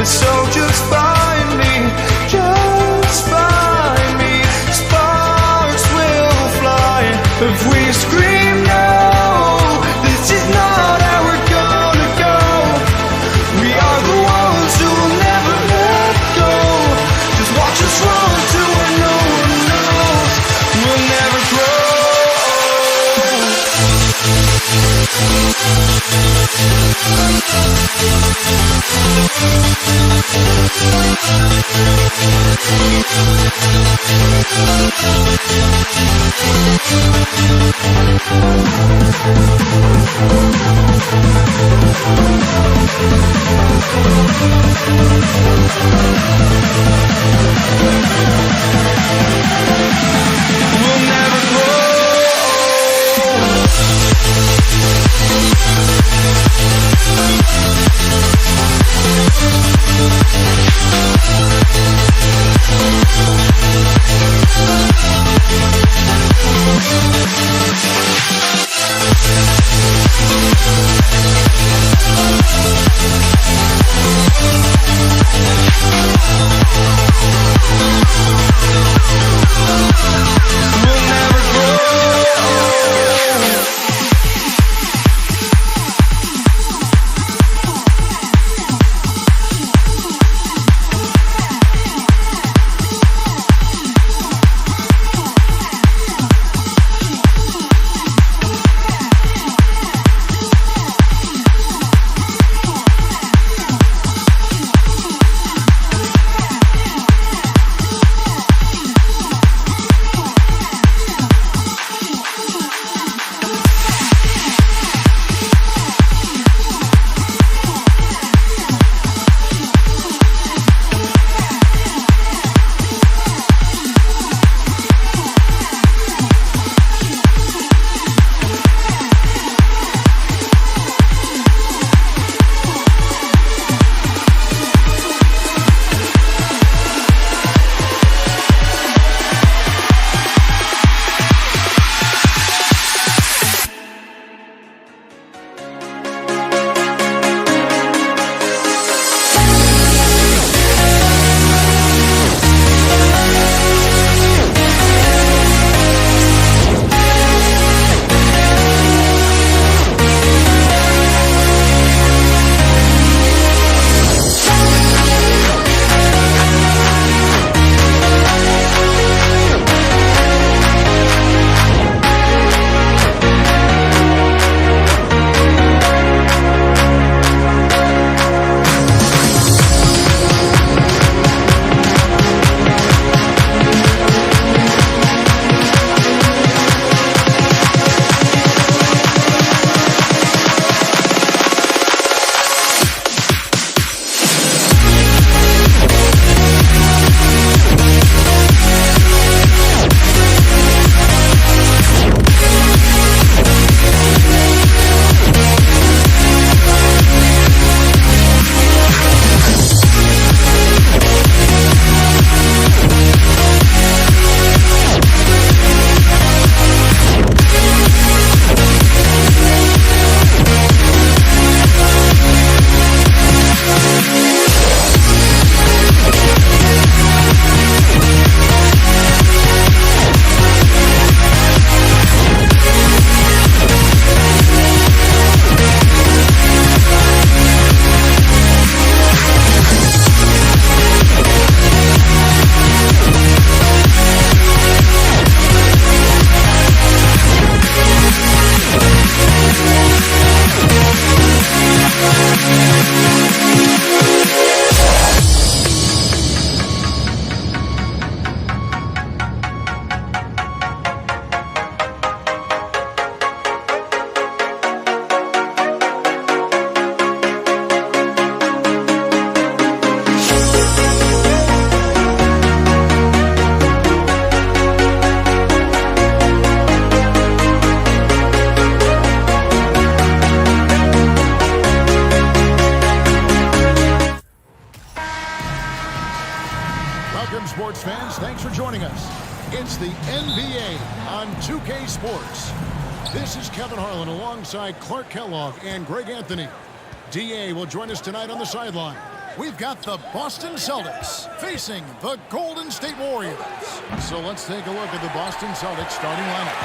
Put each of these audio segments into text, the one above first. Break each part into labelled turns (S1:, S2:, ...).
S1: So just find me, just find me. Sparks will fly if we scream no. This is not how we're gonna go. We are the ones who will never let go. Just watch us run to where no one knows. We'll never grow. We'll never grow. We'll never grow.
S2: sports fans, thanks for joining us. It's the NBA on 2K Sports. This is Kevin Harlan alongside Clark Kellogg and Greg Anthony. DA will join us tonight on the sideline. we've got the Boston Celtics facing the Golden State Warriors. So let's take a look at the Boston Celtics starting lineup.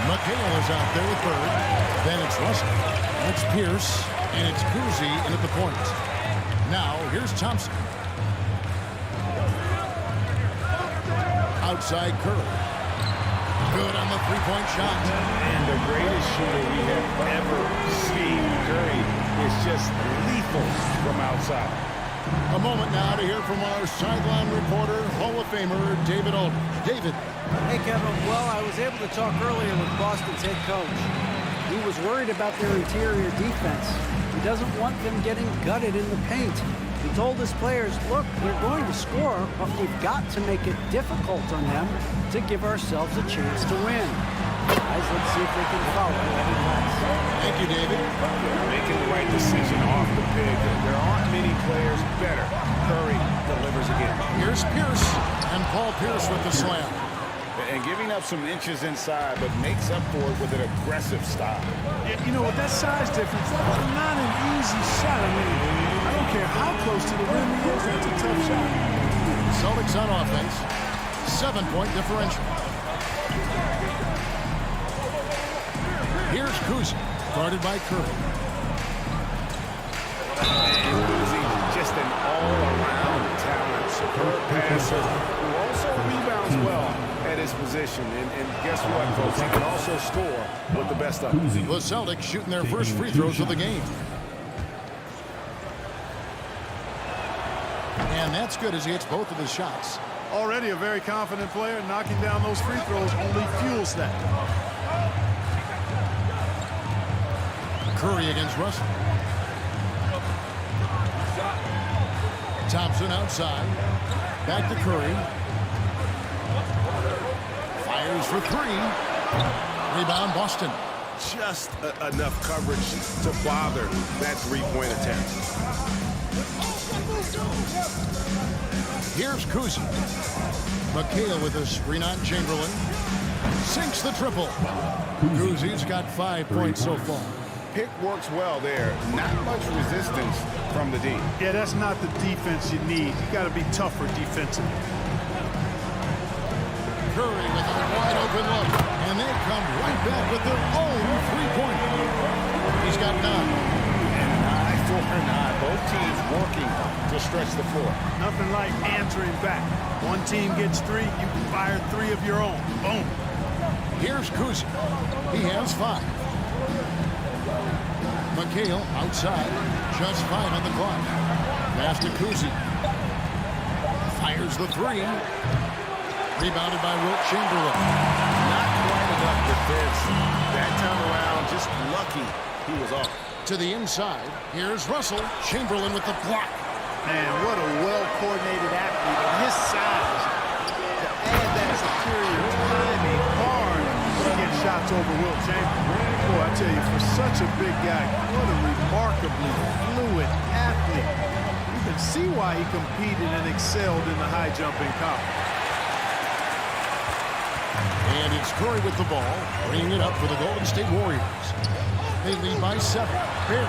S2: McHale is out there with Bird. Then it's Russell. It's Pierce. And it's Cousy in at the point. Now, here's Thompson. Outside Curry. Good on the three-point shot.
S3: And the greatest shooter we have ever seen. Curry is just lethal from outside.
S2: A moment now to hear from our sideline reporter, Hall of Famer David Aldridge. David.
S4: Hey, Kevin. Well, I was able to talk earlier with Boston's head coach. He was worried about their interior defense. He doesn't want them getting gutted in the paint. He told his players, look, we're going to score, but we've got to make it difficult on them to give ourselves a chance to win. Guys, let's see if they can follow that advice.
S2: Thank you, David.
S3: Making the right decision off the pick. There aren't many players better. Curry delivers again.
S2: Here's Pierce. And Paul Pierce with the slam.
S3: And giving up some inches inside, but makes up for it with an aggressive style.
S5: You know, with that size difference, that's not an easy shot. I mean, I don't care how close to the rim he is, that's a tough shot.
S2: Celtics on offense. 7-point differential. Here's Cousy, guarded by Curry.
S3: And Cousy, just an all-around talent, superb passer, who also rebounds well at his position. And guess what, folks? He can also score with the best of them.
S2: The Celtics shooting their first free throws of the game. And that's good as he hits both of his shots.
S5: Already a very confident player, knocking down those free throws only fuels that.
S2: Curry against Russell. Thompson outside. Back to Curry. Fires for three. Rebound Boston.
S3: Just enough coverage to bother that three-point attempt.
S2: Here's Cousy. McHale with a screen on Chamberlain. Sinks the triple. Cousy's got 5 points so far.
S3: Pick works well there. Not much resistance from the D.
S5: Yeah, that's not the defense you need. You got to be tougher defensively.
S2: Curry with a wide open look. And they come right back with their own three-pointer. He's got 9.
S3: And an eye for an eye. Both teams working to stretch the floor.
S5: Nothing like answering back. One team gets 3, you can fire 3 of your own. Boom.
S2: Here's Cousy. He has 5. McHale outside. Just 5 on the clock. Pass to Cousy. Fires the 3. Rebounded by Wilt Chamberlain.
S3: Not quite enough defense. That time around, just lucky he was off.
S2: To the inside. Here's Russell. Chamberlain with the block.
S5: Man, what a well-coordinated athlete at his size. To add that superior timing, hard to get shots over Wilt Chamberlain. Boy, I tell you, for such a big guy, what a remarkably fluid athlete. You can see why he competed and excelled in the high jump in college.
S2: And it's Curry with the ball, bringing it up for the Golden State Warriors. They lead by 7. Barry.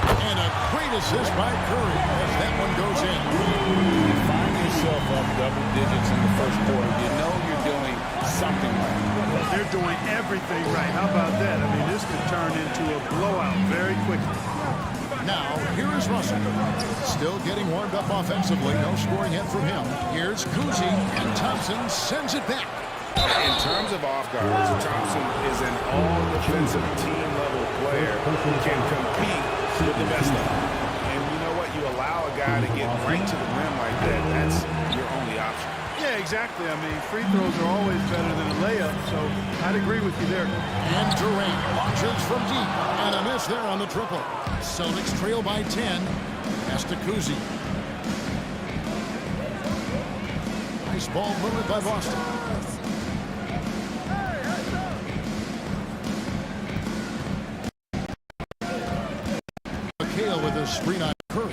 S2: And a great assist by Curry as that one goes in.
S3: You find yourself up double digits in the first quarter. You know you're doing something right.
S5: Well, they're doing everything right. How about that? I mean, this could turn into a blowout very quickly.
S2: Now, here is Russell. Still getting warmed up offensively. No scoring hit from him. Here's Cousy, and Thompson sends it back.
S3: In terms of off guards, Thompson is an all-defensive team-level player who can compete with the best of them. And you know what? You allow a guy to get right to the rim like that, that's your only option.
S5: Yeah, exactly. I mean, free throws are always better than a layup, so I'd agree with you there.
S2: And Durant launches from deep, and a miss there on the triple. Celtics trail by 10. Pass to Cousy. Nice ball movement by Boston. McHale with a screen on Curry.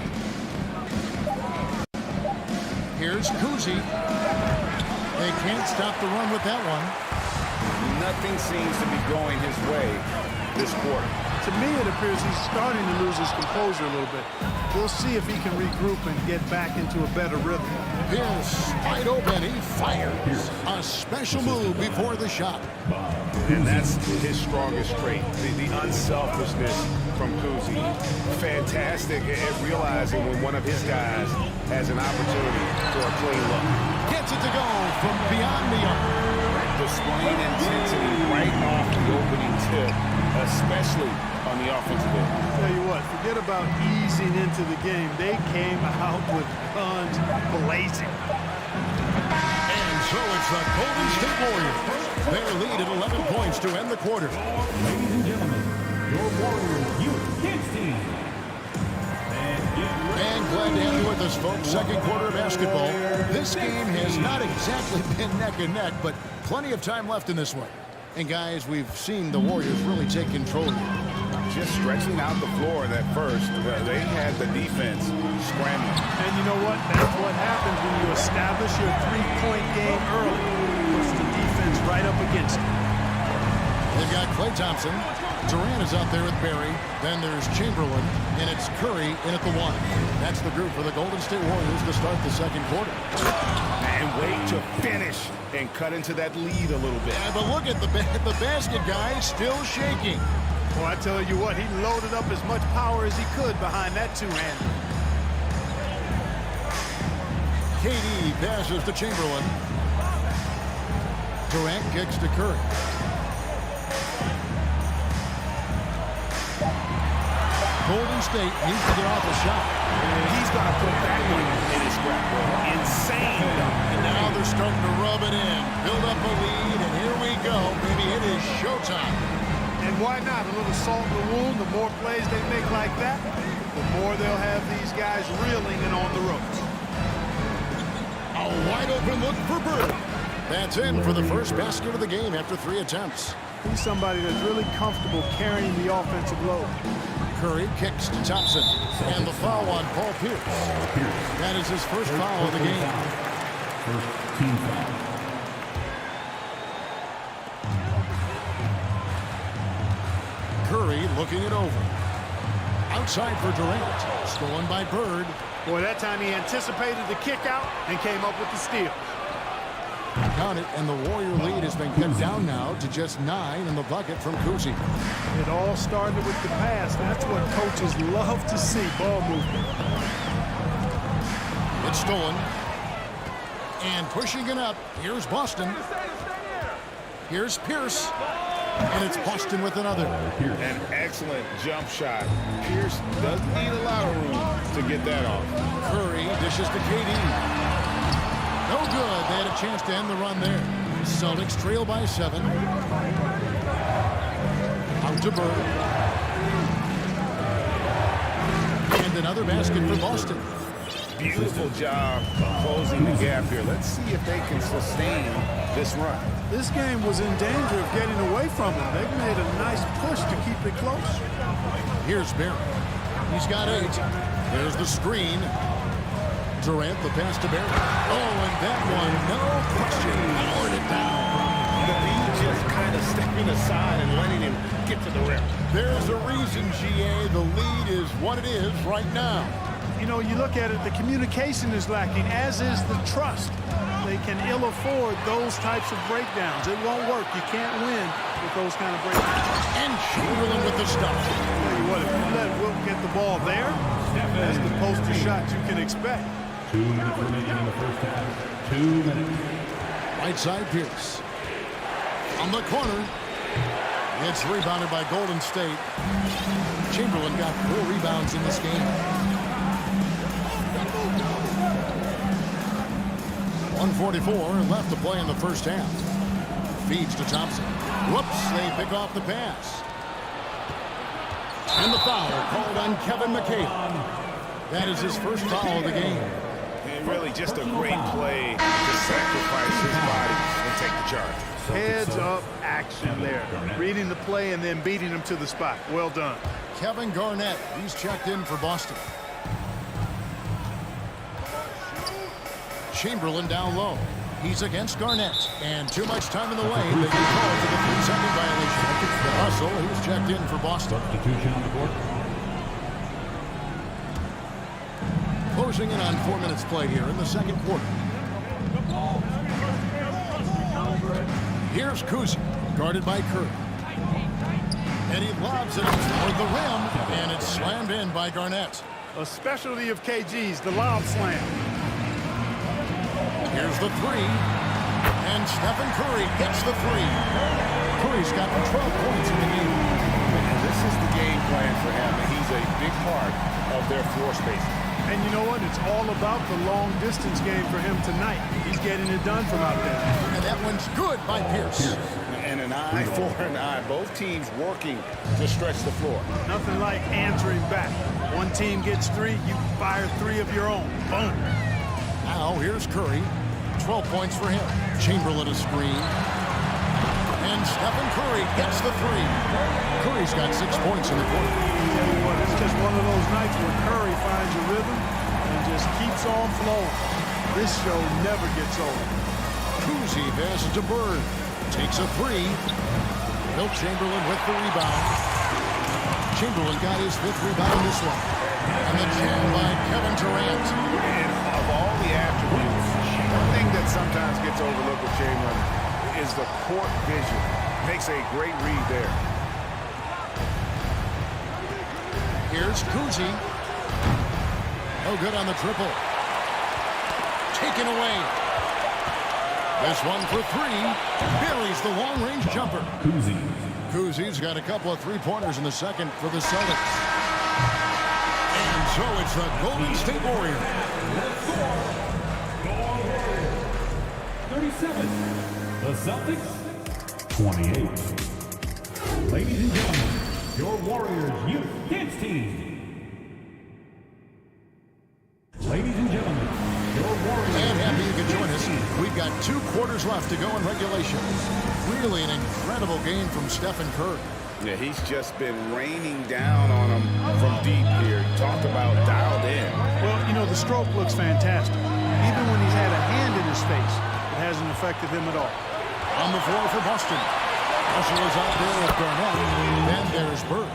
S2: Here's Cousy. They can't stop the run with that one.
S3: Nothing seems to be going his way this quarter.
S5: To me, it appears he's starting to lose his composure a little bit. We'll see if he can regroup and get back into a better rhythm.
S2: Pierce wide open. He fires. A special move before the shot.
S3: And that's his strongest trait, the unselfishness from Kuzi. Fantastic at realizing when one of his guys has an opportunity for a clean look.
S2: Gets it to go from beyond the arc.
S3: Displaying intensity right off the opening tip, especially on the offensive end.
S5: Tell you what, forget about easing into the game. They came out with guns blazing.
S2: And so it's the Golden State Warriors. Their lead at 11 points to end the quarter.
S6: Ladies and gentlemen, your Warriors Youth Kids team.
S2: And glad to have you with us, folks. Second quarter of basketball. This game has not exactly been neck and neck, but plenty of time left in this one. And guys, we've seen the Warriors really take control here.
S3: Just stretching out the floor that first, they had the defense scrambling.
S5: And you know what? That's what happens when you establish your three-point game early. Puts the defense right up against it.
S2: They've got Klay Thompson. Durant is out there with Barry. Then there's Chamberlain, and it's Curry in at the one. That's the group for the Golden State Warriors to start the second quarter.
S3: And wait to finish and cut into that lead a little bit.
S2: Yeah, but look at the basket guy still shaking.
S5: Well, I tell you what, he loaded up as much power as he could behind that two-hander.
S2: KD passes to Chamberlain. Durant kicks to Curry. Golden State needs to get off a shot.
S3: He's got to put that one in his scrapbook. Insane.
S2: And now they're starting to rub it in. Build up a lead, and here we go. Maybe it is showtime.
S5: And why not? A little salt in the wound. The more plays they make like that, the more they'll have these guys reeling and on the ropes.
S2: A wide open look for Bird. That's in for the first basket of the game after 3 attempts.
S5: He's somebody that's really comfortable carrying the offensive load.
S2: Curry kicks to Thompson. And the foul on Paul Pierce. That is his first foul of the game.
S6: First team foul.
S2: Curry looking it over. Outside for Durant. Stolen by Bird.
S5: Boy, that time he anticipated the kick out and came up with the steal.
S2: Count it, and the Warrior lead has been cut down now to just 9 in the bucket from Kuzi.
S5: It all started with the pass. That's what coaches love to see, ball movement.
S2: It's stolen. And pushing it up. Here's Boston. Here's Pierce. And it's Boston with another.
S3: An excellent jump shot. Pierce doesn't need a lot of room to get that off.
S2: Curry dishes to KD. No good. They had a chance to end the run there. Celtics trail by 7. Out to Bird. And another basket for Boston.
S3: Beautiful job closing the gap here. Let's see if they can sustain this run.
S5: This game was in danger of getting away from them. They've made a nice push to keep it close.
S2: Here's Barry. He's got 8. There's the screen. Durant, the pass to Barry. Oh, and that one, no question, powered it down.
S3: The lead just kind of stepping aside and letting him get to the rim.
S2: There's a reason, GA, the lead is what it is right now.
S5: You know, you look at it, the communication is lacking, as is the trust. They can ill afford those types of breakdowns. It won't work. You can't win with those kind of breakdowns.
S2: And Chamberlain with the stuff.
S5: Tell you what, if you let Wilt get the ball there, that's the poster shot you can expect.
S6: 2 minutes remaining in the first half. 2 minutes.
S2: Right side Pierce. On the corner. It's rebounded by Golden State. Chamberlain got 4 rebounds in this game. 1:44 left to play in the first half. Feeds to Thompson. Whoops, they pick off the pass. And the foul called on Kevin McHale. That is his first foul of the game.
S3: And really just a great play to sacrifice his body and take the charge.
S5: Heads up action there. Reading the play and then beating him to the spot. Well done.
S2: Kevin Garnett, he's checked in for Boston. Chamberlain down low. He's against Garnett. And too much time in the lane. They get called for the 3-second violation. Russell, he's checked in for Boston.
S6: Substitution on the court.
S2: Closing in on 4 minutes played here in the second quarter. Here's Kuzi, guarded by Curry. And he lobs it toward the rim, and it's slammed in by Garnett.
S5: A specialty of KG's, the lob slam.
S2: Here's the three, and Stephen Curry hits the three. Curry's got 12 points in the game.
S3: And this is the game plan for him. He's a big part of their floor spacing.
S5: And you know what? It's all about the long-distance game for him tonight. He's getting it done from out there.
S2: And that one's good by Pierce.
S3: And an eye for an eye. Both teams working to stretch the floor.
S5: Nothing like answering back. One team gets three, you fire three of your own. Boom.
S2: Now here's Curry. 12 points for him. Chamberlain a screen. And Stephen Curry gets the three. Curry's got 6 points in the quarter.
S5: But it's just one of those nights where Curry finds a rhythm and just keeps on flowing. This show never gets old.
S2: Kuzi passes to Bird. Takes a three. Wilt Chamberlain with the rebound. Chamberlain got his 5th rebound in this one. And the jam by Kevin Durant.
S3: And of all the attributes, one thing that sometimes gets overlooked with Chamberlain is the court vision. Makes a great read there.
S2: Here's Kuzi. No good on the triple. Taken away. This one for three. Buries the long-range jumper. Kuzi's got a couple of three-pointers in the second for the Celtics. And so it's the Golden State Warriors.
S6: 37. The Celtics, 28. Ladies and gentlemen, your Warriors Youth Dance Team. Ladies and gentlemen, your Warriors.
S2: And happy you could join us. We've got 2 quarters left to go in regulation. Really an incredible game from Stephen Curry.
S3: Yeah, he's just been raining down on them from deep here. Talk about dialed in.
S5: Well, you know, the stroke looks fantastic. Even when he's had a hand in his face, it hasn't affected him at all.
S2: On the floor for Boston. Russell is out there with Garnett. Then there's Bird.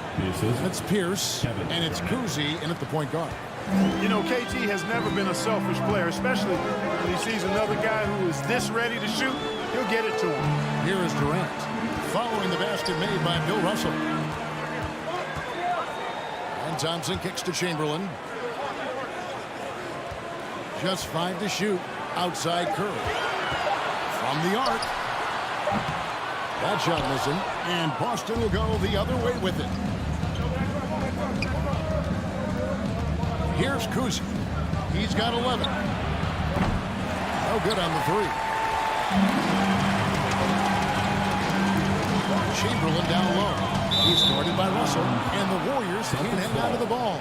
S2: It's Pierce, and it's Kuzi in at the point guard.
S5: You know, KG has never been a selfish player, especially when he sees another guy who is this ready to shoot. He'll get it to him.
S2: Here is Durant, following the basket made by Bill Russell. And Thompson kicks to Chamberlain. Just 5 to shoot. Outside Curry. From the arc. That shot missing. And Boston will go the other way with it. Here's Kuzi. He's got 11. No good on the three. Chamberlain down low. He's guarded by Russell. And the Warriors can't hang on to the ball.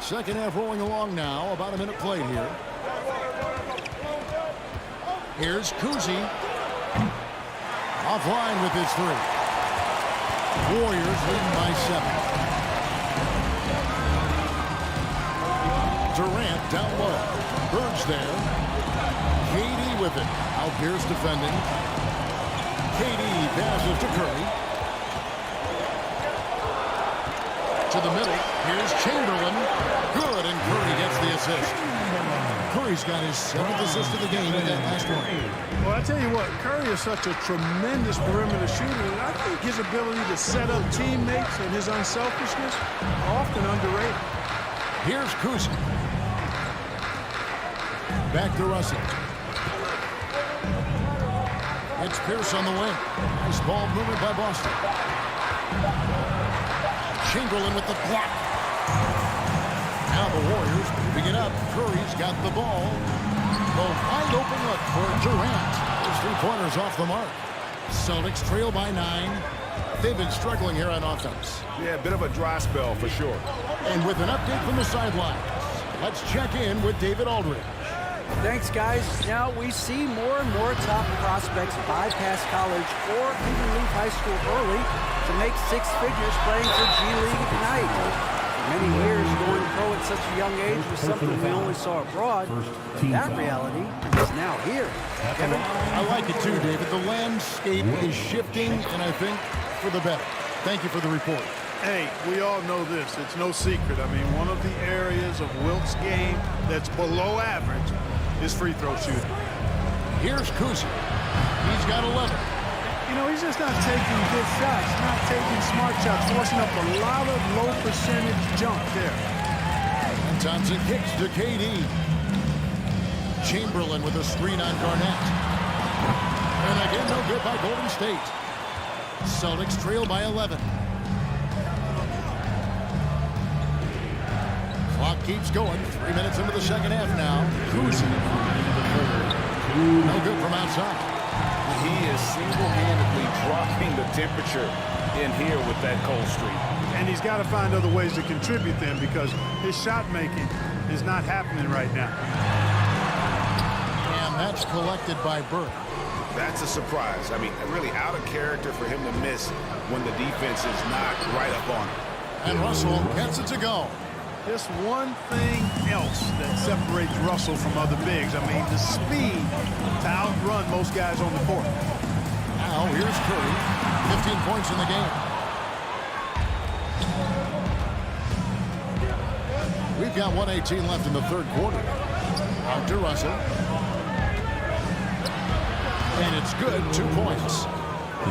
S2: Second half rolling along now. About a minute played here. Here's Kuzi. Offline with his three. Warriors leading by 7. Durant down low. Bird's there. KD with it. Al Pierce defending. KD passes to Curry. To the middle. Here's Chamberlain. Good, and Curry gets the assist. Curry's got his 7th assist of the game in that last one.
S5: Well, I tell you what, Curry is such a tremendous perimeter shooter, and I think his ability to set up teammates and his unselfishness are often underrated.
S2: Here's Kuzi. Back to Russell. It's Pierce on the wing. Nice ball movement by Boston. Chamberlain with the block. Now the Warriors moving it up. Curry's got the ball. The wide open look for Durant. His 3-pointers off the mark. Celtics trail by 9. They've been struggling here on offense.
S3: Yeah, a bit of a dry spell for sure.
S2: And with an update from the sidelines, let's check in with David Aldridge.
S4: Thanks, guys. Now we see more and more top prospects bypass college or even leave high school early to make 6 figures playing for G League Ignite. For many years, going pro at such a young age was something we only saw abroad. But that reality is now here. Kevin?
S2: I like it too, David. The landscape is shifting, and I think for the better. Thank you for the report.
S5: Hey, we all know this. It's no secret. I mean, one of the areas of Wilt's game that's below average is free throw shooting.
S2: Here's Kuzi. He's got 11.
S5: You know, he's just not taking good shots, not taking smart shots, forcing up a lot of low percentage junk there.
S2: And Thompson kicks to KD. Chamberlain with a screen on Garnett. And again, no good by Golden State. Celtics trail by 11. Clock keeps going. 3 minutes into the second half now. Kuzi. No good from outside.
S3: He is single-handedly dropping the temperature in here with that cold streak.
S5: And he's got to find other ways to contribute them because his shot making is not happening right now.
S2: And that's collected by Burke.
S3: That's a surprise. I mean, really out of character for him to miss when the defense is not right up on him.
S2: And Russell gets it to go.
S5: Just one thing else that separates Russell from other bigs. I mean, the speed to outrun most guys on the court.
S2: Now here's Curry. 15 points in the game. We've got 1:18 left in the third quarter. Out to Russell. And it's good. 2 points.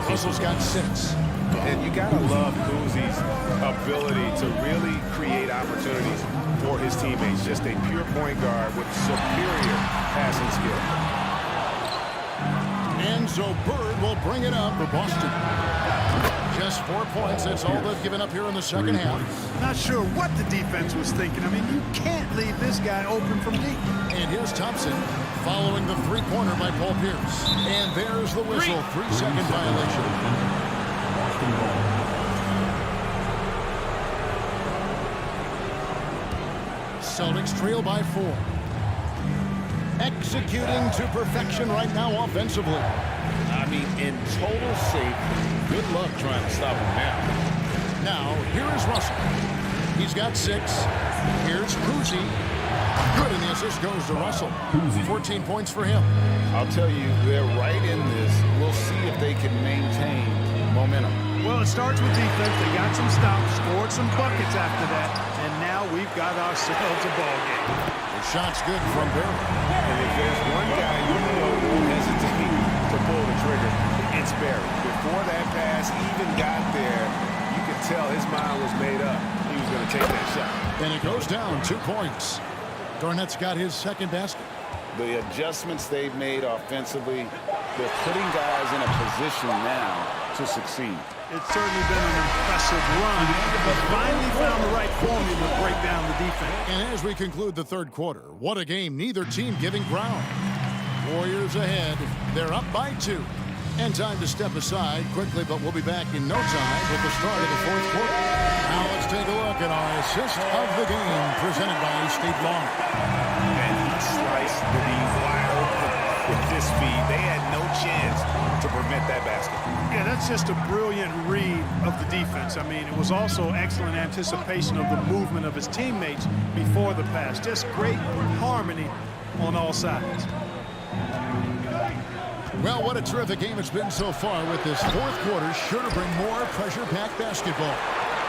S2: Russell's got 6.
S3: And you got to love Kuzi's ability to really create opportunities for his teammates. Just a pure point guard with superior passing skill.
S2: And so Bird will bring it up for Boston. Just 4 points. That's all they've given up here in the second half.
S5: Not sure what the defense was thinking. I mean, you can't leave this guy open from deep.
S2: And here's Thompson following the three-pointer by Paul Pierce. And there's the whistle. 3-second violation. Celtics trail by 4. Executing to perfection right now offensively.
S3: I mean, in total safety. Good luck trying to stop him now.
S2: Now, here is Russell. He's got 6. Here's Kuzi. Good, and the assist goes to Russell. 14 points for him.
S3: I'll tell you, they're right in this. We'll see if they can maintain momentum.
S5: Well, it starts with defense. They got some stops, scored some buckets after that, and now we've got ourselves a ball game.
S2: The shot's good from Barry.
S3: And if there's one guy you know won't hesitate to pull the trigger, it's Barry. Before that pass even got there, you could tell his mind was made up. He was going to take that shot.
S2: And it goes down 2 points. Garnett's got his second basket.
S3: The adjustments they've made offensively, they're putting guys in a position now to succeed.
S5: It's certainly been an impressive run, but finally found the right formula to break down the defense.
S2: And as we conclude the third quarter, what a game, neither team giving ground. Warriors ahead, they're up by 2. And time to step aside quickly, but we'll be back in no time with the start of the fourth quarter. Now let's take a look at our assist of the game, presented by State Farm.
S3: And he sliced the D wide open with this speed. They had no chance to prevent that basket.
S5: Yeah, that's just a brilliant read of the defense. I mean, it was also excellent anticipation of the movement of his teammates before the pass. Just great harmony on all sides.
S2: Well, what a terrific game it's been so far with this fourth quarter. Sure to bring more pressure-packed basketball.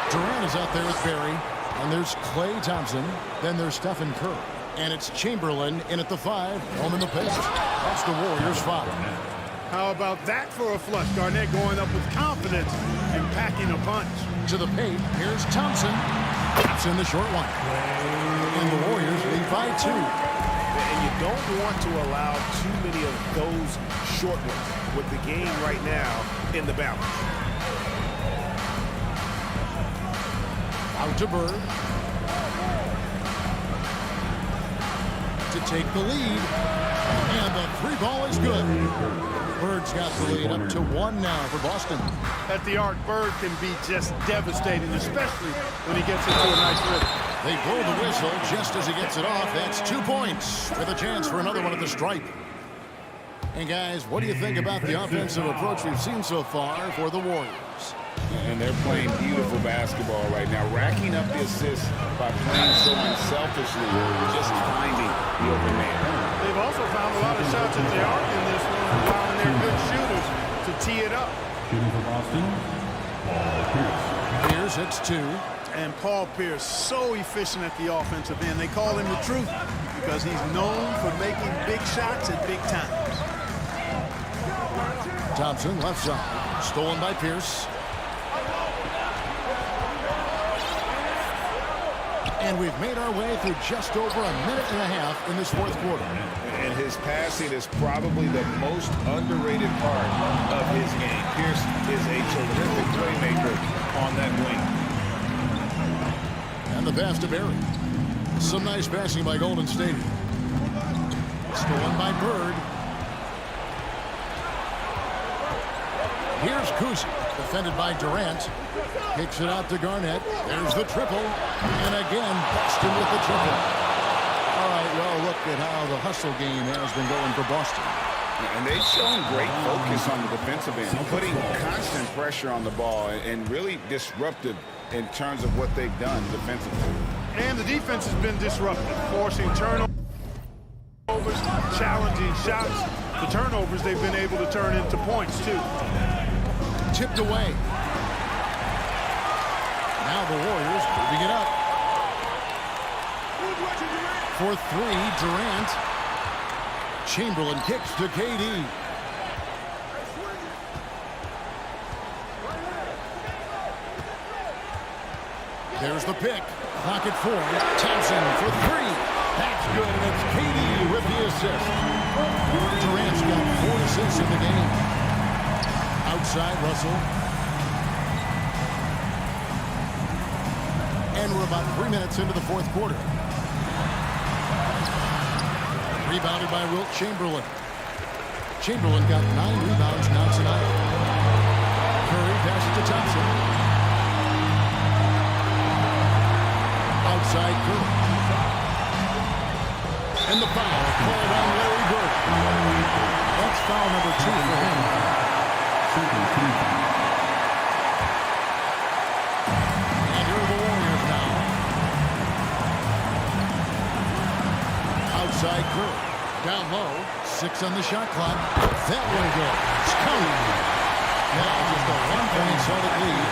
S2: Durant is out there with Barry, and there's Klay Thompson. Then there's Stephen Curry. And it's Chamberlain in at the 5, home in the paint. That's the Warriors' 5.
S5: How about that for a flush? Garnett going up with confidence and packing a punch.
S2: To the paint, here's Thompson. That's in the short one. And the Warriors lead by 2.
S3: And you don't want to allow too many of those short ones with the game right now in the balance.
S2: Out to Bird. To take the lead. And the 3 ball is good. Bird's got the lead up to 1 now for Boston.
S5: At the arc, Bird can be just devastating, especially when he gets into a nice rhythm.
S2: They blow the whistle just as he gets it off. That's 2 points with a chance for another one at the stripe. And guys, what do you think about the offensive approach we've seen so far for the Warriors?
S3: And they're playing beautiful basketball right now, racking up the assists by playing so unselfishly, just finding the open man.
S5: They've also found a lot of shots at the arc in this one, allowing their good shooters to tee it up.
S6: Shooting for Boston, Paul Pierce.
S2: Here's Warriors. It's 2.
S5: And Paul Pierce, so efficient at the offensive end. They call him the truth because he's known for making big shots at big times.
S2: Thompson, left side. Stolen by Pierce. And we've made our way through just over a minute and a half in this fourth quarter.
S3: And his passing is probably the most underrated part of his game. Pierce is a terrific playmaker on that wing.
S2: And the pass to Barry. Some nice passing by Golden State. Stolen by Bird. Here's Kuzi, defended by Durant. Kicks it out to Garnett. There's the triple. And again, Boston with the triple. All right, well, look at how the hustle game has been going for Boston.
S3: And they've shown great focus on the defensive end, putting constant pressure on the ball and really disruptive in terms of what they've done defensively.
S5: And the defense has been disruptive, forcing turnovers, challenging shots. The turnovers they've been able to turn into points, too.
S2: Tipped away. Now the Warriors moving it up. For 3, Durant. Chamberlain kicks to KD. There's the pick. Clock at 4. Thompson for 3. That's good, and it's KD with the assist. Durant's got 4 assists in the game. Outside, Russell. And we're about 3 minutes into the fourth quarter. Rebounded by Wilt Chamberlain. Chamberlain got 9 rebounds now tonight. Curry passes to Thompson. Outside Curry. And the foul called on Larry Bird. That's foul number 2 for him. And here are the Warriors now. Outside Curry. Down low. 6 on the shot clock. That one goes. Counting. Now just a 1-point Celtic lead.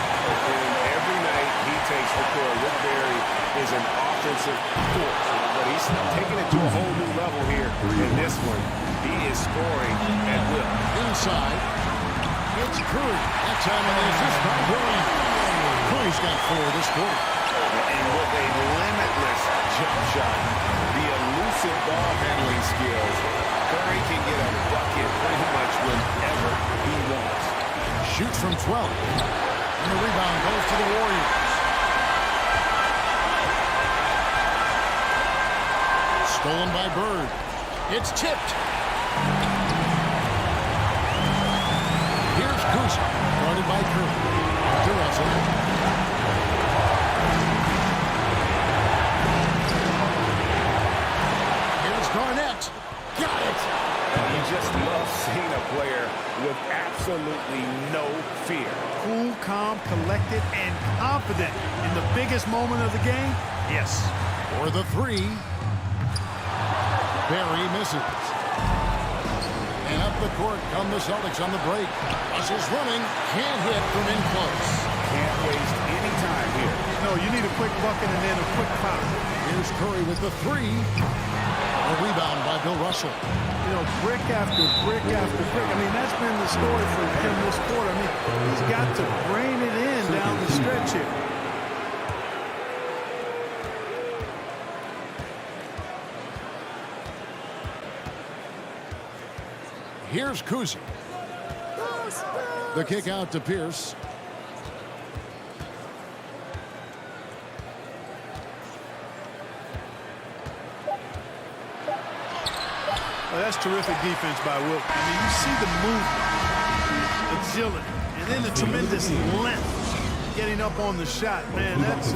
S3: And every night he takes the floor. Rick Barry is an offensive force. But he's taking it to a whole new level here in this one. He is scoring at will.
S2: Inside. It's Curry. That time on the assist by Curry. Curry's got 4 this quarter.
S3: And with a limitless jump shot, the elusive ball handling skills, Curry can get a bucket pretty much whenever he wants.
S2: Shoots from 12. And the rebound goes to the Warriors. Stolen by Bird. It's tipped. Here's Kuzma, guarded by Curry. To Russell. Here's Garnett. Got it.
S3: You just love seeing a player with absolutely no fear.
S5: Cool, calm, collected, and confident in the biggest moment of the game. Yes.
S2: For the 3. Barry misses. And up the court come the Celtics on the break. Russell's running. Can't hit from in close.
S3: Can't waste any time here.
S5: No, you need a quick bucket and then a quick foul.
S2: Here's Curry with the 3. A rebound by Bill Russell.
S5: You know, brick after brick after brick. I mean, that's been the story for him this quarter. I mean, he's got to rein it in down the stretch here.
S2: Here's Kuzi. The kick out to Pierce.
S5: Well, that's terrific defense by Wilt. I mean, you see the movement, agility, and then the tremendous length getting up on the shot. Man, that's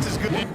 S5: as good.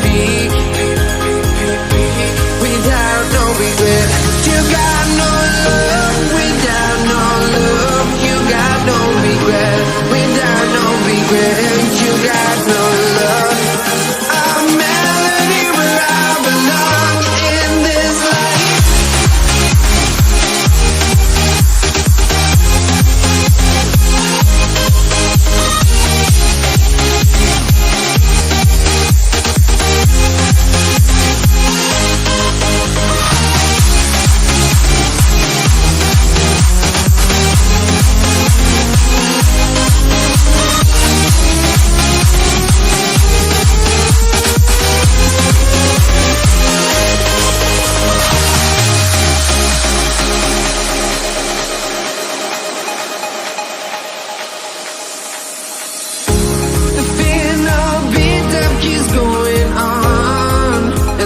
S7: peak. Without no regret, you got no love. Without no love, you got no regret. Without no regret, you got no love. A melody where I belong in this life.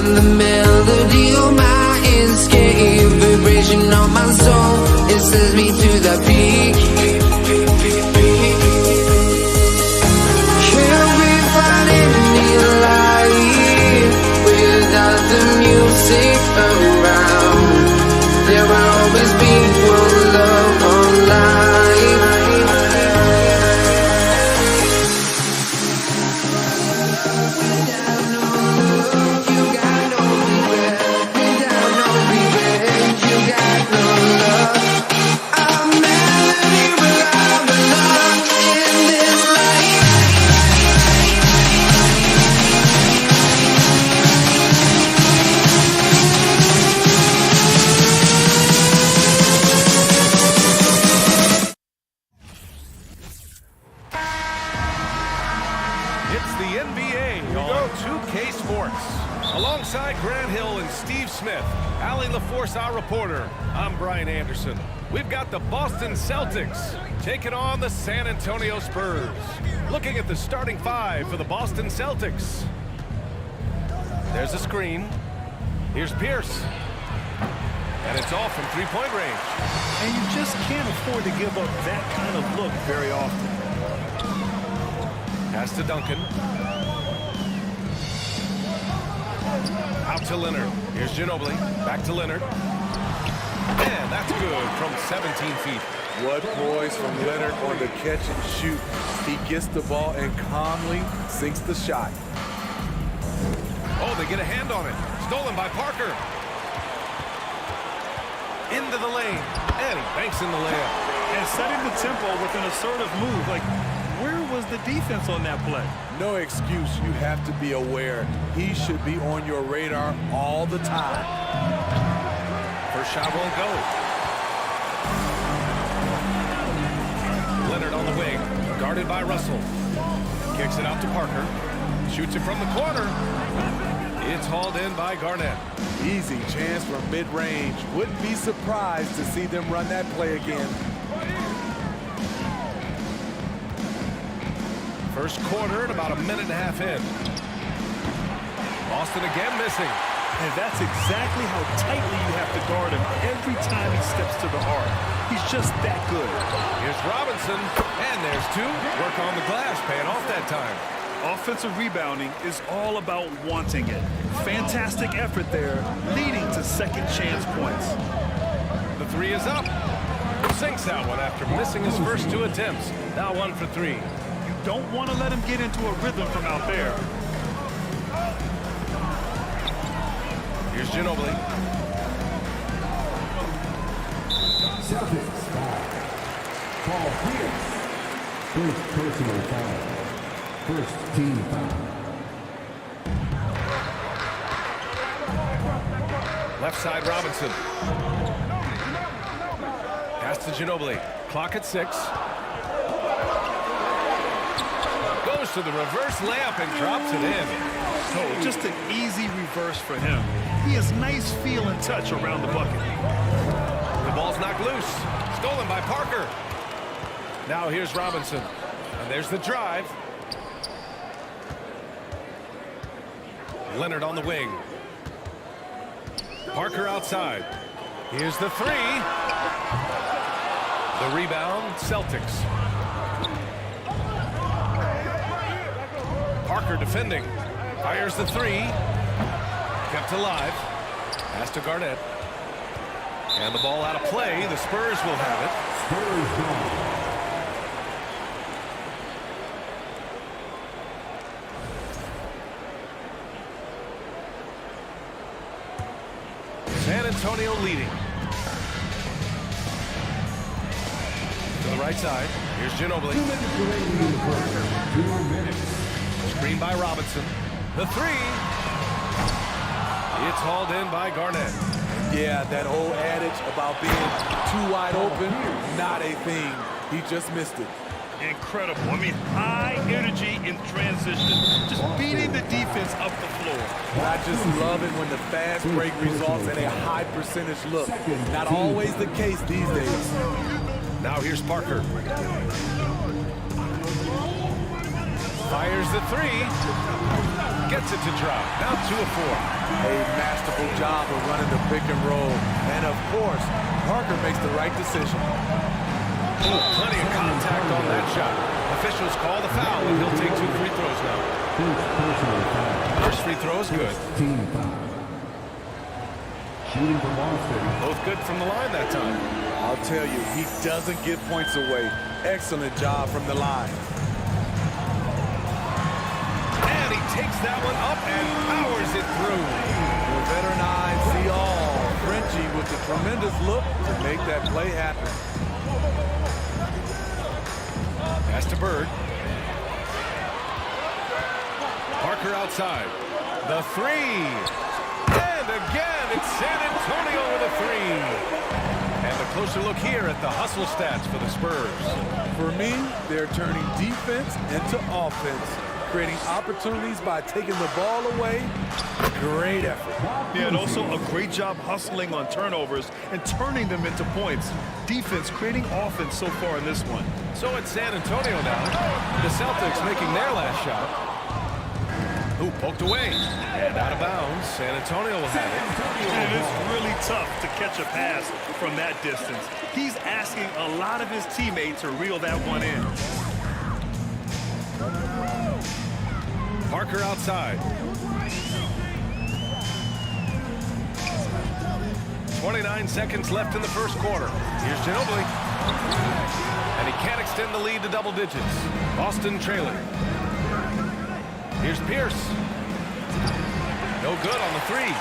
S7: The melody of my escape, vibration of my soul, it sends me to the peak. Can't we find any light without the music around? There will always be one love on life.
S8: It's the NBA on 2K Sports. Alongside Grant Hill and Steve Smith, Allie LaForce, our reporter, I'm Brian Anderson. We've got the Boston Celtics taking on the San Antonio Spurs. Looking at the starting five for the Boston Celtics. There's a screen. Here's Pierce. And it's off from three-point range.
S5: And you just can't afford to give up that kind of look very often.
S8: Pass to Duncan. Out to Leonard. Here's Ginobili. Back to Leonard. And that's good from 17 feet.
S9: What poise from Leonard on the catch and shoot. He gets the ball and calmly sinks the shot.
S8: Oh, they get a hand on it. Stolen by Parker. Into the lane. And he banks in the layup.
S5: And setting the tempo with an assertive move. Like, where was the defense on that play?
S9: No excuse. You have to be aware. He should be on your radar all the time.
S8: First shot won't go. Leonard on the wing. Guarded by Russell. Kicks it out to Parker. Shoots it from the corner. It's hauled in by Garnett.
S9: Easy chance from mid-range. Wouldn't be surprised to see them run that play again.
S8: First quarter and about a minute and a half in. Boston again missing.
S5: And that's exactly how tightly you have to guard him every time he steps to the arc. He's just that good.
S8: Here's Robinson. And there's two. Work on the glass, paying off that time.
S5: Offensive rebounding is all about wanting it. Fantastic effort there, leading to second chance points.
S8: The three is up. Sinks that one after missing his first two attempts. Now 1 for 3.
S5: You don't want to let him get into a rhythm from out there.
S8: Here's Ginobili.
S6: Celtics foul. Paul Pierce. First personal foul. First team foul.
S8: Left side Robinson. Pass to Ginobili. Clock at 6. Goes to the reverse layup and drops it in.
S5: Oh, just an easy reverse for him. He has nice feel and touch around the bucket.
S8: The ball's knocked loose. Stolen by Parker. Now here's Robinson. And there's the drive. Leonard on the wing. Parker outside. Here's the three. The rebound, Celtics. Parker defending. Fires the three. Kept alive. Pass to Garnett. And the ball out of play. The Spurs will have it.
S6: Spurs ball.
S8: San Antonio leading. To the right side. Here's Ginobili.
S6: 2 minutes remaining in the first. 2 minutes.
S8: Screen by Robinson. The three. It's hauled in by Garnett.
S9: Yeah, that old adage about being too wide open, not a thing. He just missed it.
S10: Incredible. I mean, high energy in transition. Just beating the defense up the floor.
S9: And I just love it when the fast break results in a high percentage look. Not always the case these days.
S8: Now here's Parker. Fires the three. Gets it to drop. Now 2 of 4.
S9: A masterful job of running the pick and roll. And of course, Parker makes the right decision.
S8: Plenty of contact on that shot. Officials call the foul, and he'll take 2 free throws now. First free throw is good.
S6: Team foul. Shooting from Boston.
S8: Both good from the line that time.
S9: I'll tell you, he doesn't give points away. Excellent job from the line.
S8: And he takes that one up and powers it through.
S9: The veteran eyes see all. Frenchie with a tremendous look to make that play happen.
S8: Pass to Bird. Parker outside. The three. And again, it's San Antonio with a three. And a closer look here at the hustle stats for the Spurs.
S9: For me, they're turning defense into offense, creating opportunities by taking the ball away. Great effort.
S10: Yeah, and also a great job hustling on turnovers and turning them into points. Defense creating offense so far in this one.
S8: So it's San Antonio now. The Celtics making their last shot. Ooh, poked away. And out of bounds. San Antonio will have it.
S10: And it's really tough to catch a pass from that distance. He's asking a lot of his teammates to reel that one in.
S8: Parker outside. 29 seconds left in the first quarter. Here's Ginobili. And he can't extend the lead to double digits. Boston trailing. Here's Pierce. No good on the three.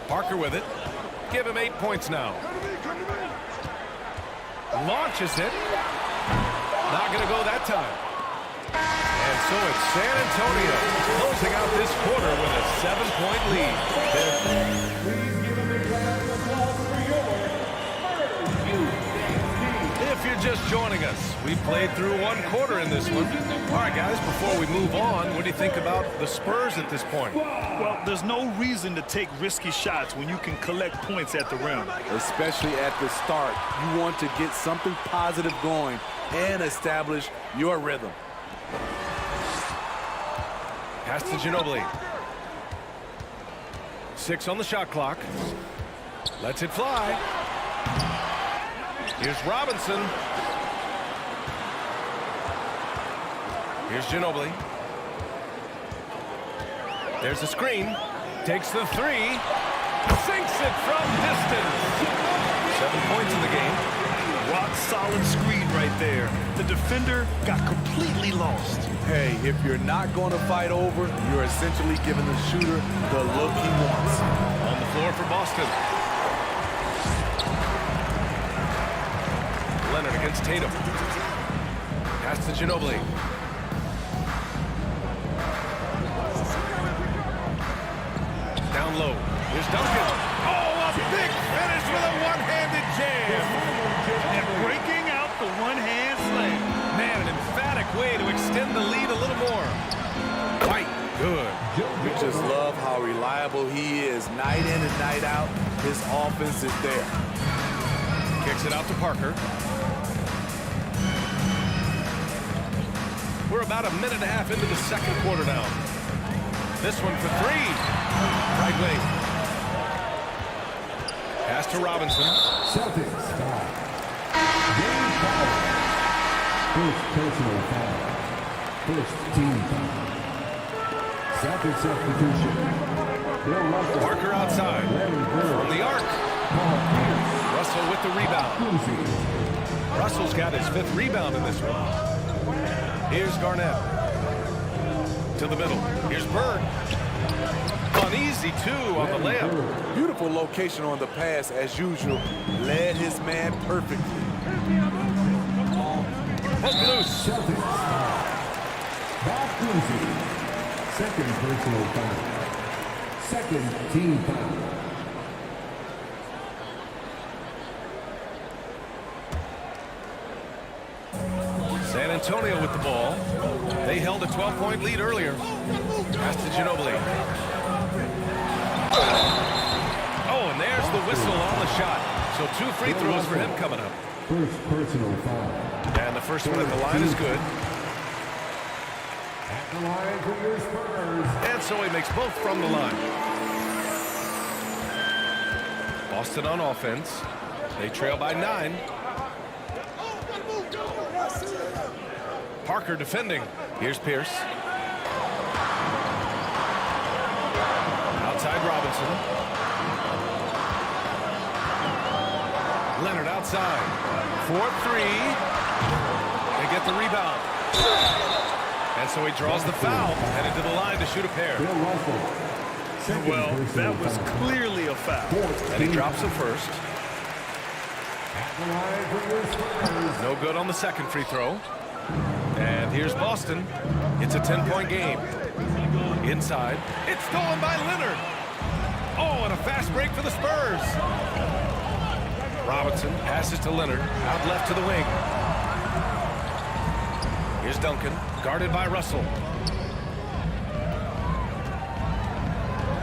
S8: Parker with it. Give him 8 points now. Launches it. Not going to go that time. And so it's San Antonio closing out this quarter with a 7-point lead. If you're just joining us, we played through 1 quarter in this one. All right, guys, before we move on, what do you think about the Spurs at this point?
S10: Well, there's no reason to take risky shots when you can collect points at the rim.
S9: Especially at the start. You want to get something positive going and establish your rhythm.
S8: Pass to Ginobili. 6 on the shot clock. Lets it fly. Here's Robinson. Here's Ginobili. There's the screen. Takes the three. Sinks it from distance. 7 points in the game.
S10: Rock solid screen right there. The defender got completely lost.
S9: Hey, if you're not going to fight over, you're essentially giving the shooter the look he wants.
S8: On the floor for Boston. Leonard against Tatum. Pass to Ginobili. Down low. Here's Duncan. Oh, a big finish with a one-handed jam.
S10: And breaking out the one-hand slam.
S8: Man, an emphatic way to extend the lead a little more. Quite good.
S9: We just love how reliable he is. Night in and night out, his offense is there.
S8: Kicks it out to Parker. We're about a minute and a half into the second quarter now. This one for three. Right wing. Pass to Robinson.
S6: Celtics. Game 5. First personal foul. First team foul. Second substitution. Bill Russell.
S8: Parker outside. From the arc. Russell with the rebound. Russell's got his 5th rebound in this one. Here's Garnett. To the middle. Here's Bird. An easy 2 on the layup.
S9: Beautiful location on the pass as usual. Led his man perfectly.
S8: Hook loose.
S6: Bob Cousy. Second personal foul. Second team foul.
S8: San Antonio with the ball. They held a 12-point lead earlier. Pass to Ginobili. Oh, and there's the whistle on the shot. So 2 free throws for him coming up.
S6: First personal foul.
S8: And the first one at the line is good.
S6: At the line for your Spurs.
S8: And so he makes both from the line. Boston on offense. They trail by 9. Parker defending. Here's Pierce. Outside Robinson. Leonard outside. 4-3. They get the rebound. And so he draws the foul. Headed to the line to shoot a pair.
S6: Bill Russell. Second
S10: Well,
S6: personal
S10: that was
S6: foul.
S10: clearly a foul.
S8: And he drops the first.
S6: At the line for your Spurs.
S8: No good on the second free throw. And here's Boston. It's a 10-point game. Inside. It's stolen by Leonard. Oh, and a fast break for the Spurs. Robinson passes to Leonard. Out left to the wing. Here's Duncan. Guarded by Russell.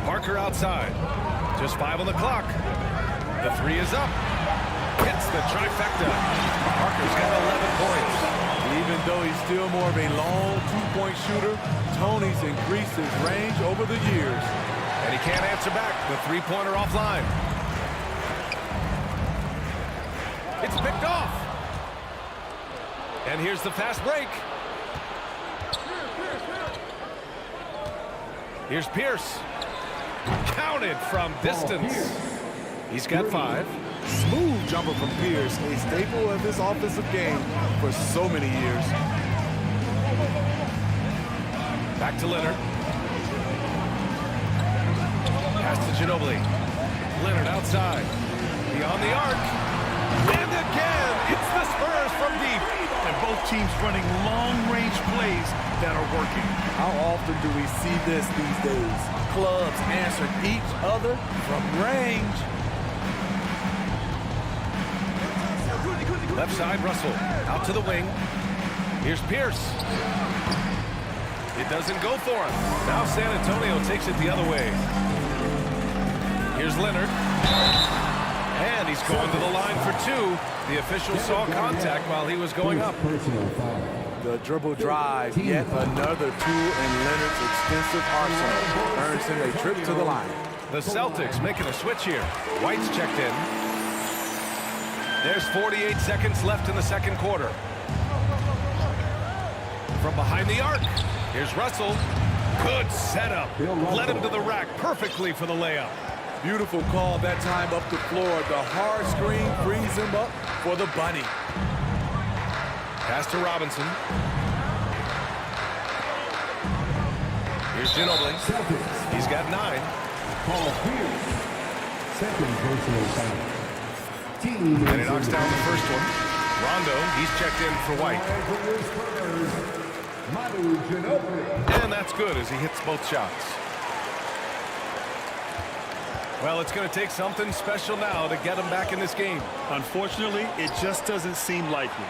S8: Parker outside. Just 5 on the clock. The 3 is up. Hits the trifecta. Parker's got 11 points.
S9: Even though he's still more of a long 2-point shooter, Tony's increased his range over the years.
S8: And he can't answer back. The 3-pointer offline. It's picked off. And here's the fast break. Here's Pierce. Counted from distance. He's got 5.
S5: Smooth jumper from Pierce, a staple of his offensive game for so many years.
S8: Back to Leonard. Pass to Ginobili. Leonard outside. Beyond the arc. And again, it's the Spurs from deep.
S10: And both teams running long-range plays that are working.
S5: How often do we see this these days? Clubs answering each other from range.
S8: Left side, Russell. Out to the wing. Here's Pierce. It doesn't go for him. Now San Antonio takes it the other way. Here's Leonard. And he's going to the line for 2. The official saw contact while he was going up.
S6: Personal foul.
S5: The dribble drive, yet another tool in Leonard's extensive arsenal, earns him a trip to the line.
S8: The Celtics making a switch here. White's checked in. There's 48 seconds left in the second quarter. From behind the arc, here's Russell. Good setup. Led him to the rack perfectly for the layup.
S9: Beautiful call that time up the floor. The hard screen frees him up for the bunny.
S8: Pass to Robinson. Here's Ginobili. He's got 9.
S6: Paul Pierce. Second personal foul. Team
S8: And he knocks down the first one. Rondo, he's checked in for White.
S6: Manu Ginobili.
S8: And that's good as he hits both shots. Well, it's going to take something special now to get him back in this game.
S10: Unfortunately, it just doesn't seem likely.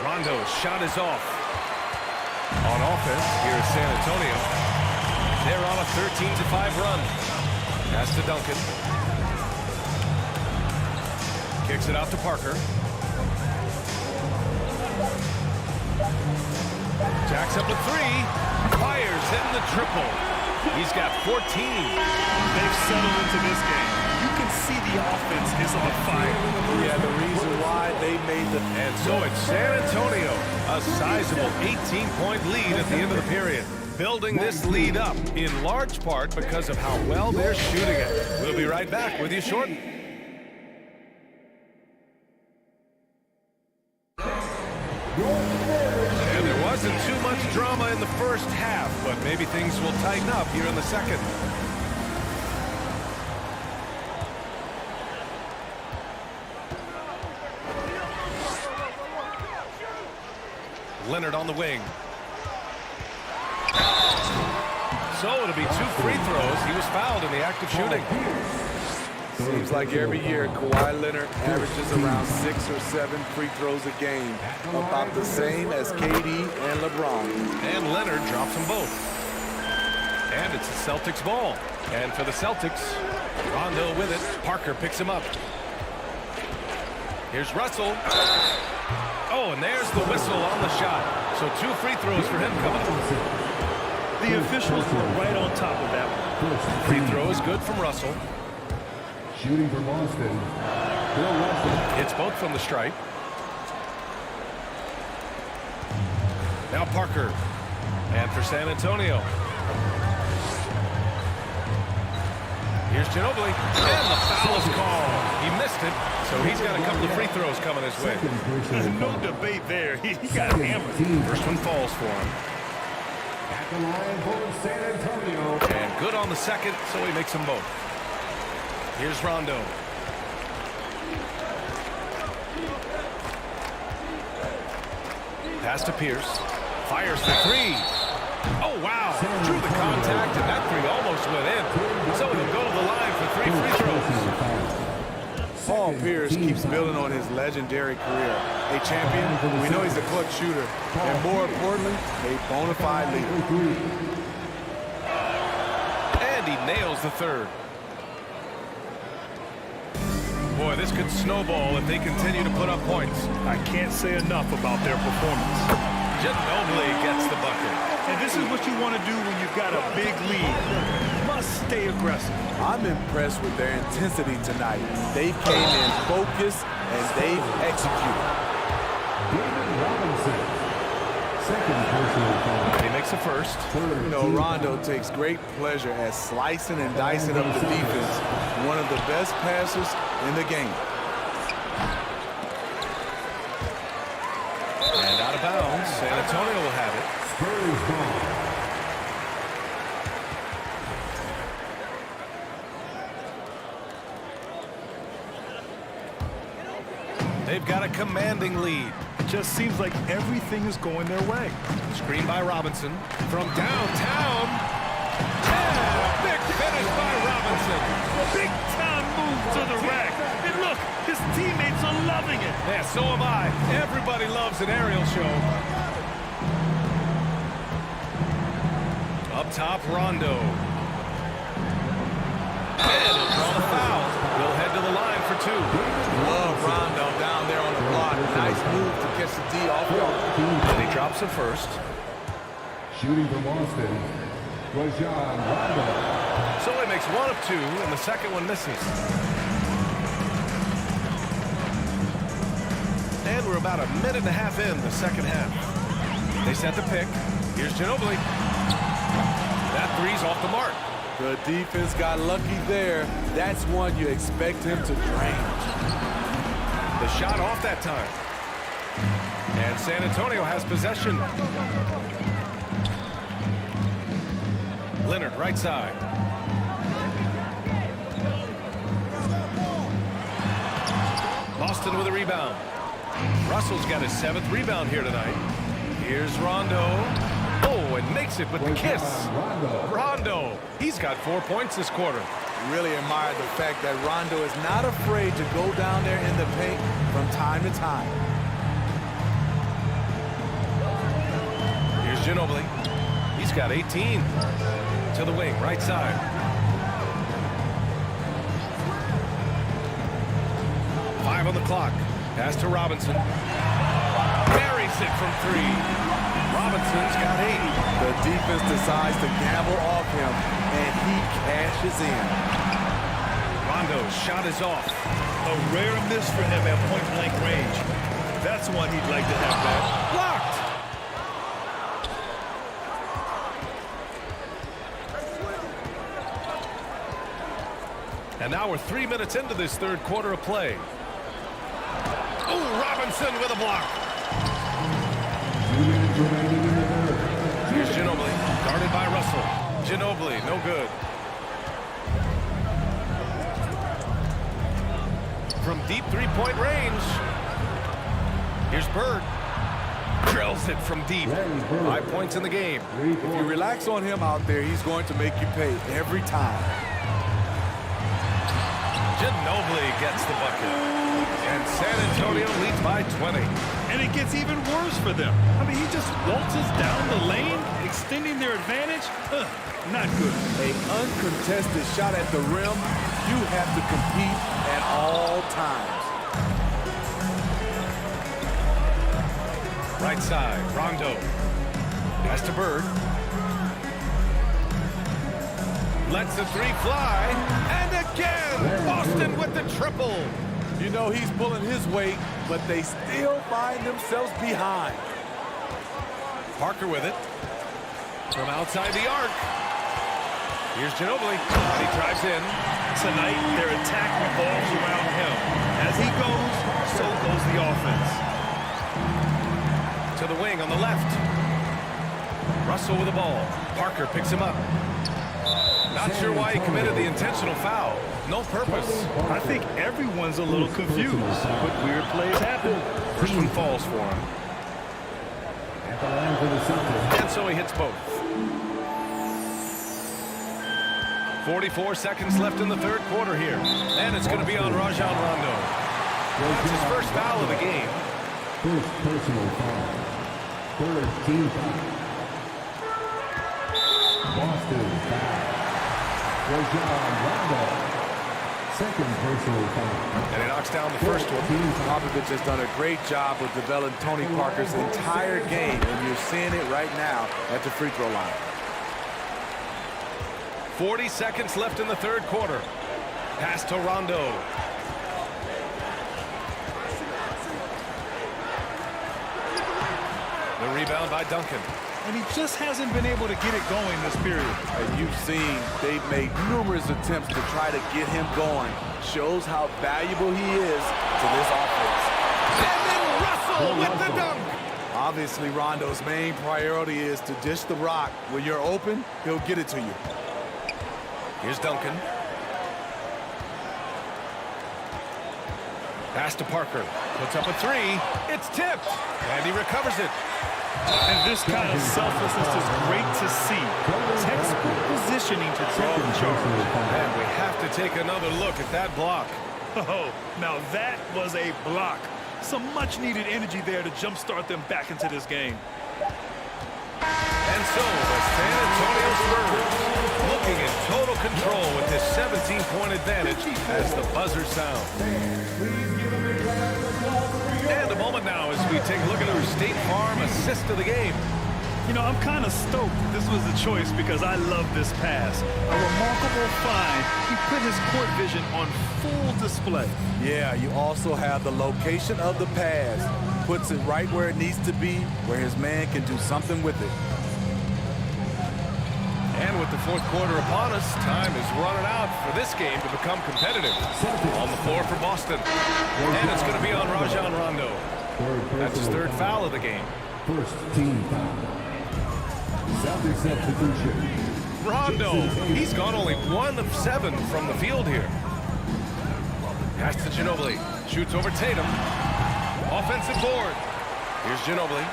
S8: Rondo's shot is off. On offense, here at San Antonio. They're on a 13-5 run. Pass to Duncan. Kicks it out to Parker. Jacks up a 3. Fires in the triple. He's got 14.
S10: They've settled into this game. you can see the offense is on fire.
S9: Yeah, the reason why they made the...
S8: And so it's San Antonio, a sizable 18-point lead at the end of the period. Building this lead up in large part because of how well they're shooting it. We'll be right back with you shortly. And there wasn't too much drama in the first half, but maybe things will tighten up here in the second. Leonard on the wing. So it'll be 2 free throws. He was fouled in the act of shooting.
S9: Seems like every year Kawhi Leonard averages around 6 or 7 free throws a game, about the same as KD and LeBron.
S8: And Leonard drops them both. And it's the Celtics ball. And for the Celtics, Rondo with it. Parker picks him up. Here's Russell. Oh, and there's the whistle on the shot. So 2 free throws for him coming up.
S10: The officials were right on top of that one.
S8: Free throw is good from Russell.
S6: Shooting for Boston, Bill Russell.
S8: It's both from the stripe. Now Parker. And for San Antonio. Here's Ginobili. And the foul is called. He missed it, so he's got a couple of free throws coming his way.
S10: No debate there. He got hammered.
S8: First one falls for him.
S6: At the line for San Antonio.
S8: And good on the second, so he makes them both. Here's Rondo. Pass to Pierce. Fires the 3. Oh, wow. Drew the contact, and that 3 almost went in. So he'll go to the line for 3 free throws.
S9: Paul Pierce keeps building on his legendary career. A champion, we know he's a clutch shooter, and more importantly, a bona fide leader.
S8: And he nails the 3rd. Boy, this could snowball if they continue to put up points.
S10: I can't say enough about their performance.
S8: Ginobili gets the bucket.
S10: And this is what you want to do when you've got a big lead. You must stay aggressive.
S9: I'm impressed with their intensity tonight. They came in focused and they've executed.
S6: David Robinson, second personal foul.
S8: He makes the first.
S9: You know, Rondo takes great pleasure at slicing and dicing up the defense. One of the best passers in the game.
S8: And out of bounds, San Antonio will have it.
S6: Spurs ball.
S8: They've got a commanding lead.
S10: It just seems like everything is going their way.
S8: Screen by Robinson from downtown. Yeah, big finish by Robinson.
S10: Big time move to the rack. And look, his teammates are loving it.
S8: Yeah, so am I. Everybody loves an aerial show. Up top, Rondo. And he'll draw the foul. He'll head to the line for 2.
S9: Love Rondo down there on the block. Nice move to catch the D off the arm.
S8: And he drops it first.
S6: Shooting for Boston, Rajon Rondo.
S8: So he makes 1 of 2, and the second one misses. And we're about a minute and a half in the second half. They set the pick. Here's Ginobili. That 3's off the mark.
S9: The defense got lucky there. That's one you expect him to drain.
S8: The shot off that time. And San Antonio has possession. Leonard, right side. Boston with a rebound. Russell's got his 7th rebound here tonight. Here's Rondo. Oh, and makes it with the kiss. Rondo. He's got 4 points this quarter.
S9: Really admire the fact that Rondo is not afraid to go down there in the paint from time to time.
S8: Here's Ginobili. He's got 18. To the wing, right side. Five on the clock. Pass to Robinson. Buries it from 3. Robinson's got 8.
S9: The defense decides to gamble off him, and he cashes in.
S8: Rondo's shot is off.
S10: A rare miss for him at point-blank range. That's one he'd like to have back.
S8: Blocked. And now we're 3 minutes into this third quarter of play. Oh, Robinson with a block. Here's Ginobili, guarded by Russell. Ginobili, no good. From deep three-point range. Here's Bird. Drills it from deep. 5 points in the game.
S9: If you relax on him out there, he's going to make you pay every time.
S8: Ginobili gets the bucket. And San Antonio leads by 20.
S10: And it gets even worse for them. I mean, he just waltzes down the lane, extending their advantage. Not good.
S9: An uncontested shot at the rim, you have to compete at all times.
S8: Right side, Rondo. Pass to Bird. Lets the three fly. And again, Boston with the triple.
S9: You know he's pulling his weight, but they still find themselves behind.
S8: Parker with it. From outside the arc. Here's Ginobili. He drives in.
S10: Tonight, their attack revolves around him. As he goes, so goes the offense.
S8: To the wing on the left. Russell with the ball. Parker picks him up. Not sure why he committed the intentional foul. No purpose.
S10: I think everyone's a little confused, but weird plays happen.
S8: First one falls for him.
S6: At the line for the Celtics.
S8: And so he hits both. 44 seconds left in the third quarter here. And it's going to be on Rajon Rondo. It's his first foul of the game.
S6: First personal foul. Third team foul. Boston foul. Rajon Rondo. Second personal foul.
S8: And he knocks down the first one.
S9: Popovich has done a great job of developing Tony Parker's entire game, and you're seeing it right now at the free throw line.
S8: 40 seconds left in the third quarter. Pass to Rondo. The rebound by Duncan.
S10: And he just hasn't been able to get it going this period.
S9: As you've seen, they've made numerous attempts to try to get him going. Shows how valuable he is to this offense.
S8: And then Russell with the dunk.
S9: Obviously, Rondo's main priority is to dish the rock. When you're open, he'll get it to you.
S8: Here's Duncan. Pass to Parker. Puts up a three. It's tipped. And he recovers it.
S10: And this kind of selflessness is great to see. Textbook positioning to draw the charge.
S8: And we have to take another look at that block.
S10: Oh, now that was a block. Some much-needed energy there to jumpstart them back into this game.
S8: And so the San Antonio Spurs looking in total control with this 17-point advantage as the buzzer sounds. And a moment now as we take a look at our State Farm assist of the game.
S10: You know, I'm kind of stoked this was a choice because I love this pass. A remarkable find. He put his court vision on full display.
S9: Yeah, you also have the location of the pass. Puts it right where it needs to be, where his man can do something with it.
S8: And with the fourth quarter upon us, time is running out for this game to become competitive. On the floor for Boston. And it's going to be on Rajon Rondo. That's his third foul of the game.
S6: First team foul. Celtics substitution.
S8: Rondo, he's gone only 1 of 7 from the field here. Pass to Ginobili. Shoots over Tatum. Offensive board. Here's Ginobili.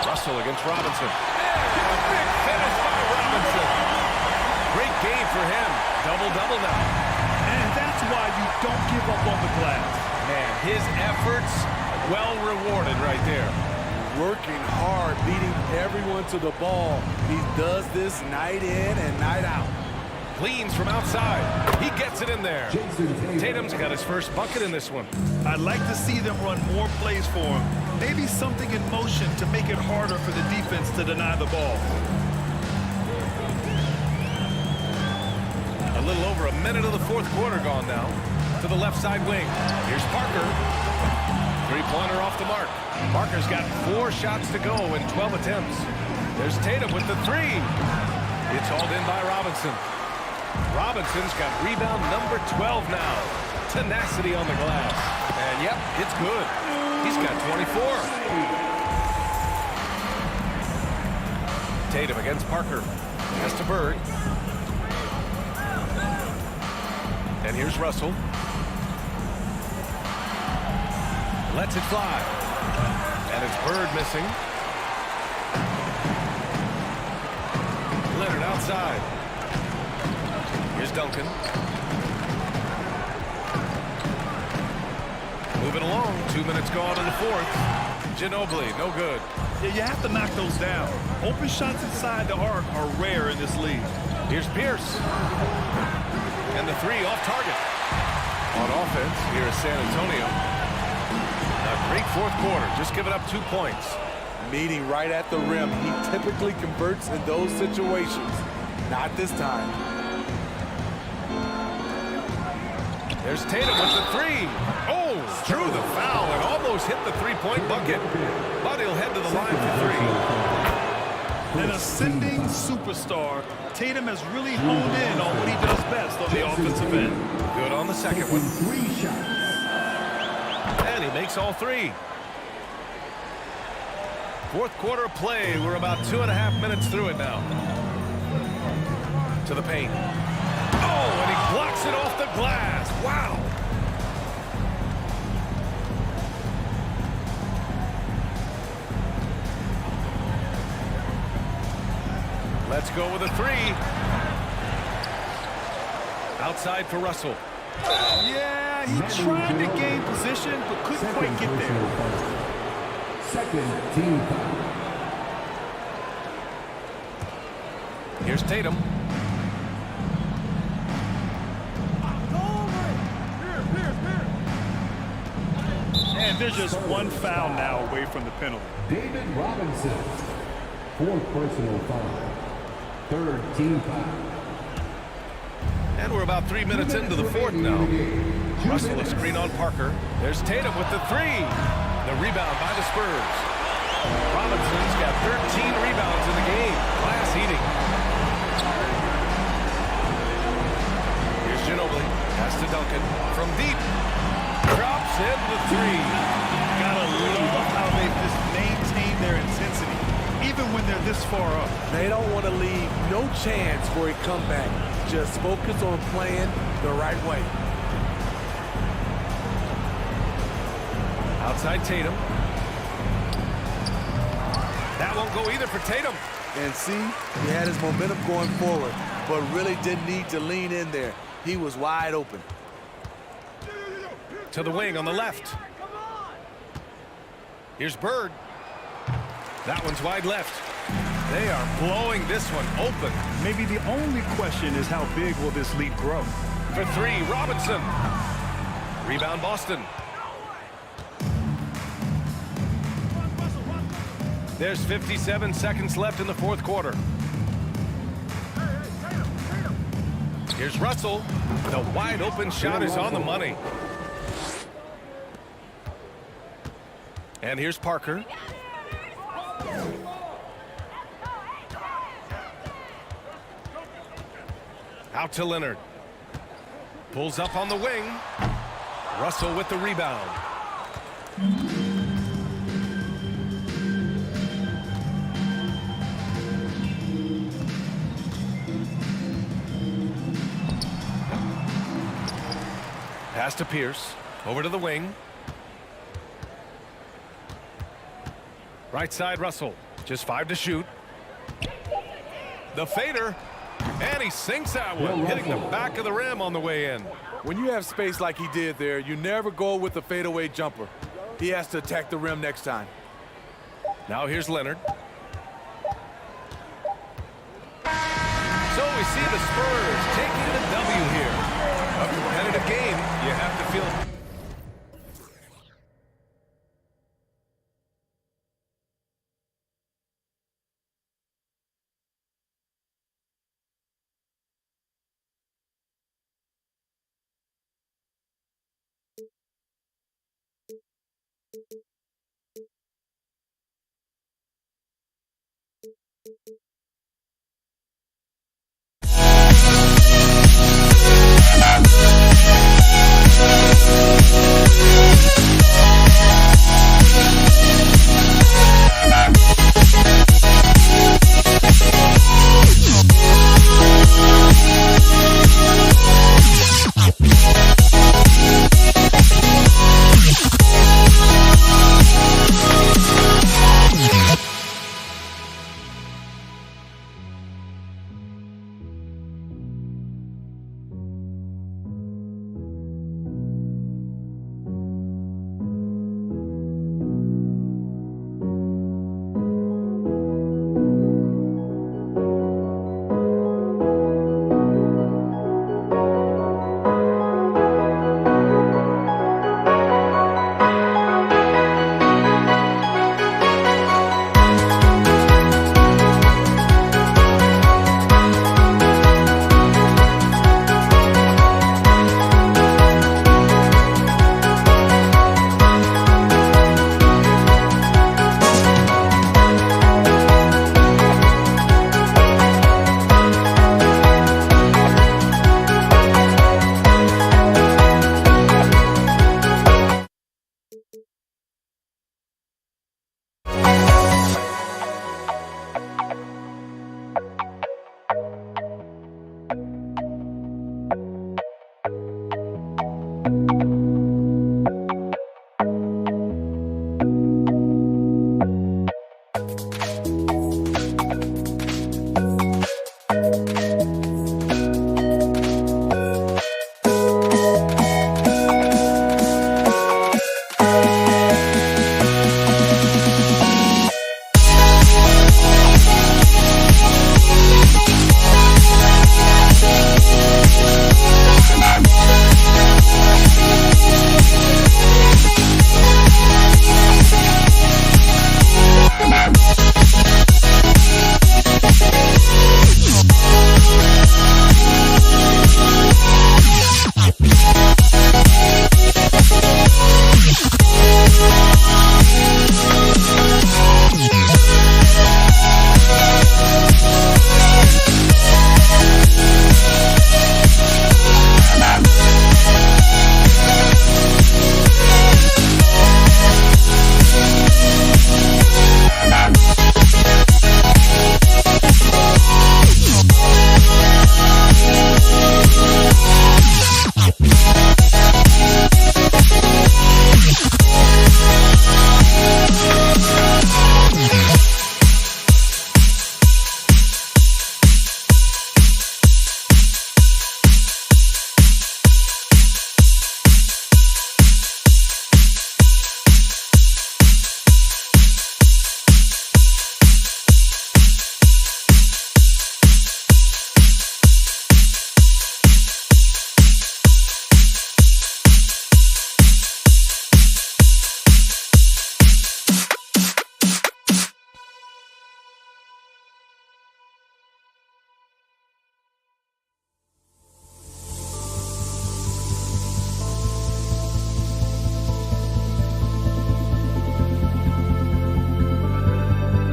S8: Russell against Robinson. And a big finish by Robinson. Great game for him. Double-double now.
S10: And that's why you don't give up on the glass.
S8: Man, his efforts well rewarded right there.
S9: Working hard, beating everyone to the ball. He does this night in and night out.
S8: Leans from outside. He gets it in there. Tatum's got his first bucket in this one.
S10: I'd like to see them run more plays for him. Maybe something in motion to make it harder for the defense to deny the ball.
S8: A little over a minute of the fourth quarter gone now. To the left side wing. Here's Parker. Three-pointer off the mark. Parker's got 4 shots to go in 12 attempts. There's Tatum with the 3. It's hauled in by Robinson. Robinson's got rebound number 12 now. Tenacity on the glass. And yep, it's good. He's got 24. Tatum against Parker. Pass to Bird. And here's Russell. Lets it fly. And it's Bird missing. Leonard outside. Here's Duncan. Moving along. 2 minutes gone in the fourth. Ginobili, no good.
S10: Yeah, you have to knock those down. Open shots inside the arc are rare in this league.
S8: Here's Pierce. And the 3 off target. On offense, here is San Antonio. A great fourth quarter. Just giving up 2 points.
S9: Meeting right at the rim. He typically converts in those situations. Not this time.
S8: There's Tatum with the 3. Oh, drew the foul and almost hit the 3-point bucket. But he'll head to the line for 3.
S10: An ascending superstar, Tatum has really honed in on what he does best on the offensive end.
S8: Good on the second one.
S6: 3 shots.
S8: And he makes all 3. Fourth quarter of play. We're about 2.5 minutes through it now. To the paint. Oh, and he blocks it off the glass. Wow. Let's go with a 3. Outside for Russell.
S10: Yeah, he tried to gain position, but couldn't quite get there.
S6: Second team foul.
S8: Here's Tatum.
S10: And there's just 1 foul now away from the penalty.
S6: David Robinson. 4th personal foul. 3rd team foul.
S8: And we're about 3 minutes into the fourth now. Russell a screen on Parker. There's Tatum with the 3. The rebound by the Spurs. Robinson's got 13 rebounds in the game. Glass eating. Here's Ginobili. Pass to Duncan. From deep. Drops in the 3.
S10: Gotta love how they just maintain their intensity, even when they're this far up.
S9: They don't want to leave no chance for a comeback. Just focus on playing the right way.
S8: Outside Tatum. That won't go either for Tatum.
S9: And see, he had his momentum going forward, but really didn't need to lean in there. He was wide open.
S8: To the wing on the left. Here's Bird. That one's wide left. They are blowing this one open.
S10: Maybe the only question is how big will this lead grow?
S8: For 3, Robinson. Rebound Boston. There's 57 seconds left in the fourth quarter. Here's Russell. The wide open shot is on the money. And here's Parker. Out to Leonard. Pulls up on the wing. Russell with the rebound. Pass to Pierce. Over to the wing. Right side, Russell. Just 5 to shoot. The fader. And he sinks that one, hitting the back of the rim on the way in.
S9: When you have space like he did there, you never go with a fadeaway jumper. He has to attack the rim next time.
S8: Now here's Leonard. So we see the Spurs taking the W here. A competitive game, you have to feel...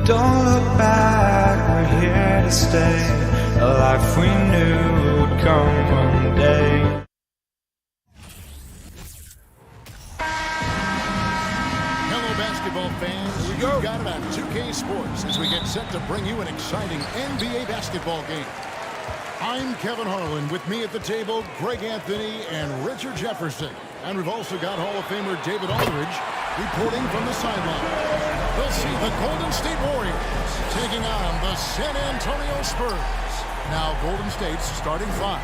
S1: Don't look back, we're here to stay. A life we knew would come one day.
S2: Hello, basketball fans. You got it on 2K Sports as we get set to bring you an exciting NBA basketball game. I'm Kevin Harlan. With me at the table, Greg Anthony and Richard Jefferson. And we've also got Hall of Famer David Aldridge reporting from the sideline. We'll see the Golden State Warriors taking on the San Antonio Spurs. Now, Golden State's starting five.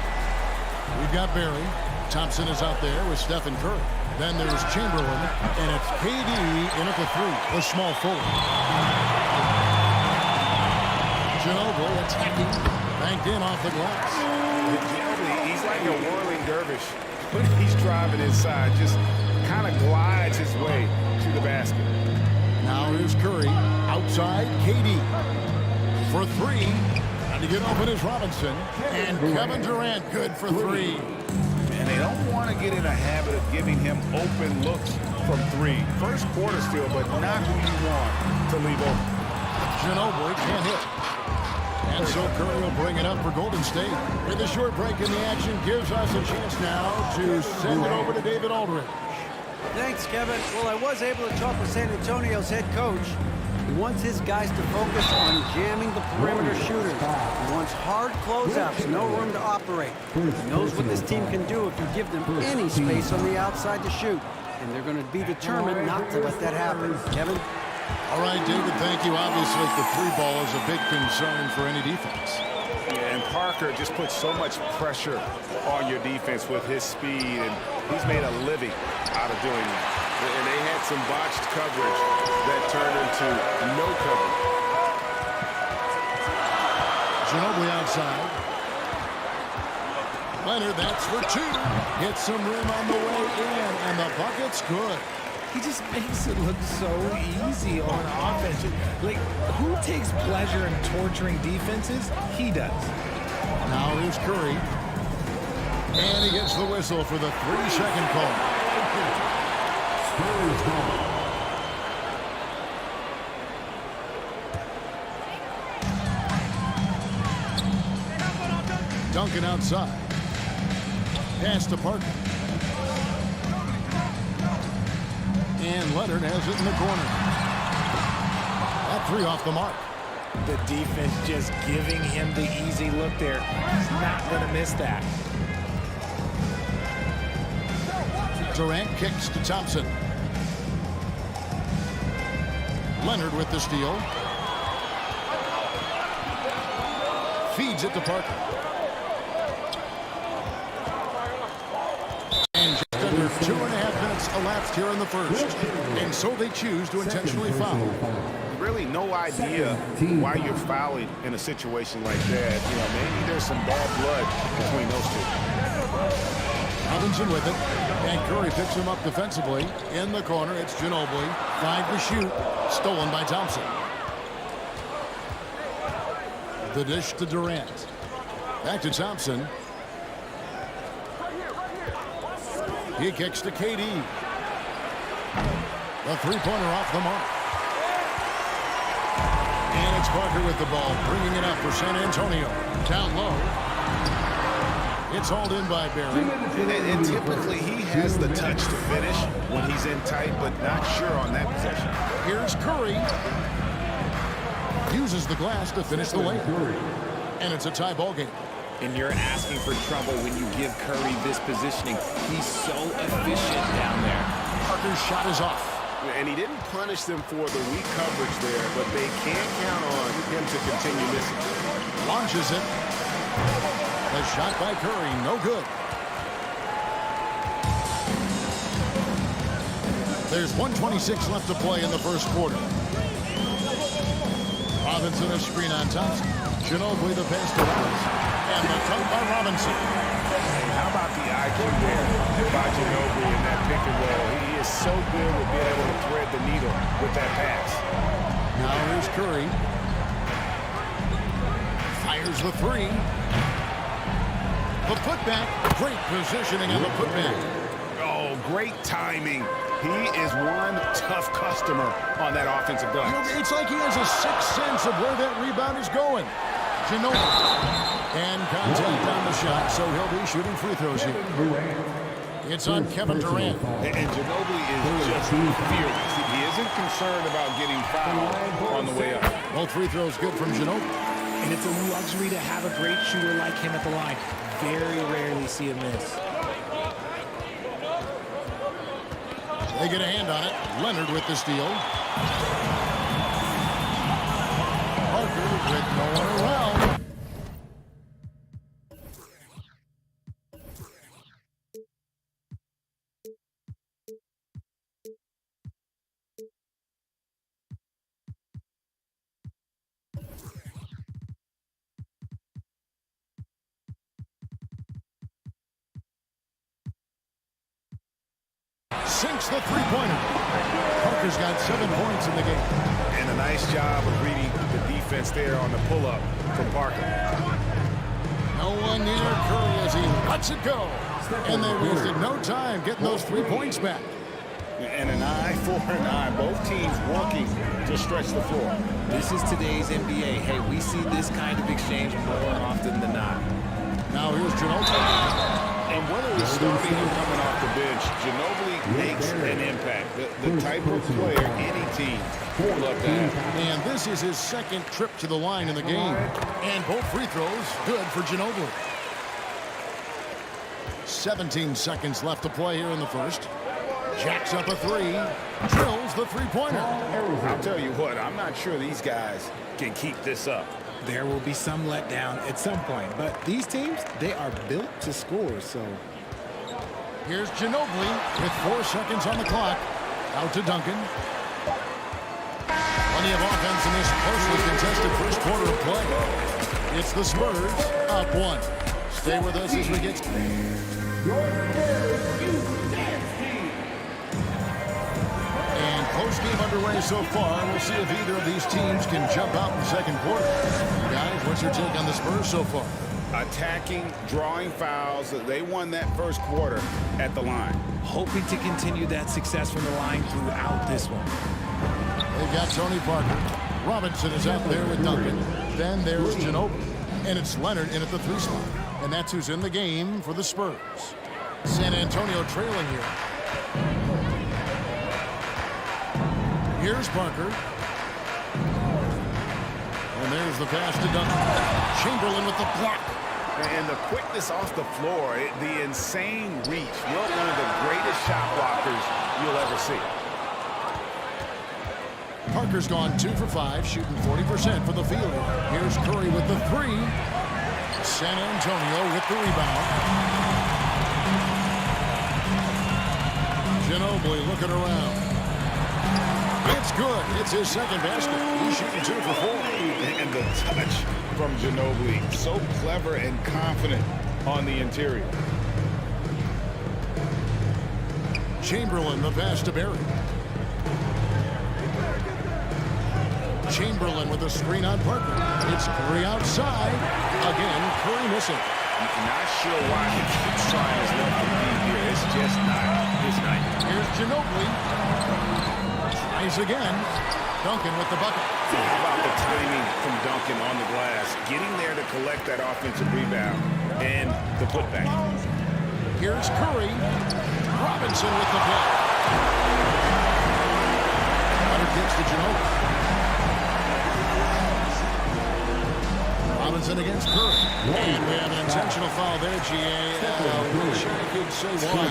S2: We've got Barry. Thompson is out there with Stephen Curry. Then there's Chamberlain, and it's KD in at the three, the small forward. Ginobili attacking. Banked in off the glass.
S3: He's like a whirling dervish when he's driving inside. Just kind of glides his way to the basket.
S2: Now here's Curry. Outside, KD. For three. And to get open is Robinson. And Kevin Durant, good for three.
S3: And they don't want to get in a habit of giving him open looks from three. First quarter still, but not who you want to leave open.
S2: Ginobili can't hit. And so Curry will bring it up for Golden State. With a short break in the action, gives us a chance now to send it over to David Aldridge.
S4: Thanks, Kevin. Well, I was able to talk with San Antonio's head coach. He wants his guys to focus on jamming the perimeter shooters. He wants hard closeouts, no room to operate. He knows what this team can do if you give them any space on the outside to shoot. And they're going to be determined not to let that happen. Kevin?
S2: All right, David, thank you. Obviously, the three ball is a big concern for any defense.
S3: Yeah, and Parker just puts so much pressure on your defense with his speed, and he's made a living out of doing that. And they had some botched coverage that turned into no coverage.
S2: Ginobili outside. Leonard, that's for two. Hits some rim on the way in, and the bucket's good.
S11: He just makes it look so easy on offense. Like, who takes pleasure in torturing defenses? He does.
S2: Now here's Curry. And he gets the whistle for the 3-second call.
S6: Curry's call.
S2: Duncan outside. Pass to Parker. And Leonard has it in the corner. That three off the mark.
S11: The defense just giving him the easy look there. He's not going to miss that.
S2: Durant kicks to Thompson. Leonard with the steal. Feeds it to Parker. And just under 2.5 minutes elapsed here in the first. And so they choose to intentionally foul.
S3: Really no idea why you're fouling in a situation like that. You know, maybe there's some bad blood between those two.
S2: Robinson with it. And Curry picks him up defensively. In the corner, it's Ginobili. 5 to shoot. Stolen by Thompson. The dish to Durant. Back to Thompson. He kicks to KD. The three-pointer off the mark. And it's Parker with the ball, bringing it up for San Antonio. Down low. It's hauled in by Barry.
S3: And typically he has the touch to finish when he's in tight, but not sure on that possession.
S2: Here's Curry. Uses the glass to finish the layup. And it's a tie ball game.
S12: And you're asking for trouble when you give Curry this positioning. He's so efficient down there.
S2: Parker's shot is off.
S3: And he didn't punish them for the weak coverage there, but they can't count on him to continue missing.
S2: Launches it. The shot by Curry, no good. There's 1:26 left to play in the first quarter. Robinson a screen on Thompson. Ginobili the pass to Robinson. And the dunk by Robinson.
S3: How about the IQ there by Ginobili in that pick and roll? He is so good with being able to thread the needle with that pass.
S2: Now here's Curry. Fires the three. The putback. Great positioning on the putback.
S3: Oh, great timing. He is one tough customer on that offensive glass.
S2: You know, it's like he has a sixth sense of where that rebound is going. Ginobili. And contact on the shot, so he'll be shooting free throws here. It's on Kevin Durant.
S3: And Ginobili is just fearless. He isn't concerned about getting fouled on the way up.
S2: Both free throws good from Ginobili.
S11: And it's a luxury to have a great shooter like him at the line. Very rarely see him miss.
S2: They get a hand on it. Leonard with the steal. Parker with no one around. sinks the three-pointer. Parker's got 7 points in the game.
S3: And a nice job of reading the defense there on the pull-up from Parker.
S2: No one near Curry as he lets it go. And they wasted no time getting those 3 points back.
S3: And an eye for an eye. Both teams working to stretch the floor.
S12: This is today's NBA. Hey, we see this kind of exchange more often than not.
S2: Now here's Ginobili.
S3: And whether he's starting or coming off the bench, Ginobili makes an impact. The type of player any team would love to have.
S2: And this is his second trip to the line in the game. And both free throws good for Ginobili. 17 seconds left to play here in the first. Jacks up a three. Drills the three-pointer.
S3: I'll tell you what, I'm not sure these guys can keep this up.
S11: There will be some letdown at some point, but these teams, they are built to score, so.
S2: Here's Ginobili with 4 seconds on the clock. Out to Duncan. Plenty of offense in this closely contested first quarter of play. It's the Spurs up 1. Stay with us as we get... And close game underway so far. We'll see if either of these teams can jump out in the second quarter. Guys, what's your take on the Spurs so far?
S3: Attacking, drawing fouls. They won that first quarter at the line.
S11: Hoping to continue that success from the line throughout this one.
S2: They've got Tony Parker. Robinson is out there with Duncan. Then there's Ginobili. And it's Leonard in at the 3 spot. And that's who's in the game for the Spurs. San Antonio trailing here. Here's Parker. And there's the pass to Duncan. Chamberlain with the block.
S3: And the quickness off the floor, the insane reach. One of the greatest shot blockers you'll ever see.
S2: Parker's gone 2 for 5, shooting 40% for the field. Here's Curry with the 3. San Antonio with the rebound. Ginobili looking around. It's good. It's his second basket. He's shooting 2 for 4.
S3: And the touch from Ginobili, so clever and confident on the interior.
S2: Chamberlain, the pass to Barry. Chamberlain with a screen on Parker. It's Curry outside. Again, Curry missing.
S3: Not sure why he keeps trying his left to be here. It's just not his night.
S2: Here's Ginobili. Tries again. Duncan with the bucket.
S3: How about the timing from Duncan on the glass, getting there to collect that offensive rebound and the putback.
S2: Here's Curry. Robinson with the block. Leonard gets to Ginobili. Robinson against Curry. And we have an intentional foul there, G.A. I wish I could say why.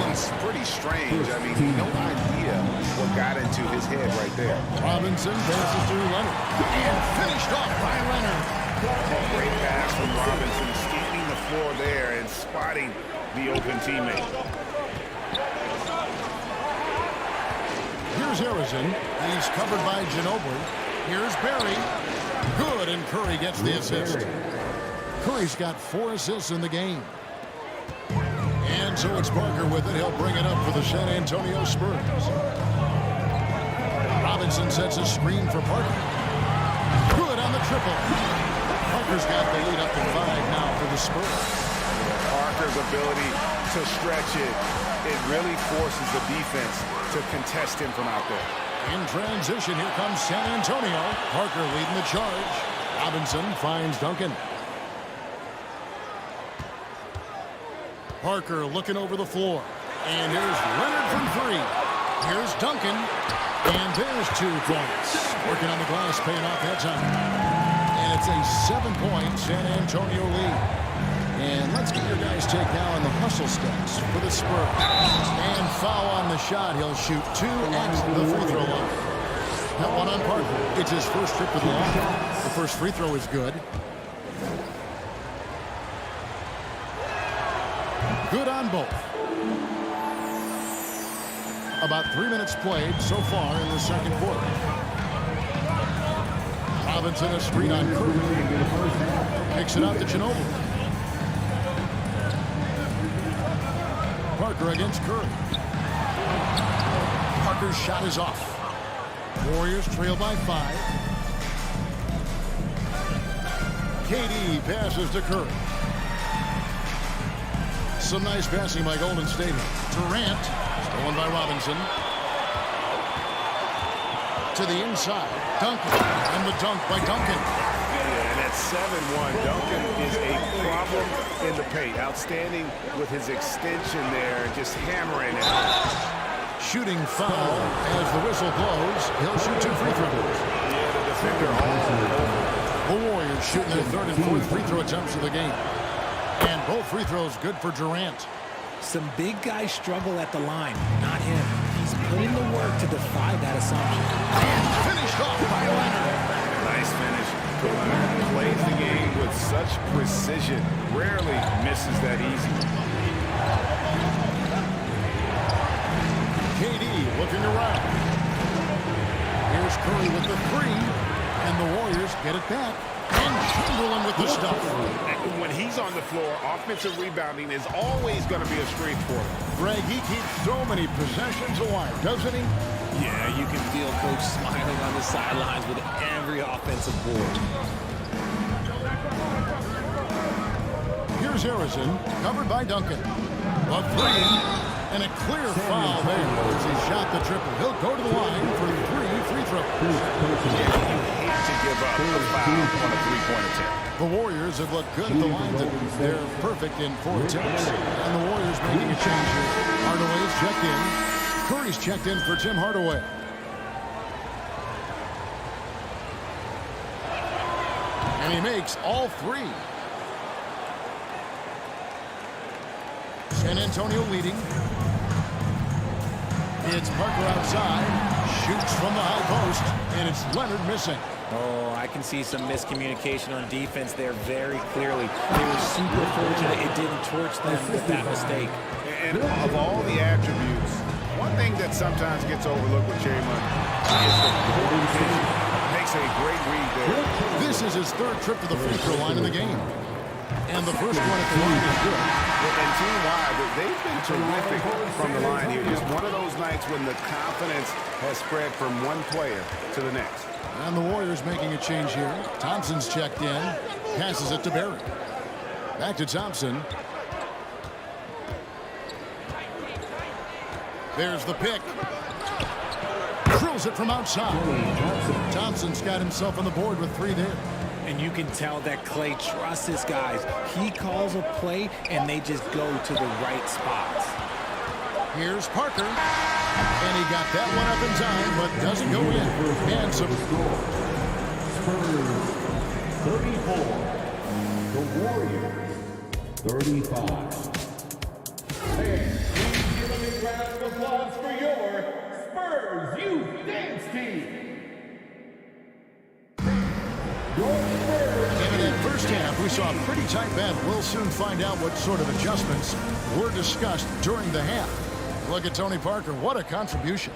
S3: It's pretty strange. I mean, no idea what got into his head right there.
S2: Robinson passes through Leonard. And finished off by Leonard.
S3: A great pass from Robinson, scanning the floor there and spotting the open teammate.
S2: Here's Harrison. He's covered by Ginobili. Here's Barry. Good, and Curry gets the assist. Curry's got 4 assists in the game. And so it's Parker with it. He'll bring it up for the San Antonio Spurs. Robinson sets a screen for Parker. Good on the triple. Parker's got the lead up to 5 now for the Spurs.
S3: Parker's ability to stretch it, it really forces the defense to contest him from out there.
S2: In transition, here comes San Antonio. Parker leading the charge. Robinson finds Duncan. Parker looking over the floor. And here's Leonard from 3. Here's Duncan. And there's 2 points. Working on the glass, paying off that time. And it's a 7-point San Antonio lead. And let's get your guys' take now on the hustle steps for the Spurs. And foul on the shot. He'll shoot 2 at the free throw line. That one on Parker. It's his first trip to the line. The first free throw is good. Good on both. About 3 minutes played so far in the second quarter. Robinson a screen on Curry. Kicks it out to Ginobili. Parker against Curry. Parker's shot is off. Warriors trail by 5. KD passes to Curry. Some nice passing by Golden State. Durant, stolen by Robinson. To the inside, Duncan, and the dunk by Duncan.
S3: And at 7-1, Duncan is a problem in the paint. Outstanding with his extension there, just hammering it.
S2: Shooting foul as the whistle blows. He'll shoot 2 free throws.
S3: Yeah, the defender all over.
S2: The Warriors shooting their 3rd and 4th free throw attempts of the game. And both free throws good for Durant.
S11: Some big guys struggle at the line, not him. He's putting the work to defy that assumption.
S2: And finished off by Leonard.
S3: Nice finish. Leonard plays the game with such precision. Rarely misses that easy.
S2: KD looking around. Here's Curry with the 3. And the Warriors get it back. And Chamberlain with the stuff.
S3: When he's on the floor, offensive rebounding is always going to be a strength for him.
S2: Greg, he keeps so many possessions alive, doesn't he?
S12: Yeah, you can feel Coach smiling on the sidelines with every offensive board.
S2: Here's Harrison, covered by Duncan. A 3. And a clear foul there as he shot the triple. He'll go to the line for 3 free throws.
S3: You hate to give up a foul on a three-point attempt.
S2: The Warriors have looked good at the line. They're perfect in 4 attempts. And the Warriors making a change here. Hardaway's checked in. Curry's checked in for Tim Hardaway. And he makes all 3. San Antonio leading. It's Parker outside. Shoots from the high post. And it's Leonard missing.
S12: Oh, I can see some miscommunication on defense there very clearly. They were super fortunate it didn't torch them with that mistake.
S3: And of all the attributes, one thing that sometimes gets overlooked with Chamberlain is the vision. Makes a great read there.
S2: This is his 3rd trip to the free throw line in the game. And the first one at the line is good.
S3: And team-wide, they've been terrific from the line here. Just one of those nights when the confidence has spread from one player to the next.
S2: And the Warriors making a change here. Thompson's checked in. Passes it to Barrett. Back to Thompson. There's the pick. Drills it from outside. Thompson's got himself on the board with 3 there.
S11: And you can tell that Klay trusts his guys. He calls a play, and they just go to the right spots.
S2: Here's Parker. And he got that one up in time, but doesn't go in. And some
S6: Spurs 34. The Warriors 35. And please give a big round of applause for your Spurs Youth Dance Team.
S2: And in that first half, we saw a pretty tight battle. We'll soon find out what sort of adjustments were discussed during the half. Look at Tony Parker. What a contribution.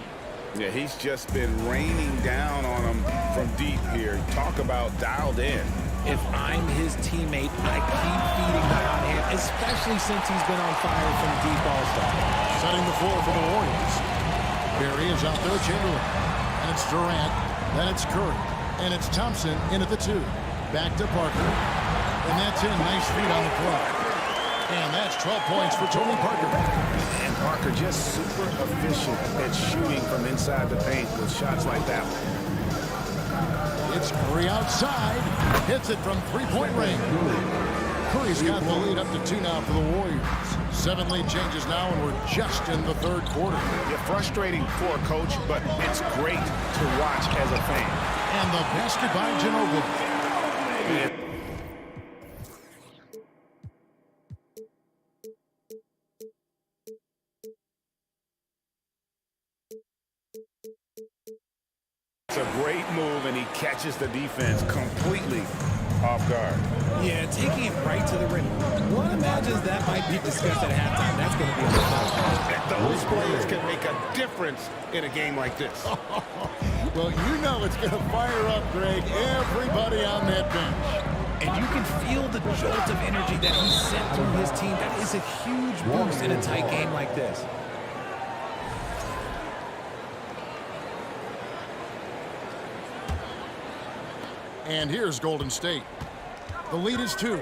S3: Yeah, he's just been raining down on them from deep here. Talk about dialed in.
S11: If I'm his teammate, I keep feeding the hot hand, especially since he's been on fire from deep all-star.
S2: Setting the floor for the Warriors. Barry is out there with Chamberlain. And it's Durant. Then it's Curry. And it's Thompson in at the 2. Back to Parker. And that's in. Nice feed on the play. And that's 12 points for Tony Parker.
S3: And Parker just super efficient at shooting from inside the paint with shots like that one.
S2: It's Curry outside. Hits it from 3-point range. Curry's got the lead up to 2 now for the Warriors. 7 lead changes now, and we're just in the 3rd quarter.
S3: Yeah, frustrating for a coach, but it's great to watch as a fan.
S2: And the basket by Ginobili.
S3: It's a great move, and he catches the defense completely off guard.
S11: Yeah, taking it right to the rim. One imagines that might be discussed at halftime. That's going to be a fun.
S3: Those players can make a difference in a game like this.
S2: Well, you know it's going to fire up, Greg, everybody on that bench.
S11: And you can feel the jolt of energy that he sent through his team. That is a huge boost in a tight game like this.
S2: And here's Golden State. The lead is 2.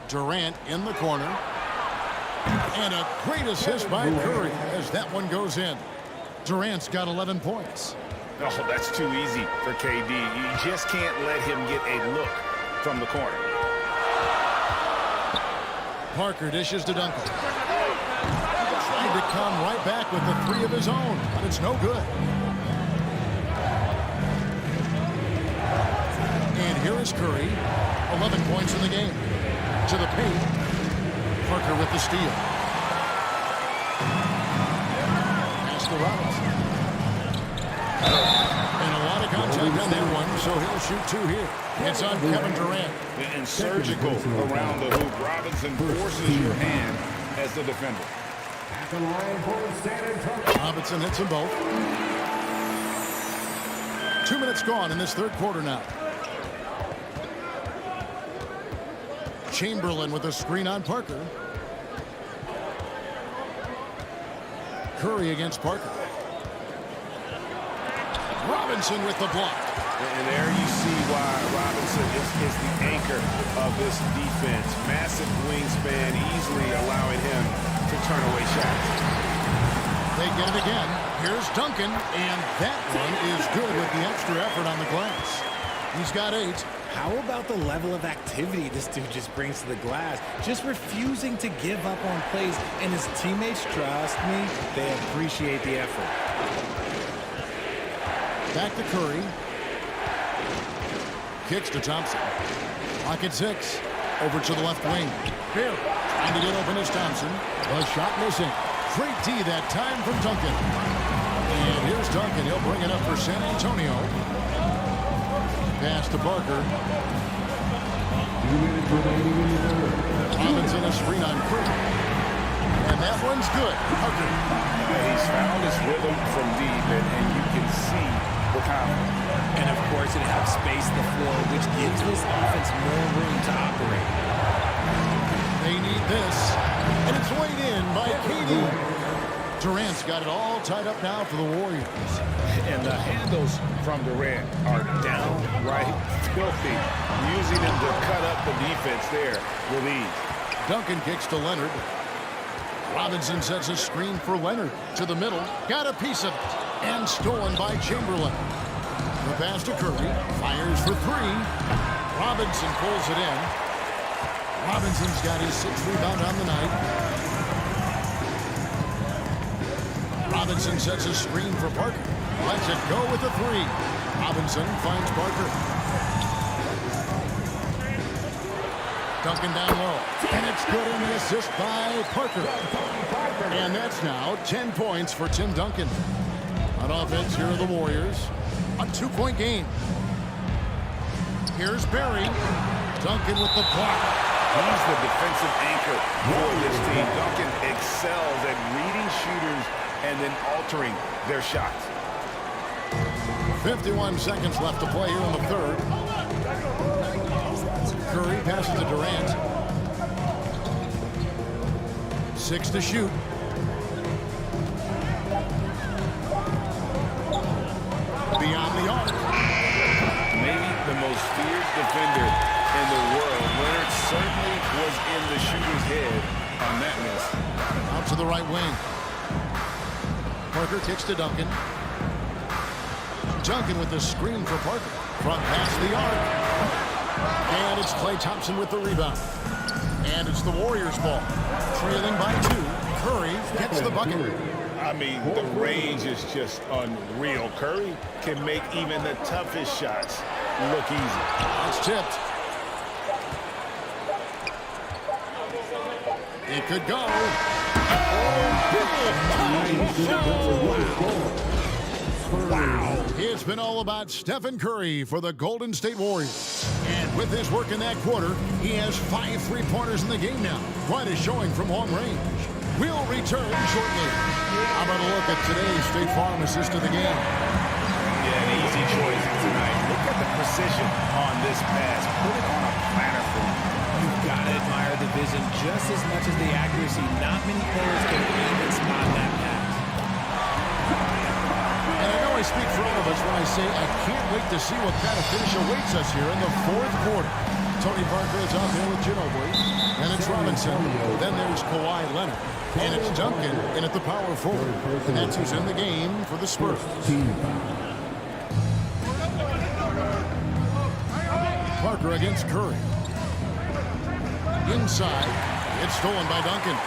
S2: Durant in the corner. And a great assist by Curry as that one goes in. Durant's got 11 points.
S3: Oh, that's too easy for KD. You just can't let him get a look from the corner.
S2: Parker dishes to Duncan. Trying to come right back with the 3 of his own, but it's no good. And here is Curry, 11 points in the game. To the paint. Parker with the steal. Pass to Robinson. And a lot of contact on that one, so he'll shoot 2 here. It's on Kevin Durant.
S3: And surgical around the hoop. Robinson forces your hand as the defender.
S2: Robinson hits them both. 2 minutes gone in this third quarter now. Chamberlain with a screen on Parker. Curry against Parker. Robinson with the block.
S3: And there you see why Robinson is the anchor of this defense. Massive wingspan, easily allowing him to turn away shots.
S2: They get it again. Here's Duncan, and that one is good with the extra effort on the glass. He's got 8.
S11: How about the level of activity this dude just brings to the glass? Just refusing to give up on plays, and his teammates, trust me, they appreciate the effort.
S2: Back to Curry. Kicks to Thompson. Clock at 6. Over to the left wing. Here, trying to get open is Thompson. A shot missing. Great D that time from Duncan. And here's Duncan. He'll bring it up for San Antonio. Pass to Parker. Robinson a screen on Curry. And that one's good. Parker.
S3: He's found his rhythm from deep, and you can see the confidence.
S11: And of course, it helps space the floor, which gives this offense more room to operate.
S2: They need this. And it's laid in by KD. Durant's got it all tied up now for the Warriors.
S3: And the handles from Durant are downright filthy, using them to cut up the defense there with ease.
S2: Duncan kicks to Leonard. Robinson sets a screen for Leonard to the middle. Got a piece of it. And stolen by Chamberlain. The pass to Curry. Fires for 3. Robinson pulls it in. Robinson's got his 6th rebound on the night. Robinson sets a screen for Parker. Lets it go with a 3. Robinson finds Parker. Duncan down low. And it's good in the assist by Parker. And that's now 10 points for Tim Duncan. On offense, here are the Warriors. A 2-point game. Here's Barry. Duncan with the block.
S3: He's the defensive anchor for this team. Duncan excels at reading shooters and then altering their shots.
S2: 51 seconds left to play here in the third. Curry passes to Durant. 6 to shoot. Beyond the arc.
S3: Maybe the most feared defender in the world. Leonard certainly was in the shooter's head on that miss.
S2: Out to the right wing. Parker kicks to Duncan. Duncan with the screen for Parker. Front past the arc. And it's Klay Thompson with the rebound. And it's the Warriors' ball. Trailing by 2. Curry gets the bucket.
S3: I mean, the range is just unreal. Curry can make even the toughest shots look easy.
S2: It's tipped. It could go. Wow. It's been all about Stephen Curry for the Golden State Warriors. And with his work in that quarter, he has 5 3-pointers in the game now. Quite a showing from long range. We'll return shortly. How about a look at today's State Farm assist of the game?
S3: Yeah, an easy choice tonight. Look at the precision on this pass. Put it on a platter for him.
S11: You've got to admire the vision just as much as the accuracy. Not many players can even spot that pass.
S2: And I know I speak for all of us when I say I can't wait to see what kind of finish awaits us here in the fourth quarter. Tony Parker is out there with Ginobili. And it's Robinson. Then there's Kawhi Leonard. And it's Duncan in at the power forward. And that's who's in the game for the Spurs. Parker against Curry. Inside. It's stolen by Duncan.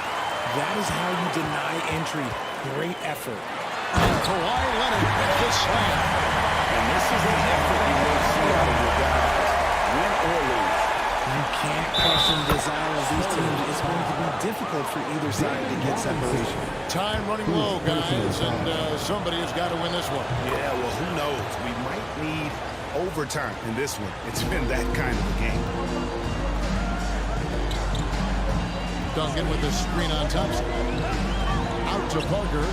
S11: That is how you deny entry. Great effort.
S2: And Kawhi Leonard with the slam.
S3: And this is the effort you want to see out of your guys, win or lose.
S11: You can't question the desire of these teams. It's going to be difficult for either side to get separation.
S2: Time running low, guys, and somebody has got to win this one.
S3: Yeah, well, who knows? We might need overtime in this one. It's been that kind of a game.
S2: Duncan with the screen on Thompson. Out to Parker.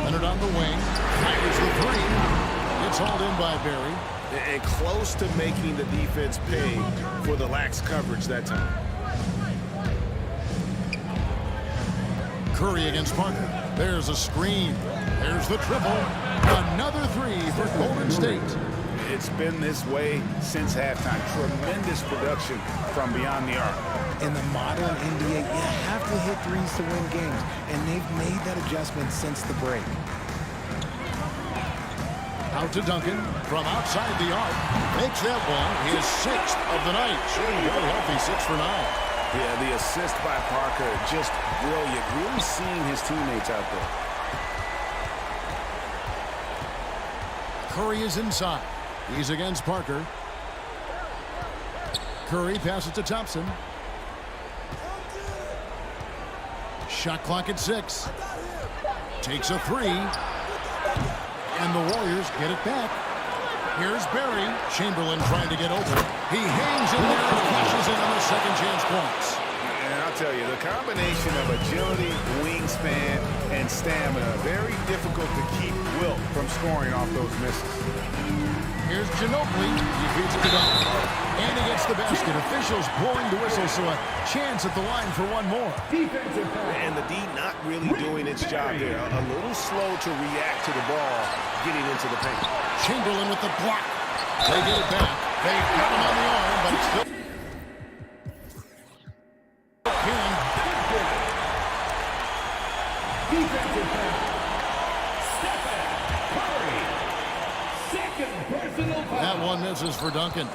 S2: Leonard on the wing. Fires the three. It's hauled in by Barry.
S3: And close to making the defense pay for the lax coverage that time.
S2: Curry against Parker. There's a screen. There's the triple. Another three for Golden State.
S3: It's been this way since halftime. Tremendous production from beyond the arc.
S11: In the modern NBA, you have to hit threes to win games, and they've made that adjustment since the break.
S2: Out to Duncan from outside the arc. Makes that one his sixth of the night. Shooting very healthy, 6 for 9.
S3: Yeah, the assist by Parker, just brilliant. Really seeing his teammates out there.
S2: Curry is inside. He's against Parker. Curry passes to Thompson. Shot clock at 6. Takes a three. And the Warriors get it back. Here's Barry. Chamberlain trying to get open. He hangs in there and flashes in on the second chance points.
S3: And I'll tell you, the combination of agility, wingspan, and stamina, very difficult to keep Wilt from scoring off those misses.
S2: Here's Ginobili. He feeds it to Duncan. And he gets the basket. Officials blowing the whistle, so a chance at the line for one more.
S3: And the D not really doing its job there. A little slow to react to the ball getting into the paint.
S2: Chamberlain with the block. They get it back. They got him on the arm, but it's still...
S6: Defensive foul. Stephen Curry. Second personal foul.
S2: That one misses for Duncan.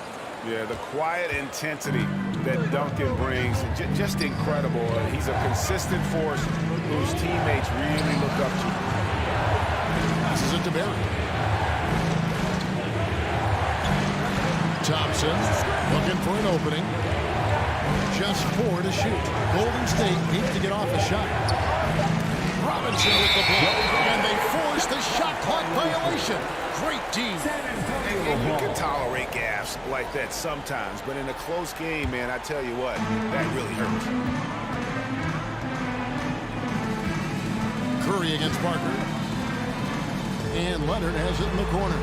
S3: Yeah, the quiet intensity that Duncan brings, just incredible. He's a consistent force whose teammates really look up to.
S2: Passes it to Barry. Thompson looking for an opening. Just 4 to shoot. Golden State needs to get off a shot. Robinson with the block, and they force the shot clock violation. Great team.
S3: And you can tolerate gaffes like that sometimes, but in a close game, man, I tell you what, that really hurts.
S2: Curry against Parker. And Leonard has it in the corner.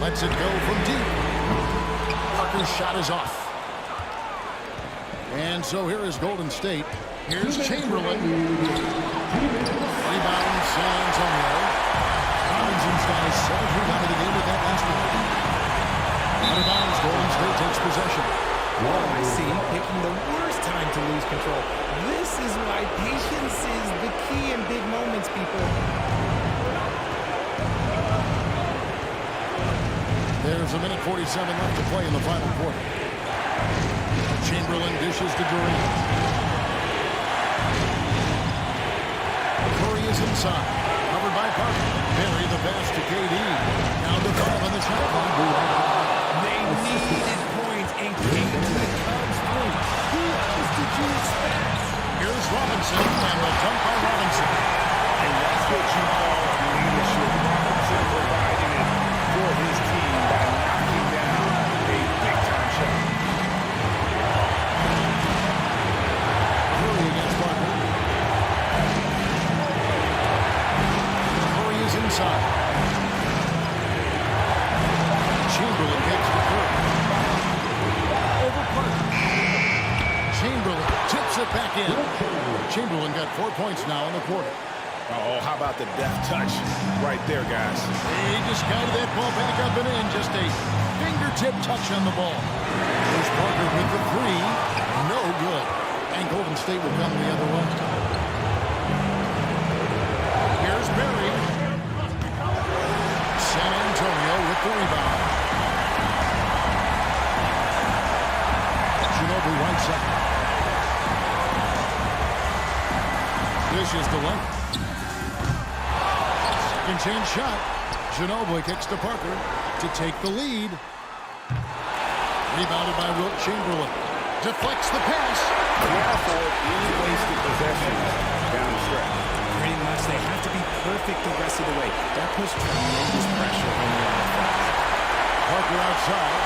S2: Lets it go from deep. Parker's shot is off. And so here is Golden State. Here's Chamberlain. Rebound, San Antonio. Robinson's got his 7th rebound of the game with that last one. Out of bounds, Golden State takes possession.
S11: I see, picking the worst time to lose control. This is why patience is the key in big moments, people.
S2: There's a minute 47 left to play in the final quarter. Chamberlain dishes to Durant. Curry is inside. Covered by Parker. Barry the pass to KD. Now the ball on the shot clock.
S11: They needed points and came to the Cubs' point. Who else did you expect?
S2: Here's Robinson, and the dunk by Robinson.
S3: And that's what you call leadership. Robinson providing it for his team by knocking down a big-time shot.
S2: Curry against Parker. Curry is inside. Chamberlain gets to Curry. Over Parker. Chamberlain tips it back in. Chamberlain got 4 points now in the quarter.
S3: Oh, how about the deft touch right there, guys?
S2: He just guided that ball back up and in. Just a fingertip touch on the ball. Here's Parker with the three. No good. And Golden State will come the other way. Here's Berry. San Antonio with the rebound. Ginobili right side. This is the one. Second chance shot. Ginobili kicks to Parker to take the lead. Rebounded by Wilt Chamberlain. Deflects the pass.
S3: Can't afford any wasted possessions down the stretch.
S12: Pretty much, they have to be perfect the rest of the way. That puts tremendous pressure on the offense.
S2: Parker outside.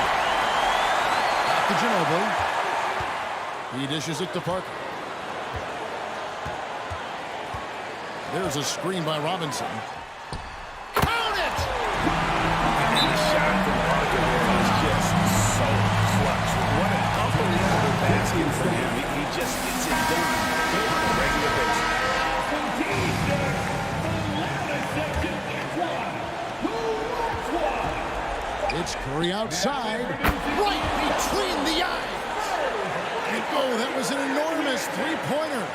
S2: Back to Ginobili. He dishes it to Parker. There's a screen by Robinson. Count it!
S3: And the shot from Parker there is just so clutch. What an unbelievable basket for him. He just gets it done on a regular basis.
S2: It's Curry outside. Right between the eyes. Oh, that was an enormous three-pointer.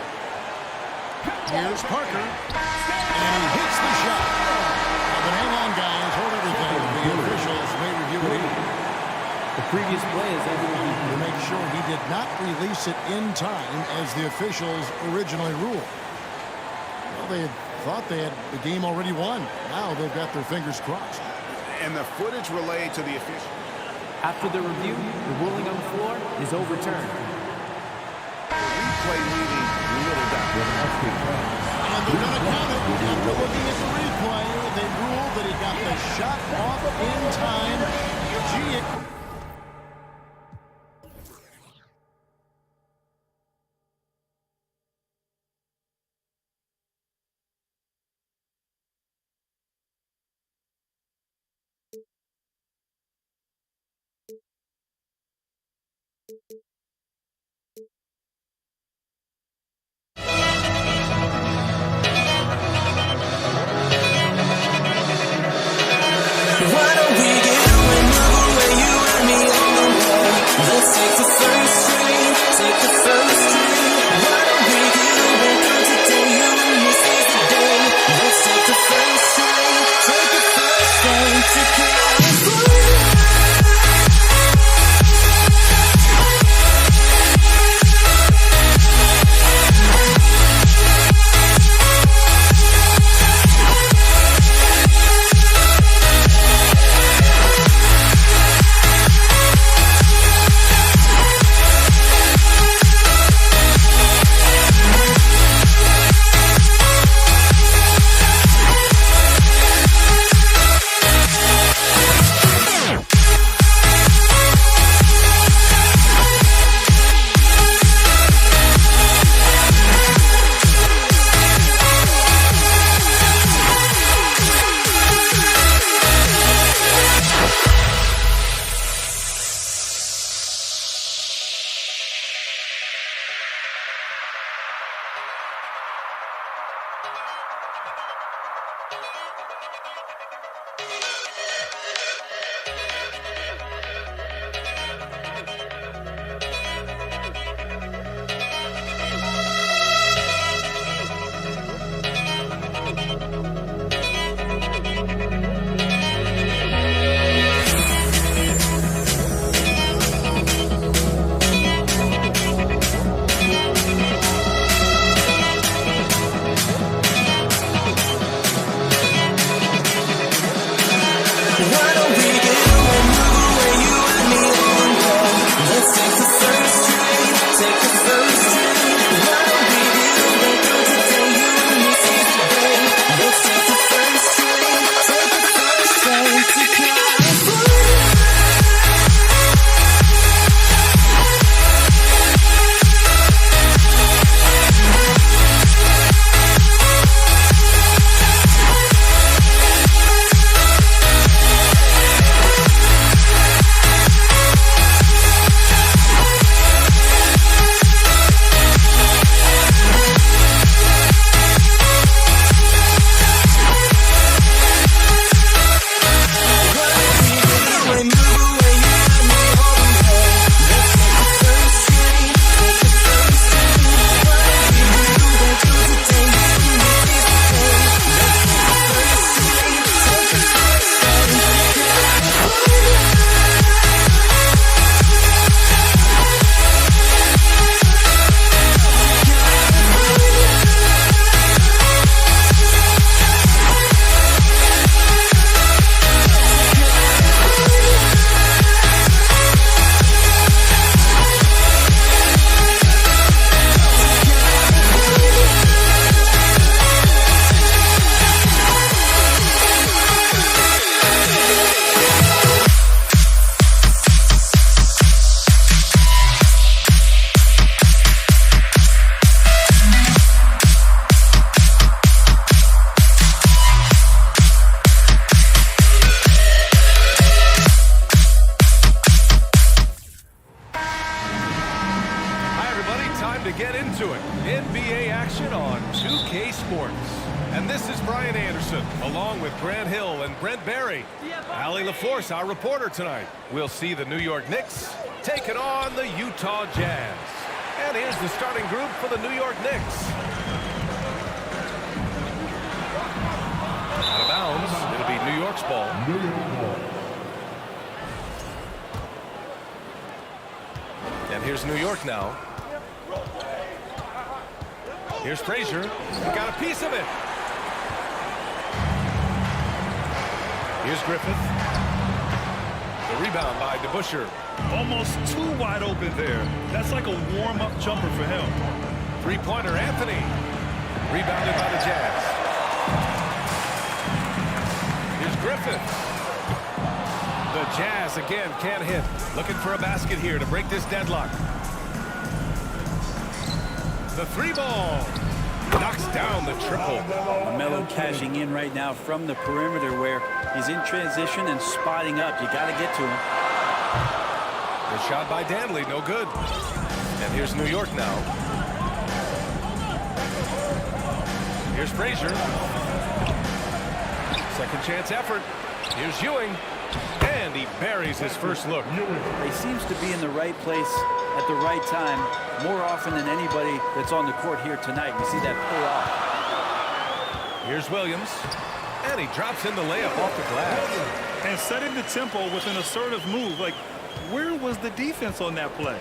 S2: Here's Parker. And he hits the shot. But hang on, guys. Hold everything. The officials may review it here.
S13: The previous play is able
S2: to make sure he did not release it in time as the officials originally ruled. Well, they thought they had the game already won. Now they've got their fingers crossed.
S3: And the footage relayed to the official.
S13: After the review, the ruling on the floor is overturned.
S3: Replay leaving little doubt.
S2: And they're going to count it. After looking at the replay, they ruled that he got the shot off in time. Gee,
S7: Why don't we get another way, you and me on the wall? Let's take the first string, take the first string. Why don't we get away from today, you and me seize the day? Let's take the first string, take the first string, take it out for
S8: 2K Sports. And this is Brian Anderson, along with Grant Hill and Brent Barry. Allie LaForce, our reporter tonight. We'll see the New York Knicks taking on the Utah Jazz. And here's the starting group for the New York Knicks. Out of bounds, it'll be New York's ball. And here's New York now. Here's Frazier. He got a piece of it. Here's Griffith. The rebound by DeBusschere.
S10: Almost too wide open there. That's like a warm-up jumper for him.
S8: Three-pointer, Anthony. Rebounded by the Jazz. Here's Griffith. The Jazz again can't hit. Looking for a basket here to break this deadlock. The three ball. Knocks down the triple.
S13: Melo cashing in right now from the perimeter where he's in transition and spotting up. You got to get to him.
S8: The shot by Danley, no good. And here's New York now. Here's Frazier. Second chance effort. Here's Ewing. And he buries his first look.
S13: He seems to be in the right place at the right time more often than anybody that's on the court here tonight. You see that pay off.
S8: Here's Williams. And he drops in the layup off the glass.
S10: And setting the tempo with an assertive move. Like, where was the defense on that play?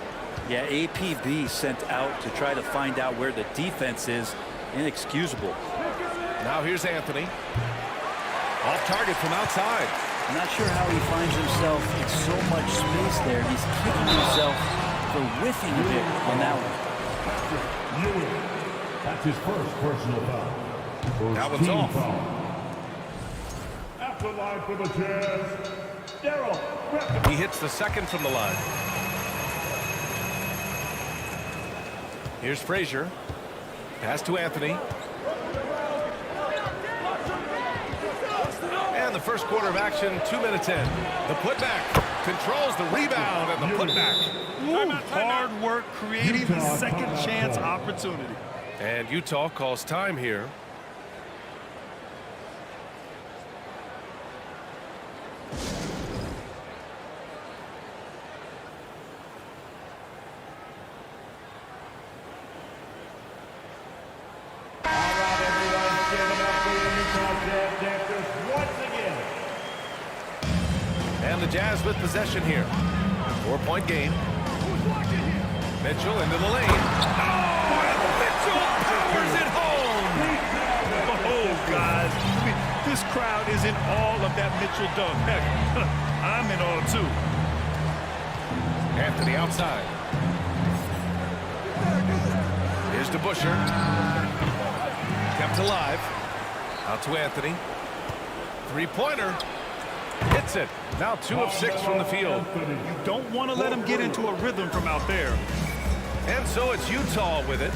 S13: Yeah, APB sent out to try to find out where the defense is. Inexcusable.
S8: Now here's Anthony. Off target from outside.
S13: I'm not sure how he finds himself in so much space there. He's kicking himself for whiffing a bit on that one.
S6: That's his first personal foul.
S8: That one's off.
S6: After line for the Jazz, Daryl Griffith.
S8: He hits the second from the line. Here's Frazier. Pass to Anthony. And the first quarter of action, 2 minutes in. The putback controls the rebound and the putback.
S10: Ooh, hard work creating the second chance opportunity.
S8: And Utah calls time here. And the Jazz with possession here. 4-point game. Mitchell into the lane. Oh, and Mitchell powers it home.
S10: Oh, guys. I mean, this crowd is in all of that Mitchell dunk. Heck, I'm in all too.
S8: Anthony outside. Here's DeBusschere. Kept alive. Out to Anthony. Three-pointer. Hits it. Now 2 of 6 from the field.
S10: You don't want to let him get into a rhythm from out there.
S8: And so it's Utah with it.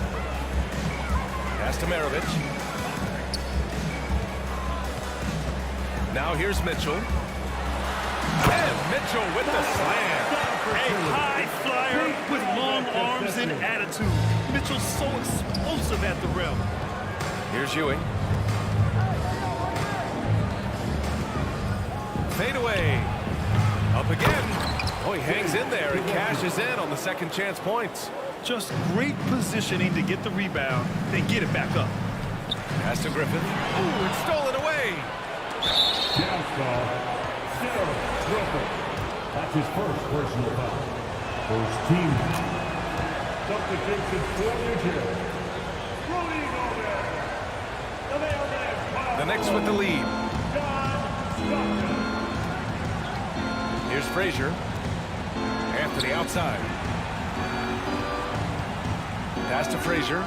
S8: Pass to Maravich. Now here's Mitchell. And Mitchell with the slam.
S10: A high flyer with long arms and attitude. Mitchell's so explosive at the rim.
S8: Here's Ewing. Fade away. Up again. Oh, he hangs in there and cashes in on the second chance points.
S10: Just great positioning to get the rebound, then get it back up.
S8: Pass to Griffith. Ooh, it's stolen away.
S6: Jazz foul. Daryl Griffith. That's his first personal foul. First team. Substitution for New Jersey. Rudy Gobert.
S8: The Knicks with the lead. Here's Frazier. Anthony outside. Pass to Frazier.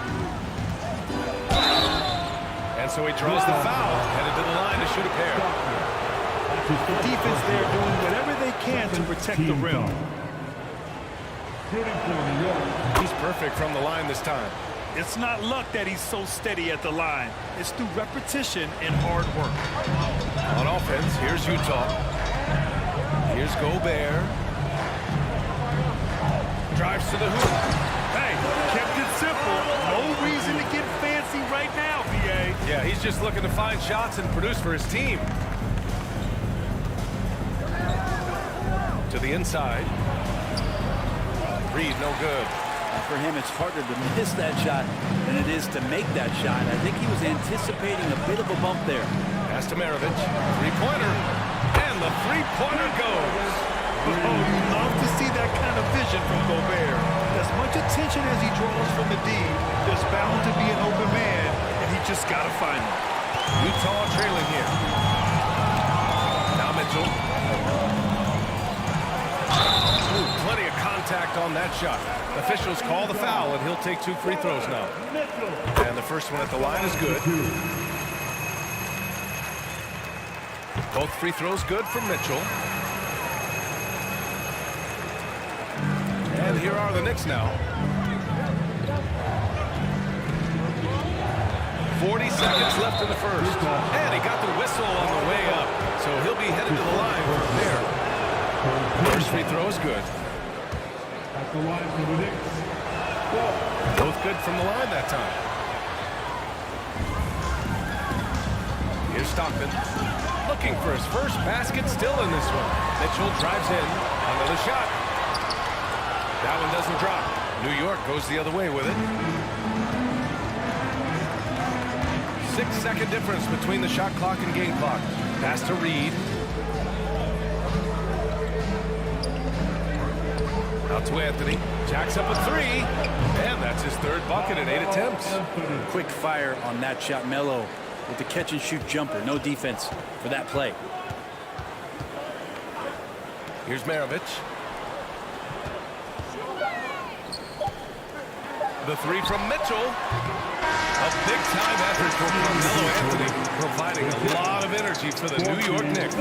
S8: And so he draws the foul. Headed to the line to shoot a pair.
S10: The defense there doing whatever they can to protect the rim.
S8: He's perfect from the line this time.
S10: It's not luck that he's so steady at the line. It's through repetition and hard work.
S8: On offense, here's Utah. Here's Gobert. Drives to the hoop.
S10: Hey, kept it simple. No reason to get fancy right now.
S8: he's just looking to find shots and produce for his team. To the inside. Reed, no good.
S13: For him, it's harder to miss that shot than it is to make that shot. I think he was anticipating a bit of a bump there.
S8: Pass to Maravich. Three-pointer. And the three-pointer goes.
S10: Oh, you love to see that kind of vision from Gobert. As much attention as he draws from the D, there's bound to be an open man, and he just got to find him.
S8: Utah trailing here. Now Mitchell. Ooh, plenty of contact on that shot. Officials call the foul, and he'll take 2 free throws now. And the first one at the line is good. Both free throws good from Mitchell. And here are the Knicks now. 40 seconds left in the first. And he got the whistle on the way up. So he'll be headed to the line from there. First free throw is good.
S6: At the line for the Knicks.
S8: Both good from the line that time. Here's Stockton. Looking for his first basket still in this one. Mitchell drives in. Another shot. That one doesn't drop. New York goes the other way with it. 6-second difference between the shot clock and game clock. Pass to Reed. Out to Anthony. Jacks up a 3. And that's his third bucket in 8 attempts.
S13: Quick fire on that shot. Melo with the catch-and-shoot jumper. No defense for that play.
S8: Here's Maravich. The 3 from Mitchell. A big-time effort for Carmelo Anthony, providing a lot of energy for the New York Knicks.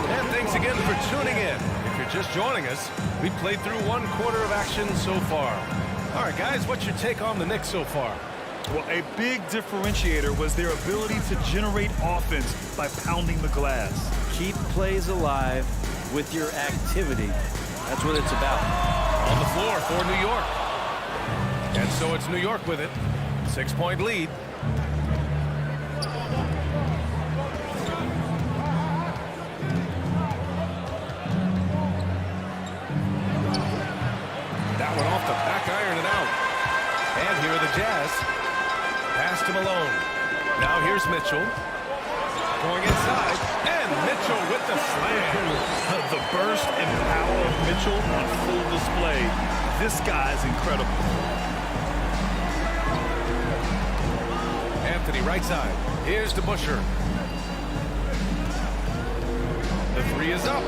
S8: And thanks again for tuning in. If you're just joining us, we played through 1 quarter of action so far. All right, guys, what's your take on the Knicks so far?
S10: Well, a big differentiator was their ability to generate offense by pounding the glass.
S13: Keep plays alive with your activity. That's what it's about.
S8: On the floor for New York. And so it's New York with it. 6-point lead. That one off the back iron and out. And here are the Jazz. Pass to Malone. Now here's Mitchell. Going inside. And Mitchell with the slam.
S10: The burst and power of Mitchell on full display. This guy's incredible.
S8: Anthony right side. Here's to Busher. The 3 is up.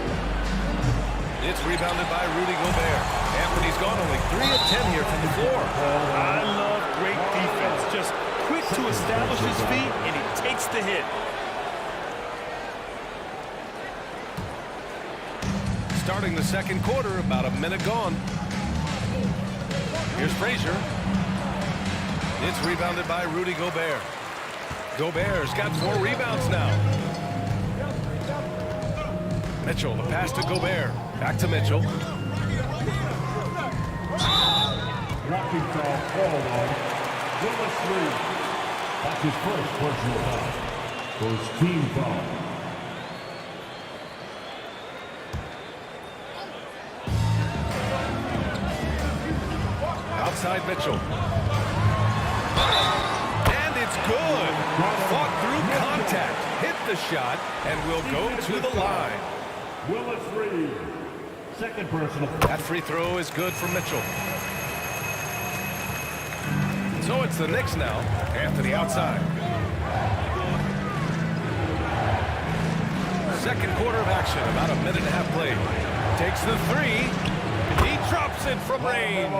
S8: It's rebounded by Rudy Gobert. Anthony's gone only 3 of 10 here from the floor.
S10: I love great defense. Just quick to establish his feet, and he takes the hit.
S8: Starting the second quarter, about a minute gone. Here's Frazier. It's rebounded by Rudy Gobert. Gobert's got 4 rebounds now. Mitchell, the pass to Gobert. Back to Mitchell.
S6: Walking foul called on Willis Reed. That's his first personal foul. First team foul.
S8: Outside Mitchell. And it's good. Fought through contact. Hit the shot and will go to the line.
S6: Willis Reed. Second personal.
S8: That free throw is good for Mitchell. So it's the Knicks now. Anthony outside. Second quarter of action. About a minute and a half played. Takes the 3. He drops it from range.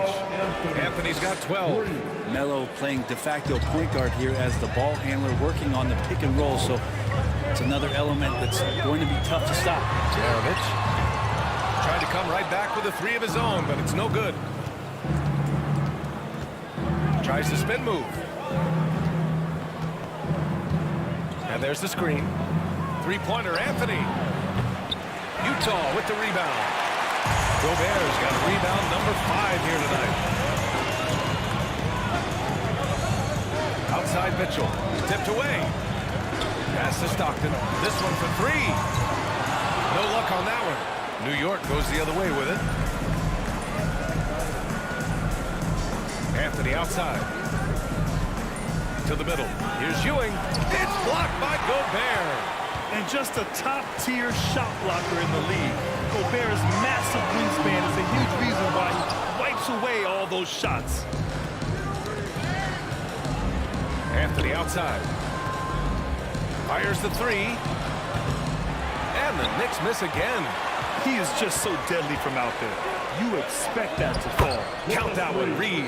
S8: Anthony's got 12.
S13: Melo playing de facto point guard here as the ball handler working on the pick and roll. So it's another element that's going to be tough to stop.
S8: Maravich tried to come right back with a 3 of his own, but it's no good. Tries the spin move. And there's the screen. 3-pointer, Anthony. Utah with the rebound. Gobert's got rebound number 5 here tonight. Outside Mitchell. Tipped away. Pass to Stockton. This one for three. No luck on that one. New York goes the other way with it. Anthony outside. To the middle. Here's Ewing. It's blocked by Gobert.
S10: And just a top-tier shot blocker in the league. Gobert's massive wingspan is a huge reason why he wipes away all those shots.
S8: Anthony outside. Fires the three. And the Knicks miss again.
S10: He is just so deadly from out there. You expect that to fall.
S8: Count that one, Reed.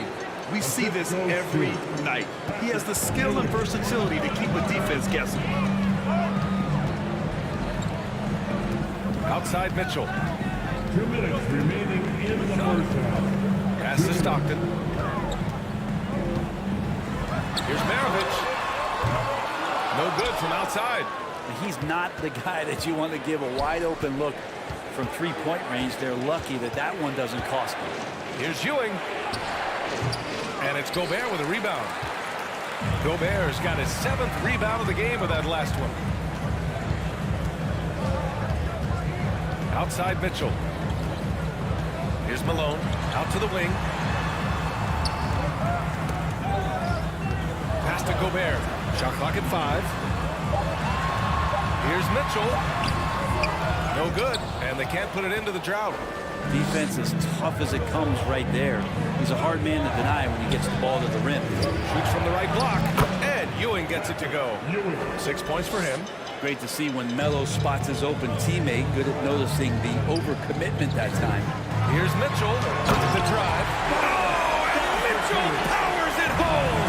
S10: We see this every night. He has the skill and versatility to keep a defense guessing.
S8: Outside Mitchell.
S6: 2 minutes remaining in the first half.
S8: Pass to Stockton. Here's Maravich. No good from outside.
S13: He's not the guy that you want to give a wide open look from three-point range. They're lucky that that one doesn't cost them.
S8: Here's Ewing. And it's Gobert with a rebound. Gobert's got his 7th rebound of the game with that last one. Outside Mitchell. Here's Malone. Out to the wing. Pass to Gobert. Shot clock at 5. Here's Mitchell. No good. And they can't put it into the drought.
S13: Defense as tough as it comes right there. He's a hard man to deny when he gets the ball to the rim.
S8: Shoots from the right block. And Ewing gets it to go. 6 points for him.
S13: Great to see when Melo spots his open teammate. Good at noticing the overcommitment that time.
S8: Here's Mitchell. The drive. Oh, and Mitchell powers it home.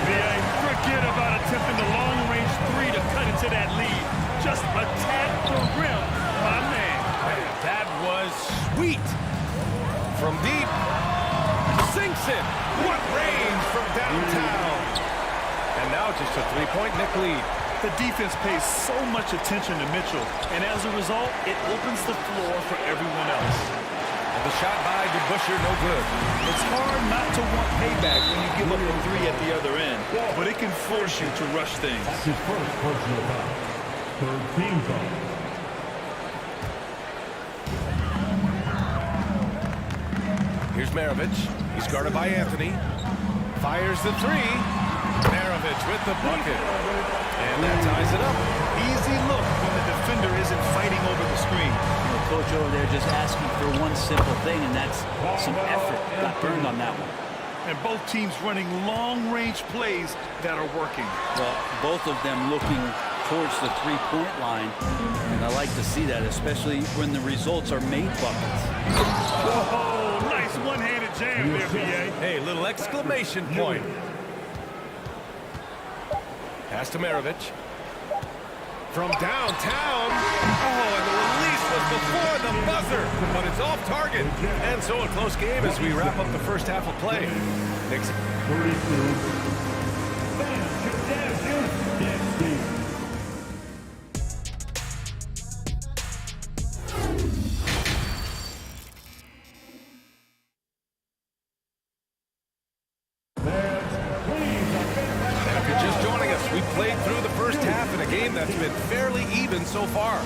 S10: Yeah, forget about attempting the long-range three to cut into that lead. Just attack the rim, my man.
S8: That was sweet. From deep. Sinks it. What range from downtown. And now just a three-point Knick lead.
S10: The defense pays so much attention to Mitchell, and as a result, it opens the floor for everyone else.
S8: And the shot by DeBusschere, no good.
S10: It's hard not to want payback when you give up a three at the other end, but it can force you to rush things.
S6: That's his first personal foul. Third team foul.
S8: Here's Maravich. He's guarded by Anthony. Fires the three. Maravich with the bucket. And that ties it up.
S10: Easy look when the defender isn't fighting over the screen.
S13: The coach over there just asking for one simple thing, and that's some effort. Got burned on that one.
S10: And both teams running long-range plays that are working.
S13: Well, both of them looking towards the three-point line, and I like to see that, especially when the results are made buckets.
S10: Oh, nice one-handed jam there, B.A.
S8: Hey, little exclamation point. Pass to Maravich. From downtown. Oh, and the release was before the buzzer, but it's off target. And so a close game as we wrap up the first half of play. Knicks
S6: 32.
S8: that's been fairly even so far.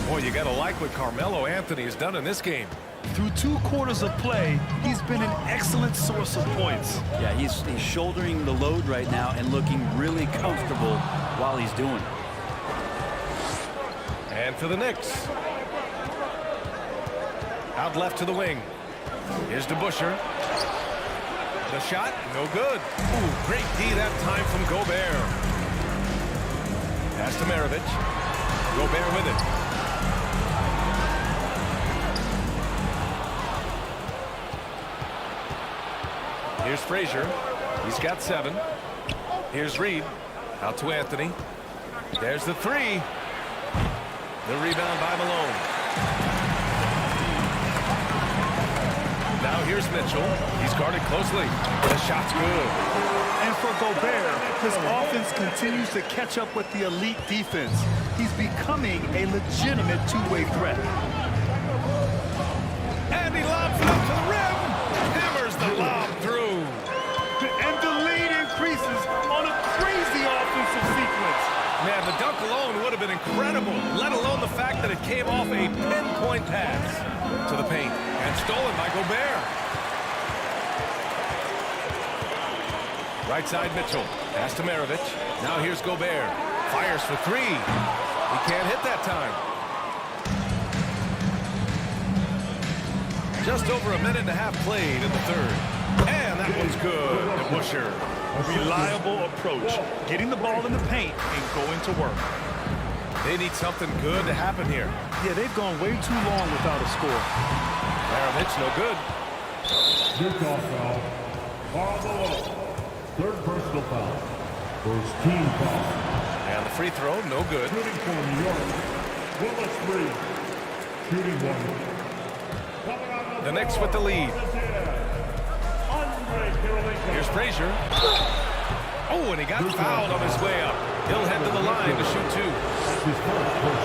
S8: Boy, you got to like what Carmelo Anthony has done in this game.
S10: Through 2 quarters of play, he's been an excellent source of points.
S13: Yeah, he's shouldering the load right now and looking really comfortable while he's doing it.
S8: And for the Knicks. Out left to the wing. Here's DeBusschere. The shot, no good. Ooh, great D that time from Gobert. Pass to Maravich. Gobert with it. Here's Frazier. He's got 7. Here's Reed. Out to Anthony. There's the 3. The rebound by Malone. Now here's Mitchell. He's guarded closely. The shot's good.
S10: And for Gobert, his offense continues to catch up with the elite defense. He's becoming a legitimate two-way threat.
S8: And he lobs it up to the rim. Hammers the lob through.
S10: And the lead increases on a crazy
S8: stolen by Gobert. Right side Mitchell. Pass to Maravich. Now here's Gobert. Fires for three. He can't hit that time. Just over a minute and a half played in the third. And that one's good to Busher.
S10: Reliable approach. Getting the ball in the paint and going to work.
S8: They need something good to happen here.
S10: Yeah, they've gone way too long without a score.
S8: Maravich, no good.
S6: Utah foul. Foul below. Third personal foul. First team foul.
S8: And the free throw, no good.
S6: Shooting for New York. Willis Reed. Shooting one.
S8: The Knicks with the lead. Here's Frazier. Oh, and he got fouled on his way up. He'll head to the line to shoot two.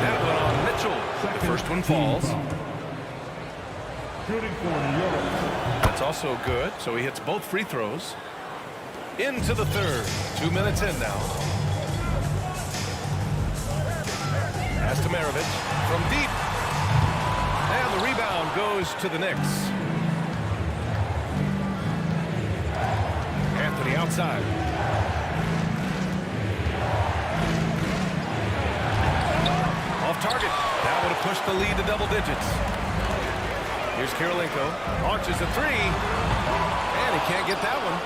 S8: That one on Mitchell. The first one falls.
S6: Shooting for New York.
S8: That's also good, so he hits both free throws. Into the third. 2 minutes in now. Pass to Maravich from deep. And the rebound goes to the Knicks. Anthony outside. Off target. That would have pushed the lead to double digits. Here's Kirilenko. Launches a three. And he can't get that one.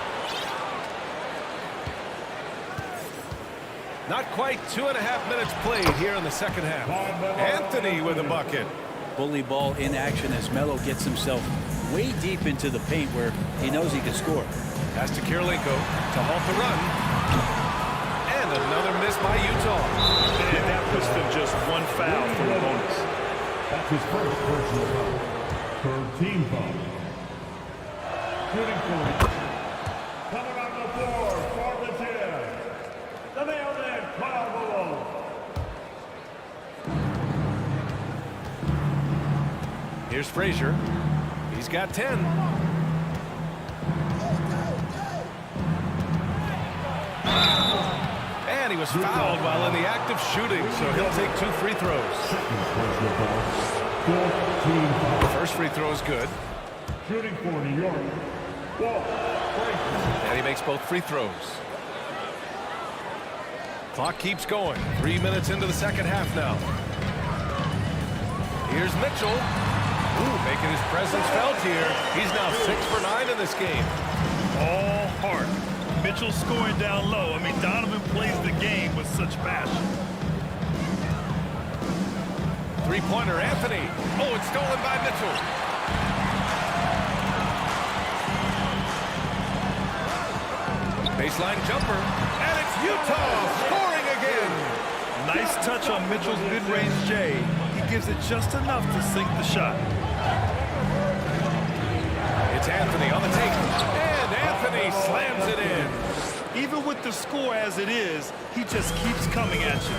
S8: Not quite 2.5 minutes played here in the second half. Anthony with a bucket.
S13: Bully ball in action as Melo gets himself way deep into the paint where he knows he can score.
S8: Pass to Kirilenko to halt the run. And another miss by Utah.
S10: And that puts them just one foul from the bonus.
S6: That's his first personal foul. Third team foul. Shooting for coming on the floor for the 10. The mailman, Kyle Malone.
S8: Here's Frazier. He's got 10. And he was fouled while in the act of shooting, so he'll take 2 free throws. The first free throw is good.
S6: Shooting for New York.
S8: And he makes both free throws. Clock keeps going. 3 minutes into the second half now. Here's Mitchell. Ooh, making his presence felt here. He's now 6 for 9 in this game.
S10: All heart. Mitchell scoring down low. I mean, Donovan plays the game with such passion.
S8: Three-pointer, Anthony. Oh, it's stolen by Mitchell. Baseline jumper. And it's Utah scoring again.
S10: Nice touch on Mitchell's mid-range J. He gives it just enough to sink the shot.
S8: It's Anthony on the take. And Anthony slams it in.
S10: Even with the score as it is, he just keeps coming at you.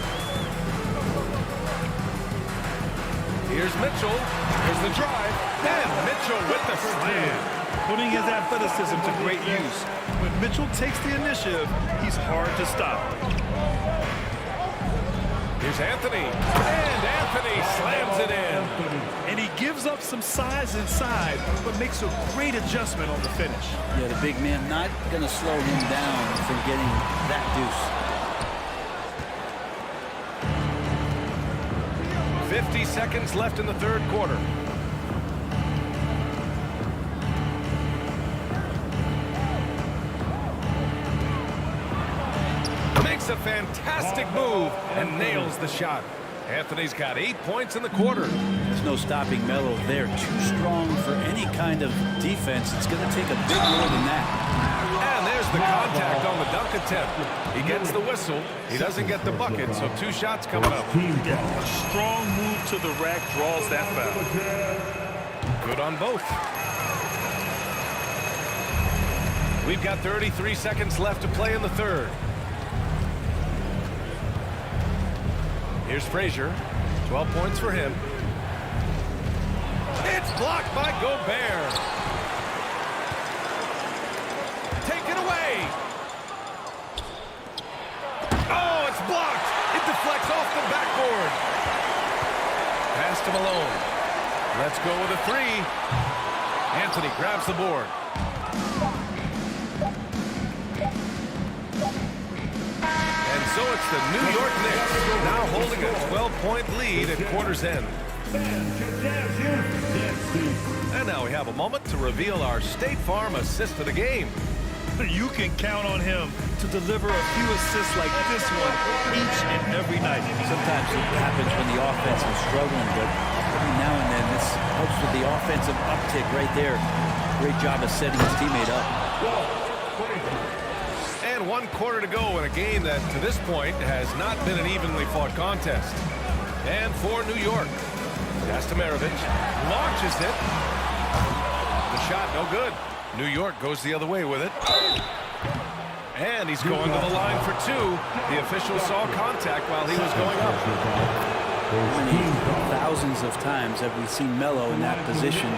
S8: Here's Mitchell. Here's the drive. And Mitchell with the slam.
S10: Putting his athleticism to great use. When Mitchell takes the initiative, he's hard to stop.
S8: Here's Anthony. And Anthony slams it in.
S10: And he gives up some size inside, but makes a great adjustment on the finish.
S13: Yeah, the big man not going to slow him down from getting that deuce.
S8: 50 seconds left in the third quarter. Makes a fantastic move and nails the shot. Anthony's got 8 points in the quarter.
S13: There's no stopping Melo there. Too strong for any kind of defense. It's going to take a bit more than that.
S8: And there's the contact on the dunk attempt. He gets the whistle. He doesn't get the bucket, so 2 shots coming up.
S10: Yeah, a strong move to the rack draws that foul.
S8: Good on both. We've got 33 seconds left to play in the third. Here's Frazier. 12 points for him. It's blocked by Gobert. Take it away. Oh, it's blocked. It deflects off the backboard. Pass to Malone. Let's go with a 3. Anthony grabs the board. And so it's the New York Knicks now holding a 12-point lead at quarter's end. And now we have a moment to reveal our State Farm assist of the game.
S10: You can count on him to deliver a few assists like this one each and every night.
S13: Sometimes it happens when the offense is struggling, but every now and then this helps with the offensive uptick right there. Great job of setting his teammate up.
S8: And 1 quarter to go in a game that, to this point, has not been an evenly fought contest. And for New York, Gastomerovic launches it. The shot no good. New York goes the other way with it. And he's going to the line for 2. The official saw contact while he was going up.
S13: Thousands of times have we seen Melo in that position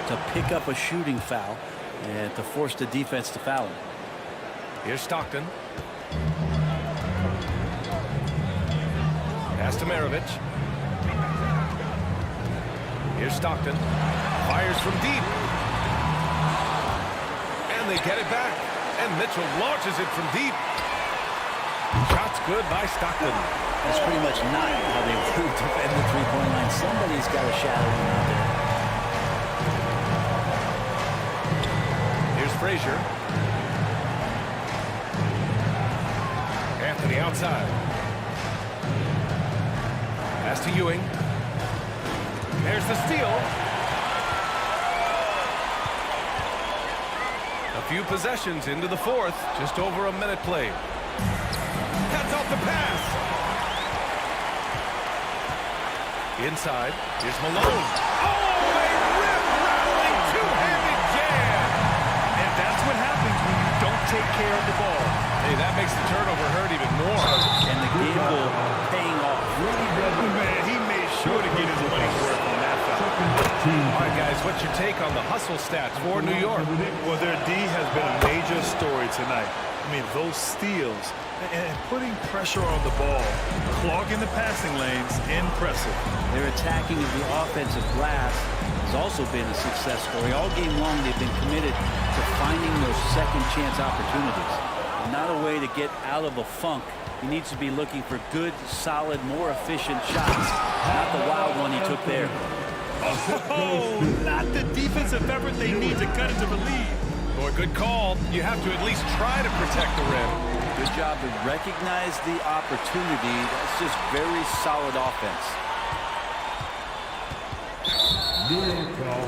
S13: to pick up a shooting foul and to force the defense to foul him.
S8: Here's Stockton. Gastomerovic. Here's Stockton. Fires from deep. And they get it back. And Mitchell launches it from deep. Shot's good by Stockton.
S13: That's pretty much not how they would defend the three-point line. Somebody's got to shadow him out there.
S8: Here's Frazier. Anthony outside. Pass to Ewing. There's the steal. A few possessions into the 4th. Just over a minute played. Cuts off the pass. Inside. Here's Malone. Oh, a rim-rattling two-handed jam.
S10: And that's what happens when you don't take care of the ball.
S8: Hey, that makes the turnover hurt even more.
S13: And the game will paying off.
S10: Man, he made sure to get his money's worth on that foul.
S8: All right, guys, what's your take on the hustle stats for New York?
S10: Well, their D has been a major story tonight. I mean, those steals and putting pressure on the ball, clogging the passing lanes, impressive.
S13: Their attacking of the offensive glass has also been a success story. All game long, they've been committed to finding those second chance opportunities. Not a way to get out of a funk. He needs to be looking for good, solid, more efficient shots. Not the wild one he took there.
S10: Oh, not the defensive effort they need to cut into the lead.
S8: Boy, good call. You have to at least try to protect the rim.
S13: Good job to recognize the opportunity. That's just very solid offense.
S6: New York foul.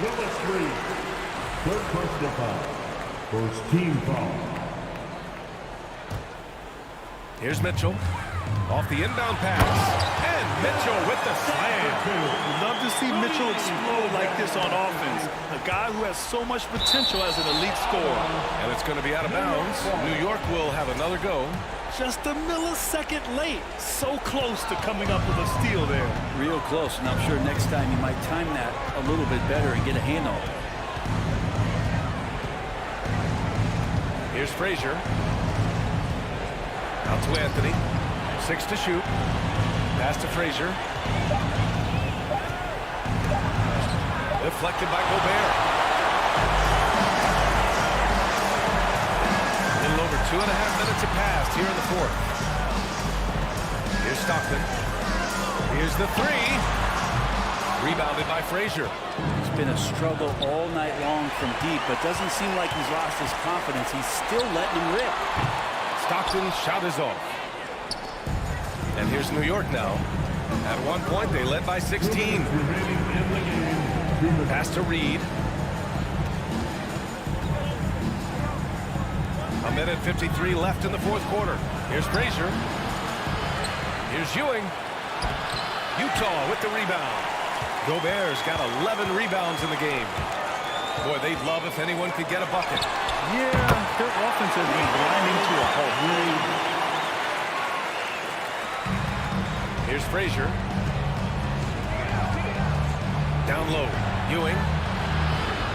S6: Number 3. Third personal foul. First team foul.
S8: Here's Mitchell. Off the inbound pass. And Mitchell with the slam.
S10: Love to see Mitchell explode like this on offense. A guy who has so much potential as an elite scorer.
S8: And it's going to be out of bounds. New York will have another go.
S10: Just a millisecond late. So close to coming up with a steal there.
S13: Real close, and I'm sure next time you might time that a little bit better and get a hand on it.
S8: Here's Frazier. Out to Anthony. 6 to shoot. Pass to Frazier. Deflected by Gobert. A little over 2.5 minutes have passed here in the 4th. Here's Stockton. Here's the 3. Rebounded by Frazier.
S13: It's been a struggle all night long from deep, but doesn't seem like he's lost his confidence. He's still letting him rip.
S8: Stockton's shot is off. And here's New York now. At one point, they led by 16. Pass to Reed. 1:53 left in the 4th quarter. Here's Frazier. Here's Ewing. Utah with the rebound. Gobert's got 11 rebounds in the game. Boy, they'd love if anyone could get a bucket.
S10: Yeah, their offense has been grinding to a halt.
S8: Here's Frazier. Down low. Ewing.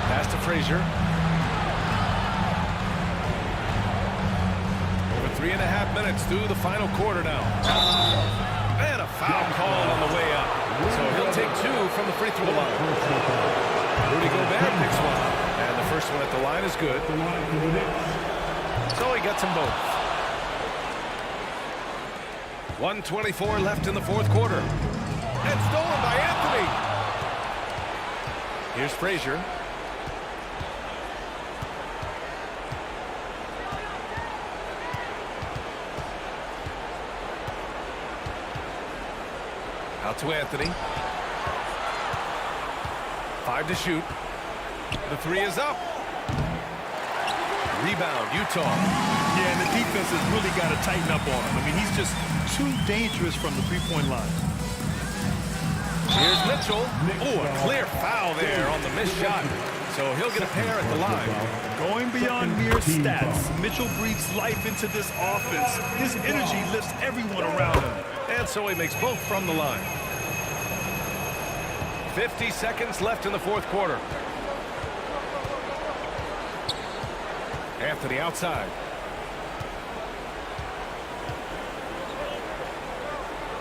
S8: Pass to Frazier. Over 3.5 minutes through the final quarter now. And a foul call on the way up. So he'll take 2 from the free throw line. Rudy Gobert picks one. And the first one at the line is good. So he gets them both. 1:24 left in the fourth quarter. And stolen by Anthony. Here's Frazier. Out to Anthony. 5 to shoot. The three is up. Rebound, Utah.
S10: Yeah, and the defense has really got to tighten up on him. I mean, he's just too dangerous from the three-point line.
S8: Here's Mitchell. Oh, a clear foul there on the missed shot. So he'll get a pair at the line.
S10: Going beyond mere stats, Mitchell breathes life into this offense. His energy lifts everyone around him.
S8: And so he makes both from the line. 50 seconds left in the fourth quarter. Anthony outside.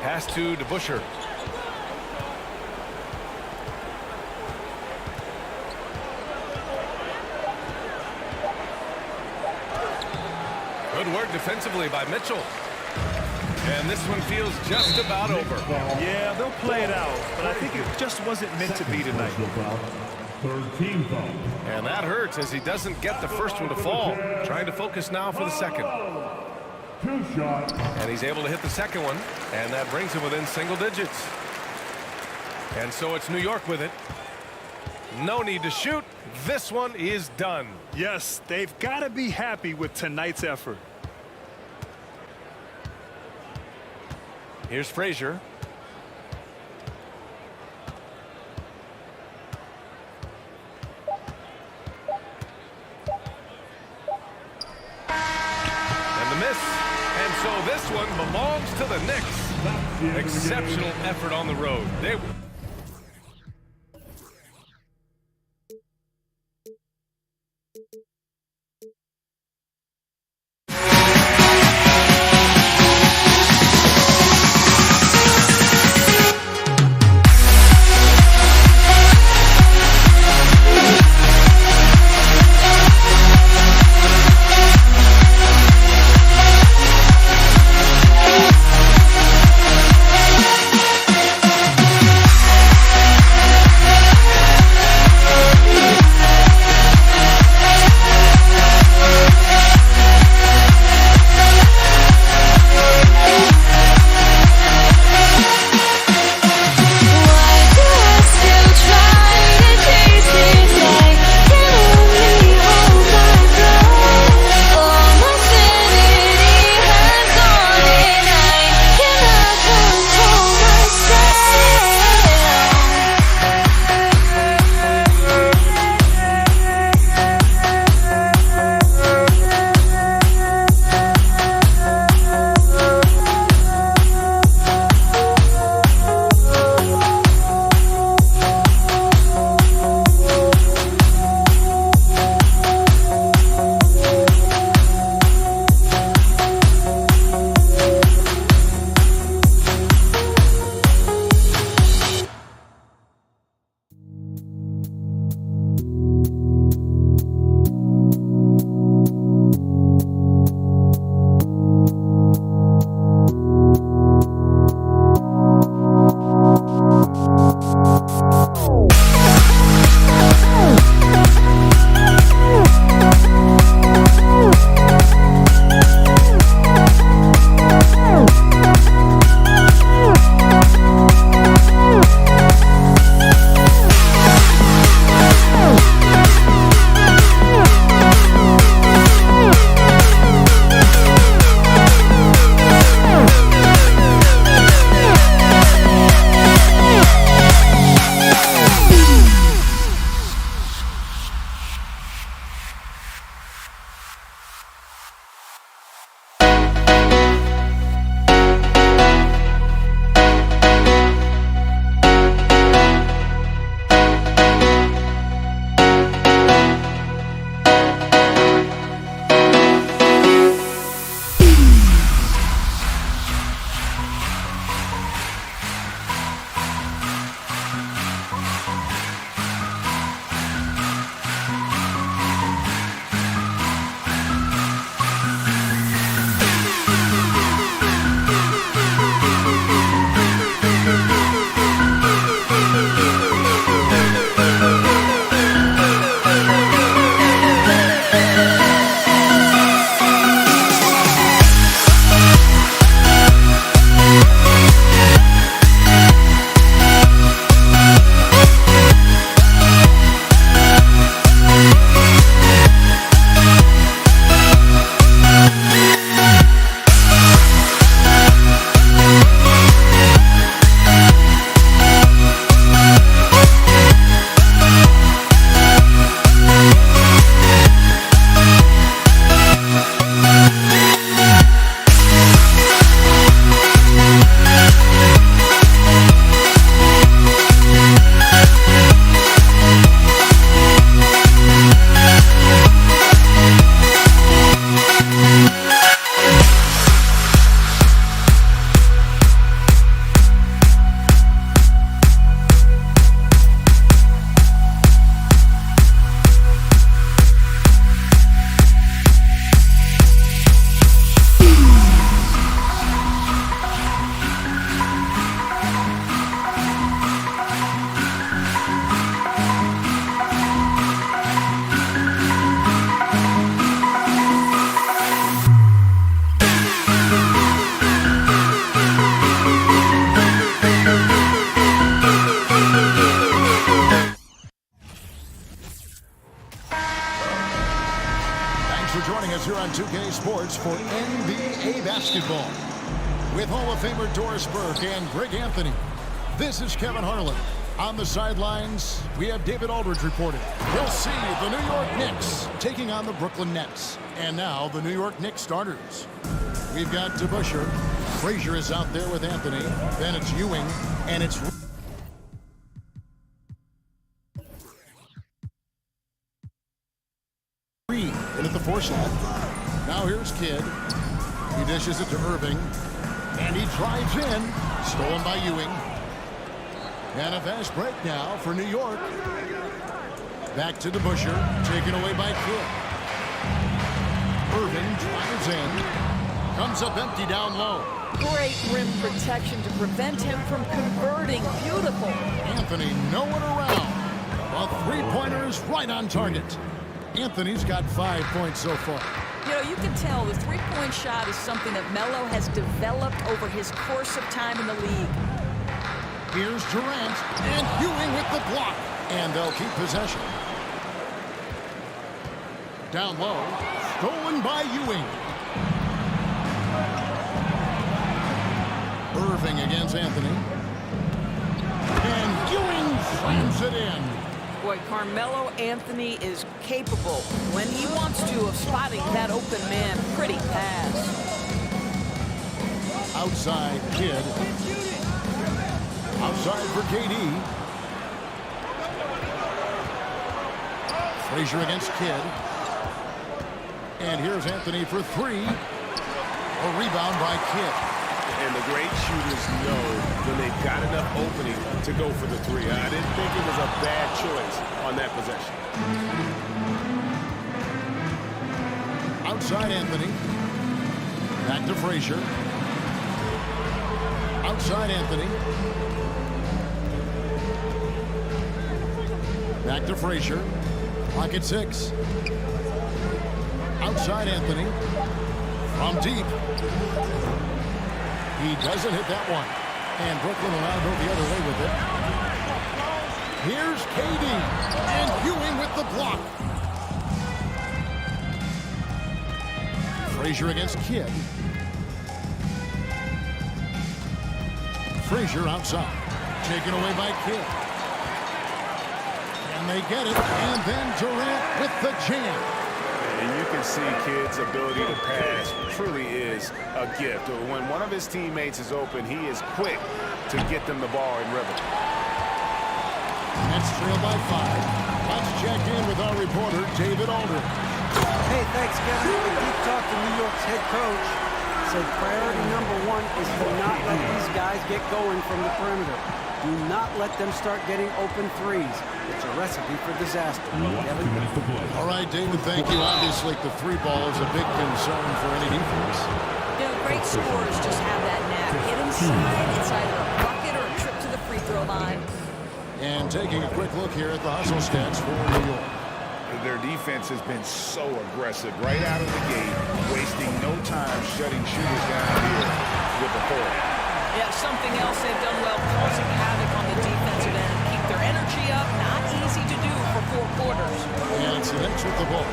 S8: Pass to DeBusschere. Good work defensively by Mitchell. And this one feels just about over.
S10: Yeah, they'll play it out, but I think it just wasn't meant to be tonight.
S6: Third team foul.
S8: And that hurts as he doesn't get the first one to fall. Trying to focus now for the second.
S6: 2 shots.
S8: And he's able to hit the second one, and that brings him within single digits. And so it's New York with it. No need to shoot. This one is done.
S10: Yes, they've got to be happy with tonight's effort.
S8: Here's Frazier. And the miss. And so this one belongs to the Knicks. Exceptional effort on the road. They
S2: Thanks for joining us here on 2K Sports for NBA basketball. With Hall of Famer Doris Burke and Greg Anthony, this is Kevin Harlan. On the sidelines, we have David Aldridge reporting. We'll see the New York Knicks taking on the Brooklyn Nets. And now the New York Knicks starters. We've got DeBusschere. Frazier is out there with Anthony. Then it's Ewing, and it's Reed in at the 4 slot. Now here's Kidd. He dishes it to Irving, and he drives in. Stolen by Ewing. And a fast break now for New York. Back to DeBusschere, taken away by Kidd. Irving drives in. Comes up empty down low.
S14: Great rim protection to prevent him from converting. Beautiful.
S2: Anthony nowhere around. A three-pointer is right on target. Anthony's got 5 points so far.
S14: You know, you can tell the three-point shot is something that Melo has developed over his course of time in the league.
S2: Here's Durant and Ewing with the block. And they'll keep possession. Down low. Stolen by Ewing. Irving against Anthony. And Ewing slams it in.
S14: Boy, Carmelo Anthony is capable, when he wants to, of spotting that open man. Pretty pass.
S2: Outside Kidd. Outside for KD. Frazier against Kidd. And here's Anthony for 3. A rebound by Kidd.
S3: And the great shooters know when they've got enough opening to go for the 3. I didn't think it was a bad choice on that possession.
S2: Outside Anthony. Back to Frazier. Outside Anthony. Back to Frazier. Clock at 6. Outside Anthony. From deep. He doesn't hit that one. And Brooklyn will now go the other way with it. Here's KD. And Ewing with the block. Frazier against Kidd. Frazier outside. Taken away by Kidd. And they get it. And then Durant with the jam.
S3: And you can see Kidd's ability to pass truly is a gift. When one of his teammates is open, he is quick to get them the ball in rhythm.
S2: Nets trail by 5. Let's check in with our reporter, David Aldridge.
S4: Hey, thanks, Kevin. The deep talk to New York's head coach said priority number 1 is to not let these guys get going from the perimeter. Do not let them start getting open threes. It's a recipe for disaster. Kevin?
S2: All right, David, thank you. Obviously, the 3 ball is a big concern for any defense.
S14: You know, great scorers just have that knack. Get inside. It's either a bucket or a trip to the free throw line.
S2: And taking a quick look here at the hustle stats for New York.
S3: Their defense has been so aggressive right out of the gate, wasting no time shutting shooters down here with the 4.
S14: Yeah, something else they've done well, causing havoc on the defensive end. Keep their energy up. Not easy to do for 4 quarters.
S2: And it's the Knicks with the ball.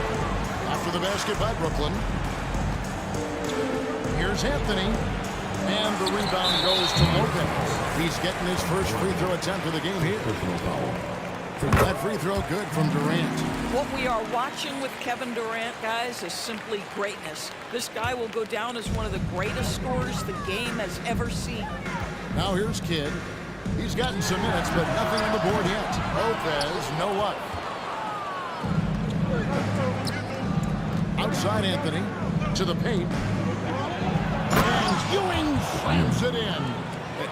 S2: After the basket by Brooklyn. Here's Anthony. And the rebound goes to Lopez. He's getting his first free throw attempt of the game here. That free throw good from Durant.
S14: What we are watching with Kevin Durant, guys, is simply greatness. This guy will go down as one of the greatest scorers the game has ever seen.
S2: Now here's Kidd. He's gotten some minutes, but nothing on the board yet. Lopez, no luck. Outside Anthony to the paint. And Ewing slams it in.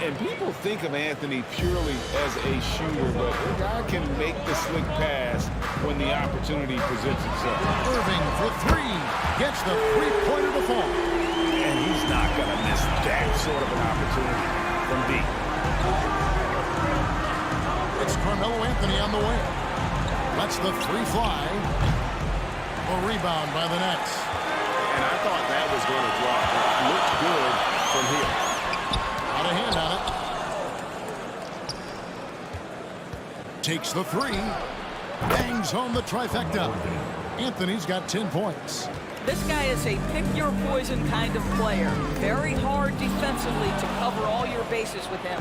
S3: And people think of Anthony purely as a shooter, but the guy can make the slick pass when the opportunity presents itself.
S2: Irving for 3. Gets the three-pointer to fall.
S3: And he's not going to miss that sort of an opportunity from deep.
S2: It's Carmelo Anthony on the way. Lets the 3 fly. A rebound by the Nets.
S3: And I thought that was going to drop. It looked good from here.
S2: Got a hand on it. Takes the 3. Bangs home the trifecta. Anthony's got 10 points.
S14: This guy is a pick-your-poison kind of player. Very hard defensively to cover all your bases with him.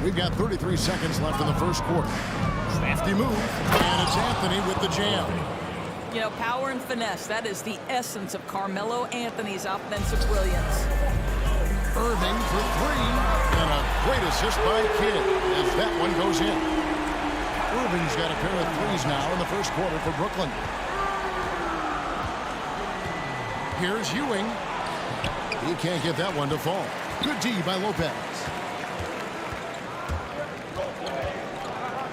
S2: We've got 33 seconds left in the first quarter. Crafty move, and it's Anthony with the jam.
S14: You know, power and finesse, that is the essence of Carmelo Anthony's offensive brilliance.
S2: Irving for three, and a great assist by Kidd as that one goes in. Irving's got a pair of threes now in the first quarter for Brooklyn. Here's Ewing. He can't get that one to fall. Good D by Lopez.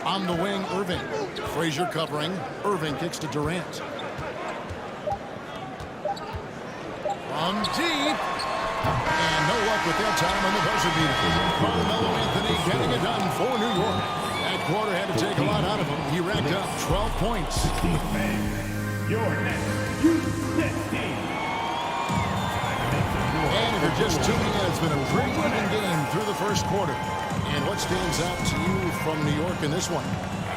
S2: On the wing, Irving. Frazier covering. Irving kicks to Durant. From deep. And no luck with that time on the buzzer beater. Carmelo Anthony getting it done for New York. That quarter had to take a lot out of him. He racked up 12 points.
S6: Your next
S2: And if you're just tuning in, it's been a pretty even game through the first quarter. And what stands out to you from New York in this one?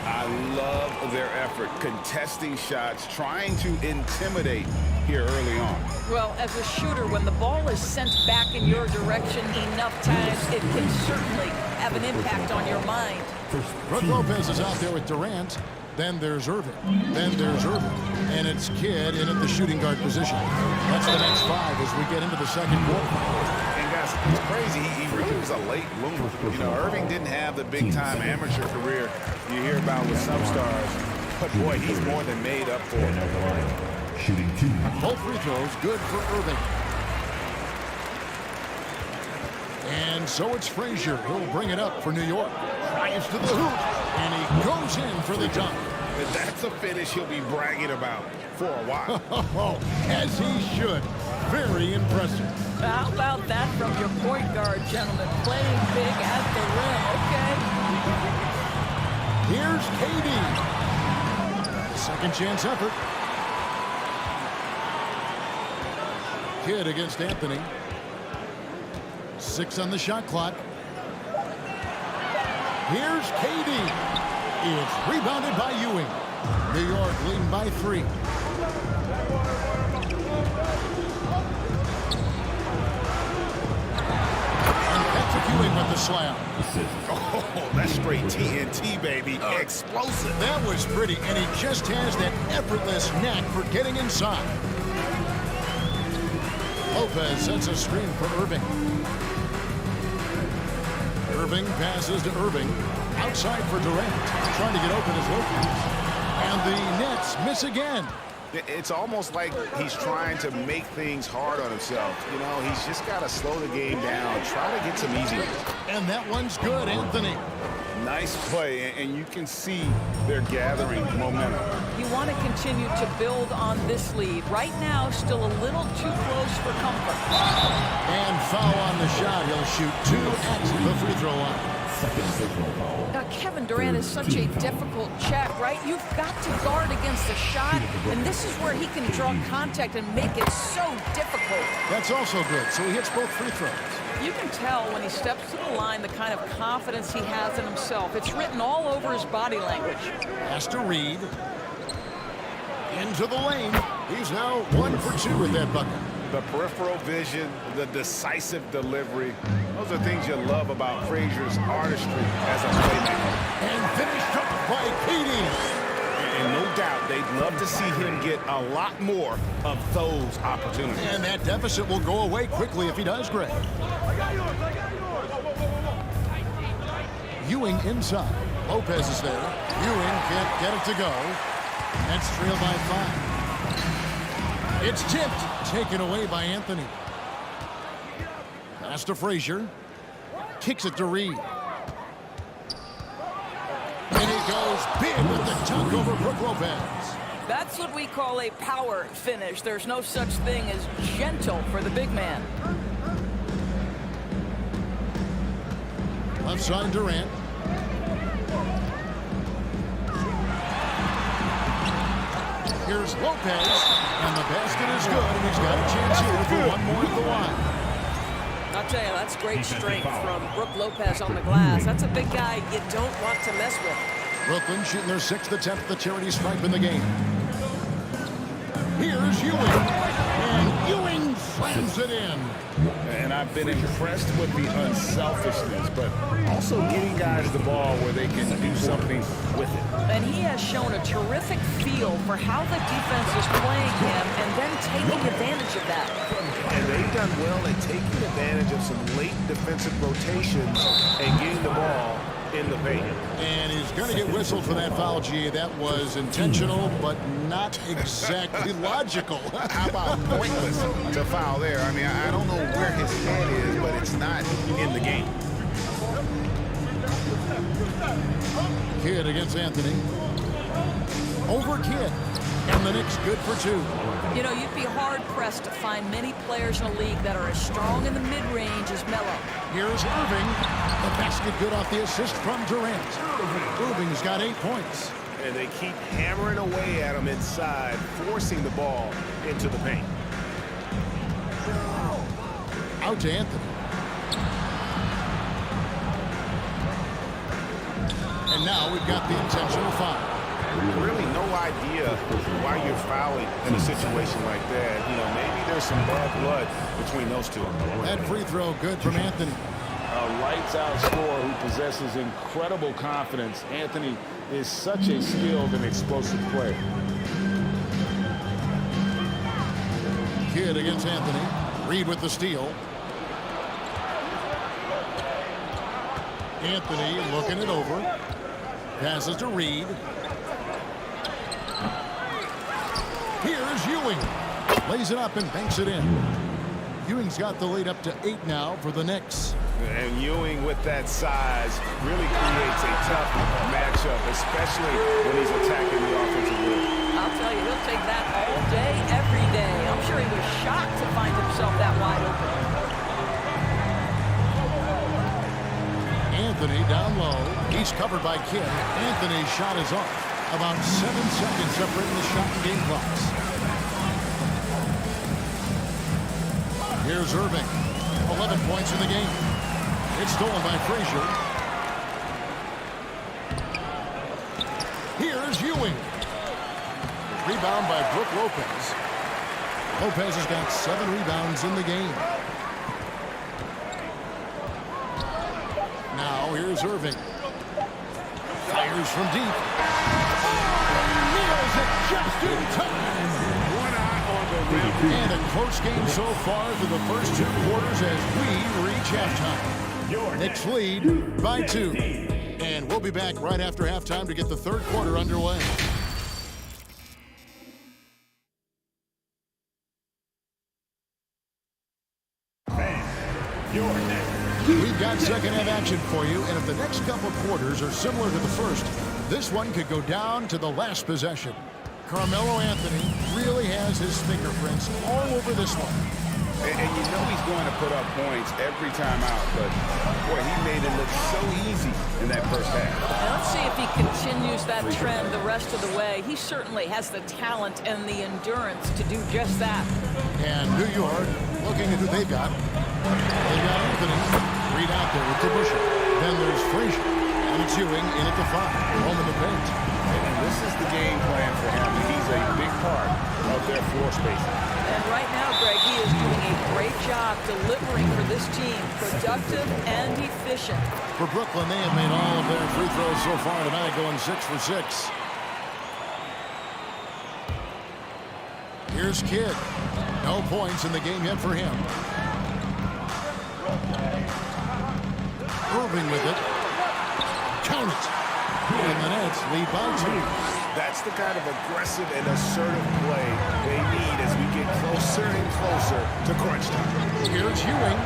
S3: I love their effort, contesting shots, trying to intimidate here early on.
S14: Well, as a shooter, when the ball is sent back in your direction enough times, it can certainly have an impact on your mind.
S2: Brook Lopez is out there with Durant. Then there's Irving. Then there's Irving. And it's Kidd in at the shooting guard position. That's the next five as we get into the second quarter.
S3: And guys, it's crazy. He really was a late bloomer. You know, Irving didn't have the big-time amateur career you hear about with some stars. But, boy, he's more than made up for it.
S6: Shooting two.
S2: Both free throws good for Irving. And so it's Frazier who'll bring it up for New York. Drives to the hoop, and he goes in for the dunk.
S3: But that's a finish he'll be bragging about for a while.
S2: As he should. Very impressive.
S14: How about that from your point guard, gentlemen? Playing big at the rim. Okay.
S2: Here's KD. Second chance effort. Kidd against Anthony. 6 on the shot clock. Here's KD. It's rebounded by Ewing. New York leading by 3. And Patrick Ewing with the slam.
S3: Oh, that's straight TNT, baby. Explosive.
S2: That was pretty, and he just has that effortless knack for getting inside. Lopez sets a screen for Irving. Irving passes to Irving. Outside for Durant. Trying to get open as Lopez. And the Nets miss again.
S3: It's almost like he's trying to make things hard on himself. You know, he's just got to slow the game down, try to get some easy ones.
S2: And that one's good, Anthony.
S3: Nice play, and you can see they're gathering momentum.
S14: You want to continue to build on this lead. Right now, still a little too close for comfort.
S2: And foul on the shot. He'll shoot 2 at the free throw line.
S14: Now, Kevin Durant is such a difficult check, right? You've got to guard against the shot, and this is where he can draw contact and make it so difficult.
S2: That's also good. So he hits both free throws.
S14: You can tell when he steps to the line the kind of confidence he has in himself. It's written all over his body language.
S2: Has to read. Into the lane. He's now 1 for 2 with that bucket.
S3: The peripheral vision, the decisive delivery, those are things you love about Frazier's artistry as a playmaker.
S2: And finished off by KD.
S3: And no doubt they'd love to see him get a lot more of those opportunities.
S2: And that deficit will go away quickly if he does, Greg. Ewing inside. Lopez is there. Ewing can't get it to go. That's trailed by 5. It's tipped. Taken away by Anthony. Pass to Frazier. Kicks it to Reed. And he goes big with the dunk over Brook Lopez.
S14: That's what we call a power finish. There's no such thing as gentle for the big man.
S2: Left side Durant. Here's Lopez, and the basket is good, and he's got a chance here for one more at the line.
S14: I'll tell you, that's great strength from Brook Lopez on the glass. That's a big guy you don't want to mess with.
S2: Brooklyn shooting their 6th attempt at the charity stripe in the game. Here's Ewing. And Ewing slams it in.
S3: And I've been impressed with the unselfishness, but also getting guys the ball where they can do something with it.
S14: And he has shown a terrific feel for how the defense is playing him and then taking advantage of that.
S3: And they've done well at taking advantage of some late defensive rotations and getting the ball in the paint.
S2: And he's going to get whistled for that foul, G. That was intentional, but not exactly logical.
S3: How about pointless to foul there? I mean, I don't know where his head is, but it's not in the game.
S2: Kidd against Anthony. Over Kidd. And the Knicks good for 2.
S14: You know, you'd be hard-pressed to find many players in a league that are as strong in the mid-range as Melo.
S2: Here's Irving. The basket good off the assist from Durant. Irving's got 8 points.
S3: And they keep hammering away at him inside, forcing the ball into the paint.
S2: Out to Anthony. And now we've got the intentional foul.
S3: Really no idea why you're fouling in a situation like that. You know, maybe there's some bad blood between those two.
S2: That free throw good from Anthony.
S9: A lights-out scorer who possesses incredible confidence. Anthony is such a skilled and explosive player.
S2: Kidd against Anthony. Reed with the steal. Anthony looking it over. Passes to Reed. Here's Ewing. Lays it up and banks it in. Ewing's got the lead up to 8 now for the Knicks.
S3: And Ewing with that size really creates a tough matchup, especially when he's attacking the offensive rim.
S14: I'll tell you, he'll take that all day, every day. I'm sure he was shocked to find himself that wide open.
S2: Anthony down low. He's covered by Kidd. Anthony's shot is off. About 7 seconds separating the shot and game clocks. Here's Irving. 11 points in the game. It's stolen by Frazier. Here's Ewing. Rebound by Brook Lopez. Lopez has got 7 rebounds in the game. Now here's Irving. Fires from deep. Nails it just in time.
S3: One eye on the rim.
S2: And a close game so far through the first 2 quarters as we reach halftime. Knicks lead by 2. And we'll be back right after halftime to get the 3rd quarter underway. We've got second half action for you, and if the next couple quarters are similar to the first, this one could go down to the last possession. Carmelo Anthony really has his fingerprints all over this one.
S3: And you know he's going to put up points every time out, but boy, he made it look so easy in that first half.
S14: And let's see if he continues that trend the rest of the way. He certainly has the talent and the endurance to do just that.
S2: And New York, looking at who they've got. They've got Anthony. Reed out there with DeBusschere. Then there's Frazier. And it's Ewing in at the 5. Home in the paint.
S3: And this is the game plan for him. He's a big part of their floor spacing.
S14: And right now, Greg, he is doing a great job delivering for this team. Productive and efficient.
S2: For Brooklyn, they have made all of their free throws so far tonight, going 6 for 6. Here's Kidd. No points in the game yet for him. Irving with it. Count it. And the Nets lead by 2.
S3: That's the kind of aggressive and assertive play they need as we get closer and closer to crunch time.
S2: Here's Ewing.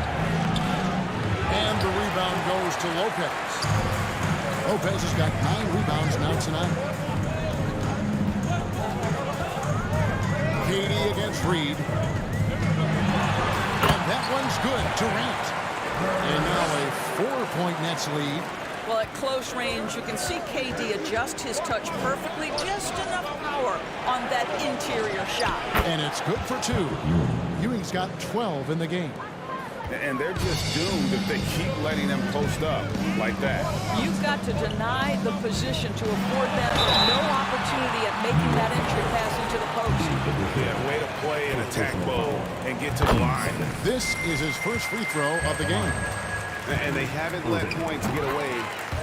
S2: And the rebound goes to Lopez. Lopez has got 9 rebounds now tonight. KD against Reed. And that one's good. Durant. And now a 4-point Nets lead.
S14: Well, at close range, you can see KD adjust his touch perfectly. Just enough power on that interior shot.
S2: And it's good for 2. Ewing's got 12 in the game.
S3: And they're just doomed if they keep letting them post up like that.
S14: You've got to deny the position to afford them no opportunity at making that entry pass into the post.
S3: Yeah, way to play and attack Bo and get to the line.
S2: This is his first free throw of the game.
S3: And they haven't let points get away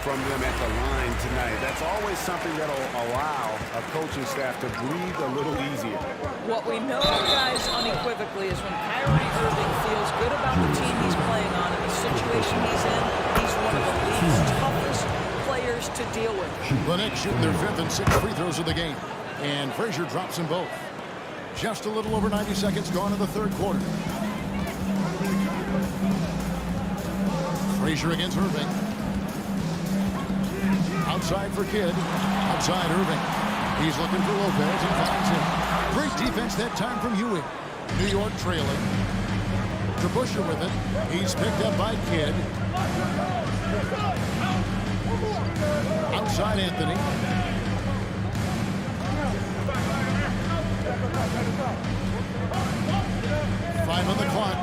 S3: from them at the line tonight. That's always something that'll allow a coaching staff to breathe a little easier.
S14: What we know, guys, unequivocally, is when Kyrie Irving feels good about the team he's playing on and the situation he's in, he's one of the league's toughest players to deal with.
S2: The Knicks shooting their 5th and 6th free throws of the game. And Frazier drops them both. Just a little over 90 seconds gone in the third quarter. Frazier against Irving. Outside for Kidd. Outside Irving. He's looking for Lopez and finds him. Great defense that time from Ewing. New York trailing. DeBusschere with it. He's picked up by Kidd. Outside Anthony. Five on the clock.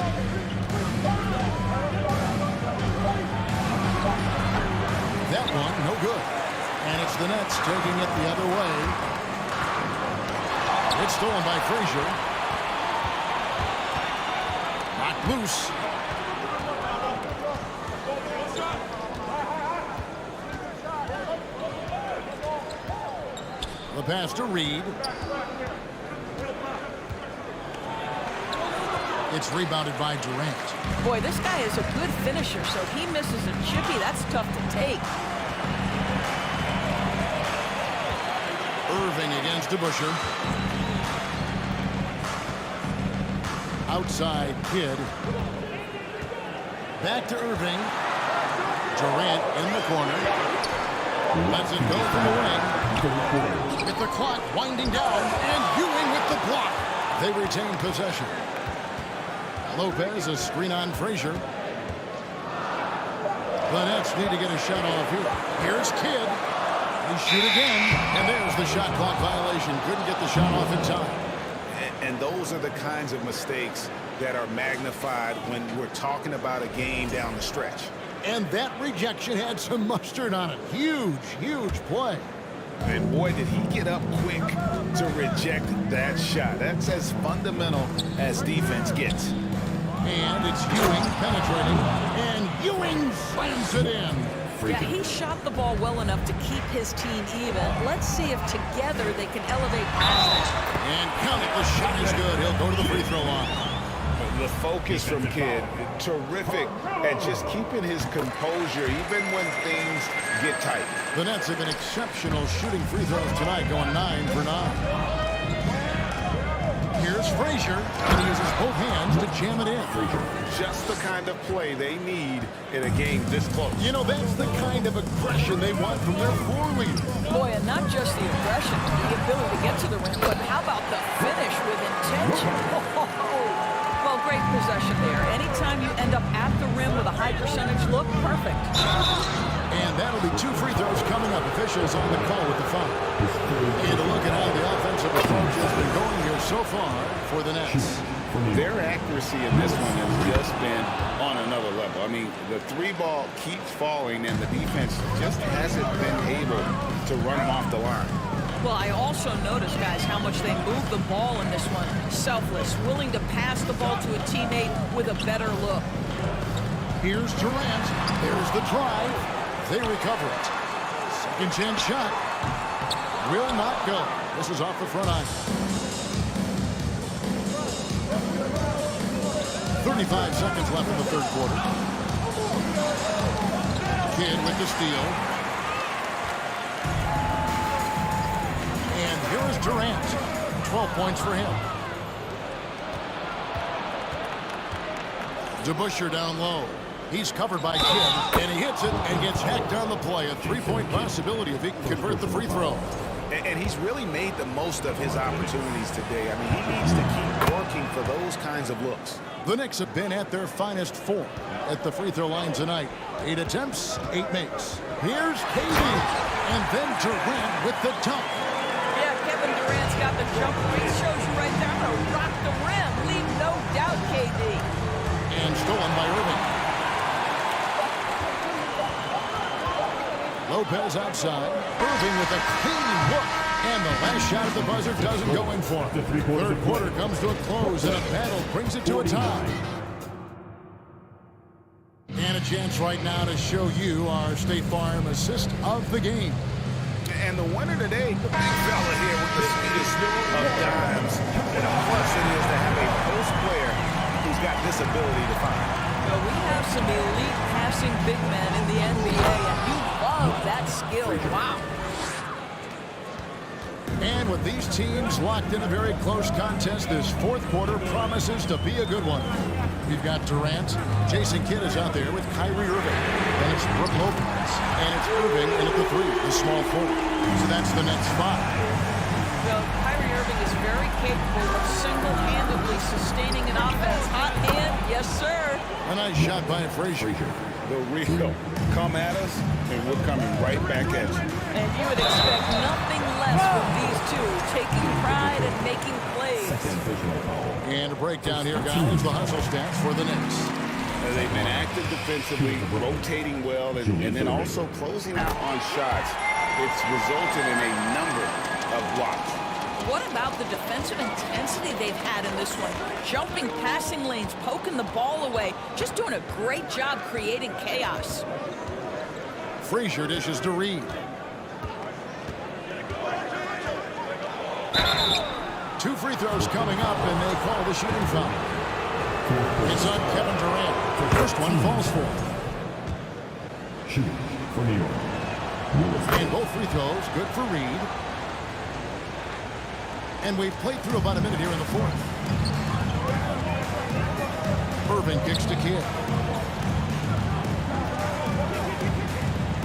S2: That one, no good. And it's the Nets taking it the other way. It's stolen by Frazier. Knocked loose. The pass to Reed. It's rebounded by Durant.
S14: Boy, this guy is a good finisher, so if he misses a chippy, that's tough to take.
S2: Irving against DeBusschere. Outside Kidd. Back to Irving. Durant in the corner. Lets it go from the wing. With the clock winding down, and Ewing with the block. They retain possession. Lopez, a screen on Frazier. The Nets need to get a shot off here. Here's Kidd. They shoot again, and there's the shot clock violation. Couldn't get the shot off in time.
S3: And those are the kinds of mistakes that are magnified when we're talking about a game down the stretch.
S2: And that rejection had some mustard on it. Huge, huge play.
S3: And boy, did he get up quick to reject that shot. That's as fundamental as defense gets.
S2: And it's Ewing penetrating, and Ewing slams it in.
S14: Yeah, he shot the ball well enough to keep his team even. Let's see if together they can elevate past that.
S2: And count it, the shot is good. He'll go to the free throw line.
S3: The focus from Kidd, terrific at just keeping his composure even when things get tight.
S2: The Nets have been exceptional shooting free throws tonight, going 9 for 9. Here's Frazier, and he uses both hands to jam it in.
S3: Just the kind of play they need in a game this close.
S2: You know, that's the kind of aggression they want from their floor leader.
S14: Boy, and not just the aggression, the ability to get to the rim, but how about the finish with intention? Well, great possession there. Anytime you end up at the rim with a high percentage look, perfect.
S2: And that'll be 2 free throws coming up. Officials on the call with the foul. And a look at how the offensive approach has been going here so far for the Nets.
S3: Their accuracy in this one has just been on another level. I mean, the 3-ball keeps falling, and the defense just hasn't been able to run them off the line.
S14: Well, I also noticed, guys, how much they move the ball in this one. Selfless, willing to pass the ball to a teammate with a better look.
S2: Here's Durant. There's the drive. They recover it. Second chance shot. Will not go. This is off the front iron. 35 seconds left in the third quarter. Kidd with the steal. And here is Durant. 12 points for him. DeBusschere down low. He's covered by Kidd, and he hits it and gets hacked on the play. A 3-point possibility if he can convert the free throw.
S3: And he's really made the most of his opportunities today. I mean, he needs to keep working for those kinds of looks.
S2: The Knicks have been at their finest form at the free throw line tonight. 8 attempts, 8 makes. Here's KD, and then Durant with the dunk.
S14: Yeah, Kevin Durant's got the jumper. He shows you right there. I'm going to rock the rim. Leave no doubt, KD.
S2: And stolen by Irving. Lopez outside. Irving with a clean look. And the last shot at the buzzer doesn't go in for him. Third quarter comes to a close, and a battle brings it to a tie. And a chance right now to show you our State Farm assist of the game.
S3: And the winner today, the big fella here with the sweetest of dimes. And a plus it is to have a post player who's got this ability to find.
S14: Well, we have some elite passing big men in the NBA, and you love that skill. Wow.
S2: And with these teams locked in a very close contest, this fourth quarter promises to be a good one. We've got Durant. Jason Kidd is out there with Kyrie Irving. Then it's Brook Lopez. And it's Irving in at the three, the small forward. So that's the next five.
S14: Well, Kyrie Irving is very capable of single-handedly sustaining an offense. Hot hand, yes, sir.
S2: A nice shot by Frazier.
S3: The real come at us, and we're coming right back at you.
S14: And you would expect nothing less from these two, taking pride and making plays.
S2: And a breakdown here, guys. The hustle stats for the Knicks.
S3: They've been active defensively, rotating well, and then also closing out on shots. It's resulted in a number of blocks.
S14: What about the defensive intensity they've had in this one? Jumping passing lanes, poking the ball away, just doing a great job creating chaos.
S2: Frazier dishes to Reed. Two free throws coming up, and they call the shooting foul. It's on Kevin Durant. The first one falls for him.
S6: Shooting for New York.
S2: And both free throws good for Reed. And we've played through about a minute here in the fourth. Irving kicks to Kidd.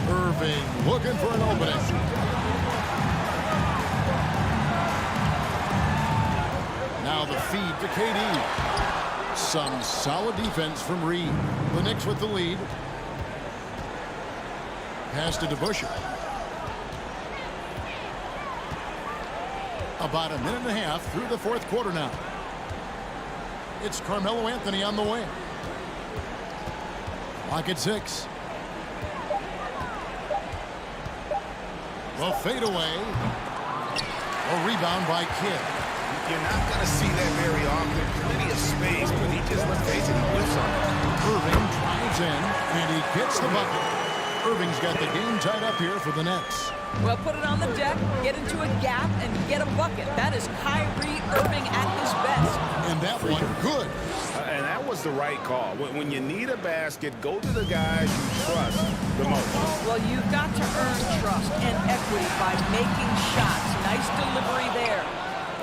S2: Irving looking for an opening. Now the feed to KD. Some solid defense from Reed. The Knicks with the lead. Pass to DeBusschere. About a minute and a half through the fourth quarter now. It's Carmelo Anthony on the wing. Lock at 6. The fadeaway. A rebound by Kidd.
S3: You're not going to see that very often. Plenty of space, but he just, let's face it, he whiffs on it.
S2: Irving drives in, and he gets the bucket. Irving's got the game tied up here for the Nets.
S14: Well, put it on the deck, get into a gap, and get a bucket. That is Kyrie Irving at his best.
S2: And that one good.
S3: And that was the right call. When you need a basket, go to the guys you trust the most.
S14: Well, you've got to earn trust and equity by making shots. Nice delivery there.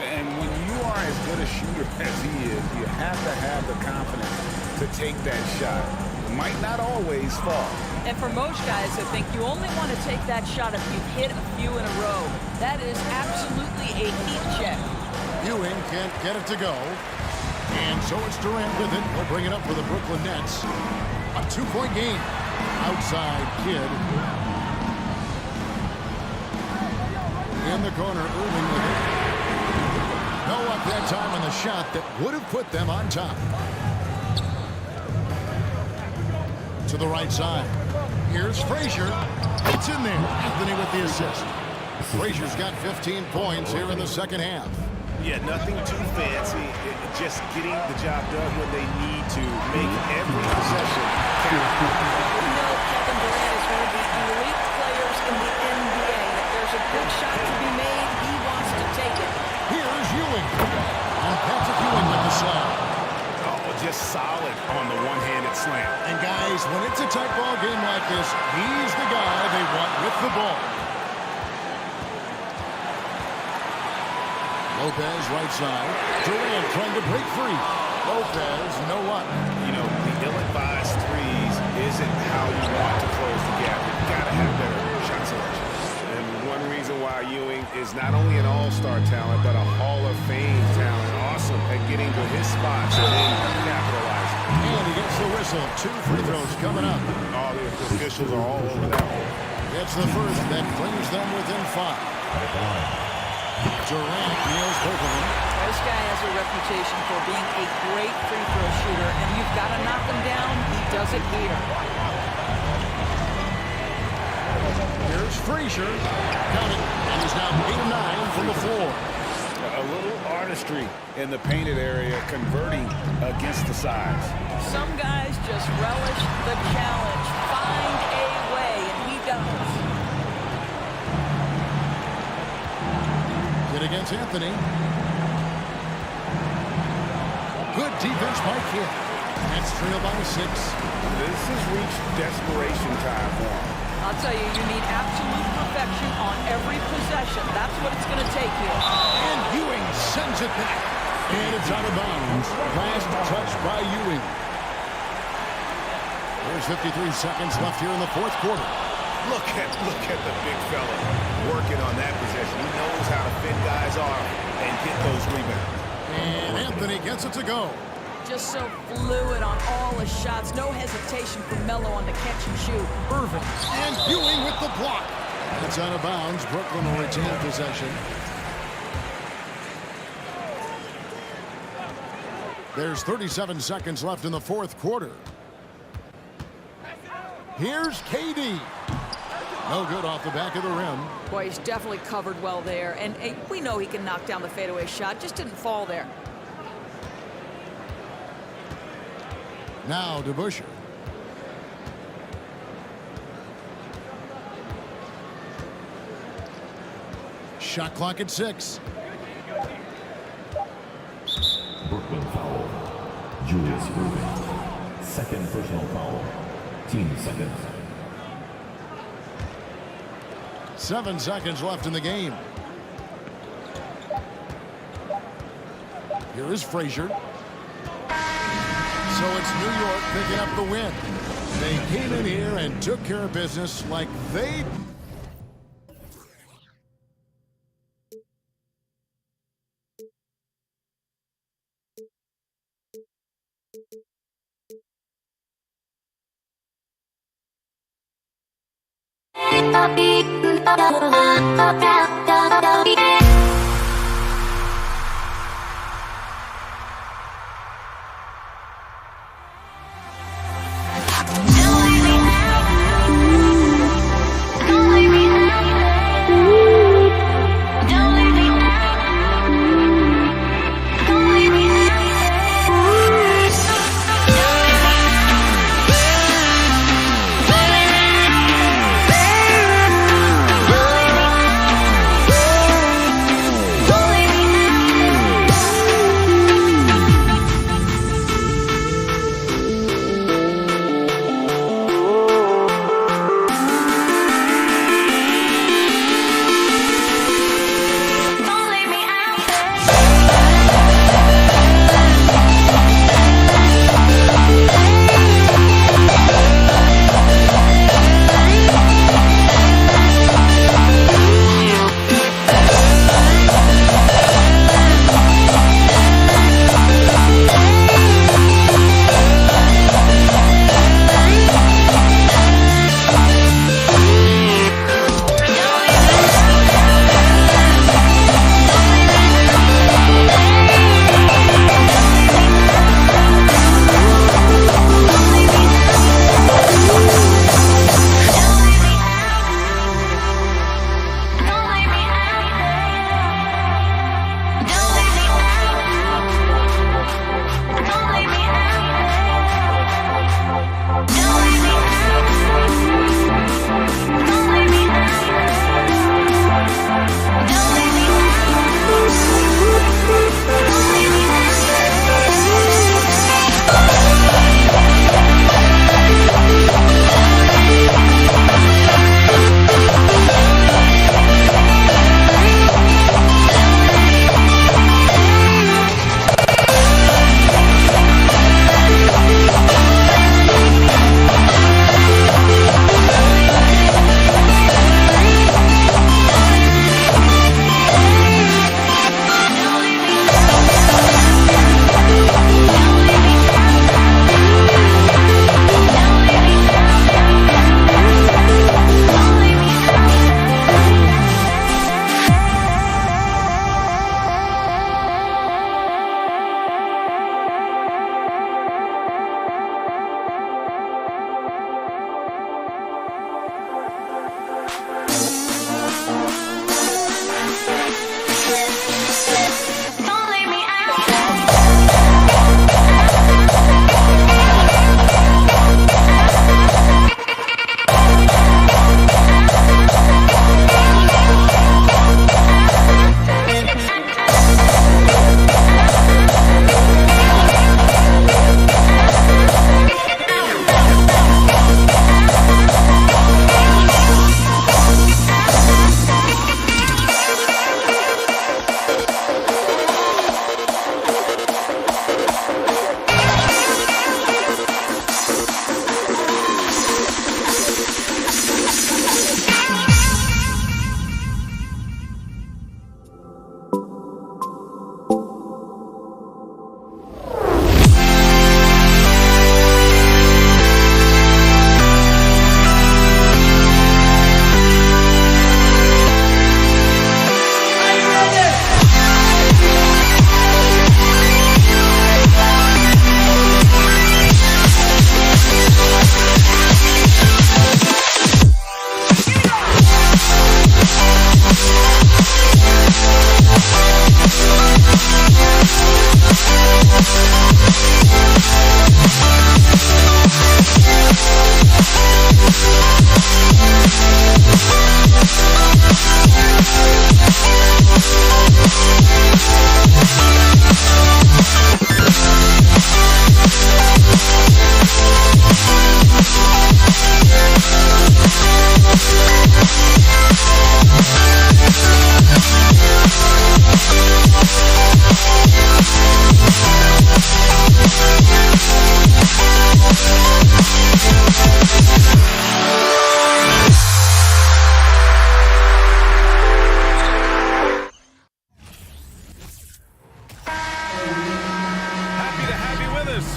S3: And when you are as good a shooter as he is, you have to have the confidence to take that shot. It might not always fall.
S14: And for most guys, I think you only want to take that shot if you've hit a few in a row. That is absolutely a heat check.
S2: Ewing can't get it to go. And so it's Durant with it. He'll bring it up for the Brooklyn Nets. A 2-point game. Outside Kidd. In the corner, Irving with it. No luck that time on the shot that would have put them on top. To the right side. Here's Frazier. It's in there. Anthony with the assist. Frazier's got 15 points here in the second half.
S3: Yeah, nothing too fancy. Just getting the job done when they need to. Make every possession count.
S14: You know Kevin Durant is one of the elite players in the NBA. If there's a good shot to be made, he wants to take it.
S2: Here's Ewing. And Patrick Ewing with the slam.
S3: Just solid on the one-handed slam.
S2: And guys, when it's a tight ball game like this, he's the guy they want with the ball. Lopez right side. Durant trying to break free. Lopez, no luck.
S3: You know, the ill-advised threes isn't how you want to close the gap. You've got to have better shot selection. And one reason why Ewing is not only an all-star talent, but a Hall of Fame talent. Awesome at getting to his spots and then capitalizing.
S2: And he gets the whistle. 2 free throws coming up.
S3: All the officials are all over that one.
S2: It's the first that brings them within 5. Durant nails both of them.
S14: This guy has a reputation for being a great free throw shooter, and you've got to knock him down. He does it here.
S2: Here's Frazier. Got it. And he's now 8 of 9 from the floor.
S3: A little artistry in the painted area, converting against the size.
S14: Some guys just relish the challenge. Find a way, and he does.
S2: Kid against Anthony. Good defense by Kidd. That's trailed by 6.
S3: This has reached desperation time for him.
S14: I'll tell you, you need absolute perfection on every possession. That's what it's going to take here.
S2: And Ewing sends it back. And it's out of bounds. Last touch by Ewing. There's 53 seconds left here in the fourth quarter.
S3: Look at the big fella working on that possession. He knows how to fit guys off and get those rebounds.
S2: And Anthony gets it to go.
S14: Just so fluid on all his shots. No hesitation for Melo on the catch and shoot.
S2: Irving and Ewing with the block. It's out of bounds. Brooklyn will retain possession. There's 37 seconds left in the fourth quarter. Here's KD. No good off the back of the rim.
S14: Boy, he's definitely covered well there. And we know he can knock down the fadeaway shot. Just didn't fall there.
S2: Now to Busher. Shot clock at 6.
S6: Brooklyn foul. Julius Irving. Second personal foul. Team seconds.
S2: 7 seconds left in the game. Here is Frazier. So it's New York picking up the win. They came in here and took care of business like they...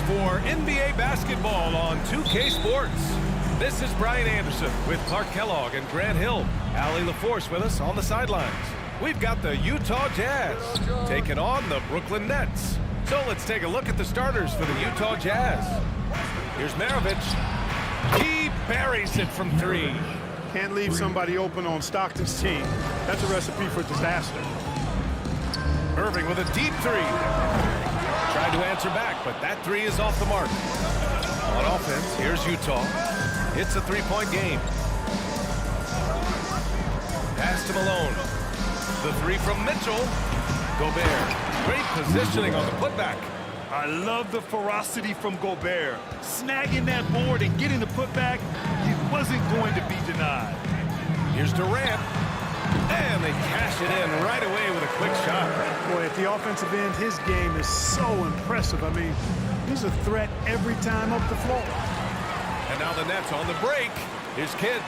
S8: for NBA basketball on 2K Sports. This is Brian Anderson with Clark Kellogg and Grant Hill. Allie LaForce with us on the sidelines. We've got the Utah Jazz taking on the Brooklyn Nets. So let's take a look at the starters for the Utah Jazz. Here's Maravich. He buries it from three.
S5: Can't leave somebody open on Stockton's team. That's a recipe for disaster.
S8: Irving with a deep three. Tried to answer back, but that three is off the mark. On offense, here's Utah. It's a three-point game. Pass to Malone. The three from Mitchell. Gobert. Great positioning on the putback.
S10: I love the ferocity from Gobert. Snagging that board and getting the putback, he wasn't going to be denied.
S8: Here's Durant. And they cash it in right away with a quick shot.
S5: Boy, at the offensive end, his game is so impressive. I mean, he's a threat every time up the floor.
S8: And now the Nets on the break. Here's Kidd.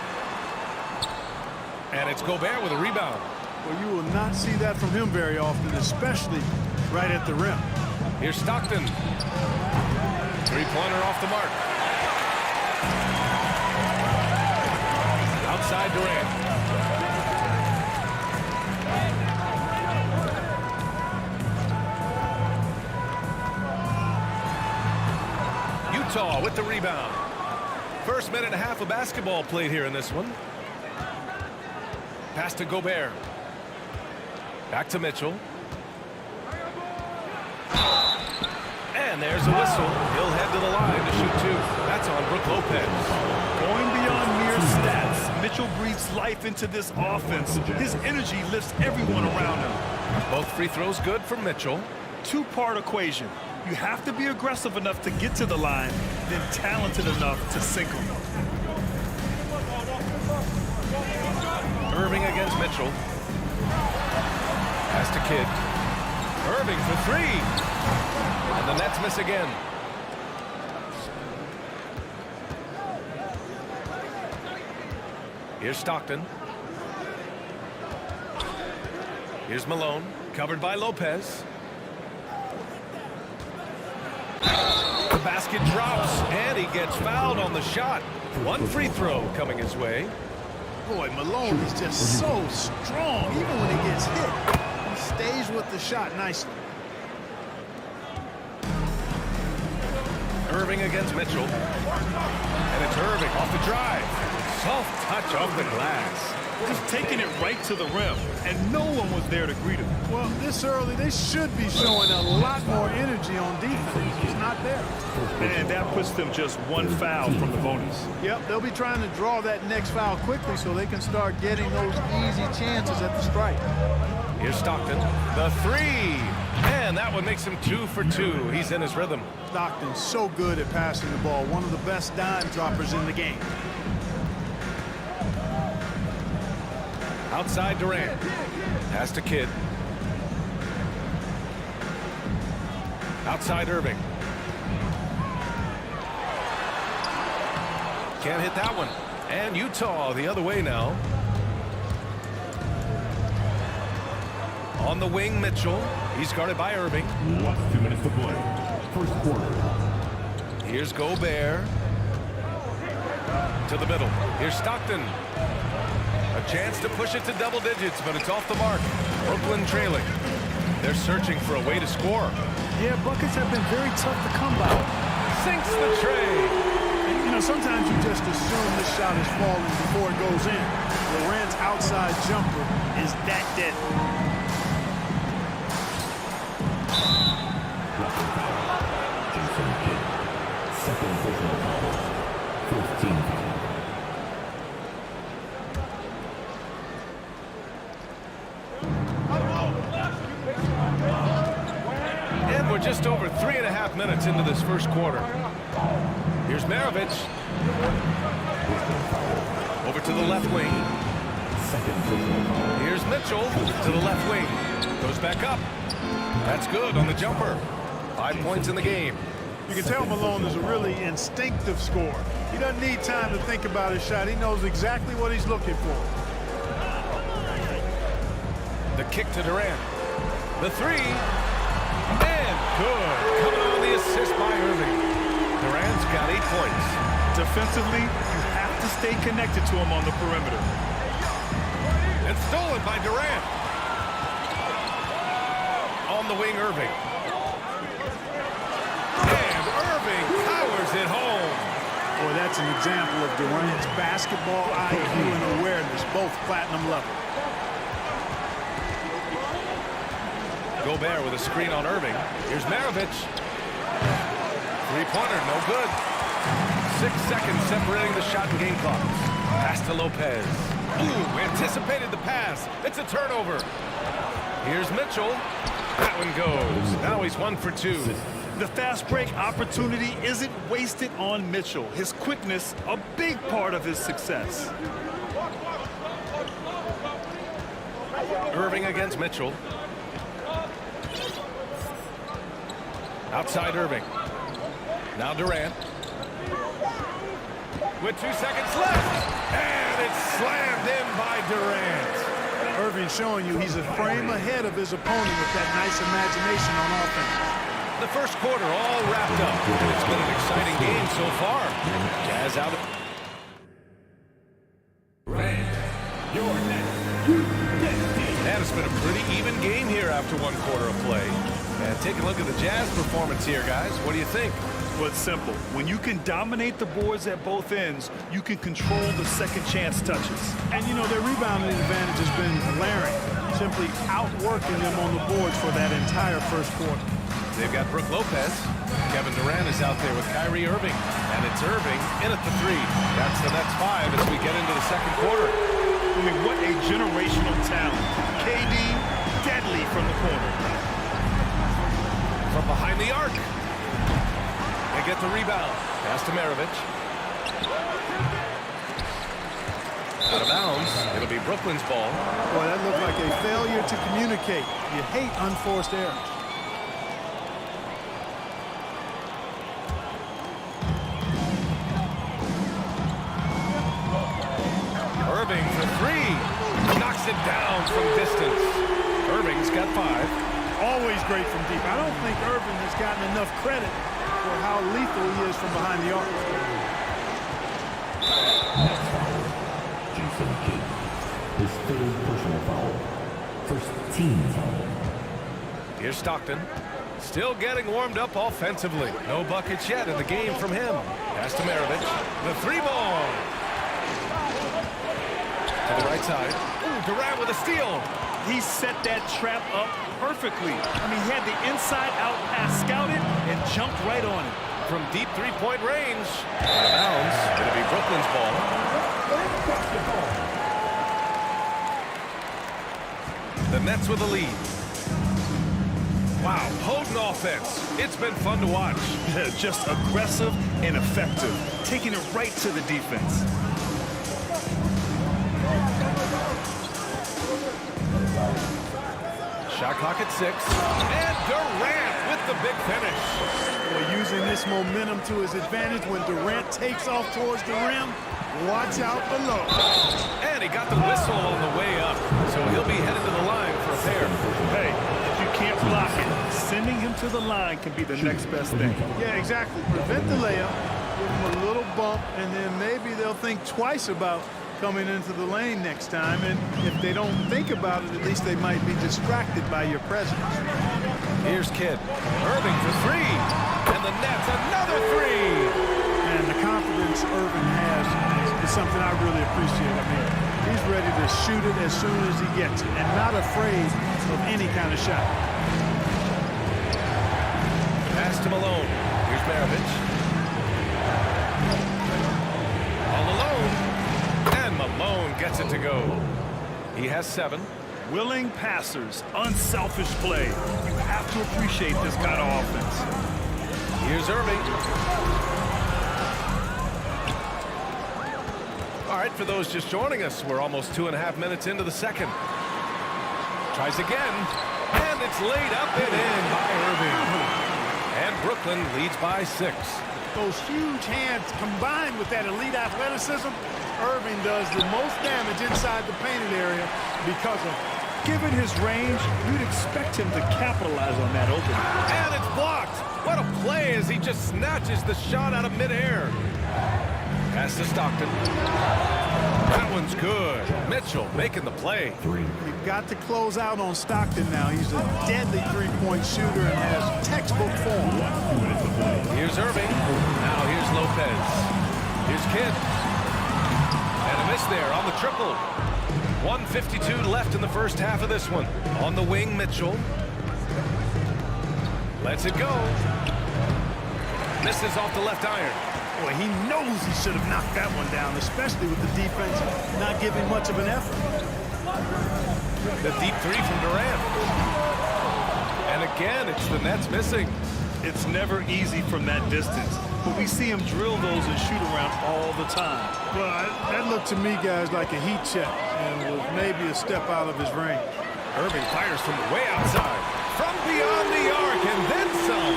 S8: And it's Gobert with a rebound.
S5: Well, you will not see that from him very often, especially right at the rim.
S8: Here's Stockton. Three-pointer off the mark. Outside Durant. Utah with the rebound. First minute and a half of basketball played here in this one. Pass to Gobert. Back to Mitchell. And there's a whistle. He'll head to the line to shoot two. That's on Brook Lopez.
S10: Going beyond mere stats, Mitchell breathes life into this offense. His energy lifts everyone around him.
S8: Both free throws good for Mitchell.
S10: Two-part equation. You have to be aggressive enough to get to the line, then talented enough to sink them.
S8: Irving against Mitchell. Pass to Kidd. Irving for three. And the Nets miss again. Here's Stockton. Here's Malone. Covered by Lopez. The basket drops, and he gets fouled on the shot. One free throw coming his way.
S5: Boy, Malone is just so strong, even when he gets hit. He stays with the shot nicely.
S8: Irving against Mitchell. And it's Irving off the drive. Soft touch off the glass.
S10: Just taking it right to the rim, and no one was there to greet him.
S5: Well, this early, they should be showing a lot more energy on defense. It's not there.
S10: And that puts them just one foul from the bonus.
S5: Yep, they'll be trying to draw that next foul quickly so they can start getting those easy chances at the strike.
S8: Here's Stockton. The three. And that one makes him 2 for 2. He's in his rhythm.
S5: Stockton's so good at passing the ball. One of the best dime droppers in the game.
S8: Outside Durant. Pass to Kidd. Outside Irving. Can't hit that one. And Utah the other way now. On the wing, Mitchell. He's guarded by Irving.
S6: 2 minutes to play. First quarter.
S8: Here's Gobert. To the middle. Here's Stockton. A chance to push it to double digits, but it's off the mark. Brooklyn trailing. They're searching for a way to score.
S5: Yeah, buckets have been very tough to come by.
S8: Sinks the tray.
S5: You know, sometimes you just assume this shot is falling before it goes in. Durant's outside jumper is that deadly.
S6: Second personal foul. 15 foul.
S8: And we're just over 3.5 minutes into this first quarter. Here's Maravich. Over to the left wing. Here's Mitchell to the left wing. Goes back up. That's good on the jumper. 5 points in the game.
S5: You can tell Malone is a really instinctive scorer. He doesn't need time to think about his shot. He knows exactly what he's looking for.
S8: The kick to Durant. The three. And good. Coming on the assist by Irving. got 8 points.
S10: Defensively, you have to stay connected to him on the perimeter.
S8: And stolen by Durant. On the wing, Irving. And Irving powers it home.
S5: Boy, that's an example of Durant's basketball IQ and awareness, both platinum level.
S8: Gobert with a screen on Irving. Here's Maravich. Three-pointer, no good. 6 seconds separating the shot and game clock. Pass to Lopez. Ooh, anticipated the pass. It's a turnover. Here's Mitchell. That one goes. Now he's 1 for 2.
S10: The fast break opportunity isn't wasted on Mitchell. His quickness, a big part of his success.
S8: Irving against Mitchell. Outside Irving. Now Durant. With 2 seconds left. And it's slammed in by Durant.
S5: Irving showing you he's a frame ahead of his opponent with that nice imagination on offense.
S8: The first quarter all wrapped up. It's been an exciting game so far. Jazz out. And it's been a pretty even game here after 1 quarter of play. And take a look at the Jazz performance here, guys. What do you think?
S10: Well, it's simple. When you can dominate the boards at both ends, you can control the second chance touches.
S5: And, you know, their rebounding advantage has been glaring, simply outworking them on the boards for that entire first quarter.
S8: They've got Brook Lopez. Kevin Durant is out there with Kyrie Irving. And it's Irving in at the 3. That's the Nets 5 as we get into the second quarter.
S10: I mean, what a generational talent. KD, deadly from the corner.
S8: From behind the arc. They get the rebound. Pass to Maravich. Out of bounds. It'll be Brooklyn's ball.
S5: Boy, that looked like a failure to communicate. You hate unforced errors.
S8: Irving for 3. Knocks it down from distance. Irving's got 5.
S5: Always great from deep. I don't think Irving has gotten enough credit for how lethal he is from behind the arc.
S15: Jason Kidd, his 3rd personal foul, 1st team foul.
S8: Here's Stockton. Still getting warmed up offensively. No buckets yet in the game from him. Pass to Maravich. The 3-ball. To the right side. Ooh, Durant with a steal.
S10: He set that trap up perfectly. I mean, he had the inside-out pass scouted and jumped right on it.
S8: From deep 3-point range. Out of bounds. It'll be Brooklyn's ball. The Nets with the lead. Wow, potent offense. It's been fun to watch.
S10: Just aggressive and effective. Taking it right to the defense.
S8: Shot clock at 6. And Durant with the big finish.
S5: Well, using this momentum to his advantage when Durant takes off towards the rim, watch out below.
S8: And he got the whistle on the way up, so he'll be headed to the line for a pair.
S10: Hey, if you can't block it, sending him to the line can be the next best thing.
S5: Yeah, exactly. Prevent the layup, give him a little bump, and then maybe they'll think twice about coming into the lane next time, and if they don't think about it, at least they might be distracted by your presence.
S8: Here's Kidd. Irving for 3. And the Nets, another 3.
S5: And the confidence Irving has is something I really appreciate. I mean, he's ready to shoot it as soon as he gets it, and not afraid of any kind of shot.
S8: Pass to Malone. Here's Maravich. All alone. And Malone gets it to go. He has 7.
S10: Willing passers, unselfish play. You have to appreciate this kind of offense.
S8: Here's Irving. All right, for those just joining us, we're almost 2.5 minutes into the second. Tries again, and it's laid up and in by Irving. And Brooklyn leads by 6.
S5: Those huge hands combined with that elite athleticism, Irving does the most damage inside the painted area because of it.
S10: Given his range, you'd expect him to capitalize on that opening.
S8: And it's blocked. What a play as he just snatches the shot out of midair. Pass to Stockton. That one's good. Mitchell making the play.
S5: You've got to close out on Stockton now. He's a deadly three-point shooter and has textbook form.
S8: Here's Irving. Now here's Lopez. Here's Kidd. And a miss there on the triple. 1:52 left in the first half of this one. On the wing, Mitchell. Lets it go. Misses off the left iron.
S5: Boy, he knows he should have knocked that one down, especially with the defense not giving much of an effort.
S8: The deep three from Durant. And again, it's the Nets missing.
S10: It's never easy from that distance, but we see him drill those and shoot around all the time.
S5: Well, that looked to me, guys, like a heat check and was maybe a step out of his range.
S8: Irving fires from way outside. From beyond the arc and then some.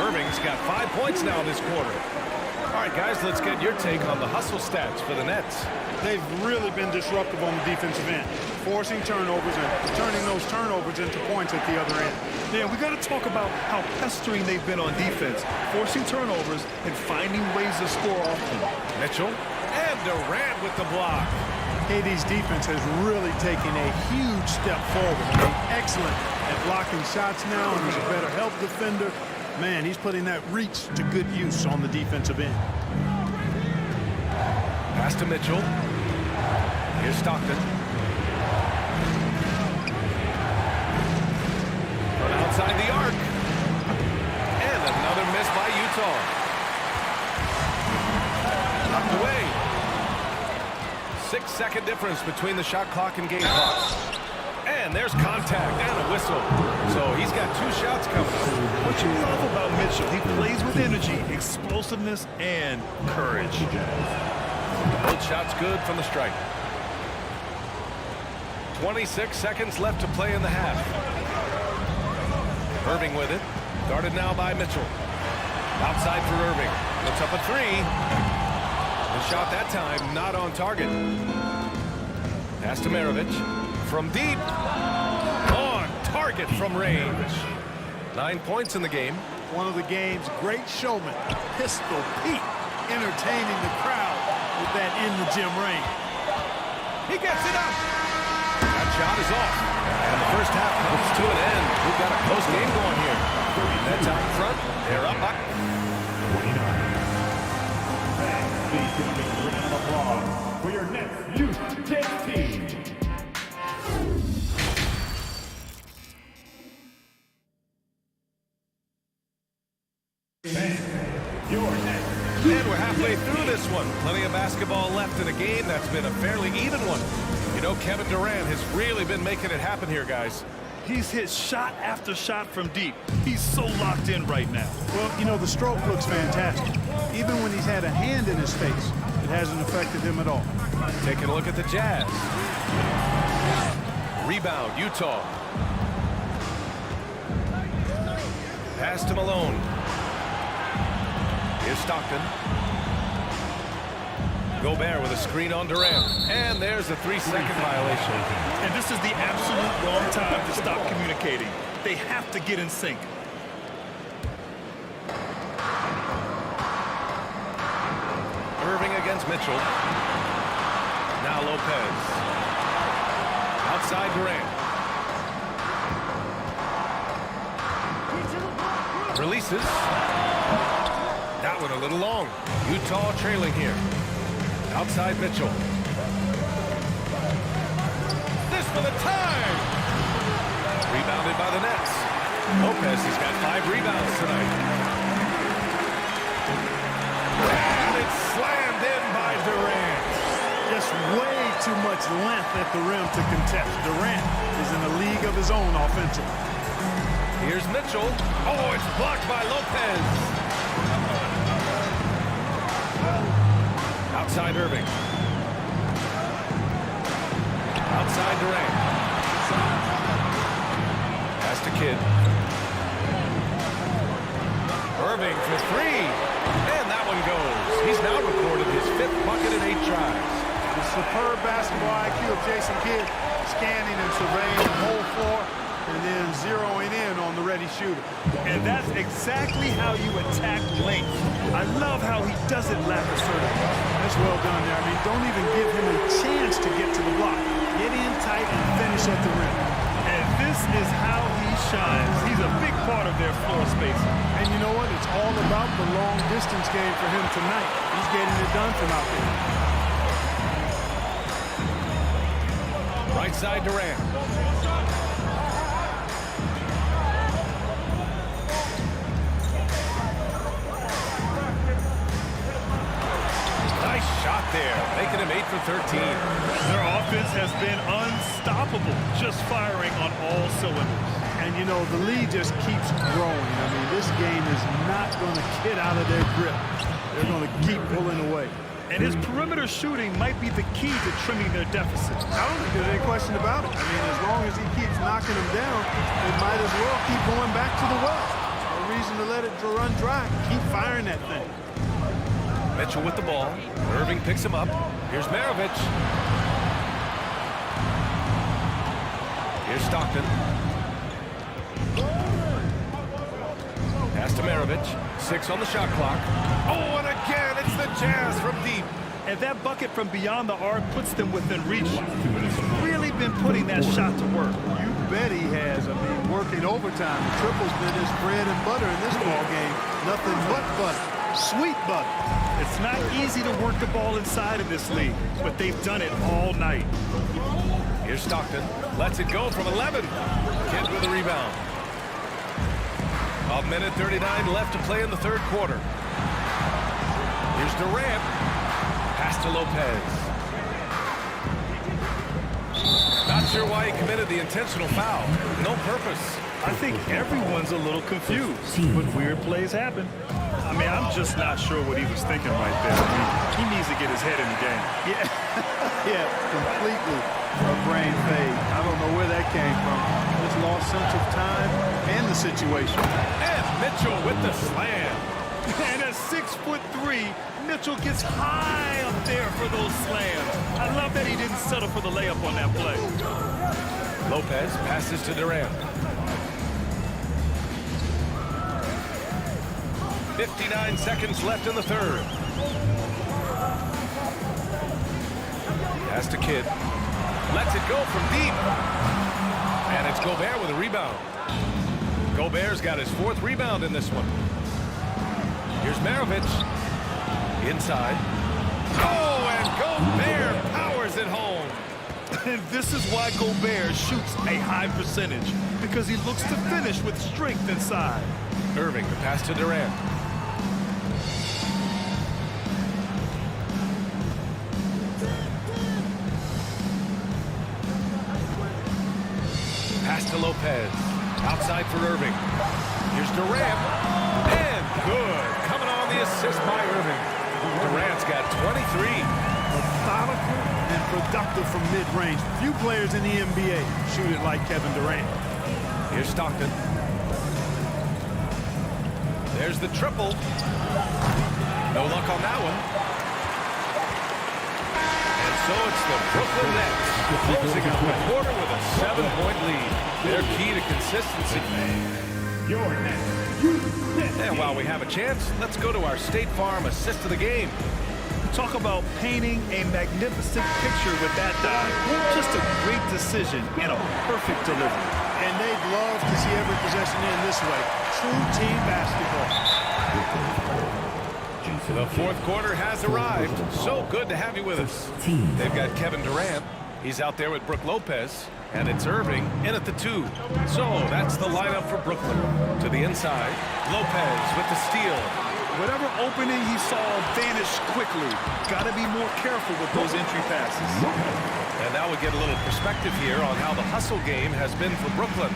S8: Irving's got 5 points now this quarter. All right, guys, let's get your take on the hustle stats for the Nets.
S5: They've really been disruptive on the defensive end, forcing turnovers and turning those turnovers into points at the other end.
S10: Yeah, we got to talk about how pestering they've been on defense, forcing turnovers and finding ways to score off them.
S8: Mitchell and Durant with the block.
S5: KD's defense has really taken a huge step forward. I mean, excellent at blocking shots now, and he's a better help defender. Man, he's putting that reach to good use on the defensive end.
S8: Pass to Mitchell. Here's Stockton. From outside the arc. And another miss by Utah. Knocked away. 6-second difference between the shot clock and game clock. And there's contact and a whistle. So he's got 2 shots coming up.
S10: What you love about Mitchell, he plays with energy, explosiveness, and courage.
S8: Both shots good from the strike. 26 seconds left to play in the half. Irving with it. Guarded now by Mitchell. Outside for Irving. Puts up a 3. The shot that time not on target. Pass to Maravich. From deep. On target from range. 9 points in the game.
S5: One of the game's great showmen, Pistol Pete, entertaining the crowd with that in-the-gym range.
S8: He gets it up. That shot is off. And the first half comes to an end. We've got a close game going here. Nets out in front. They're up.
S6: 29. Please give me a round of applause for your Nets Youth Take Team.
S8: And we're halfway through this one. Plenty of basketball left in a game that's been a fairly even one. You know, Kevin Durant has really been making it happen here, guys.
S10: He's hit shot after shot from deep. He's so locked in right now.
S5: Well, you know, the stroke looks fantastic. Even when he's had a hand in his face, it hasn't affected him at all.
S8: Taking a look at the Jazz. Rebound, Utah. Pass to Malone. Here's Stockton. Gobert with a screen on Durant. And there's a 3-second violation.
S10: And this is the absolute wrong time to stop communicating. They have to get in sync.
S8: Irving against Mitchell. Now Lopez. Outside Durant. Releases. That one a little long. Utah trailing here. Outside Mitchell. This for the tie. Rebounded by the Nets. Lopez has got 5 rebounds tonight. And it's slammed in by Durant.
S5: Just way too much length at the rim to contest. Durant is in a league of his own offensively.
S8: Here's Mitchell. Oh, it's blocked by Lopez. Outside Irving. Outside Durant. Pass to Kidd. Irving for 3. And that one goes. He's now recorded his 5th bucket in 8 tries.
S5: The superb basketball IQ of Jason Kidd, scanning and surveying the whole floor, and then zeroing in on the ready
S10: shooter. And that's exactly how you attack length. I love how he doesn't lack assertiveness.
S5: That's well done there. I mean, don't even give him a chance to get to the block. Get in tight and finish at the rim.
S10: And this is how he shines. He's a big part of their floor spacing.
S5: And you know what? It's all about the long distance game for him tonight. He's getting it done from out there.
S8: Right side Durant. Nice shot there, making him 8 for 13.
S10: Their offense has been unstoppable, just firing on all cylinders.
S5: And, you know, the lead just keeps growing. I mean, this game is not going to get out of their grip. They're going to keep pulling away.
S10: And his perimeter shooting might be the key to trimming their deficit.
S5: I don't think there's any question about it. I mean, as long as he keeps knocking them down, they might as well keep going back to the well. No reason to let it run dry. Keep firing that thing.
S8: Mitchell with the ball. Irving picks him up. Here's Maravich. Here's Stockton. Pass to Maravich. 6 on the shot clock. Oh, and again, it's the Jazz from deep.
S10: And that bucket from beyond the arc puts them within reach. He's really been putting that shot to work.
S5: You bet he has. I mean, working overtime. The triple's been his bread and butter in this ball game. Nothing but butter. Sweet butter.
S10: It's not easy to work the ball inside in this league, but they've done it all night.
S8: Here's Stockton. Lets it go from 11. Kidd with a rebound. 1:39 left to play in the third quarter. Here's Durant. Pass to Lopez. Not sure why he committed the intentional foul. No purpose.
S10: I think everyone's a little confused, but weird plays happen. I mean, I'm just not sure what he was thinking right there. I mean, he needs to get his head in the game.
S5: Yeah, completely a brain fade. I don't know where that came from. Just lost sense of time and the situation.
S8: And Mitchell with the slam.
S10: And at 6'3", Mitchell gets high up there for those slams. I love that he didn't settle for the layup on that play.
S8: Lopez passes to Durant. 59 seconds left in the third. Pass to Kidd. Lets it go from deep. And it's Gobert with a rebound. Gobert's got his 4th rebound in this one. Here's Maravich. Inside. Oh, and Gobert powers it home.
S10: And this is why Gobert shoots a high percentage, because he looks to finish with strength inside.
S8: Irving, the pass to Durant. Pass to Lopez. Outside for Irving. Here's Durant. And good. Coming on the assist by Irving. Durant's got 23.
S5: Methodical and productive from mid-range. Few players in the NBA shoot it like Kevin Durant.
S8: Here's Stockton. There's the triple. No luck on that one. And so it's the Brooklyn Nets closing out the quarter with a 7-point lead. They're key to consistency.
S6: Your next.
S8: And while we have a chance, let's go to our State Farm assist of the game.
S10: Talk about painting a magnificent picture with that dive. Just a great decision and a perfect delivery.
S5: And they'd love to see every possession in this way. True team basketball.
S8: The fourth quarter has arrived. So good to have you with us. They've got Kevin Durant. He's out there with Brook Lopez. And it's Irving in at the 2. So that's the lineup for Brooklyn. To the inside, Lopez with the steal.
S10: Whatever opening he saw vanished quickly. Got to be more careful with those entry passes.
S8: And now we get a little perspective here on how the hustle game has been for Brooklyn.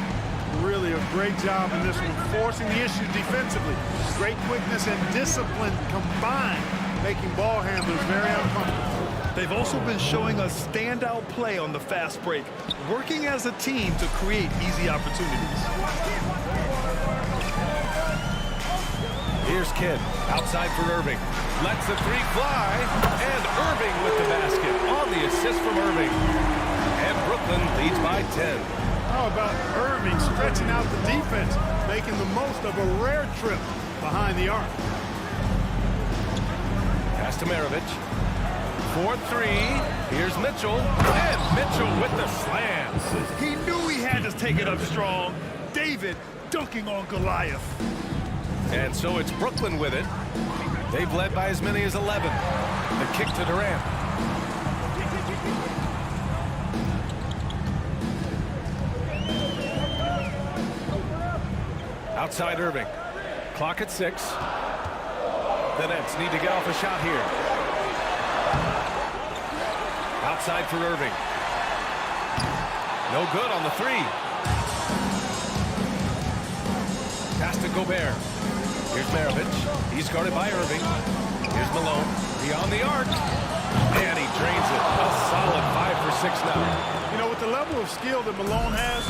S5: Really a great job in this one, forcing the issue defensively. Great quickness and discipline combined, making ball handlers very uncomfortable.
S10: They've also been showing a standout play on the fast break, working as a team to create easy opportunities.
S8: Here's Kidd, outside for Irving. Lets the 3 fly, and Irving with the basket on the assist from Irving. And Brooklyn leads by 10.
S5: How about Irving stretching out the defense, making most of a rare trip behind the arc.
S8: Pass to Maravich. 4-3. Here's Mitchell. And Mitchell with the slam.
S10: He knew he had to take it up strong. David dunking on Goliath.
S8: And so it's Brooklyn with it. They've led by as many as 11. The kick to Durant. Outside Irving. Clock at 6. The Nets need to get off a shot here. Outside for Irving. No good on the 3. Pass to Gobert. Here's Maravich. He's guarded by Irving. Here's Malone. Beyond the arc. And he drains it. A solid 5 for 6 now.
S5: You know, with the level of skill that Malone has,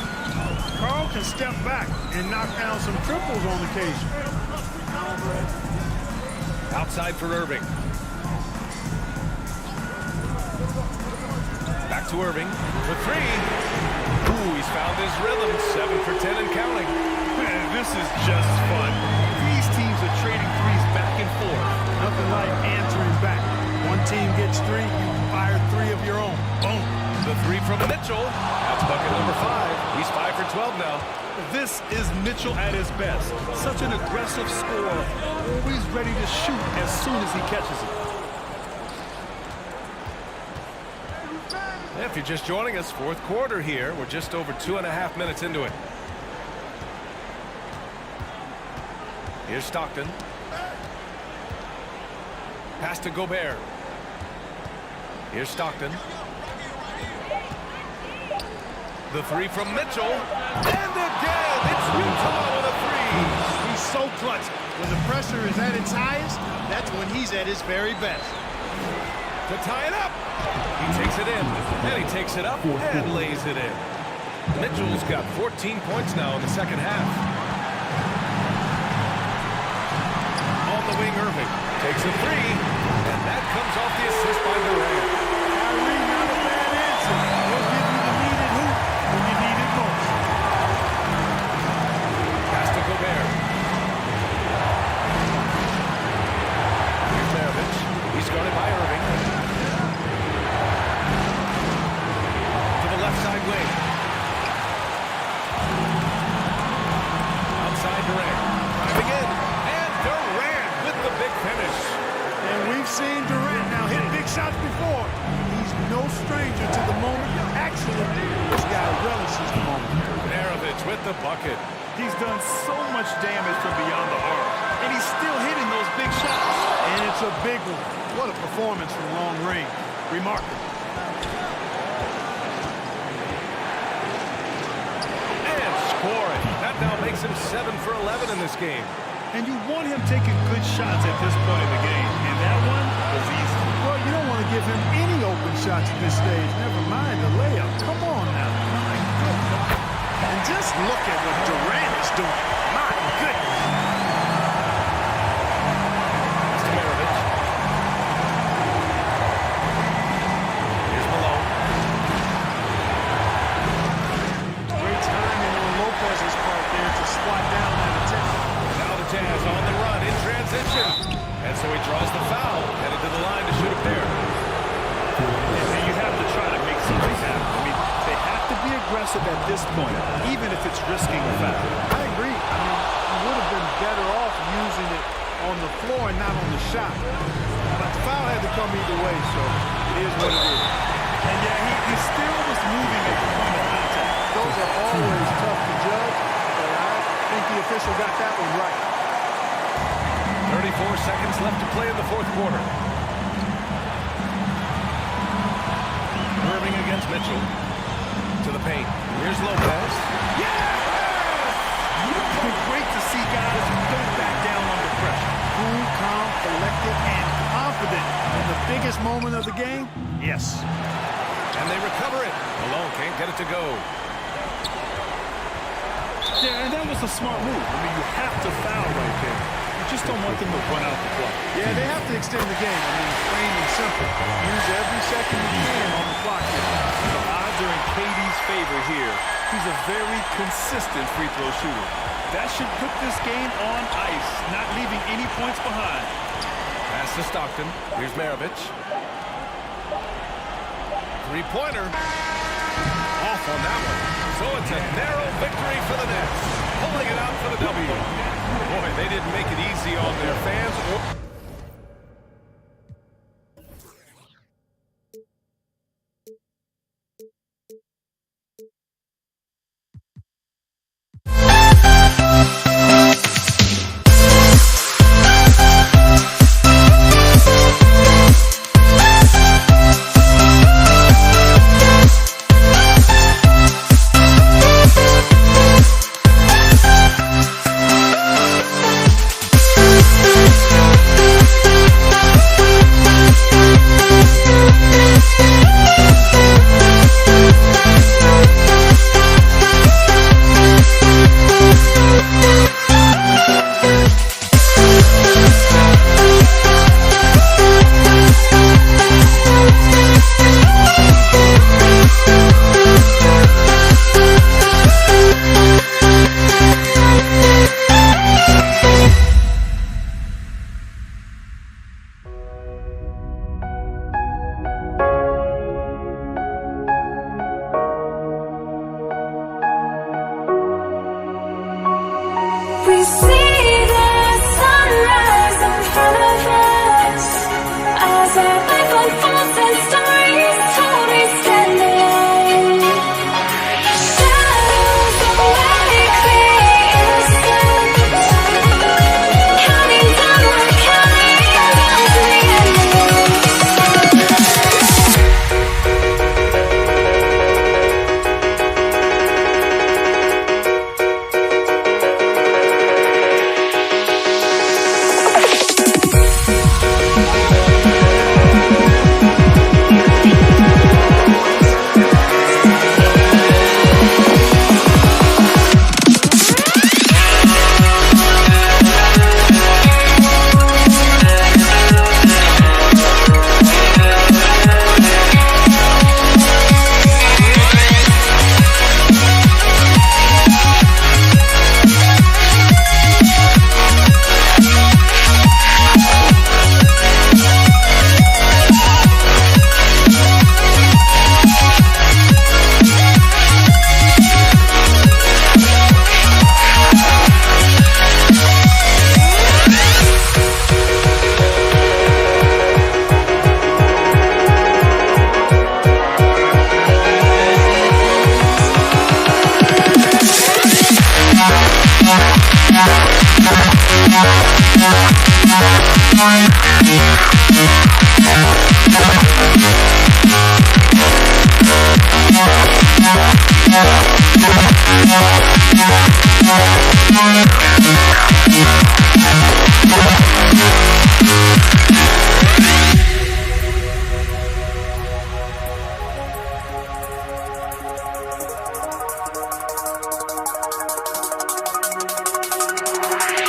S5: Karl can step back and knock down some triples on occasion.
S8: Outside for Irving. Back to Irving for 3. Ooh, he's found his rhythm. 7 for 10 and counting.
S10: Man, this is just fun. These teams are trading threes back and forth.
S5: Nothing like answering back. One team gets 3, you fire 3 of your own. Boom.
S8: The 3 from Mitchell. That's bucket number 5. He's 5 for 12 now.
S10: This is Mitchell at his best. Such an aggressive scorer, always ready to shoot as soon as he catches it.
S8: If you're just joining us, fourth quarter here. We're just over 2.5 minutes into it. Here's Stockton. Pass to Gobert. Here's Stockton. The 3 from Mitchell. And again, it's Utah with a 3.
S5: He's so clutch. When the pressure is at its highest, that's when he's at his very best.
S8: To tie it up. He takes it in, and he takes it up and lays it in. Mitchell's got 14 points now in the second half. On the wing, Irving takes a 3, and that comes off the assist by Durant.
S5: Kyrie, not a bad answer. He'll give you the needed hoop when you need it most.
S8: Pass to Gobert. Here's Maravich. He's guarded by Irving. Left side wing. Outside Durant. Driving in. And Durant with the big finish.
S5: And we've seen Durant now hit big shots before. He's no stranger to the moment. Actually, this guy relishes the moment.
S8: Maravich with the bucket.
S10: He's done so much damage from beyond the arc, and he's still hitting those big shots.
S5: And it's a big one. What a performance from long range. Remarkable.
S8: Scoring. That now makes him 7 for 11 in this game.
S10: And you want him taking good shots at this point in the game. And that one was easy.
S5: Well, you don't want to give him any open shots at this stage. Never mind the layup. Come on now. My goodness. And just look at what Durant is doing. My goodness.
S8: That's to Maravich. Here's Malone.
S5: Great timing on Lopez's part there to squat down that attempt.
S8: Now the Jazz on the run in transition. And so he draws the foul. Headed to the line to shoot a pair.
S10: And you have to try to make something happen. I mean, they have to be aggressive at this point, even if it's risking a foul.
S5: I agree. I mean, he would have been better off using it on the floor and not on the shot. But the foul had to come either way, so it is what it is.
S10: And yeah, he still was moving at the point of contact.
S5: Those are always tough to judge, but I think the official got that one right.
S8: 34 seconds left to play in the fourth quarter. Irving against Mitchell. To the paint. Here's Lopez.
S10: Yes! It's great to see guys who don't back down under pressure.
S5: Cool, calm, collected, and confident in the biggest moment of the game? Yes.
S8: And they recover it. Malone can't get it to go.
S10: Yeah, and that was a smart move. I mean, you have to foul right there. You just don't want them to run out the clock.
S5: Yeah, they have to extend the game. I mean, plain and simple. Use every second you can on the clock here.
S10: The odds are in KD's favor here. He's a very consistent free throw shooter. That should put this game on ice, not leaving any points behind.
S8: Pass to Stockton. Here's Maravich. Three-pointer. Off on that one. So it's a narrow victory for the Nets. Pulling it out for the W. Boy, they didn't make it easy on their fans.
S16: We see the sunrise in front of us as our life unfolds and stories told. We stand alone. Shadows of awake the innocent, counting down, we're counting down to the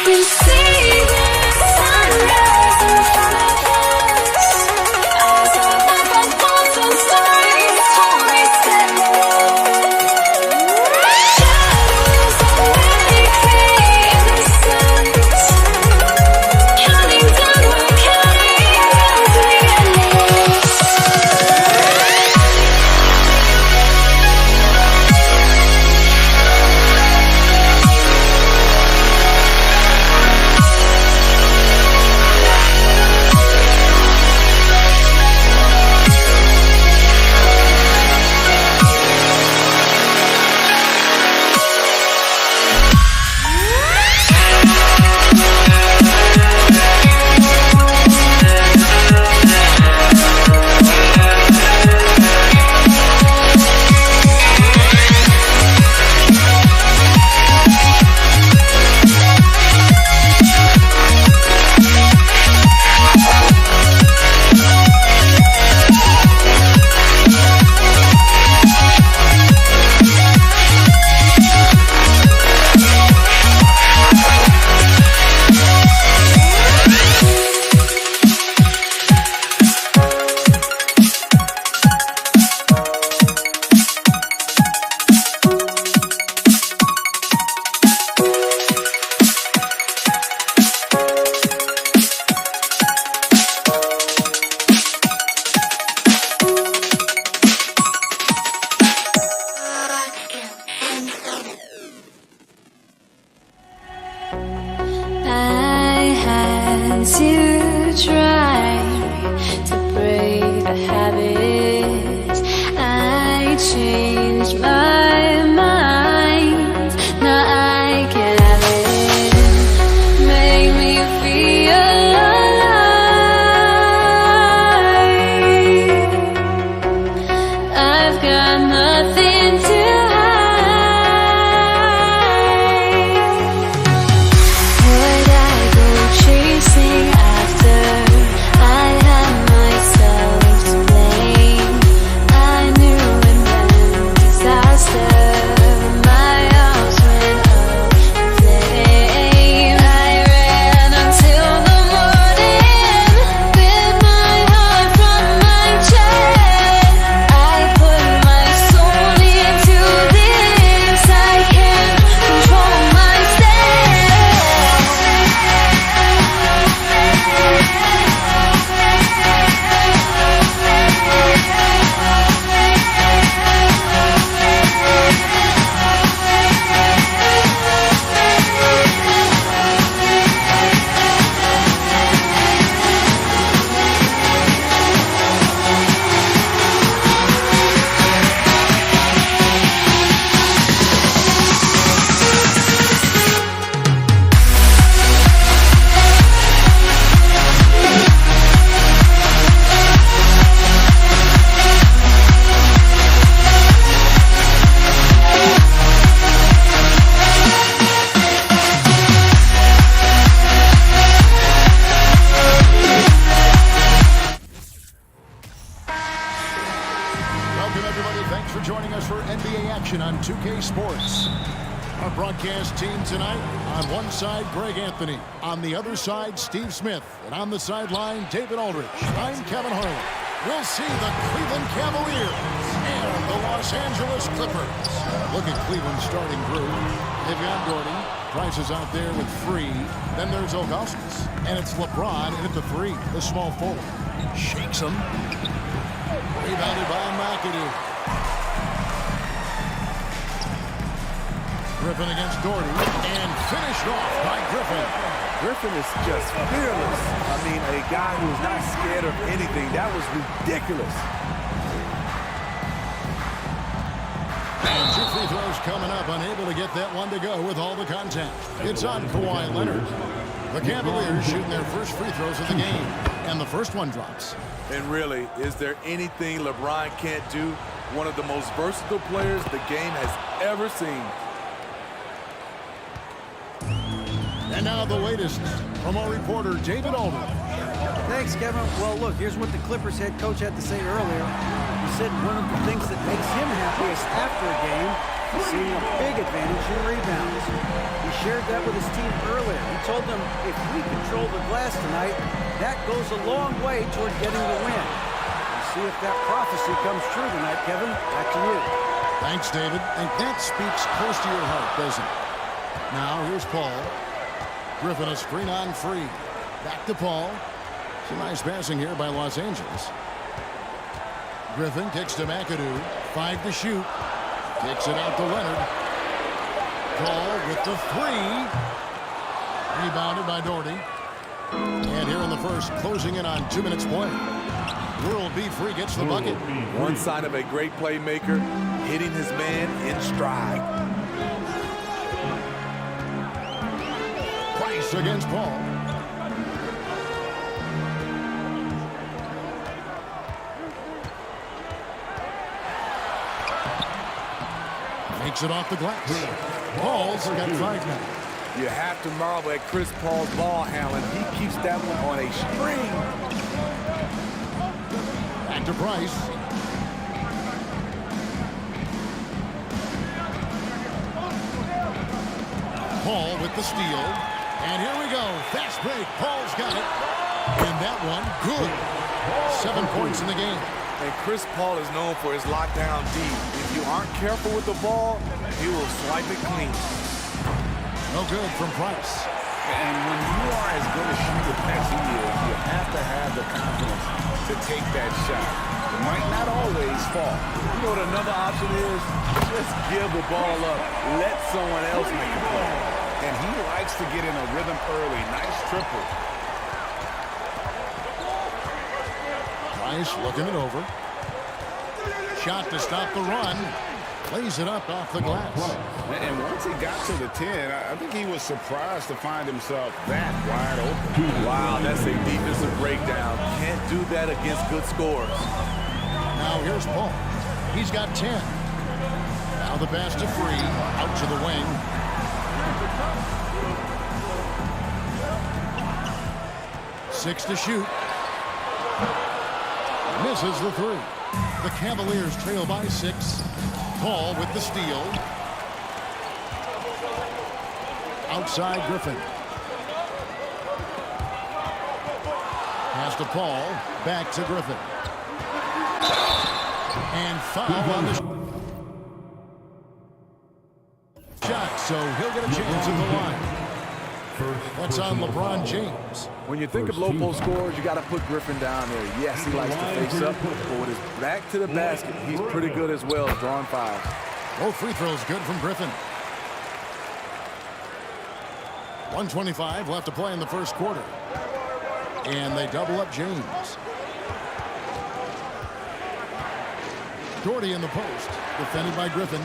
S16: We see the sunrise in front of us as our life unfolds and stories told. We stand alone. Shadows of awake the innocent, counting down, we're counting down to the endless. times you try to break the habit, I changed my mind. Now I can have it. Make me feel alive. I've got nothing to chasing after. I had myself to blame. I knew it meant disaster. My arms went up in flame. I ran until the morning with my heart from my chest. I put my soul into this. I can't control myself.
S2: Welcome, everybody. Thanks for joining us for NBA action on 2K Sports. Our broadcast team tonight, on one side, Greg Anthony. On the other side, Steve Smith. And on the sideline, David Aldridge. I'm Kevin Harlan. We'll see the Cleveland Cavaliers and the Los Angeles Clippers. Look at Cleveland's starting group. They've got Gordon. Price is out there with Free. Then there's Ilgauskas. And it's LeBron in at the 3, the small forward. Shakes him. Rebounded by McAdoo. Griffin against Doherty, and finished off by Griffin.
S9: Griffin is just fearless. I mean, a guy who is not scared of anything. That was ridiculous.
S2: And 2 free throws coming up, unable to get that one to go with all the contact. It's on Kawhi Leonard. The Cavaliers shooting their first free throws of the game, and the first one drops.
S9: And really, is there anything LeBron can't do? One of the most versatile players the game has ever seen.
S2: And now the latest from our reporter, David Aldridge.
S4: Thanks, Kevin. Well, look, here's what the Clippers head coach had to say earlier. He said one of the things that makes him happiest after a game is seeing a big advantage in rebounds. He shared that with his team earlier. He told them, if we control the glass tonight, that goes a long way toward getting the win. We'll see if that prophecy comes true tonight, Kevin. Back to you.
S2: Thanks, David. And that speaks close to your heart, doesn't it? Now, here's Paul. Griffin a screen on Free. Back to Paul. Some nice passing here by Los Angeles. Griffin kicks to McAdoo. 5 to shoot. Kicks it out to Leonard. Paul with the 3. Rebounded by Doherty. And here in the first, closing in on 2 minutes play. World B. Free gets the bucket.
S9: One sign of a great playmaker, hitting his man in stride.
S2: Price against Paul. Makes it off the glass. Paul's got 5 now.
S9: You have to marvel at Chris Paul's ball handling. He keeps that one on a string.
S2: Back to Price. Paul with the steal. And here we go. Fast break. Paul's got it. And that one, good. 7 points in the game.
S9: And Chris Paul is known for his lockdown D. If you aren't careful with the ball, he will swipe it clean.
S2: No good from Price.
S17: And when you are as good a shooter as he is, you have to have the confidence to take that shot. It might not always fall.
S9: You know what another option is? Just give the ball up. Let someone else make a play.
S17: And he likes to get in a rhythm early. Nice triple.
S2: Price looking it over. Shot to stop the run. Lays it up off the glass.
S3: And once he got to the 10, I think he was surprised to find himself that wide open.
S9: Wow, that's a defensive breakdown. Can't do that against good scores.
S2: Now here's Paul. He's got 10. Now the pass to Free. Out to the wing. Six to shoot. Misses the three. The Cavaliers trail by 6. Paul with the steal. Outside Griffin. Pass to Paul. Back to Griffin. And foul on the shot, so he'll get a chance at the line. That's on LeBron James.
S9: When you think of low post scorers, you got to put Griffin down there. Yes, he likes to face up, but with his back to the basket, he's pretty good as well, drawing fouls.
S2: Both free throws good from Griffin. 1:25 left to play in the first quarter. And they double up James. Doherty in the post, defended by Griffin.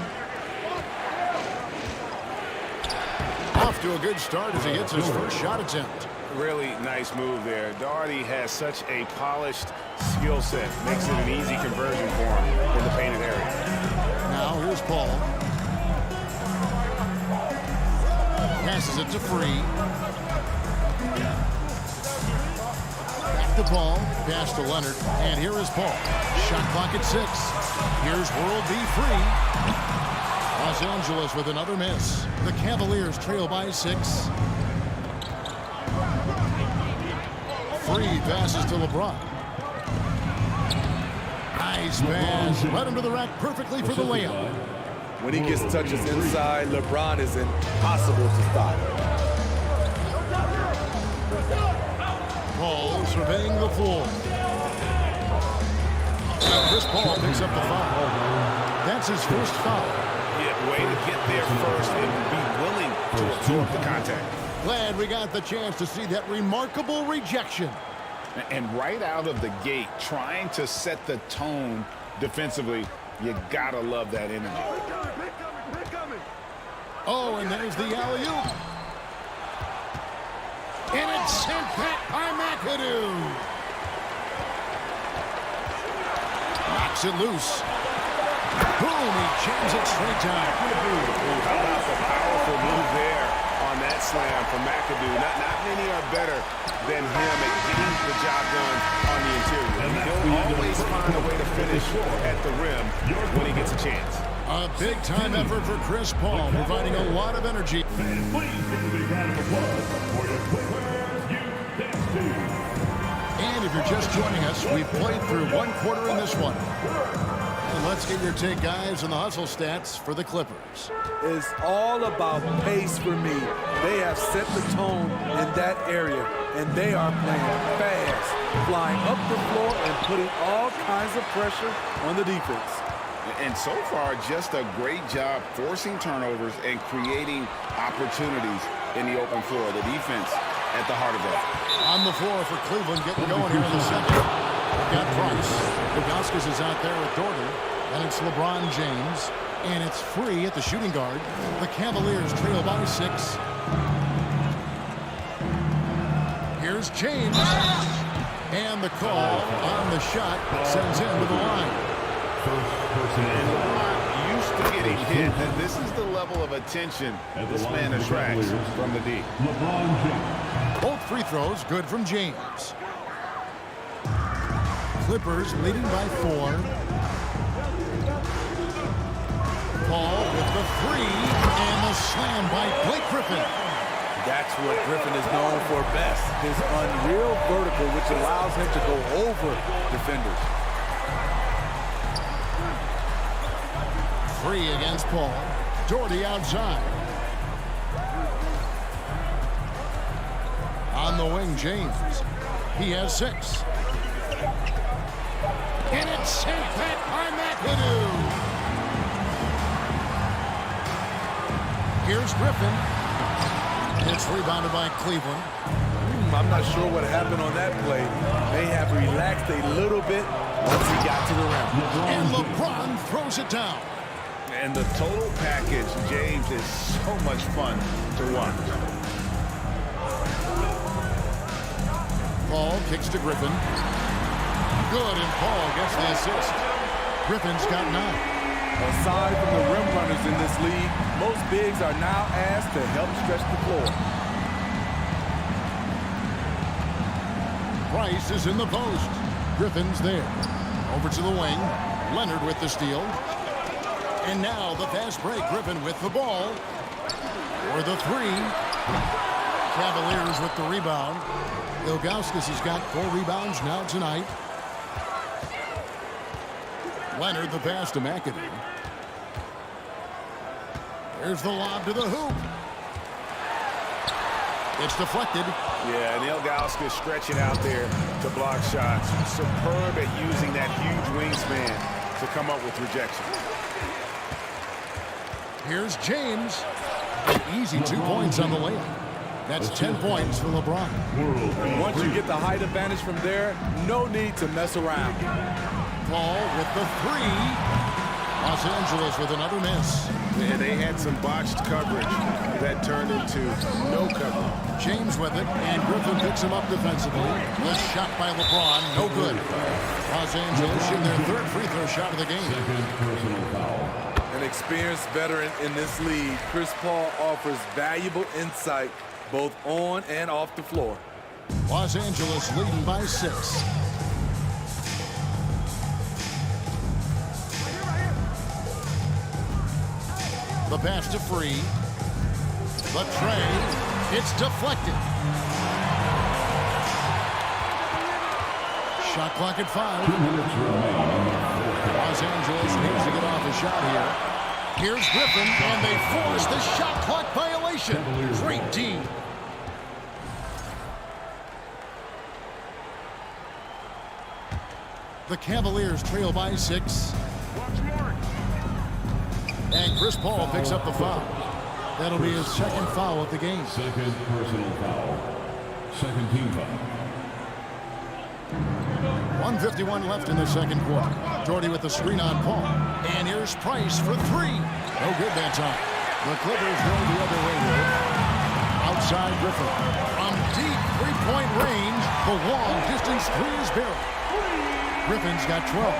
S2: Off to a good start as he hits his first shot attempt.
S3: Really nice move there. Doherty has such a polished skill set. Makes it an easy conversion for him in the painted area.
S2: Now here's Paul. Passes it to Free. Back to Paul. Pass to Leonard. And here is Paul. Shot clock at 6. Here's World B. Free. Los Angeles with another miss. The Cavaliers trail by 6. Free passes to LeBron. Nice pass. Right under the rack perfectly for the layup.
S9: When he gets touches inside, LeBron is impossible to stop.
S2: Paul surveying the floor. Chris Paul picks up the foul. That's his first foul.
S3: Yeah, way to get there first and be willing to absorb the contact.
S2: Glad we got the chance to see that remarkable rejection.
S3: And right out of the gate, trying to set the tone defensively, you gotta love that energy.
S2: Oh, and there's the alley-oop. And it's sent back by McAdoo. Knocks it loose. Boom, he jams it straight down.
S3: How about the powerful move there on that slam from McAdoo? Not many are better than him at getting the job done on the interior. He'll always find a way to finish at the rim when he gets a chance.
S2: A big-time effort for Chris Paul, providing a lot of energy.
S6: And please give a big round of applause for the Clippers you dance to.
S2: And if you're just joining us, we've played through one quarter in this one. And let's get your take, guys, on the hustle stats for the Clippers.
S9: It's all about pace for me. They have set the tone in that area, and they are playing fast, flying up the floor and putting all kinds of pressure on the defense.
S3: And so far, just a great job forcing turnovers and creating opportunities in the open floor. The defense at the heart of that.
S2: On the floor for Cleveland, getting going here in the second. We've got Price. Ilgauskas is out there with Doherty. And it's LeBron James. And it's Free at the shooting guard. The Cavaliers trail by 6. Here's James. And the call on the shot sends him to the line.
S3: And LeBron used to getting hit, and this is the level of attention this man attracts from the D.
S2: Both free throws good from James. Clippers leading by 4. Paul with the 3, and the slam by Blake Griffin.
S9: That's what Griffin is known for best, his unreal vertical, which allows him to go over defenders.
S2: Free against Paul. Doherty outside. On the wing, James. He has 6. And it's sent back by McAdoo. Here's Griffin. It's rebounded by Cleveland.
S9: I'm not sure what happened on that play. May have relaxed a little bit once he got to the rim.
S2: And LeBron throws it down.
S3: And the total package, James, is so much fun to watch.
S2: Paul kicks to Griffin. Good, and Paul gets the assist. Griffin's got 9.
S9: Aside from the rim runners in this league, most bigs are now asked to help stretch the floor.
S2: Price is in the post. Griffin's there. Over to the wing. Leonard with the steal. And now the fast break. Griffin with the ball. For the 3. Cavaliers with the rebound. Ilgauskas has got 4 rebounds now tonight. Leonard the pass to McAdoo. There's the lob to the hoop. It's deflected.
S3: Yeah, and Ilgauskas stretching out there to block shots. Superb at using that huge wingspan to come up with rejection.
S2: Here's James. An easy 2 points on the layup. That's 10 points for LeBron.
S9: Once you get the height advantage from there, no need to mess around.
S2: Paul with the 3. Los Angeles with another miss.
S3: Yeah, they had some botched coverage that turned into no coverage.
S2: James with it, and Griffin picks him up defensively. The shot by LeBron, no good. Los Angeles shooting their 3rd free throw shot of the game.
S9: An experienced veteran in this league, Chris Paul offers valuable insight both on and off the floor.
S2: Los Angeles leading by 6. The pass to Free. The tray. It's deflected. Shot clock at 5.
S6: 2 minutes remaining.
S2: Los Angeles needs to get off a shot here. Here's Griffin, and they force the shot clock violation. Great D. The Cavaliers trail by 6. And Chris Paul picks up the foul. That'll be his 2nd foul of the game.
S6: 2nd personal foul. 2nd team foul.
S2: 1:51 left in the 2nd quarter. Jordy with the screen on Paul. And here's Price for 3. No good that time. The Clippers go the other way with it. Outside Griffin. From deep 3-point range, the long-distance 3 is buried. Griffin's got 12.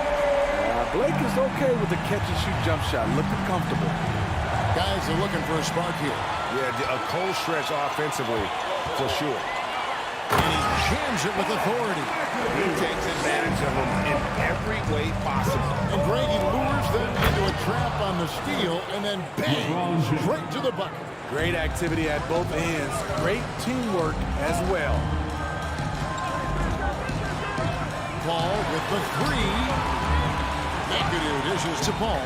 S9: Blake is okay with the catch-and-shoot jump shot, looking comfortable.
S2: Guys are looking for a spark here.
S3: Yeah, a cold stretch offensively, for sure.
S2: And he jams it with authority.
S3: He takes advantage of them in every way possible.
S2: And Grady lures them into a trap on the steal, and then bang, straight to the bucket.
S9: Great activity at both ends. Great teamwork as well.
S2: Paul with the 3. McAdoo dishes to Paul.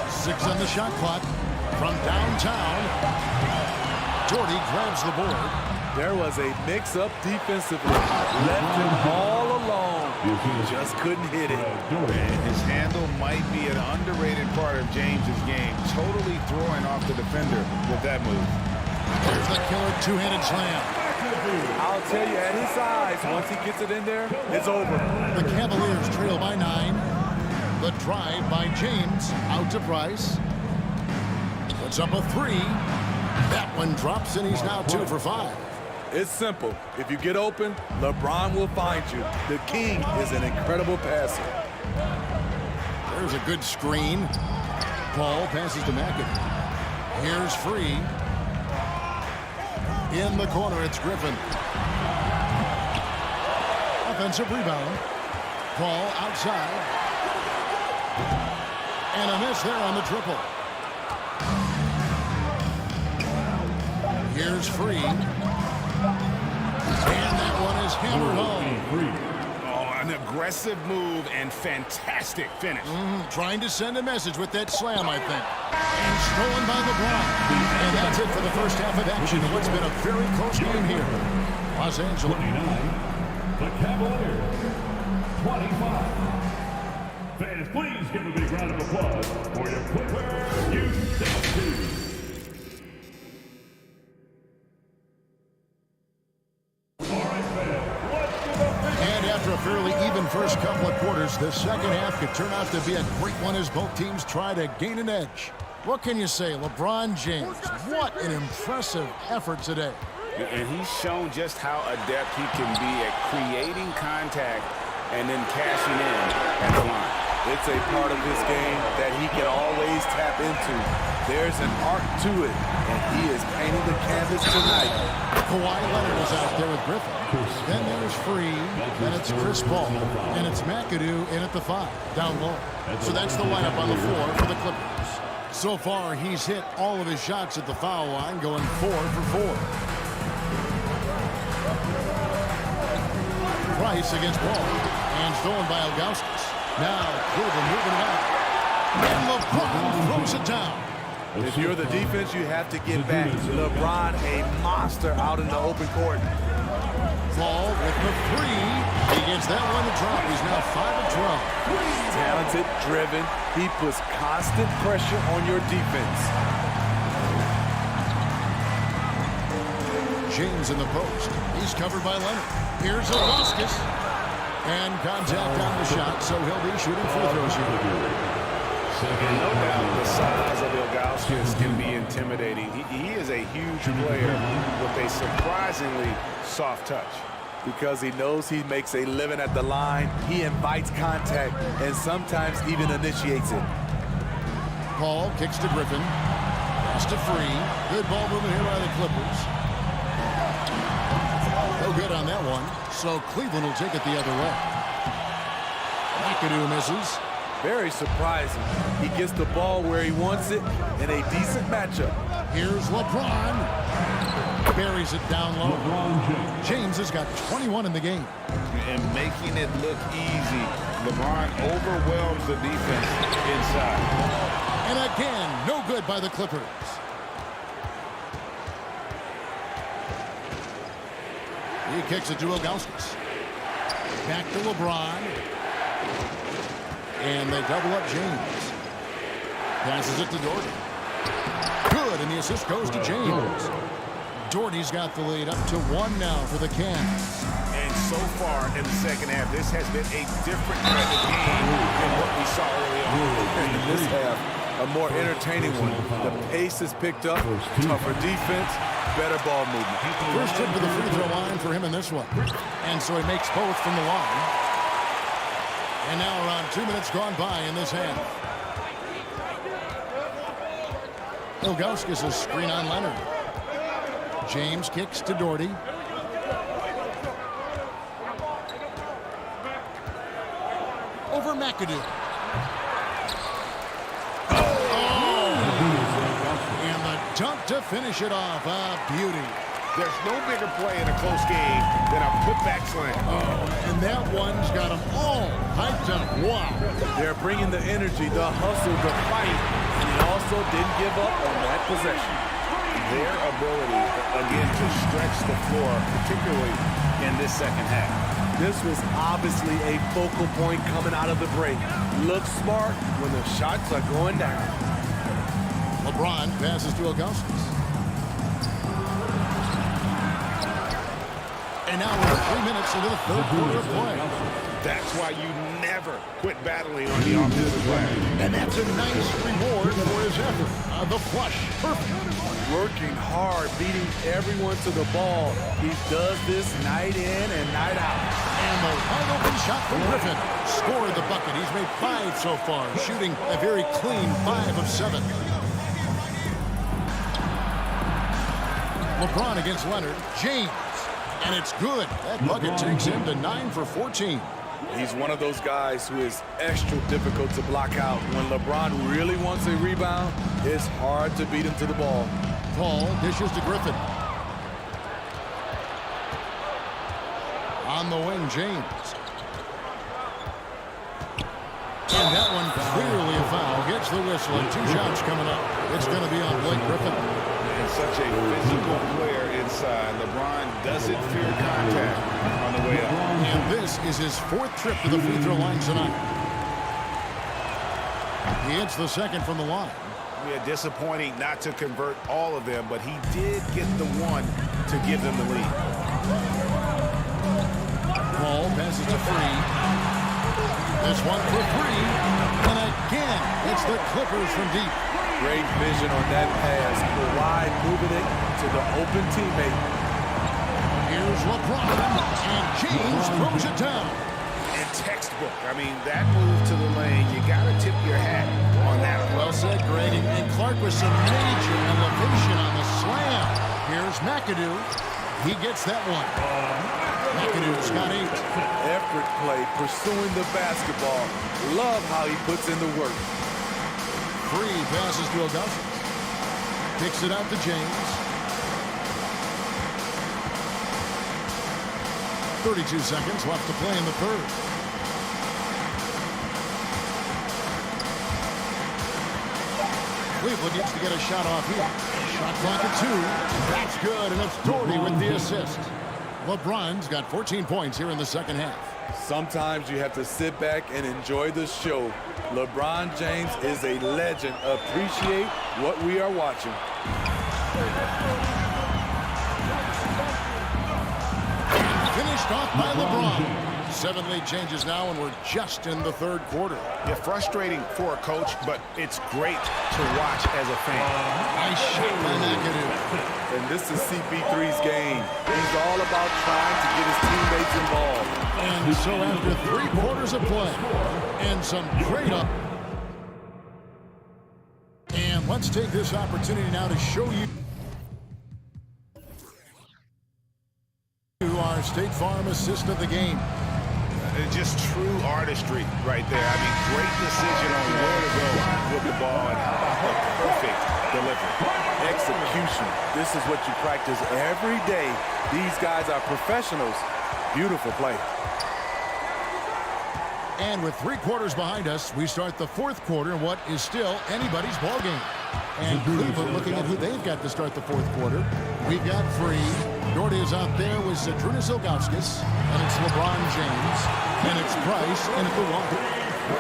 S2: Six on the shot clock from downtown. Jordy grabs the board.
S9: There was a mix-up defensively. Left him all alone. He just couldn't hit it.
S3: And his handle might be an underrated part of James's game. Totally throwing off the defender with that move.
S2: There's the killer 2-handed slam.
S9: I'll tell you, at his size, once he gets it in there, it's over.
S2: The Cavaliers trail by 9. The drive by James out to Price. Puts up a 3. That one drops, and he's now 2 for 5.
S9: It's simple. If you get open, LeBron will find you. The king is an incredible passer.
S2: There's a good screen. Paul passes to McAdoo. Here's Free. In the corner, it's Griffin. Offensive rebound. Paul outside. And a miss there on the triple. Here's Free. And that one is hammered home.
S3: Oh, an aggressive move and fantastic finish.
S2: Trying to send a message with that slam, I think. And stolen by LeBron. And that's it for the first half of action in what's been a very close game here. Los Angeles.
S6: 29. The Cavaliers. 25. Fans, please give a big round of applause for your Clippers.
S2: players, the second half could turn out to be a great one as both teams try to gain an edge. What can you say, LeBron James? What an impressive effort today.
S17: And he's shown just how adept he can be at creating contact and then cashing in at the line.
S9: It's a part of his game that he can always tap into. There's an art to it, and he is painting the canvas tonight.
S2: Kawhi Leonard is out there with Griffin. Then there's Free, then it's Chris Paul, and it's McAdoo in at the 5, down low. So that's the lineup on the floor for the Clippers. So far, he's hit all of his shots at the foul line, going 4 for 4. Price against Paul, and stolen by Ilgauskas. Now, Cleveland moving it out. And LeBron throws it down.
S9: If you're the defense, you have to get back. LeBron, a monster out in the open court.
S2: Paul with the 3. He gets that one to drop. He's now 5 of 12.
S9: Talented, driven. He puts constant pressure on your defense.
S2: James in the post. He's covered by Leonard. Here's Ilgauskas. And contact on the shot, so he'll be shooting free throws here.
S3: No doubt the size of Ilgauskas can be intimidating. He is a huge player with a surprisingly soft touch.
S9: Because he knows he makes a living at the line, he invites contact and sometimes even initiates it.
S2: Paul kicks to Griffin. Pass to Free. Good ball movement here by the Clippers. No good on that one, so Cleveland will take it the other way. McAdoo misses.
S9: Very surprising. He gets the ball where he wants it in a decent matchup.
S2: Here's LeBron. Buries it down low. James has got 21 in the game.
S3: And making it look easy. LeBron overwhelms the defense inside.
S2: And again, no good by the Clippers. He kicks it to Ilgauskas. Back to LeBron. And they double up James. Passes it to Doherty. Good, and the assist goes to James. Doherty's got the lead up to 1 now for the Cavs.
S3: And so far in the second half, this has been a different kind of game than what we saw early on.
S9: In this half, a more entertaining one. The pace is picked up, tougher defense, better ball movement.
S2: First trip to the free throw line for him in this one. And so he makes both from the line. And now around 2 minutes gone by in this half. Ilgauskas a screen on Leonard. James kicks to Doherty. Over McAdoo. And the dunk to finish it off. A beauty.
S3: There's no bigger play in a close game than a putback slam.
S2: And that one's got them all hyped up. Wow.
S9: They're bringing the energy, the hustle, the fight, and he also didn't give up on that possession.
S3: Their ability, again, to stretch the floor, particularly in this second half.
S9: This was obviously a focal point coming out of the break. Look smart when the shots are going down.
S2: LeBron passes to Ilgauskas. And now we're 3 minutes into the third quarter of play.
S3: That's why you never quit battling on the offensive glass.
S2: And that's a nice reward for his effort. The flush. Perfect.
S9: Working hard, beating everyone to the ball. He does this night in and night out.
S2: And the wide open shot from Griffin. Scored the bucket. He's made 5 so far, shooting a very clean 5 of 7. LeBron against Leonard. James. And it's good. That bucket takes him to 9 for 14.
S9: He's one of those guys who is extra difficult to block out. When LeBron really wants a rebound, it's hard to beat him to the ball.
S2: Paul dishes to Griffin. On the wing, James. And that one clearly a foul. Gets the whistle and 2 shots coming up. It's going to be on Blake Griffin.
S3: And such a physical player inside. LeBron doesn't fear contact on the way up.
S2: And this is his 4th trip to the free throw line tonight. He hits the second from the line.
S3: Yeah, disappointing not to convert all of them, but he did get the one to give them the lead.
S2: Paul passes to Free. This one for three. And again, it's the Clippers from deep.
S9: Great vision on that pass. Kawhi moving it to the open teammate.
S2: Here's LeBron, and James throws it down.
S3: And textbook. I mean, that move to the lane, you got to tip your hat on that.
S2: Well said, Greg. And Clark with some major elevation on the slam. Here's McAdoo. He gets that one. McAdoo's got 8.
S9: Effort play, pursuing the basketball. Love how he puts in the work.
S2: 3 passes to Augustus. Kicks it out to James. 32 seconds left to play in the third. Cleveland needs to get a shot off here. Shot clock at 2. That's good, and it's Doherty with the assist. LeBron's got 14 points here in the second half.
S9: Sometimes you have to sit back and enjoy the show. LeBron James is a legend. Appreciate what we are watching.
S2: Finished off by LeBron. 7 lead changes now, and we're just in the third quarter.
S3: Yeah, frustrating for a coach, but it's great to watch as a fan.
S2: Nice shot by McAdoo.
S9: And this is CP3's game. He's all about trying to get his teammates involved.
S2: And so after 3 quarters of play and some great up. And let's take this opportunity now to show you our State Farm assist of the game.
S3: Just true artistry right there. I mean, great decision on where to go with the ball and how about the perfect delivery.
S9: Execution. This is what you practice every day. These guys are professionals. Beautiful play.
S2: And with 3 quarters behind us, we start the fourth quarter in what is still anybody's ball game. And Cleveland looking at who they've got to start the fourth quarter. We've got Free. Doherty is out there with Zydrunas Ilgauskas. And it's LeBron James. And it's Price. And it's the one.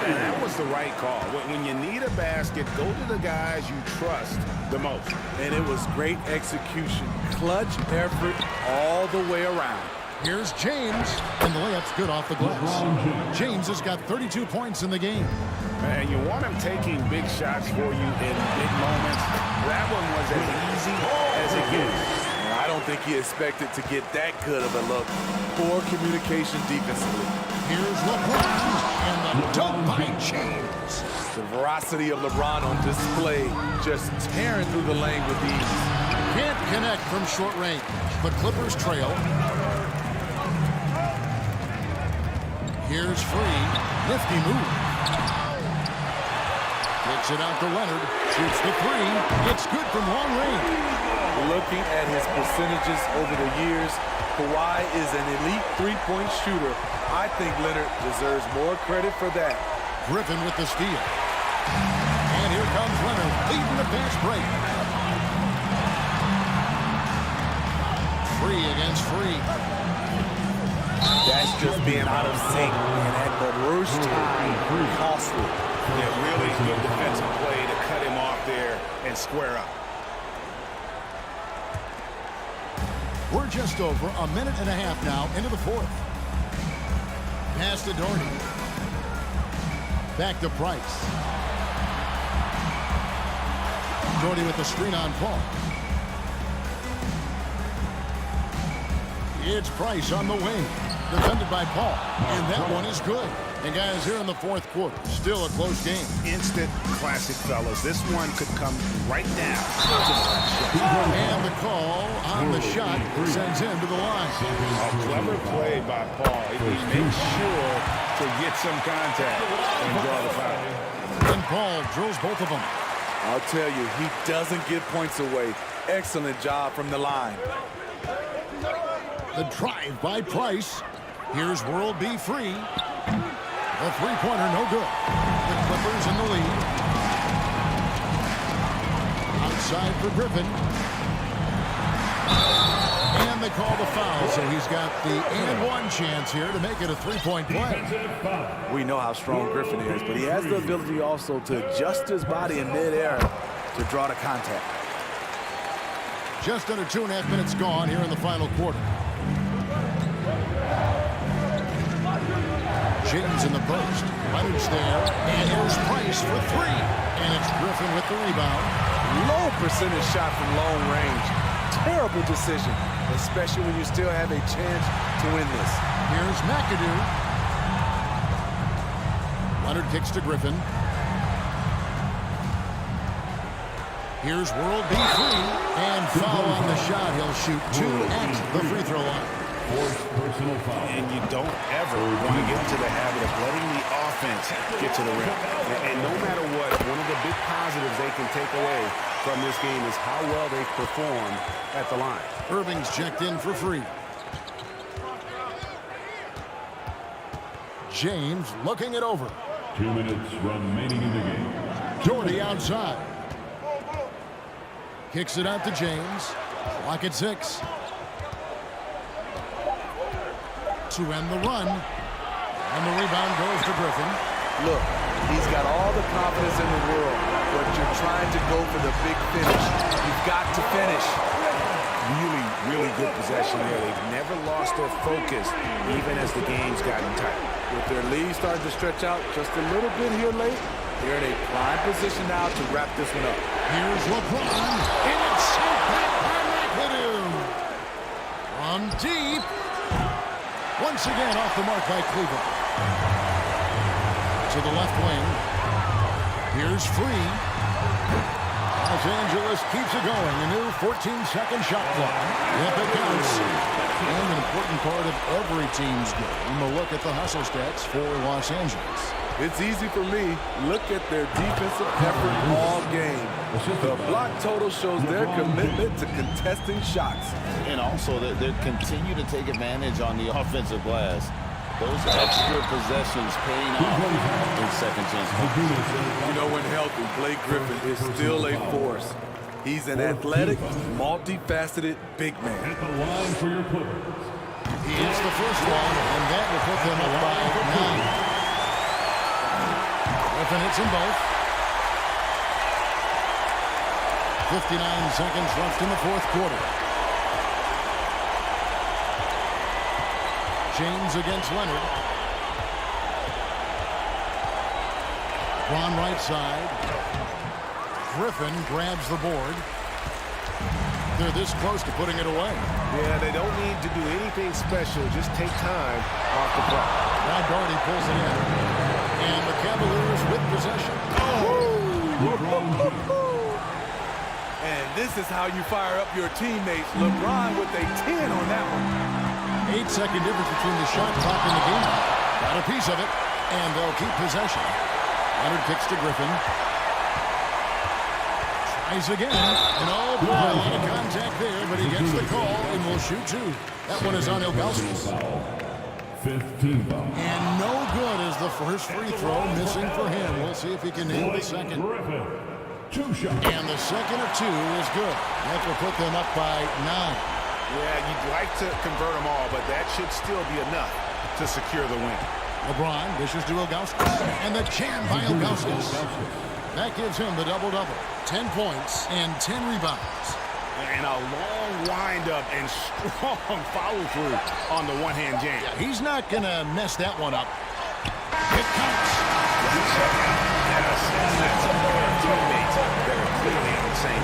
S3: And that was the right call. When you need a basket, go to the guys you trust the most.
S9: And it was great execution. Clutch effort all the way around.
S2: Here's James, and the layup's good off the glass. James has got 32 points in the game.
S3: And you want him taking big shots for you in big moments. That one was as easy as it gets.
S9: I don't think he expected to get that good of a look. Poor communication defensively.
S2: Here's LeBron, and the dunk by James.
S9: The veracity of LeBron on display, just tearing through the lane with ease.
S2: Can't connect from short range. The Clippers trail. Here's Free. Nifty move. Kicks it out to Leonard. Shoots the 3. It's good from long range.
S9: Looking at his percentages over the years, Kawhi is an elite three-point shooter. I think Leonard deserves more credit for that.
S2: Griffin with the steal. And here comes Leonard leading the fast break. Free against Free.
S9: That's just being out of sync, and at the worst time, costly.
S3: Yeah, really good defensive play to cut him off there and square up.
S2: We're just over a minute and a half now into the fourth. Pass to Doherty. Back to Price. Doherty with the screen on Paul. It's Price on the wing. Defended by Paul. And that one is good. And guys, here in the fourth quarter, still a close game.
S3: Instant classic, fellas. This one could come right now.
S2: And the call on the shot sends him to the line.
S3: A clever play by Paul. He makes sure to get some contact and draw the foul.
S2: And Paul drills both of them.
S9: I'll tell you, he doesn't give points away. Excellent job from the line.
S2: The drive by Price. Here's World B Free. The three-pointer no good. The Clippers in the lead. Outside for Griffin. And they call the foul, so he's got the and one chance here to make it a three-point play.
S9: We know how strong Griffin is, but he has the ability also to adjust his body in midair to draw the contact.
S2: Just under 2.5 minutes gone here in the final quarter. James in the post. Leonard's there, and here's Price for three. And it's Griffin with the rebound.
S9: Low percentage shot from long range. Terrible decision, especially when you still have a chance to win this.
S2: Here's McAdoo. Leonard kicks to Griffin. Here's World B3, and foul on the shot. He'll shoot two at the free throw line.
S3: And you don't ever want to get into the habit of letting the offense get to the rim. And no matter what, one of the big positives they can take away from this game is how well they perform at the line.
S2: Irving's checked in for free. James looking it over.
S6: 2 minutes remaining in the game.
S2: Jordy outside. Kicks it out to James. Clock at 6. To end the run. And the rebound goes to Griffin.
S9: Look, he's got all the confidence in the world, but you're trying to go for the big finish. You've got to finish.
S3: Really good possession there. They've never lost their focus, even as the game's gotten tight.
S9: With their lead starting to stretch out just a little bit here late, they're in a prime position now to wrap this one up.
S2: Here's LeBron, and it's sent back by McAdoo. From deep. Once again off the mark by Cleveland. To the left wing. Here's Free. Los Angeles keeps it going. A new 14-second shot clock. Yep, it counts. And an important part of every team's game. A look at the hustle stats for Los Angeles.
S9: It's easy for me. Look at their defensive effort all game. The block total shows their commitment to contesting shots.
S17: And also that they continue to take advantage on the offensive glass. Those extra possessions paying off in second chance moments.
S9: You know, when healthy, Blake Griffin is still a force. He's an athletic, multifaceted big man.
S6: Hit the line for your Clippers.
S2: He hits the first one, and that will put them up by 9. Griffin hits them both. 59 seconds left in the fourth quarter. James against Leonard. Braun right side. Griffin grabs the board. They're this close to putting it away.
S3: Yeah, they don't need to do anything special. Just take time off the clock.
S2: Now Doherty pulls it in. And the Cavaliers with possession.
S9: And this is how you fire up your teammates. LeBron with a 10 on that one.
S2: 8-second difference between the shot clock and the game. Got a piece of it, and they'll keep possession. Leonard kicks to Griffin. Tries again. And oh boy, a lot of contact there, but he gets the call and will shoot two. That one is on Ilgauskas.
S6: 15 foul.
S2: And no good is the first free throw missing for him. We'll see if he can nail the second.
S6: Griffin. 2 shots.
S2: And the second of two is good. That will put them up by 9.
S3: Yeah, you'd like to convert them all, but that should still be enough to secure the win.
S2: LeBron dishes to Ilgauskas. And the jam by Ilgauskas. That gives him the double-double. 10 points and 10 rebounds.
S3: And a long windup and strong follow-through on the one-hand jam.
S2: Yeah, he's not going to mess that one up. It counts.
S3: Yes, that's a pair of teammates that are clearly on the same.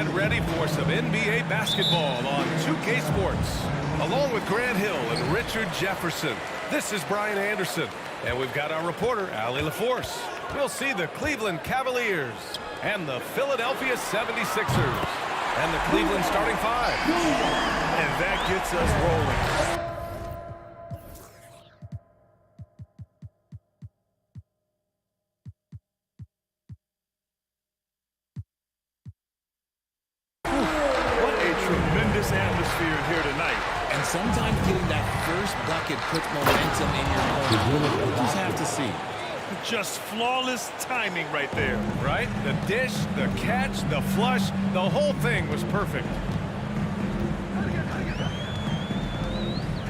S8: Get ready for some NBA basketball on 2K Sports. Along with Grant Hill and Richard Jefferson, this is Brian Anderson. And we've got our reporter, Allie LaForce. We'll see the Cleveland Cavaliers and the Philadelphia 76ers. And the Cleveland starting five.
S10: And that gets us rolling. Atmosphere here tonight.
S11: And sometimes getting that first bucket puts momentum in your opponent. We'll just have to see.
S10: Just flawless timing right there.
S8: Right? The dish, the catch, the flush, the whole thing was perfect.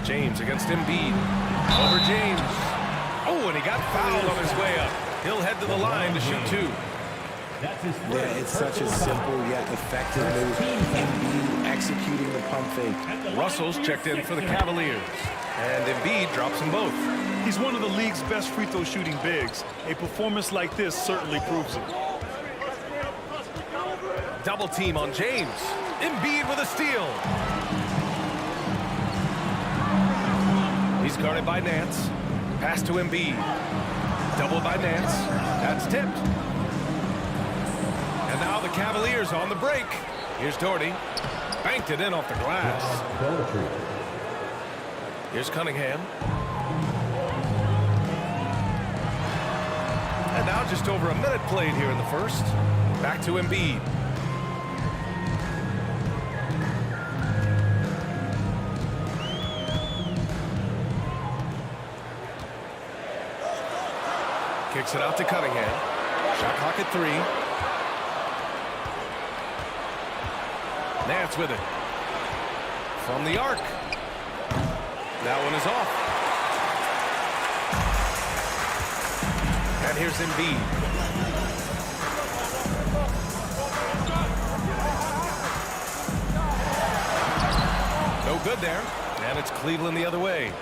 S8: James against Embiid. Over James. Oh, and he got fouled on his way up. He'll head to the line to shoot two.
S12: Yeah, it's such a simple yet effective move. Embiid executing the pump fake.
S8: Russell's checked in for the Cavaliers. And Embiid drops them both.
S10: He's one of the league's best free throw shooting bigs. A performance like this certainly proves it.
S8: Double team on James. Embiid with a steal. He's guarded by Nance. Pass to Embiid. Double by Nance. That's tipped. And now the Cavaliers on the break. Here's Doherty. Banked it in off the glass. Here's Cunningham. And now just over a minute played here in the first. Back to Embiid. Kicks it out to Cunningham. Shot clock at 3. Nance with it. From the arc. That one is off. And here's Embiid. No good there. And it's Cleveland the other way.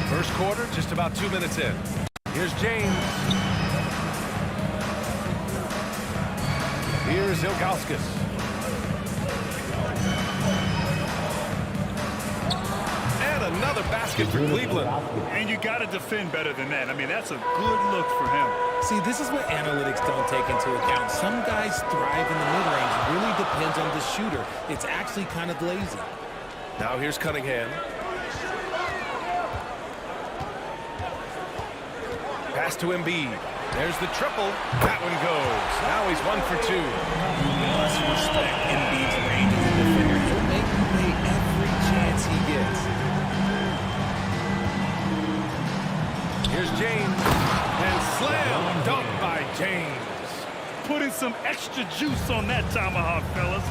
S8: First quarter, just about 2 minutes in. Here's James. Here's Ilgauskas. And another basket for Cleveland.
S10: And you got to defend better than that. I mean, that's a good look for him.
S11: See, this is what analytics don't take into account. Some guys thrive in the mid-range. Really depends on the shooter. It's actually kind of lazy.
S8: Now here's Cunningham. Pass to Embiid. There's the triple. That one goes. Now he's 1 for 2.
S11: You must respect Embiid's range as a defender. He'll make you pay every chance he gets.
S8: Here's James. And slam dunk by James.
S10: Putting some extra juice on that tomahawk, fellas.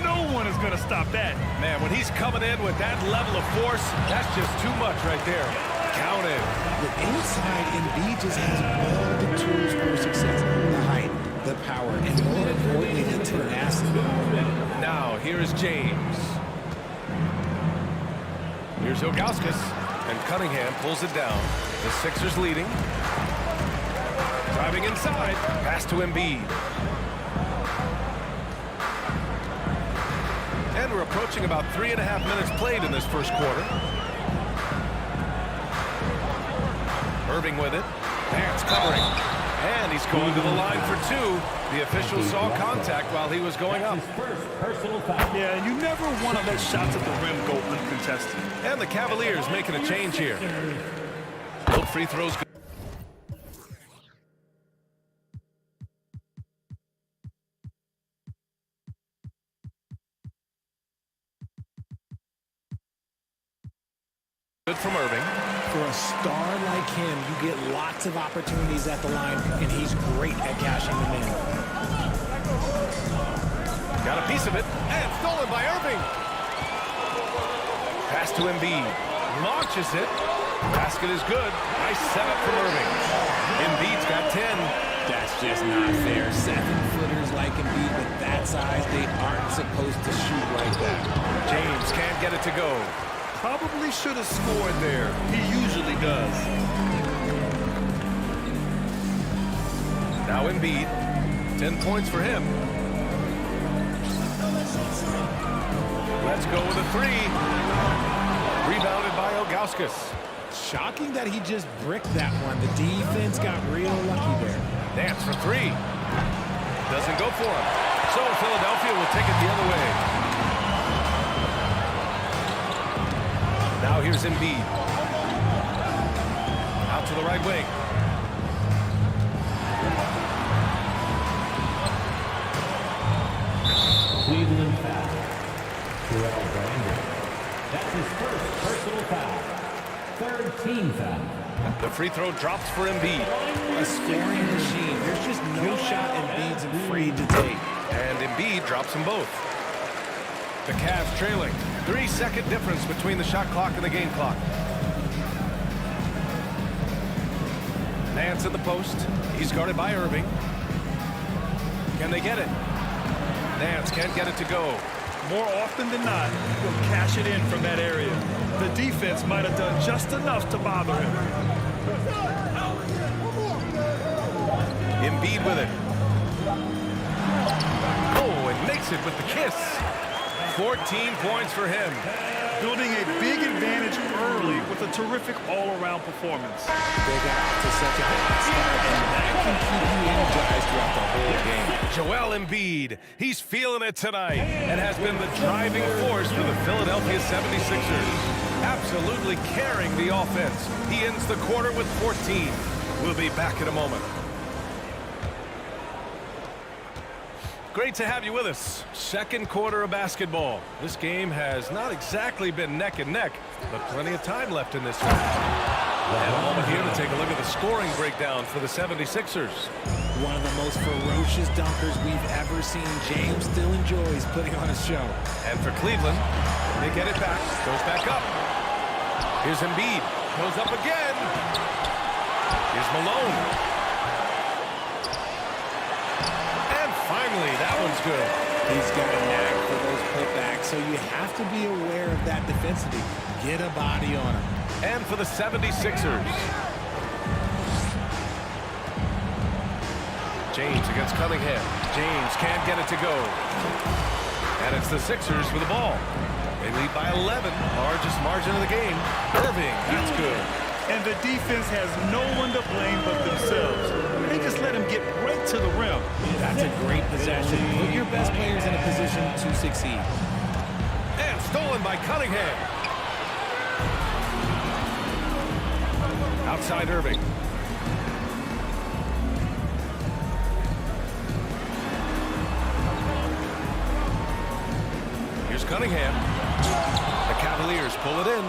S10: No one is going to stop that.
S8: Man, when he's coming in with that level of force, that's just too much right there. Counted.
S11: But inside, Embiid just has all the tools for success. The height, the power, and more importantly, the tenacity.
S8: Now, here's James. Here's Ilgauskas. And Cunningham pulls it down. The Sixers leading. Driving inside. Pass to Embiid. And we're approaching about 3.5 minutes played in this first quarter. Irving with it. Nance covering. And he's going to the line for 2. The official saw contact while he was going up.
S10: Yeah, you never want to let shots at the rim go uncontested.
S8: And the Cavaliers making a change here. Both free throws. Good from Irving.
S11: For a star like him, you get lots of opportunities at the line, and he's great at cashing them in.
S8: Got a piece of it, and stolen by Irving. Pass to Embiid. Launches it. Basket is good. Nice setup from Irving. Embiid's got 10.
S11: That's just not fair. 7-footers like Embiid with that size, they aren't supposed to shoot like that.
S8: James can't get it to go.
S10: Probably should have scored there. He usually does.
S8: Now Embiid. 10 points for him. Let's go with a three. Rebounded by Ilgauskas.
S11: Shocking that he just bricked that one. The defense got real lucky there.
S8: Nance for three. Doesn't go for him. So Philadelphia will take it the other way. Now here's Embiid. Out to the right wing.
S15: Cleveland foul. Terrell Brandon. That's his first personal foul. Third team foul.
S8: The free throw drops for Embiid.
S11: A scoring machine. There's just no shot Embiid's afraid to take.
S8: And Embiid drops them both. The Cavs trailing. 3-second difference between the shot clock and the game clock. Nance in the post. He's guarded by Irving. Can they get it? Nance can't get it to go.
S10: More often than not, he'll cash it in from that area. The defense might have done just enough to bother him.
S8: Embiid with it. Oh, and makes it with the kiss. 14 points for him.
S10: Building a big advantage early with a terrific all-around performance.
S11: They got off to such a hot start, and that can keep you energized throughout the whole game.
S8: Joel Embiid, he's feeling it tonight and has been the driving force for the Philadelphia 76ers. Absolutely carrying the offense. He ends the quarter with 14. We'll be back in a moment. Great to have you with us. Second quarter of basketball. This game has not exactly been neck and neck, but plenty of time left in this one. And a moment here to take a look at the scoring breakdown for the 76ers.
S11: One of the most ferocious dunkers we've ever seen. James still enjoys putting on a show.
S8: And for Cleveland, they get it back. Goes back up. Here's Embiid. Goes up again. Here's Malone. Finally, that one's good.
S11: He's got a knack for those putbacks, so you have to be aware of that defensively. Get a body on him.
S8: And for the 76ers. James against Cunningham. James can't get it to go. And it's the Sixers with the ball. They lead by 11, largest margin of the game. Irving, that's good.
S10: And the defense has no one to blame but themselves. They just let him get right to the rim.
S11: That's a great possession. Put your best players in a position to succeed.
S8: And stolen by Cunningham. Outside Irving. Here's Cunningham. The Cavaliers pull it in.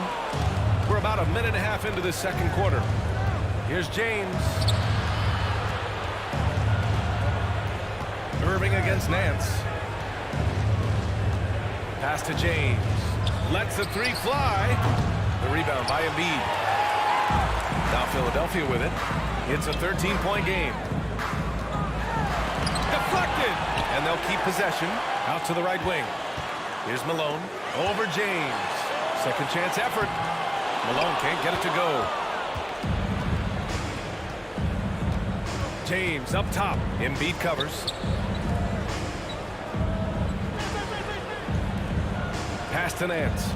S8: We're about a minute and a half into this second quarter. Here's James. Irving against Nance. Pass to James. Lets the three fly. The rebound by Embiid. Now Philadelphia with it. It's a 13-point game. Deflected. And they'll keep possession. Out to the right wing. Here's Malone. Over James. Second chance effort. Malone can't get it to go. James up top. Embiid covers. Pass to Nance.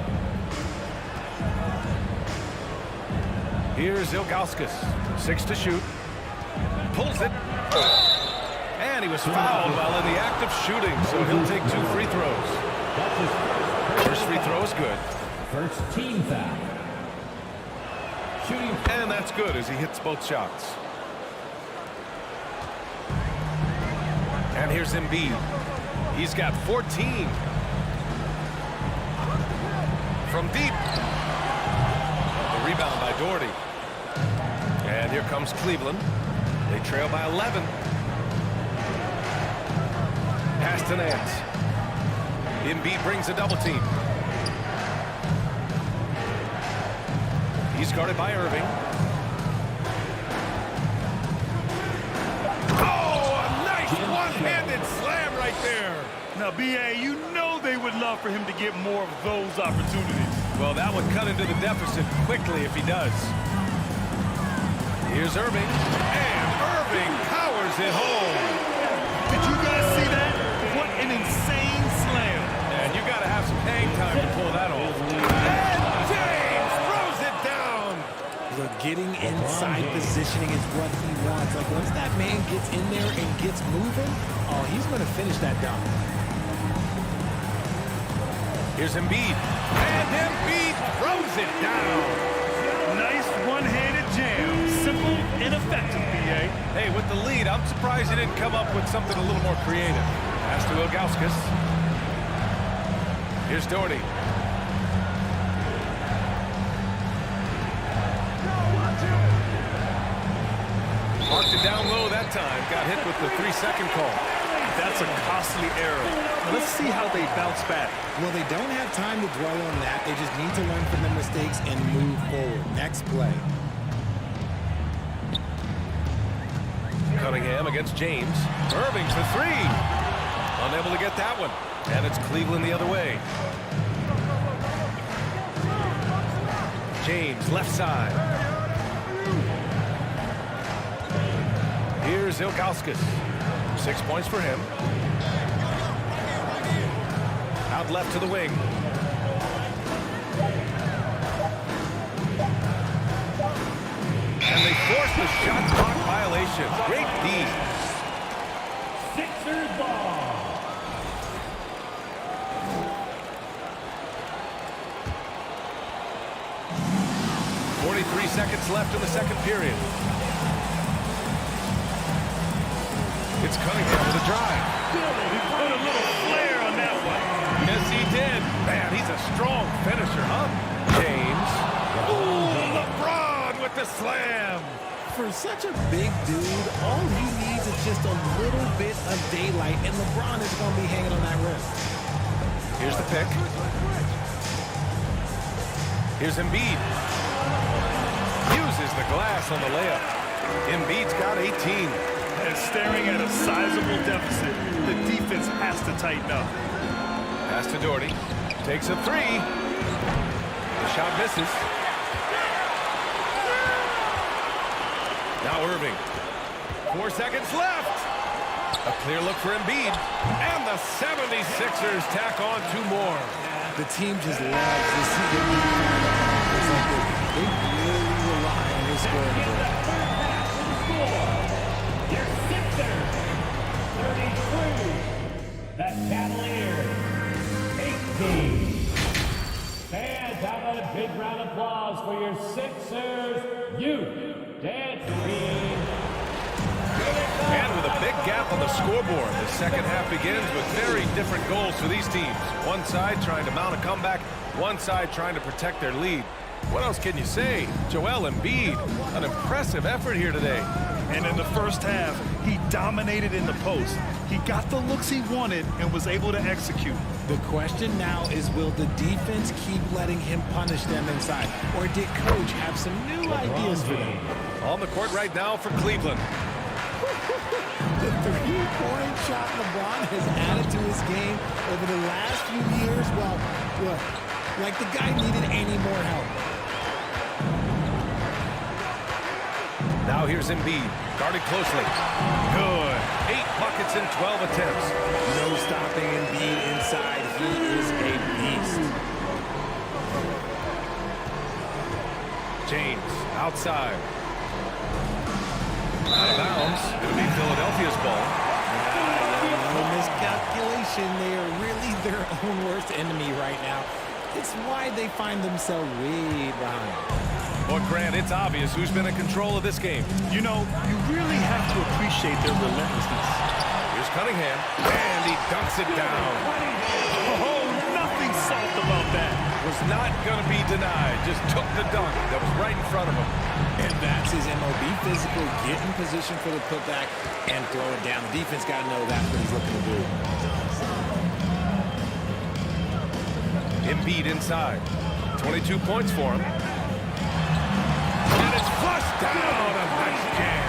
S8: Here's Ilgauskas. 6 to shoot. Pulls it. And he was fouled while in the act of shooting, so he'll take 2 free throws. First free throw is good.
S15: First team foul.
S8: Shooting. And that's good as he hits both shots. And here's Embiid. He's got 14. From deep. The rebound by Doherty. And here comes Cleveland. They trail by 11. Pass to Nance. Embiid brings a double team. He's guarded by Irving. Oh, a nice one-handed slam right there.
S10: Now, B.A., you know they would love for him to get more of those opportunities.
S8: Well, that would cut into the deficit quickly if he does. Here's Irving. And Irving powers it home.
S10: Did you
S11: once that man gets in there and gets moving, oh, he's going to finish that dunk.
S8: Here's Embiid. And Embiid throws it down.
S10: Nice one-handed jam. Simple and effective, B.A.
S8: Hey, with the lead, I'm surprised he didn't come up with something a little more creative. Pass to Ilgauskas. Here's Doherty. Marked it down low that time. Got hit with the 3-second call.
S10: That's a costly error. Now let's see how they bounce back.
S11: Well, they don't have time to dwell on that. They just need to learn from their mistakes and move forward. Next play.
S8: Cunningham against James. Irving for 3. Unable to get that one. And it's Cleveland the other way. James, left side. Here's Ilgauskas. 6 points for him. Out left to the wing. And they force the shot clock violation. Great D.
S15: Sixers ball.
S8: 43 seconds left in the second period. It's Cunningham with a drive.
S10: He put a little flair on that one.
S8: Yes, he did. Man, he's a strong finisher, huh? James. Ooh, LeBron with the slam.
S11: For such a big dude, all he needs is just a little bit of daylight, and LeBron is going to be hanging on that wrist.
S8: Here's the pick. Here's Embiid. Uses the glass on the layup. Embiid's got 18.
S10: And staring at a sizable deficit, the defense has to tighten up.
S8: Pass to Doherty. Takes a 3. The shot misses. Now Irving. 4 seconds left. A clear look for Embiid. And the 76ers tack on 2 more.
S11: The team just loves to see the lead. It's like they really rely on his scoring ability.
S15: Your Sixers, 33. The Cavaliers, 18. Fans, how about a big round of applause for your Sixers youth dance team.
S8: And with a big gap on the scoreboard, the second half begins with very different goals for these teams. One side trying to mount a comeback, one side trying to protect their lead. What else can you say? Joel Embiid, an impressive effort here today.
S10: And in the first half, he dominated in the post. He got the looks he wanted and was able to execute.
S11: The question now is, will the defense keep letting him punish them inside? Or did Coach have some new ideas for them?
S8: On the court right now for Cleveland.
S11: The three-point shot LeBron has added to his game over the last few years. Well, look, like the guy needed any more help.
S8: Now here's Embiid, guarded closely. Good. 8 buckets in 12 attempts.
S11: No stopping Embiid inside. He is a beast.
S8: James, outside. Out of bounds. It'll be Philadelphia's ball.
S11: No miscalculation. They are really their own worst enemy right now. It's why they find themselves way behind.
S8: Well, Grant, it's obvious who's been in control of this game.
S10: You know, you really have to appreciate their relentlessness.
S8: Here's Cunningham, and he dunks it down.
S10: Oh, nothing soft about that.
S8: Was not going to be denied. Just took the dunk that was right in front of him.
S11: And that's his MOB physical. Get in position for the putback and throw it down. The defense got to know that's what he's looking to do.
S8: Embiid inside. 22 points for him. And it's flushed down. A nice jam.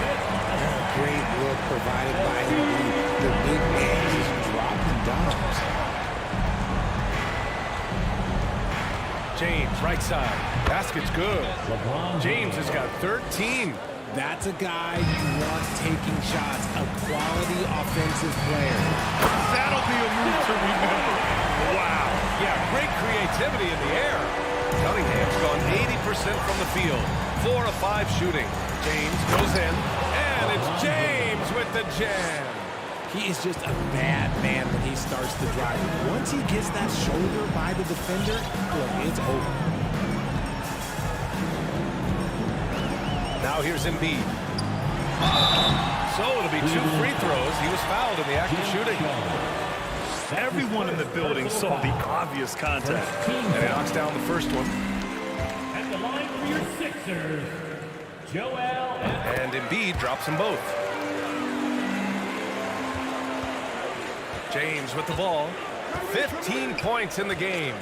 S11: Great look provided by Embiid. The big man just dropping dimes.
S8: James, right side. Basket's good. James has got 13.
S11: That's a guy you want taking shots. A quality offensive player.
S10: That'll be a move to remember. Wow.
S8: Yeah, great creativity in the air. Cunningham's gone 80% from the field. 4 of 5 shooting. James goes in, and it's James with the jam.
S11: He is just a bad man when he starts to drive. Once he gets that shoulder by the defender, look, it's over.
S8: Now here's Embiid. So it'll be 2 free throws. He was fouled in the act of shooting.
S10: Everyone in the building saw the obvious contact.
S8: And he knocks down the first one.
S15: At the line for your Sixers, Joel Embiid.
S8: And Embiid drops them both. James with the ball. 15 points in the game.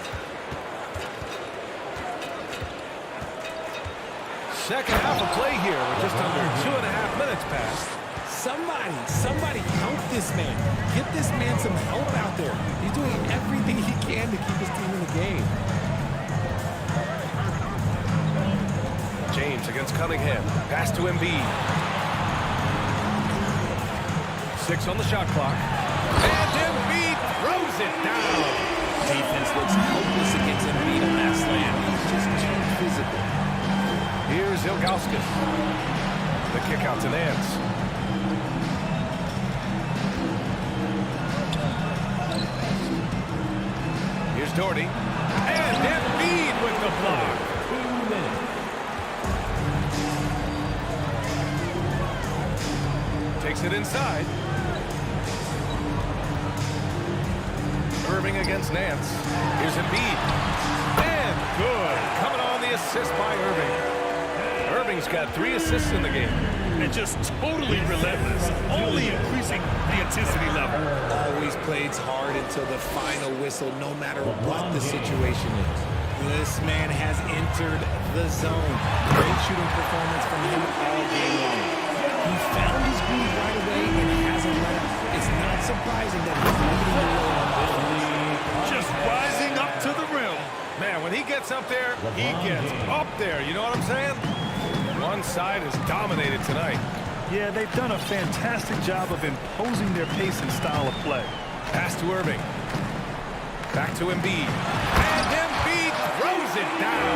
S8: Second half of play here with just under 2.5 minutes passed.
S11: Somebody help this man. Get this man some help out there. He's doing everything he can to keep his team in the game.
S8: James against Cunningham. Pass to Embiid. 6 on the shot clock. And Embiid throws it down.
S11: Defense looks helpless against Embiid on that slam. He's just too physical.
S8: Here's Ilgauskas. The kick out to Nance. Here's Doherty. And Embiid with the block.
S15: 2 minutes.
S8: Takes it inside. Irving against Nance. Here's Embiid. And good. Coming on the assist by Irving. Irving's got 3 assists in the game.
S10: And just totally relentless, only increasing the intensity level.
S11: Always plays hard until the final whistle, no matter what the situation is. This man has entered the zone. Great shooting performance from him all game long. He found his groove right away and hasn't let up. It's not surprising that he's leading the way on offense.
S10: Just rising up to the rim.
S8: Man, when he gets up there, he gets up there. You know what I'm saying? One side is dominated tonight.
S10: Yeah, they've done a fantastic job of imposing their pace and style of play.
S8: Pass to Irving. Back to Embiid. And Embiid throws it down.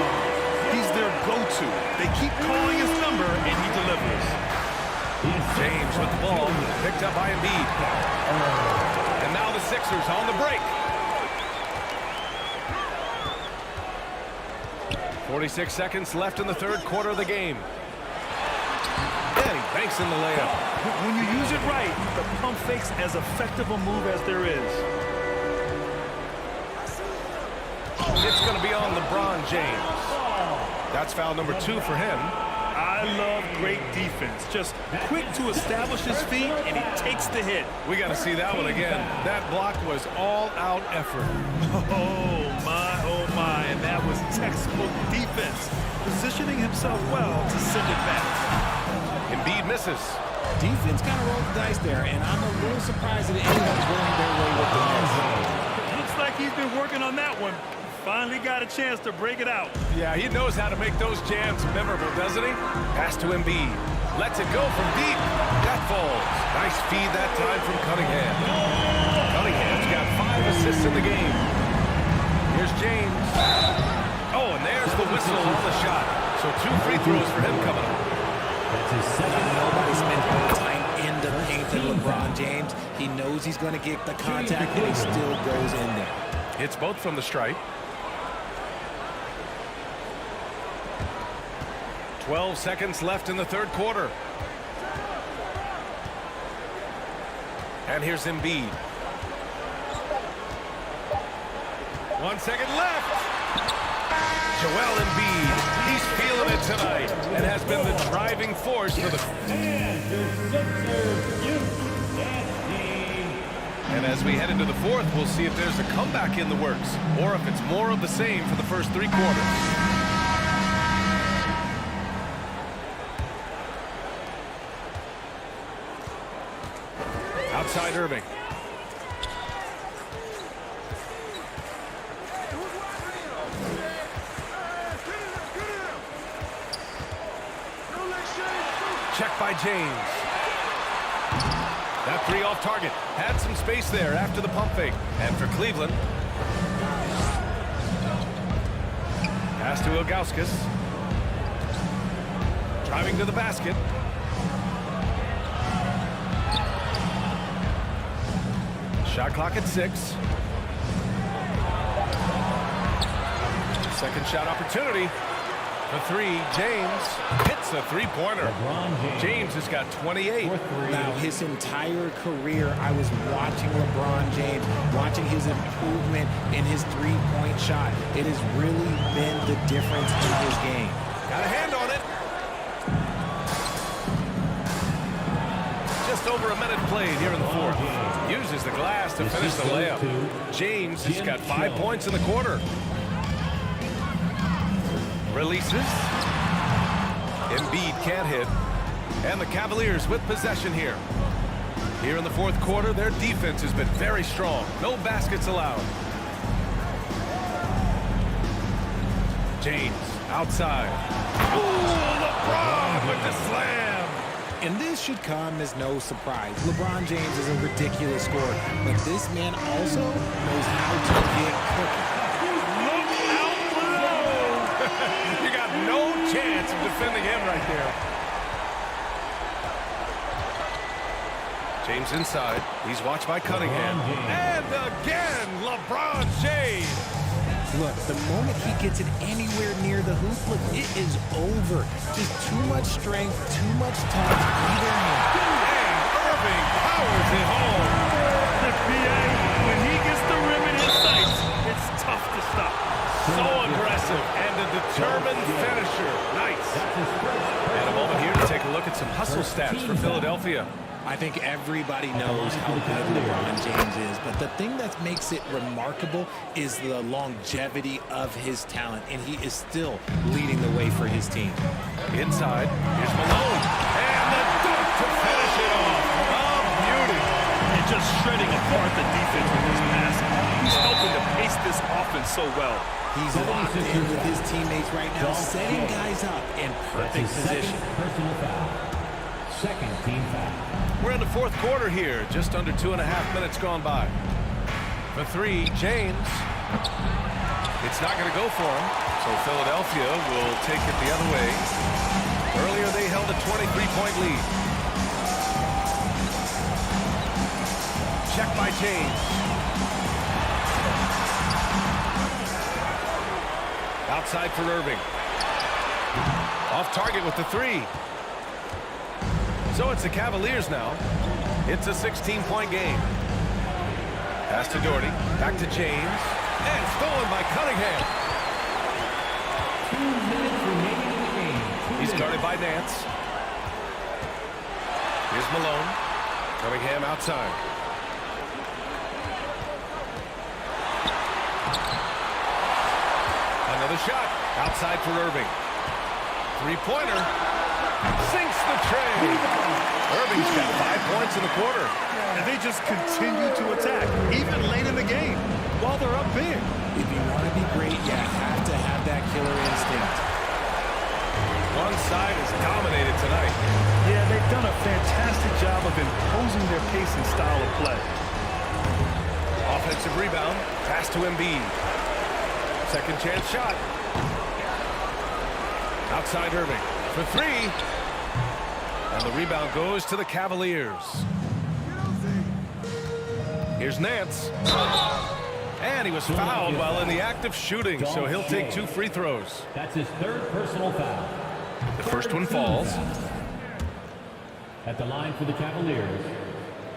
S10: He's their go-to. They keep calling his number, and he delivers.
S8: James with the ball. Picked up by Embiid. And now the Sixers on the break. 46 seconds left in the third quarter of the game. And he banks in the layup.
S10: When you use it right, the pump fake's as effective a move as there is.
S8: It's going to be on LeBron James. That's foul number 2 for him.
S10: I love great defense. Just quick to establish his feet, and he takes the hit.
S8: We got to see that one again. That block was all-out effort.
S10: Oh my, and that was textbook defense. Positioning himself well to send it back.
S8: Embiid misses.
S11: Defense kind of rolled the dice there, and I'm a little surprised that it ended up going their way with the miss.
S10: Looks like he's been working on that one. Finally got a chance to break it out.
S8: Yeah, he knows how to make those jams memorable, doesn't he? Pass to Embiid. Lets it go from deep. That falls. Nice feed that time from Cunningham. Cunningham's got 5 assists in the game. Here's James. Oh, and there's the whistle on the shot. So 2 free throws for him coming up.
S15: That's his second.
S11: Nobody spent more time in the paint than LeBron James. He knows he's going to get the contact, and he still goes in there.
S8: Hits both from the stripe. 12 seconds left in the third quarter. And here's Embiid. 1 second left. Joel Embiid. He's feeling it tonight and has been the driving force for the... And as we head into the fourth, we'll see if there's a comeback in the works or if it's more of the same for the first 3 quarters. Outside Irving. Check by James. That 3 off target. Had some space there after the pump fake. And for Cleveland. Pass to Ilgauskas. Driving to the basket. Shot clock at 6. Second shot opportunity. For 3, James hits a three-pointer. James has got 28.
S11: Now, his entire career, I was watching LeBron James, watching his improvement in his three-point shot. It has really been the difference in his game.
S8: Got a hand on it. Just over a minute played here in the fourth. Uses the glass to finish the layup. James has got 5 points in the quarter. Releases. Embiid can't hit. And the Cavaliers with possession here. Here in the fourth quarter, their defense has been very strong. No baskets allowed. James outside. Ooh, LeBron with the slam.
S11: And this should come as no surprise. LeBron James is a ridiculous scorer, but this man also knows how to get cooking.
S8: You got no chance of defending him right there. James inside. He's watched by Cunningham. And again, LeBron James.
S11: Look, the moment he gets it anywhere near the hoop, look, it is over. Just too much strength, too much touch, either hand.
S8: And Irving powers it home.
S10: The PA, when he gets the rim in his sights, it's tough to stop.
S8: So aggressive and a determined finisher. Nice. And a moment here to take a look at some hustle stats for Philadelphia.
S11: I think everybody knows how good LeBron James is, but the thing that makes it remarkable is the longevity of his talent, and he is still leading the way for his team.
S8: Inside, here's Malone. And the dunk to finish it off. Oh, beauty.
S10: And just shredding apart the defense with his passing. He's helping to pace this offense so well.
S11: He's locked in with his teammates right now, setting guys up in perfect position.
S15: Personal foul. Second team foul.
S8: We're in the fourth quarter here, just under 2.5 minutes gone by. For 3, James. It's not going to go for him, so Philadelphia will take it the other way. Earlier, they held a 23-point lead. Check by James. Outside for Irving. Off target with the 3. So it's the Cavaliers now. It's a 16-point game. Pass to Doherty. Back to James. And stolen by Cunningham.
S15: 2 minutes remaining in the game.
S8: He's guarded by Nance. Here's Malone. Cunningham outside. Another shot. Outside for Irving. Three-pointer. Sinks the tray. Irving's got 5 points in the quarter.
S10: And they just continue to attack, even late in the game, while they're up big.
S11: If you want to be great, you have to have that killer instinct.
S8: One side is dominated tonight.
S10: Yeah, they've done a fantastic job of imposing their pace and style of play.
S8: Offensive rebound. Pass to Embiid. Second chance shot. Outside Irving for 3. And the rebound goes to the Cavaliers. Here's Nance. And he was fouled while in the act of shooting, so he'll take 2 free throws.
S15: That's his third personal foul.
S8: The first one falls.
S15: At the line for the Cavaliers,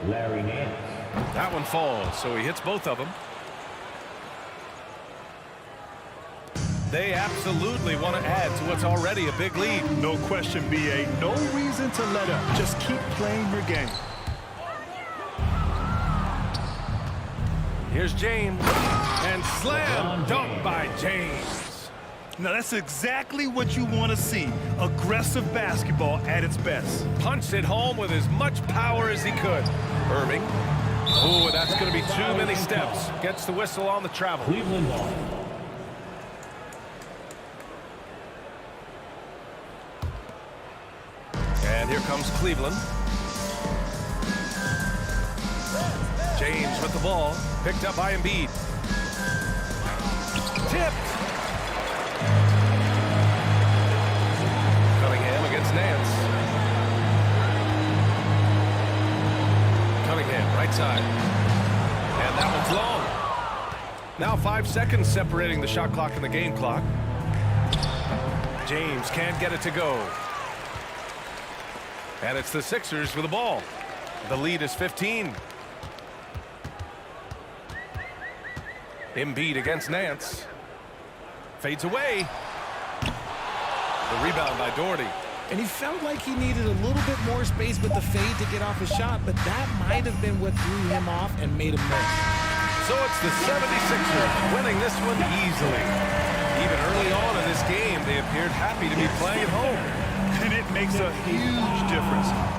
S15: Larry Nance.
S8: That one falls, so he hits both of them. They absolutely want to add to what's already a big lead.
S10: No question, B.A. No reason to let up. Just keep playing your game.
S8: Here's James. And slam dunk by James.
S10: Now, that's exactly what you want to see. Aggressive basketball at its best.
S8: Punched it home with as much power as he could. Irving. Ooh, that's going to be too many steps. Gets the whistle on the travel.
S15: Cleveland ball.
S8: And here comes Cleveland. James with the ball. Picked up by Embiid. Tipped. Cunningham against Nance. Cunningham, right side. That one's long. Now 5 seconds separating the shot clock and the game clock. James can't get it to go. And it's the Sixers with the ball. The lead is 15. Embiid against Nance. Fades away. The rebound by Doherty.
S11: And he felt like he needed a little bit more space with the fade to get off a shot, but that might have been what threw him off and made him miss.
S8: So it's the 76ers winning this one easily. Even early on in this game, they appeared happy to be playing at home.
S10: And it makes a huge difference.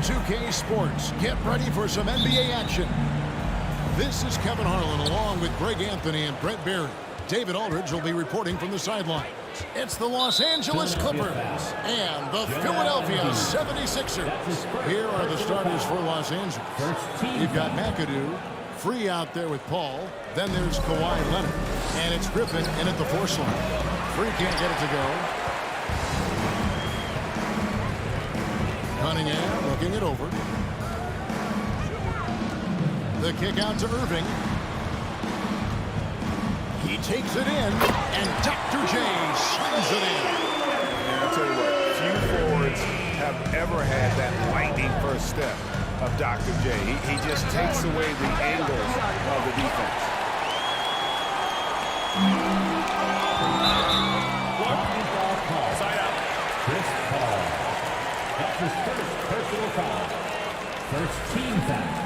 S2: 2K Sports. Get ready for some NBA action. This is Kevin Harlan along with Greg Anthony and Brent Barry. David Aldridge will be reporting from the sideline. It's the Los Angeles Clippers and the Philadelphia 76ers. Here are the starters for Los Angeles. You've got McAdoo, free out there with Paul. Then there's Kawhi Leonard. And it's Griffin in at the force line. Free can't get it to go. Cunningham looking it over. The kick out to Irving. He takes it in, and Dr. J slams it in.
S3: And I'll tell you what, few forwards have ever had that lightning first step of Dr. J. He just takes away the angles of the defense.
S15: Side out. Chris Paul. That's his first personal foul. First team foul.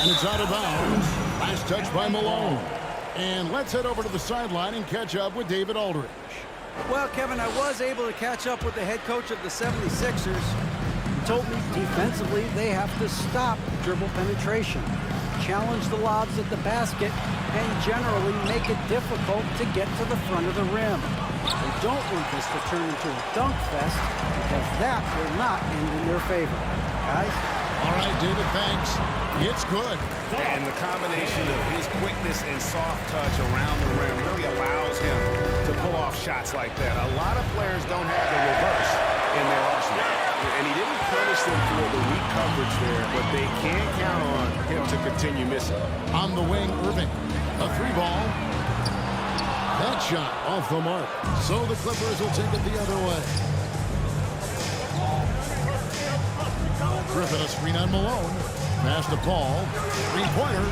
S2: And it's out of bounds. Last touch by Malone. And let's head over to the sideline and catch up with David Aldridge.
S4: Well, Kevin, I was able to catch up with the head coach of the 76ers. He told me defensively they have to stop dribble penetration, challenge the lobs at the basket, and generally make it difficult to get to the front of the rim. They don't want this to turn into a dunk fest because that will not end in their favor. Guys?
S2: All right, David, thanks. It's good.
S3: And the combination of his quickness and soft touch around the rim really allows him to pull off shots like that. A lot of players don't have the reverse in their arsenal. And he didn't punish them for the weak coverage there, but they can't count on him to continue missing.
S2: On the wing, Irving. A three ball. That shot off the mark. So the Clippers will take it the other way. Griffin a screen on Malone. Pass to Paul. Three-pointer.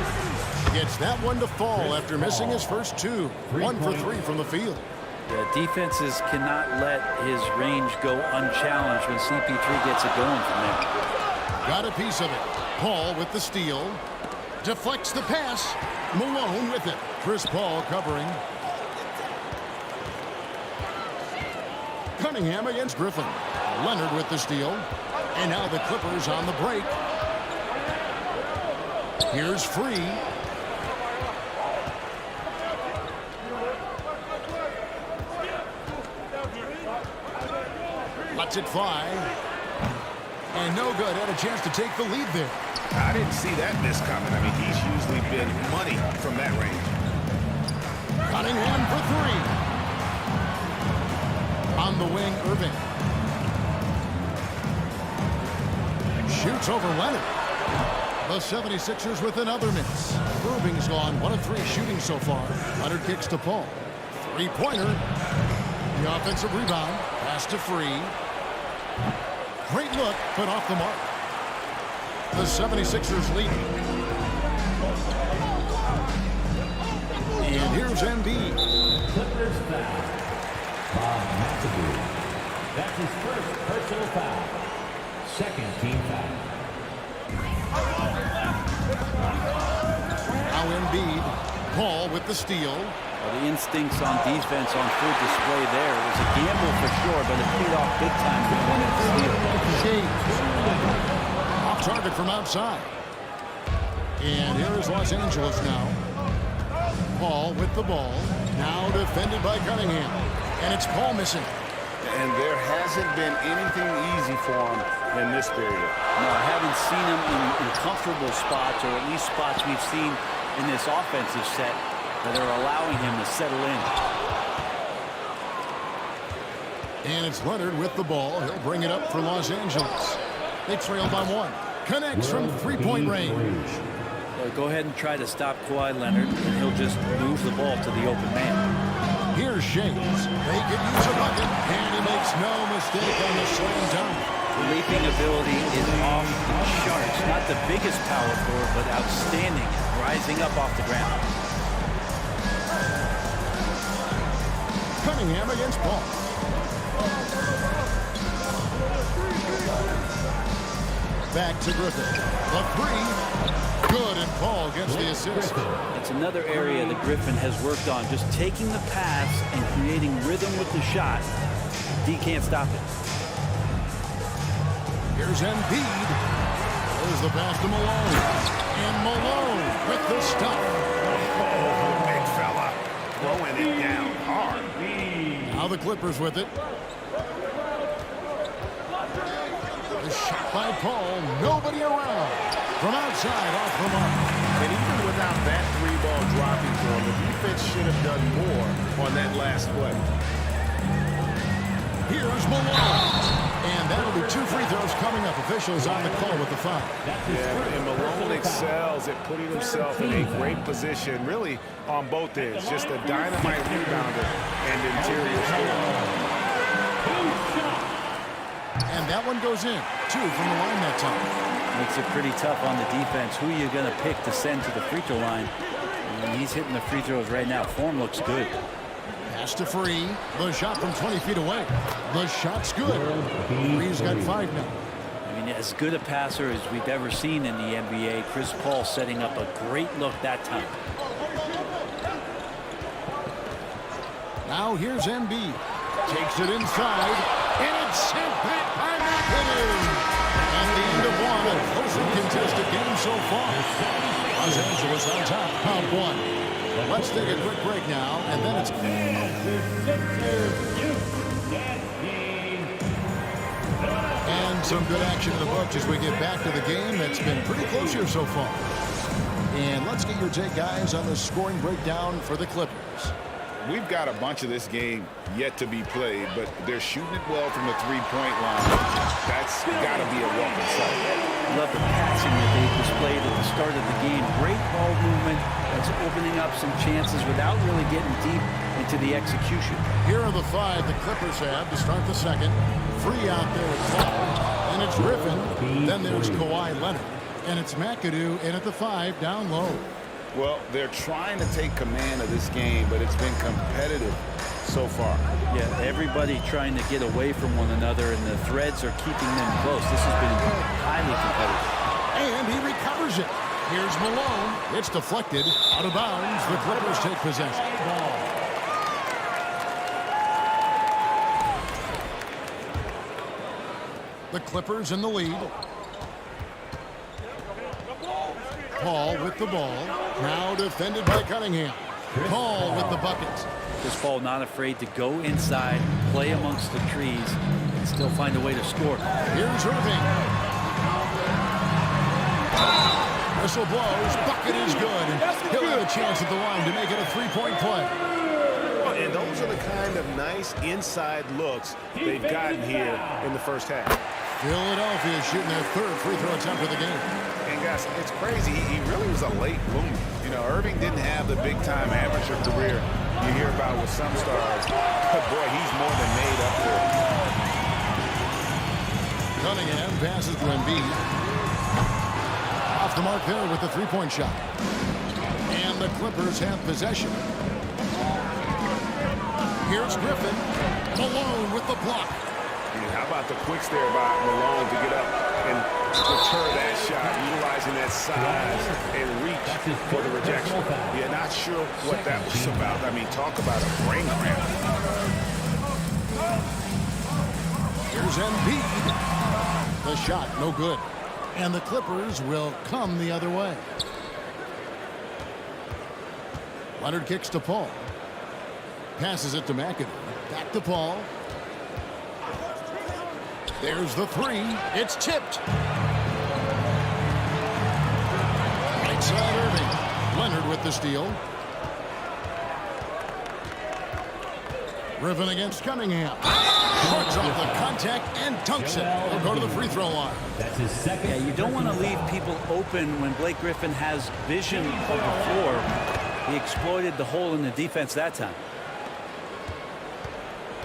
S2: Gets that one to fall after missing his first two. 1 for 3 from the field.
S13: The defenses cannot let his range go unchallenged when CP3 gets it going from there.
S2: Got a piece of it. Paul with the steal. Deflects the pass. Malone with it. Chris Paul covering. Cunningham against Griffin. Leonard with the steal. And now the Clippers on the break. Here's Free. Lets it fly. And no good. Had a chance to take the lead there.
S3: I didn't see that miss coming. I mean, he's usually been money from that range.
S2: Cunningham for three. On the wing, Irving. Shoots over Leonard. The 76ers with another miss. Irving's gone 1 of 3 shooting so far. Leonard kicks to Paul. Three-pointer. The offensive rebound. Pass to Free. Great look, but off the mark. The 76ers leading. And here's Embiid.
S15: Clippers foul. Bob McAdoo. That's his first personal foul. Second team foul.
S2: Now Embiid. Paul with the steal.
S13: Well, the instincts on defense on full display there. It was a gamble for sure, but it paid off big time with one at the steal.
S2: Off target from outside. And here is Los Angeles now. Paul with the ball. Now defended by Cunningham. And it's Paul missing.
S3: And there hasn't been anything easy for him in this period.
S13: No, I haven't seen him in comfortable spots, or at least spots we've seen in this offensive set that are allowing him to settle in.
S2: And it's Leonard with the ball. He'll bring it up for Los Angeles. They trail by 1. Connects from three-point range.
S13: Well, go ahead and try to stop Kawhi Leonard, and he'll just move the ball to the open man.
S2: Here's Shades. They can use a bucket, and he makes no mistake on the slam dunk.
S13: The leaping ability is off the charts. Not the biggest power forward, but outstanding, rising up off the ground.
S2: Cunningham against Paul. Back to Griffin. The three. Good, and Paul gets the assist.
S13: It's another area that Griffin has worked on, just taking the pass and creating rhythm with the shot. D can't stop it.
S2: Here's Embiid. There's the pass to Malone. And Malone with the stop.
S3: Oh, big fella. Throwing it down hard.
S2: Now the Clippers with it. The shot by Paul. Nobody around. From outside, off the mark.
S3: And even without that three-ball dropping for him, the defense should have done more on that last play.
S2: Here's Malone. And that'll be 2 free throws coming up. Officials on the call with the foul.
S3: Yeah, and Malone excels at putting himself in a great position, really on both ends. Just a dynamite rebounder and interior scorer.
S2: And that one goes in. 2 from the line that time.
S13: Makes it pretty tough on the defense. Who are you going to pick to send to the free throw line? And he's hitting the free throws right now. Form looks good.
S2: Pass to Free. The shot from 20 feet away. The shot's good. Free's got 5 now.
S13: I mean, as good a passer as we've ever seen in the NBA. Chris Paul setting up a great look that time.
S2: Now here's Embiid. Takes it inside. And it's sent back by McAdoo. And the end of one. A closely contested game so far. Los Angeles on top. Round 1. Let's take a quick break now, and then it's... And some good action in the books as we get back to the game that's been pretty close here so far. And let's get your take, guys, on the scoring breakdown for the Clippers.
S3: We've got a bunch of this game yet to be played, but they're shooting it well from the three-point line. That's got to be a welcome sight.
S13: Love the passing that they displayed at the start of the game. Great ball movement that's opening up some chances without really getting deep into the execution.
S2: Here are the 5 the Clippers have to start the second. Free out there at 12. And it's Griffin. Then there's Kawhi Leonard. And it's McAdoo in at the 5 down low.
S3: Well, they're trying to take command of this game, but it's been competitive so far.
S13: Yeah, everybody trying to get away from one another, and the threads are keeping them close. This has been highly competitive.
S2: And he recovers it. Here's Malone. It's deflected. Out of bounds. The Clippers take possession. The Clippers in the lead. Paul with the ball. Now defended by Cunningham. Paul with the buckets.
S13: Chris Paul not afraid to go inside, play amongst the trees, and still find a way to score.
S2: Here's Irving. Whistle blows. Bucket is good. And he'll have a chance at the line to make it a 3-point play.
S3: And those are the kind of nice inside looks they've gotten here in the first half.
S2: Philadelphia shooting their 3rd free throw attempt of the game.
S3: And guys, it's crazy. He really was a late bloomer. You know, Irving didn't have the big-time amateur career you hear about with some stars. But boy, he's more than made up for it.
S2: Cunningham passes to Embiid. Off the mark there with the 3-point shot. And the Clippers have possession. Here's Griffin. Malone with the block.
S3: And how about the quicks there by Malone to get up and deter that shot, utilizing that size and reach for the rejection. Yeah, not sure what that was about. I mean, talk about a brain cramp.
S2: Here's Embiid. The shot, no good. And the Clippers will come the other way. Leonard kicks to Paul. Passes it to McAdoo. Back to Paul. There's the 3. It's tipped. Right side Irving. Leonard with the steal. Griffin against Cunningham. Shrugs off the contact and dunks it. He'll go to the free throw line.
S13: That's his second. Yeah, you don't want to leave people open when Blake Griffin has vision of the floor. He exploited the hole in the defense that time.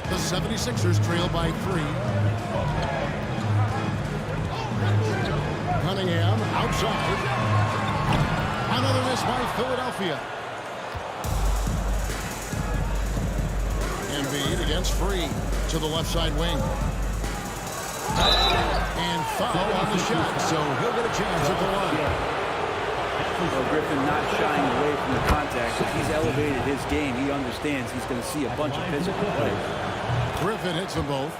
S2: The 76ers trail by 3. Cunningham outside. Another miss by Philadelphia. Embiid against Free to the left side wing. And foul on the shot, so he'll get a chance at the line.
S13: Well, Griffin not shying away from the contact. If he's elevated his game, he understands he's going to see a bunch of physical play.
S2: Griffin hits them both.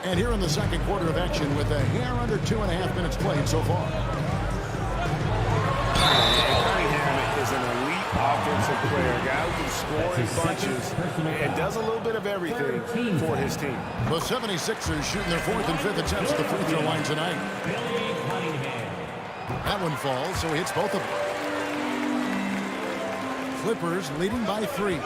S2: And here in the second quarter of action with a hair under 2.5 minutes played so far.
S3: Cunningham is an elite offensive player, a guy who can score in bunches and does a little bit of everything for his team.
S2: The 76ers shooting their 4th and 5th attempts at the free throw line tonight. That one falls, so he hits both of them. Clippers leading by 3.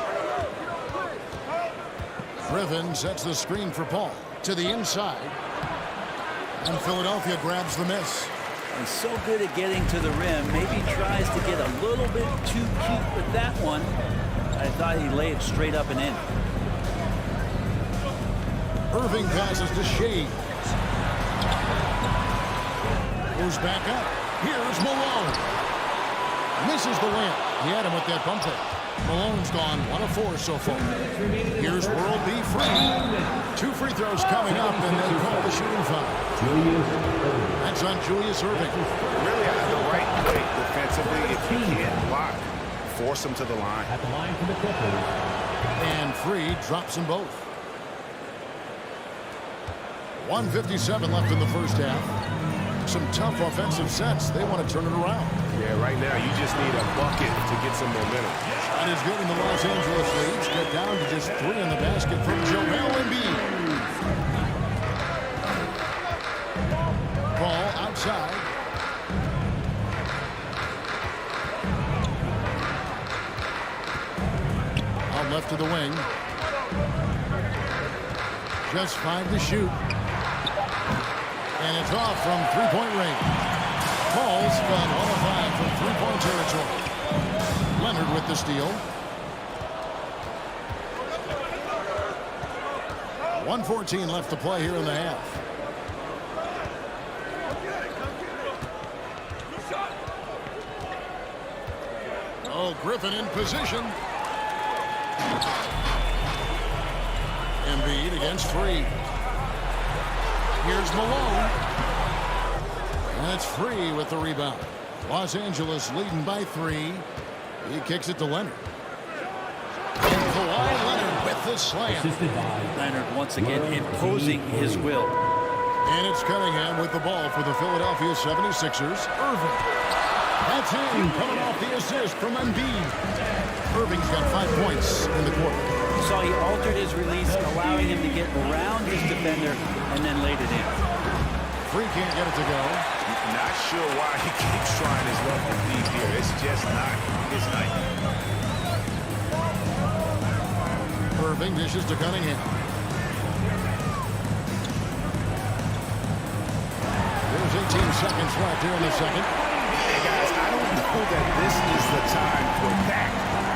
S2: Griffin sets the screen for Paul to the inside. And Philadelphia grabs the miss.
S13: He's so good at getting to the rim. Maybe tries to get a little bit too cute with that one. I thought he laid it straight up and in.
S2: Irving passes to Shea. Goes back up. Here's Malone. Misses the layup. He had him with that bump fake. Malone's gone 1 of 4 so far. Here's World B. Free. 2 free throws coming up, and they call the shooting foul. That's on Julius Irving.
S3: Really has the right play defensively. If he can't block, force him to the line.
S15: At the line for the Clippers.
S2: And Free drops them both. 1:57 left in the first half. Some tough offensive sets. They want to turn it around.
S3: Yeah, right now you just need a bucket to get some momentum.
S2: Shot is good in the Los Angeles leads. Get down to just 3 in the basket from Joel Embiid. Ball outside. Out left to the wing. Just 5 to shoot. And it's off from 3-point range. Paul's got 1 of 5 from 3-point territory. Leonard with the steal. 1:14 left to play here in the half. Oh, Griffin in position. Embiid against 3. Here's Malone. And it's Free with the rebound. Los Angeles leading by 3. He kicks it to Leonard. And Kawhi Leonard with the slam.
S13: Leonard once again imposing his will.
S2: And it's Cunningham with the ball for the Philadelphia 76ers. Irving. That's in. Coming off the assist from Embiid. Irving's got 5 points in the quarter.
S13: You saw he altered his release, allowing him to get around his defender and then laid it in.
S2: Free can't get it to go.
S3: Not sure why he keeps trying his luck with deep here. It's just not his night.
S2: Irving dishes to Cunningham. There's 18 seconds left here in the second.
S3: Hey guys, I don't know that this is the time for that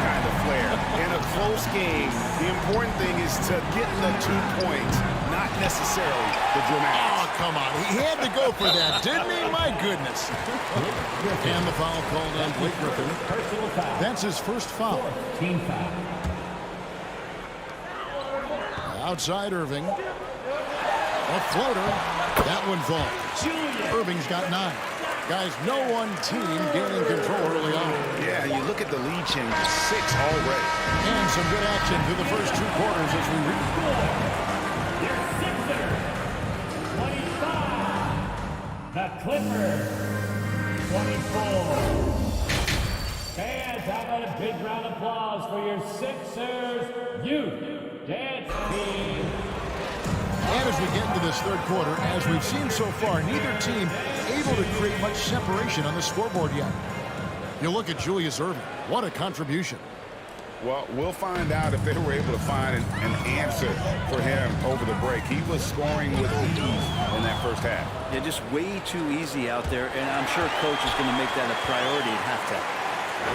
S3: kind of flair. In a close game, the important thing is to get the 2 points, not necessarily the dramatics.
S2: Oh, come on. He had to go for that, didn't he? My goodness. And the foul called on Blake Griffin. That's his first foul.
S15: Team foul.
S2: Outside Irving. A floater. That one falls. Irving's got 9. Guys, no one team gaining control early on.
S3: Yeah, you look at the lead changes, 6 already.
S2: And some good action through the first 2 quarters as we read.
S15: Your Sixers, 25. The Clippers, 24. Fans, how about a big round of applause for your Sixers youth dance team.
S2: And as we get into this third quarter, as we've seen so far, neither team able to create much separation on the scoreboard yet. You look at Julius Irving. What a contribution.
S3: Well, we'll find out if they were able to find an answer for him over the break. He was scoring with ease in that first half.
S13: Yeah, just way too easy out there, and I'm sure coach is going to make that a priority at halftime.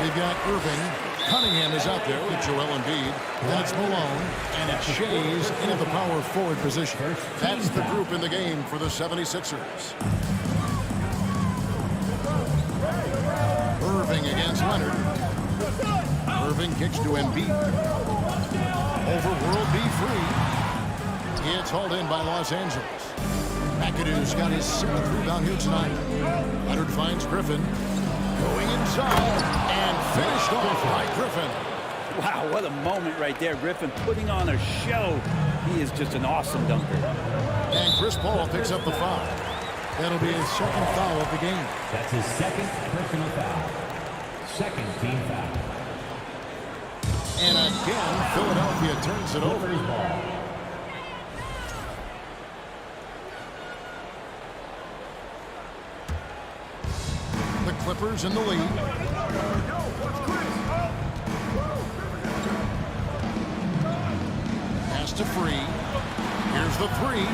S2: We've got Irving. Cunningham is out there with Joel Embiid. Then it's Malone, and it's Shays into the power forward position. That's the group in the game for the 76ers. Irving against Leonard. Irving kicks to Embiid. Over World B. Free. It's hauled in by Los Angeles. McAdoo's got his 7th rebound here tonight. Leonard finds Griffin. Going inside and finished off by Griffin.
S13: Wow, what a moment right there. Griffin putting on a show. He is just an awesome dunker.
S2: And Chris Paul picks up the foul. That'll be his second foul of the game.
S15: That's his second personal foul. Second team foul.
S2: And again, Philadelphia turns it over.
S15: Ball.
S2: The Clippers in the lead. Pass to Free. Here's the three.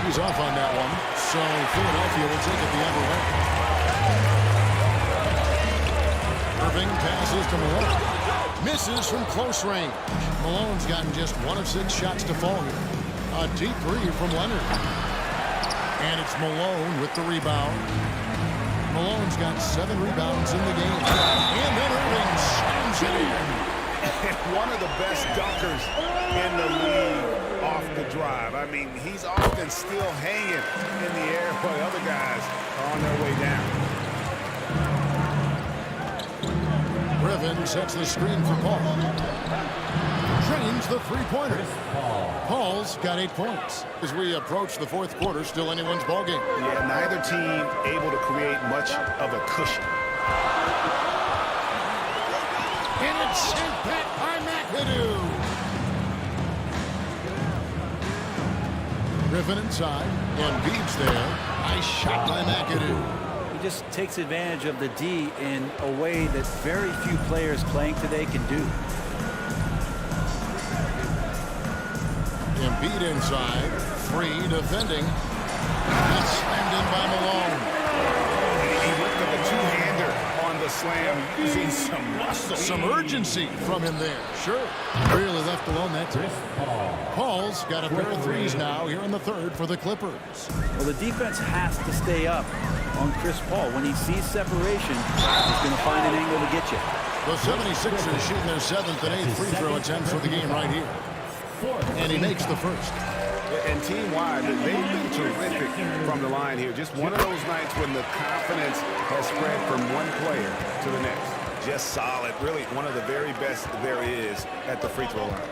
S2: He's off on that one. So Philadelphia will take it the other way. Irving passes to Malone. Misses from close range. Malone's gotten just 1 of 6 shots to fall here. A deep three from Leonard. And it's Malone with the rebound. Malone's got 7 rebounds in the game. And then Irving slams it in.
S3: One of the best dunkers in the league off the drive. I mean, he's often still hanging in the air while other guys are on their way down.
S2: Griffin sets the screen for Paul. Drains the three-pointer. Paul's got 8 points. As we approach the fourth quarter, still anyone's ballgame.
S3: Yeah, neither team able to create much of a cushion.
S2: And it's sent back by McAdoo. Griffin inside, and Beebs there. Nice shot by McAdoo.
S13: He just takes advantage of the D in a way that very few players playing today can do.
S2: Embiid inside, Free defending. That's slammed in by Malone.
S3: He looked at the two-hander on the slam, using some muscle.
S2: Some urgency from him there. Sure. Really left alone that time. Paul's got a pair of threes now here in the third for the Clippers.
S13: Well, the defense has to stay up on Chris Paul. When he sees separation, he's going to find an angle to get you.
S2: The 76ers shooting their 7th and 8th free throw attempts for the game right here. And he makes the first.
S3: And team-wide, they've been terrific from the line here. Just one of those nights when the confidence has spread from one player to the next. Just solid. Really one of the very best there is at the free throw line.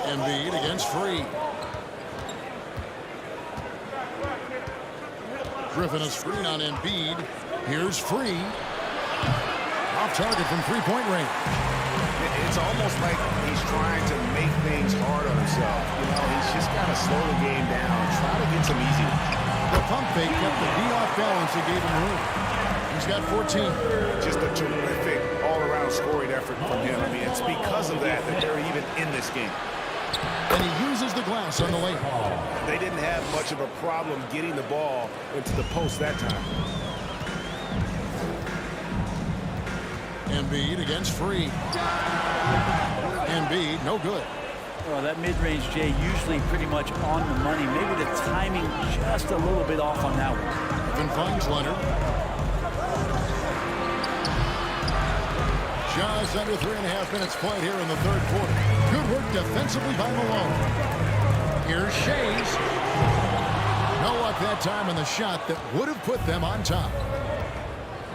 S2: Embiid against Free. Griffin a screen on Embiid. Here's Free. Off target from three-point range.
S3: It's almost like he's trying to make things hard on himself. You know, he's just got to slow the game down, try to get some easy ones.
S2: The pump fake kept the D off balance and gave him room. He's got 14.
S3: Just a terrific all-around scoring effort from him. I mean, it's because of that that they're even in this game.
S2: And he uses the glass on the layup.
S3: They didn't have much of a problem getting the ball into the post that time.
S2: Embiid against Free. Embiid, no good.
S13: Well, that mid-range, Jay, usually pretty much on the money. Maybe the timing just a little bit off on that one.
S2: Griffin finds Leonard. Just under 3.5 minutes played here in the third quarter. Good work defensively by Malone. Here's Shays. No luck that time on the shot that would have put them on top.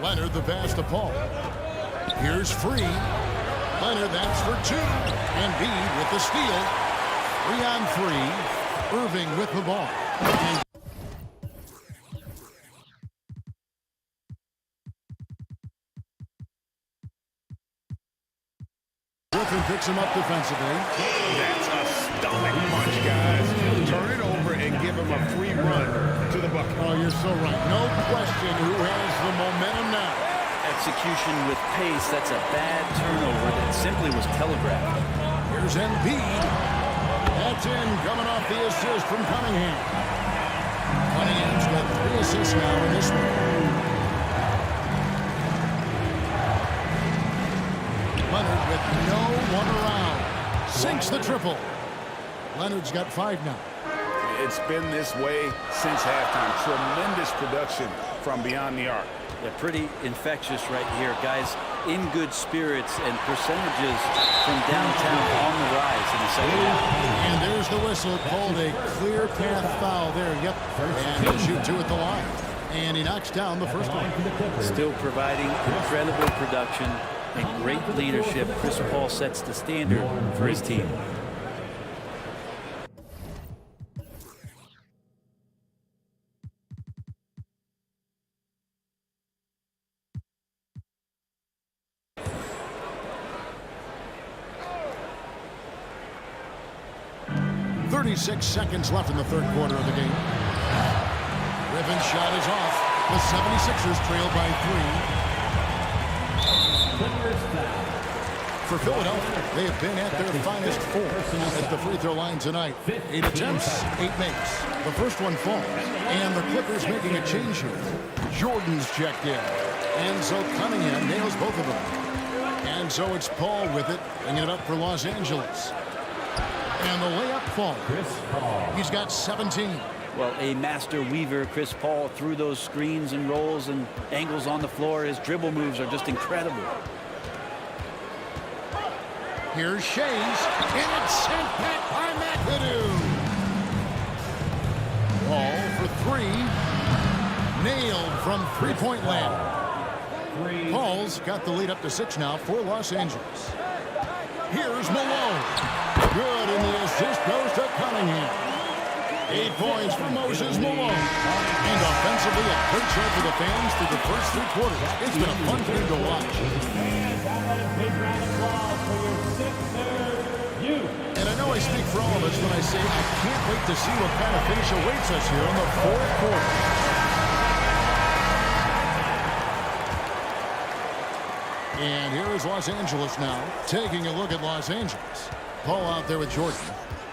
S2: Leonard the pass to Paul. Here's Free. Leonard, that's for 2. Embiid with the steal. 3-on-3. Irving with the ball. And Griffin picks him up defensively.
S3: That's a stomach punch, guys. Turn it over and give him a free run to the bucket.
S2: Oh, you're so right. No question who has the momentum now.
S13: Execution with pace, that's a bad turnover that simply was telegraphed.
S2: Here's Embiid. That's in, coming off the assist from Cunningham. Cunningham's got 3 assists now in this one. Leonard with no one around. Sinks the triple. Leonard's got 5 now.
S3: It's been this way since halftime. Tremendous production from beyond the arc.
S13: Yeah, pretty infectious right here. Guys in good spirits and percentages from downtown on the rise in the second half.
S2: And there's the whistle. Called a clear path foul there. Yep. And he'll shoot 2 at the line. And he knocks down the first one.
S13: Still providing incredible production and great leadership. Chris Paul sets the standard for his team.
S2: Seconds left in the third quarter of the game. Griffin's shot is off. The 76ers trail by 3. For Philadelphia, they have been at their finest 4 at the free throw line tonight. 8 attempts, 8 makes. The first one falls, and the Clippers making a change here. Jordan's checked in, and so Cunningham nails both of them. And so it's Paul with it, bringing it up for Los Angeles. And the layup falls. He's got 17.
S13: Well, a master weaver, Chris Paul, through those screens and rolls and angles on the floor. His dribble moves are just incredible.
S2: Here's Shays, and it's sent back by McAdoo. Paul for 3. Nailed from three-point land. Paul's got the lead up to 6 now for Los Angeles. Here's Malone. Good, and the assist goes to Cunningham. 8 points for Moses Malone. And offensively, a great show for the fans through the first 3 quarters. It's been a fun game to watch. And I know I speak for all of us when I say I can't wait to see what kind of finish awaits us here in the fourth quarter. And here is Los Angeles now, taking a look at Los Angeles. Paul out there with Jordan.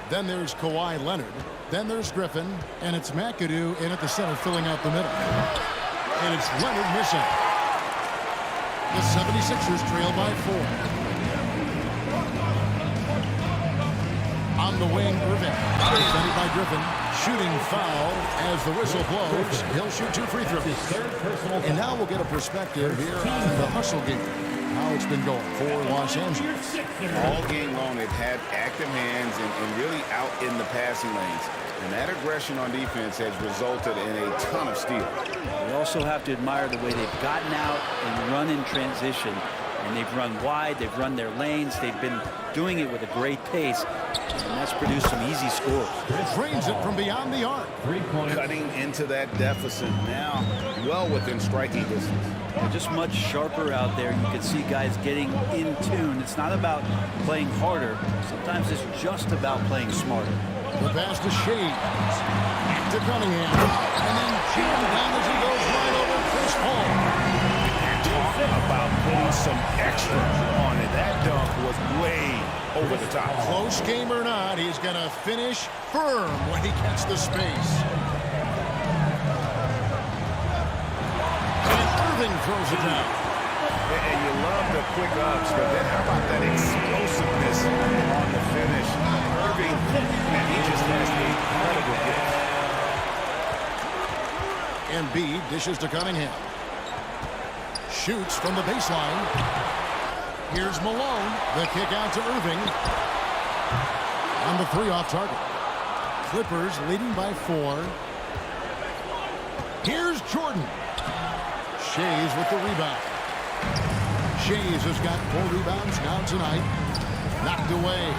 S2: Then there's Kawhi Leonard. Then there's Griffin. And it's McAdoo in at the center filling out the middle. And it's Leonard missing. The 76ers trail by 4. On the wing, Irving. Defended by Griffin. Shooting foul as the whistle blows. He'll shoot 2 free throws. And now we'll get a perspective here on the hustle game. How it's been going for Los Angeles.
S3: All game long, they've had active hands and really out in the passing lanes. And that aggression on defense has resulted in a ton of steals.
S13: We also have to admire the way they've gotten out and run in transition. And they've run wide, they've run their lanes, they've been doing it with a great pace, and that's produced some easy scores.
S2: Drains it from beyond the arc.
S3: Cutting into that deficit now, well within striking distance.
S13: They're just much sharper out there. You can see guys getting in tune. It's not about playing harder. Sometimes it's just about playing smarter.
S2: The pass to Shades. Back to Cunningham. And then jammed down as he goes right over Chris Paul.
S3: Talk about putting some extra on it. That dunk was way over the top.
S2: Close game or not, he's going to finish firm when he gets the space. And Irving throws it down.
S3: And you love the quick ups, but then how about that explosiveness on the finish? Irving, man, he just has the incredible gift.
S2: And Embiid dishes to Cunningham. Shoots from the baseline. Here's Malone. The kick out to Irving. On the 3 off target. Clippers leading by 4. Here's Jordan. Shays with the rebound. Shays has got 4 rebounds now tonight. Knocked away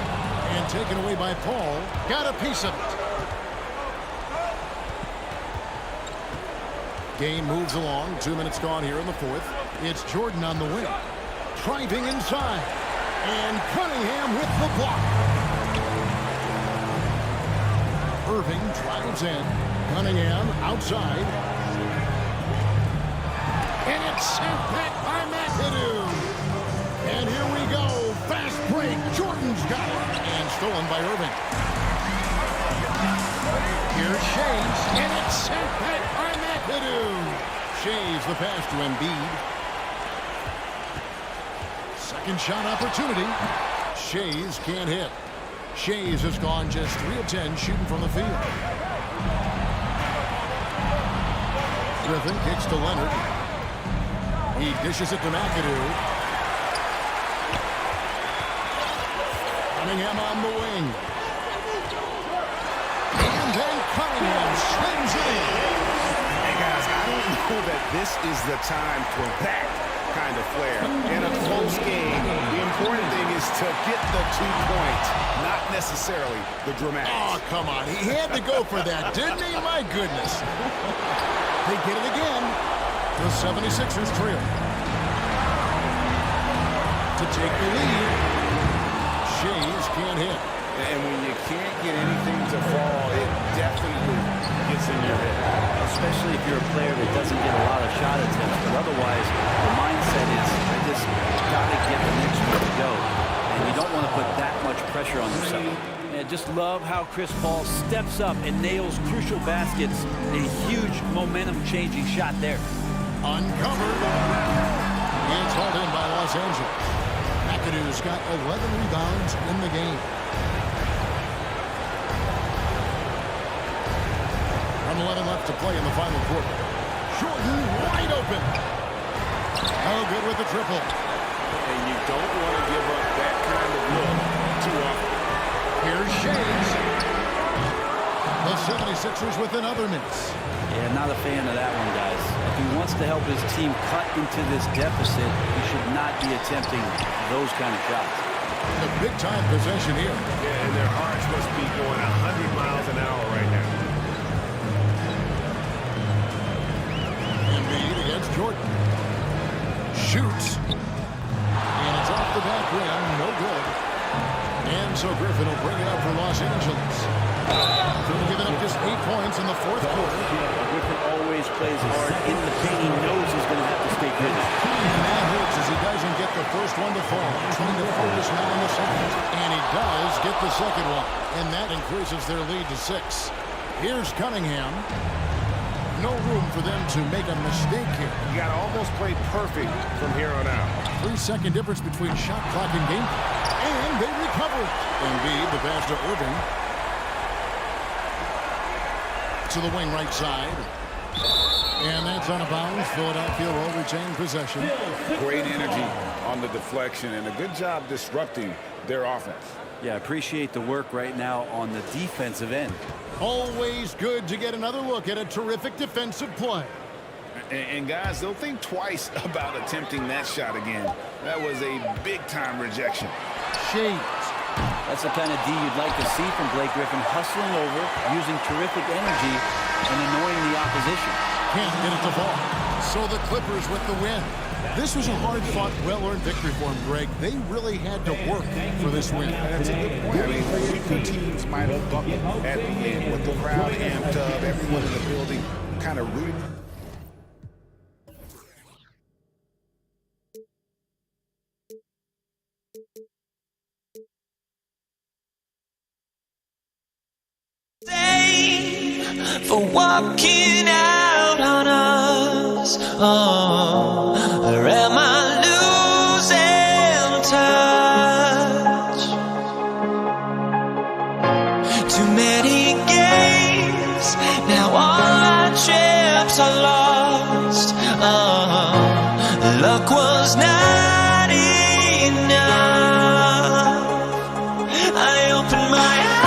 S2: and taken away by Paul. Got a piece of it. Game moves along. 2 minutes gone here in the 4th. It's Jordan on the wing. Driving inside. And Cunningham with the block. Irving drives in. Cunningham outside. And it's sent back by McAdoo. And here we go. Fast break. Jordan's got it. And stolen by Irving. Here's Shays. And it's sent back by McAdoo. Shays the pass to Embiid. Second shot opportunity. Shays can't hit. Shays has gone just 3 of 10 shooting from the field. Griffin kicks to Leonard. He dishes it to McAdoo. Cunningham on the wing. And then Cunningham slams it in.
S3: Hey guys, I don't that this is the time for that kind of flair. In a close game, the important thing is to get the 2 points, not necessarily the dramatics.
S2: Oh, come on. He had to go for that, didn't he? My goodness. They get it again. The 76ers trail. To take the lead, Shays can't hit.
S3: And when you can't get anything to fall, it definitely gets in your head.
S13: Especially if you're a player that doesn't get a lot of shot attempts. But otherwise, the mindset is, I just got to get the next one to go. And you don't want to put that much pressure on yourself. And just love how Chris Paul steps up and nails crucial baskets. A huge momentum-changing shot there.
S2: Uncovered. It's hauled in by Los Angeles. McAdoo's got 11 rebounds in the game. 1:11 left to play in the final quarter. Jordan wide open. Oh, good with the triple.
S3: And you don't want to give up that kind of look too often.
S2: Here's Shays. The 76ers with another miss.
S13: Yeah, not a fan of that one, guys. If he wants to help his team cut into this deficit, he should not be attempting those kind of shots.
S2: A big-time possession here.
S8: Yeah, and their hearts must be going 100 miles an hour right now.
S2: Embiid against Jordan. Shoots. And it's off the back rim. No good. And so Griffin will bring it up for Los Angeles. They're giving up just 8 points in the fourth quarter.
S13: Griffin always plays hard in the paint. He knows he's going to have to stay good.
S2: And that hurts as he doesn't get the first one to fall. Trying to focus now on the second. And he does get the second one. And that increases their lead to 6. Here's Cunningham. No room for them to make a mistake here.
S8: You got to almost play perfect from here on out.
S2: 3-second difference between shot clock and game. And they recover. Embiid, the pass to Irving. To the wing right side. And that's out of bounds. Philadelphia will retain possession.
S3: Great energy on the deflection and a good job disrupting their offense.
S13: Yeah, appreciate the work right now on the defensive end.
S2: Always good to get another look at a terrific defensive play.
S3: And guys, they'll think twice about attempting that shot again. That was a big-time rejection.
S2: Shays.
S13: That's the kind of D you'd like to see from Blake Griffin, hustling over, using terrific energy, and annoying the opposition.
S2: Can't get it to fall. So the Clippers with the win. This was a hard-fought, well-earned victory for them, Greg. They really had to work for this win.
S3: That's a good point. I mean, the teams might have buckled at the end with the crowd amped up, everyone in the building kind of rooting.
S1: For walking out on us, or am I losing touch? Too many games, now all our chips are lost. Luck was not enough. I opened my eyes.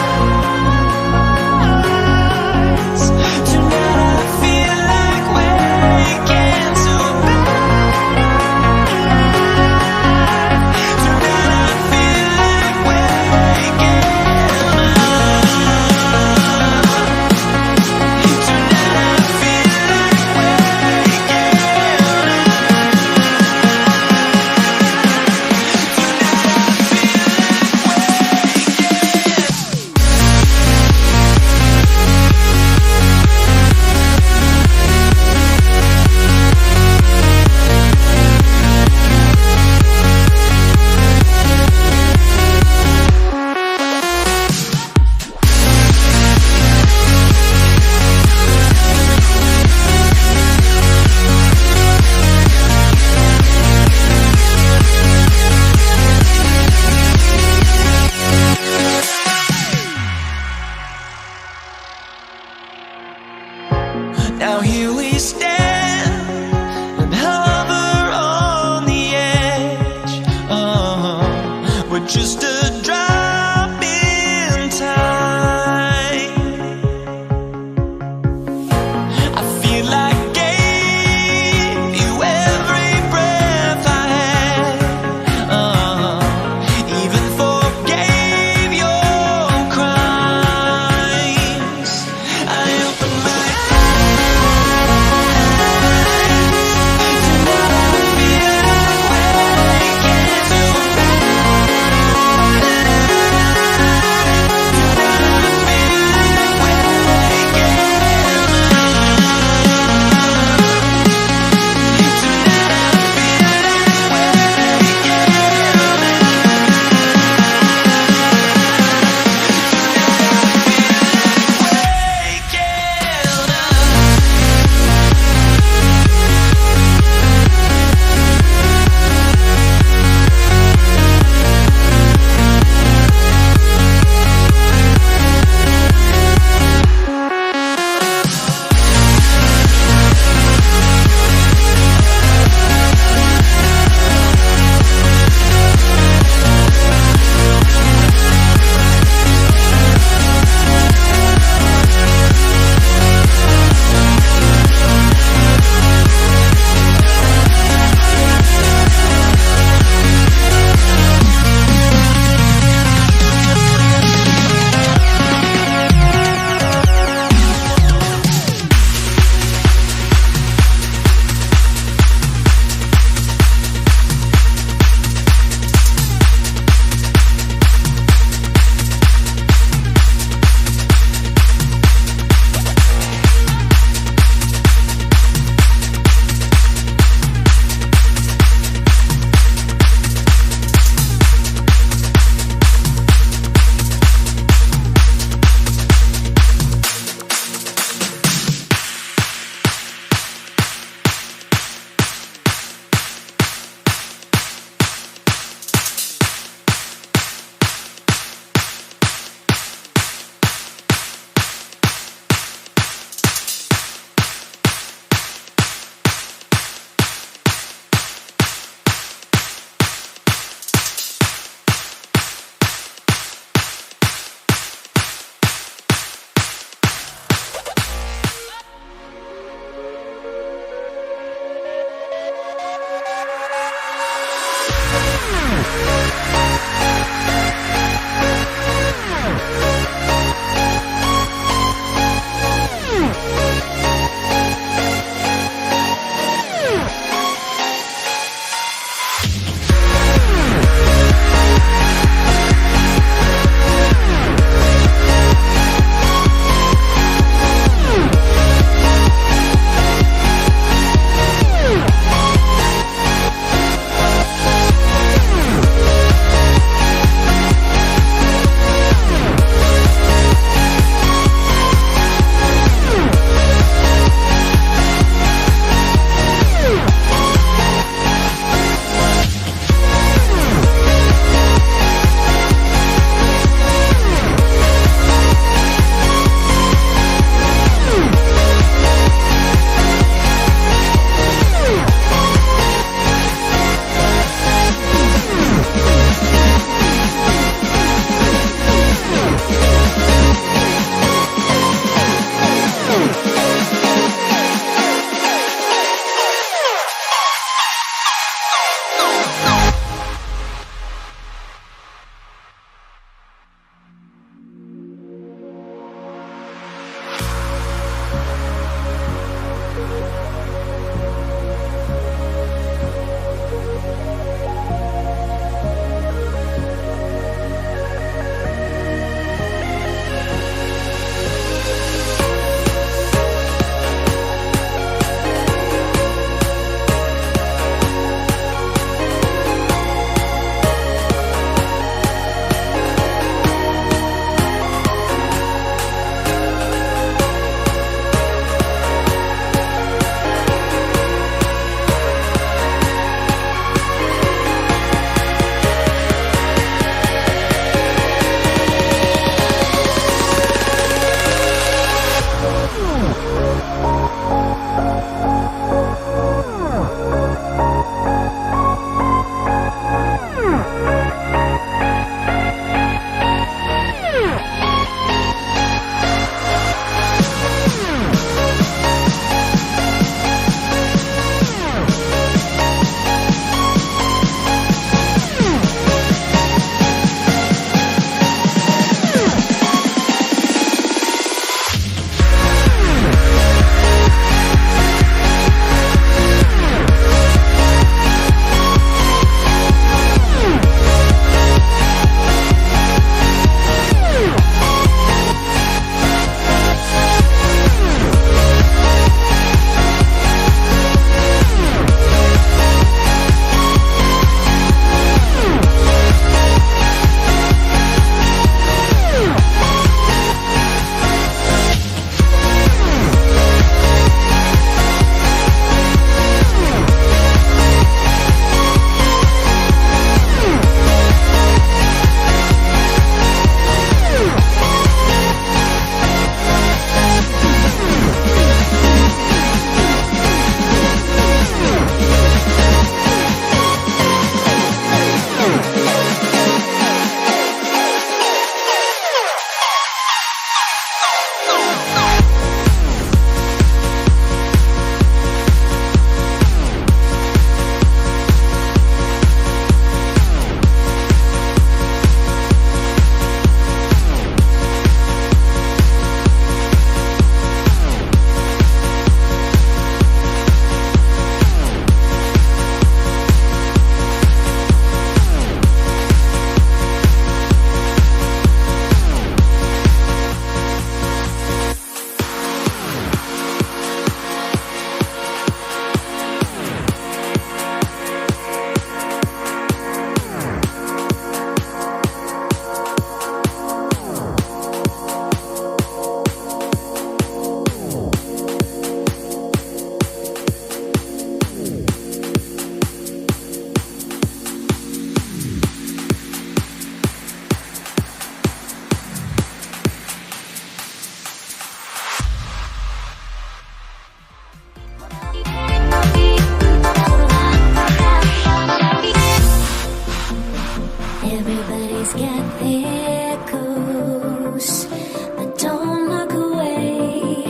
S16: get there goes, but don't look away.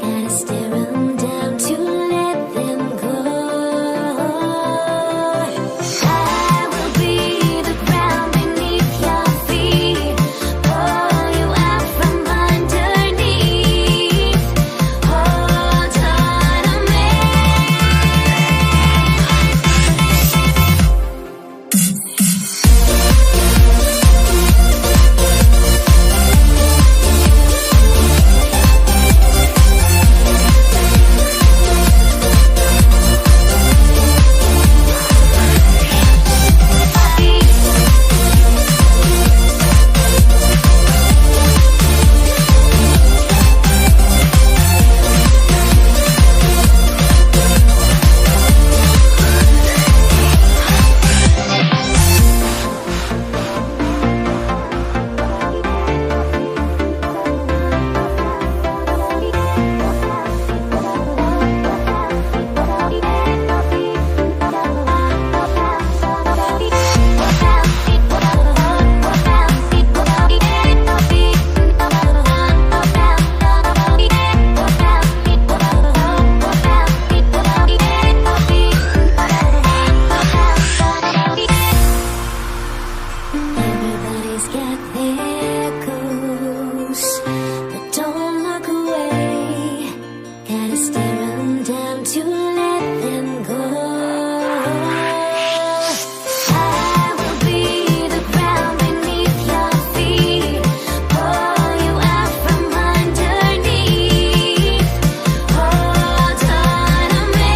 S16: Gotta stare 'em down to let them go. I will be the ground beneath your feet, pull you out from underneath. Hold on to me. Everybody's got their goals, but don't look away. Gotta stare 'em down to let them go. I will be the ground beneath your feet, pull you out from underneath. Hold on to me.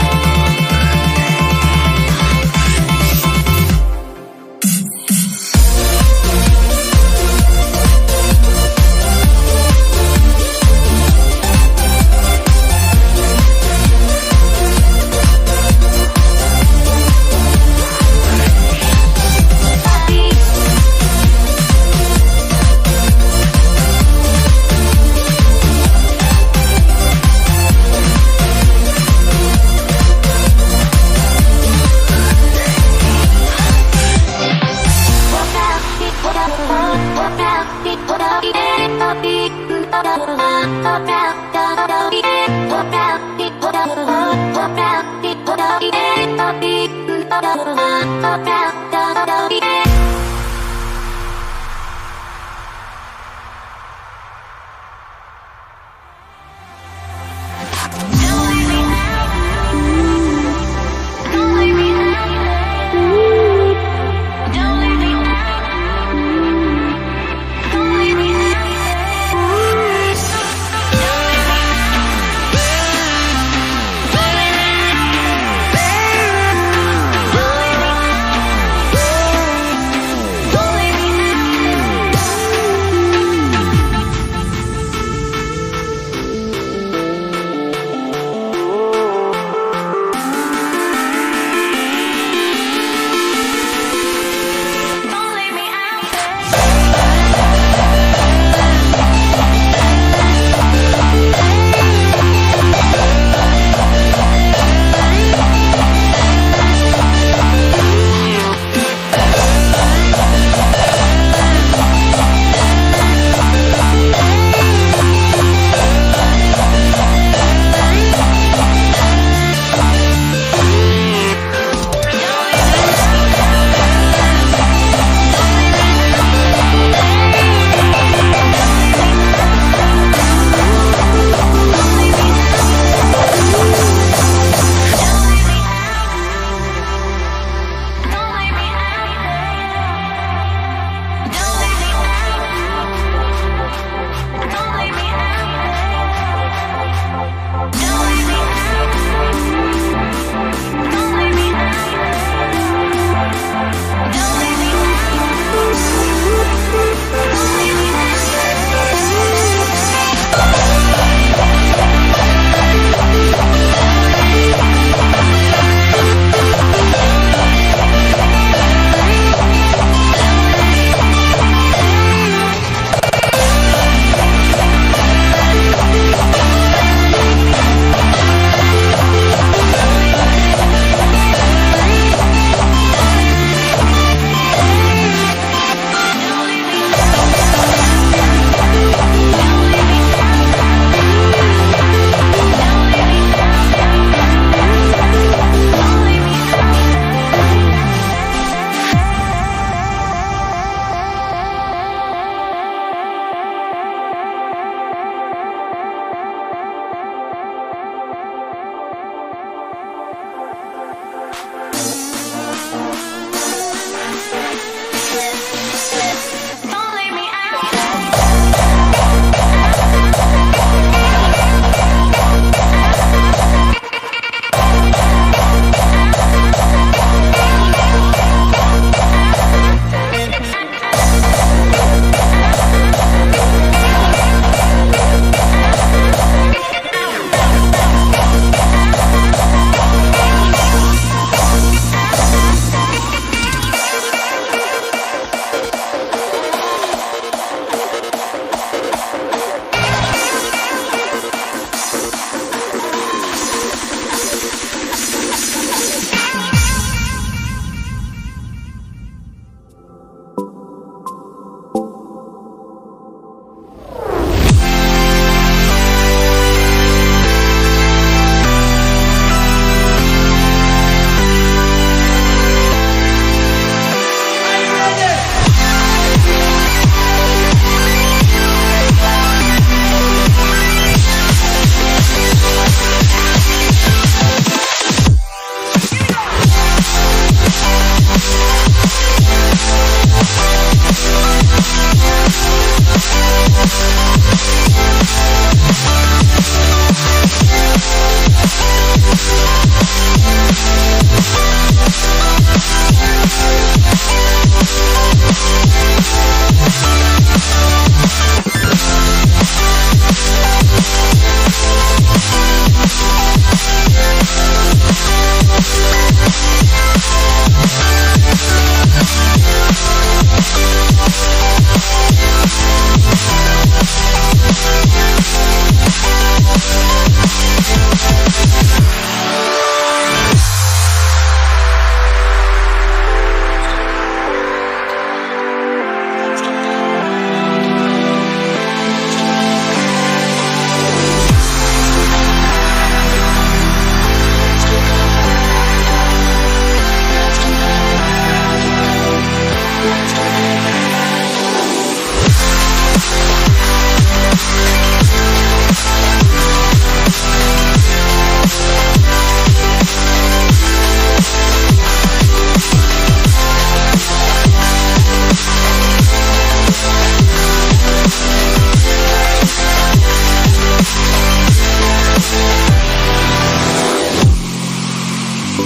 S18: Can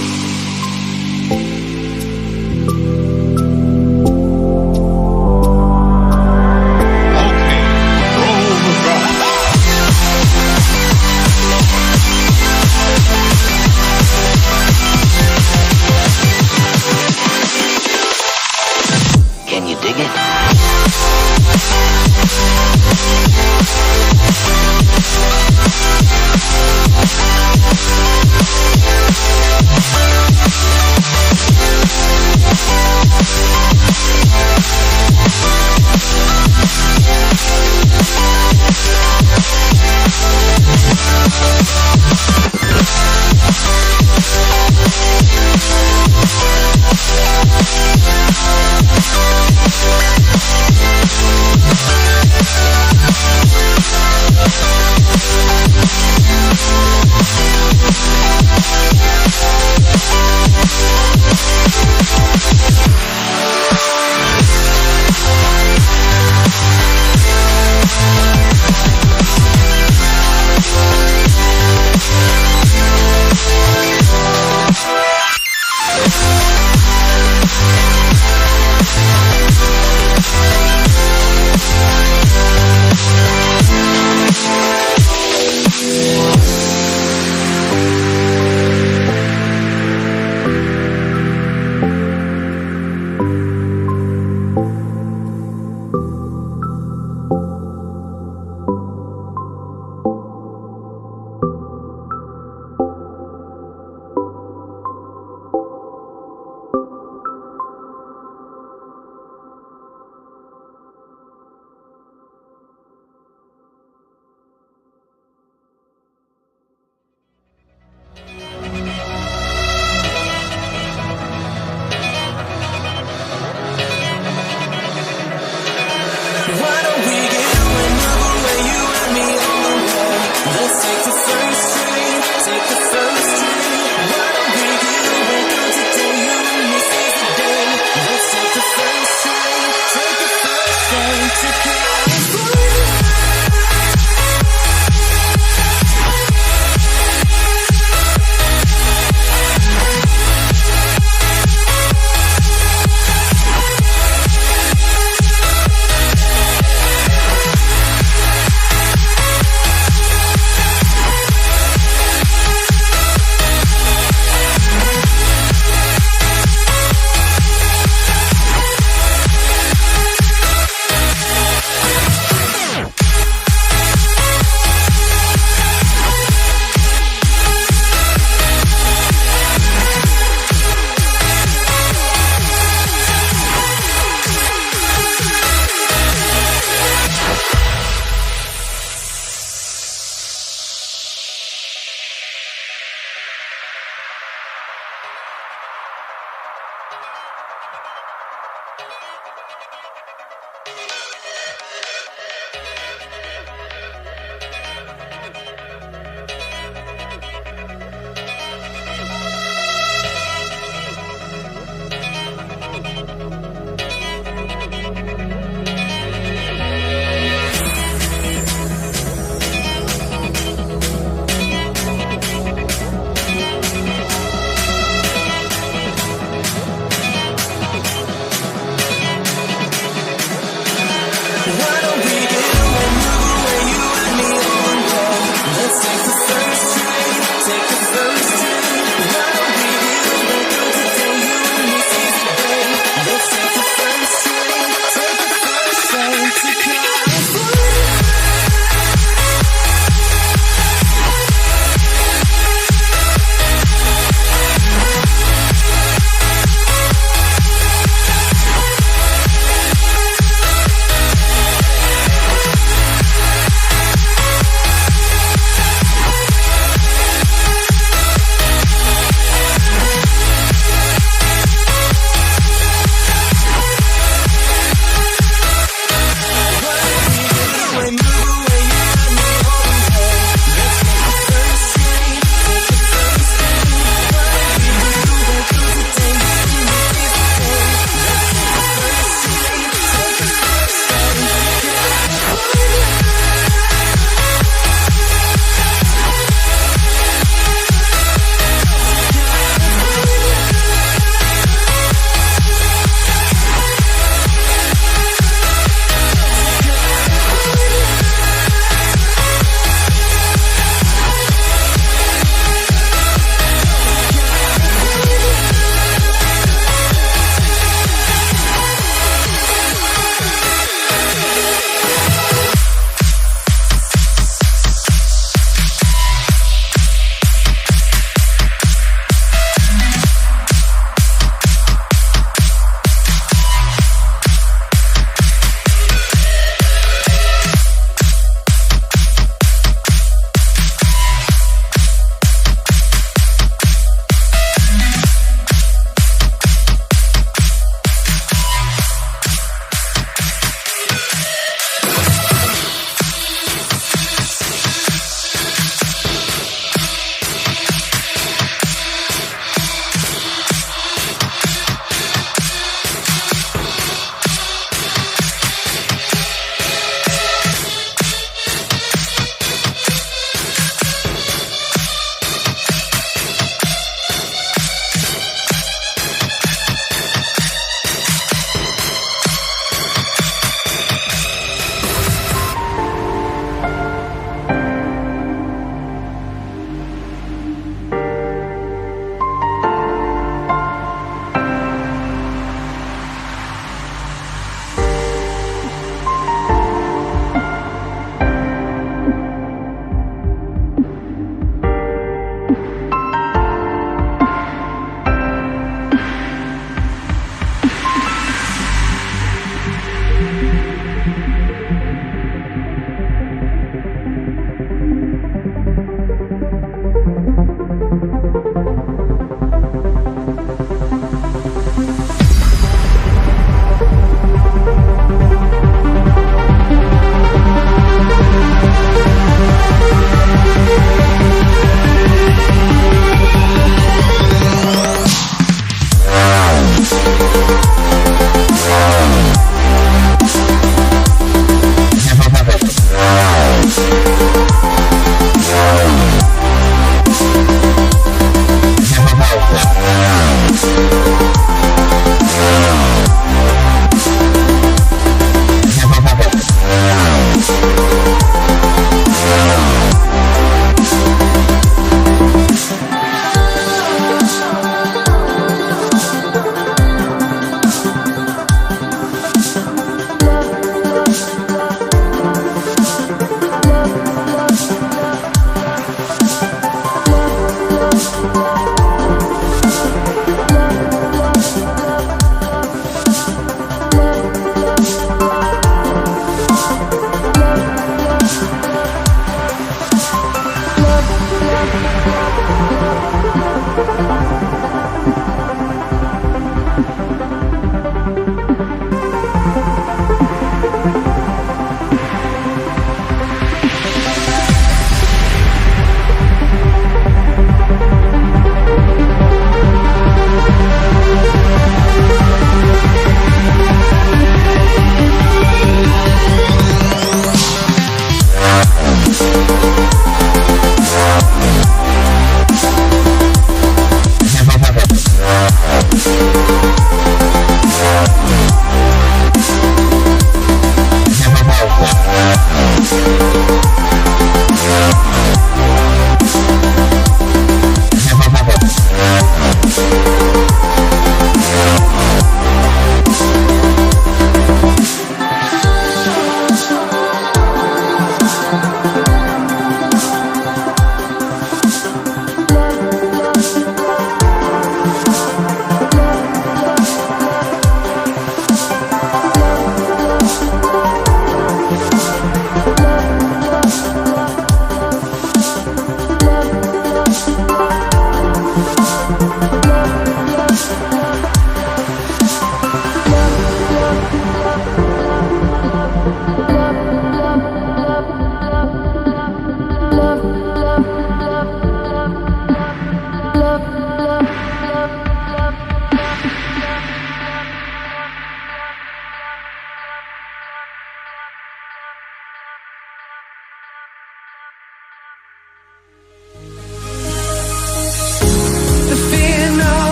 S18: you dig it?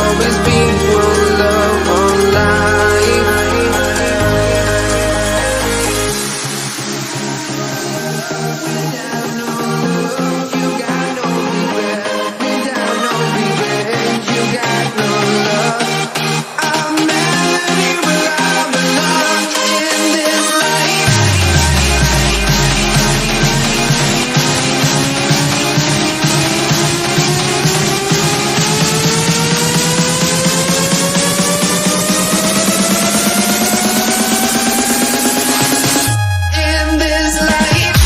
S7: always be one love, one life. Without no love, you got no regret. Without no regret, you got no love. I'm melody where I belong in this life. In this life.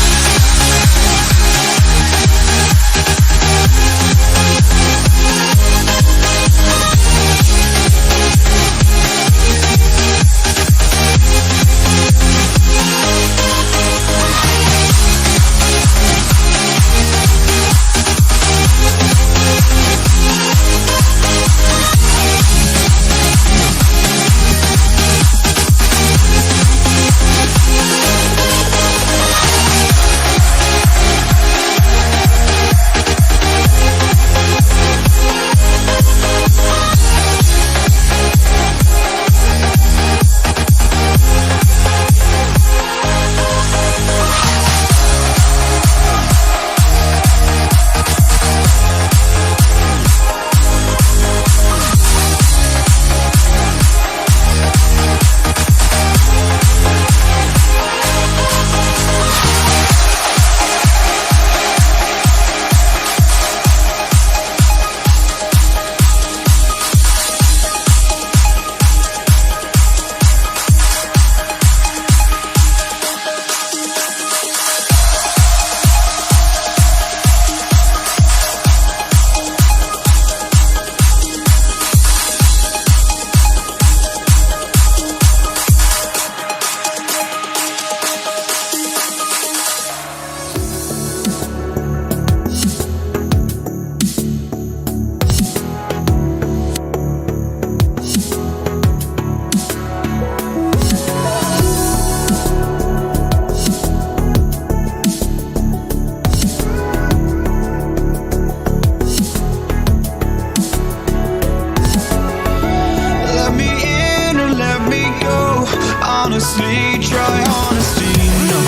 S7: Let me in or let me go. Honestly, try honesty, no.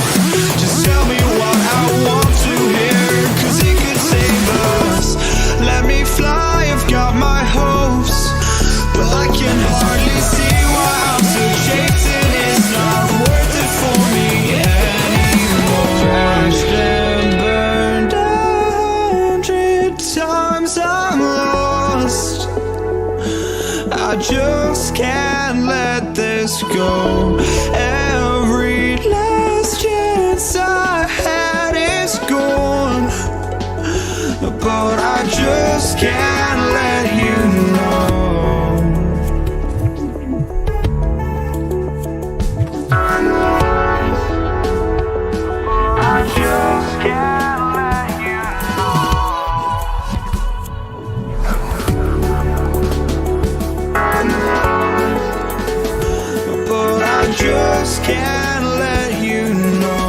S7: Just tell me what I want to hear, 'cause it could save us. Let me fly, I've got my hopes, but I can hardly see why I'm still chasing. It's not worth it for me anymore. Crashed and burned 100 times, I'm lost. I just can't let this go. Every last chance I had is gone, but I just can't let you know. I just can't let you but I just can't let you know.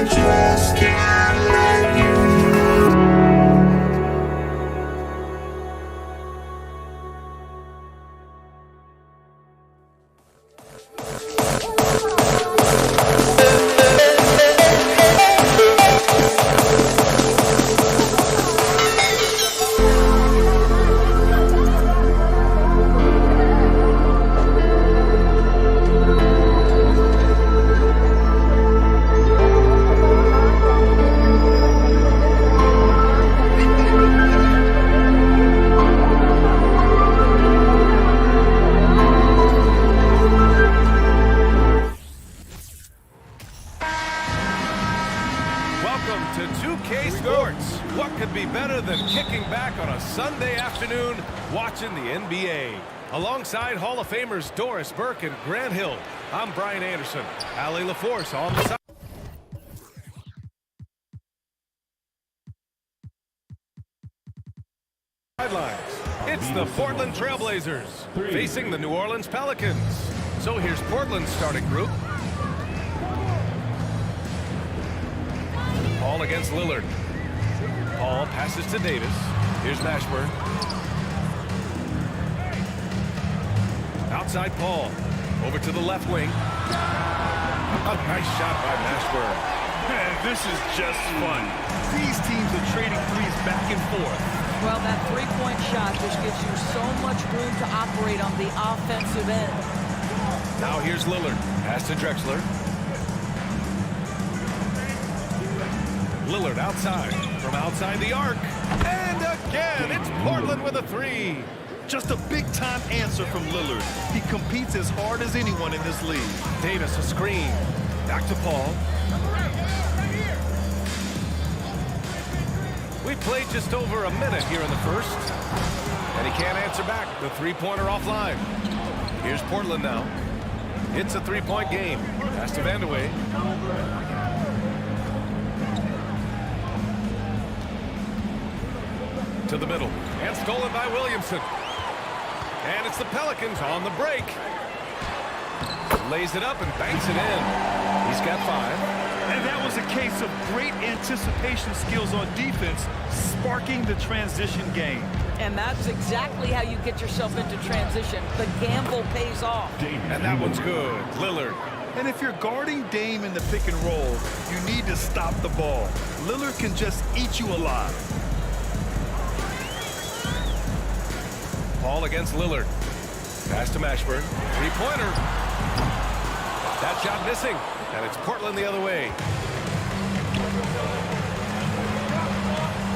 S1: I just can't let you.
S8: Welcome to 2K Sports. What could be better than kicking back on a Sunday afternoon watching the NBA? Alongside Hall of Famers Doris Burke and Grant Hill, I'm Brian Anderson. Allie LaForce on the side. Sidelines. It's the Portland Trailblazers facing the New Orleans Pelicans. So here's Portland's starting group. Paul against Lillard. Paul passes to Davis. Here's Mashburn. Outside Paul. Over to the left wing. A nice shot by Mashburn.
S10: Man, this is just fun. These teams are trading threes back and forth.
S14: Well, that three-point shot just gives you so much room to operate on the offensive end.
S8: Now here's Lillard. Pass to Drexler. Lillard outside, from outside the arc. And again, it's Portland with a three.
S10: Just a big-time answer from Lillard. He competes as hard as anyone in this league.
S8: Davis a screen. Back to Paul. We played just over a minute here in the first. And he can't answer back. The three-pointer offline. Here's Portland now. It's a three-point game. Pass to Vandeweghe. To the middle. And stolen by Williamson. And it's the Pelicans on the break. Lays it up and banks it in. He's got 5.
S10: And that was a case of great anticipation skills on defense, sparking the transition game.
S14: And that's exactly how you get yourself into transition. The gamble pays off.
S8: And that one's good. Lillard.
S10: And if you're guarding Dame in the pick and roll, you need to stop the ball. Lillard can just eat you alive.
S8: Paul against Lillard. Pass to Mashburn. Three-pointer. That shot missing. And it's Portland the other way.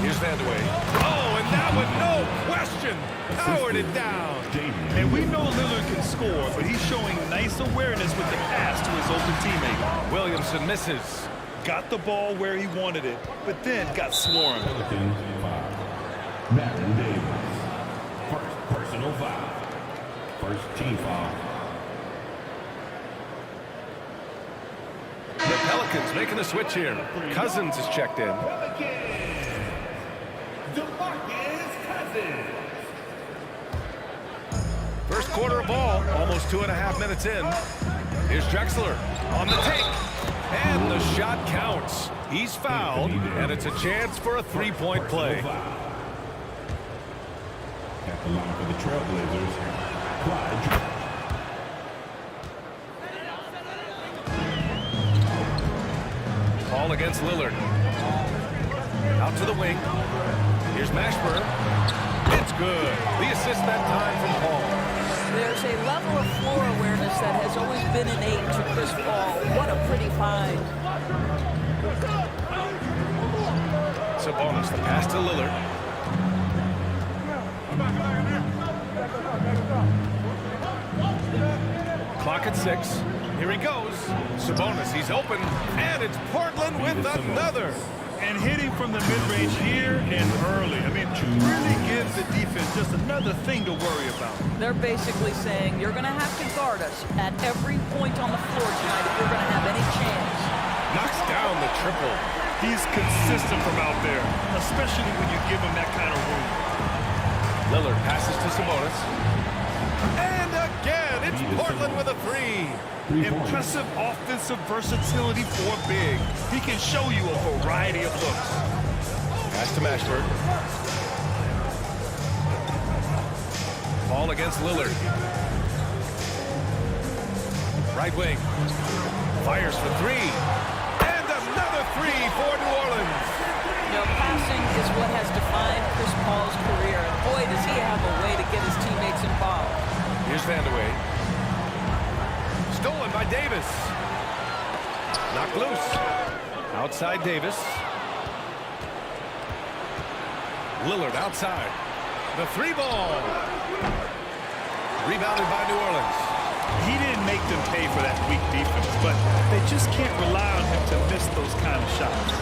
S8: Here's Vandeweghe. Oh, and that one, no question, powered it down.
S10: And we know Lillard can score, but he's showing nice awareness with the pass to his open teammate.
S8: Williamson misses.
S10: Got the ball where he wanted it, but then got swarmed.
S6: Baron Davis. First personal foul. First team foul.
S8: The Pelicans making a switch here. Cousins is checked in. First quarter of ball, almost 2.5 minutes in. Here's Drexler on the take. And the shot counts. He's fouled, and it's a chance for a three-point play.
S6: At the line for the Trailblazers, Clyde.
S8: Paul against Lillard. Out to the wing. Here's Mashburn. It's good. The assist that time from Paul.
S14: There's a level of floor awareness that has always been innate to Chris Paul. What a pretty find.
S8: Sabonis, the pass to Lillard. Clock at 6. Here he goes. Sabonis, he's open. And it's Portland with another.
S10: And hitting from the mid-range here and early. I mean, really gives the defense just another thing to worry about.
S14: They're basically saying you're going to have to guard us at every point on the floor tonight if you're going to have any chance.
S8: Knocks down the triple.
S10: He's consistent from out there, especially when you give him that kind of room.
S8: Lillard passes to Sabonis. And again, It's Portland with a three.
S10: Impressive offensive versatility for a big. He can show you a variety of looks.
S8: Pass to Mashburn. Ball against Lillard. Right wing. Fires for three. And another three for New Orleans.
S14: You know, passing is what has defined Chris Paul's career. And boy, does he have a way to get his teammates involved.
S8: Here's Vandeweghe. Stolen by Davis. Knocked loose. Outside Davis. Lillard outside. The three ball. Rebounded by New Orleans.
S10: He didn't make them pay for that weak defense, but they just can't rely on him to miss those kind of shots.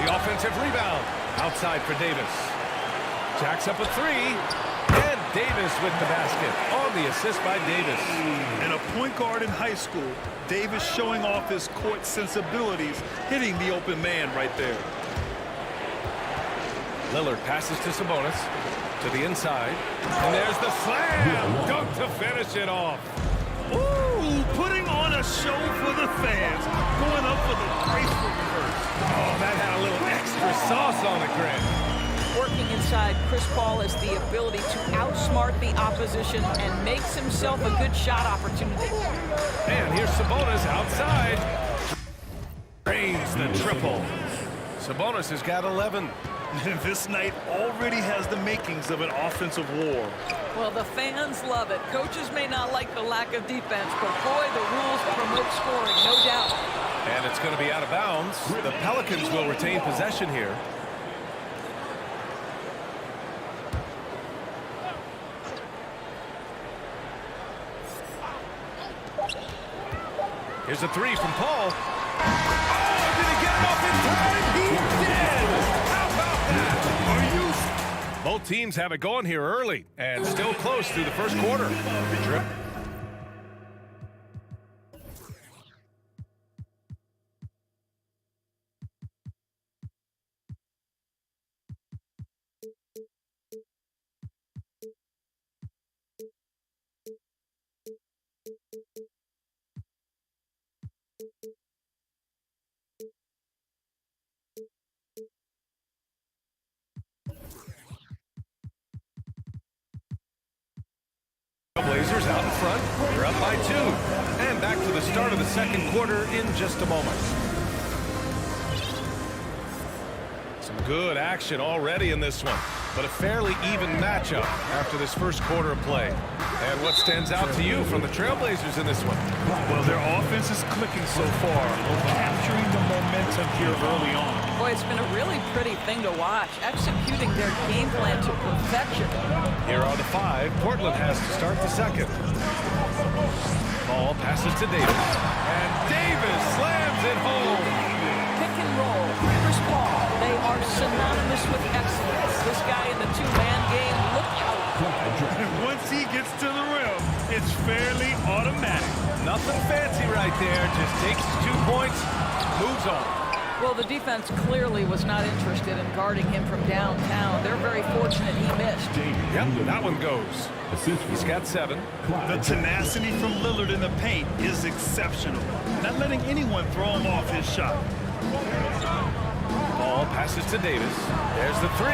S8: The offensive rebound. Outside for Davis. Jacks up a three. And Davis with the basket. On the assist by Davis.
S10: And a point guard in high school, Davis showing off his court sensibilities, hitting the open man right there.
S8: Lillard passes to Sabonis. To the inside. And there's the slam. Dunk to finish it off.
S10: Ooh, putting on a show for the fans. Going up for the graceful reverse.
S8: Oh, that had a little extra sauce on it, Grant.
S14: Working inside, Chris Paul has the ability to outsmart the opposition and makes himself a good shot opportunity.
S8: And here's Sabonis outside. Drains the triple. Sabonis has got 11.
S10: This night already has the makings of an offensive war.
S14: Well, the fans love it. Coaches may not like the lack of defense, but boy, the rules promote scoring, no doubt.
S8: And it's going to be out of bounds. The Pelicans will retain possession here. Here's a three from Paul. Oh, did he get it off in time? He did! How about that? Both teams have it going here early and still close through the first quarter. Trip. Blazers out in front. They're up by 2. And back to the start of the second quarter in just a moment. Some good action already in this one, but a fairly even matchup after this first quarter of play. And what stands out to you from the Trailblazers in this one?
S10: Well, their offense is clicking so far, capturing the momentum here early on.
S14: Boy, it's been a really pretty thing to watch, executing their game plan to perfection.
S8: Here are the 5. Portland has to start the second. Ball passes to Davis. And Davis slams it home.
S14: Pick and roll. Chris Paul. They are synonymous with excellence. This guy in the two-man game, look out.
S10: And once he gets to the rim, it's fairly automatic.
S8: Nothing fancy right there. Just takes his 2 points, moves on.
S14: Well, the defense clearly was not interested in guarding him from downtown. They're very fortunate he missed.
S8: Yep, that one goes. He's got 7.
S10: The tenacity from Lillard in the paint is exceptional. Not letting anyone throw him off his shot.
S8: Ball passes to Davis. There's the 3.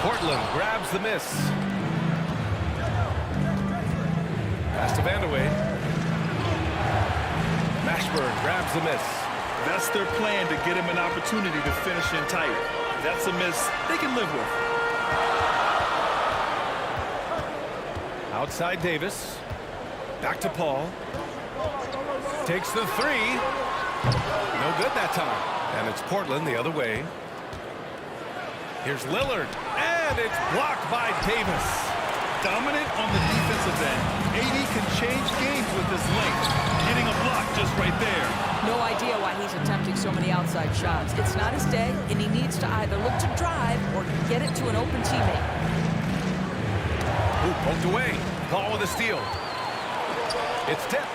S8: Portland grabs the miss. Pass to Vandeweghe. Mashburn grabs the miss.
S10: That's their plan, to get him an opportunity to finish in tight. That's a miss they can live with.
S8: Outside Davis. Back to Paul. Takes the 3. No good that time. And it's Portland the other way. Here's Lillard. And it's blocked by Davis.
S10: Dominant on the defensive end. AD can change games with his length. Getting a block just right there.
S14: No idea why he's attempting so many outside shots. It's not his day, and he needs to either look to drive or get it to an open teammate.
S8: Ooh, poked away. Paul with a steal. It's tipped.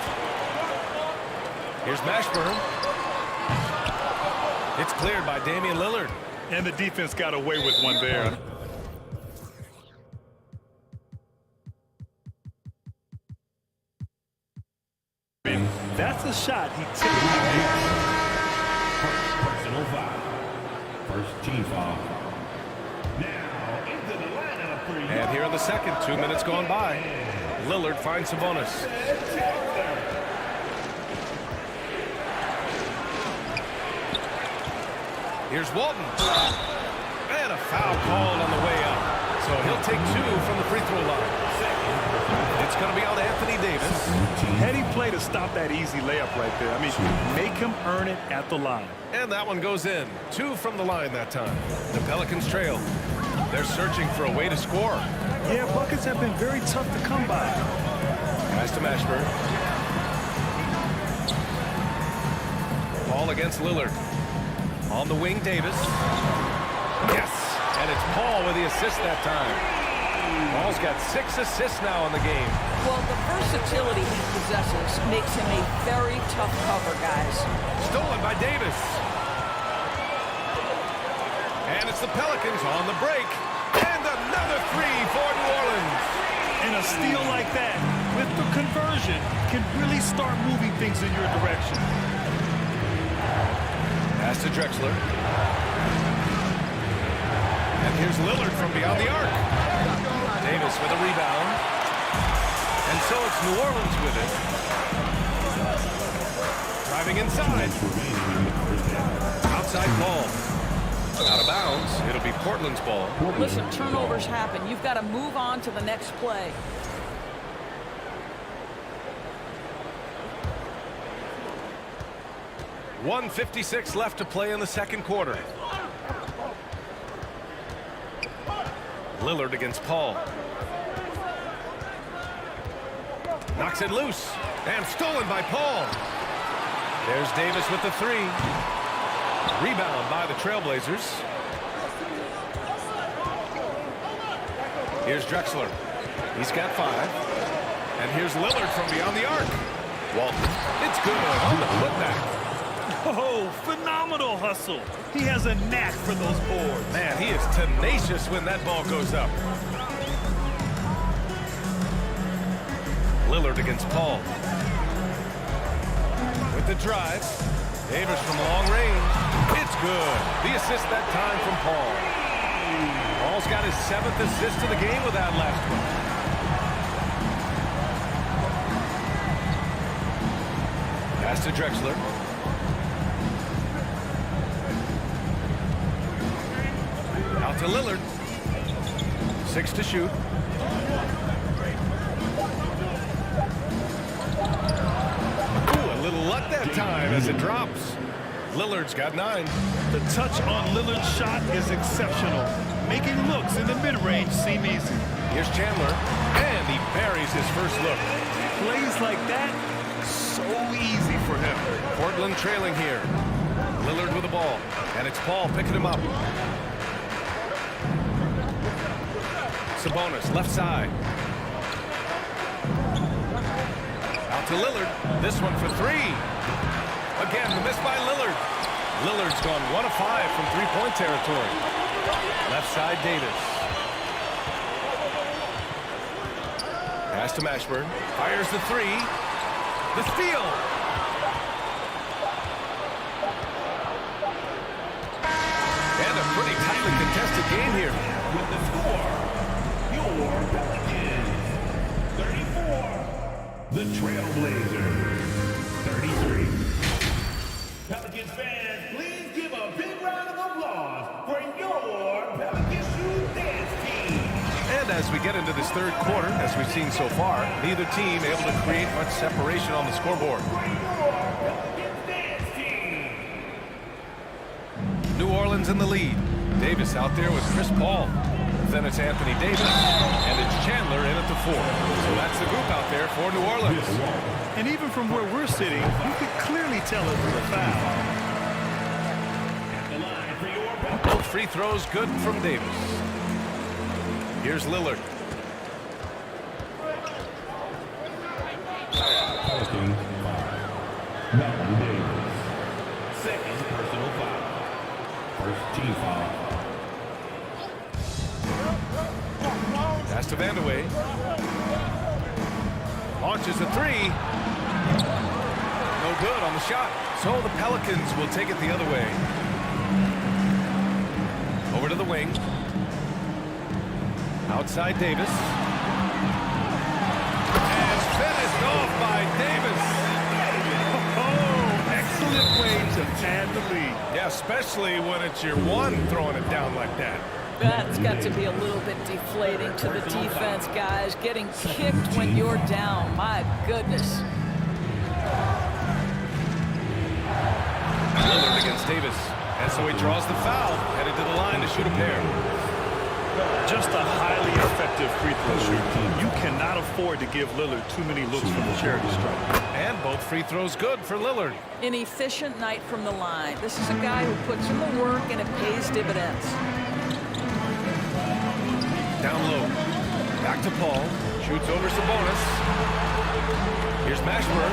S8: Here's Mashburn. It's cleared by Damian Lillard.
S10: And the defense got away with one there. That's a shot he typically makes.
S6: Personal foul. First team foul. Now into the lineup for
S8: And here in the second, 2 minutes gone by. Lillard finds Sabonis. Here's Walton. And a foul called on the way up. So he'll take 2 from the free throw line. It's going to be on Anthony Davis.
S10: Heady play to stop that easy layup right there. I mean, make him earn it at the line.
S8: And that one goes in. 2 from the line that time. The Pelicans trail. They're searching for a way to score.
S10: Yeah, buckets have been very tough to come by.
S8: Pass to Mashburn. Ball against Lillard. On the wing, Davis. Yes! And it's Paul with the assist that time. Paul's got 6 assists now in the game.
S14: Well, the versatility he possesses makes him a very tough cover, guys.
S8: Stolen by Davis. And it's the Pelicans on the break. And another 3 for New Orleans.
S10: And a steal like that, with the conversion, can really start moving things in your direction.
S8: Pass to Drexler. And here's Lillard from beyond the arc. Davis with a rebound. And so it's New Orleans with it. Driving inside. Outside ball. Out of bounds. It'll be Portland's ball.
S14: Listen, turnovers happen. You've got to move on to the next play.
S8: .156 left to play in the second quarter. Lillard against Paul. Knocks it loose. And stolen by Paul. There's Davis with the 3. Rebound by the Trailblazers. Here's Drexler. He's got 5. And here's Lillard from beyond the arc. Walton. It's good on the putback.
S10: Oh, phenomenal hustle. He has a knack for those boards.
S8: Man, he is tenacious when that ball goes up. Lillard against Paul. With the drive. Davis from long range. It's good. The assist that time from Paul. Paul's got his 7th assist of the game with that last one. Pass to Drexler. Out to Lillard. 6 to shoot. Ooh, a little luck that time as it drops. Lillard's got 9.
S10: The touch on Lillard's shot is exceptional, making looks in the mid-range seem easy.
S8: Here's Chandler, and he buries his first look.
S10: Plays like that, so easy for him.
S8: Portland trailing here. Lillard with the ball, and it's Paul picking him up. Sabonis, left side. Out to Lillard. This one for 3. Again, the miss by Lillard. Lillard's gone 1 of 5 from three-point territory. Left side, Davis. Pass to Mashburn. Fires the 3. The steal. And a pretty tightly contested game here.
S6: With the score, your Pelicans 34, the Trailblazers 33. Pelicans fans, please give a big round of applause for your Pelicans Shoe Dance team.
S8: And as we get into this third quarter, as we've seen so far, neither team able to create much separation on the scoreboard. New Orleans in the lead. Davis out there with Chris Paul. Then it's Anthony Davis, and it's Chandler in at the 4. So that's the group out there for New Orleans.
S10: And even from where we're sitting, you can clearly tell it was a foul.
S8: Both free throws good from Davis. Here's Lillard.
S6: Melvin Davis. Second personal foul. First team foul.
S8: Pass to Vandeweghe. Launches a 3. No good on the shot. So the Pelicans will take it the other way. Over to the wing. Outside Davis. And finished off by Davis.
S10: Oh, excellent way to pad the lead.
S8: Yeah, especially when it's your one throwing it down like that.
S14: That's got to be a little bit deflating to the defense, guys. Getting kicked when you're down. My goodness.
S8: Lillard against Davis. And so he draws the foul, headed to the line to shoot a pair.
S10: Just a highly effective free throw shooter. You cannot afford to give Lillard too many looks from the charity stripe.
S8: And both free throws good for Lillard.
S14: An efficient night from the line. This is a guy who puts in the work and it pays dividends.
S8: Down low. Back to Paul. Shoots over Sabonis. Here's Mashburn.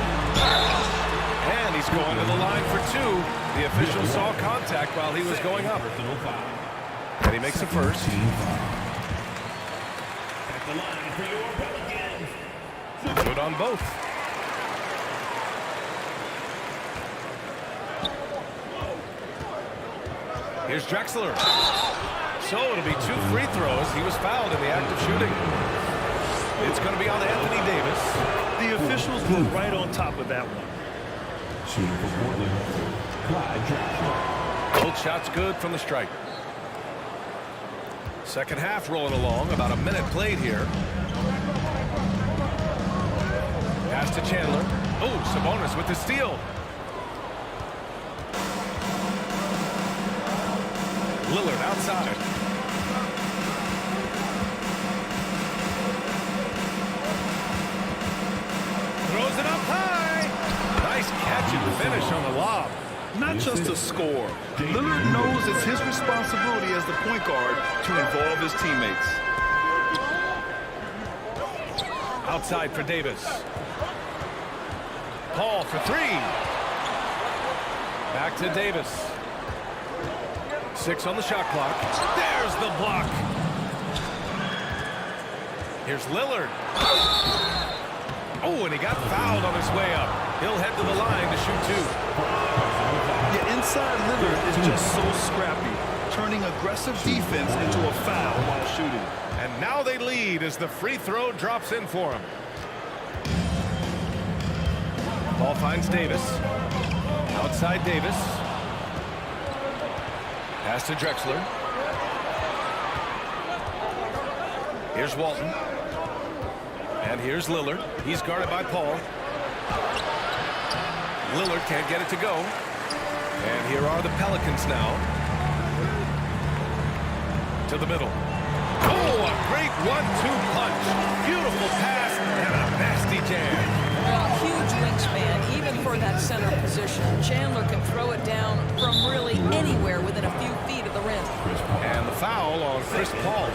S8: And he's going to the line for two. The official saw contact while he was going up. And he makes the first. Good on both. Here's Drexler. So it'll be two free throws. He was fouled in the act of shooting. It's going to be on Anthony Davis.
S10: The officials were right on top of that one.
S6: Shooting for Portland, Clyde Drexler.
S8: Both shots good from the stripe. Second half rolling along. About a minute played here. Pass to Chandler. Oh, Sabonis with the steal. Lillard outside. Throws it up high. Nice catch and finish on the lob.
S10: Not just a score. Lillard knows it's his responsibility as the point guard to involve his teammates.
S8: Outside for Davis. Paul for three. Back to Davis. 6 on the shot clock. There's the block. Here's Lillard. Oh, and he got fouled on his way up. He'll head to the line to shoot two.
S10: Yeah, inside Lillard is just so scrappy, turning aggressive defense into a foul while shooting.
S8: And now they lead as the free throw drops in for him. Ball finds Davis. Outside Davis. Pass to Drexler. Here's Walton. And here's Lillard. He's guarded by Paul. Lillard can't get it to go. And here are the Pelicans now. To the middle. Oh, a great 1-2 punch. Beautiful pass and a nasty jam.
S14: Well, huge wingspan, even for that center position. Chandler can throw it down from really anywhere within a few feet of the rim.
S8: And the foul on Chris Paul.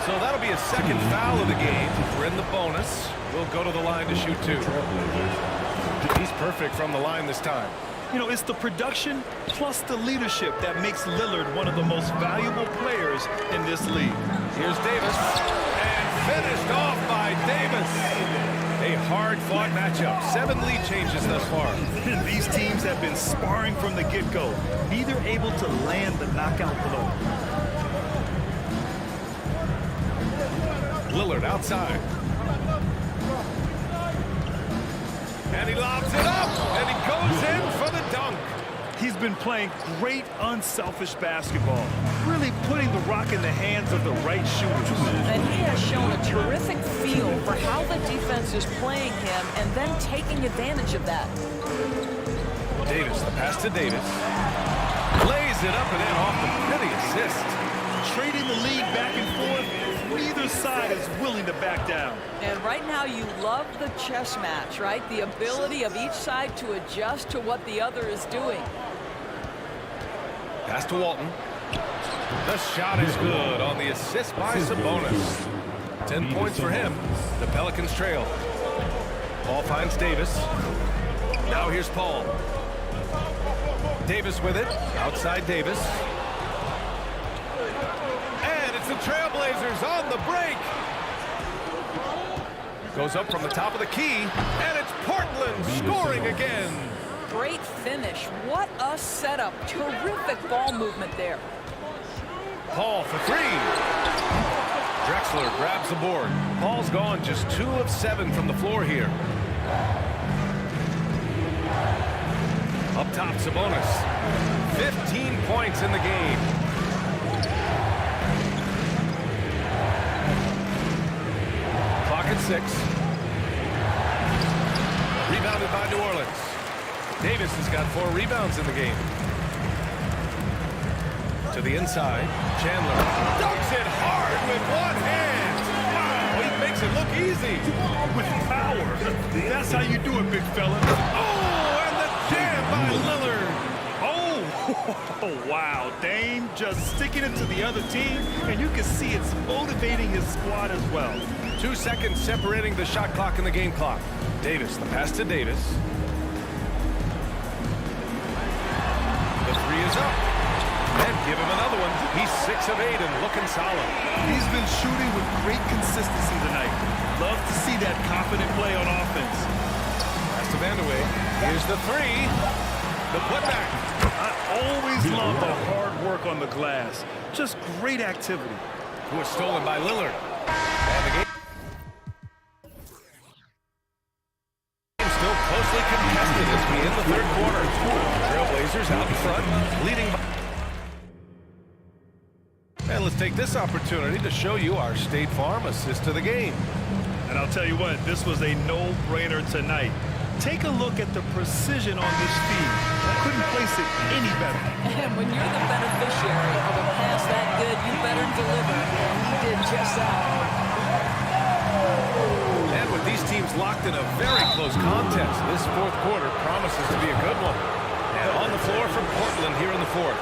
S8: So that'll be a second foul of the game. We're in the bonus. We'll go to the line to shoot two. He's perfect from the line this time.
S10: You know, it's the production plus the leadership that makes Lillard one of the most valuable players in this league.
S8: Here's Davis. And finished off by Davis. A hard-fought matchup. 7 lead changes thus far.
S10: These teams have been sparring from the get-go, neither able to land the knockout blow.
S8: Lillard outside. And he lobs it up, and he goes in for the dunk.
S10: He's been playing great, unselfish basketball, really putting the rock in the hands of the right shooters.
S14: And he has shown a terrific feel for how the defense is playing him and then taking advantage of that.
S8: Davis, the pass to Davis. Lays it up and in off the pretty assist.
S10: Trading the lead back and forth, neither side is willing to back down.
S14: And right now you love the chess match, right? The ability of each side to adjust to what the other is doing.
S8: Pass to Walton. The shot is good on the assist by Sabonis. 10 points for him. The Pelicans trail. Paul finds Davis. Now here's Paul. Davis with it. Outside Davis. And it's the Trailblazers on the break. Goes up from the top of the key. And it's Portland scoring again.
S14: finish. What a setup. Terrific ball movement there.
S8: Paul for three. Drexler grabs the board. Paul's gone just 2 of 7 from the floor here. Up top, Sabonis. 15 points in the game. Clock at 6. Rebounded by New Orleans. Davis has got 4 rebounds in the game. To the inside, Chandler dunks it hard with one hand. Wow, he makes it look easy.
S10: With power. That's how you do it, big fella.
S8: Oh, and the jam by Lillard.
S10: Oh, wow. Dame just sticking it to the other team, and you can see it's motivating his squad as well.
S8: 2 seconds separating the shot clock and the game clock. Davis, the pass to Davis. The 3 is up. And give him another one. He's 6 of 8 and looking solid.
S10: He's been shooting with great consistency tonight. Love to see that confident play on offense.
S8: Pass to Vandeweghe. Here's the 3. The putback.
S10: I always love the hard work on the glass. Just great activity.
S8: Who was stolen by Lillard. And the game still closely contested as we end the third quarter. Trailblazers out in front, leading by. And let's take this opportunity to show you our State Farm assist to the game.
S10: And I'll tell you what, this was a no-brainer tonight. Take a look at the precision on this feed. I couldn't place it any better.
S14: And when you're the beneficiary of a pass that good, you better deliver. And he did just that.
S8: And with these teams locked in a very close contest, this fourth quarter promises to be a good one. And on the floor from Portland here in the fourth.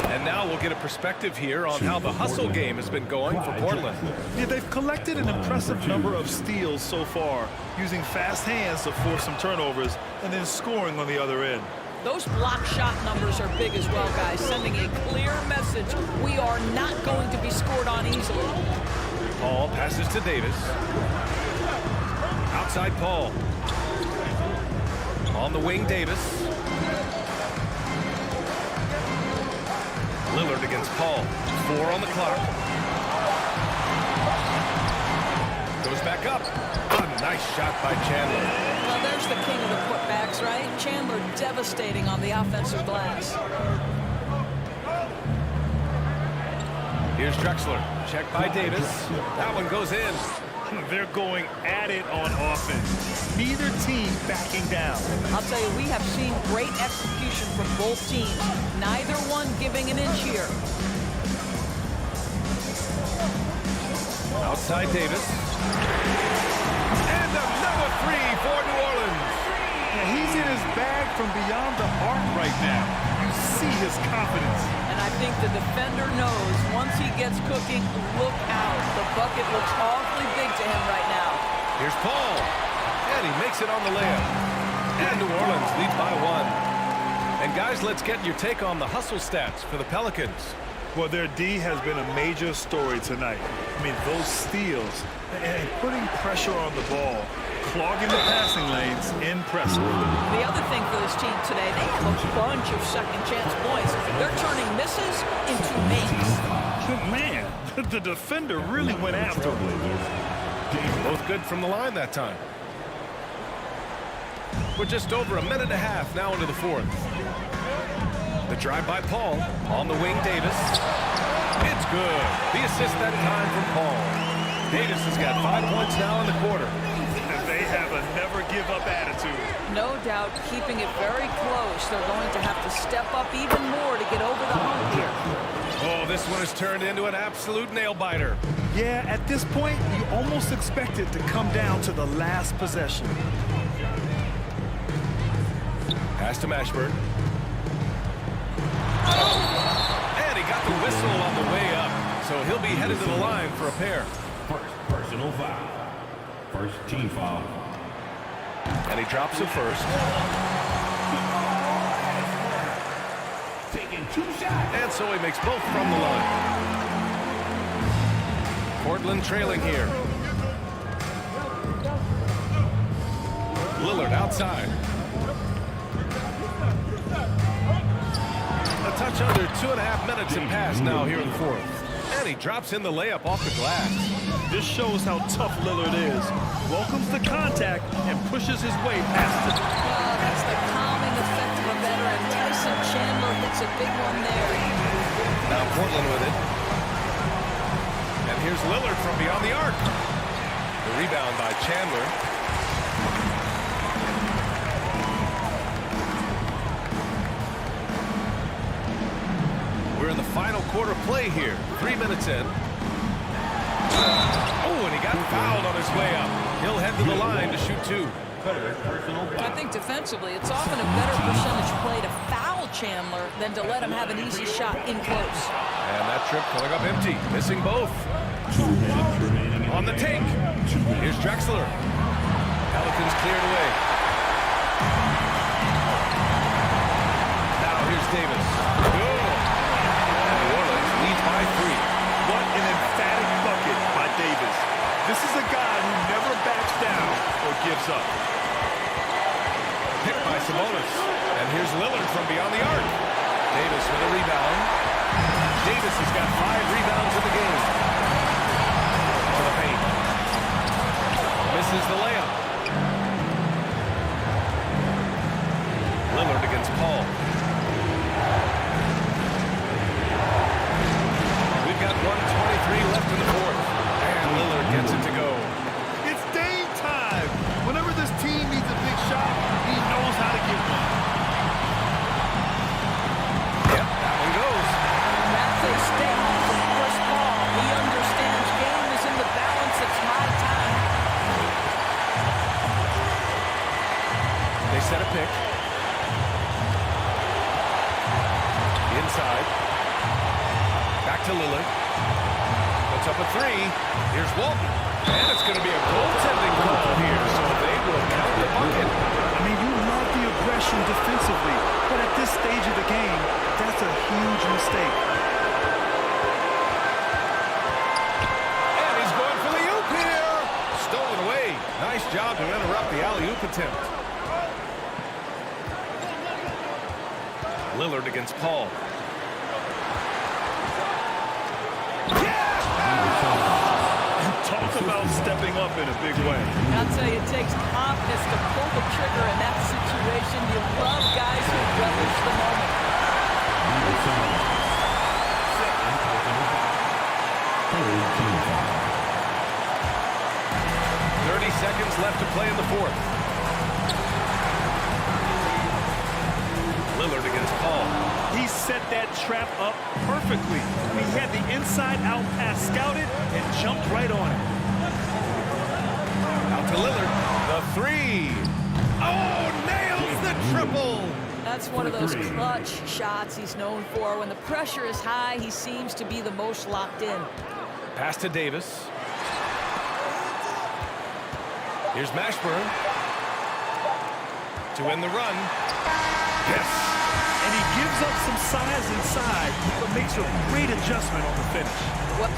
S8: And now we'll get a perspective here on how the hustle game has been going for Portland.
S10: Yeah, they've collected an impressive number of steals so far, using fast hands to force some turnovers and then scoring on the other end.
S14: Those block shot numbers are big as well, guys, sending a clear message. We are not going to be scored on easily.
S8: Paul passes to Davis. Outside Paul. On the wing, Davis. Lillard against Paul. 4 on the clock. Goes back up. A nice shot by Chandler.
S14: Well, there's the king of the putbacks, right? Chandler devastating on the offensive glass.
S8: Here's Drexler. Checked by Davis. That one goes in.
S10: They're going at it on offense. Neither team backing down.
S14: I'll tell you, we have seen great execution from both teams. Neither one giving an inch here.
S8: Outside Davis. And another 3 for New Orleans.
S10: Yeah, he's in his bag from beyond the arc right now. You see his confidence.
S14: And I think the defender knows once he gets cooking, look out. The bucket looks awfully big to him right now.
S8: Here's Paul. And he makes it on the layup. And New Orleans leads by 1. And guys, let's get your take on the hustle stats for the Pelicans.
S10: Well, their D has been a major story tonight. I mean, those steals and putting pressure on the ball, clogging the passing lanes, impressive.
S14: The other thing for this team today, they have a bunch of second chance points. They're turning misses into makes.
S10: Man, the defender really went after him.
S8: Both good from the line that time. We're just over a minute and a half now into the fourth. The drive by Paul. On the wing, Davis. It's good. The assist that time from Paul. Davis has got 5 points now in the quarter.
S10: And they have a never-give-up attitude.
S14: No doubt, keeping it very close. They're going to have to step up even more to get over the hump here.
S8: Oh, this one has turned into an absolute nail-biter.
S10: Yeah, at this point, you almost expect it to come down to the last possession.
S8: Pass to Mashburn. And he got the whistle on the way up, so he'll be headed to the line for a pair.
S15: First personal foul. First team foul.
S8: And he drops it first.
S15: Taking 2 shots.
S8: And so he makes both from the line. Portland trailing here. Lillard outside. Just under 2.5 minutes have passed now here in the fourth. And he drops in the layup off the glass.
S10: This shows how tough Lillard is. Welcomes the contact and pushes his way past it.
S14: That's the calming effect of a veteran. Tyson Chandler hits a big one there.
S8: Now Portland with it. And here's Lillard from beyond the arc. The rebound by Chandler. We're in the final quarter play here. 3 minutes in. Oh, and he got fouled on his way up. He'll head to the line to shoot 2.
S14: I think defensively, it's often a better percentage play to foul Chandler than to let him have an easy shot in close.
S8: And that trip coming up empty, missing both. On the take. Here's Drexler. Pelicans cleared away. Now here's Davis. Good. And New Orleans leads by 3.
S10: What an emphatic bucket by Davis. This is a guy who never backs down or gives up.
S8: Picked by Sabonis. And here's Lillard from beyond the arc. Davis with a rebound. Davis has got 5 rebounds in the game. On the paint. Misses the layup. Lillard against Paul. We've got 1:23 left in the fourth. And Lillard gets it to go.
S10: It's Dame time. Whenever this team needs a big shot, he knows how to get one.
S8: Yep, that one goes.
S14: That's a statement from Chris Paul. He understands game is in the balance. It's my time.
S8: They set a pick. Inside. Back to Lillard. Puts up a 3. Here's Walton. And it's going to be a goaltending call here, so they will count the bucket.
S10: I mean, you love the aggression defensively, but at this stage of the game, that's a huge mistake.
S8: And he's going for the oop here. Stolen away. Nice job to interrupt the alley-oop attempt. Lillard against Paul.
S10: Talk about stepping up in a big way.
S14: I'll tell you, it takes confidence to pull the trigger in that situation. You love guys who relish the moment.
S8: 30 seconds left to play in the fourth. Lillard against Paul.
S10: He set that trap up perfectly. He had the inside-out pass scouted and jumped right on it.
S8: Out to Lillard. The 3. Oh, nails the triple.
S14: That's one of those clutch shots he's known for. When the pressure is high, he seems to be the most locked in.
S8: Pass to Davis. Here's Mashburn. To win the run. Yes.
S10: And he gives up some size inside, but makes a great adjustment on the finish.
S16: What?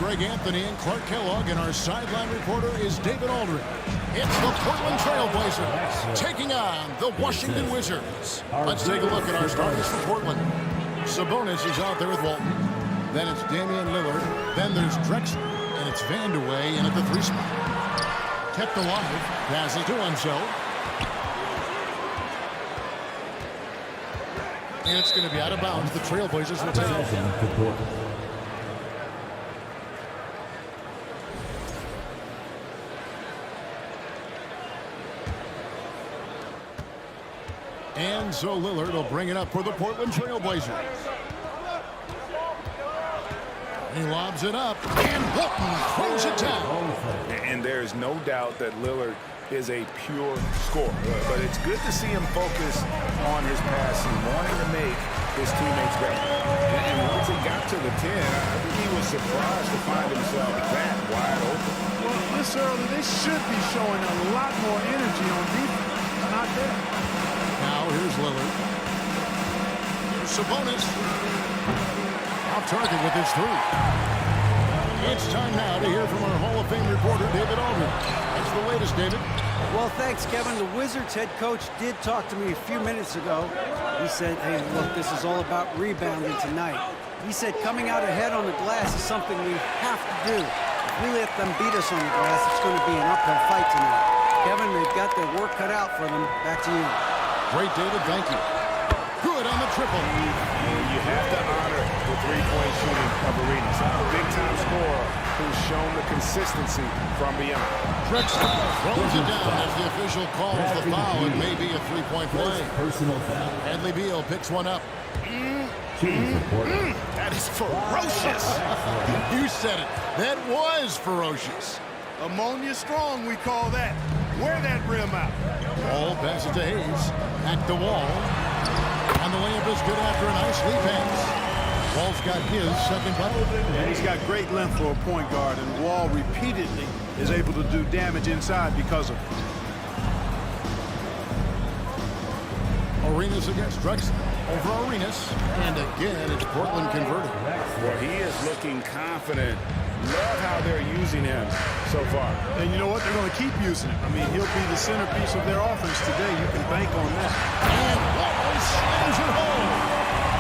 S2: Greg Anthony and Clark Kellogg, and our sideline reporter is David Aldridge. It's the Portland Trailblazers taking on the Washington Wizards. Let's take a look at our starters for Portland. Sabonis is out there with Walton. Then it's Damian Lillard. Then there's Drexler, and it's Vandeweghe in at the 3 spot. Kept alive, passes to Unseld. And it's going to be out of bounds. The Trailblazers will take it. And so Lillard will bring it up for the Portland Trailblazers. He lobs it up, and Walton throws it down.
S3: And there's no doubt that Lillard is a pure scorer. But it's good to see him focus on his passing, wanting to make his teammates better. And once he got to the 10, I think he was surprised to find himself that wide open.
S5: Well, this early, they should be showing a lot more energy on defense. It's not there.
S2: Now here's Lillard. Sabonis. Off target with his 3. It's time now to hear from our Hall of Fame reporter, David Aldridge. That's the latest, David.
S4: Well, thanks, Kevin. The Wizards head coach did talk to me a few minutes ago. He said, hey, look, this is all about rebounding tonight. He said coming out ahead on the glass is something we have to do. If we let them beat us on the glass, it's going to be an uphill fight tonight. Kevin, they've got their work cut out for them. Back to you.
S2: Great, David. Thank you. Good on the triple.
S3: You have to honor the three-point shooting of Arenas. A big-time scorer who's shown the consistency from beyond.
S2: Drexler throws it down as the official calls the foul. It may be a three-point play.
S15: Personal foul.
S2: Bradley Beal picks one up.
S3: That is ferocious.
S2: You said it. That was ferocious.
S5: Ammonia strong, we call that. Wear that rim out.
S2: Ball passes to Hayes. At the wall. And the layup is good after a nice lead pass. Wall's got his second bucket.
S5: And he's got great length for a point guard, and Wall repeatedly is able to do damage inside because of it.
S2: Arenas against Drexler. Over Arenas. And again, it's Portland converted.
S3: Well, he is looking confident. Love how they're using him so far.
S5: And you know what? They're going to keep using him. I mean, he'll be the centerpiece of their offense today. You can bank on that.
S2: And Wall slams it home.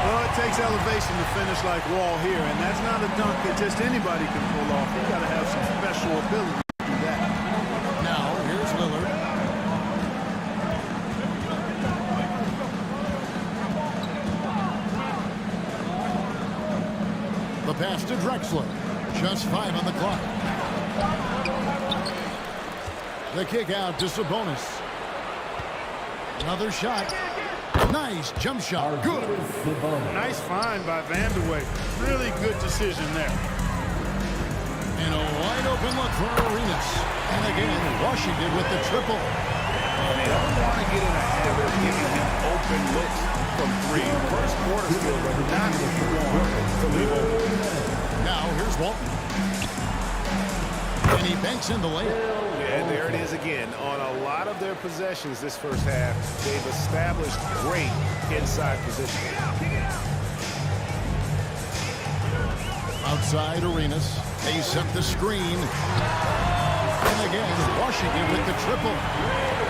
S5: Well, it takes elevation to finish like Wall here, and that's not a dunk that just anybody can pull off. You got to have some special ability to do that.
S2: Now, here's Lillard. The pass to Drexler. Just 5 on the clock. The kick out to Sabonis. Another shot. Nice jump shot. Good.
S5: Nice find by Vandeweghe. Really good decision there.
S2: And a wide open look for Arenas. And again, Washington with the triple.
S3: And they don't want to get in a habit of giving him open looks from 3. First quarter still, but not if you want to leave open.
S2: Now here's Walton. And he banks in the layup.
S3: And there it is again. On a lot of their possessions this first half, they've established great inside position.
S2: Outside Arenas. They set the screen. And again, Washington with the triple.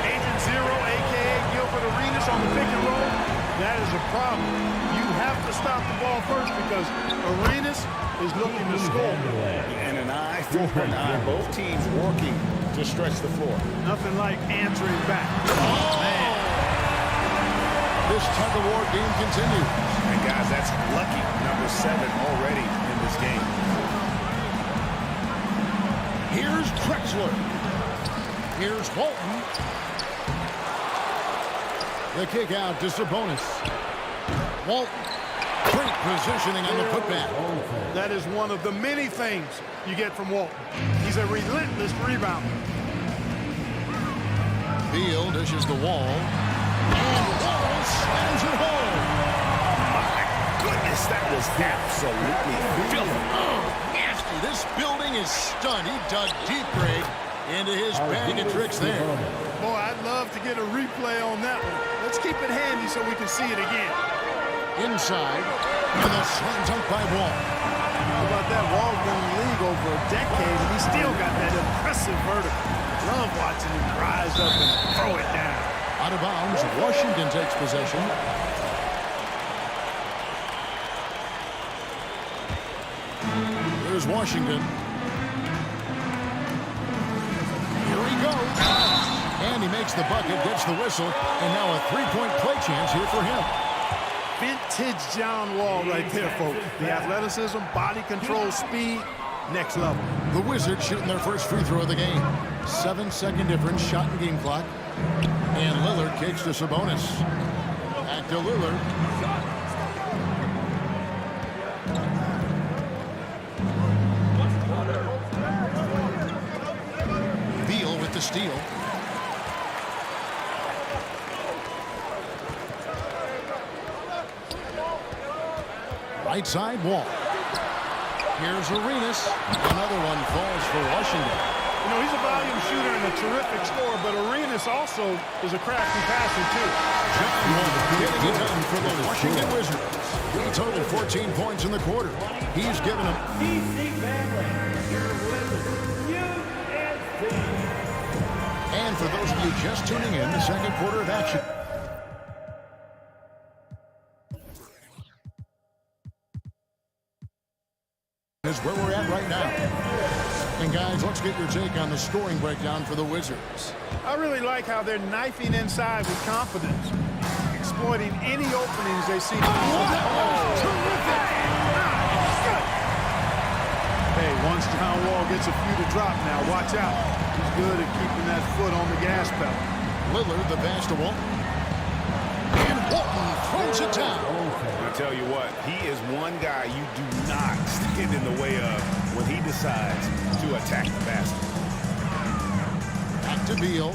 S5: Agent Zero, a.k.a. Gilbert Arenas on the pick and roll. That is a problem. You have to stop the ball first because Arenas is looking to score.
S3: And an eye for an eye. Both teams working to stretch the floor.
S5: Nothing like answering back.
S2: Oh, man. This tug-of-war game continues.
S3: And guys, that's lucky number 7 already in this game.
S2: Here's Drexler. Here's Walton. The kick out to Sabonis. Walton. Great positioning on the putback.
S5: That is one of the many things you get from Walton. He's a relentless rebounder.
S2: Beal dishes the Wall. And Wall slams it home.
S3: My goodness, that was absolutely filthy.
S2: Nasty. This building is stunned. He dug deep, Greg, into his bag of tricks there.
S5: Boy, I'd love to get a replay on that one. Let's keep it handy so we can see it again.
S2: Inside, and the slam dunk by Wall.
S5: How about that? Wall's been in the league over a decade, and he's still got that impressive vertical. Love watching him rise up and throw it down.
S2: Out of bounds, Washington takes possession. Here's Washington. Here he goes. And he makes the bucket, gets the whistle, and now a three-point play chance here for him.
S5: Vintage John Wall right there, folks. The athleticism, body control, speed, next level.
S2: The Wizards shooting their first free throw of the game. 7-second difference, shot and game clock. And Lillard kicks to Sabonis. Back to Lillard. Beal with the steal. Right side, Wall. Here's Arenas. Another one falls for Washington.
S5: You know, he's a volume shooter and a terrific scorer, but Arenas also is a crafty passer, too.
S2: John Wall getting it done for the Washington Wizards. He totaled 14 points in the quarter. He's given them. And for those of you just tuning in, the second quarter of action. Is where we're at right now. And guys, let's get your take on the scoring breakdown for the Wizards.
S5: I really like how they're knifing inside with confidence, exploiting any openings they see. Terrific! Hey, once John Wall gets a few to drop now, watch out. He's good at keeping that foot on the gas pedal.
S2: Lillard, the pass to Walton. And Walton throws it down.
S3: I tell you what, he is one guy you do not stand in the way of when he decides to attack the basket.
S2: Back to Beal.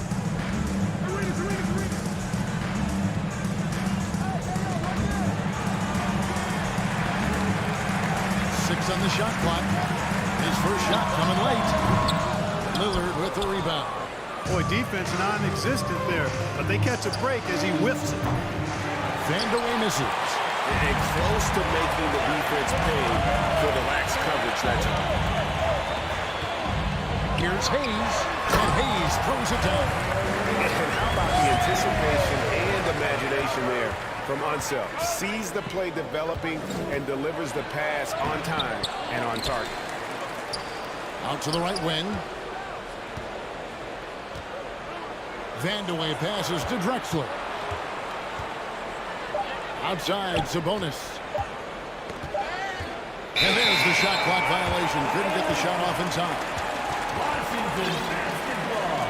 S2: Six on the shot clock. His first shot coming late. Lillard with the rebound.
S5: Boy, defense non-existent there, but they catch a break as he whiffs it.
S2: Vandeweghe misses.
S3: And close to making the defense pay for the lax coverage that time.
S2: Here's Hayes, and Hayes throws it down.
S3: And how about the anticipation and imagination there from Unseld? Sees the play developing and delivers the pass on time and on target.
S2: Out to the right wing. Vandeweghe passes to Drexler. Outside, Sabonis. And there's the shot clock violation. Couldn't get the shot off in time.
S15: Washington basketball.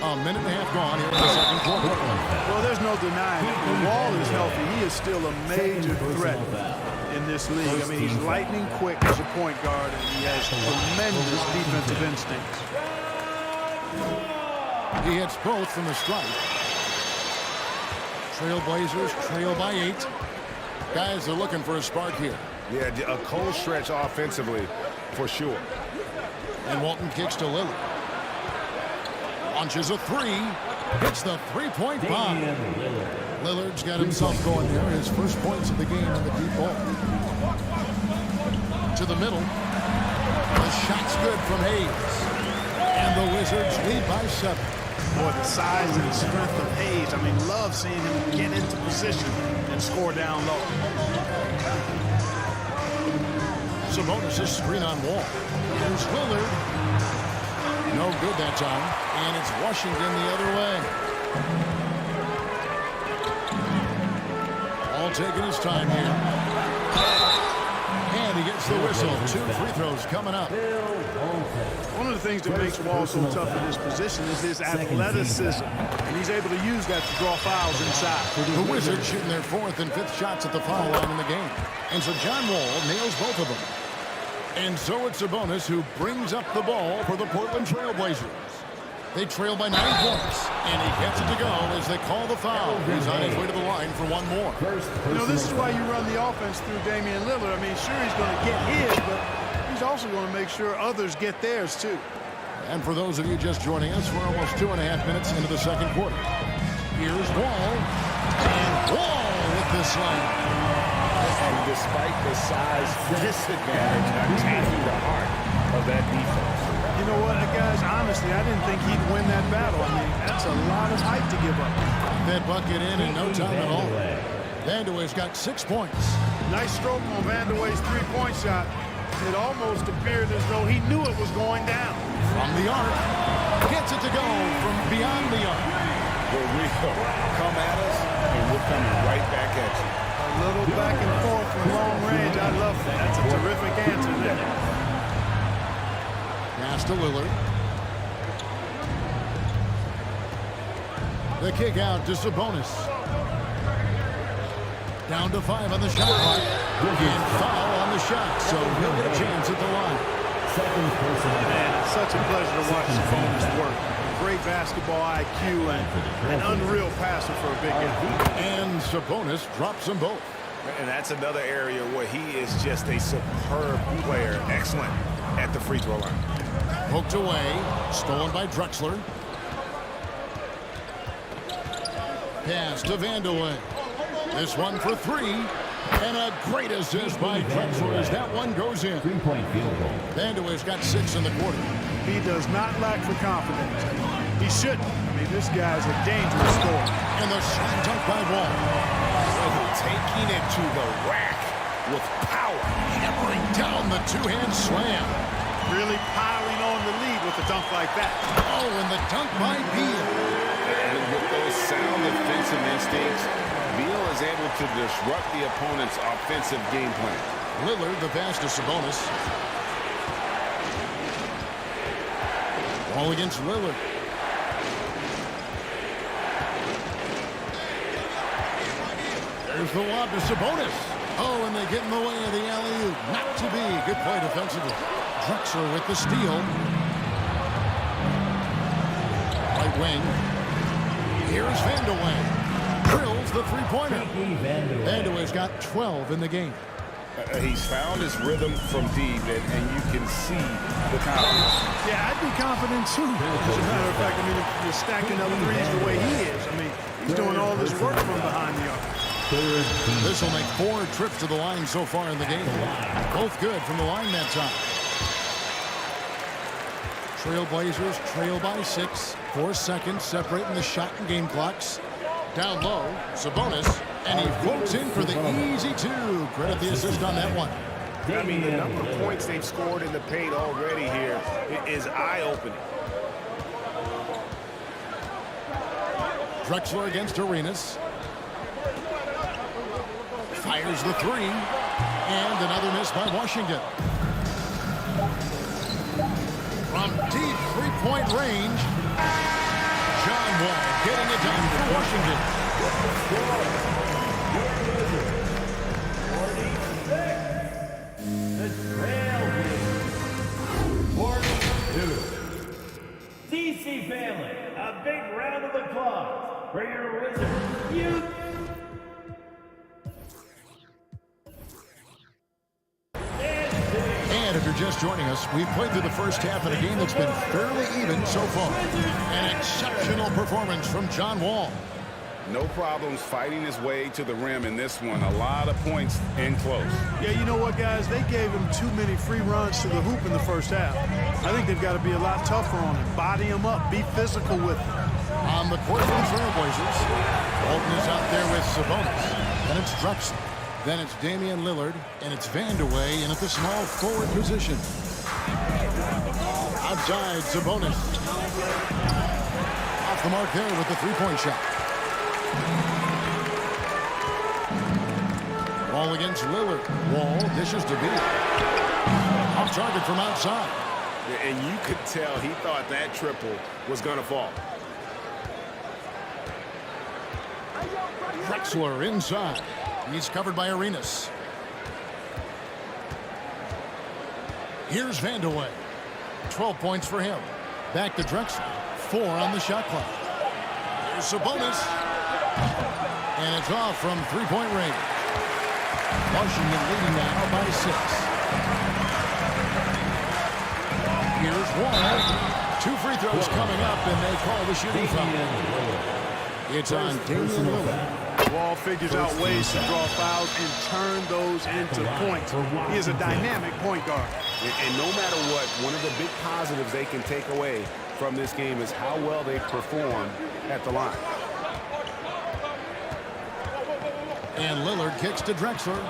S2: A minute and a half gone here in the second quarter.
S5: Well, there's no denying it. When Wall is healthy, he is still a major threat in this league. I mean, he's lightning quick as a point guard, and he has tremendous defensive instincts.
S2: He hits both from the stripe. Trailblazers trail by 8. Guys are looking for a spark here.
S3: Yeah, a cold stretch offensively, for sure.
S2: And Walton kicks to Lillard. Launches a three. Hits the three-point bomb. Lillard's got himself going there. His first points of the game on the deep ball. To the middle. The shot's good from Hayes. And the Wizards lead by 7.
S5: Boy, the size and strength of Hayes. I mean, love seeing him get into position and score down low.
S2: Sabonis' screen on Wall. Here's Lillard. No good that time. And it's Washington the other way. All taking his time here. And he gets the whistle. 2 free throws coming up.
S5: One of the things that makes Wall so tough in this position is his athleticism. And he's able to use that to draw fouls inside.
S2: The Wizards shooting their 4th and 5th shots at the foul line in the game. And so John Wall nails both of them. And so it's Sabonis who brings up the ball for the Portland Trailblazers. They trail by 9 points, and he gets it to go as they call the foul. He's on his way to the line for one more.
S5: You know, this is why you run the offense through Damian Lillard. I mean, sure, he's going to get his, but he's also going to make sure others get theirs, too.
S2: And for those of you just joining us, we're almost 2.5 minutes into the second quarter. Here's Wall. And Wall with the slam.
S3: And despite the size disadvantage, attacking the heart of that defense.
S5: You know what, guys? Honestly, I didn't think he'd win that battle. I mean, that's a lot of height to give up.
S2: That bucket in no time at all. Vandeweghe's got 6 points.
S5: Nice stroke on Vandeweghe's three-point shot. It almost appeared as though he knew it was going down.
S2: From the arc. Gets it to go from beyond the arc.
S3: Well, Rico, come at us, and we're coming right back at you.
S5: A little back and forth from long range. I love that. That's a terrific answer there.
S2: Pass to Lillard. The kick out to Sabonis. Down to 5 on the shot clock. And foul on the shot, so he'll get a chance at the line.
S5: Man, it's such a pleasure to watch Sabonis work. Great basketball IQ and an unreal passer for a big guy.
S2: And Sabonis drops them both.
S3: And that's another area where he is just a superb player. Excellent at the free throw line.
S2: Poked away. Stolen by Drexler. Pass to Vandeweghe. This one for 3. And a great assist by Drexler as that one goes in.
S15: 3-point field goal.
S2: Vandeweghe's got 6 in the quarter.
S5: He does not lack for confidence. He shouldn't. I mean, this guy's a dangerous scorer.
S2: And the slam dunk by Wall.
S3: Taking it to the rack with power.
S2: Hammering down the two-hand slam.
S5: Really piling on the lead with a dunk like that.
S2: Oh, and the dunk by Beal.
S3: And with those sound defensive instincts, Beal is able to disrupt the opponent's offensive game plan.
S2: Lillard, the pass to Sabonis. Ball against Lillard. There's the lob to Sabonis. Oh, and they get in the way of the alley-oop. Not to be. Good play defensively. Drexler with the steal. Right wing. Here's Vandeweghe. Drills the three-pointer. Vandeweghe's got 12 in the game.
S3: He's found his rhythm from deep, and you can see the confidence.
S5: Yeah, I'd be confident too. As a matter of fact, I mean, if you're stacking up threes the way he is, I mean, he's doing all this work from behind the arc.
S2: This will make 4 trips to the line so far in the game. Both good from the line that time. Trailblazers trail by 6. 4 seconds separating the shot and game clocks. Down low, Sabonis, and he floats in for the easy 2. Credit the assist on that one.
S3: I mean, the number of points they've scored in the paint already here is eye-opening.
S2: Drexler against Arenas. Fires the 3. And another miss by Washington. From deep three-point range, John Wall getting it done for Washington.
S15: 42. DC family, a big round of applause for your Wizards.
S2: And if you're just joining us, we've played through the first half in a game that's been fairly even so far. An exceptional performance from John Wall.
S3: No problems fighting his way to the rim in this one. A lot of points in close.
S5: Yeah, you know what, guys? They gave him too many free runs to the hoop in the first half. I think they've got to be a lot tougher on him. Body him up. Be physical with him.
S2: On the court for the Trailblazers, Walton is out there with Sabonis. Then it's Drexler. Then it's Damian Lillard. And it's Vandeweghe in at the small forward position. Outside, Sabonis. Off the mark there with the three-point shot. Ball against Lillard. Wall dishes to Beal. Off target from outside.
S3: And you could tell he thought that triple was going to fall.
S2: Drexler inside. He's covered by Arenas. Here's Vandeweghe. 12 points for him. Back to Drexler. 4 on the shot clock. Here's Sabonis. And it's off from three-point range. Washington leading now by 6. Here's Wall. 2 free throws coming up, and they call the shooting foul. It's on Damian Lillard.
S5: Wall figures out ways to draw fouls and turn those into points. He is a dynamic point guard.
S3: And no matter what, one of the big positives they can take away from this game is how well they perform at the line.
S2: And Lillard kicks to Drexler.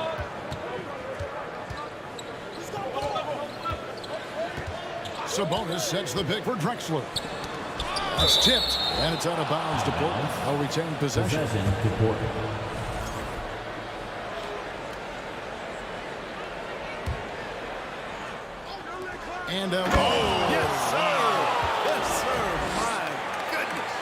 S2: Sabonis sets the pick for Drexler. It's tipped, and it's out of bounds to Portland. They'll retain possession.
S15: To Portland.
S2: And
S5: yes, sir. Yes, sir. My goodness.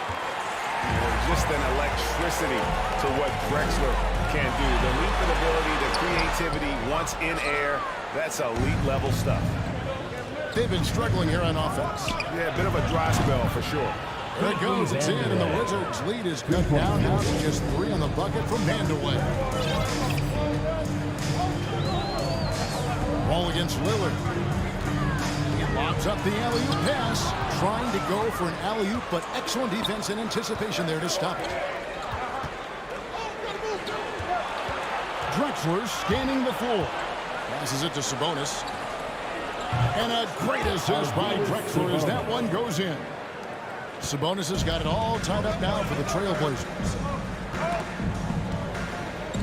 S3: Just an electricity to what Drexler can do. The leaping ability, the creativity, once in air, that's elite level stuff.
S2: They've been struggling here on offense.
S3: Yeah, a bit of a dry spell for sure.
S2: There it goes, it's in, and the Wizards' lead is cut down now to just 3 on the bucket from Vandeweghe. Ball against Lillard. He lobs up the alley-oop pass, trying to go for an alley-oop, but excellent defense and anticipation there to stop it. Drexler scanning the floor. Passes it to Sabonis. And a great assist by Drexler as that one goes in. Sabonis has got it all tied up now for the Trailblazers.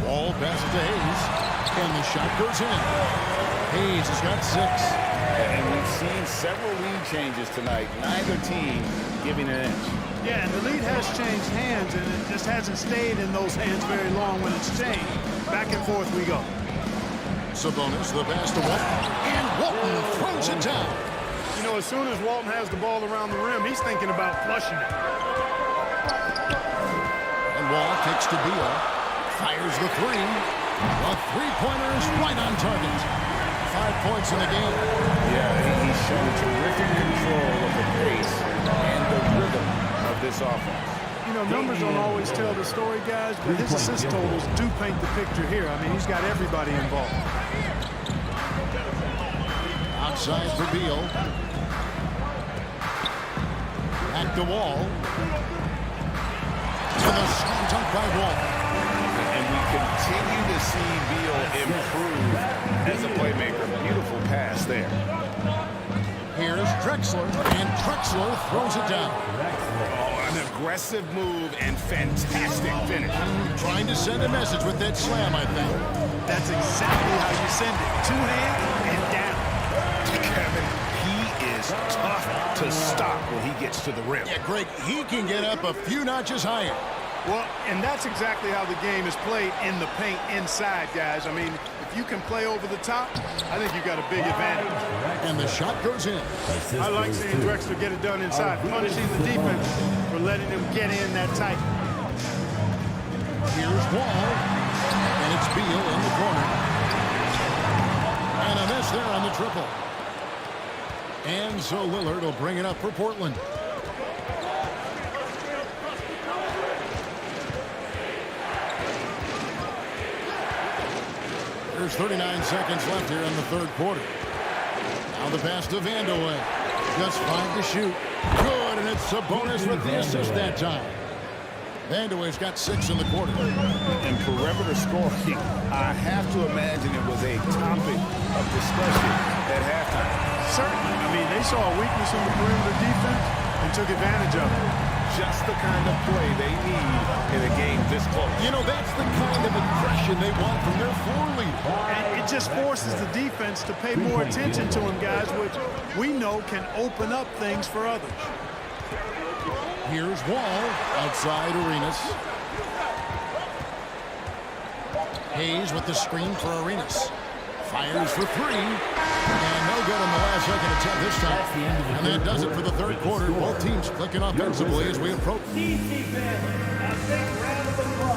S2: Ball passes to Hayes, and the shot goes in. Hayes has got 6.
S17: And we've seen several lead changes tonight. Neither team giving an inch.
S5: Yeah, and the lead has changed hands, and it just hasn't stayed in those hands very long when it's changed. Back and forth we go.
S2: Sabonis, the pass to Walton, and Walton throws it down.
S5: You know, as soon as Walton has the ball around the rim, he's thinking about flushing it.
S2: And Wall kicks to Beal, fires the 3. A three-pointer is right on target. 5 points in the game.
S17: Yeah, he's shown terrific control of the pace and the rhythm of this offense.
S5: You know, numbers don't always tell the story, guys, but his assist totals do paint the picture here. I mean, he's got everybody involved.
S2: Outside for Beal. Back to Wall. To the slam dunk by Wall.
S3: And we continue to see Beal improve as a playmaker. Beautiful pass there.
S2: Here's Drexler, and Drexler throws it down.
S3: Oh, an aggressive move and fantastic finish.
S2: Trying to send a message with that slam, I think.
S5: That's exactly how you send it. 2-hand and down.
S3: Kevin, he is tough to stop when he gets to the rim.
S2: Yeah, Greg, he can get up a few notches higher.
S5: Well, and that's exactly how the game is played in the paint inside, guys. I mean, if you can play over the top, I think you've got a big advantage.
S2: And the shot goes in.
S5: I like seeing Drexler get it done inside, punishing the defense for letting them get in that tight.
S2: Here's Wall, and it's Beal in the corner. And a miss there on the triple. And so Lillard will bring it up for Portland. There's 39 seconds left here in the third quarter. Now the pass to Vandeweghe. Just 5 to shoot. Good, and it's Sabonis with the assist that time. Vandeweghe's got 6 in the quarter.
S3: And perimeter scoring, I have to imagine it was a topic of discussion at halftime.
S5: Certainly. I mean, they saw a weakness in the perimeter defense and took advantage of it.
S3: Just the kind of play they need in a game this close.
S2: You know, that's the kind of aggression they want from their floor leader.
S5: And it just forces the defense to pay more attention to him, guys, which we know can open up things for others.
S2: Here's Wall outside Arenas. Hayes with the screen for Arenas. Fires for 3. And no good on the last second attempt this time. And that does it for the third quarter. Both teams clicking offensively as we approach.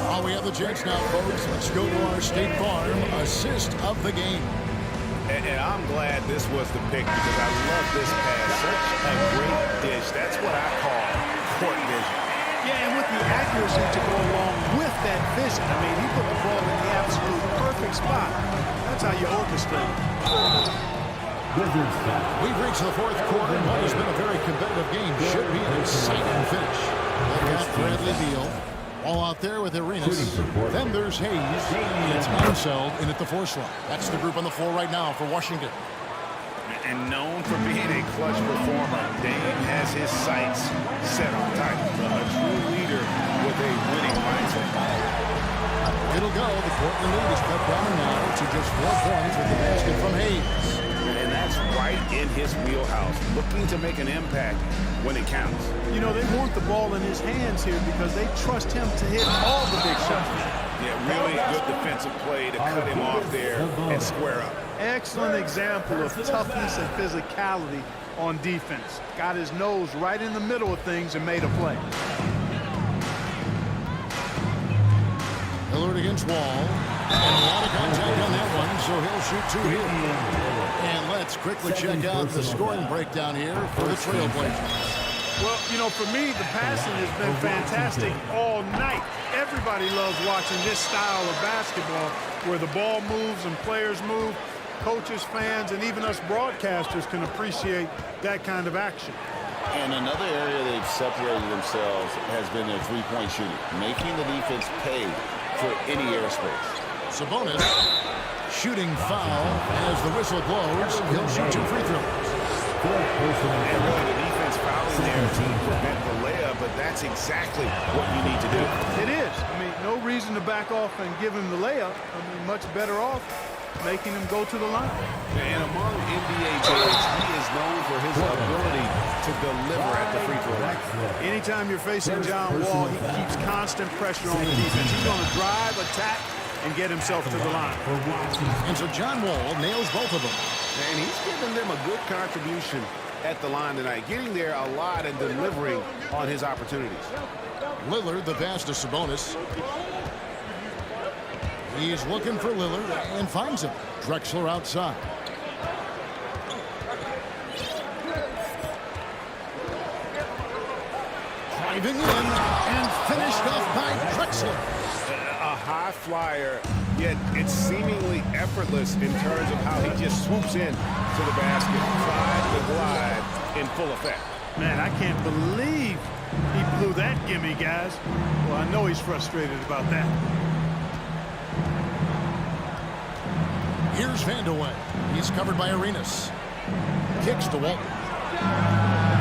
S2: While we have the chance now, folks, let's go to our State Farm assist of the game.
S3: And I'm glad this was the pick because I love this pass. Such a great dish. That's what I call court vision.
S5: Yeah, and with the accuracy to go along with that vision. I mean, he put the ball in the absolute perfect spot. That's how you orchestrate.
S6: Wizards foul.
S2: We've reached the fourth quarter, and what has been a very competitive game should be an exciting finish. They've got Bradley Beal all out there with Arenas. Then there's Hayes, and it's Anseld in at the 4 slot. That's the group on the floor right now for Washington.
S3: And known for being a clutch performer, Dame has his sights set on titles. A true leader with a winning mindset.
S2: It'll go. The Portland lead is cut down now to just 4 points with the basket from Hayes.
S3: And that's right in his wheelhouse, looking to make an impact when it counts.
S5: You know, they want the ball in his hands here because they trust him to hit all the big shots.
S3: Yeah, really good defensive play to cut him off there and square up.
S5: Excellent example of toughness and physicality on defense. Got his nose right in the middle of things and made a play.
S2: Lillard against Wall. And a lot of contact on that one, so he'll shoot 2 here. And let's quickly check out the scoring breakdown here for the Trailblazers.
S5: Well, you know, for me, the passing has been fantastic all night. Everybody loves watching this style of basketball where the ball moves and players move. Coaches, fans, and even us broadcasters can appreciate that kind of action.
S17: And another area they've separated themselves has been their three-point shooting, making the defense pay for any airspace.
S2: Sabonis shooting foul as the whistle blows. He'll shoot 2 free throws.
S3: And really the defense fouling there to prevent the layup, but that's exactly what you need to do.
S5: It is. I mean, no reason to back off and give him the layup. I mean, much better off making him go to the line.
S3: And among NBA bigs, he is known for his ability to deliver at the free throw line.
S5: Anytime you're facing John Wall, he keeps constant pressure on the defense. He's going to drive, attack, and get himself to the line.
S2: And so John Wall nails both of them.
S3: And he's given them a good contribution at the line tonight, getting there a lot and delivering on his opportunities.
S2: Lillard, the pass to Sabonis. He's looking for Lillard and finds him. Drexler outside. Driving in and finished off by Drexler.
S3: A high flyer, yet it's seemingly effortless in terms of how he just swoops in to the basket. Tried the glide in full effect.
S5: Man, I can't believe he blew that gimme, guys. Well, I know he's frustrated about that.
S2: Here's Vandeweghe. He's covered by Arenas. Kicks to Walton.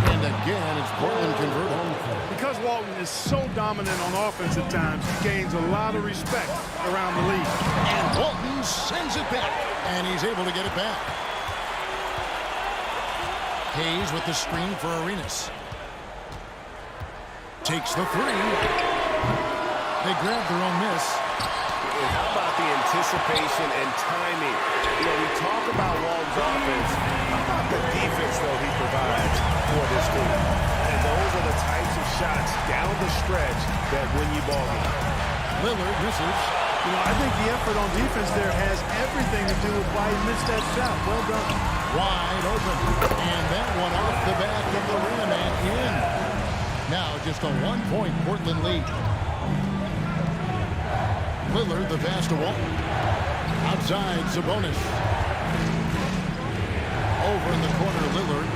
S2: And again, it's Portland converted.
S5: Because Walton is so dominant on offense at times, he gains a lot of respect around the league.
S2: And Walton sends it back, and he's able to get it back. Hayes with the screen for Arenas. Takes the 3. They grab their own miss.
S3: And how about the anticipation and timing? You know, we talk about Walton's offense. How about the defense, though, he provides for this team? And those are the types of shots down the stretch that win you ball games.
S2: Lillard misses.
S5: You know, I think the effort on defense there has everything to do with why he missed that shot. Well done.
S2: Wide open. And that one off the back of the rim and in. Now just a 1-point Portland lead. Lillard, the pass to Walton. Outside, Sabonis. Over in the corner, Lillard.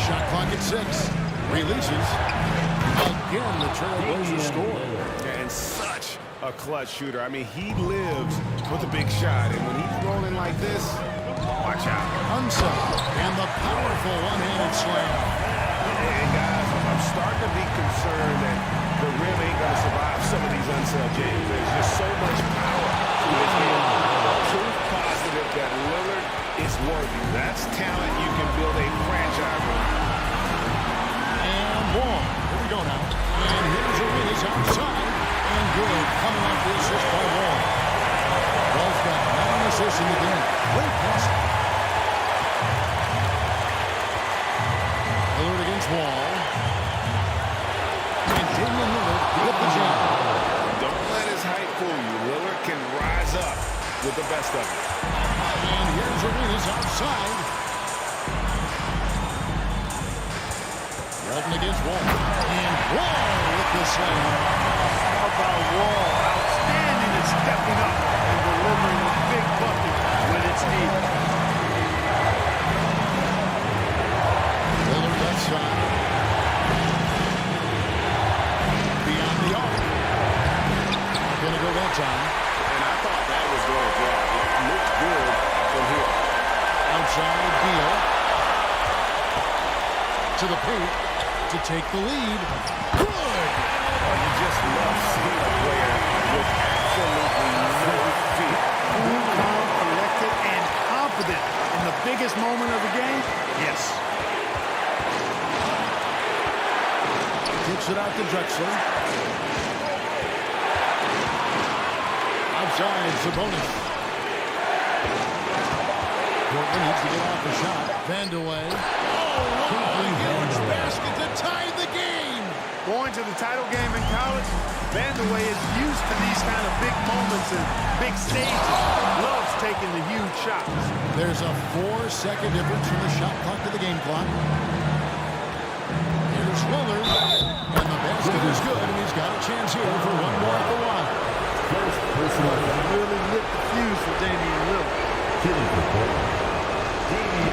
S2: Shot clock at 6. Releases. Again, the Trailblazers score.
S3: And such a clutch shooter. I mean, he lives with a big shot. And when he's rolling like this, watch out.
S2: Unseld. And the powerful one-handed slam.
S3: And guys, I'm starting to be concerned that the rim ain't going to survive some of these Unseld games. There's just so much power to this game. Proof positive that Lillard is worthy. That's talent you can build a franchise with.
S2: And Wall. Here we go now. And here's Arenas outside. And good. Coming off the assist by Wall. Wall's got 9 assists in the game. Great passing. Lillard against Wall. And Damian Lillard with the jump.
S3: Don't let his height fool you. Lillard can rise up with the best of it.
S2: And here's Arenas outside. Walton against Wall. And Wall with the slam.
S5: How about Wall? Outstanding at stepping up and delivering
S2: time.
S3: And I thought that was going to drop. It looked good from here.
S2: Outside, Beal. To the paint to take the lead. Good!
S3: You just love seeing a player with absolutely no fear.
S5: Cool, calm, collected, and confident in the biggest moment of the game. Yes.
S2: Kicks it out to Drexler. Outside, Sabonis. Portland needs to get off the shot. Vandeweghe. Oh, what a huge basket to tie the game.
S5: Going to the title game in college, Vandeweghe is used to these kind of big moments and big stages. Loves taking the huge shots.
S2: There's a 4-second difference from the shot clock to the game clock. Here's Lillard. And the basket is good, and he's got a chance here for one more at the line.
S5: Really lit the fuse for Damian Lillard.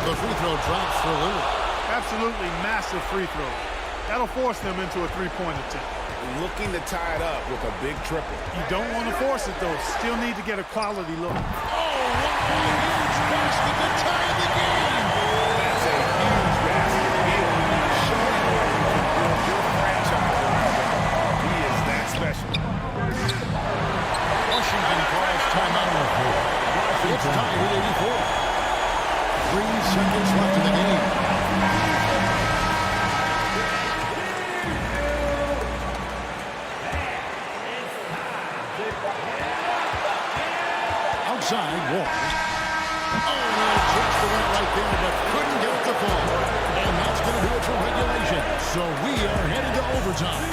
S2: The free throw drops for Lillard.
S5: Absolutely massive free throw. That'll force them into a three-point attempt.
S3: Looking to tie it up with a big triple.
S5: You don't want to force it, though. Still need to get a quality look.
S2: Oh, what a huge basket to tie the game.
S3: That's a huge basket. Showing where you can build your franchise around him. He is that special.
S2: Washington calls timeout. It's tied at 84. 3 seconds left in the game. Outside, Wall. Oh, just the went right there, but couldn't get it to fall. And that's going to do it for regulation. So we are headed to overtime.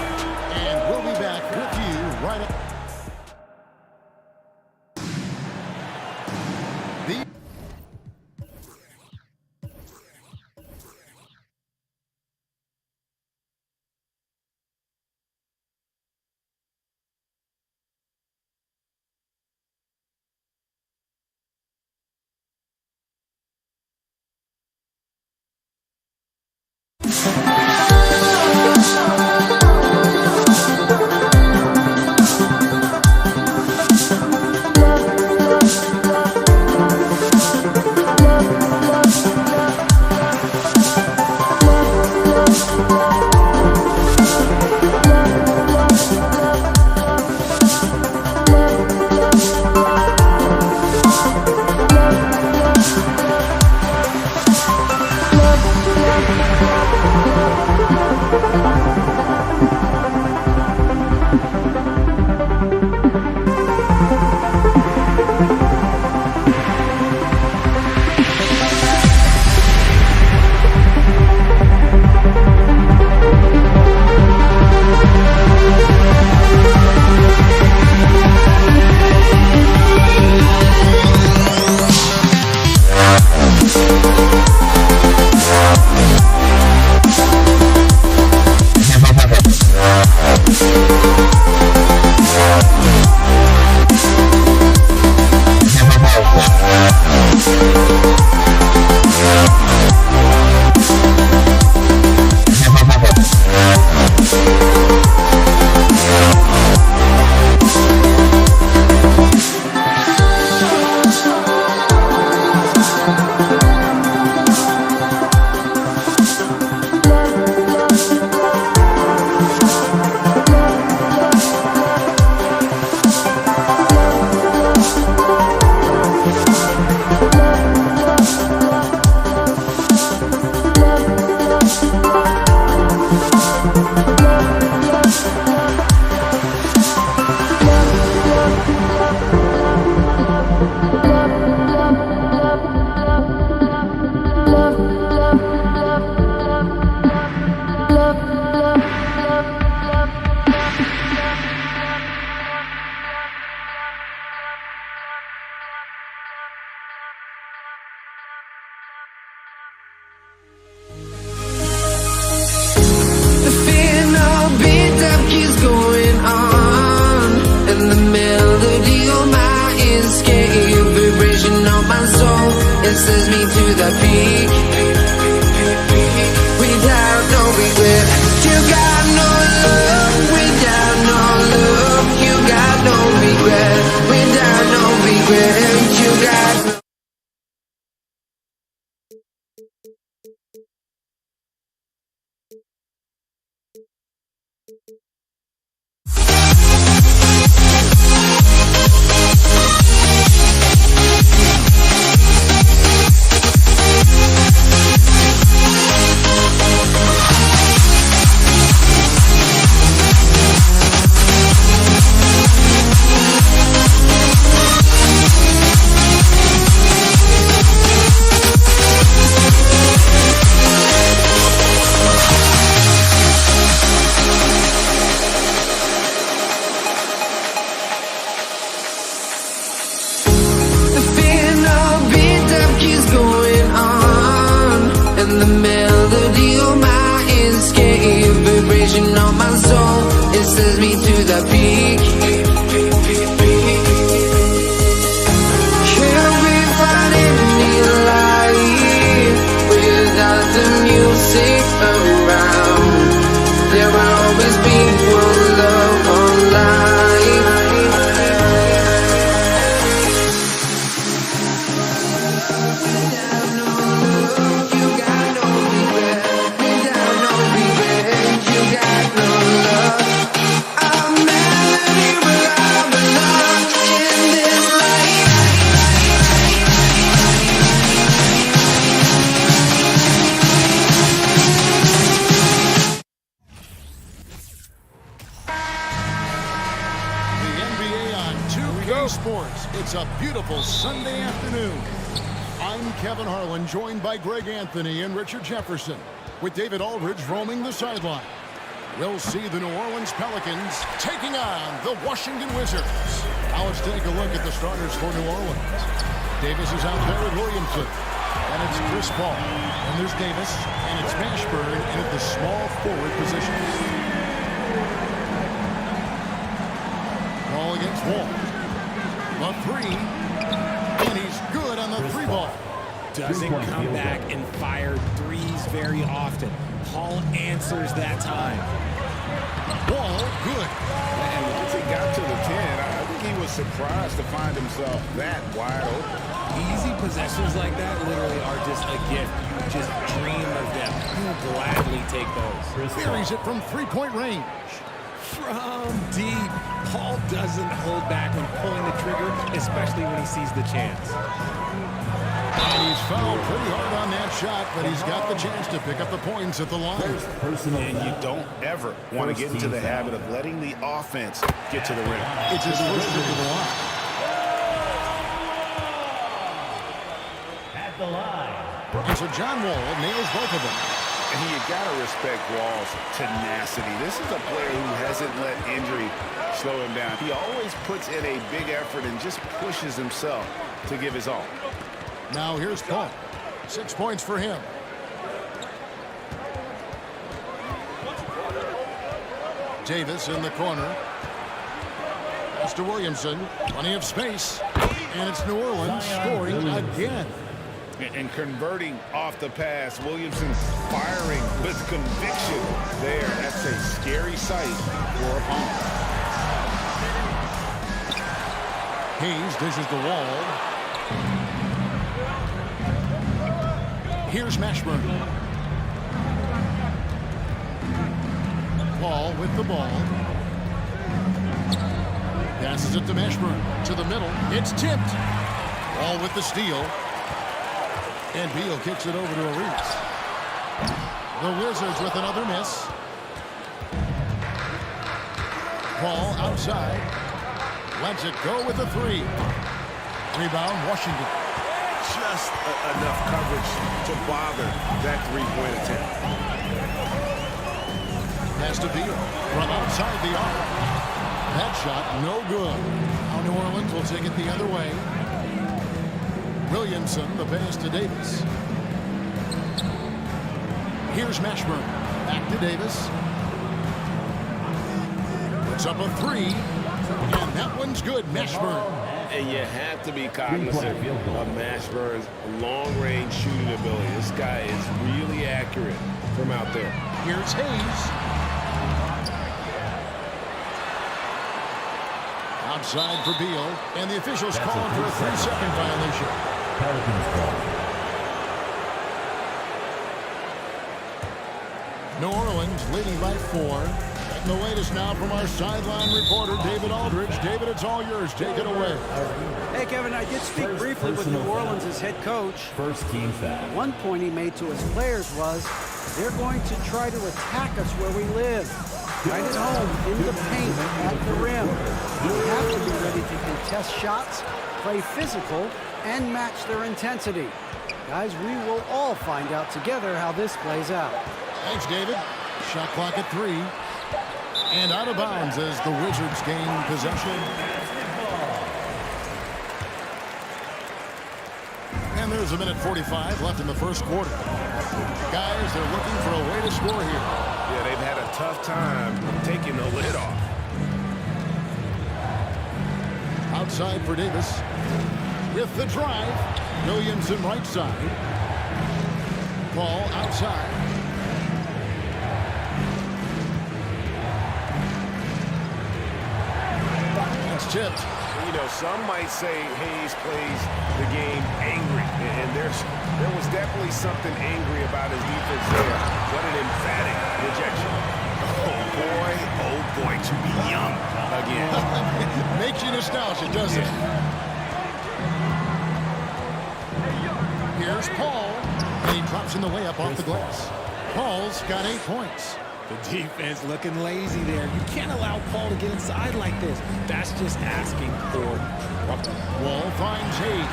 S2: And we'll be back with you right up.
S7: sends me to the peak. Without no regret, you got no love. Without no love, you got no regret.
S2: 2K Sports. It's a beautiful Sunday afternoon. I'm Kevin Harlan, joined by Greg Anthony and Richard Jefferson, with David Aldridge roaming the sideline. We'll see the New Orleans Pelicans taking on the Washington Wizards. Now let's take a look at the starters for New Orleans. Davis is out there with Williamson. And it's Chris Paul. And there's Davis. And it's Mashburn in at the small forward position. Ball against Wall. The three. And he's good on the three ball.
S12: Doesn't come back and fire threes very often. Paul answers that time.
S2: Wall, good.
S3: And once he got to the 10, I think he was surprised to find himself that wide open.
S12: Easy possessions like that literally are just a gift. You just dream of them. You'll gladly take those.
S2: Buries it from three-point range.
S12: From deep. Paul doesn't hold back when pulling the trigger, especially when he sees the chance.
S2: And he's fouled pretty hard on that shot, but he's got the chance to pick up the points at the line.
S3: And you don't ever want to get into the habit of letting the offense get to the rim.
S2: It's his first trip to the line.
S15: At the line.
S2: And so John Wall nails both of them.
S3: And you got to respect Wall's tenacity. This is a player who hasn't let injury slow him down. He always puts in a big effort and just pushes himself to give his all.
S2: Now here's Paul. 6 points for him. Davis in the corner. Pass to Williamson. Plenty of space. And it's New Orleans scoring again.
S3: And converting off the pass. Williamson firing with conviction there. That's a scary sight for opponents.
S2: Hayes dishes the Wall. Here's Mashburn. Paul with the ball. Passes it to Mashburn. To the middle. It's tipped. Ball with the steal. And Beal kicks it over to Ariz. The Wizards with another miss. Paul outside. Lets it go with a three. Rebound, Washington.
S3: Just enough coverage to bother that three-point attempt.
S2: Pass to Beal from outside the arc. That shot no good. Now New Orleans will take it the other way. Williamson, the pass to Davis. Here's Mashburn. Back to Davis. Puts up a three. And that one's good. Mashburn.
S18: And you have to be cognizant of Mashburn's long-range shooting ability. This guy is really accurate from out there.
S2: Here's Hayes. Outside for Beal. And the officials calling for a 3-second violation.
S15: Pelicans ball.
S2: New Orleans leading by 4. And the latest now from our sideline reporter, David Aldridge. David, it's all yours. Take it away.
S4: Hey, Kevin, I did speak briefly with New Orleans' head coach.
S15: First team foul.
S4: One point he made to his players was, they're going to try to attack us where we live. Right at home, in the paint, at the rim. You have to be ready to contest shots, play physical, and match their intensity. Guys, we will all find out together how this plays out.
S2: Thanks, David. Shot clock at 3. And out of bounds as the Wizards gain possession. And there's a minute 45 left in the first quarter. Guys, they're looking for a way to score here.
S3: Yeah, they've had a tough time taking the lid off.
S2: Outside for Davis. With the drive. Williamson right side. Ball outside. It's tipped.
S18: You know, some might say Hayes plays the game angry, and there was definitely something angry about his defense there. What an emphatic rejection. Oh boy, to be young again.
S2: Makes you nostalgic, doesn't it? Here's Paul, and he drops in the layup off the glass. Paul's got 8 points.
S12: The defense looking lazy there. You can't allow Paul to get inside like this. That's just asking for
S2: Wall finds Hayes.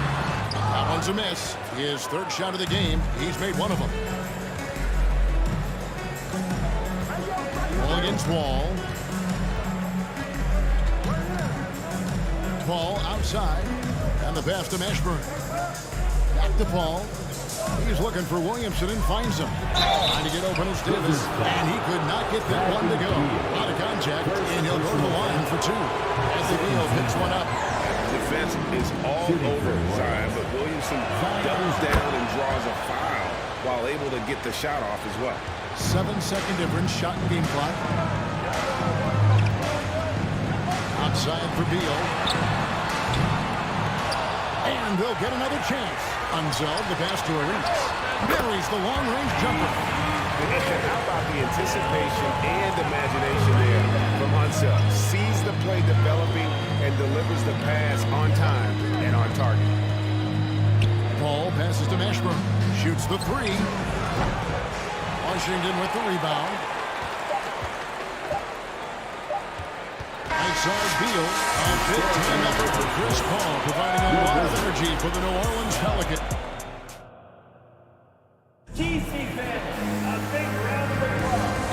S2: That one's a miss. His third shot of the game. He's made one of them. Ball against Wall. Paul outside. And the pass to Mashburn. Back to Paul. He's looking for Williamson and finds him. Trying to get open is Davis. And he could not get that one to go. Out of contact. And he'll go to the line for two. As the Beal picks one up.
S3: Defense is all over Zion, but Williamson doubles down and draws a foul while able to get the shot off as well.
S2: 7-second difference, shot and game clock. Outside for Beal. And they'll get another chance. Unseld, the pass to Arenas. Buries the long-range jumper.
S3: How about the anticipation and imagination there from Unseld? Sees the play developing and delivers the pass on time and on target.
S2: Paul passes to Mashburn. Shoots the three. Washington with the rebound. Outside Beal. A big-time effort for Chris Paul, providing a lot of energy for the New Orleans Pelicans.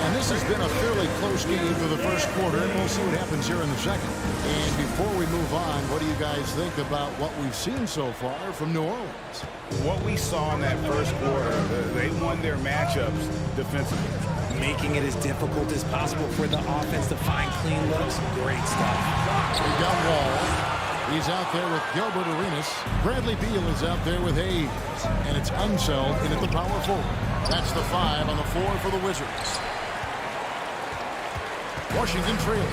S2: And this has been a fairly close game for the first quarter, and we'll see what happens here in the second. And before we move on, what do you guys think about what we've seen so far from New Orleans?
S3: What we saw in that first quarter, they won their matchups defensively.
S11: Making it as difficult as possible for the offense to find clean looks. Great stuff.
S2: We've got Wall. He's out there with Gilbert Arenas. Bradley Beal is out there with Hayes. And it's Unseld in at the power forward. That's the 5 on the 4 for the Wizards. Washington trailing.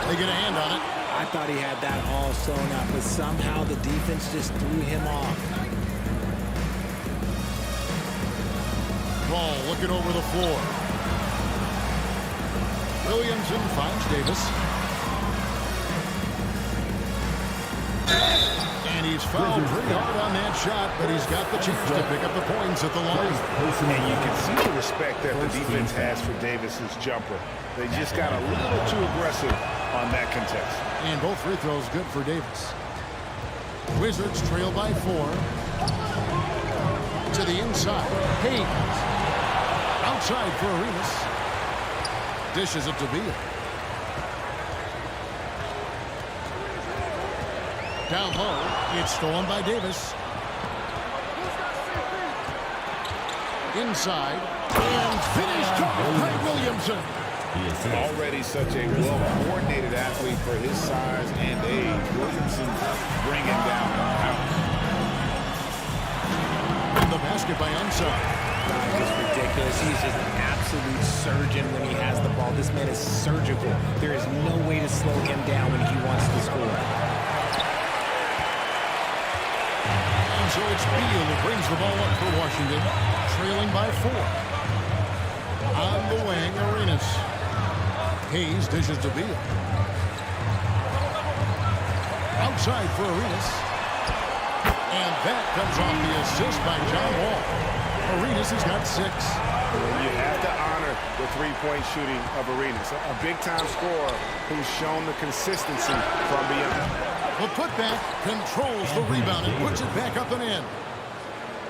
S2: They get a hand on it.
S11: I thought he had that all sewn up, but somehow the defense just threw him off.
S2: Ball looking over the floor. Williamson finds Davis. And he's fouled pretty hard on that shot, but he's got the chance to pick up the points at the line.
S3: And you can see the respect that the defense has for Davis's jumper. They just got a little too aggressive on that contest.
S2: And both free throws good for Davis. Wizards trail by 4. To the inside. Hayes. Outside for Arenas. Dishes it to Beal. Down low. It's stolen by Davis. Inside. And finished off by Williamson.
S3: Already such a well-coordinated athlete for his size and age. Williamson bringing down the house.
S2: And the basket by Unseld.
S11: Just ridiculous. He's just an absolute surgeon when he has the ball. This man is surgical. There is no way to slow him down when he wants to score.
S2: And so it's Beal who brings the ball up for Washington, trailing by 4. On the wing, Arenas. Hayes dishes to Beal. Outside for Arenas. And that comes off the assist by John Wall. Arenas has got 6.
S3: You have to honor the three-point shooting of Arenas. A big-time scorer who's shown the consistency from beyond.
S2: The putback controls the rebound and puts it back up and in.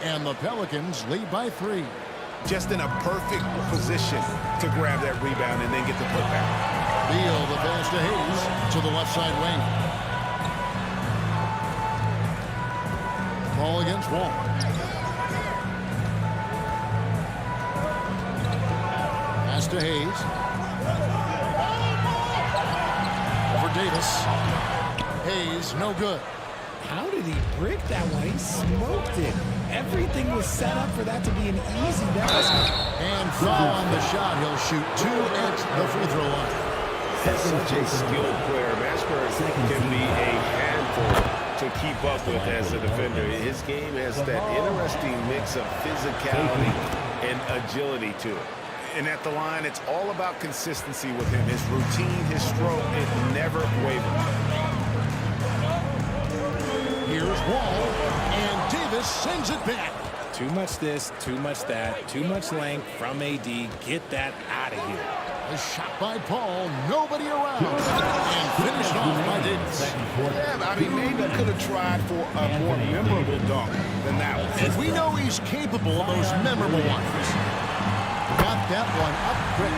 S2: And the Pelicans lead by 3.
S3: Just in a perfect position to grab that rebound and then get the putback.
S2: Beal, the pass to Hayes to the left side wing. Ball against Wall. Pass to Hayes. Over Davis. Hayes, no good.
S11: How did he break that one? He smoked it. Everything was set up for that to be an easy basket.
S2: And foul on the shot. He'll shoot 2 at the free throw line.
S3: That's such a skilled player. Mashburn can be a handful to keep up with as a defender. His game has that interesting mix of physicality and agility to it. And at the line, it's all about consistency with him. His routine, his stroke, it never wavers.
S2: Here's Wall, and Davis sends it back.
S11: Too much this, too much that, too much length from AD. Get that out of here.
S2: A shot by Paul, nobody around, and finished off by Davis.
S3: Yeah, I mean, maybe could have tried for a more memorable dunk than that one.
S2: And we know he's capable of those memorable ones. Got that one up quick.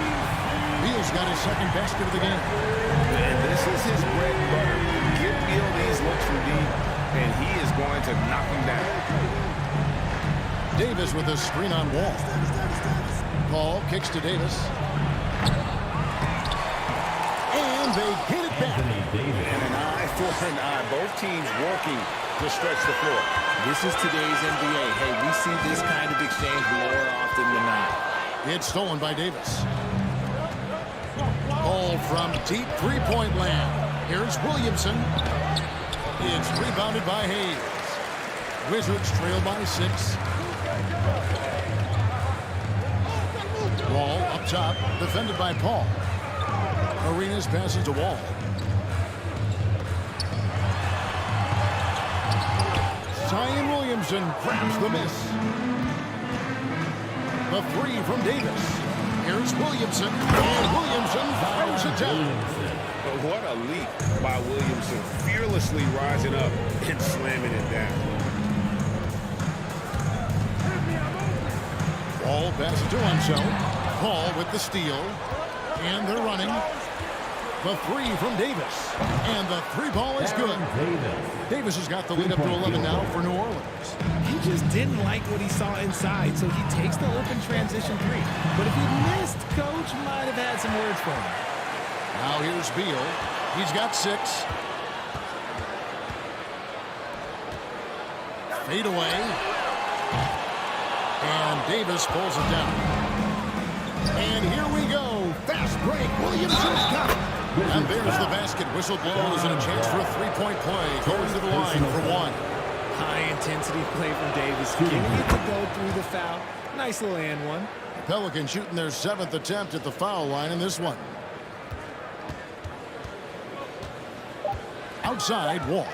S2: Beal's got his second basket of the game.
S3: And this is his bread and butter. Give Beal these looks from deep, and he is going to knock them down.
S2: Davis with a screen on Wall. Paul kicks to Davis. And they get it back.
S17: And an eye for an eye. Both teams working to stretch the floor.
S11: This is today's NBA. Hey, we see this kind of exchange more often than not.
S2: It's stolen by Davis. Ball from deep three-point land. Here's Williamson. It's rebounded by Hayes. Wizards trail by 6. Wall up top, defended by Paul. Arenas passes to Wall. Zion Williamson grabs the miss. The 3 from Davis. Here's Williamson, and Williamson throws it down.
S3: What a leap by Williamson, fearlessly rising up and slamming it down.
S2: Wall passes to himself. Paul with the steal, and they're running. The 3 from Davis, and the 3 ball is good. Davis has got the lead up to 11 now for New Orleans.
S11: He just didn't like what he saw inside, so he takes the open transition 3. But if he missed, Coach might have had some words for him.
S2: Now here's Beal. He's got 6. Fade away. And Davis pulls it down. And here we go. Fast break. Williamson's got it. And there's the basket. Whistle blows and a chance for a 3-point play. Going to the line for 1.
S11: High-intensity play from Davis. Getting it to go through the foul. Nice little and one.
S2: Pelicans shooting their 7th attempt at the foul line in this one. Outside, Wall.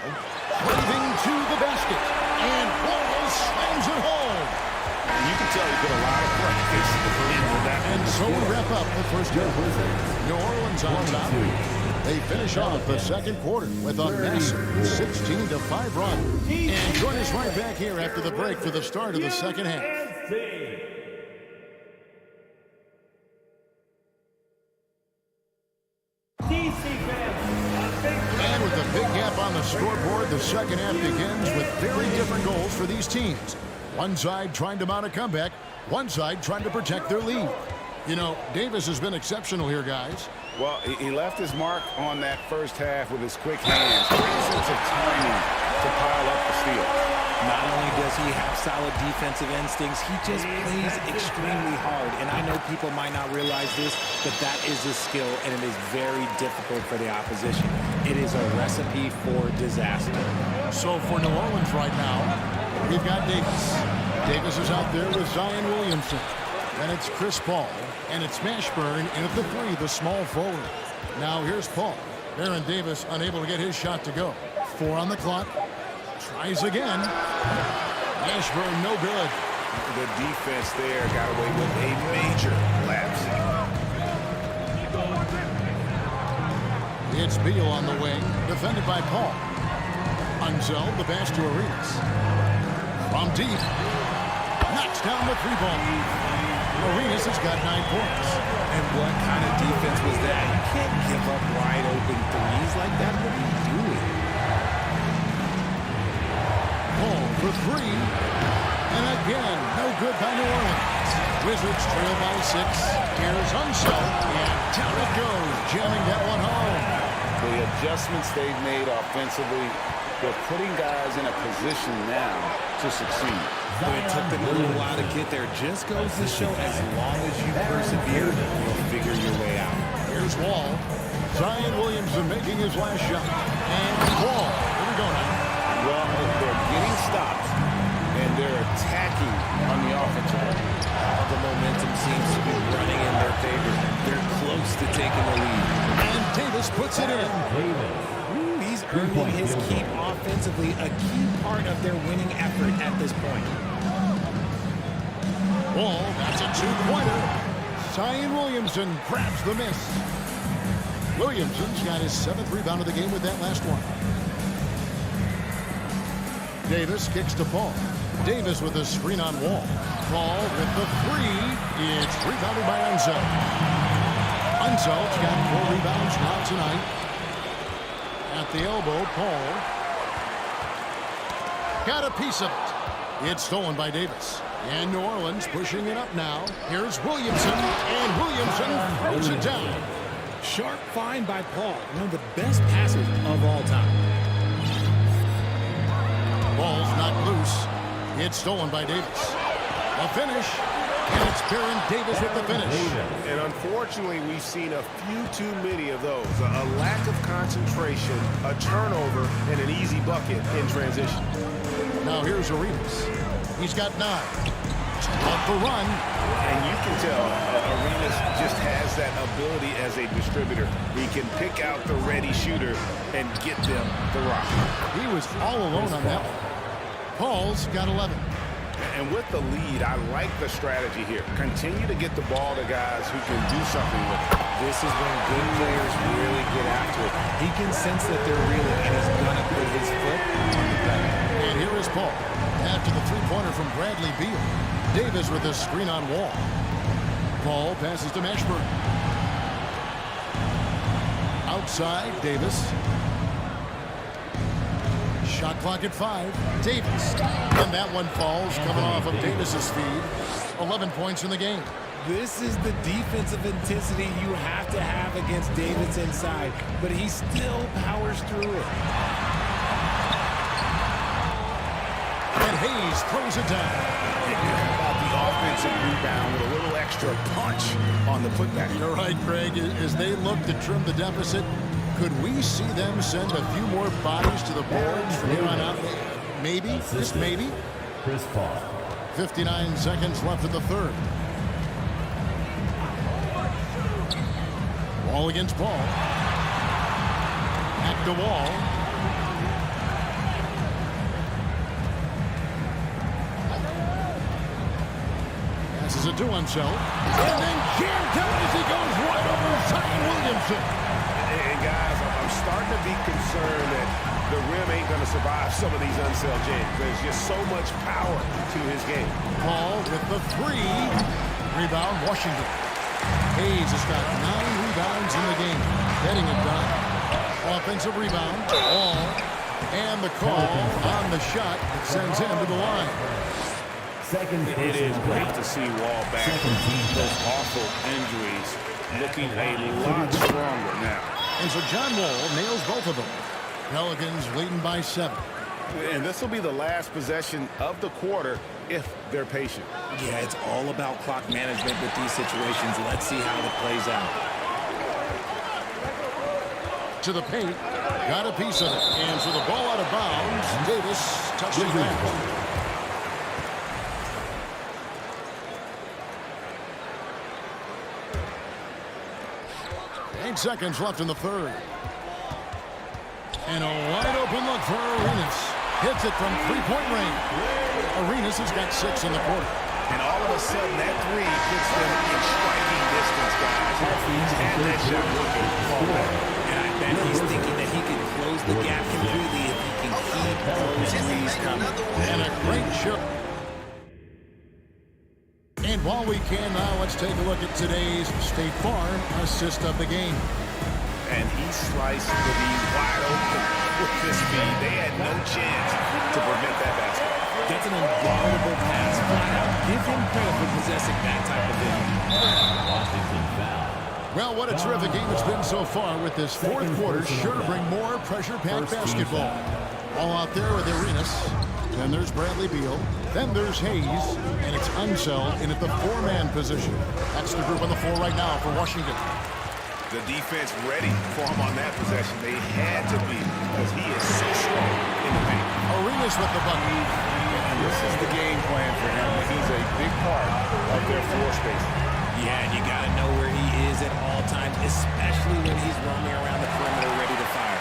S2: Driving to the basket. And Wall slams it home.
S3: You can tell he put a lot of practice into that.
S2: And so we wrap up the first half. New Orleans on top. They finish off the second quarter with a massive 16-5 run. And join us right back here after the break for the start of the second half. And with a big gap on the scoreboard, the second half begins with very different goals for these teams. One side trying to mount a comeback, one side trying to protect their lead. You know, Davis has been exceptional here, guys.
S3: Well, he left his mark on that first half with his quick hands. Great sense of timing to pile up the steal.
S11: Not only does he have solid defensive instincts, he just plays extremely hard. And I know people might not realize this, but that is his skill, and it is very difficult for the opposition. It is a recipe for disaster.
S2: So for New Orleans right now, we've got Davis. Davis is out there with Zion Williamson. Then it's Chris Paul, and it's Mashburn in at the 3, the small forward. Now here's Paul. Baron Davis unable to get his shot to go. 4 on the clock. Tries again. Mashburn no good.
S3: The defense there got away with a major lapse.
S2: It's Beal on the wing, defended by Paul. Unseld, the pass to Arenas. From deep. Knocks down the 3 ball. Arenas has got 9 points.
S11: And what kind of defense was that? You can't give up wide open threes like that. What are you doing?
S2: Paul for 3. And again, no good by New Orleans. Wizards trail by 6. Here's Unseld. And down it goes, jamming that one home.
S17: The adjustments they've made offensively, they're putting guys in a position now to succeed.
S11: It took them a little while to get there. Just goes to show as long as you persevere, you'll figure your way out.
S2: Here's Wall. Zion Williamson making his last shot. And Wall. Here we go now.
S17: Well, they're getting stops, and they're attacking on the offensive end.
S11: The momentum seems to be running in their favor. They're close to taking the lead.
S2: And Davis puts it in.
S11: He's earning his keep offensively, a key part of their winning effort at this point.
S2: Wall, that's a two-pointer. Zion Williamson grabs the miss. Williamson's got his 7th rebound of the game with that last one. Davis kicks to Paul. Davis with a screen on Wall. Paul with the three. It's rebounded by Unseld. Unseld's got 4 rebounds now tonight. At the elbow, Paul got a piece of it. It's stolen by Davis. And New Orleans pushing it up now. Here's Williamson, and Williamson throws it down.
S11: Sharp find by Paul, one of the best passers of all time.
S2: Ball's not loose. It's stolen by Davis. A finish, and it's Baron Davis with the finish.
S18: And unfortunately, we've seen a few too many of those. A lack of concentration, a turnover, and an easy bucket in transition.
S2: Now here's Arenas. He's got 9. Off the run.
S18: And you can tell Arenas just has that ability as a distributor. He can pick out the ready shooter and get them the rock.
S2: He was all alone on that one. Paul's got 11.
S18: And with the lead, I like the strategy here. Continue to get the ball to guys who can do something with it.
S11: This is when good players really get after it. He can sense that they're reeling, and he's going to put his foot on the pedal.
S2: And here is Paul. After the three-pointer from Bradley Beal. Davis with a screen on Wall. Paul passes to Mashburn. Outside, Davis. Shot clock at 5. Davis. And that one falls, coming off of Davis's feed. 11 points in the game.
S11: This is the defensive intensity you have to have against Davis inside, but he still powers through it.
S2: And Hayes throws it down.
S18: How about the offensive rebound with a little extra punch on the putback?
S2: You're right, Craig. As they look to trim the deficit, could we see them send a few more bodies to the boards from here on out? Maybe, just maybe.
S15: Chris Paul.
S2: 59 seconds left in the third. Wall against Paul. Back to Wall. Passes it to himself. And then jammed out as he goes right over Zion Williamson.
S18: And guys, I'm starting to be concerned that the rim ain't going to survive some of these Unseld jams. There's just so much power to his game.
S2: Paul with the 3. Rebound, Washington. Hayes has got 9 rebounds in the game. Getting it done. Offensive rebound. Wall. And the call on the shot that sends him to the line.
S18: It is great to see Wall back from those awful injuries looking a lot stronger now.
S2: And so John Wall nails both of them. Pelicans leading by 7.
S18: And this will be the last possession of the quarter if they're patient.
S11: Yeah, it's all about clock management with these situations. Let's see how it plays out.
S2: To the paint. Got a piece of it. And so the ball out of bounds. Davis touching that. 8 seconds left in the third. And a wide open look for Arenas. Hits it from three-point range. Arenas has got 6 in the quarter.
S18: And all of a sudden, that 3 puts them in striking distance, guys. He's had that shot working all day.
S11: And I bet he's thinking that he can close the gap completely if he can keep those threes coming.
S2: And a great shot. And while we can now, let's take a look at today's State Farm assist of the game.
S18: And he sliced to be wide open with this speed. They had no chance to prevent that basket.
S11: That's an unguardable pass. Flat out. Give him credit for possessing that type of vision.
S15: Washington foul.
S2: Well, what a terrific game it's been so far with this fourth quarter. Sure to bring more pressure-packed basketball. All out there with Arenas. Then there's Bradley Beal. Then there's Hayes. And it's Unseld in at the 4-man position. That's the group on the floor right now for Washington.
S18: The defense ready for him on that possession. They had to be because he is so strong in the paint.
S2: Arenas with the bucket.
S18: And this is the game plan for him. He's a big part of their floor space.
S11: Yeah, and you got to know where he is at all times, especially when he's roaming around the perimeter ready to fire.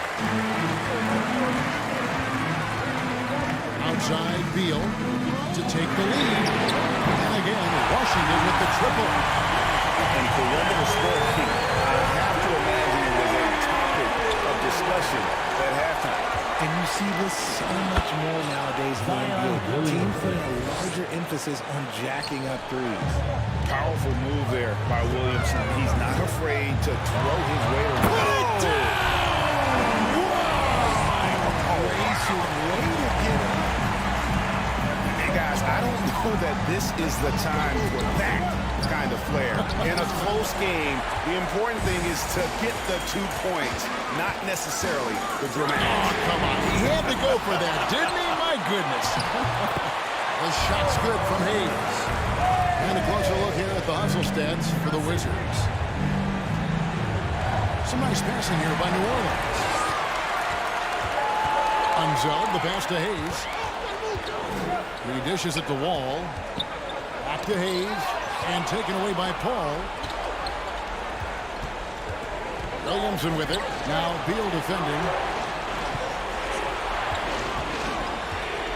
S2: Outside Beal to take the lead. And again, Washington with the triple.
S3: And perimeter scoring, I have to imagine it was a topic of discussion at halftime.
S11: And you see this so much more nowadays in the NBA. Teams putting a larger emphasis on jacking up threes.
S3: Powerful move there by Williamson. He's not afraid to throw his weight around.
S11: Put it down!
S3: And guys, I don't know that this is the time for that kind of flair. In a close game, the important thing is to get the 2 points, not necessarily the dramatic.
S2: Oh, come on. He had to go for that, didn't he? My goodness. The shot's good from Hayes. And a closer look here at the hustle stats for the Wizards. Some nice passing here by New Orleans. Unzelled, the pass to Hayes. He dishes it to Wall. Back to Hayes. And taken away by Paul. Williamson with it. Now Beal defending.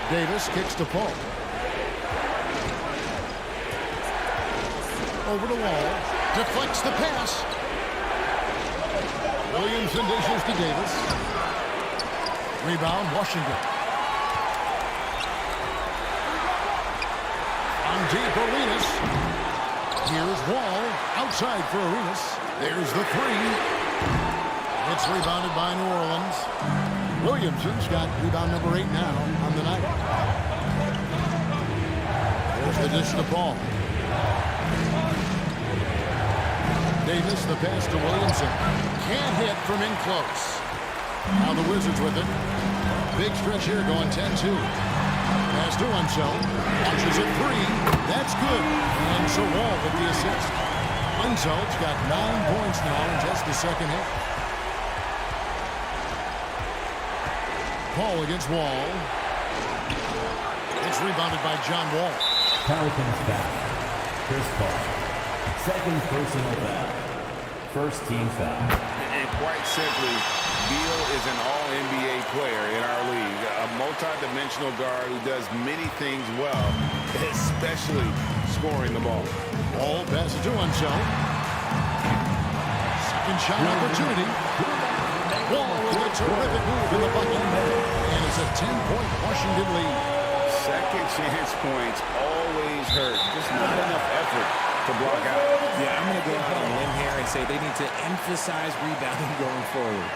S2: Davis kicks to Paul. Over to Wall. Deflects the pass. Williamson dishes to Davis. Rebound, Washington. On deep, Arenas. Here's Wall. Outside for Arenas. There's the three. It's rebounded by New Orleans. Williamson's got rebound number 8 now on the night. There's the dish to Paul. Davis, the pass to Williamson. Can't hit from in close. Now the Wizards with it. Big stretch here going 10-2. Pass to Unseld. Launches at 3. That's good. And so Wall with the assist. Unseld's got 9 points now in just the second half. Paul against Wall. It's rebounded by John Wall.
S15: Pelicans foul. Chris Paul. Second personal foul. First team foul.
S3: And quite simply, Beal is an all-NBA player in our league. A multi-dimensional guard who does many things well, especially scoring the ball.
S2: Wall passes to Unseld. Second shot opportunity. Wall with a terrific move in the bucket. And it's a 10-point Washington lead.
S3: Second chance points always hurt. Just not enough effort to block out.
S11: Yeah, I'm going to go out on a limb here and say they need to emphasize rebounding going forward.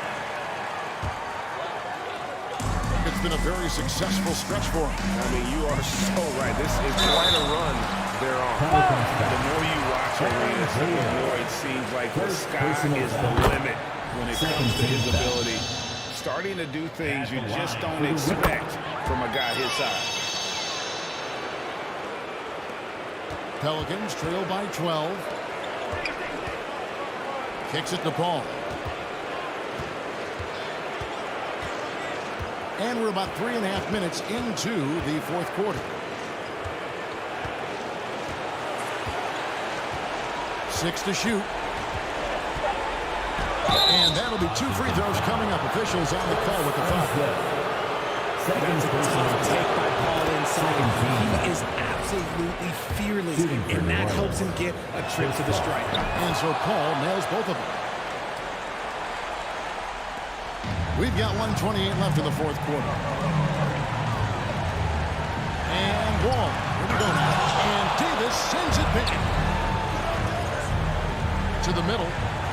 S2: It's been a very successful stretch for him.
S3: I mean, you are so right. This is quite a run they're on. The more you watch Arenas, the more it seems like the sky is the limit when it comes to his ability. Starting to do things you just don't expect from a guy his size.
S2: Pelicans trail by 12. Kicks it to Paul. And we're about 3.5 minutes into the fourth quarter. 6 to shoot. And that'll be 2 free throws coming up. Officials on the call with the foul.
S11: That's a tough take by Paul inside. He is absolutely fearless, and that helps him get a trip to the stripe.
S2: And so Paul nails both of them. We've got 1:28 left in the fourth quarter. And Wall, here we go now. And Davis sends it back to the middle.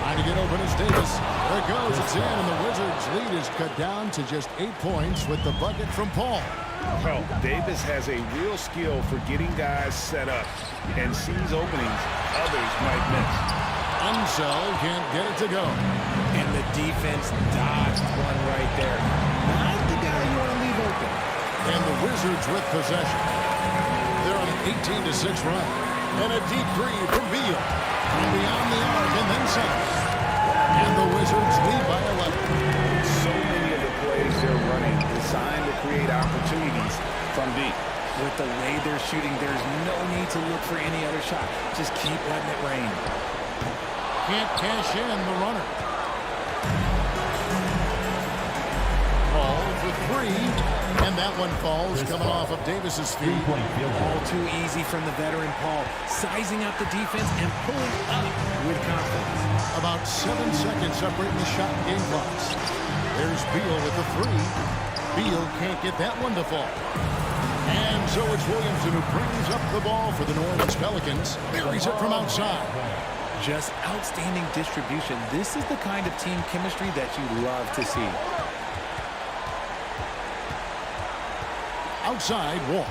S2: Trying to get open is Davis. There it goes. It's in, and the Wizards' lead is cut down to just 8 points with the bucket from Paul.
S3: Well, Davis has a real skill for getting guys set up and sees openings others might miss.
S2: Unseld can't get it to go.
S11: And the defense dodged one right there. Not the guy you want to leave open.
S2: And the Wizards with possession. They're on an 18-6 run. And a deep three from Beal. From beyond the arc and then some. And the Wizards lead by 11.
S3: So many of the plays they're running designed to create opportunities from deep.
S11: With the way they're shooting, there's no need to look for any other shot. Just keep letting it rain.
S2: Can't cash in the runner. call for 3. And that one falls coming off of Davis's feet.
S11: All too easy from the veteran Paul, sizing out the defense and pulling up with confidence.
S2: About 7 seconds separating the shot game clocks. There's Beal with the 3. Beal can't get that one to fall. And so it's Williamson who brings up the ball for the New Orleans Pelicans. Buries it from outside.
S11: Just outstanding distribution. This is the kind of team chemistry that you love to see.
S2: Outside, Wall.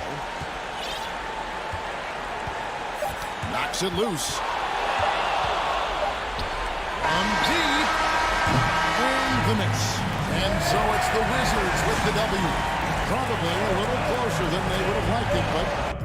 S2: Knocks it loose. From deep. And the miss. And so it's the Wizards with the W. Probably a little closer than they would have liked it, but...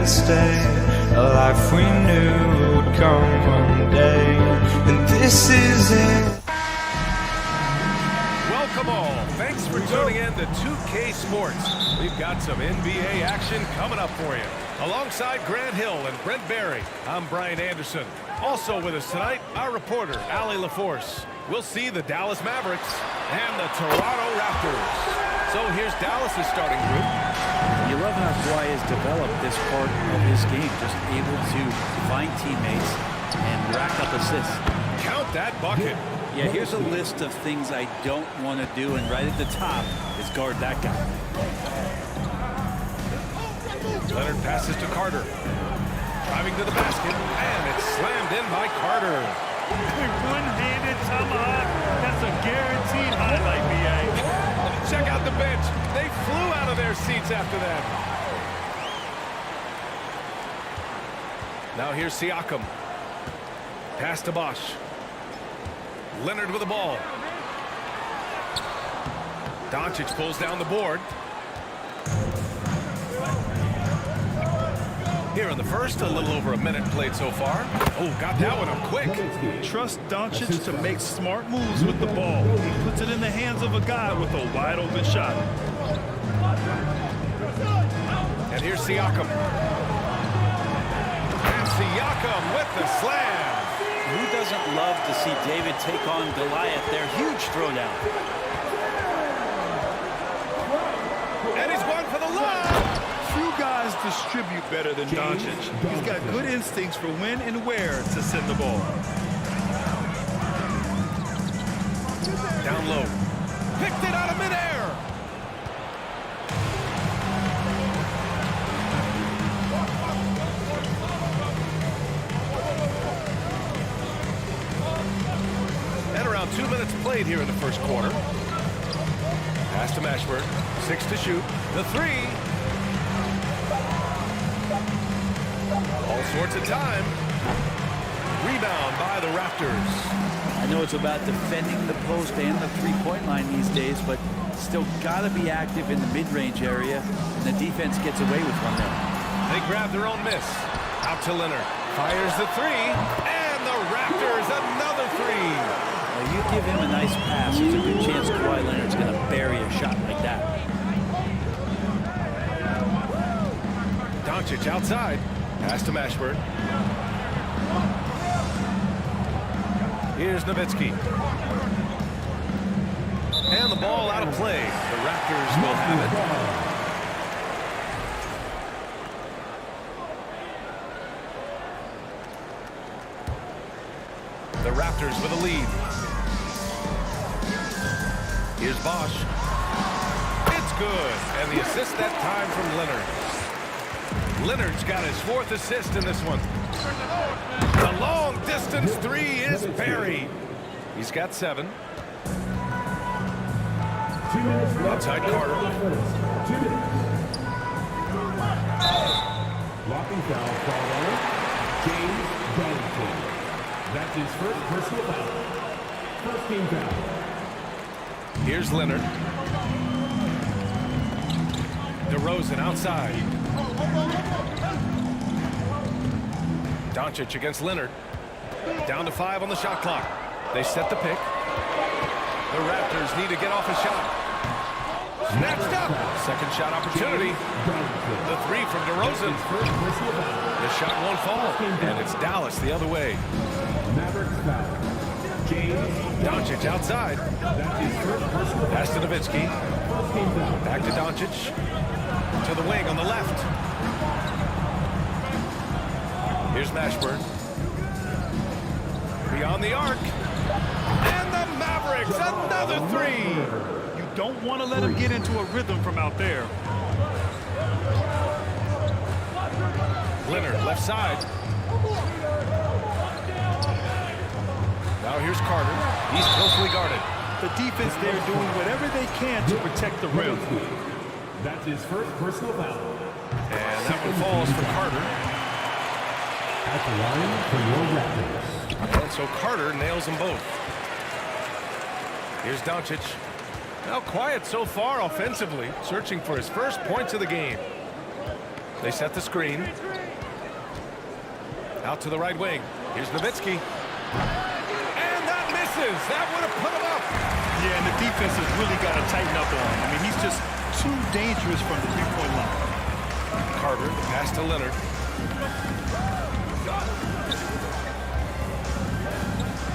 S1: to stay, a life we knew would come one day, and this is it.
S8: Welcome all. Thanks for tuning in to 2K Sports. We've got some NBA action coming up for you. Alongside Grant Hill and Brent Barry, I'm Brian Anderson. Also with us tonight, our reporter, Allie LaForce. We'll see the Dallas Mavericks and the Toronto Raptors. So here's Dallas' starting group.
S13: You love how Kawhi has developed this part of his game, just able to find teammates and rack up assists.
S8: Count that bucket.
S13: Yeah, here's a list of things I don't want to do, and right at the top is guard that guy.
S8: Leonard passes to Carter. Driving to the basket, and it's slammed in by Carter.
S10: One-handed tomahawk. That's a guaranteed highlight, B.A.
S8: Check out the bench. They flew out of their seats after that. Now here's Siakam. Pass to Bosch. Leonard with the ball. Doncic pulls down the board. Here in the first, a little over a minute played so far. Oh, got that one up quick.
S10: Trust Doncic to make smart moves with the ball. He puts it in the hands of a guy with a wide open shot.
S8: And here's Siakam. And Siakam with the slam.
S13: Who doesn't love to see David take on Goliath? Their huge throwdown.
S8: And he's going for the lob.
S10: Few guys distribute better than Doncic. He's got good instincts for when and where to send the ball.
S8: Down low. Picked it out of midair. And around 2 minutes played here in the first quarter. Pass to Mashburn. 6 to shoot. The three. All sorts of time. Rebound by the Raptors.
S13: I know it's about defending the post and the three-point line these days, but still got to be active in the mid-range area, and the defense gets away with one there.
S8: They grab their own miss. Out to Leonard. Fires the three. And the Raptors another three.
S13: Now you give him a nice pass, there's a good chance Kawhi Leonard's going to bury a shot like that.
S8: Doncic outside. Pass to Mashburn. Here's Nowitzki. And the ball out of play. The Raptors will have it. The Raptors with a lead. Here's Bosch. It's good. And the assist that time from Leonard. Leonard's got his 4th assist in this one. The long distance three is buried. He's got 7. Outside Carter.
S6: 2 minutes. Blocking foul called on James Johnson. That's his first personal foul. First team foul.
S8: Here's Leonard. DeRozan outside. Doncic against Leonard. Down to 5 on the shot clock. They set the pick. The Raptors need to get off a shot. Snatched up. Second shot opportunity. The three from DeRozan. The shot won't fall. And it's Dallas the other way. Doncic outside. Pass to Nowitzki. Back to Doncic. To the wing on the left. Here's Mashburn. Beyond the arc. And the Mavericks, another three.
S10: You don't want to let him get into a rhythm from out there.
S8: Leonard, left side. Now here's Carter. He's closely guarded.
S10: The defense there doing whatever they can to protect the rim.
S6: That's his first personal foul.
S8: And that one falls for Carter.
S6: At the line for your Raptors.
S8: And so Carter nails them both. Here's Doncic. Now quiet so far offensively, searching for his first points of the game. They set the screen. Out to the right wing. Here's Nowitzki. And that misses. That would have put him up.
S10: Yeah, and the defense has really got to tighten up on him. I mean, he's just too dangerous from the three-point line.
S8: Carter, the pass to Leonard.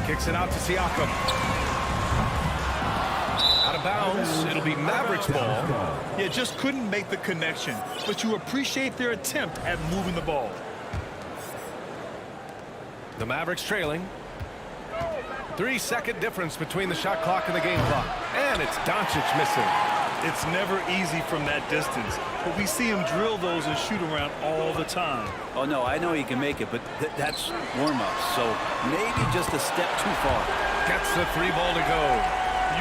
S8: Kicks it out to Siakam. Out of bounds. It'll be Mavericks ball.
S10: Yeah, just couldn't make the connection. But you appreciate their attempt at moving the ball.
S8: The Mavericks trailing. 3-second difference between the shot clock and the game clock. And it's Doncic missing.
S10: It's never easy from that distance, but we see him drill those and shoot around all the time.
S13: Oh, no, I know he can make it, but that's warm-up, so maybe just a step too far.
S8: Gets the 3 ball to go.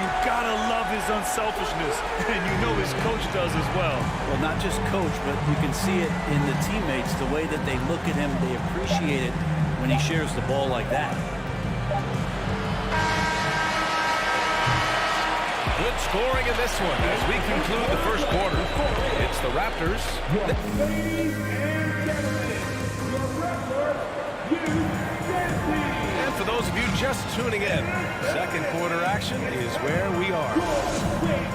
S10: You gotta love his unselfishness, and you know his coach does as well.
S13: Well, not just coach, but you can see it in the teammates, the way that they look at him, they appreciate it when he shares the ball like that.
S8: Good scoring in this one as we conclude the first quarter. It's the Raptors. And for those of you just tuning in, second quarter action is where we are.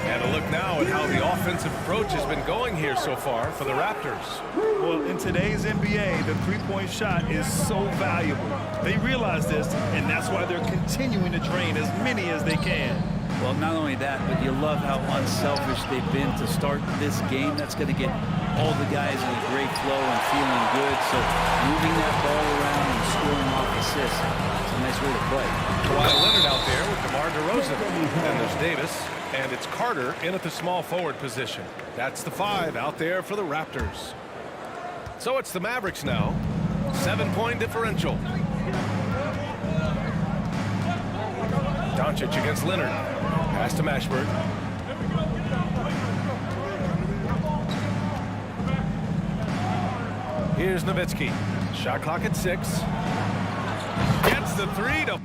S8: And a look now at how the offensive approach has been going here so far for the Raptors.
S10: Well, in today's NBA, the three-point shot is so valuable. They realize this, and that's why they're continuing to drain as many as they can.
S13: Well, not only that, but you love how unselfish they've been to start this game. That's going to get all the guys in a great flow and feeling good. So moving that ball around and scoring off assists, it's a nice way to play.
S8: Kawhi Leonard out there with DeMar DeRozan. And there's Davis. And it's Carter in at the small forward position. That's the 5 out there for the Raptors. So it's the Mavericks now. 7-point differential. Doncic against Leonard. Pass to Mashburn. Here's Nowitzki. Shot clock at 6. Gets the 3 to...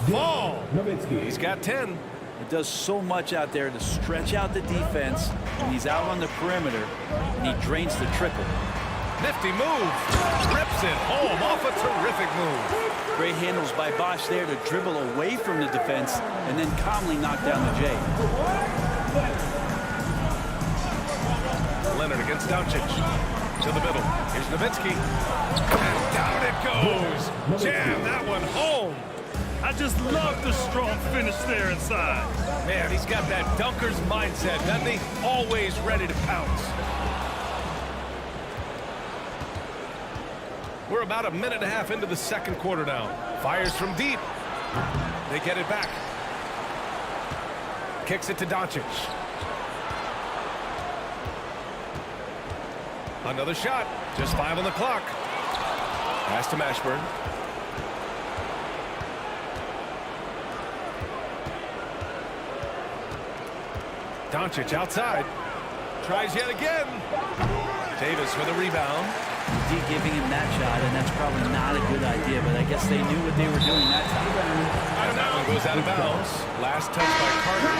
S8: Ball. He's got 10.
S13: It does so much out there to stretch out the defense when he's out on the perimeter, and he drains the triple.
S8: Nifty move. Rips it home off a terrific move.
S13: Great handles by Bosh there to dribble away from the defense and then calmly knock down the J.
S8: Leonard against Doncic. To the middle. Here's Nowitzki. And down it goes. Jam that one home.
S10: I just love the strong finish there inside.
S8: Man, he's got that dunker's mindset, doesn't he? Always ready to pounce. We're about a minute and a half into the second quarter now. Fires from deep. They get it back. Kicks it to Doncic. Another shot. Just 5 on the clock. Pass to Mashburn. Doncic outside. Tries yet again. Davis with a rebound.
S13: D giving him that shot, and that's probably not a good idea, but I guess they knew what they were doing that time.
S8: And that one goes out of bounds. Last touch by Carter.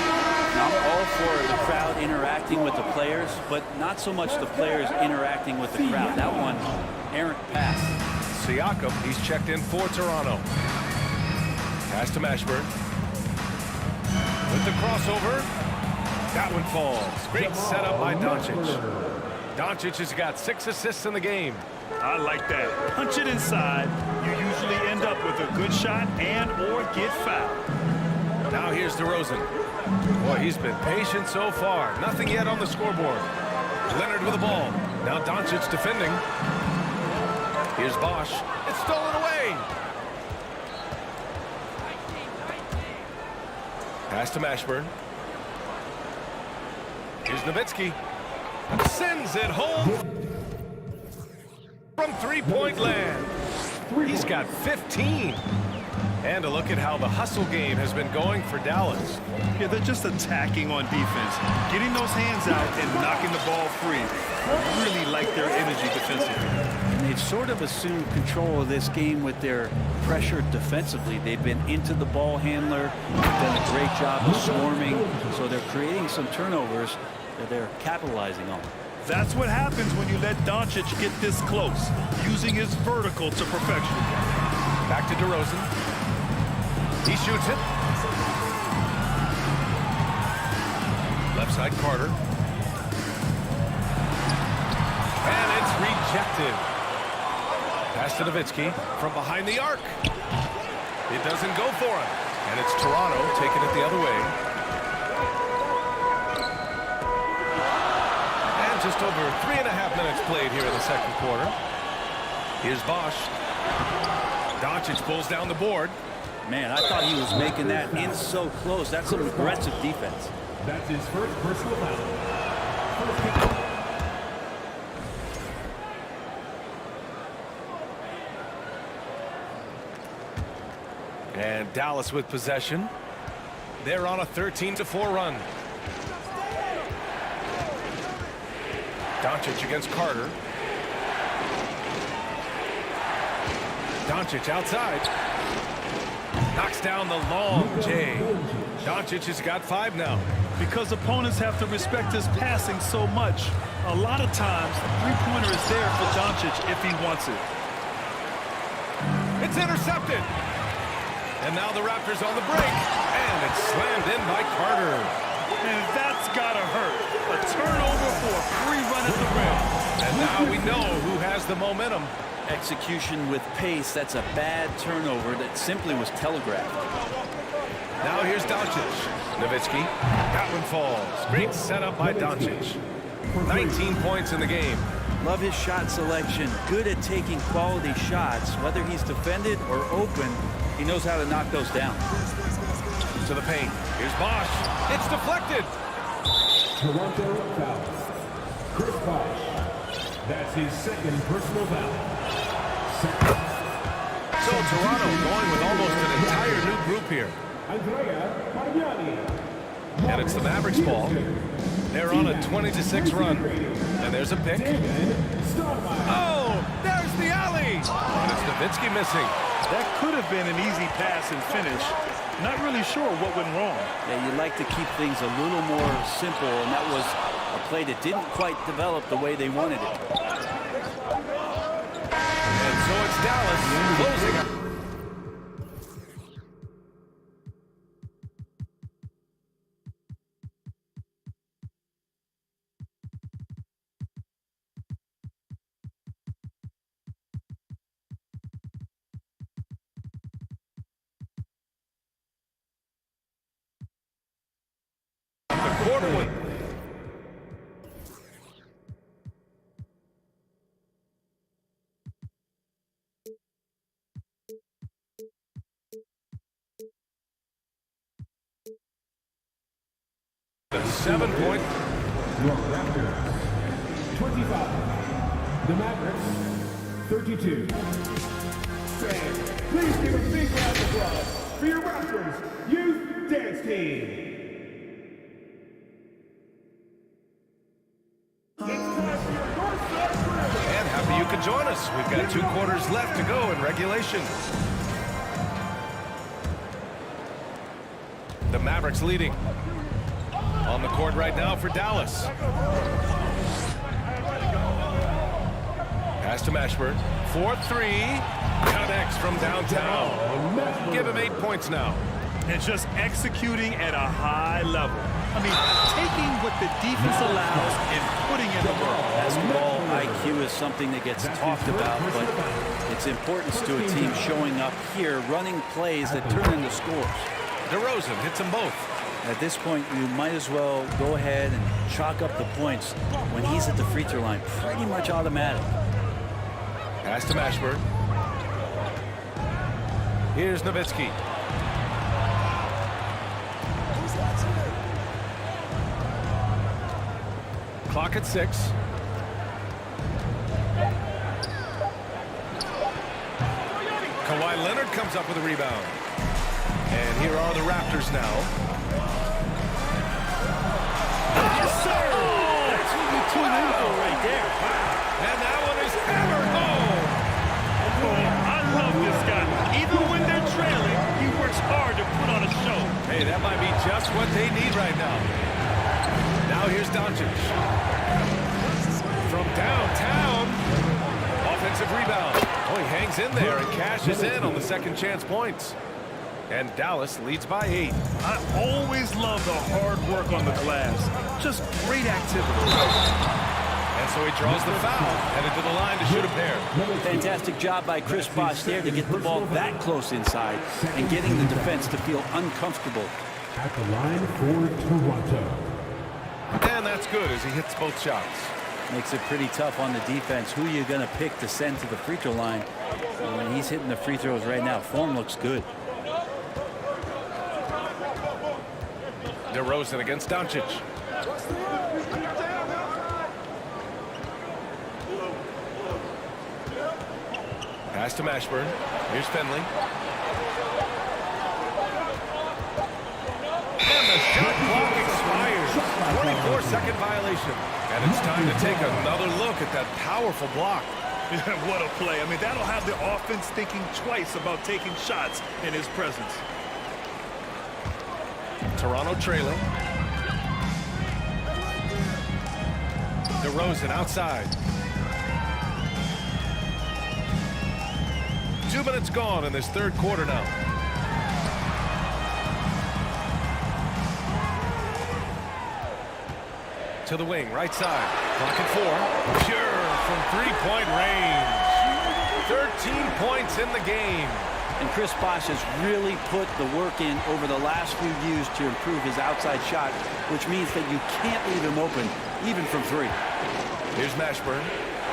S13: Now, I'm all for the crowd interacting with the players, but not so much the players interacting with the crowd. That one, errant pass.
S8: Siakam, he's checked in for Toronto. Pass to Mashburn. With the crossover. That one falls. Great setup by Doncic. Doncic has got 6 assists in the game.
S10: I like that. Punch it inside. You usually end up with a good shot and or get fouled.
S8: Now here's DeRozan. Boy, he's been patient so far. Nothing yet on the scoreboard. Leonard with the ball. Now Doncic defending. Here's Bosh. It's stolen away. Pass to Mashburn. Here's Nowitzki. Sends it home from three-point land. He's got 15. And a look at how the hustle game has been going for Dallas.
S10: Yeah, they're just attacking on defense, getting those hands out and knocking the ball free. Really like their energy defensively.
S13: And they've sort of assumed control of this game with their pressure defensively. They've been into the ball handler, done a great job of swarming, so they're creating some turnovers that they're capitalizing on.
S10: That's what happens when you let Doncic get this close, using his vertical to perfection.
S8: Back to DeRozan. He shoots it. Left side, Carter. And it's rejected. Pass to Nowitzki from behind the arc. It doesn't go for him. And it's Toronto taking it the other way. And just over 3.5 minutes played here in the second quarter. Here's Bosch. Doncic pulls down the board.
S13: Man, I thought he was making that in so close. That's some aggressive defense.
S15: That's his first personal foul.
S8: And Dallas with possession. They're on a 13-4 run. Doncic against Carter. Doncic outside. Knocks down the long J. Doncic has got 5 now.
S10: Because opponents have to respect his passing so much, a lot of times, the three-pointer is there for Doncic if he wants it.
S8: It's intercepted. And now the Raptors on the break. And it's slammed in by Carter.
S10: And that's gotta hurt. A turnover for a free run at the rim.
S8: And now we know who has the momentum.
S13: Execution with pace, that's a bad turnover that simply was telegraphed.
S8: Now here's Doncic. Nowitzki. That one falls. Great setup by Doncic. 19 points in the game.
S13: Love his shot selection. Good at taking quality shots. Whether he's defended or open, he knows how to knock those down.
S8: To the paint. Here's Bosch. It's deflected.
S15: Toronto foul. Chris Bosch. That's his second personal foul.
S8: So Toronto going with almost an entire new group here.
S15: Andrea Bargnani.
S8: And it's the Mavericks ball. They're on a 20-6 run. And there's a pick. Oh, there's the alley. And it's Nowitzki missing.
S10: That could have been an easy pass and finish. Not really sure what went wrong.
S13: Yeah, you like to keep things a little more simple, and that was a play that didn't quite develop the way they wanted it.
S8: And so it's Dallas closing up. Quarter one. The 7-point.
S15: Your Raptors, 25. The Mavericks, 32. Fans, please give a big round of applause for your Raptors Youth Dance Team.
S8: And happy you could join us. We've got 2 quarters left to go in regulation. The Mavericks leading. On the court right now for Dallas. Pass to Mashburn. 4-3. Connects from downtown. Give him 8 points now.
S10: And just executing at a high level. I mean, taking what the defense allows and putting in the work.
S13: Basketball IQ is something that gets talked about, but its importance to a team showing up here, running plays that turn into scores.
S8: DeRozan hits them both.
S13: At this point, you might as well go ahead and chalk up the points when he's at the free throw line. Pretty much automatic.
S8: Pass to Mashburn. Here's Nowitzki. Clock at 6. Kawhi Leonard comes up with a rebound. And here are the Raptors now.
S10: Yes, sir! That's what you tune in for right there.
S8: And that one is hammered home. hangs in there and cashes in on the second chance points. And Dallas leads by 8.
S10: I always love the hard work on the glass. Just great activity.
S8: And so he draws the foul, headed to the line to shoot a pair.
S13: Fantastic job by Chris Bosh there to get the ball that close inside and getting the defense to feel uncomfortable.
S15: At the line for Toronto.
S8: And that's good as he hits both shots.
S13: Makes it pretty tough on the defense. Who are you going to pick to send to the free throw line? And when he's hitting the free throws right now, form looks good.
S8: DeRozan against Doncic. Pass to Mashburn. Here's Finley. And the shot clock expires. 24-second violation. And it's time to take another look at that powerful block.
S10: What a play. I mean, that'll have the offense thinking twice about taking shots in his presence.
S8: Toronto trailing. DeRozan outside. 2 minutes gone in this third quarter now. To the wing, right side. Clock at 4. Pure from three-point range. 13 points in the game.
S13: And Chris Bosh has really put the work in over the last few years to improve his outside shot, which means that you can't leave him open, even from 3.
S8: Here's Mashburn.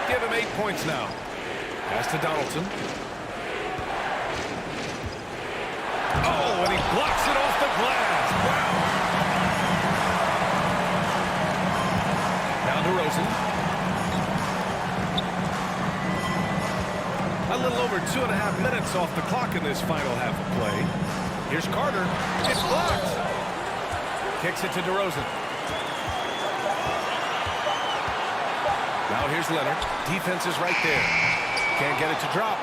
S8: Give him 8 points now. Pass to Donaldson. Oh, and he blocks it off the glass. Wow. Now DeRozan. A little over 2.5 minutes off the clock in this final half of play. Here's Carter. It's blocked. Kicks it to DeRozan. Now here's Leonard. Defense is right there. Can't get it to drop.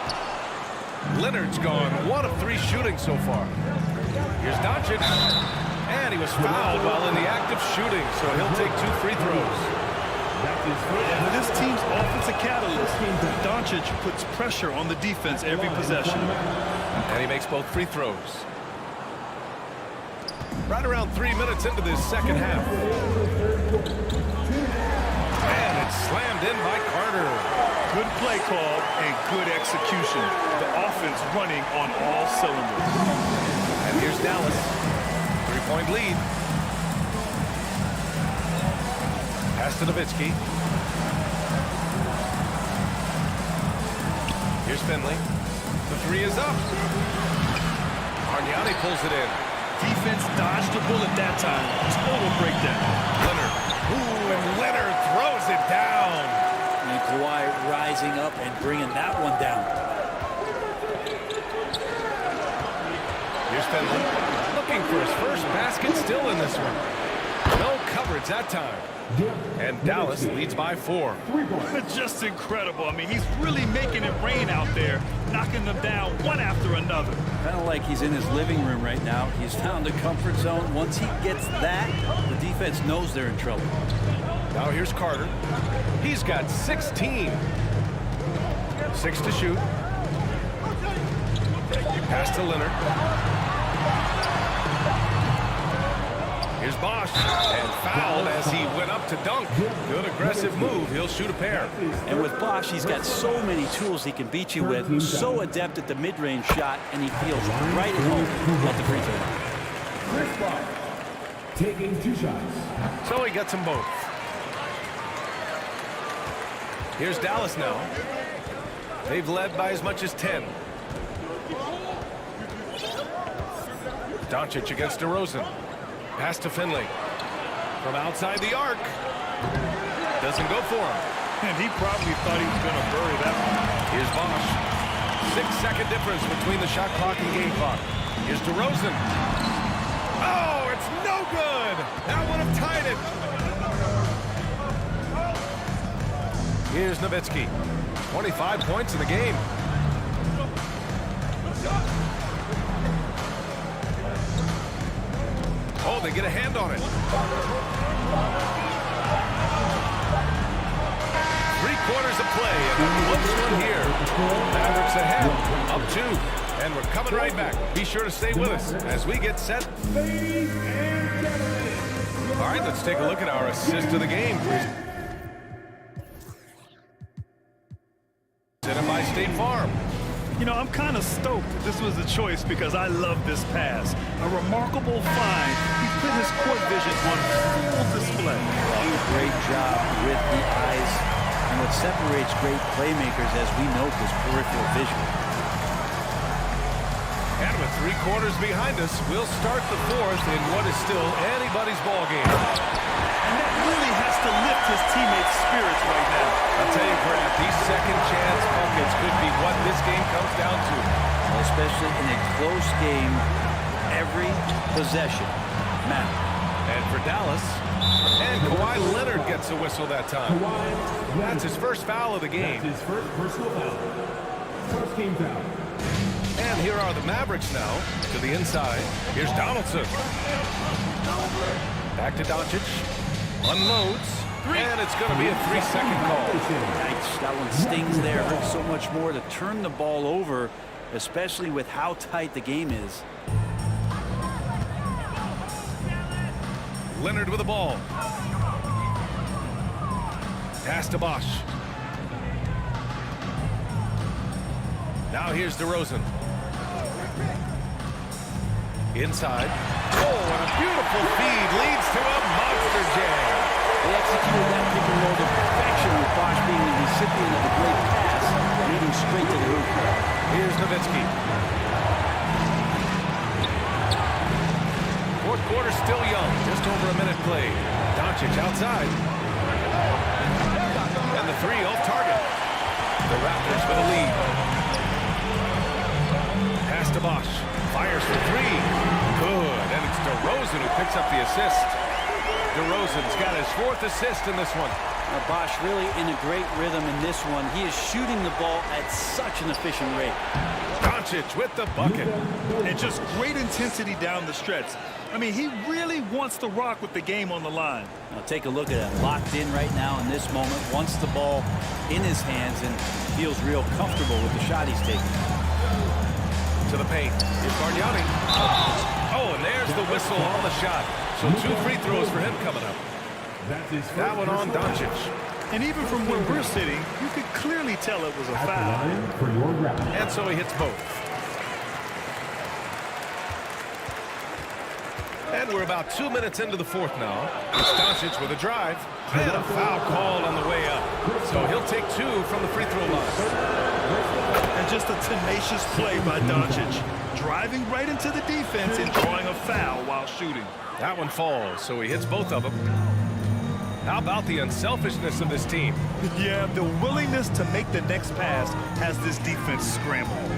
S8: Leonard's gone 1 of 3 shooting so far. Here's Doncic. And he was fouled while in the act of shooting, so he'll take 2 free throws.
S10: And this team's offensive catalyst, Doncic puts pressure on the defense every possession.
S8: And he makes both free throws. Right around 3 minutes into this second half. And it's slammed in by Carter.
S10: Good play call and good execution. The offense running on all cylinders.
S8: And here's Dallas. 3-point lead. Pass to Nowitzki. Here's Finley. The 3 is up. Bargnani pulls it in.
S10: Defense dodged the bullet that time. Total breakdown.
S8: Leonard. Ooh, and Leonard throws it down.
S13: And Kawhi rising up and bringing that one down.
S8: Here's Finley. Looking for his first basket still in this one. No coverage that time. And Dallas leads by 4.
S10: Just incredible. I mean, he's really making it rain out there, knocking them down one after another.
S13: Kind of like he's in his living room right now. He's found a comfort zone. Once he gets that, the defense knows they're in trouble.
S8: Now here's Carter. He's got 16. 6 to shoot. Pass to Leonard. Here's Bosh, and fouled as he went up to dunk. Good aggressive move. He'll shoot a pair.
S13: And with Bosh, he's got so many tools he can beat you with. So adept at the mid-range shot, and he feels right at home at the free throw line.
S15: Chris Bosh taking 2 shots.
S8: So he gets them both. Here's Dallas now. They've led by as much as 10. Doncic against DeRozan. Pass to Finley. From outside the arc. Doesn't go for him.
S10: And he probably thought he was going to bury that one.
S8: Here's Bosh. 6-second difference between the shot clock and game clock. Here's DeRozan. Oh, it's no good. That would have tied it. Here's Nowitzki. 25 points in the game. Oh, they get a hand on it. 3/4 of play, and a close one here. Mavericks ahead, up 2. And we're coming right back. Be sure to stay with us as we get set. All right, let's take a look at our assist of the game. Presented by State Farm.
S10: You know, I'm kind of stoked that this was a choice because I love this pass. A remarkable find. He put his court vision on full display.
S13: Great job with the eyes. And what separates great playmakers, as we note, is peripheral vision.
S8: And with 3/4 behind us, we'll start the 4th in what is still anybody's ball game.
S10: And that really has to lift his teammates' spirits right now.
S8: I'll tell you, Brad, these second chance buckets could be what this game comes down to.
S13: Especially in a close game, every possession matters.
S8: And for Dallas, and Kawhi Leonard gets a whistle that time. That's his first foul of the game.
S15: That's his first personal foul. First game foul.
S8: And here are the Mavericks now to the inside. Here's Donaldson. Back to Doncic. Unloads. And it's going to be a 3-second call.
S13: Yikes, that one stings there. Hurts so much more to turn the ball over, especially with how tight the game is.
S8: Leonard with the ball. Pass to Bosch. Now here's DeRozan. Inside. Oh, and a beautiful feed leads to a monster jam.
S13: They executed that pick and roll to perfection, with Bosch being the recipient of a great pass, leading straight to the hoop.
S8: Here's Nowitzki. 4th quarter still young, just over a minute played. Doncic outside. And the 3 off target. The Raptors with a lead. Pass to Bosch. Fires for 3. Good. And it's DeRozan who picks up the assist. DeRozan's got his 4th assist in this one.
S13: Now Bosch really in a great rhythm in this one. He is shooting the ball at such an efficient rate.
S8: Doncic with the bucket.
S10: And just great intensity down the stretch. I mean, he really wants to rock with the game on the line.
S13: Now take a look at him. Locked in right now in this moment. Wants the ball in his hands and feels real comfortable with the shot he's taking.
S8: To the paint. Here's Bargnani. Oh, and there's the whistle on the shot. So 2 free throws for him coming up. That one on Doncic.
S10: And even from where we're sitting, you could clearly tell it was a foul.
S8: And so he hits both. And we're about 2 minutes into the 4th now. It's Doncic with a drive. And a foul called on the way up. So he'll take 2 from the free throw line.
S10: And just a tenacious play by Doncic. Driving right into the defense and drawing a foul while shooting.
S8: That one falls, so he hits both of them. How about the unselfishness of this team?
S10: Yeah, the willingness to make the next pass has this defense scrambled.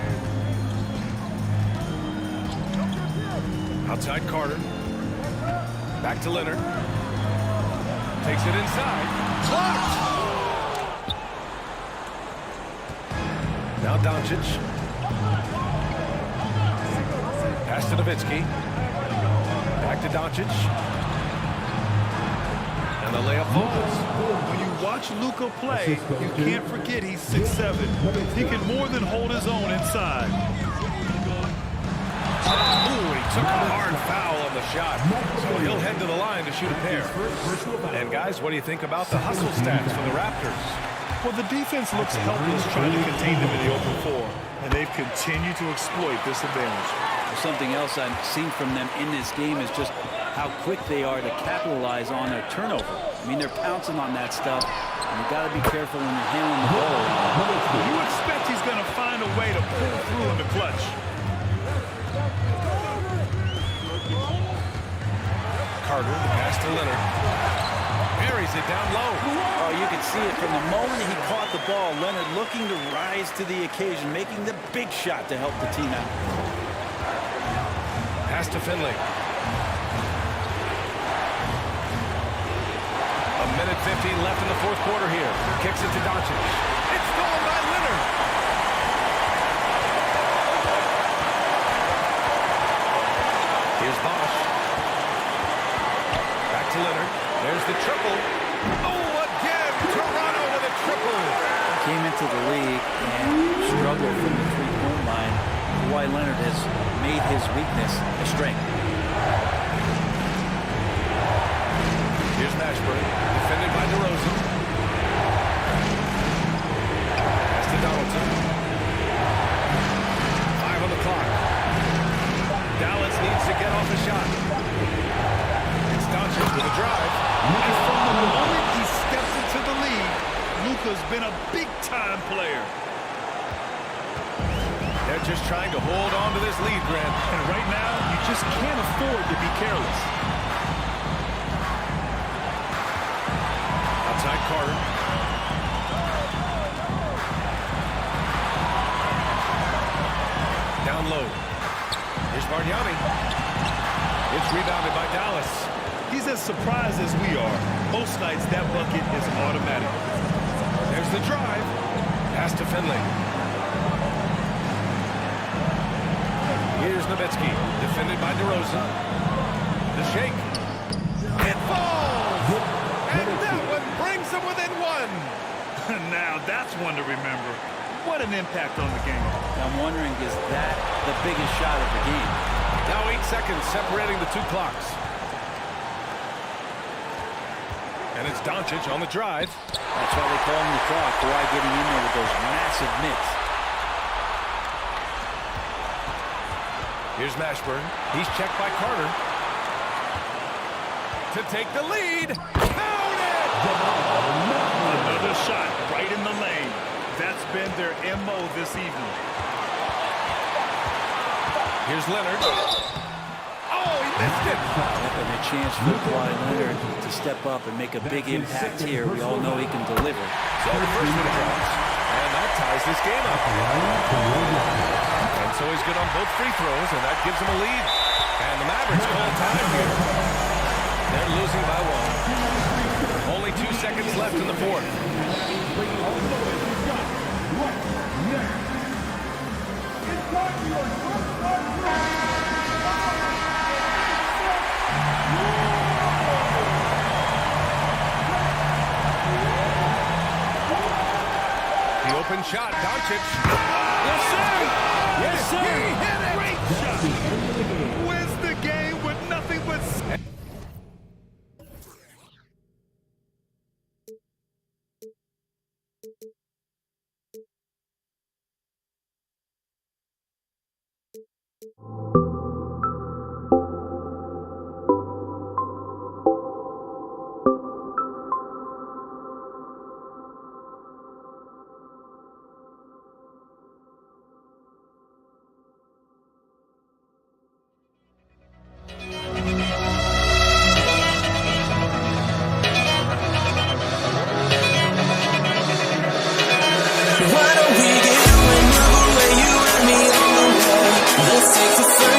S8: Outside Carter. Back to Leonard. Takes it inside. Blocked! Now Doncic. Pass to Nowitzki. Back to Doncic. And the layup falls.
S10: When you watch Luka play, you can't forget he's 6'7". He can more than hold his own inside.
S8: Ooh, he took a hard foul on the shot. So he'll head to the line to shoot a pair. And guys, what do you think about the hustle stats for the Raptors?
S10: Well, the defense looks helpless trying to contain them in the open floor, and they've continued to exploit this advantage.
S13: Something else I've seen from them in this game is just how quick they are to capitalize on a turnover. I mean, they're pouncing on that stuff, and you've got to be careful when you're handling the ball.
S10: You expect he's going to find a way to pull through in the clutch.
S8: Carter, the pass to Leonard. Buries it down low.
S13: Oh, you can see it from the moment he caught the ball. Leonard looking to rise to the occasion, making the big shot to help the team out.
S8: Pass to Finley. A minute 15 left in the 4th quarter here. Kicks it to Doncic. It's stolen by Leonard. Here's Bosch. Back to Leonard. There's the triple. Oh, again! Toronto with a triple.
S13: into the league and struggle from the three-point line, Kawhi Leonard has made his weakness a strength.
S8: Here's Mashburn, defended by DeRozan. Pass to Donaldson. 5 on the clock. Dallas needs to get off a shot. It's Doncic with a drive.
S10: And from the moment he stepped into the league, Luka's been a big-time player.
S8: They're just trying to hold on to this lead, Grant.
S10: And right now, you just can't afford to be careless.
S8: Outside Carter. Down low. Here's Bargnani. It's rebounded by Dallas.
S10: He's as surprised as we are. Most nights, that bucket is automatic.
S8: There's the drive. Pass to Finley. Here's Nowitzki, defended by DeRozan. The shake. It falls! And that one brings them within one.
S10: Now, that's one to remember. What an impact on the game.
S13: I'm wondering, is that the biggest shot of the game?
S8: Now 8 seconds separating the two clocks. And it's Doncic on the drive.
S13: That's why they call him the clock. Kawhi getting in there with those massive mitts.
S8: Here's Mashburn. He's checked by Carter. To take the lead. Count it!
S10: Another shot right in the lane. That's been their MO this evening.
S8: Here's Leonard. Oh, he missed it!
S13: And a chance for Kawhi Leonard to step up and make a big impact here. We all know he can deliver.
S8: So the first one drops. And that ties this game up. And so he's good on both free throws, and that gives him a lead. And the Mavericks call time here. They're losing by 1. Only 2 seconds left in the fourth. The open shot, Doncic. Yes, sir!
S10: Yes, sir! He hit it! Great shot! Wins the game with nothing but...
S7: Why don't we get you and move away, you and me on the way? Let's take the first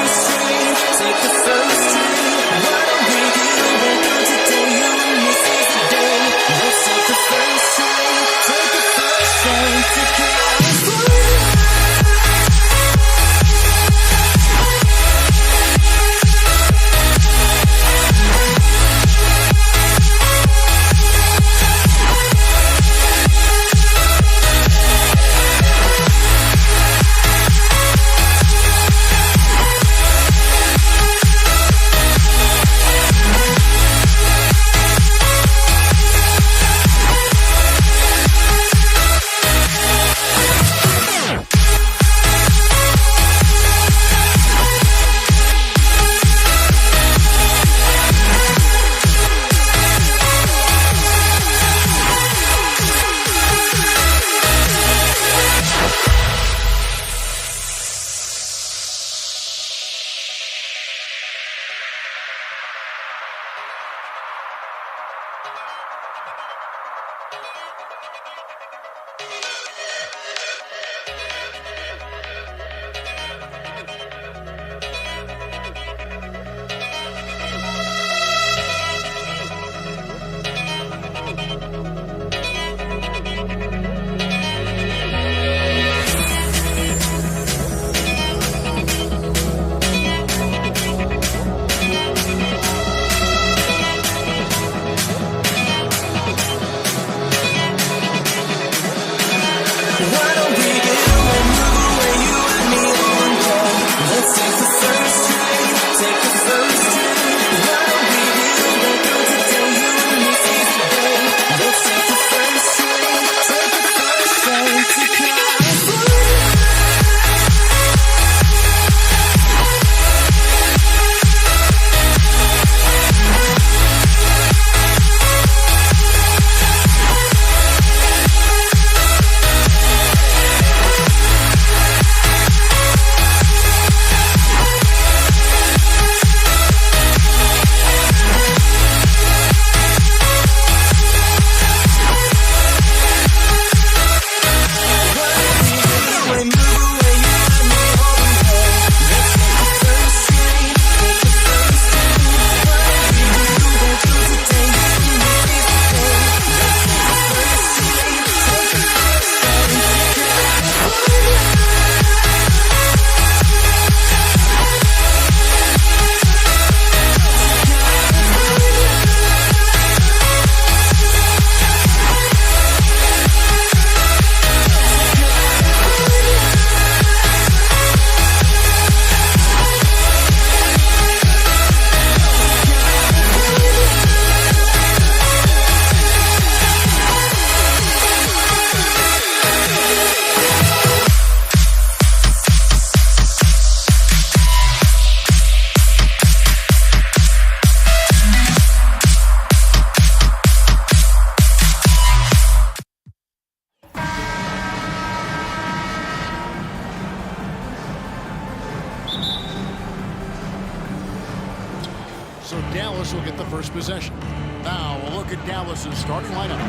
S2: Dallas will get the first possession. Now we'll look at Dallas's starting lineup.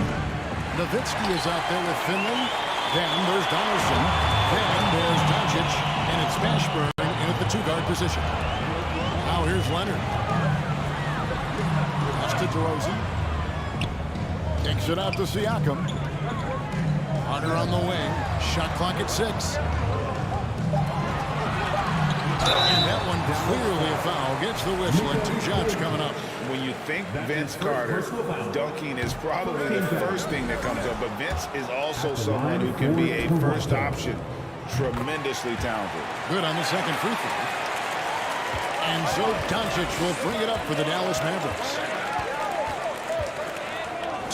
S2: Nowitzki is out there with Finley. Then there's Donaldson. Then there's Doncic. And it's Mashburn in at the 2-guard position. Now here's Leonard. Pass to DeRozan. Kicks it out to Siakam. Hunter on the wing. Shot clock at 6. And that one clearly a foul. Gets the whistle and 2 shots coming up.
S3: When you think Vince Carter, dunking is probably the first thing that comes up. But Vince is also someone who can be a first option. Tremendously talented.
S2: Good on the second free throw. And so Doncic will bring it up for the Dallas Mavericks.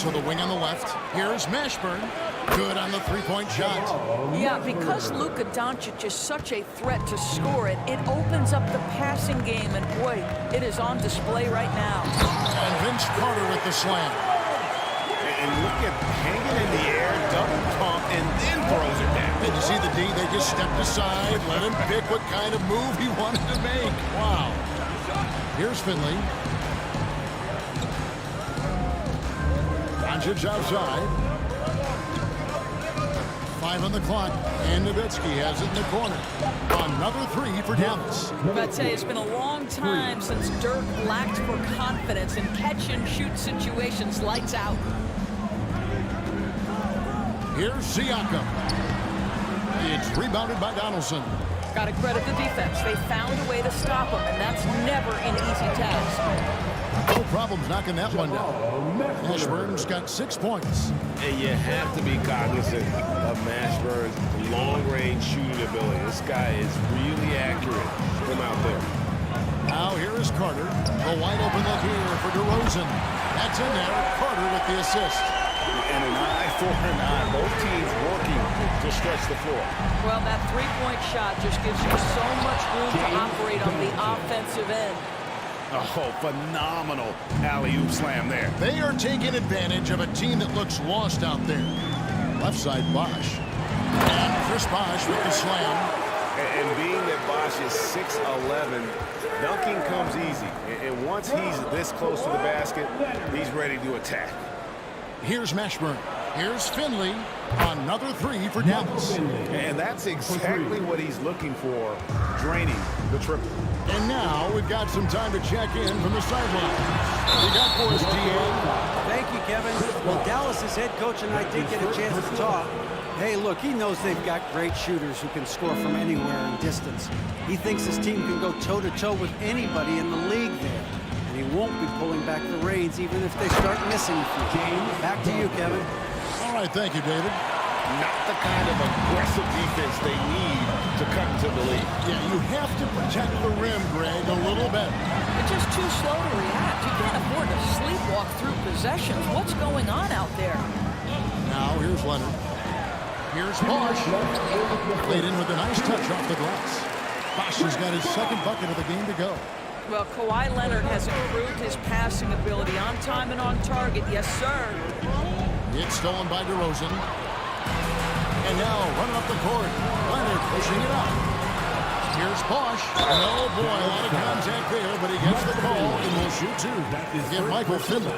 S2: To the wing on the left. Here's Mashburn. Good on the three-point shot.
S14: Yeah, because Luka Doncic is such a threat to score it, it opens up the passing game, and boy, it is on display right now.
S2: And Vince Carter with the slam.
S3: And look at hanging in the air, double pump, and then throws it down.
S2: Did you see the D? They just stepped aside, let him pick what kind of move he wanted to make. Wow. Here's Finley. Doncic outside. 5 on the clock, and Nowitzki has it in the corner. Another 3 for Dallas.
S14: I'd say it's been a long time since Dirk lacked for confidence in catch-and-shoot situations. Lights out.
S2: Here's Siakam. It's rebounded by Donaldson.
S14: Got to credit the defense. They found a way to stop him, and that's never an easy task.
S2: No problems knocking that one down. Mashburn's got 6 points.
S18: And you have to be cognizant of Mashburn's long-range shooting ability. This guy is really accurate from out there.
S2: Now here is Carter. A wide open look here for DeRozan. That's in there. Carter with the assist.
S3: And an eye for an eye. Both teams working to stretch the floor.
S14: Well, that three-point shot just gives you so much room to operate on the offensive end.
S3: Oh, phenomenal alley-oop slam there.
S2: They are taking advantage of a team that looks lost out there. Left side, Bosh. And Chris Bosh with the slam.
S3: And being that Bosh is 6'11", dunking comes easy. And once he's this close to the basket, he's ready to attack.
S2: Here's Mashburn. Here's Finley. Another 3 for Dallas.
S3: And that's exactly what he's looking for, draining the triple.
S2: And now we've got some time to check in from the sideline. We got for us, GA.
S4: Thank you, Kevin. Well, Dallas's head coach and I did get a chance to talk. Hey, look, he knows they've got great shooters who can score from anywhere in distance. He thinks his team can go toe-to-toe with anybody in the league there. And he won't be pulling back the reins even if they start missing a few. Back to you, Kevin.
S2: All right, thank you, David.
S3: Not the kind of aggressive defense they need to cut into the lead.
S2: Yeah, you have to protect the rim, Greg, a little bit.
S14: It's just too slow to react. You can't afford to sleepwalk through possessions. What's going on out there?
S2: Now, here's Leonard. Here's Bosh. Laid in with a nice touch off the glass. Bosh has got his second bucket of the game to go.
S14: Well, Kawhi Leonard has improved his passing ability on time and on target. Yes, sir.
S2: It's stolen by DeRozan. And now running up the court. Leonard pushing it up. Here's Bosh. Oh, boy, a lot of contact there, but he gets the call and will shoot 2. Give Michael Finley.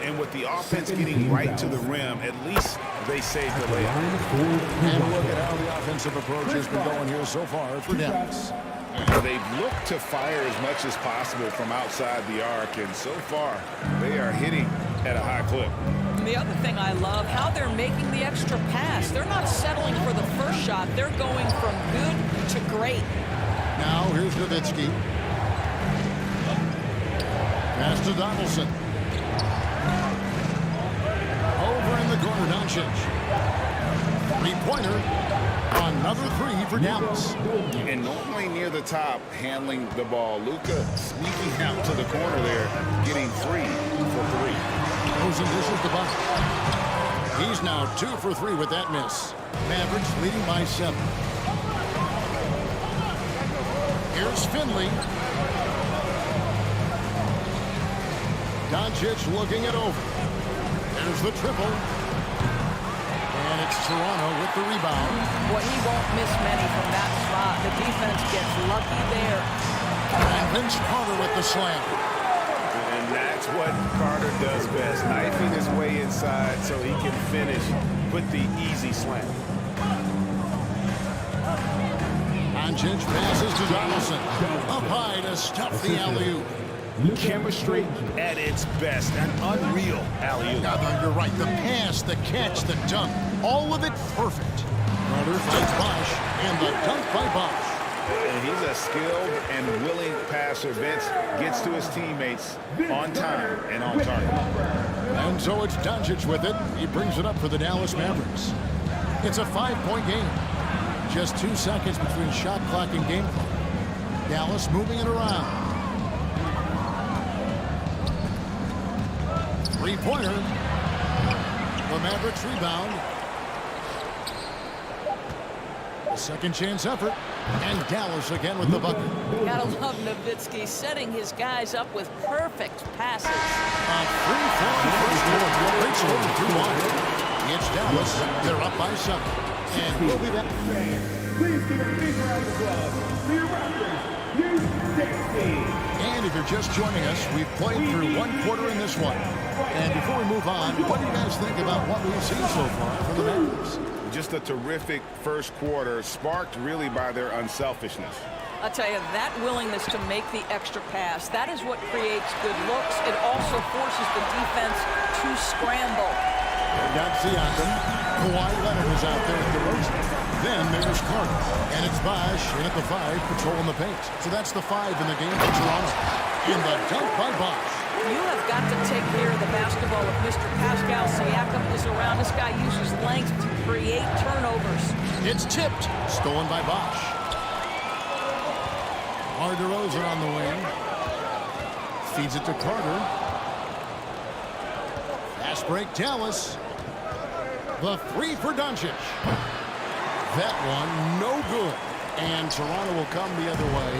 S3: And with the offense getting right to the rim, at least they saved the layup.
S2: And look at how the offensive approach has been going here so far for Dallas.
S3: They've looked to fire as much as possible from outside the arc, and so far, they are hitting at a high clip.
S14: And the other thing I love, how they're making the extra pass. They're not settling for the first shot. They're going from good to great.
S2: Now, here's Nowitzki. Pass to Donaldson. Over in the corner, Doncic. Three-pointer. Another 3 for Dallas.
S3: And normally near the top, handling the ball. Luka sneaking out to the corner there, getting 3 for 3.
S2: Goes and dishes the bucket. He's now 2 for 3 with that miss. Mavericks leading by 7. Here's Finley. Doncic looking it over. There's the triple. And it's Toronto with the rebound.
S14: Well, he won't miss many from that spot. The defense gets lucky there.
S2: And Vince Carter with the slam.
S3: And That's what Carter does best, knifing his way inside so he can finish with the easy slam.
S2: Doncic passes to Donaldson. Up high to stuff the alley-oop.
S3: Chemistry at its best. An unreal alley-oop.
S2: You're right. The pass, the catch, the dunk. All of it perfect. Carter finds Bosh, and the dunk by Bosh.
S3: And he's a skilled and willing passer. Vince gets to his teammates on time and on target.
S2: And so it's Doncic with it. He brings it up for the Dallas Mavericks. It's a 5-point game. Just 2 seconds between shot clock and game clock. Dallas moving it around. Three-pointer. The Mavericks rebound. A second chance effort. And Dallas again with the bucket.
S14: Gotta love Nowitzki setting his guys up with perfect passes.
S2: A free-flowing first quarter. Great score, 2-1. It's Dallas. They're up by 7. And we'll be back.
S15: Please give a big round of applause for your Raptors,
S2: And if you're just joining us, we've played through 1 quarter in this one. And before we move on, what do you guys think about what we've seen so far from the Mavericks?
S3: Just a terrific first quarter, sparked really by their unselfishness.
S14: I'll tell you, that willingness to make the extra pass, that is what creates good looks. It also forces the defense to scramble.
S2: They got Siakam. Kawhi Leonard is out there at the roast. Then there's Carter. And it's Bosh in at the 5, patrolling the paint. So that's the 5 in the game for Toronto. In the dunk by Bosh.
S14: You have got to take care of the basketball if Mr. Pascal Siakam is around. This guy uses length to create turnovers.
S2: It's tipped. Stolen by Bosh. DeRozan on the wing. Feeds it to Carter. Fast break, Dallas. The 3 for Doncic. That one, no good. And Toronto will come the other way.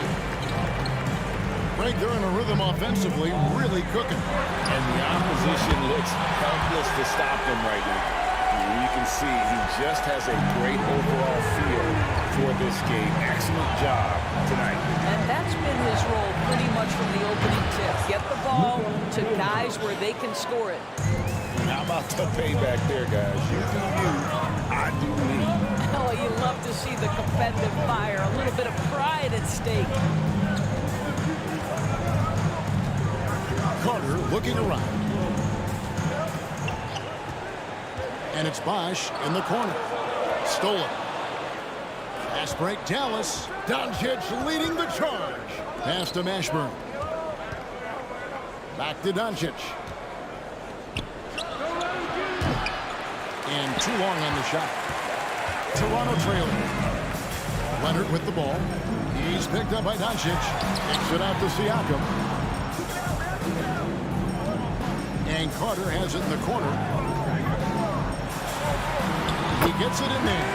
S2: Greg, they're in a rhythm offensively, really cooking.
S17: And the opposition looks helpless to stop them right now. You can see he just has a great overall feel for this game. Excellent job tonight.
S14: And that's been his role pretty much from the opening tip. Get the ball to guys where they can score it.
S17: How about the payback there, guys? You do you, I do me.
S14: Oh, you love to see the competitive fire. A little bit of pride at stake.
S2: Carter looking around. And it's Bosh in the corner. Stolen. Fast break, Dallas. Doncic leading the charge. Pass to Mashburn. Back to Doncic. And too long on the shot. Toronto trailing. Leonard with the ball. He's picked up by Doncic. Kicks it out to Siakam. And Carter has it in the corner. He gets it in there.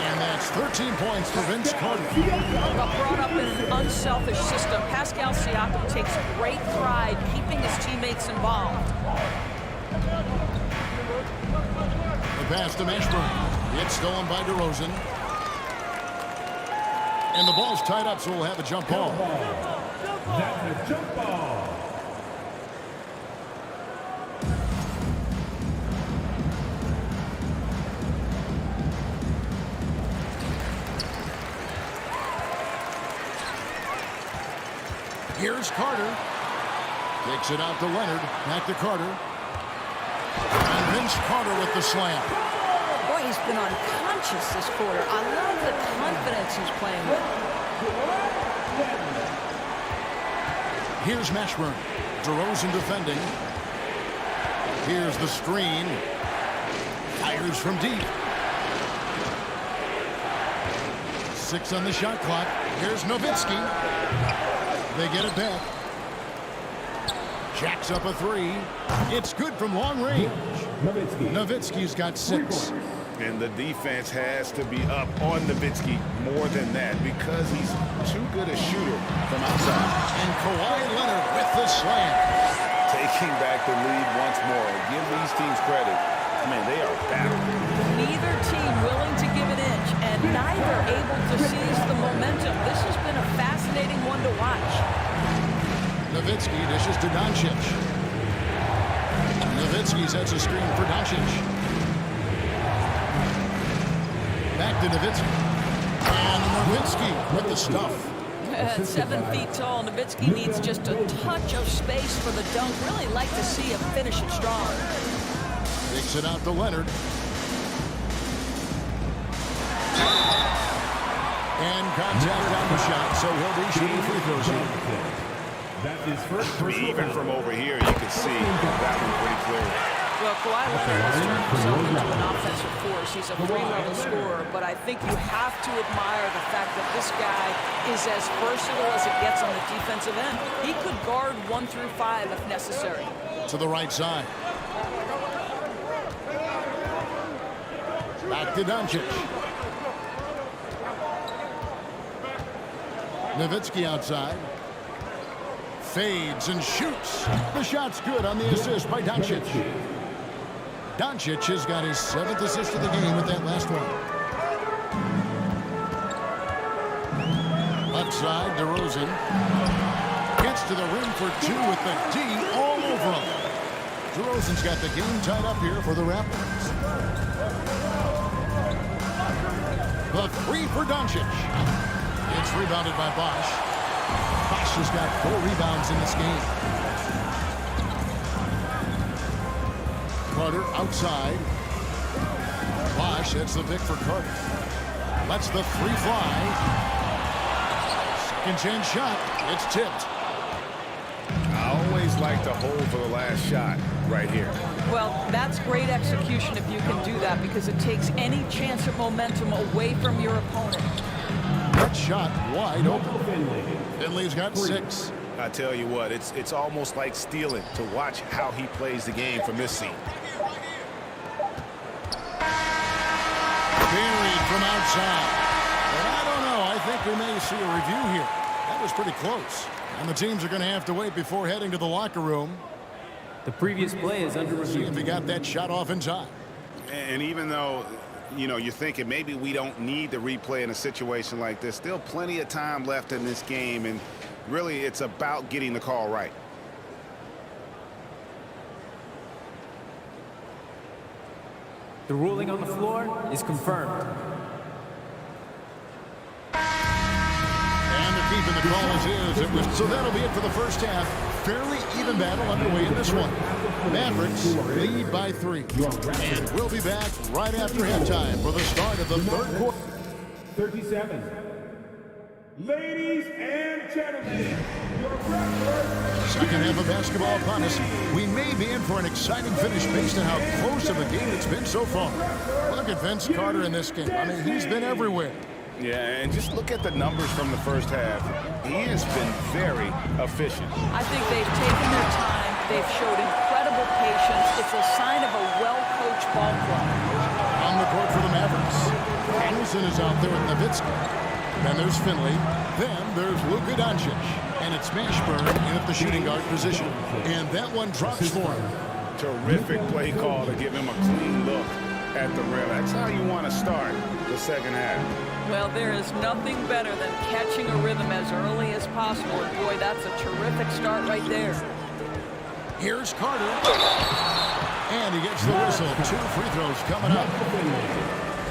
S2: And that's 13 points for Vince Carter.
S14: Brought up in an unselfish system, Pascal Siakam takes great pride keeping his teammates involved.
S2: The pass to Mashburn. It's stolen by DeRozan. And the ball's tied up, so we'll have a jump ball.
S15: That's a jump ball.
S2: Here's Carter. Kicks it out to Leonard. Back to Carter. And Vince Carter with the slam.
S14: Boy, he's been unconscious this quarter. I love the confidence he's playing with.
S2: Here's Mashburn. DeRozan defending. Here's the screen. Fires from deep. 6 on the shot clock. Here's Nowitzki. They get it back. Jacks up a 3. It's good from long range. Nowitzki's got 6.
S3: And the defense has to be up on Nowitzki more than that because he's too good a shooter from outside.
S2: And Kawhi Leonard with the slam.
S17: Taking back the lead once more. Give these teams credit. Man, they are battling.
S14: Neither team willing to give an inch and neither able to seize the momentum. This has been a fascinating one to watch.
S2: Nowitzki dishes to Doncic. Nowitzki sets a screen for Doncic. Back to Nowitzki. And Nowitzki with the stuff.
S14: At 7 feet tall, Nowitzki needs just a touch of space for the dunk. Really like to see him finish it strong.
S2: Takes it out to Leonard. And contact on the shot, so he'll be shooting free throws here.
S15: That is first
S3: I mean, even from over here, you can see that one pretty clearly.
S14: Well, Kawhi Leonard has turned himself into an offensive force. He's a three-level scorer, but I think you have to admire the fact that this guy is as versatile as it gets on the defensive end. He could guard 1 through 5 if necessary.
S2: To the right side. Back to Doncic. Nowitzki outside. Fades and shoots. The shot's good on the assist by Doncic. Doncic has got his 7th assist of the game with that last one. Left side, DeRozan. Gets to the rim for 2 with the D all over him. DeRozan's got the game tied up here for the Raptors. The 3 for Doncic. It's rebounded by Bosh. Bosh has got 4 rebounds in this game. Carter outside. Bosh hits the pick for Carter. Lets the 3 fly. Second chance shot. It's tipped.
S3: I always like to hold for the last shot right here.
S14: Well, that's great execution if you can do that because it takes any chance of momentum away from your opponent.
S2: That shot wide open. Finley's got 6.
S3: I tell you what, it's almost like stealing to watch how he plays the game from this scene.
S2: Buried from outside. But I don't know. I think we may see a review here. That was pretty close. And the teams are going to have to wait before heading to the locker room.
S19: The previous play is under review.
S2: See if he got that shot off in time.
S3: And even though, you know, you're thinking maybe we don't need the replay in a situation like this, still plenty of time left in this game, and really it's about getting the call right.
S19: The ruling on the floor is confirmed.
S2: And the keeping the call as is. So that'll be it for the first half. Fairly even battle underway in this one. Mavericks lead by 3. And we'll be back right after halftime for the start of the third quarter.
S15: 37. Ladies and gentlemen, your referee.
S2: Second half of basketball upon us. We may be in for an exciting finish based on how close of a game it's been so far. Look at Vince Carter in this game. I mean, he's been everywhere.
S3: Yeah, and just look at the numbers from the first half. He has been very efficient.
S14: I think they've taken their time. They've showed incredible patience. It's a sign of a well-coached ball club.
S2: On the court for the Mavericks. Anderson is out there with Nowitzki. Then there's Finley. Then there's Luka Doncic. And it's Mashburn in at the shooting guard position. And that one drops for him.
S3: Terrific play call to give him a clean look at the rim. That's how you want to start the second half.
S14: Well, there is nothing better than catching a rhythm as early as possible. And boy, that's a terrific start right there.
S2: Here's Carter. And he gets the whistle. 2 free throws coming up.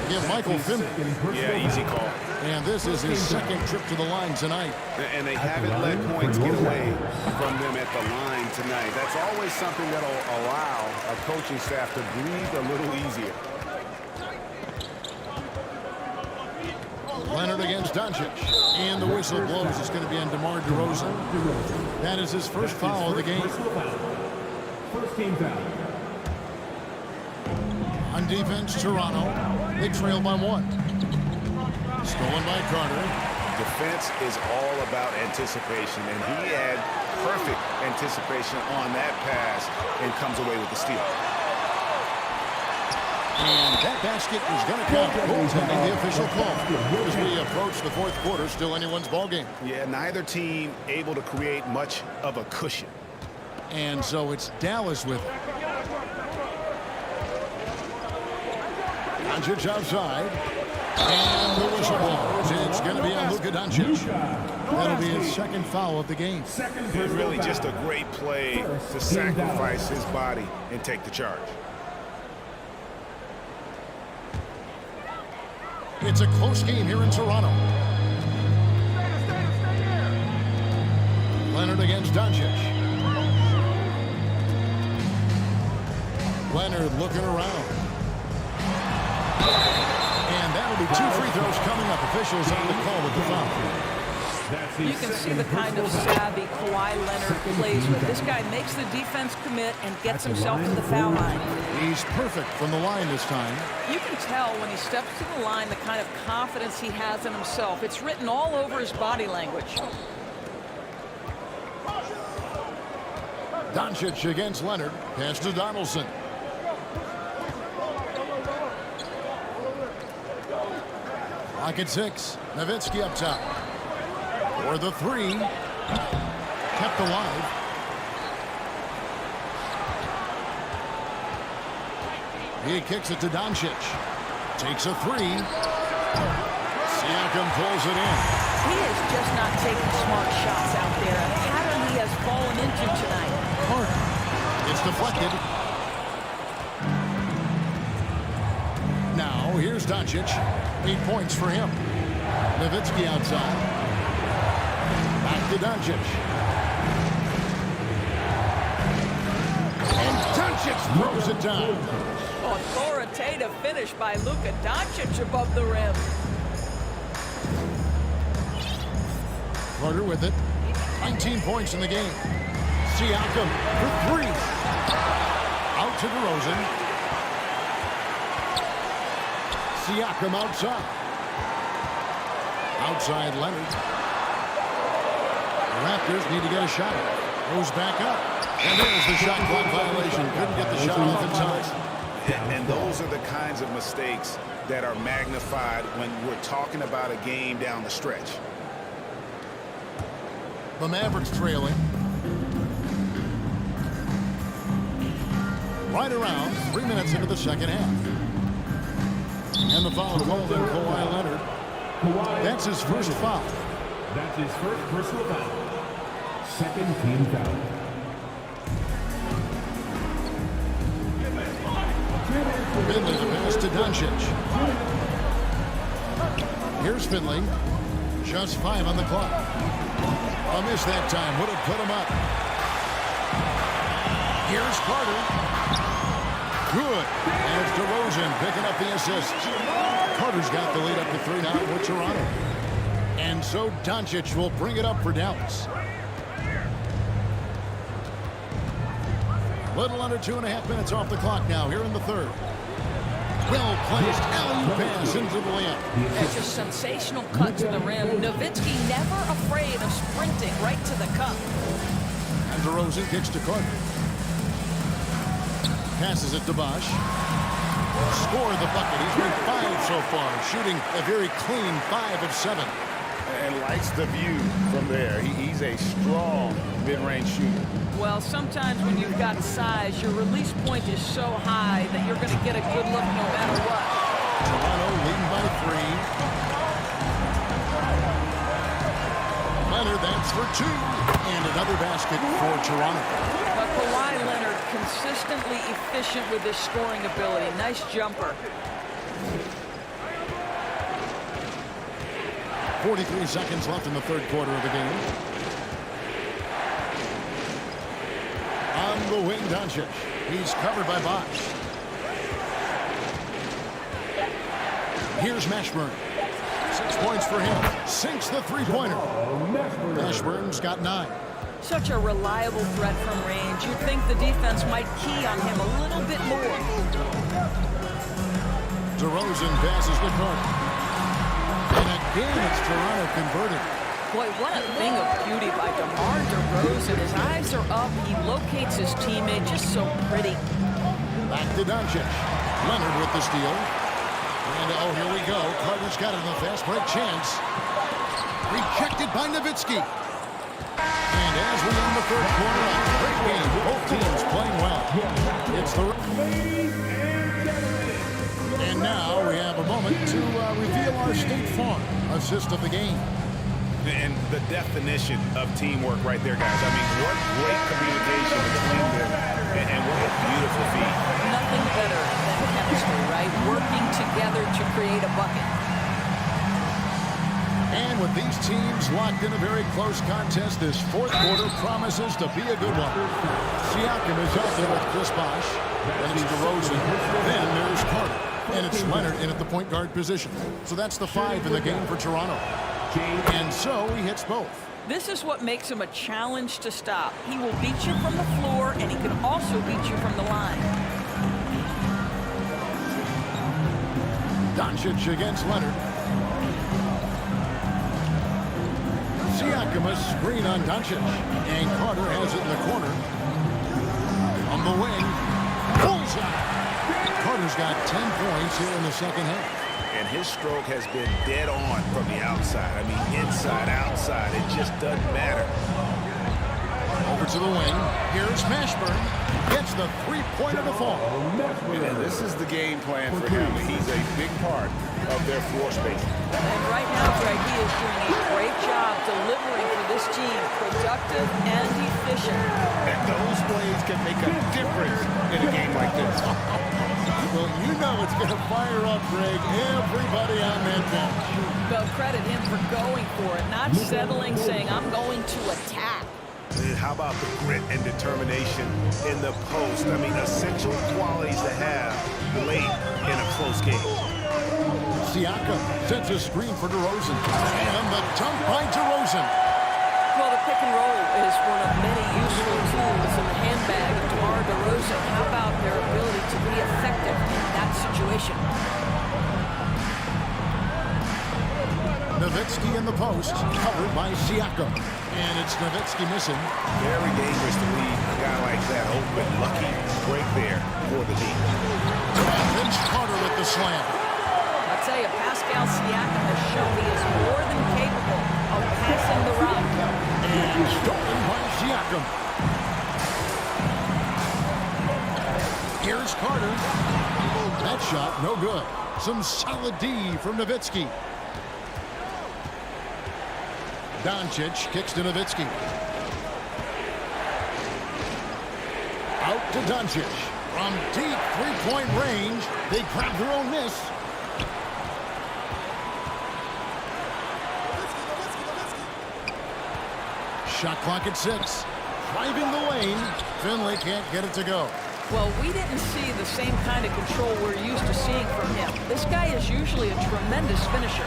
S2: Give Michael Finley.
S3: Yeah, easy call.
S2: And this is his second trip to the line tonight.
S3: And they haven't let points get away from them at the line tonight. That's always something that'll allow a coaching staff to breathe a little easier.
S2: Leonard against Doncic. And the whistle blows. It's going to be on DeMar DeRozan. That is his first foul of the game.
S15: First team foul.
S2: On defense, Toronto. They trail by 1. Stolen by Carter.
S3: Defense is all about anticipation, and he had perfect anticipation on that pass and comes away with the steal.
S2: And that basket is going to count. Goaltending, the official call. As we approach the fourth quarter, still anyone's ball game.
S3: Yeah, neither team able to create much of a cushion.
S2: And so it's Dallas with it. Doncic outside. And the whistle blows. It's going to be on Luka Doncic. That'll be his second foul of the game.
S3: It's really just a great play to sacrifice his body and take the charge.
S2: It's a close game here in Toronto. Leonard against Doncic. Leonard looking around. And that'll be 2 free throws coming up. Officials on the call with the foul.
S14: You can see the kind of savvy Kawhi Leonard plays with. This guy makes the defense commit and gets himself to the foul line.
S2: He's perfect from the line this time.
S14: You can tell when he steps to the line the kind of confidence he has in himself. It's written all over his body language.
S2: Doncic against Leonard. Pass to Donaldson. Lock at 6. Nowitzki up top. For the 3. Kept alive. He kicks it to Doncic. Takes a 3. Siakam pulls it in.
S14: He is just not taking smart shots out there. A pattern he has fallen into tonight.
S2: It's deflected. Now, here's Doncic. 8 points for him. Nowitzki outside. Back to Doncic. And Doncic throws it down.
S14: Authoritative finish by Luka Doncic above the rim.
S2: Carter with it. 19 points in the game. Siakam for 3. Out to DeRozan. Siakam outside. Outside Leonard. The Raptors need to get a shot. Goes back up. And there's the shot clock violation. Couldn't get the shot off in time.
S3: And those are the kinds of mistakes that are magnified when we're talking about a game down the stretch.
S2: The Mavericks trailing. Right around 3 minutes into the second half. And the foul called on Kawhi Leonard. That's his first foul.
S15: That's his first personal foul. Second team foul.
S2: Finley the pass to Doncic. Here's Finley. Just 5 on the clock. A miss that time. Would have put him up. Here's Carter. Good. There's DeRozan picking up the assist. Carter's got the lead up to 3 now with Toronto. And so Doncic will bring it up for Dallas. Little under 2.5 minutes off the clock now here in the third. Well-placed alley-oop pass into the layup.
S14: That's a sensational cut to the rim. Nowitzki never afraid of sprinting right to the cup.
S2: And DeRozan kicks to Carter. Passes it to Bosh. Scored the bucket. He's made 5 so far, shooting a very clean 5 of 7.
S3: And likes the view from there. He's a strong mid-range shooter.
S14: Well, sometimes when you've got size, your release point is so high that you're going to get a good look no matter what.
S2: Toronto leading by 3. Leonard, that's for 2. And another basket for Toronto.
S14: But Kawhi Leonard consistently efficient with his scoring ability. Nice jumper.
S2: 43 seconds left in the third quarter of the game. On the wing, Doncic. He's covered by Bosh. Here's Mashburn. 6 points for him. Sinks the three-pointer. Mashburn's got 9.
S14: Such a reliable threat from range. You'd think the defense might key on him a little bit more.
S2: DeRozan passes to Carter. And again, it's Toronto converted.
S14: Boy, what a thing of beauty by DeMar DeRozan. His eyes are up. He locates his teammate just so pretty.
S2: Back to Doncic. Leonard with the steal. And oh, here we go. Carter's got it on the fast break chance. Rejected by Nowitzki. And as we end the third quarter, a great game. Both teams playing well. It's the... And now we have a moment to reveal our State Farm assist of the game.
S3: And the definition of teamwork right there, guys. I mean, what great communication between them, and what a beautiful feat.
S14: Nothing better than chemistry, right? Working together to create a bucket.
S2: And with these teams locked in a very close contest, this fourth quarter promises to be a good one. Siakam is out there with Chris Bosh. Then it's DeRozan. Then there's Carter. And it's Leonard in at the point guard position. So that's the 5 in the game for Toronto. And so he hits both.
S14: This is what makes him a challenge to stop. He will beat you from the floor, and he can also beat you from the line.
S2: Doncic against Leonard. Siakam a screen on Doncic. And Carter has it in the corner. On the wing. Bullseye. Carter's got 10 points here in the second half.
S3: And his stroke has been dead on from the outside. I mean, inside, outside, it just doesn't matter.
S2: Over to the wing. Here's Mashburn. Gets the three-pointer to fall.
S3: And this is the game plan for him. He's a big part of their floor space.
S14: And right now, Greg, he is doing a great job delivering for this team. Productive and efficient.
S10: And those plays can make a difference in a game like this.
S2: Well, you know it's going to fire up, Greg, everybody on that bench.
S14: Well, credit him for going for it, not settling, saying, I'm going to attack.
S3: And how about the grit and determination in the post? I mean, essential qualities to have late in a close game.
S2: Siakam sets a screen for DeRozan. And the dunk by DeRozan.
S14: Well, the pick and roll is one of many useful tools in the handbag of DeMar DeRozan. How about their ability to be effective in that situation?
S2: Nowitzki in the post, covered by Siakam. And it's Nowitzki missing.
S3: Very dangerous to leave a guy like that open. Lucky break there for the team.
S2: And Vince Carter with the slam.
S14: I'll tell you, Pascal Siakam has shown he is more than capable of passing the rock.
S2: And stolen by Siakam. Here's Carter. That shot, no good. Some solid D from Nowitzki. Doncic kicks to Nowitzki. Out to Doncic. From deep three-point range, they grab their own miss. Shot clock at 6. Driving the lane. Finley can't get it to go.
S14: Well, we didn't see the same kind of control we're used to seeing from him. This guy is usually a tremendous finisher.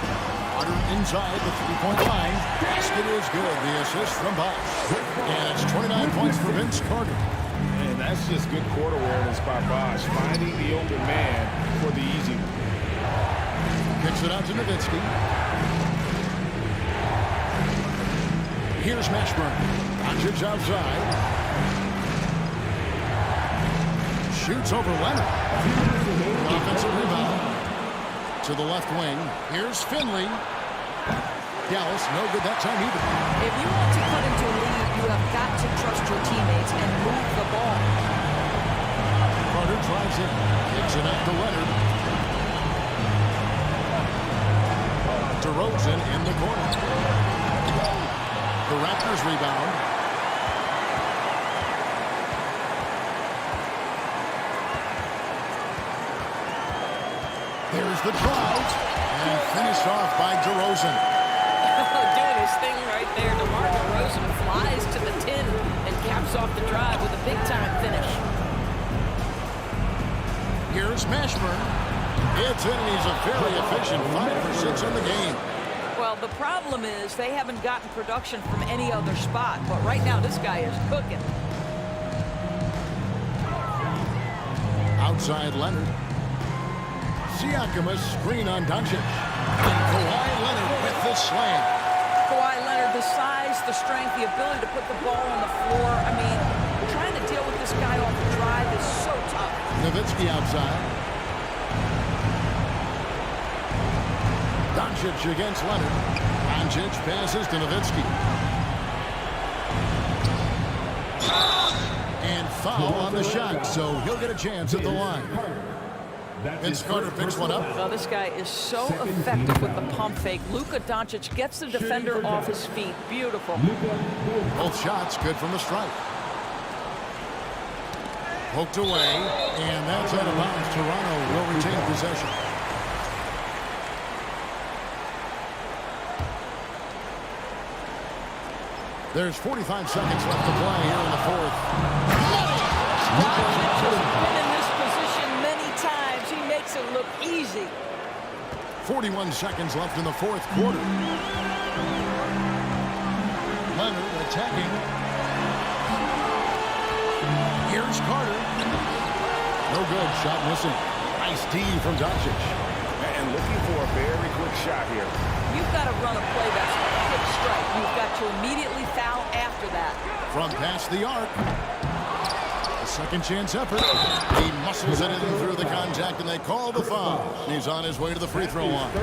S2: Carter inside the three-point line. Basket is good. The assist from Bosh. And it's 29 points for Vince Carter.
S3: And that's just good court awareness by Bosh, finding the open man for the easy one.
S2: Kicks it out to Nowitzki. Here's Mashburn. Doncic outside. Shoots over Leonard. Offensive rebound. To the left wing. Here's Finley. Dallas, no good that time either.
S14: If you want to cut into a lead, you have got to trust your teammates and move the ball.
S2: Carter drives in. Kicks it out to Leonard. DeRozan in the corner. The Raptors rebound. There's the drive. And finished off by DeRozan.
S14: Doing his thing right there. DeMar DeRozan flies to the 10 and caps off the drive with a big-time finish.
S2: Here's Mashburn. It's in, and he's a very efficient 5 for 6 in the game.
S14: Well, the problem is they haven't gotten production from any other spot, but right now this guy is cooking.
S2: Outside Leonard. Siakam a screen on Doncic. And Kawhi Leonard with the slam.
S14: Kawhi Leonard, the size, the strength, the ability to put the ball on the floor. I mean, trying to deal with this guy off the drive is so tough.
S2: Nowitzki outside. Doncic against Leonard. Doncic passes to Nowitzki. And foul on the shot, so he'll get a chance at the line. Vince Carter picks one up.
S14: Well, this guy is so effective with the pump fake. Luka Doncic gets the defender off his feet. Beautiful.
S2: Both shots good from the stripe. Poked away, and that's out of bounds. Toronto will retain possession. There's 45 seconds left to play here in the fourth.
S14: Doncic has been in this position many times. He makes it look easy.
S2: 41 seconds left in the fourth quarter. Leonard attacking. Here's Carter. No good. Shot missing. Nice D from Doncic.
S3: And looking for a very quick shot here.
S14: You've got to run a play that's a quick strike. You've got to immediately foul after that.
S2: From past the arc. A second chance effort. He muscles it in through the contact, and they call the foul. He's on his way to the free throw line.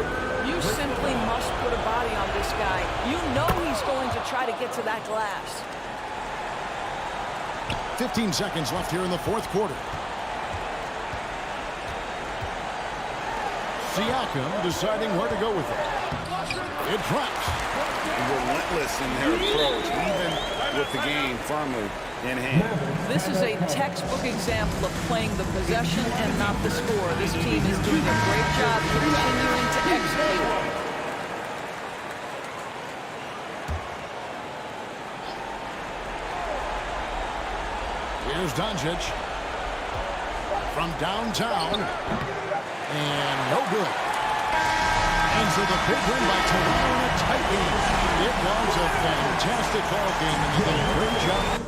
S14: You simply must put a body on this guy. You know he's going to try to get to that glass.
S2: 15 seconds left here in the fourth quarter. Siakam deciding where to go with it. It drops.
S3: Relentless in their approach, even with the game firmly in hand.
S14: This is a textbook example of playing the possession and not the score. This team is doing a great job continuing to execute.
S2: Here's Doncic from downtown, and no good. And so the big win by Toronto in a tight game. It was a fantastic ball game, and they did a great job.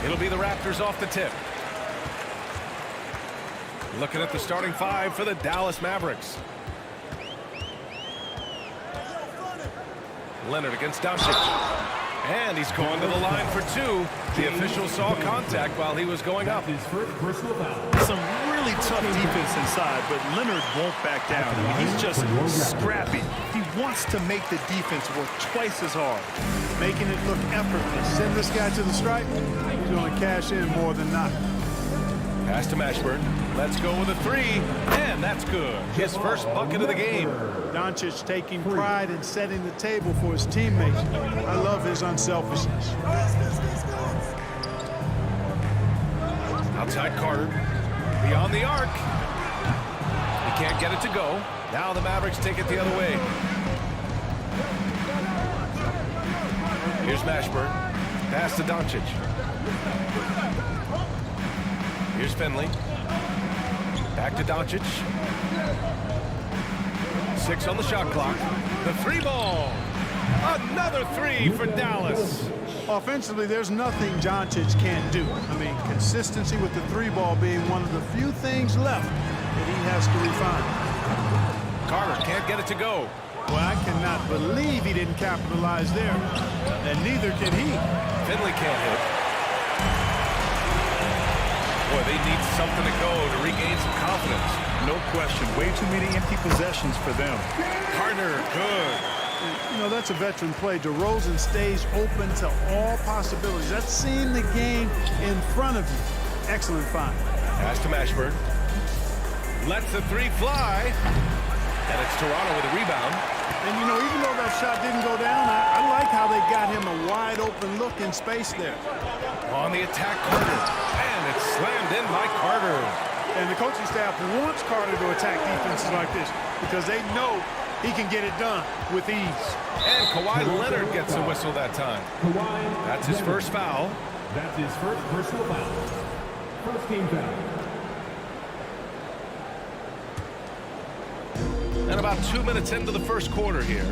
S8: It'll be the Raptors off the tip. Looking at the starting five for the Dallas Mavericks. Leonard against Doncic. And he's going to the line for two. The official saw contact while he was going up.
S15: His first personal foul.
S10: Some really tough defense inside, but Leonard won't back down. I mean, he's just scrappy. He wants to make the defense work twice as hard.
S5: Making it look effortless. Send this guy to the stripe. He's going to cash in more than not.
S8: Pass to Mashburn. Let's go with a three. And that's good. His first bucket of the game.
S5: Doncic taking pride in setting the table for his teammates. I love his unselfishness.
S8: Outside Carter. Beyond the arc. He can't get it to go. Now the Mavericks take it the other way. Here's Mashburn. Pass to Doncic. Here's Finley. Back to Doncic. 6 on the shot clock. The three ball. Another three for Dallas.
S5: Offensively, there's nothing Doncic can't do. I mean, consistency with the three ball being one of the few things left that he has to refine.
S8: Carter can't get it to go.
S5: Well, I cannot believe he didn't capitalize there. And neither can he.
S8: Finley can't hit. Boy, they need something to go to regain some confidence.
S10: No question. Way too many empty possessions for them.
S8: Carter, good.
S5: You know, that's a veteran play. DeRozan stays open to all possibilities. That's seeing the game in front of you. Excellent find.
S8: Pass to Mashburn. Lets the three fly. And it's Toronto with a rebound.
S5: And, you know, even though that shot didn't go down, I like how they got him a wide open look in space there.
S8: On the attack, Carter. And it's slammed in by Carter.
S5: And the coaching staff wants Carter to attack defenses like this because they know he can get it done with ease.
S8: And Kawhi Leonard gets a whistle that time. That's his first foul.
S15: That's his first personal foul. First team foul.
S8: And about 2 minutes into the first quarter here.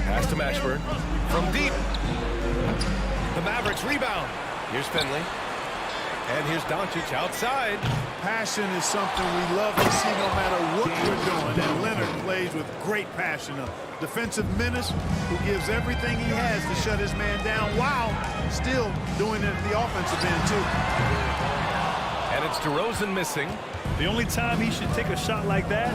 S8: Pass to Mashburn. From deep. The Mavericks rebound. Here's Finley. And here's Doncic outside.
S5: Passion is something we love to see no matter what we're doing. And Leonard plays with great passion. A defensive menace who gives everything he has to shut his man down while still doing it at the offensive end, too.
S8: And it's DeRozan missing.
S10: The only time he should take a shot like that,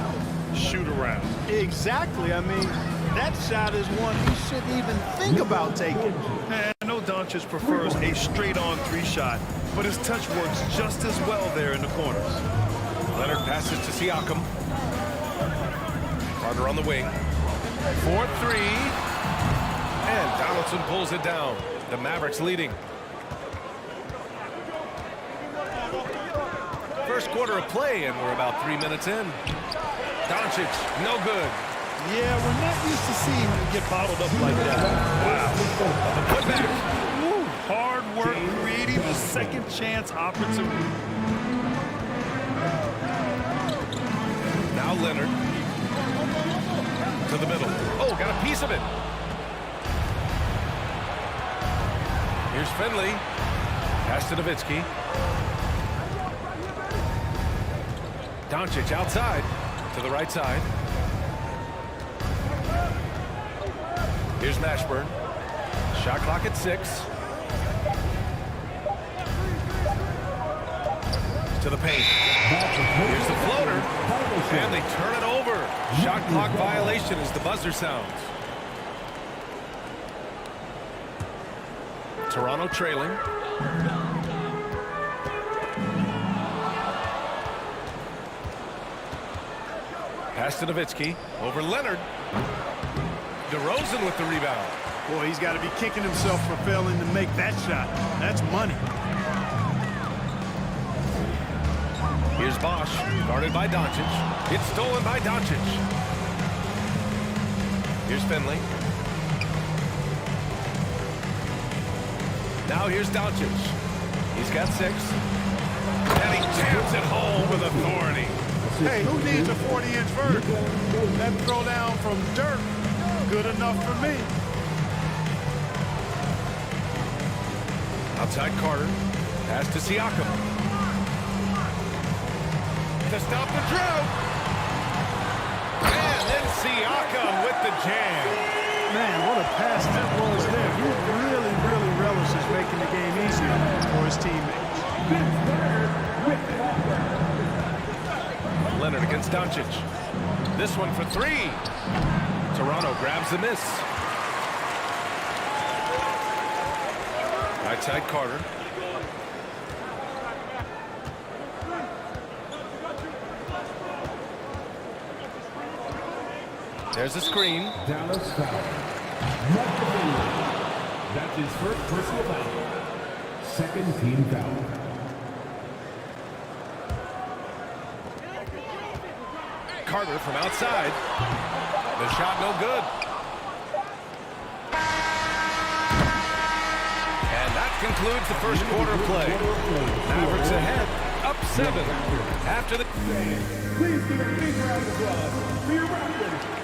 S10: shoot around.
S5: Exactly. I mean, that shot is one he shouldn't even think about taking.
S10: I know Doncic prefers a straight-on three shot, but his touch works just as well there in the corners.
S8: Leonard passes to Siakam. Carter on the wing. 4-3. And Donaldson pulls it down. The Mavericks leading. First quarter of play, and we're about 3 minutes in. Doncic, no good.
S10: Yeah, we're not used to seeing him get bottled up like that. Wow.
S8: The putback.
S10: Woo, hard work creating a second chance opportunity.
S8: Now Leonard. To the middle. Oh, got a piece of it. Here's Finley. Pass to Nowitzki. Doncic outside. To the right side. Here's Mashburn. Shot clock at 6. To the paint. Here's the floater. And they turn it over. Shot clock violation as the buzzer sounds. Toronto trailing. Pass to Nowitzki. Over Leonard. DeRozan with the rebound.
S5: Boy, he's got to be kicking himself for failing to make that shot. That's money.
S8: Here's Bosch, guarded by Doncic. It's stolen by Doncic. Here's Finley. Now here's Doncic. He's got 6. And he jams it home with authority.
S5: Hey, who needs a 40-inch vertical? That throw down from Dirk, good enough for me.
S8: Outside Carter. Pass to Siakam. To stop the drought. And then Siakam with the jam.
S5: Man, what a pass that was there. He really, really relishes making the game easier for his teammates.
S8: Leonard against Doncic. This one for three. Toronto grabs the miss. Right side Carter. There's a screen.
S15: Dallas foul. That's his first personal foul. Second team foul.
S8: Carter from outside. The shot no good. And that concludes the first quarter play. Mavericks ahead, up 7. After the...
S15: Please give a big round of applause for your Raptors.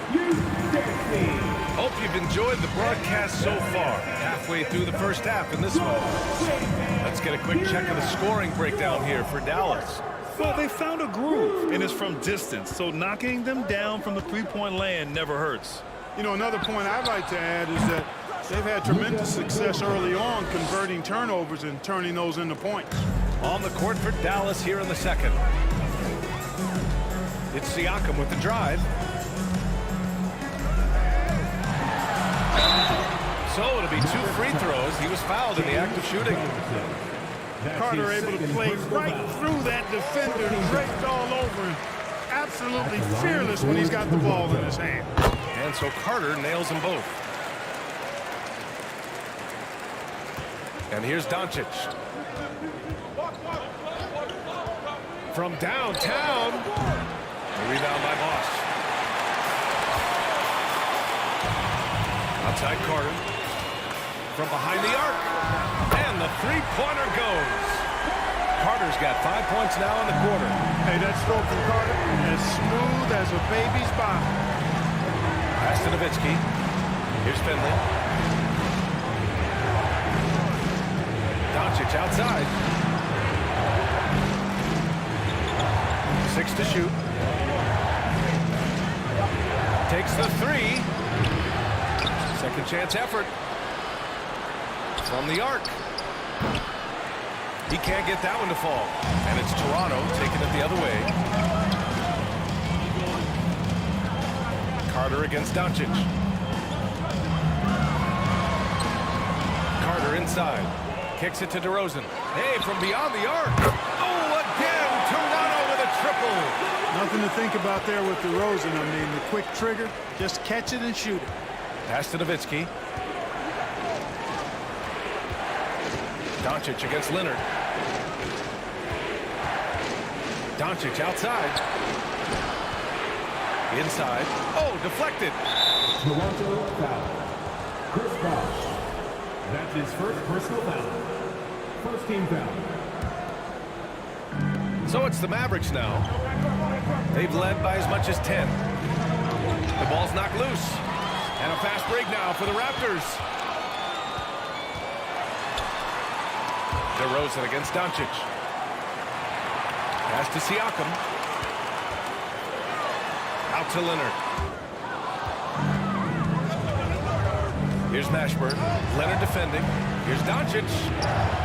S8: Hope you've enjoyed the broadcast so far. Halfway through the first half in this one. Let's get a quick check of the scoring breakdown here for Dallas.
S10: Well, they found a groove, and it's from distance, so knocking them down from the three-point land never hurts.
S5: You know, another point I'd like to add is that they've had tremendous success early on converting turnovers and turning those into points.
S8: On the court for Dallas here in the second. It's Siakam with the drive. So it'll be 2 free throws. He was fouled in the act of shooting.
S5: Carter able to play right through that defender, draped all over him. Absolutely fearless when he's got the ball in his hand.
S8: And so Carter nails them both. And here's Doncic. From downtown. The rebound by Bosch. Outside Carter. From behind the arc. And the three-pointer goes. Carter's got 5 points now in the quarter.
S5: Hey, that stroke from Carter, as smooth as a baby's bottom.
S8: Pass to Nowitzki. Here's Finley. Doncic outside. 6 to shoot. Takes the 3. Second chance effort. From the arc. He can't get that one to fall. And it's Toronto taking it the other way. Carter against Doncic. Carter inside. Kicks it to DeRozan. Hey, from beyond the arc. Oh, again, Toronto with a triple.
S5: Nothing to think about there with DeRozan. I mean, the quick trigger, just catch it and shoot it.
S8: Pass to Nowitzki. Doncic against Leonard. Doncic outside. Inside. Oh, deflected.
S15: Toronto foul. Chris Bosh. That's his first personal foul. First team foul.
S8: So it's the Mavericks now. They've led by as much as 10. The ball's knocked loose. And a fast break now for the Raptors. DeRozan against Doncic. Pass to Siakam. Out to Leonard. Here's Mashburn. Leonard defending. Here's Doncic.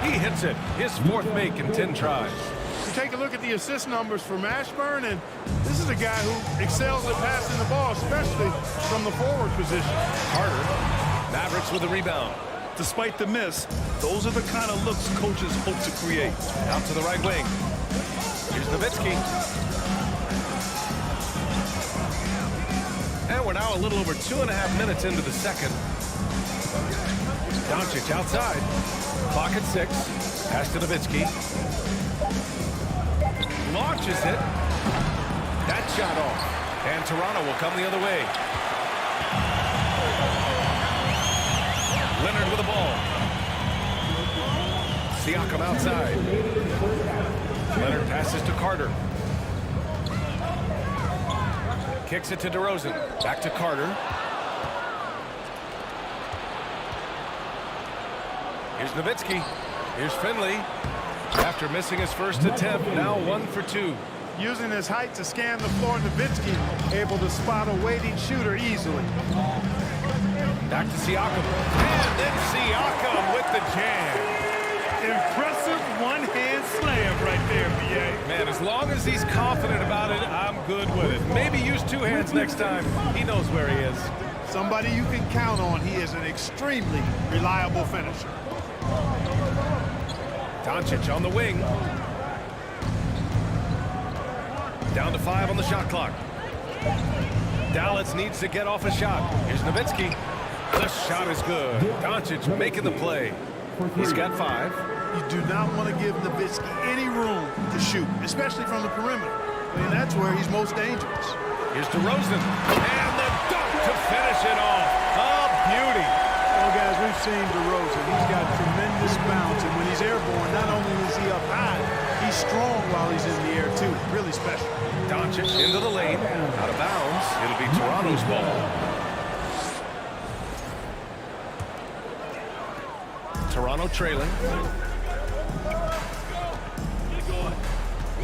S8: He hits it. His 4th make in 10 tries.
S5: You take a look at the assist numbers for Mashburn, and this is a guy who excels at passing the ball, especially from the forward position.
S8: Carter. Mavericks with the rebound.
S10: Despite the miss, those are the kind of looks coaches hope to create.
S8: Out to the right wing. Here's Nowitzki. And we're now a little over 2.5 minutes into the second. Doncic outside. Clock at 6. Pass to Nowitzki. Launches it. That shot off. And Toronto will come the other way. Leonard with the ball. Siakam outside. Leonard passes to Carter. Kicks it to DeRozan. Back to Carter. Here's Nowitzki. Here's Finley. After missing his first attempt, now 1 for 2.
S5: Using his height to scan the floor, Nowitzki able to spot a waiting shooter easily.
S8: Back to Siakam. And then Siakam with the jam.
S10: Impressive one-hand slam right there, B.A.
S8: Man, as long as he's confident about it, I'm good with it. Maybe use 2 hands next time. He knows where he is.
S5: Somebody you can count on. He is an extremely reliable finisher.
S8: Doncic on the wing. Down to 5 on the shot clock. Dallas needs to get off a shot. Here's Nowitzki. The shot is good. Doncic making the play. He's got 5.
S5: You do not want to give Nowitzki any room to shoot, especially from the perimeter. I mean, that's where he's most dangerous.
S8: Here's DeRozan. And the dunk to finish it off. A beauty.
S5: Well, guys, we've seen DeRozan. He's got tremendous bounce, and when he's airborne, not only is he up high, he's strong while he's in the air, too. Really special.
S8: Doncic into the lane. Out of bounds. It'll be Toronto's ball. Toronto trailing.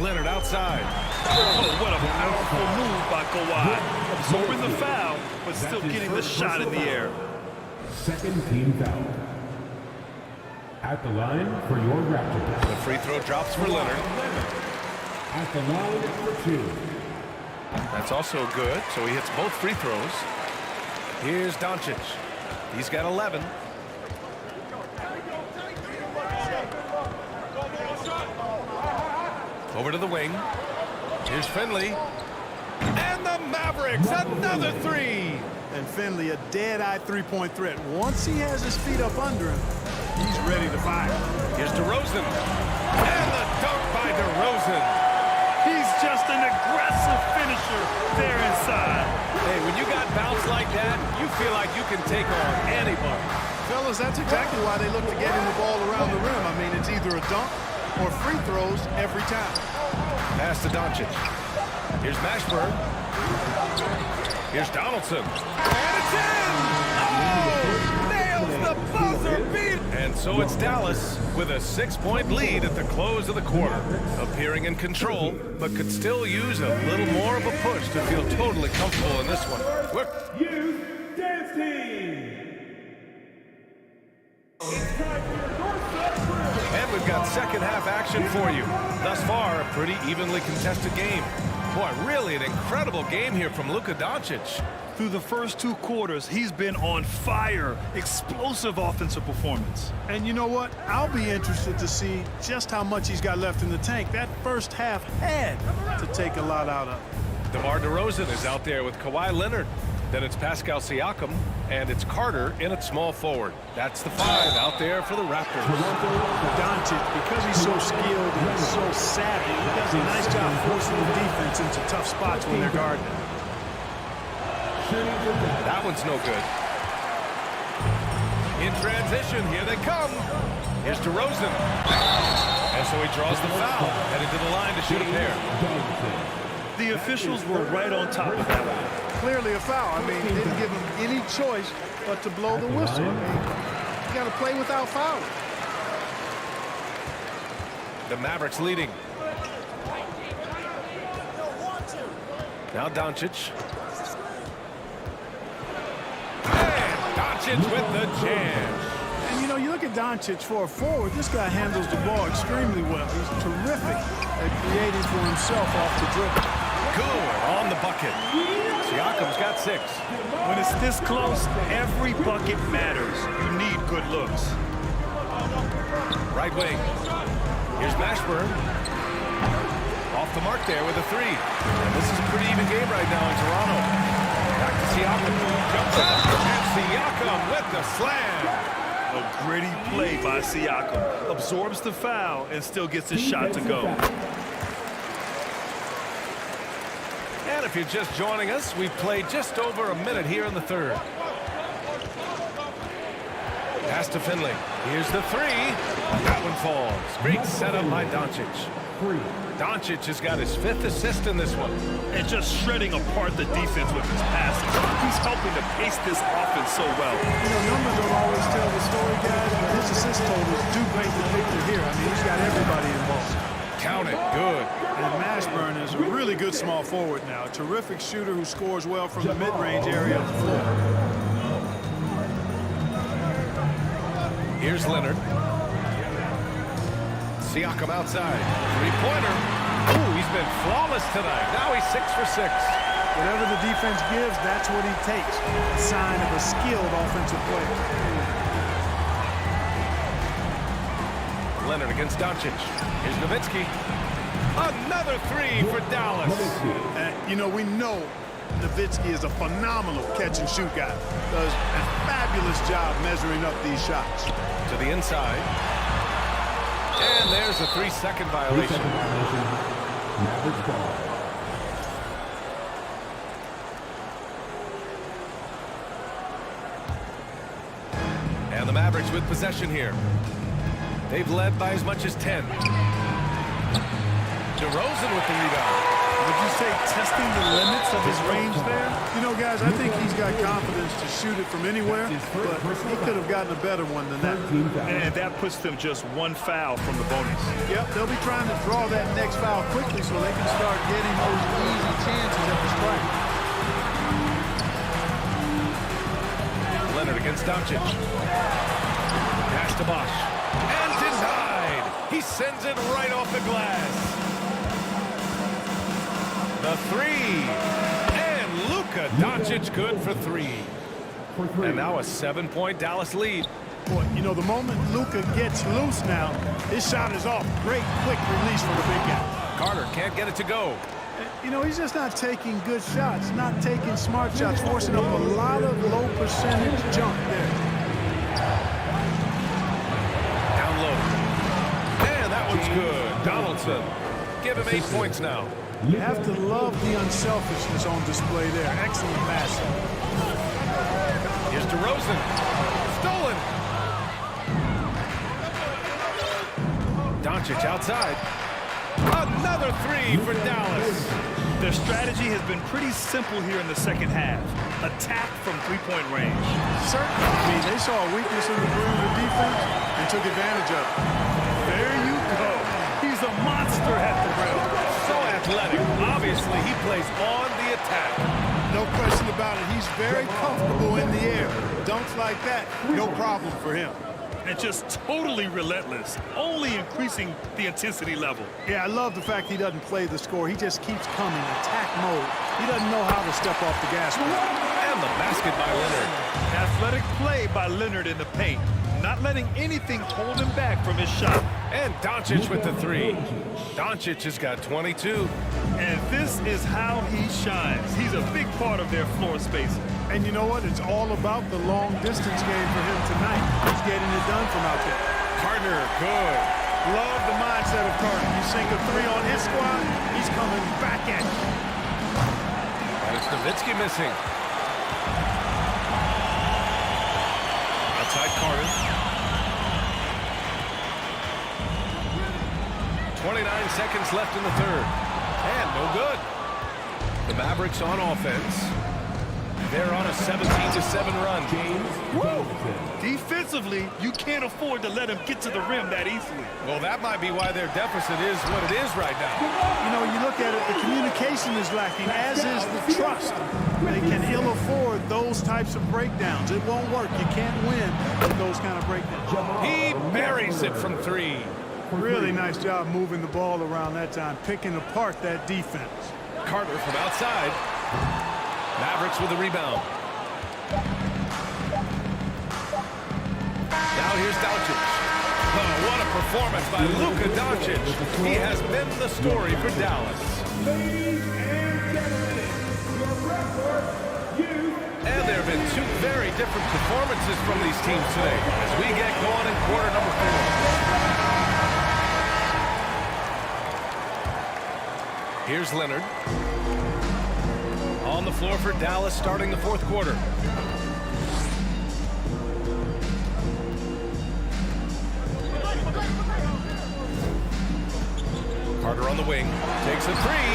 S8: Leonard outside.
S10: Oh, what a powerful move by Kawhi. Absorbing the foul, but still getting the shot in the air.
S15: Second team foul. At the line for your Raptors.
S8: The free throw drops for Leonard.
S15: At the line for 2.
S8: That's also good, so he hits both free throws. Here's Doncic. He's got 11. Over to the wing. Here's Finley. And the Mavericks, another 3.
S5: And Finley, a dead-eye three-point threat. Once he has his feet up under him, he's ready to fire.
S8: Here's DeRozan. And the dunk by DeRozan.
S10: He's just an aggressive finisher there inside.
S8: Hey, when you got bounce like that, you feel like you can take on anybody.
S5: Fellas, that's exactly why they look to get him the ball around the rim. I mean, it's either a dunk or free throws every time.
S8: Pass to Doncic. Here's Mashburn. Here's Donaldson. And it's in! Oh! Nails the buzzer beat! And so it's Dallas with a 6-point lead at the close of the quarter. Appearing in control, but could still use a little more of a push to feel totally comfortable in this one.
S15: Youth Dance Team! It's time for your doorstep drill.
S8: And we've got second half action for you. Thus far, a pretty evenly contested game. Boy, really an incredible game here from Luka Doncic.
S10: Through the first 2 quarters, he's been on fire. Explosive offensive performance.
S5: And you know what? I'll be interested to see just how much he's got left in the tank. That first half had to take a lot out of.
S8: DeMar DeRozan is out there with Kawhi Leonard. Then it's Pascal Siakam, and it's Carter in at small forward. That's the 5 out there for the Raptors.
S5: Doncic, because he's so skilled and he's so savvy, he does a nice job forcing the defense into tough spots when they're guarding.
S8: That one's no good. In transition, here they come. Here's DeRozan. And so he draws the foul, headed to the line to shoot a pair.
S10: The officials were right on top of that one.
S5: Clearly a foul. I mean, didn't give him any choice but to blow the whistle. I mean, you got to play without fouling.
S8: The Mavericks leading. Now Doncic. And Doncic with the jam.
S5: And, you know, you look at Doncic for a forward, this guy handles the ball extremely well. He's terrific at creating for himself off the dribble.
S8: Good on the bucket. Siakam's got 6.
S10: When it's this close, every bucket matters. You need good looks.
S8: Right wing. Here's Mashburn. Off the mark there with a 3. And this is a pretty even game right now in Toronto. Back to Siakam. Jump shot. And Siakam with the slam.
S10: A gritty play by Siakam. Absorbs the foul and still gets his shot to go.
S8: And if you're just joining us, we've played just over a minute here in the third. Pass to Finley. Here's the three. That one falls. Great setup by Doncic. Doncic has got his 5th assist in this one.
S10: And just shredding apart the defense with his passes. He's helping to pace this offense so well.
S5: You know, numbers don't always tell the story, guys, but his assist totals do paint the picture here. I mean, he's got everybody involved.
S8: Count it. Good.
S5: And Mashburn is a really good small forward now. A terrific shooter who scores well from the mid-range area of the floor.
S8: Here's Leonard. Siakam outside. Three-pointer. Ooh, he's been flawless tonight. Now he's 6 for 6.
S5: Whatever the defense gives, that's what he takes. A sign of a skilled offensive player.
S8: Leonard against Doncic. Here's Nowitzki. Another three for Dallas.
S5: You know, we know Nowitzki is a phenomenal catch-and-shoot guy. Does a fabulous job measuring up these shots.
S8: To the inside. And there's a 3-second violation. And the Mavericks with possession here. They've led by as much as 10. DeRozan with the rebound.
S5: Would you say testing the limits of his range there? You know, guys, I think he's got confidence to shoot it from anywhere, but he could have gotten a better one than that.
S10: And that puts them just 1 foul from the bonus.
S5: Yep, they'll be trying to draw that next foul quickly so they can start getting those easy chances at the strike.
S8: Leonard against Doncic. Pass to Bosh. And denied. He sends it right off the glass. The three. And Luka Doncic good for 3. And now a 7-point Dallas lead.
S5: Boy, you know, the moment Luka gets loose now, his shot is off. Great quick release from the big guy.
S8: Carter can't get it to go.
S5: You know, he's just not taking good shots, not taking smart shots, forcing up a lot of low percentage jump there.
S8: Down low. And that one's good. Donaldson. Give him 8 points now.
S5: You have to love the unselfishness on display there. Excellent passing.
S8: Here's DeRozan. Stolen. Doncic outside. Another three for Dallas.
S10: Their strategy has been pretty simple here in the second half. Attack from 3-point range.
S5: Certainly. I mean, they saw a weakness in the perimeter defense and took advantage of it.
S10: There you go. He's a monster at the rim.
S8: So athletic. Obviously, he plays on the attack.
S5: No question about it. He's very comfortable in the air. Dunks like that, no problem for him.
S10: And just totally relentless, only increasing the intensity level.
S5: Yeah, I love the fact he doesn't play the score. He just keeps coming, attack mode. He doesn't know how to step off the gas pedal.
S8: And the basket by Leonard.
S10: Athletic play by Leonard in the paint, not letting anything hold him back from his shot.
S8: And Doncic with the three. Doncic has got 22.
S10: And this is how he shines. He's a big part of their floor spacing.
S5: And you know what? It's all about the long distance game for him tonight. He's getting it done from out there.
S8: Carter, good.
S5: Love the mindset of Carter. You sink a three on his squad, he's coming back at you.
S8: And it's Nowitzki missing. Outside Carter. 29 seconds left in the third. And no good. The Mavericks on offense. They're on a 17-7 run.
S10: Defensively, you can't afford to let him get to the rim that easily.
S8: Well, that might be why their deficit is what it is right now.
S5: You know, you look at it, the communication is lacking, as is the trust. They can ill afford those types of breakdowns. It won't work. You can't win with those kind of breakdowns.
S8: He buries it from three.
S5: Really nice job moving the ball around that time, picking apart that defense.
S8: Carter from outside. Mavericks with the rebound. Now here's Doncic. Oh, what a performance by Luka Doncic. He has been the story for Dallas.
S15: Ladies and gentlemen, your record,
S8: And there have been two very different performances from these teams today as we get going in quarter number 4. Here's Leonard. On the floor for Dallas starting the fourth quarter. Carter on the wing. Takes a three.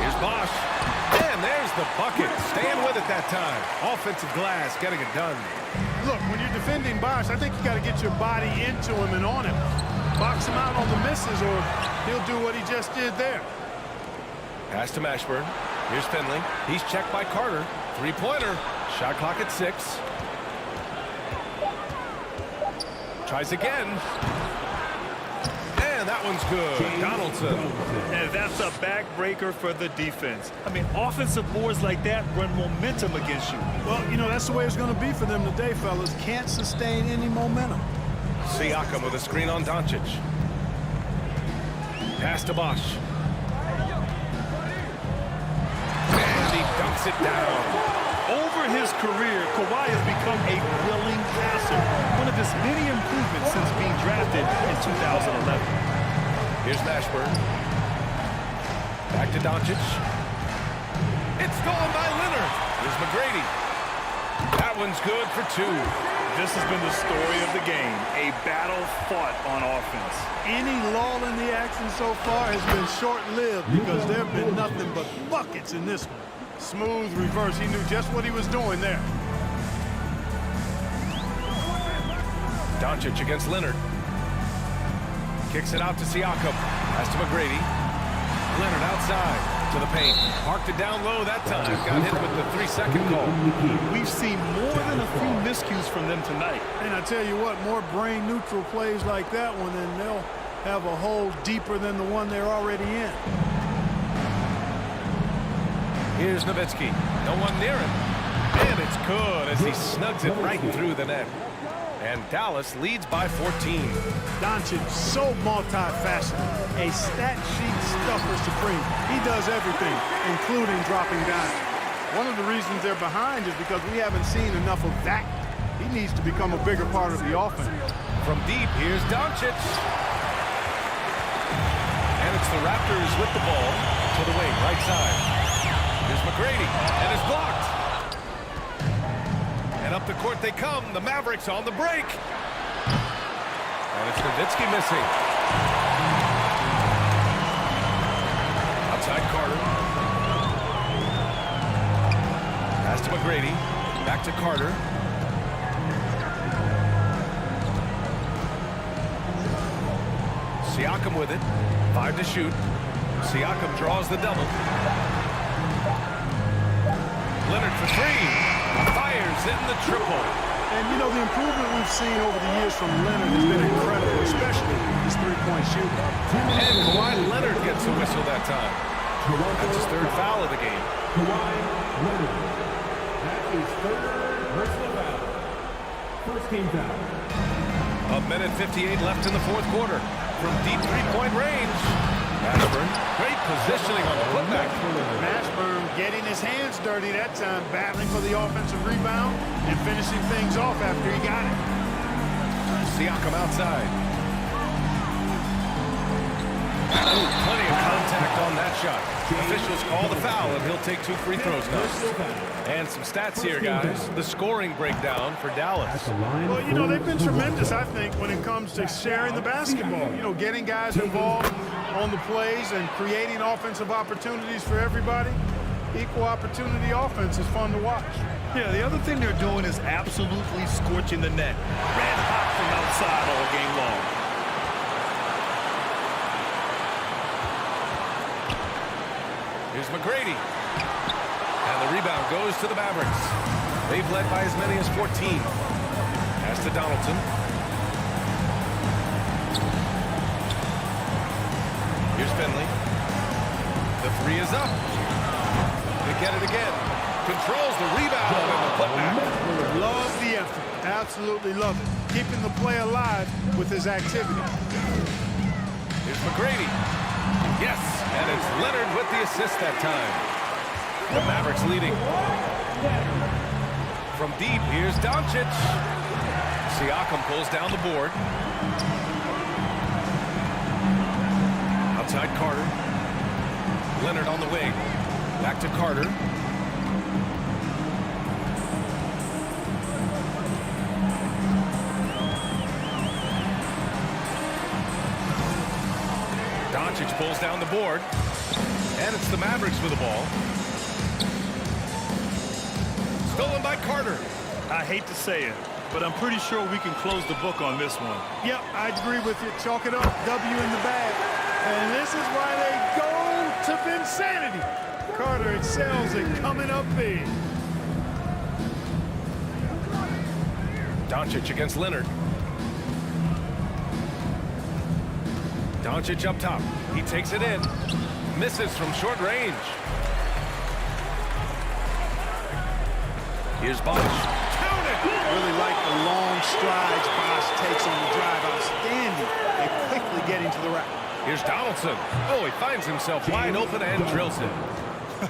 S8: Here's Bosch. And there's the bucket. Staying with it that time. Offensive glass, getting it done.
S5: Look, when you're defending Bosch, I think you got to get your body into him and on him. Box him out on the misses, or he'll do what he just did there.
S8: Pass to Mashburn. Here's Finley. He's checked by Carter. Three-pointer. Shot clock at 6. Tries again. And that one's good. Donaldson.
S10: And that's a backbreaker for the defense. I mean, offensive boards like that run momentum against you.
S5: Well, you know, that's the way it's going to be for them today, fellas. Can't sustain any momentum.
S8: Siakam with a screen on Doncic. Pass to Bosch. And he dunks it down.
S10: Over his career, Kawhi has become a willing passer. One of his many improvements since being drafted in 2011.
S8: Here's Mashburn. Back to Doncic. It's stolen by Leonard. Here's McGrady. That one's good for 2.
S10: This has been the story of the game, a battle fought on offense.
S5: Any lull in the action so far has been short-lived because there have been nothing but buckets in this one. Smooth reverse. He knew just what he was doing there.
S8: Doncic against Leonard. Kicks it out to Siakam. Pass to McGrady. Leonard outside to the paint. Parked it down low that time. Got hit with the 3-second call.
S10: We've seen more than a few miscues from them tonight.
S5: And I tell you what, more brain-neutral plays like that one, then they'll have a hole deeper than the one they're already in.
S8: Here's Nowitzki. No one near him. And it's good as he snugs it right through the net. And Dallas leads by 14.
S5: Doncic, so multifaceted. A stat sheet stuffer supreme. He does everything, including dropping down. One of the reasons they're behind is because we haven't seen enough of that. He needs to become a bigger part of the offense.
S8: From deep, here's Doncic. And it's the Raptors with the ball to the wing, right side. Here's McGrady, and it's blocked. And up the court they come. The Mavericks on the break. And it's Nowitzki missing. Outside Carter. Pass to McGrady. Back to Carter. Siakam with it. 5 to shoot. Siakam draws the double. Leonard for 3. Fires in the triple.
S5: And, you know, the improvement we've seen over the years from Leonard has been incredible, especially his three-point shooting.
S8: And Kawhi Leonard gets a whistle that time. That's his 3rd foul of the game.
S15: Kawhi Leonard. That's his 3rd personal foul. First team foul.
S8: 1:58 left in the 4th quarter. From deep three-point range. Mashburn, great positioning on the putback.
S5: Mashburn getting his hands dirty that time, battling for the offensive rebound and finishing things off after he got it.
S8: Siakam outside. Ooh, plenty of contact on that shot. Officials call the foul, and he'll take 2 free throws now. And some stats here, guys. The scoring breakdown for Dallas.
S5: Well, you know, they've been tremendous, I think, when it comes to sharing the basketball. You know, getting guys involved on the plays and creating offensive opportunities for everybody. Equal opportunity offense is fun to watch.
S10: Yeah, the other thing they're doing is absolutely scorching the net. Red hot from outside all game long.
S8: Here's McGrady. And the rebound goes to the Mavericks. They've led by as many as 14. Pass to Donaldson. Here's Finley. The 3 is up. They get it again. Controls the rebound and the putback.
S5: Love the effort. Absolutely love it. Keeping the play alive with his activity.
S8: Here's McGrady. Yes, and it's Leonard with the assist that time. The Mavericks leading. From deep, here's Doncic. Siakam pulls down the board. Outside Carter. Leonard on the wing. Back to Carter. Doncic pulls down the board. And it's the Mavericks with the ball. Stolen by Carter.
S10: I hate to say it, but I'm pretty sure we can close the book on this one.
S5: Yep, I agree with you. Chalk it up. W in the bag. And this is why they go to Vinsanity. Carter excels at coming up big.
S8: Doncic against Leonard. Doncic up top. He takes it in. Misses from short range. Here's Bosh.
S5: Really like the long strides Bosh takes on the drive. Outstanding at quickly getting to the rack.
S8: Here's Donaldson. Oh, he finds himself wide open and drills it.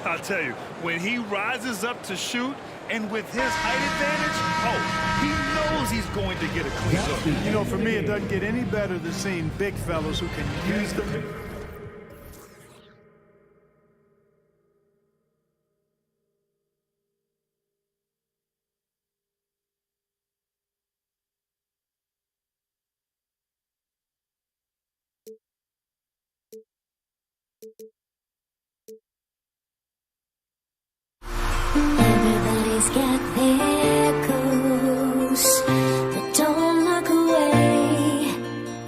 S10: I'll tell you, when he rises up to shoot, and with his height advantage, oh, he knows he's going to get a clean look.
S5: You know, for me, it doesn't get any better than seeing big fellas who can use the...
S16: Everybody's got their goals, but don't look away.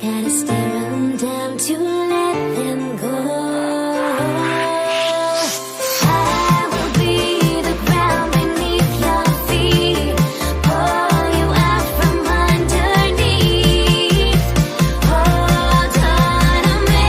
S16: Gotta stare them down to let them go. I will be the ground beneath your feet, pull you out from underneath. Hold on to me.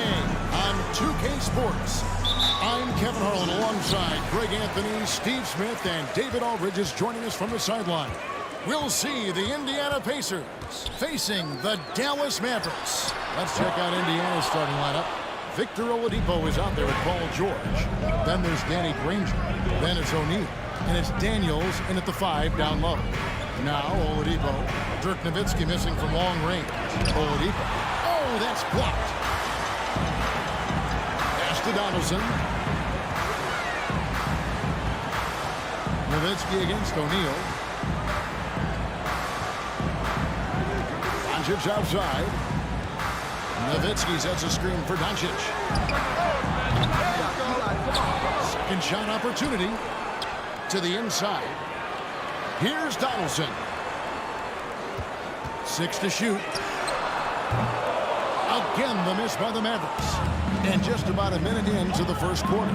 S2: game on 2K Sports. I'm Kevin Harlan alongside Greg Anthony, Steve Smith, and David Aldridge is joining us from the sideline. We'll see the Indiana Pacers facing the Dallas Mavericks. Let's check out Indiana's starting lineup. Victor Oladipo is out there with Paul George. Then there's Danny Granger. Then it's O'Neal. And it's Daniels in at the 5 down low. Now Oladipo. Dirk Nowitzki missing from long range. Oladipo. Oh, that's blocked. Pass to Donaldson. Nowitzki against O'Neal. Doncic outside. Nowitzki sets a screen for Doncic. Second shot opportunity to the inside. Here's Donaldson. 6 to shoot. Again, the miss by the Mavericks. And just about a minute into the first quarter.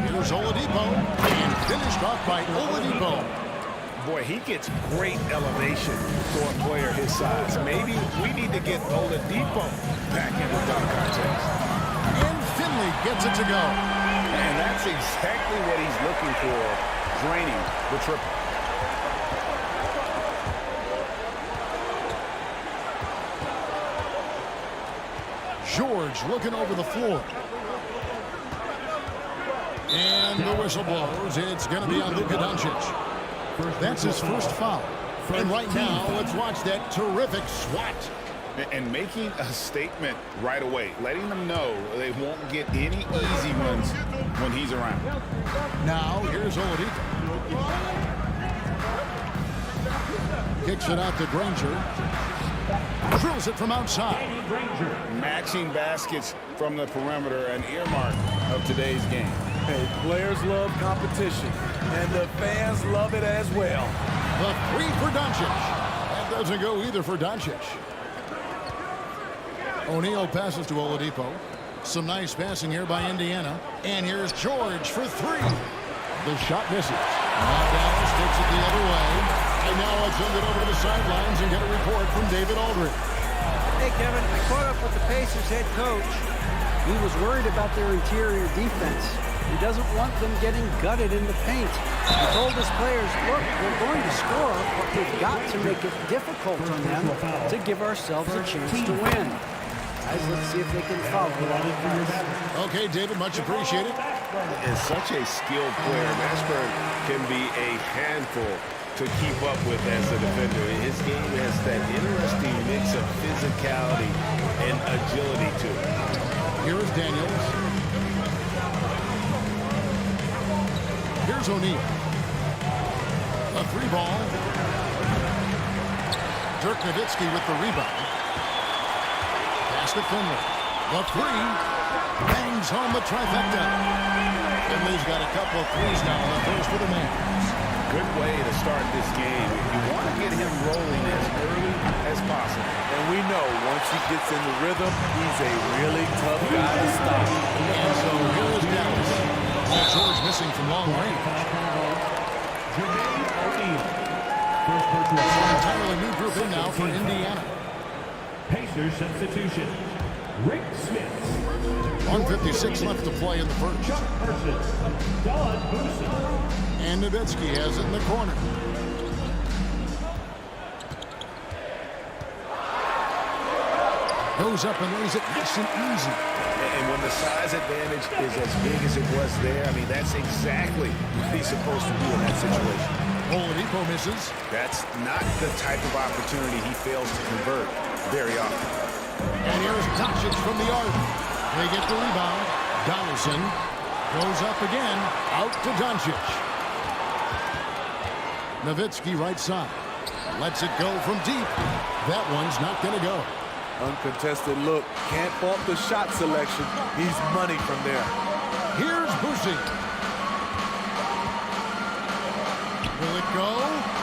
S2: Here's Oladipo. And finished off by Oladipo.
S18: Boy, he gets great elevation for a player his size. Maybe we need to get Oladipo back in the dunk contest.
S2: And Finley gets it to go.
S18: And that's exactly what he's looking for, draining the triple.
S2: George looking over the floor. And the whistle blows. It's going to be on Luka Doncic. That's his first foul. And right now, let's watch that terrific swat.
S3: And making a statement right away, letting them know they won't get any easy ones when he's around.
S2: Now, here's Oladipo. Kicks it out to Granger. Drills it from outside.
S3: Matching baskets from the perimeter, an earmark of today's game.
S9: Hey, players love competition, and the fans love it as well.
S2: The 3 for Doncic. That doesn't go either for Doncic. O'Neal passes to Oladipo. Some nice passing here by Indiana. And here's George for 3. The shot misses. Now Dallas takes it the other way. And now let's send it over to the sidelines and get a report from David Aldridge.
S4: Hey, Kevin, I caught up with the Pacers head coach. He was worried about their interior defense. He doesn't want them getting gutted in the paint. He told his players, look, we're going to score, but we've got to make it difficult on them to give ourselves a chance to win. Guys, let's see if they can follow that advice.
S2: Okay, David, much appreciated.
S3: Is such a skilled player. Mashburn can be a handful to keep up with as a defender. His game has that interesting mix of physicality and agility to it.
S2: Here is Daniels. Here's O'Neal. A 3 ball. Dirk Nowitzki with the rebound. Pass to Finley. The 3. Bangs home the trifecta. Finley's got a couple of threes now on the first for the Mavs.
S3: Good way to start this game. You want to get him rolling as early as possible.
S9: And we know once he gets in the rhythm, he's a really tough guy to stop.
S2: And so here is Dallas. Paul George missing from long range. An entirely new group in now for Indiana.
S15: Pacers substitution. Rick Smith.
S2: 1:56 left to play in the first. And Nowitzki has it in the corner. Goes up and lays it nice and easy.
S3: And when the size advantage is as big as it was there, I mean, that's exactly what he's supposed to do in that situation.
S2: Oladipo misses.
S3: That's not the type of opportunity he fails to convert very often.
S2: And here's Doncic from the arc. They get the rebound. Donaldson goes up again. Out to Doncic. Nowitzki right side. Lets it go from deep. That one's not going to go.
S9: Uncontested look. Can't fault the shot selection. He's money from there.
S2: Here's Boucher. Will it go?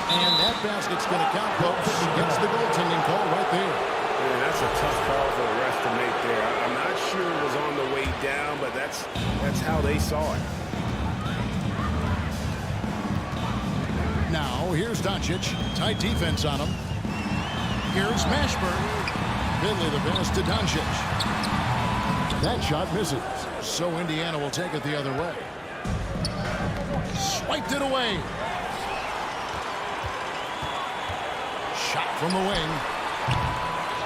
S2: And that basket's going to count, folks. Gets the goaltending call right there.
S3: Yeah, that's a tough call for the ref to make there. I'm not sure it was on the way down, but that's how they saw it.
S2: Now, here's Doncic. Tight defense on him. Here's Mashburn. Finley, the pass to Doncic. That shot misses. So Indiana will take it the other way. Swiped it away. Shot from the wing.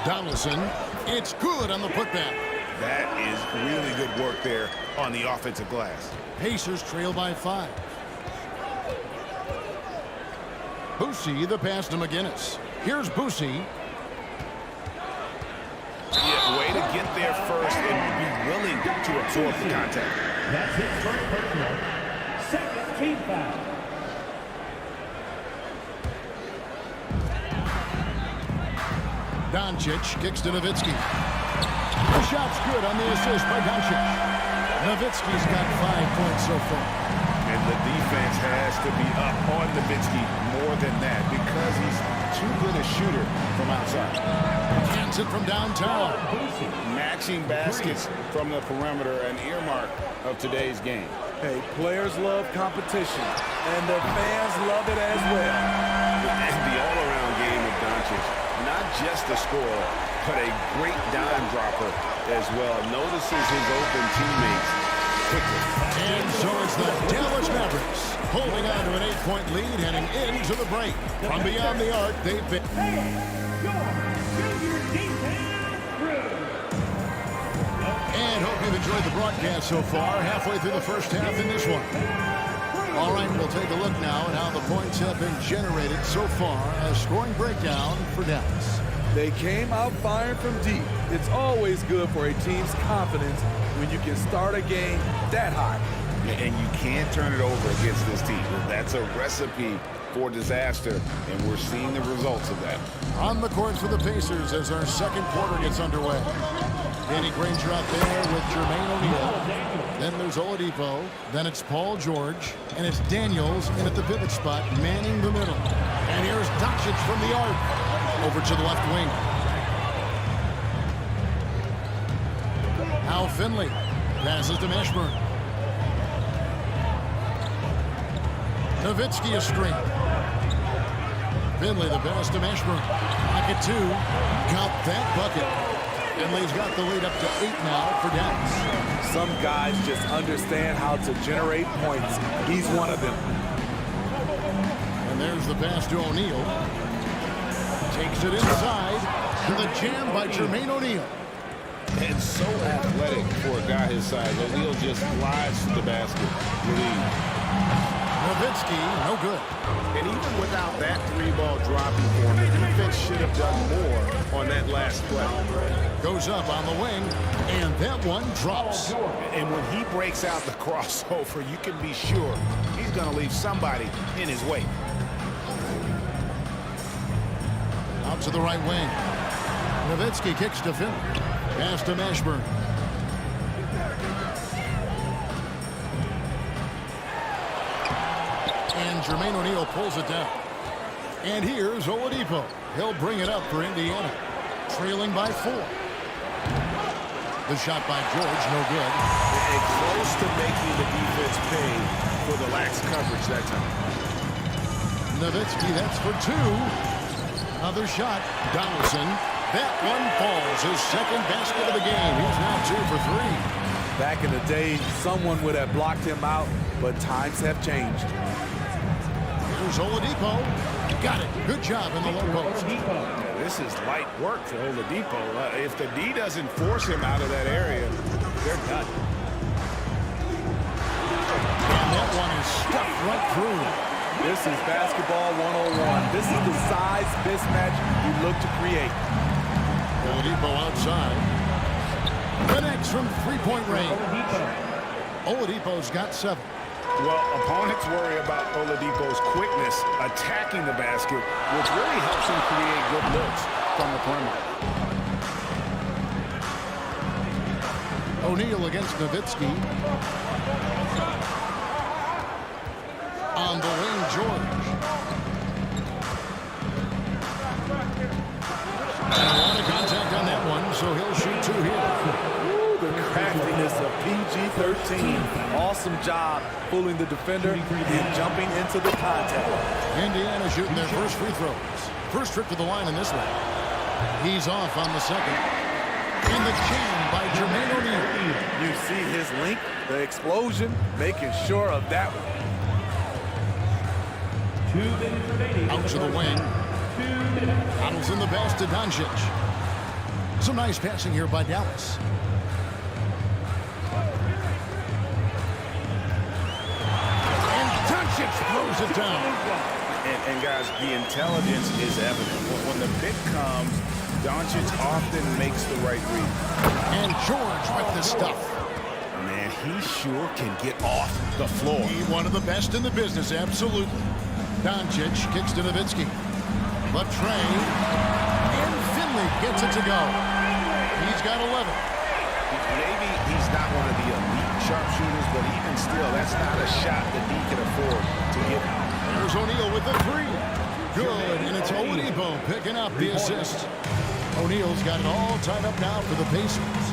S2: Donaldson. It's good on the putback.
S3: That is really good work there on the offensive glass.
S2: Pacers trail by 5. Boosie, the pass to McGinnis. Here's Boosie.
S3: Yeah, way to get there first and be willing to absorb the contact.
S15: That's his first personal. Second team foul.
S2: Doncic kicks to Nowitzki. The shot's good on the assist by Doncic. Nowitzki's got 5 points so far.
S3: And the defense has to be up on Nowitzki more than that because he's too good a shooter from outside.
S2: Hands it from downtown.
S18: Matching baskets from the perimeter, an earmark of today's game.
S9: Hey, players love competition, and the fans love it as well.
S3: And the all-around game of Doncic, not just a scorer, but a great dime dropper as well. Notices his open teammates quickly.
S2: And so it's the Dallas Mavericks holding on to an 8-point lead heading into the break. From beyond the arc, they've been... And hope you've enjoyed the broadcast so far. Halfway through the first half in this one. All right, we'll take a look now at how the points have been generated so far. A scoring breakdown for Dallas.
S9: They came out firing from deep. It's always good for a team's confidence when you can start a game that hot.
S3: And you can't turn it over against this team. That's a recipe for disaster, and we're seeing the results of that.
S2: On the court for the Pacers as our second quarter gets underway. Danny Granger out there with Jermaine O'Neal. Then there's Oladipo. Then it's Paul George. And it's Daniels in at the pivot spot, manning the middle. And here's Doncic from the arc. Over to the left wing. Al Finley passes to Mashburn. Nowitzki a screen. Finley the pass to Mashburn. Pocket 2. Got that bucket. Finley's got the lead up to 8 now for Dallas.
S9: Some guys just understand how to generate points. He's one of them.
S2: And there's the pass to O'Neal. Takes it inside to the jam by Jermaine O'Neal.
S18: And so athletic for a guy his size. O'Neal just glides to the basket.
S2: Nowitzki, no good.
S3: And even without that 3-ball dropping for him, the defense should have done more on that last play.
S2: Goes up on the wing, and that one drops.
S3: And when he breaks out the crossover, you can be sure he's going to leave somebody in his wake.
S2: Out to the right wing. Nowitzki kicks to Finley. Pass to Mashburn. And Jermaine O'Neal pulls it down. And here's Oladipo. He'll bring it up for Indiana. Trailing by 4. The shot by George, no good.
S3: And close to making the defense pay for the lax coverage that time.
S2: Nowitzki, that's for 2. Another shot. Donaldson. That one falls. His second basket of the game. He's now 2 for 3.
S9: Back in the day, someone would have blocked him out, but times have changed.
S2: Here's Oladipo. Got it. Good job in the low post.
S3: This is light work for Oladipo. If the D doesn't force him out of that area, they're done.
S2: And that one is stuffed right through.
S9: This is basketball 101. This is the size mismatch you look to create.
S2: Oladipo outside. Connects from 3-point range. Oladipo's got 7.
S3: Well, opponents worry about Oladipo's quickness attacking the basket, which really helps him create good looks from the perimeter.
S2: O'Neal against Nowitzki. On the wing, George. And a lot of contact on that one, so he'll shoot 2 here.
S9: The craftiness of PG-13. Awesome job fooling the defender and jumping into the contact.
S2: Indiana shooting their first free throws. First trip to the line in this one. He's off on the second. In the jam by Jermaine O'Neal.
S9: You see his length, the explosion, making sure of that one.
S15: 2 minutes remaining.
S2: Out to the wing.
S15: 2 minutes.
S2: Bottles in the pass to Doncic. Some nice passing here by Dallas. And Doncic throws it down.
S3: And guys, the intelligence is evident. When the pick comes, Doncic often makes the right read.
S2: And George with the stuff.
S3: Man, he sure can get off the floor.
S2: He one of the best in the business, absolutely. Doncic kicks to Nowitzki. Latrey. And Finley gets it to go. He's got 11.
S3: Maybe he's not one of the elite sharpshooters, but even still, that's not a shot that he can afford to give out.
S2: There's O'Neal with the three. Good, and it's Oladipo picking up the assist. O'Neal's got it all tied up now for the Pacers.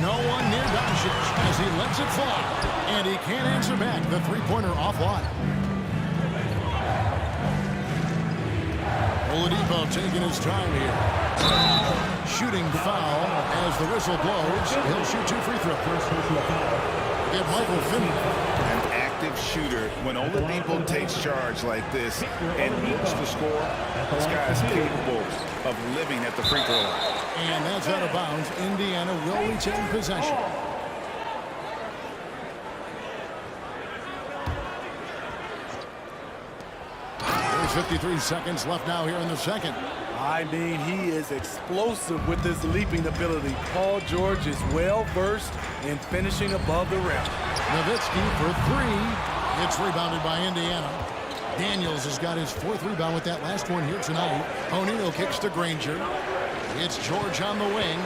S2: No one near Doncic as he lets it fly, and he can't answer back the three-pointer offline. Oladipo taking his time here. Shooting foul as the whistle blows. He'll shoot 2 free throws. Get Michael Finley.
S3: An active shooter. When Oladipo takes charge like this and looks to score, this guy is capable of living at the free throw line.
S2: And that's out of bounds. Indiana will retain possession. There's 53 seconds left now here in the second.
S9: I mean, he is explosive with his leaping ability. Paul George is well-versed in finishing above the rim.
S2: Nowitzki for three. It's rebounded by Indiana. Daniels has got his 4th rebound with that last one here tonight. O'Neal kicks to Granger. It's George on the wing.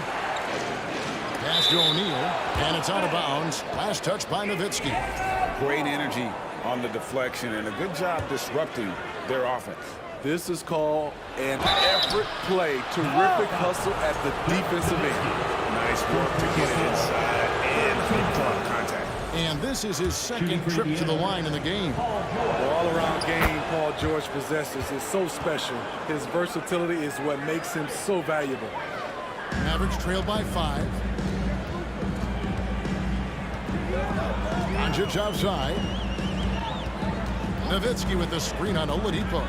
S2: Pass to O'Neal, and it's out of bounds. Last touch by Nowitzki.
S3: Great energy on the deflection and a good job disrupting their offense.
S9: This is called an effort play. Terrific hustle at the defensive end.
S3: Nice work to get it inside and draw contact.
S2: And this is his second trip to the line in the game.
S9: The all-around game Paul George possesses is so special. His versatility is what makes him so valuable.
S2: Mavericks trail by 5. Doncic outside. Nowitzki with the screen on Oladipo.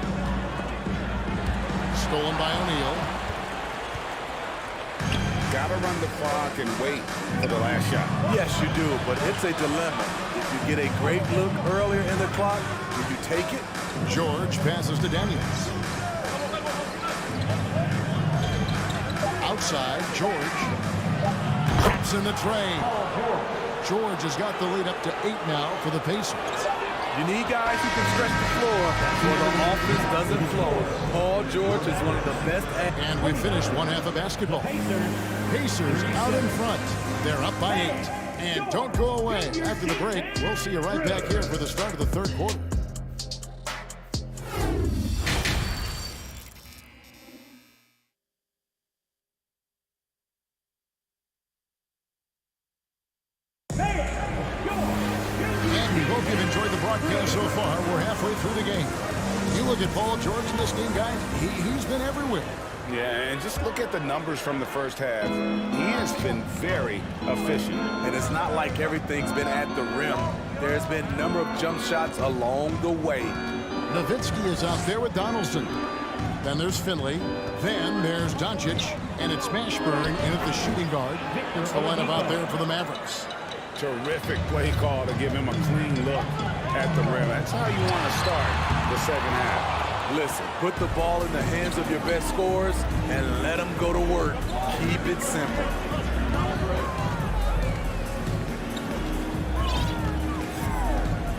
S2: Stolen by O'Neal.
S3: Gotta run the clock and wait for the last shot.
S9: Yes, you do, but it's a dilemma. If you get a great look earlier in the clock, will you take it?
S2: George passes to Daniels. Outside, George. Traps in the train. George has got the lead up to 8 now for the Pacers.
S9: You need guys who can stretch the floor so the offense doesn't flow. Paul George is one of the best.
S2: And we finish one half of basketball. Pacers out in front. They're up by 8. And don't go away. After the break, we'll see you right back here for the start of the third quarter. So far, we're halfway through the game. You look at Paul George in this game, guys, he's been everywhere.
S3: Yeah, and just look at the numbers from the first half. He has been very efficient.
S9: And it's not like everything's been at the rim. There's been a number of jump shots along the way.
S2: Nowitzki is out there with Donaldson. Then there's Finley. Then there's Doncic. And it's Mashburn in at the shooting guard. There's the lineup out there for the Mavericks.
S3: Terrific play call to give him a clean look at the rim. That's how you want to start the second half.
S9: Listen, put the ball in the hands of your best scorers and let them go to work. Keep it simple.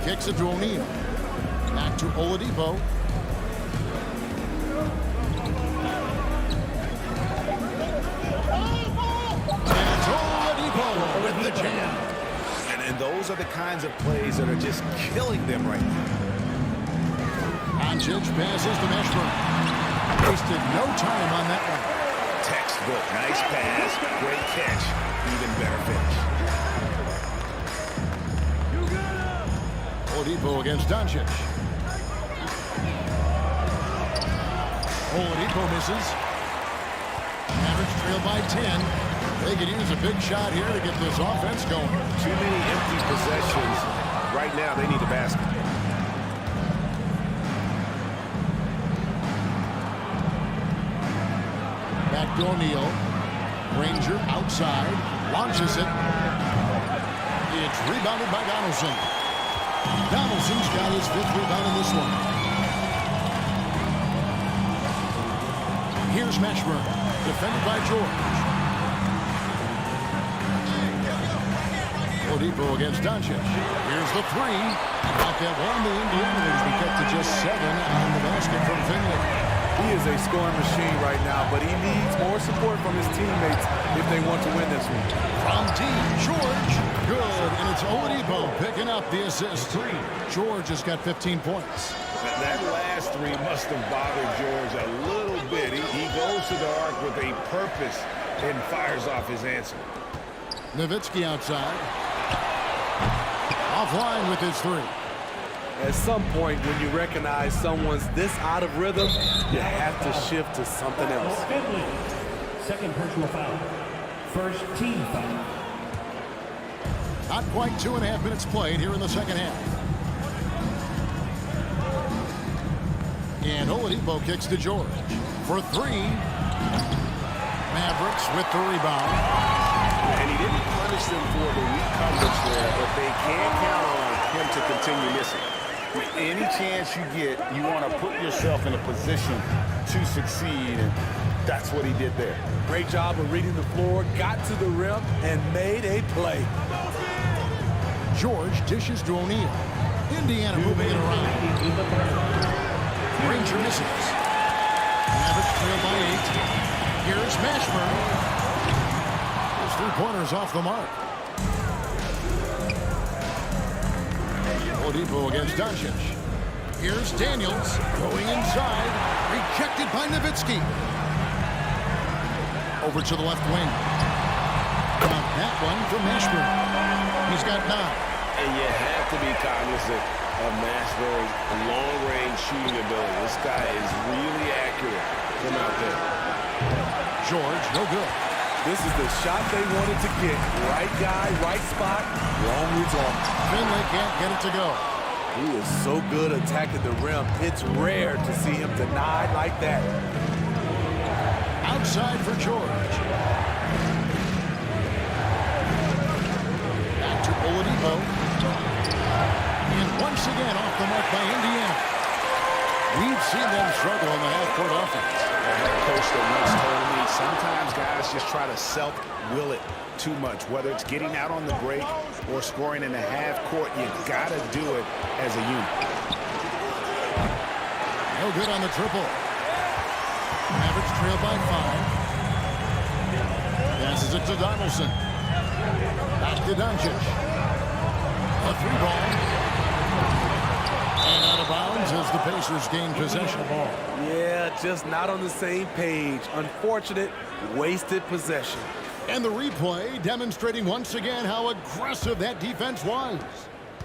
S2: Kicks it to O'Neal. Back to Oladipo. And Oladipo with the jam.
S3: And those are the kinds of plays that are just killing them right now.
S2: Doncic passes to Mashburn. Wasted no time on that one.
S3: Textbook. Nice pass. Great catch. Even better finish.
S2: Oladipo against Doncic. Oladipo misses. Mavericks trail by 10. They could use a big shot here to get this offense going.
S3: Too many empty possessions. Right now, they need a basket.
S2: Back to O'Neal. Ranger outside. Launches it. It's rebounded by Donaldson. Donaldson's got his 5th rebound in this one. Here's Mashburn. Defended by George. Oladipo against Doncic. Here's the 3. About that one, the Indians be kept to just 7 on the basket from Finley.
S9: He is a scoring machine right now, but he needs more support from his teammates if they want to win this one.
S2: From Team George. Good, and it's Oladipo picking up the assist. George has got 15 points.
S3: That last 3 must have bothered George a little bit. He goes to the arc with a purpose and fires off his answer.
S2: Nowitzki outside. Offline with his 3.
S9: At some point, when you recognize someone's this out of rhythm, you have to shift to something else.
S15: Finley, second personal foul. First team foul.
S2: Not quite 2.5 minutes played here in the second half. And Oladipo kicks to George for 3. Mavericks with the rebound.
S3: And he didn't punish them for the weak coverage there, but they can't count on him to continue missing.
S17: Any chance you get, you want to put yourself in a position to succeed, and that's what he did there.
S9: Great job of reading the floor, got to the rim, and made a play.
S2: George dishes to O'Neal. Indiana moving it around. Ranger misses. Mavericks trail by 8. Here's Mashburn. His 3-pointers off the mark. Oladipo against Doncic. Here's Daniels going inside. Rejected by Nowitzki. Over to the left wing. Now that one from Mashburn. He's got 9.
S3: And you have to be cognizant of Mashburn's long-range shooting ability. This guy is really accurate from out there.
S2: George, no good.
S9: This is the shot they wanted to get. Right guy, right spot, wrong result.
S2: Finley can't get it to go.
S9: He is so good attacking the rim. It's rare to see him denied like that.
S2: Outside for George. Back to Oladipo. And once again off the mark by Indiana. We've seen them struggle in the half-court offense.
S3: The head coach that once told me sometimes guys just try to self-will it too much. Whether it's getting out on the break or scoring in the half-court, you got to do it as a unit.
S2: No good on the triple. Mavericks trail by 5. Passes it to Donaldson. Back to Doncic. A 3-ball. And out of bounds as the Pacers gain possession.
S9: Yeah, just not on the same page. Unfortunate, wasted possession.
S2: And the replay demonstrating once again how aggressive that defense was.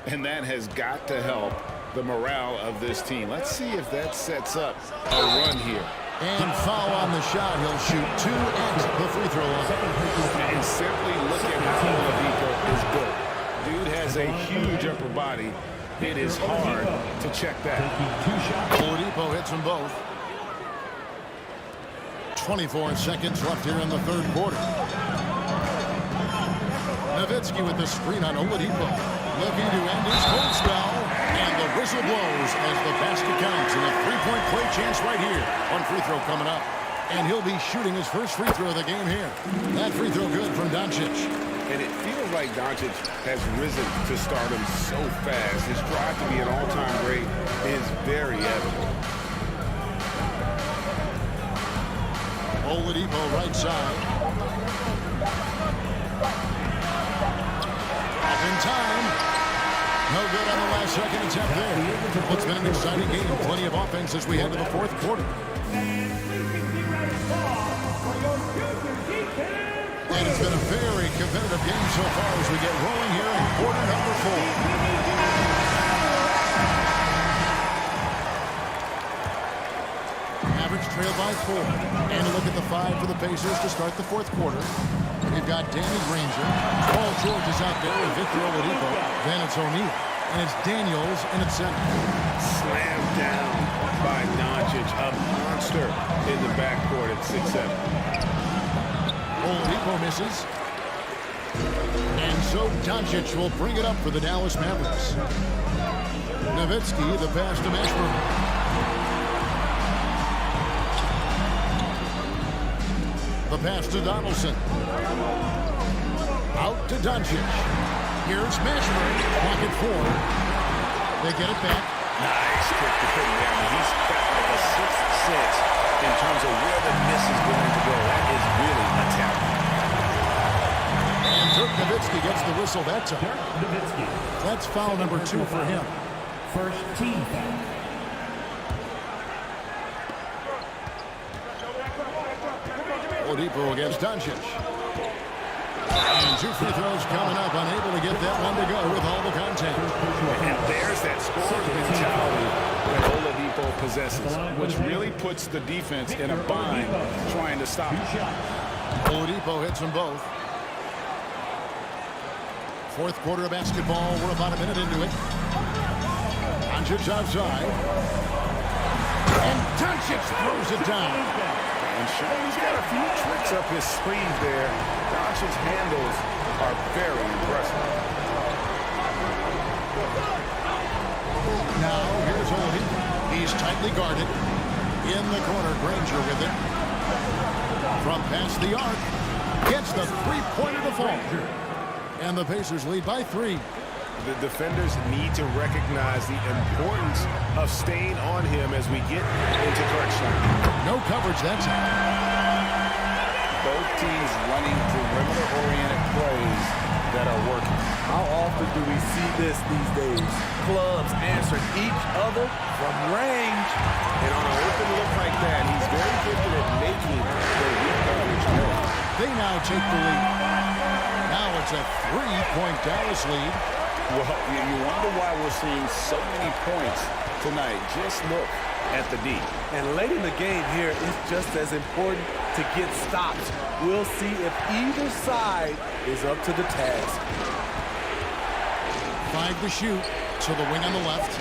S3: And that has got to help the morale of this team. Let's see if that sets up a run here.
S2: And foul on the shot. He'll shoot 2 at the free throw line.
S3: And simply look at how Oladipo is built. Dude has a huge upper body. It is hard to check that.
S2: Oladipo hits them both. 24 seconds left here in the third quarter. Nowitzki with the screen on Oladipo. Looking to end his cold spell. And the whistle blows as the basket counts. And a 3-point play chance right here. One free throw coming up. And he'll be shooting his first free throw of the game here. That free throw good from Doncic.
S3: And it feels like Doncic has risen to stardom so fast. His drive to be an all-time great is very evident.
S2: Oladipo right side. Off in time. No good on the last second attempt there. It's been an exciting game. Plenty of offense as we head to the fourth quarter. And it's been a very competitive game so far as we get rolling here in quarter number 4. Mavericks trail by 4. And a look at the 5 for the Pacers to start the fourth quarter. We've got Danny Granger. Paul George is out there with Victor Oladipo. Then it's O'Neal. And it's Daniels in at center.
S3: Slammed down by Doncic. A monster in the backcourt at 6'7".
S2: Oladipo misses. And so Doncic will bring it up for the Dallas Mavericks. Nowitzki, the pass to Mashburn. The pass to Donaldson. Out to Doncic. Here's Mashburn. Pocket 4. They get it back.
S18: Nice kick to him there. I mean, he's got like a 6th sense in terms of where the miss is going to go. That is really a talent.
S2: And Dirk Nowitzki gets the whistle that time. That's foul number 2 for him.
S15: First team foul.
S2: Oladipo against Doncic. And 2 free throws coming up. Unable to get that one to go with all the contact.
S3: And there's that scoring mentality that Oladipo possesses, which really puts the defense in a bind trying to stop him.
S2: Oladipo hits them both. Fourth quarter of basketball. We're about a minute into it. Doncic outside. And Doncic throws it down.
S3: And Shaq's got a few tricks up his sleeve there. Doncic's handles are very impressive.
S2: Now here's Oladipo. He's tightly guarded. In the corner, Granger with it. From past the arc. Gets the three-pointer to fall. And the Pacers lead by 3.
S3: The defenders need to recognize the importance of staying on him as we get into crunch time.
S2: No coverage that time.
S17: Both teams running perimeter-oriented plays that are working.
S9: How often do we see this these days? Clubs answering each other from range.
S3: And on an open look like that, he's very gifted at making the weak coverage work.
S2: They now take the lead. Now it's a 3-point Dallas lead.
S17: Well, you wonder why we're seeing so many points tonight. Just look at the D.
S9: And late in the game here, it's just as important to get stops. We'll see if either side is up to the task.
S2: 5 to shoot to the wing on the left.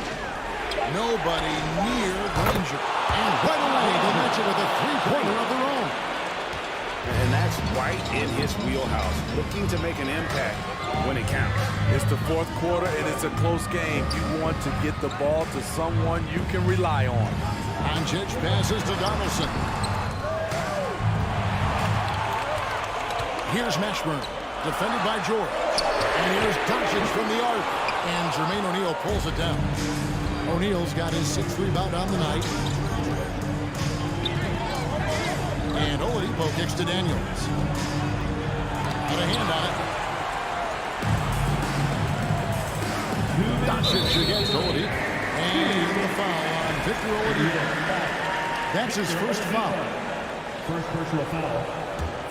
S2: Nobody near Granger. And right away, they match it with a three-pointer of their own.
S3: And that's right in his wheelhouse, looking to make an impact when it counts.
S9: It's the fourth quarter, and it's a close game. You want to get the ball to someone you can rely on.
S2: Doncic passes to Donaldson. Here's Mashburn, defended by George. And here's Doncic from the arc. And Jermaine O'Neal pulls it down. O'Neal's got his 6th rebound on the night. And Oladipo kicks to Daniels. Got a hand on it. Doncic against Oladipo. And the foul on Victor Oladipo. That's his first foul.
S15: First personal foul.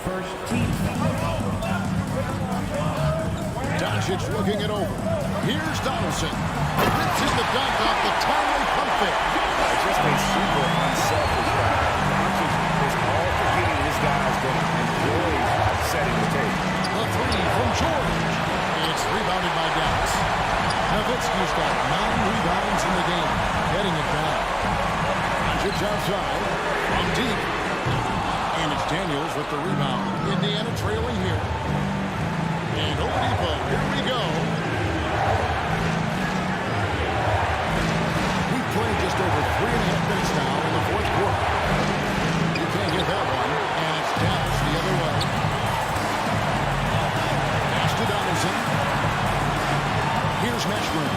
S15: First team foul.
S2: Doncic looking it over. Here's Donaldson. Rips in the dunk off the timely pump fake.
S3: Just a super unselfish guy. Doncic is all for getting his guys going. Enjoys setting the table.
S2: The 3 from George. It's rebounded by Dallas. Nowitzki's got 9 rebounds in the game. Getting it down. Doncic outside. From deep. And it's Daniels with the rebound. Indiana trailing here. And Oladipo, here we go. We've played just over 3.5 minutes now in the fourth quarter. You can't get that one, and it's Dallas the other way. Pass to Donaldson. Here's Mashburn.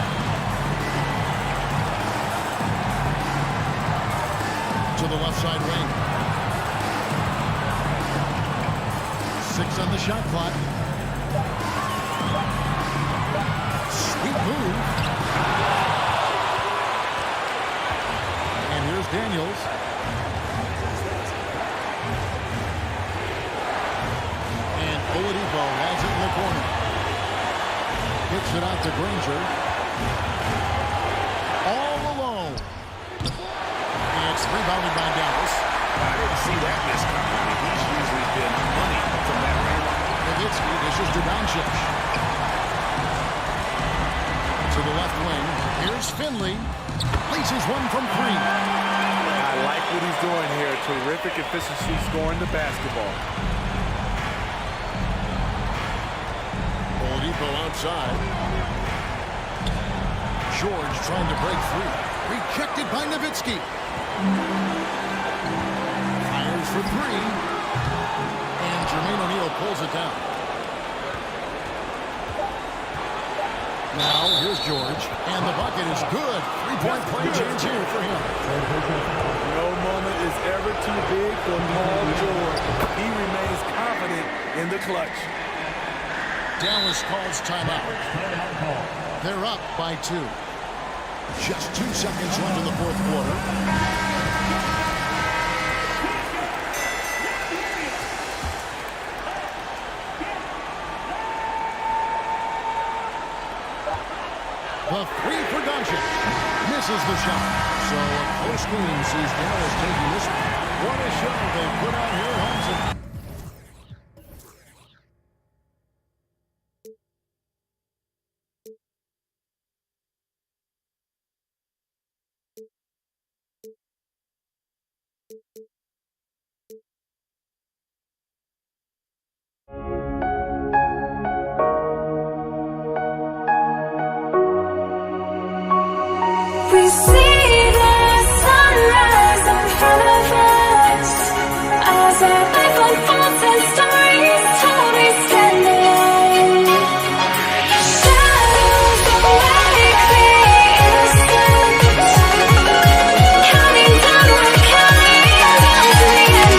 S2: To the left side wing. 6 on the shot clock. Sweet move. And here's Daniels. And Oladipo has it in the corner. Kicks it out to Granger. All alone. And it's rebounded by Dallas.
S3: I didn't see that miss coming. I mean, he's usually been money from that range.
S2: Nowitzki dishes to Doncic. To the left wing. Here's Finley. Places one from three.
S9: I like what he's doing here. Terrific efficiency scoring the basketball.
S2: Oladipo outside. George trying to break free. Rejected by Nowitzki. Fires for three. And Jermaine O'Neal pulls it down. Now, here's George. And the bucket is good. Three-point play chance here for him.
S9: No moment is ever too big for Paul George. He remains confident in the clutch.
S2: Dallas calls timeout. They're up by 2. Just 2 seconds left in the fourth quarter. The three for Doncic. Misses the shot. So a close game sees Dallas taking this one. What a show they put out here at home.
S16: We see the sunrise in front of us as our life unfolds and stories told. We stand alone. Shadows awake the innocent, counting down, we're counting down to the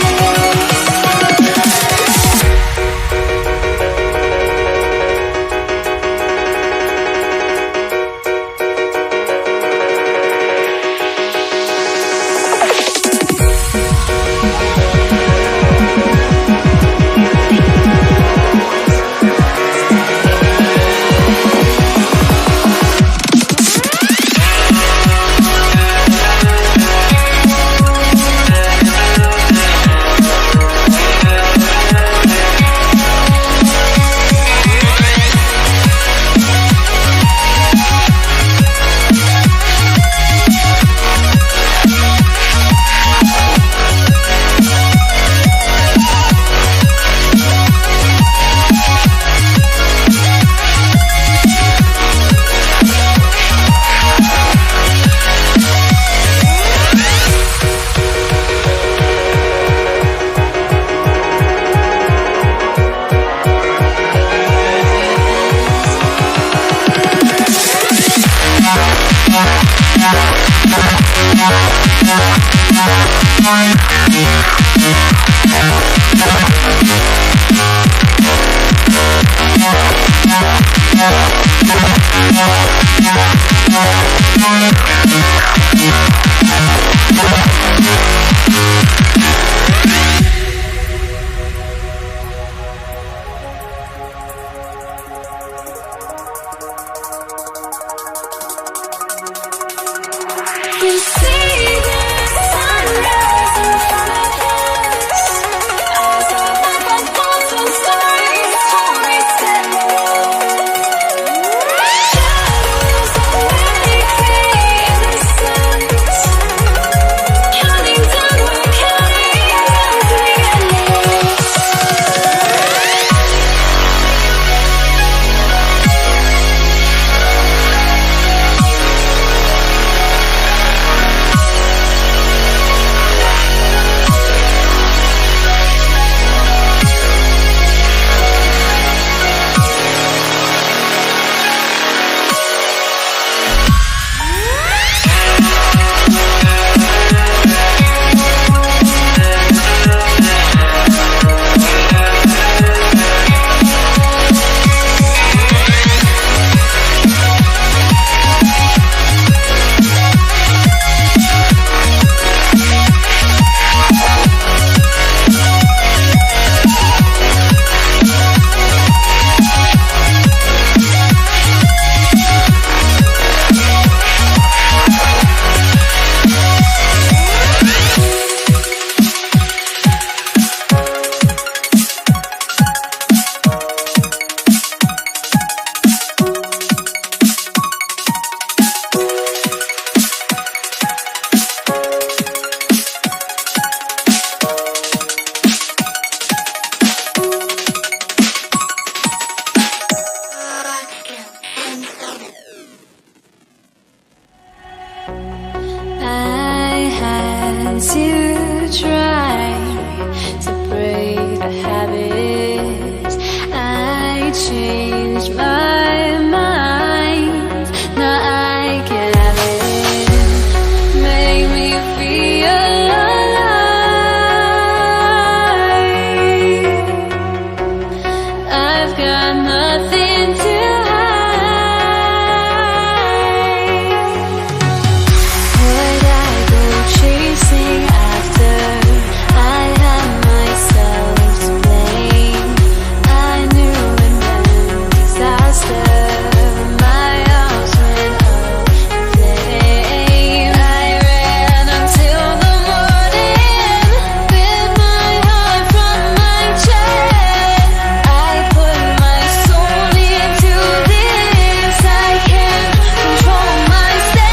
S16: We see the sunrise in front of us I changed my mind. Now I can have it. Make me feel alive. I've got nothing to chasing after. I had myself to blame. I knew it meant disaster. My arms went up in flame. I ran until the morning with my heart from my chest. I put my soul into this. I can't control myself.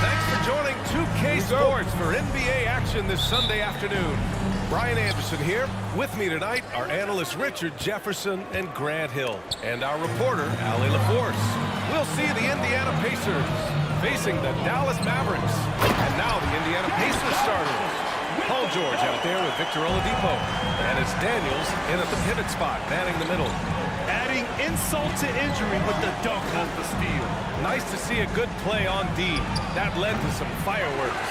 S8: Thanks for joining 2K Sports for NBA action this Sunday afternoon. Brian Anderson here. With me tonight are analysts Richard Jefferson and Grant Hill, and our reporter, Allie LaForce. We'll see the Indiana Pacers facing the Dallas Mavericks. And now the Indiana Pacers starters. Paul George out there with Victor Oladipo. And it's Daniels in at the pivot spot, manning the middle.
S10: Adding insult to injury with the dunk on the steal.
S8: Nice to see a good play on D. That led to some fireworks.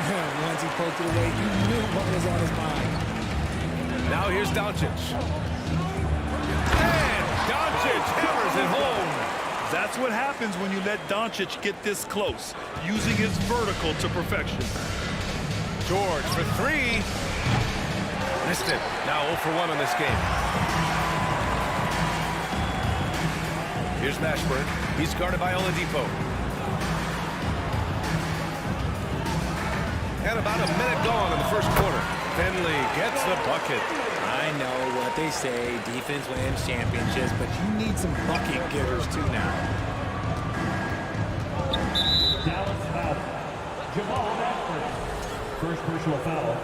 S11: Once he poked it away, you knew what was on his mind.
S8: Now here's Doncic. And Doncic hammers it home.
S10: That's what happens when you let Doncic get this close, using his vertical to perfection.
S8: George for three. Missed it. Now 0 for 1 in this game. Here's Mashburn. He's guarded by Oladipo. And about a minute gone in the first quarter. Finley gets the bucket.
S11: I know what they say, defense wins championships, but you need some bucket getters too now.
S15: Dallas foul. Jamal Mashburn. First personal foul.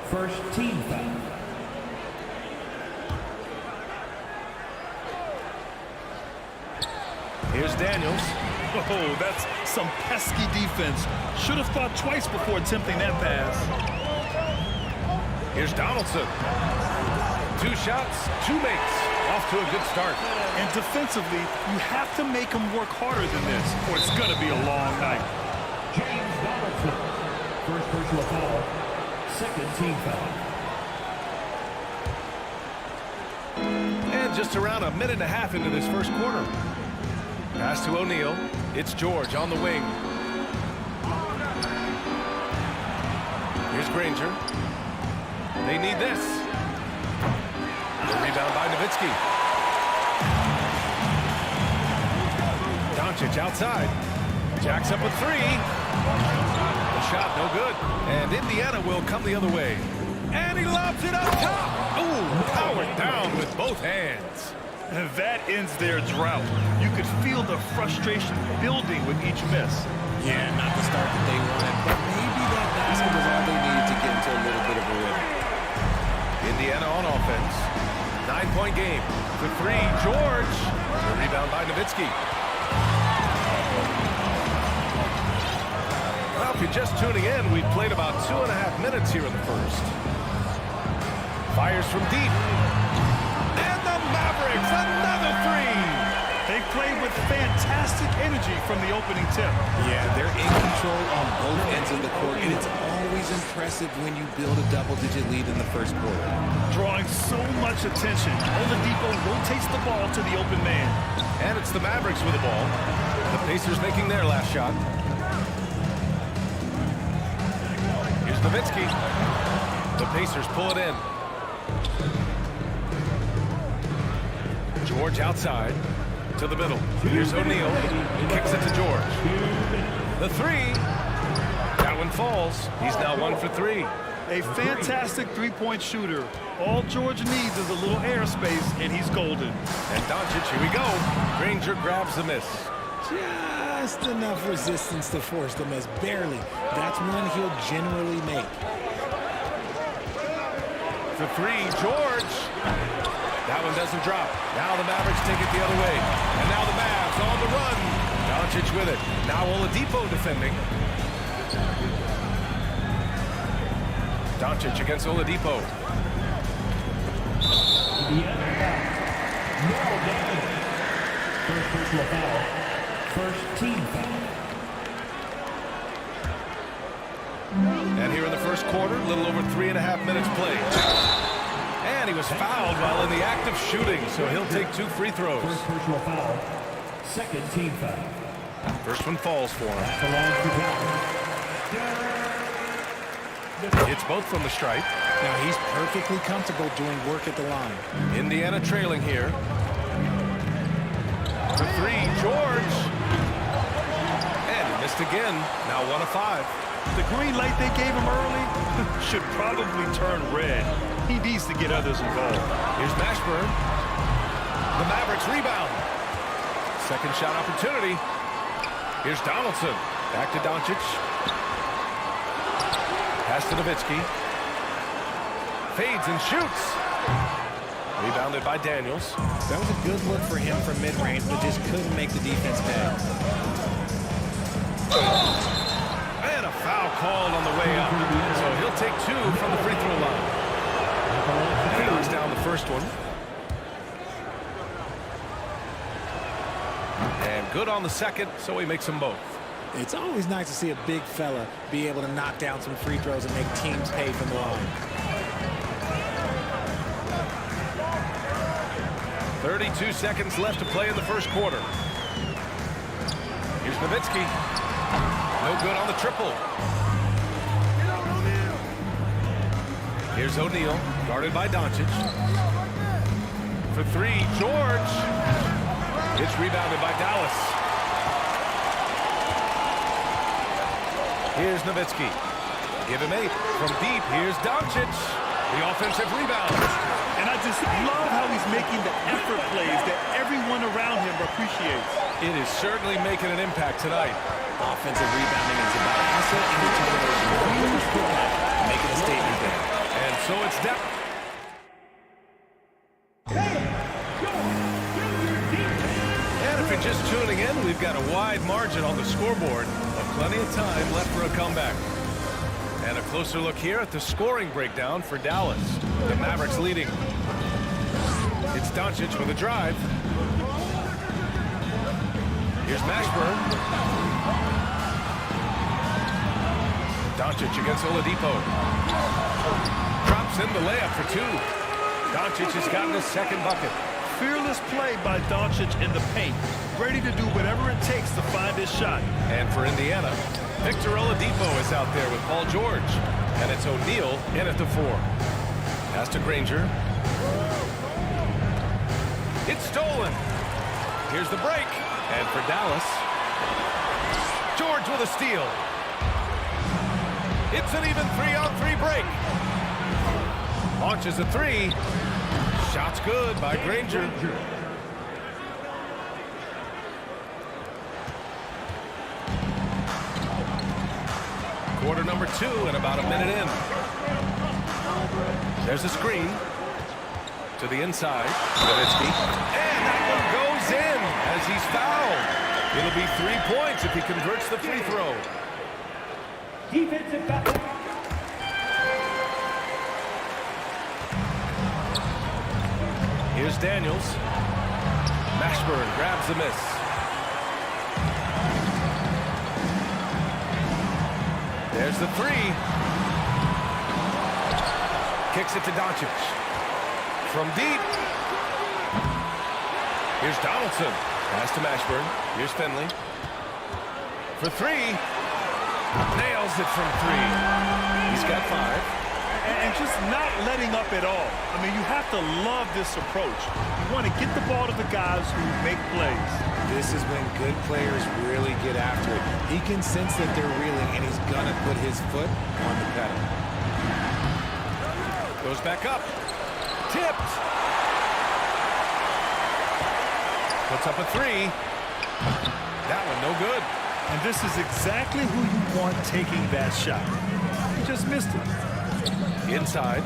S15: First team foul.
S8: Here's Daniels.
S10: Oh, that's some pesky defense. Should have thought twice before attempting that pass.
S8: Here's Donaldson. 2 shots, 2 makes. Off to a good start.
S10: And defensively, you have to make them work harder than this, or it's going to be a long night.
S15: James Donaldson. First personal foul. Second team foul.
S8: And just around a minute and a half into this first quarter. Pass to O'Neal. It's George on the wing. Here's Granger. They need this. The rebound by Nowitzki. Doncic outside. Jacks up with 3. The shot no good. And Indiana will come the other way. And he lobs it up top. Ooh, powered down with both hands.
S10: And that ends their drought. You could feel the frustration building with each miss.
S11: Yeah, not the start that they wanted, but maybe that basket was all they needed to get into a little bit of a rhythm.
S8: Indiana on offense. 9-point game. For 3, George. The rebound by Nowitzki. Well, if you're just tuning in, we've played about 2.5 minutes here in the first. Fires from deep. And the Mavericks, another 3.
S10: They played with fantastic energy from the opening tip.
S11: Yeah, they're in control on both ends of the court, and it's always impressive when you build a double-digit lead in the first quarter.
S10: Drawing so much attention, Oladipo rotates the ball to the open man.
S8: And it's the Mavericks with the ball. The Pacers making their last shot. Here's Nowitzki. The Pacers pull it in. George outside to the middle. Here's O'Neal. Kicks it to George. The 3. That one falls. He's now 1 for 3.
S10: A fantastic three-point shooter. All George needs is a little airspace, and he's golden.
S8: And Doncic, here we go. Granger grabs the miss.
S11: Just enough resistance to force the miss. Barely. That's one he'll generally make.
S8: For three, George. That one doesn't drop. Now the Mavericks take it the other way. And now the Mavs on the run. Doncic with it. Now Oladipo defending. Doncic against Oladipo.
S15: First personal foul. First team foul.
S8: And here in the first quarter, a little over 3.5 minutes played. And he was fouled while in the act of shooting, so he'll take 2 free throws.
S15: First personal foul. Second team foul.
S8: First one falls for him.
S15: Belongs to
S8: It's both from the stripe.
S11: Now he's perfectly comfortable doing work at the line.
S8: Indiana trailing here. For three, George. And he missed again. Now 1 of 5.
S10: The green light they gave him early should probably turn red. He needs to get others involved.
S8: Here's Mashburn. The Mavericks rebound. Second shot opportunity. Here's Donaldson. Back to Doncic. Pass to Nowitzki. Fades and shoots. Rebounded by Daniels.
S11: That was a good look for him from mid-range, but just couldn't make the defense pay.
S8: And a foul called on the way up. So he'll take 2 from the free throw line. He knocks down the first one. And good on the second, so he makes them both.
S11: It's always nice to see a big fella be able to knock down some free throws and make teams pay from the line.
S8: 32 seconds left to play in the first quarter. Here's Nowitzki. No good on the triple. Here's O'Neal, guarded by Doncic. For three, George. It's rebounded by Dallas. Here's Nowitzki. Give him 8. From deep, here's Doncic. The offensive rebound.
S10: And I just love how he's making the effort plays that everyone around him appreciates.
S8: It is certainly making an impact tonight.
S11: Offensive rebounding is about hustle and determination. Making a statement there.
S8: And so it's depth. And if you're just tuning in, we've got a wide margin on the scoreboard, but plenty of time left for a comeback. And a closer look here at the scoring breakdown for Dallas. The Mavericks leading. It's Doncic with a drive. Here's Mashburn. Doncic against Oladipo. Drops in the layup for 2. Doncic has gotten his second bucket.
S10: Fearless play by Doncic in the paint. Ready to do whatever it takes to find his shot.
S8: And for Indiana, Victor Oladipo is out there with Paul George. And it's O'Neal in at the 4. Pass to Granger. It's stolen. Here's the break. And for Dallas, George with a steal. It's an even 3-on-3 break. Launches a 3. Shot's good by Granger. Quarter number 2 and about a minute in. There's a screen to the inside. Nowitzki. And that one goes in as he's fouled. It'll be 3 points if he converts the free throw.
S15: Defensive foul.
S8: Here's Daniels. Mashburn grabs the miss. There's the 3. Kicks it to Doncic. From deep. Here's Donaldson. Pass to Mashburn. Here's Finley. For 3. Nails it from 3. He's got 5.
S10: And just not letting up at all. I mean, you have to love this approach. You want to get the ball to the guys who make plays.
S11: This is when good players really get after it. He can sense that they're reeling, and he's going to put his foot on the pedal.
S8: Goes back up. Tipped. Puts up a three. That one no good.
S10: And this is exactly who you want taking that shot. He just missed it.
S8: Inside.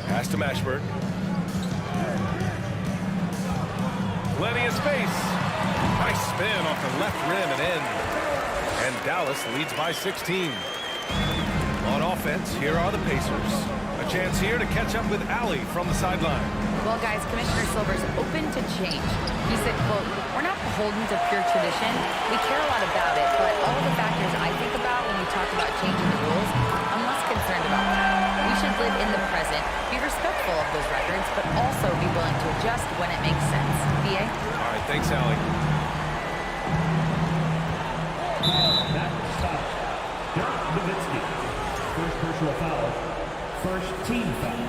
S8: Pass to Mashburn. Plenty of space. Nice spin off the left rim and in. And Dallas leads by 16. On offense, here are the Pacers. A chance here to catch up with Allie from the sideline.
S20: Well, guys, Commissioner Silver's open to change. He said, quote, "We're not beholden to pure tradition. We care a lot about it, but all of the factors I think about when we talk about changing the rules, I'm less concerned about that. We should live in the present, be respectful of those records, but also be willing to adjust when it makes sense." BA?
S8: All right, thanks, Allie.
S15: That stop. Dirk Nowitzki. First personal foul. First team foul.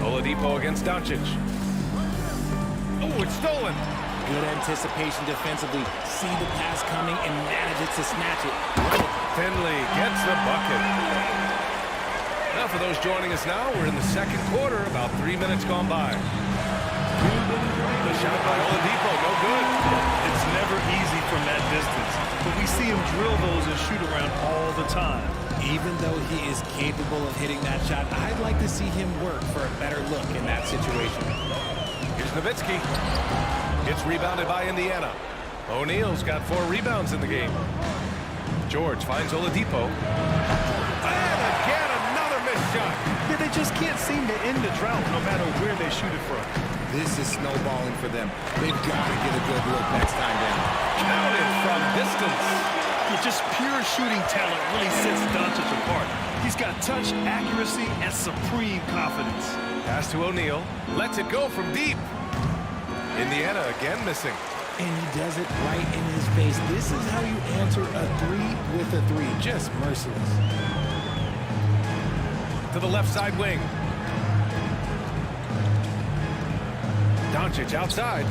S8: Oladipo against Doncic. Oh, it's stolen.
S12: Good anticipation defensively. See the pass coming and manages to snatch it.
S8: Finley gets the bucket. Now for those joining us now, we're in the second quarter, about 3 minutes gone by. The shot by Oladipo, no good.
S10: It's never easy from that distance, but we see him drill those and shoot around all the time.
S12: Even though he is capable of hitting that shot, I'd like to see him work for a better look in that situation.
S8: Here's Nowitzki. It's rebounded by Indiana. O'Neal's got 4 rebounds in the game. George finds Oladipo. And again, another missed shot.
S10: Yeah, they just can't seem to end the drought no matter where they shoot it from.
S11: This is snowballing for them. They've got to get a good look next time down.
S8: Counted from distance.
S10: Yeah, just pure shooting talent really sets Doncic apart. He's got touch, accuracy, and supreme confidence.
S8: Pass to O'Neal. Lets it go from deep. Indiana again missing.
S12: And he does it right in his face. This is how you answer a three with a three. Just merciless.
S8: To the left side wing. Doncic outside.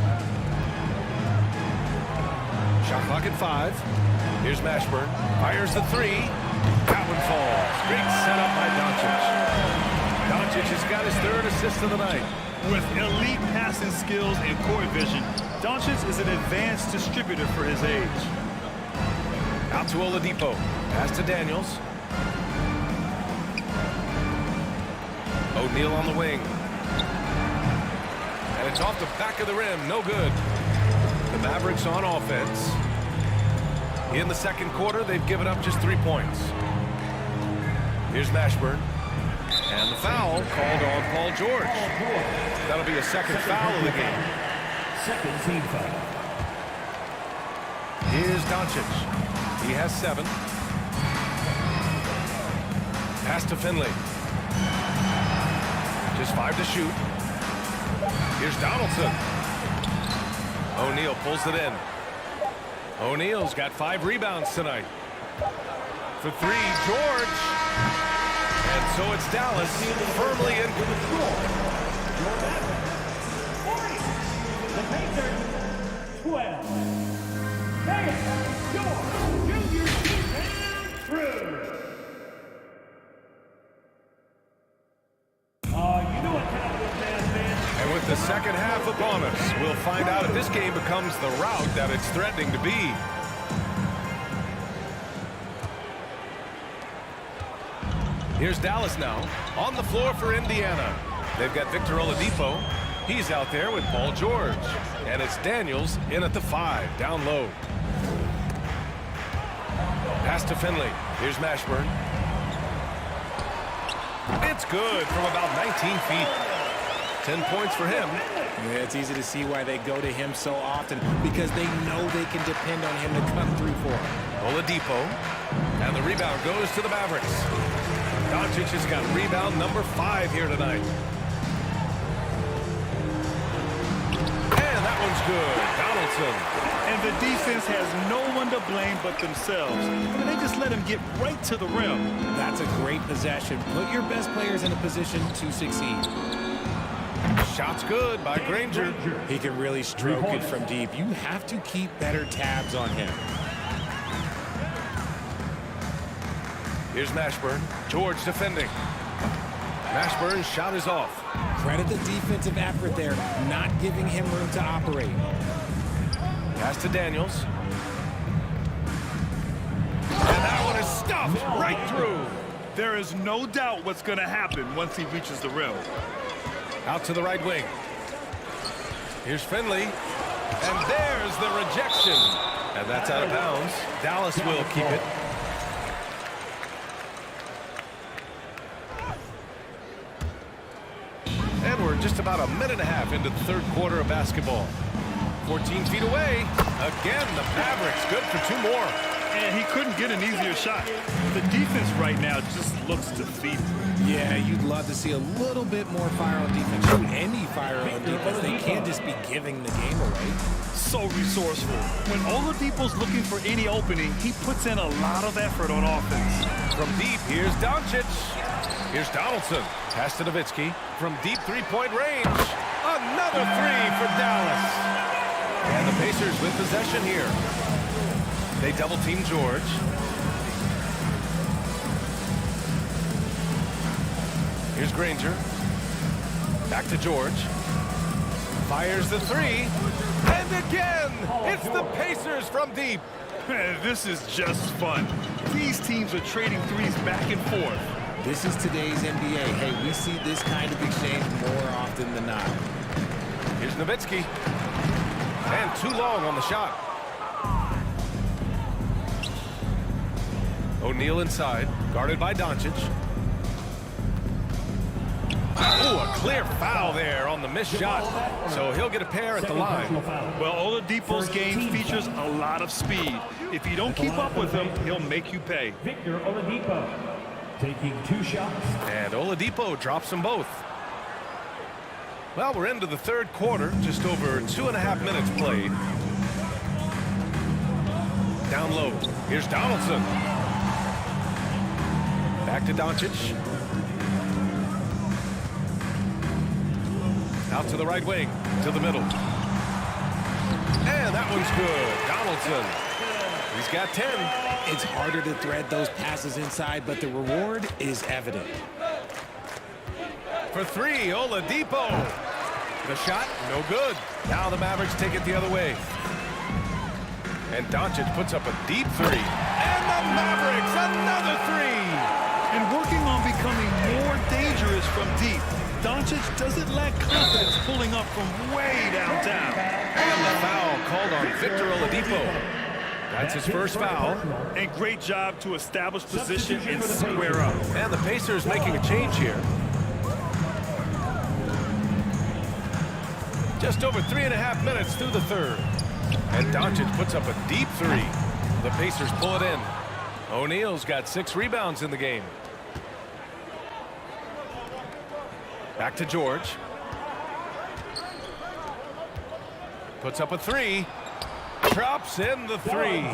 S8: Shot clock at 5. Here's Mashburn. Fires the 3. That one falls. Great setup by Doncic. Doncic has got his 3rd assist of the night.
S10: With elite passing skills and court vision, Doncic is an advanced distributor for his age.
S8: Out to Oladipo. Pass to Daniels. O'Neal on the wing. And it's off the back of the rim. No good. The Mavericks on offense. In the second quarter, they've given up just 3 points. Here's Mashburn. And the foul called on Paul George. That'll be a second foul of the game.
S15: Second team foul.
S8: Here's Doncic. He has 7. Pass to Finley. Just 5 to shoot. Here's Donaldson. O'Neal pulls it in. O'Neal's got 5 rebounds tonight. For 3, George. And so it's Dallas firmly in control.
S15: The Pacers, 12. George, Junior Season through. You know what kind of man.
S8: And with the second half upon us, we'll find out if this game becomes the rout that it's threatening to be. Here's Dallas now, on the floor for Indiana. They've got Victor Oladipo. He's out there with Paul George. And it's Daniels in at the 5, down low. Pass to Finley. Here's Mashburn. It's good from about 19 feet. 10 points for him.
S12: Yeah, it's easy to see why they go to him so often, because they know they can depend on him to come through for them.
S8: Oladipo. And the rebound goes to the Mavericks. Doncic has got rebound number 5 here tonight. And that one's good. Donaldson.
S10: And the defense has no one to blame but themselves. And they just let him get right to the rim.
S12: That's a great possession. Put your best players in a position to succeed.
S8: Shot's good by Granger.
S12: He can really stroke it from deep. You have to keep better tabs on him.
S8: Here's Mashburn. George defending. Mashburn's shot is off.
S11: Credit the defensive effort there, not giving him room to operate.
S8: Pass to Daniels. And that one is stuffed right through.
S10: There is no doubt what's going to happen once he reaches the rim.
S8: Out to the right wing. Here's Finley. And there's the rejection. And that's out of bounds. Dallas will keep it. And we're just about a minute and a half into the third quarter of basketball. 14 feet away. Again, the Mavericks good for 2 more.
S10: And he couldn't get an easier shot. The defense right now just looks defeated.
S11: Yeah, you'd love to see a little bit more fire on defense. Shoot any fire on defense. They can't just be giving the game away.
S10: So resourceful. When Oladipo's looking for any opening, he puts in a lot of effort on offense.
S8: From deep, here's Doncic. Here's Donaldson. Pass to Nowitzki. From deep three-point range. Another three for Dallas. And the Pacers with possession here. They double-team George. Here's Granger. Back to George. Fires the three. And again, it's the Pacers from deep.
S10: Man, this is just fun. These teams are trading threes back and forth.
S11: This is today's NBA. Hey, we see this kind of exchange more often than not.
S8: Here's Nowitzki. And too long on the shot. O'Neal inside, guarded by Doncic. Oh, a clear foul there on the missed shot. So he'll get a pair at the line.
S10: Well, Oladipo's game features a lot of speed. If you don't keep up with him, he'll make you pay.
S15: Victor Oladipo taking 2 shots.
S8: And Oladipo drops them both. Well, we're into the third quarter, just over 2.5 minutes played. Down low, here's Donaldson. Back to Doncic. Out to the right wing, to the middle. And that one's good. Donaldson. He's got 10.
S11: It's harder to thread those passes inside, but the reward is evident.
S8: For 3, Oladipo. The shot, no good. Now the Mavericks take it the other way. And Doncic puts up a deep 3. And the Mavericks, another 3.
S10: And working on becoming more dangerous from deep, Doncic doesn't lack confidence pulling up from way downtown.
S8: And the foul called on Victor Oladipo. That's his first foul.
S10: And great job to establish position and square up.
S8: And the Pacers making a change here. Just over 3.5 minutes through the third. And Doncic puts up a deep 3. The Pacers pull it in. O'Neal's got 6 rebounds in the game. Back to George. Puts up a 3. Drops in the 3.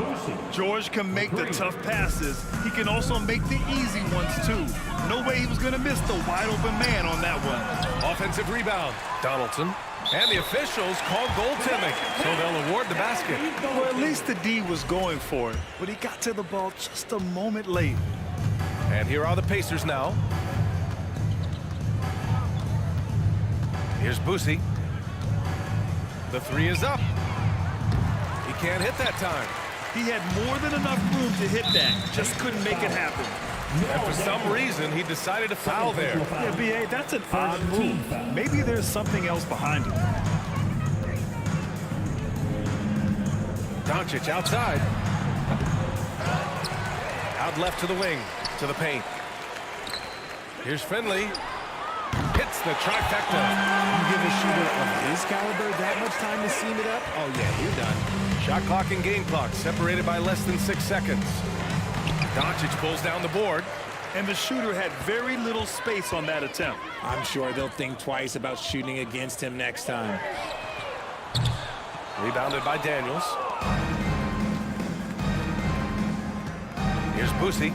S10: George can make the tough passes. He can also make the easy ones, too. No way he was going to miss the wide-open man on that one.
S8: Offensive rebound. Donaldson. And the officials call goaltending, so they'll award the basket.
S10: Well, at least the D was going for it, but he got to the ball just a moment late.
S8: And here are the Pacers now. Here's Boosie. The 3 is up. He can't hit that time.
S10: He had more than enough room to hit that, just couldn't make it happen.
S8: And for some reason, he decided to foul there.
S10: Yeah, B.A., that's an odd move. Maybe there's something else behind it.
S8: Doncic outside. Out left to the wing, to the paint. Here's Finley. Hits the trifecta.
S11: You give a shooter of his caliber that much time to seam it up? Oh, yeah, you're done.
S8: Shot clock and game clock separated by less than 6 seconds. Doncic pulls down the board.
S10: And the shooter had very little space on that attempt.
S11: I'm sure they'll think twice about shooting against him next time.
S8: Rebounded by Daniels. Here's Boosie.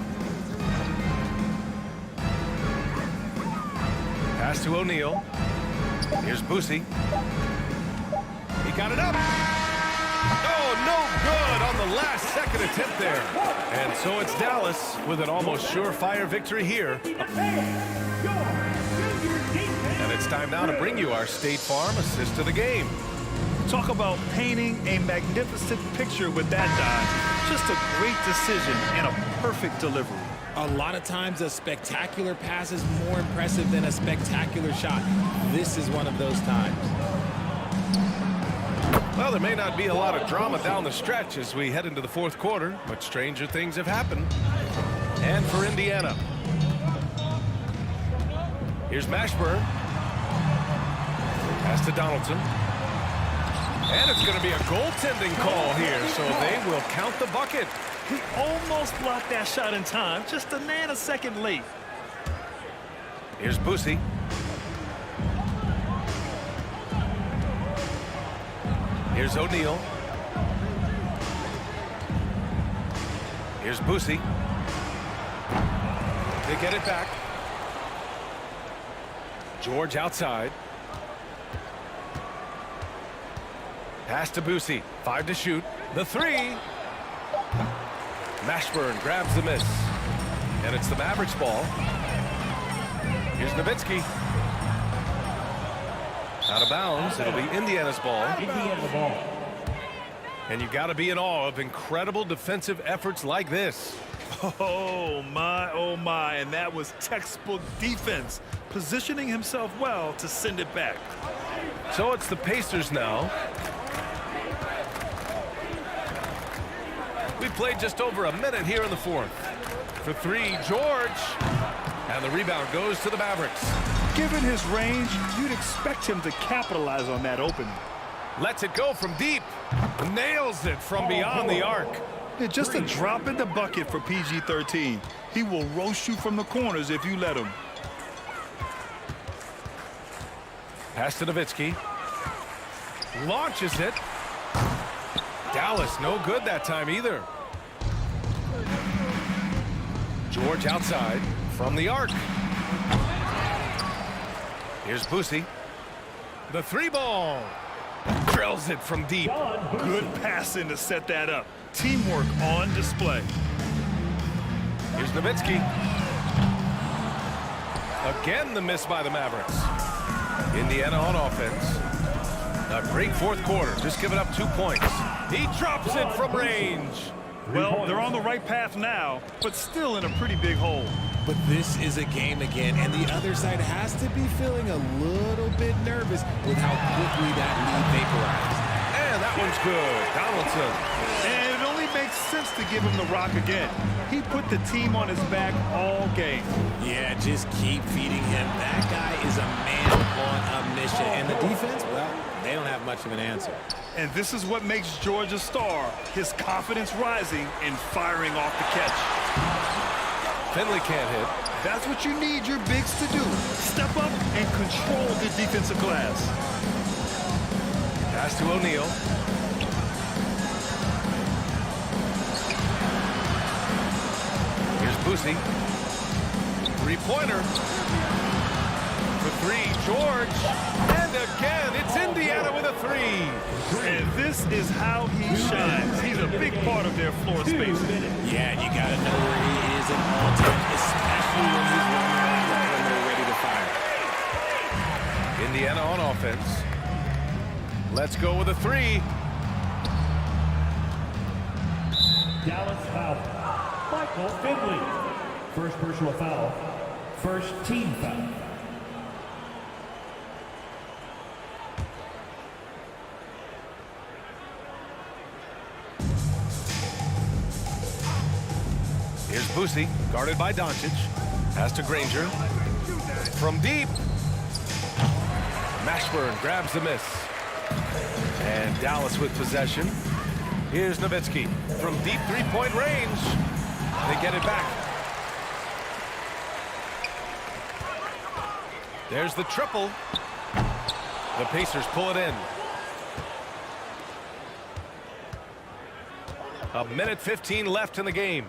S8: Pass to O'Neal. Here's Boosie. He got it up. Oh, no Good on the last second attempt there. And so it's Dallas with an almost surefire victory here. And it's time now to bring you our State Farm assist of the game.
S10: Talk about painting a magnificent picture with that dive. Just a great decision and a perfect delivery.
S11: A lot of times a spectacular pass is more impressive than a spectacular shot. This is one of those times.
S8: Well, there may not be a lot of drama down the stretch as we head into the fourth quarter, but stranger things have happened. And for Indiana, here's Mashburn. Pass to Donaldson. And it's going to be a goaltending call here, so they will count the bucket.
S10: He almost blocked that shot in time, just a nanosecond late.
S8: Here's Boosie. Here's O'Neal. Here's Boosie. They get it back. George outside. Pass to Boosie. 5 to shoot. The 3. Mashburn grabs the miss. And it's the Mavericks ball. Here's Nowitzki. Out of bounds. It'll be Indiana's ball.
S15: Indiana ball.
S8: And you got to be in awe of incredible defensive efforts like this.
S10: Oh my, and that was textbook defense, positioning himself well to send it back.
S8: So it's the Pacers now. We played just over a minute here in the fourth. For 3, George. And the rebound goes to the Mavericks.
S10: Given his range, you'd expect him to capitalize on that opening.
S8: Lets it go from deep. Nails it from beyond the arc.
S10: Yeah, just a drop in the bucket for PG-13. He will roast you from the corners if you let him.
S8: Pass to Nowitzki. Launches it. Dallas no good that time either. George outside from the arc. Here's Boosie. The 3 ball. Drills it from deep.
S10: Good passing to set that up. Teamwork on display.
S8: Here's Nowitzki. Again the miss by the Mavericks. Indiana on offense. A great fourth quarter. Just giving up 2 points. He drops it from range.
S10: Well, they're on the right path now, but still in a pretty big hole.
S11: But this is a game again, and the other side has to be feeling a little bit nervous with how quickly that lead vaporized.
S8: And that one's good. Donaldson.
S10: And it only makes sense to give him the rock again. He put the team on his back all game.
S11: Yeah, just keep feeding him. That guy is a man on a mission. And the defense, well, they don't have much of an answer.
S10: And this is what makes George a star. His confidence rising and firing off the catch.
S8: Finley can't hit.
S10: That's what you need your bigs to do. Step up and control the defensive glass.
S8: Pass to O'Neal. Here's Boosie. 3-pointer. For 3, George. And again, it's Indiana with a 3.
S10: And this is how he shines. He's a big part of their floor space.
S11: Yeah, and you got to know where he is at all times, especially when he's running around the perimeter ready to fire.
S8: Indiana on offense. Let's go with a 3.
S15: Dallas foul. Michael Finley. First personal foul. First team foul.
S8: Here's Boosie, guarded by Doncic. Pass to Granger. From deep. Mashburn grabs the miss. And Dallas with possession. Here's Nowitzki. From deep 3-point range. They get it back. There's the triple. The Pacers pull it in. 1:15 left in the game.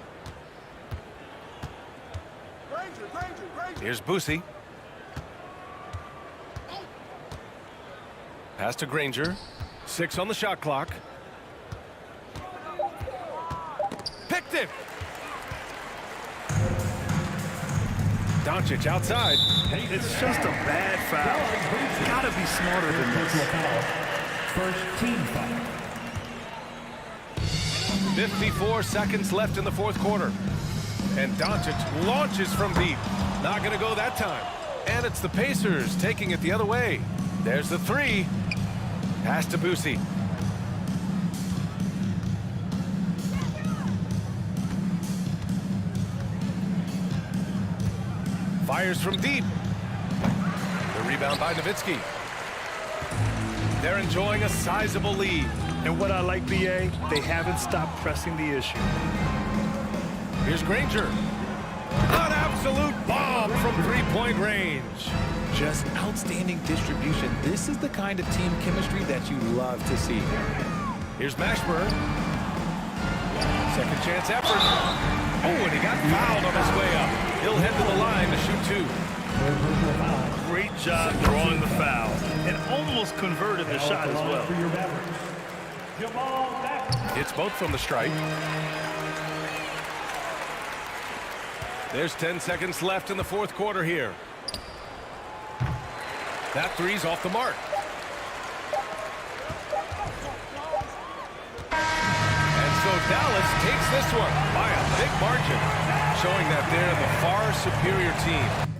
S8: Here's Boosie. Pass to Granger. 6 on the shot clock. deflected. Doncic outside.
S10: It's just a bad foul. Gotta be smarter than this.
S15: First team foul.
S8: 54 seconds left in the fourth quarter. And Doncic launches from deep. Not going to go that time. And it's the Pacers taking it the other way. There's the three. Pass to Boosie. Fires from deep. The rebound by Nowitzki. They're enjoying a sizable lead.
S10: And what I like, BA, they haven't stopped pressing the issue.
S8: Here's Granger. An absolute bomb from three-point range.
S12: Just outstanding distribution. This is the kind of team chemistry that you love to see.
S8: Here's Mashburn. Second chance effort. Oh, and he got fouled on his way up. He'll head to the line to shoot two.
S10: Great job drawing the foul. And almost converted the shot as well.
S8: It's both from the stripe. There's 10 seconds left in the fourth quarter here. That three's off the mark. And so Dallas takes this one by a big margin, showing that they're the far superior team.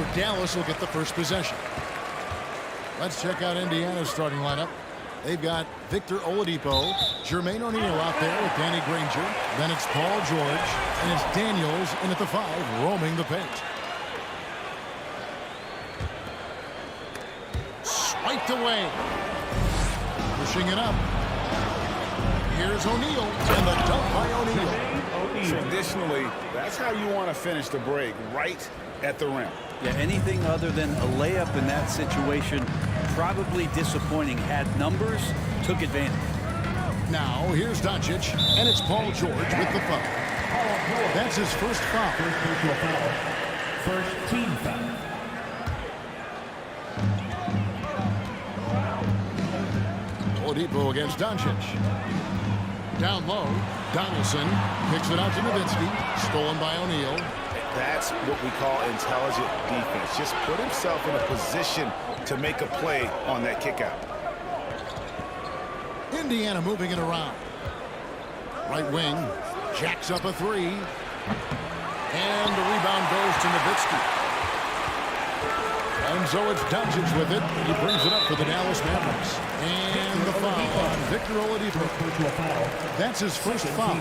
S2: So Dallas will get the first possession. Let's check out Indiana's starting lineup. They've got Victor Oladipo, Jermaine O'Neal out there with Danny Granger. Then it's Paul George, and it's Daniels in at the 5, roaming the paint. Swiped away. Pushing it up. Here's O'Neal, and the dunk by O'Neal.
S3: Traditionally, that's how you want to finish the break, right at the rim.
S13: Yeah, anything other than a layup in that situation, probably disappointing. Had numbers, took advantage.
S2: Now, here's Doncic, and it's Paul George with the foul. That's his first foul.
S15: First team foul.
S2: Oladipo against Doncic. Down low, Donaldson picks it out to Nowitzki. Stolen by O'Neal.
S3: That's what we call intelligent defense. Just put himself in a position to make a play on that kick out.
S2: Indiana moving it around. Right wing, jacks up a 3. And the rebound goes to Nowitzki. And so it's Doncic with it. He brings it up for the Dallas Mavericks. And the foul on Victor Oladipo. That's his first foul.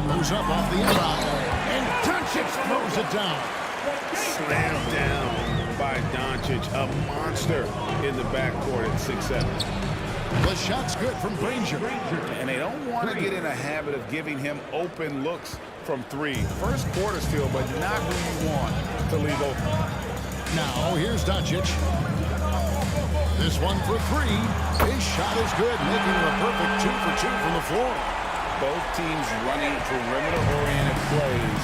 S2: Moves up off the inbound. And Doncic throws it down.
S3: Slammed down by Doncic, a monster in the backcourt at 6'7".
S2: The shot's good from Granger.
S3: And they don't want to get in a habit of giving him open looks from 3. First quarter still, but not who you want to leave open.
S2: Now, here's Doncic. This one for 3. His shot is good, making it a perfect 2 for 2 from the floor.
S3: Both teams running perimeter-oriented plays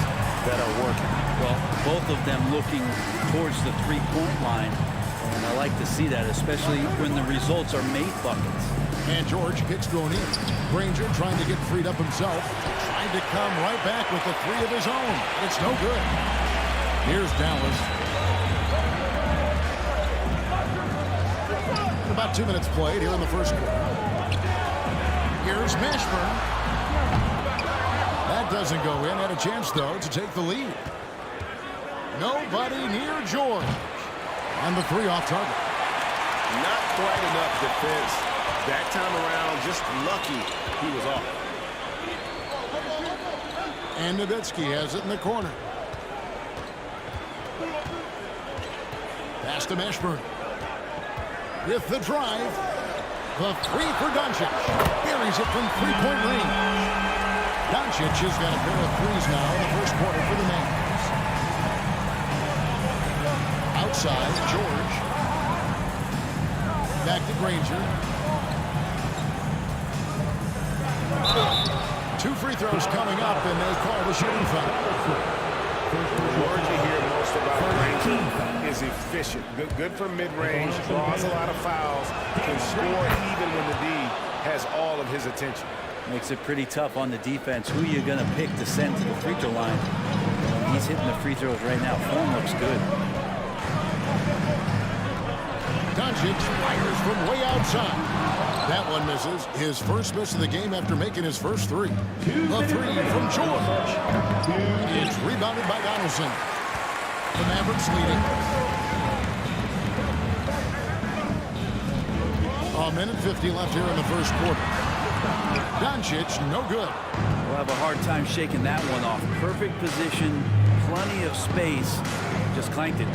S3: that are working.
S13: Well, both of them looking towards the three-point line. And I like to see that, especially when the results are made buckets.
S2: And George kicks to O'Neal. Granger trying to get freed up himself. Trying to come right back with the 3 of his own. It's no good. Here's Dallas. About 2 minutes played here in the first quarter. Here's Mashburn. That doesn't go in. Had a chance, though, to take the lead. Nobody near George. And the 3 off target.
S3: Not quite enough defense. That time around, just lucky he was off.
S2: And Nowitzki has it in the corner. Pass to Mashburn. With the drive. The 3 for Doncic. Buries it from 3-point range. Doncic has got a pair of 3s now in the first quarter for the Mavs. Outside, George. Back to Granger. 2 free throws coming up, and they call the shooting foul.
S3: The word you hear most about Granger is efficient. Good for mid-range, draws a lot of fouls, can score even when the D has all of his attention.
S13: Makes it pretty tough on the defense. Who you going to pick to send to the free throw line? He's hitting the free throws right now. Form looks good.
S2: Doncic fires from way outside. That one misses. His first miss of the game after making his first 3. The 3 from George. It's rebounded by Donaldson. The Mavericks leading. A minute 50 left here in the first quarter. Doncic, no good.
S13: We'll have a hard time shaking that one off. Perfect position, plenty of space. Just clanked it.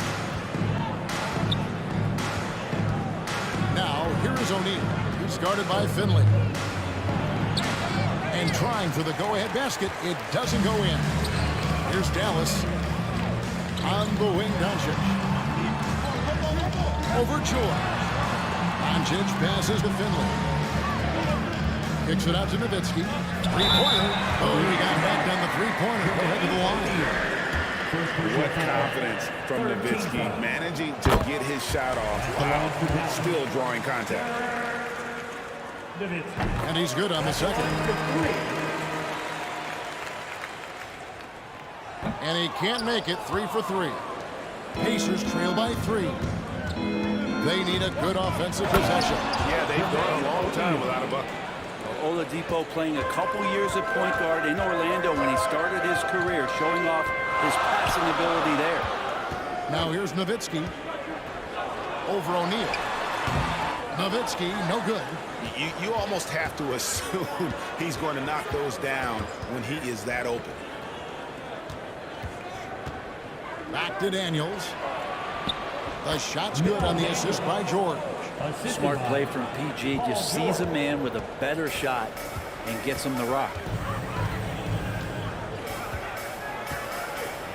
S2: Now, here is O'Neal. He's guarded by Finley. And trying for the go-ahead basket. It doesn't go in. Here's Dallas. On the wing, Doncic. Over George. Doncic passes to Finley. Kicks it out to Nowitzki. Three-pointer. Oh, he got back on the three-pointer. Go ahead to the line.
S3: What confidence from Nowitzki, managing to get his shot off while still drawing contact.
S2: And he's good on the second. And he can't make it. 3 for 3. Pacers trail by 3. They need a good offensive possession.
S3: Yeah, they've gone a long time without a bucket.
S13: Oladipo playing a couple years at point guard in Orlando when he started his career, showing off his passing ability there.
S2: Now here's Nowitzki over O'Neal. Nowitzki, no good.
S3: You almost have to assume he's going to knock those down when he is that open.
S2: Back to Daniels. The shot's good on the assist by George.
S13: Smart play from PG. Just sees a man with a better shot and gets him the rock.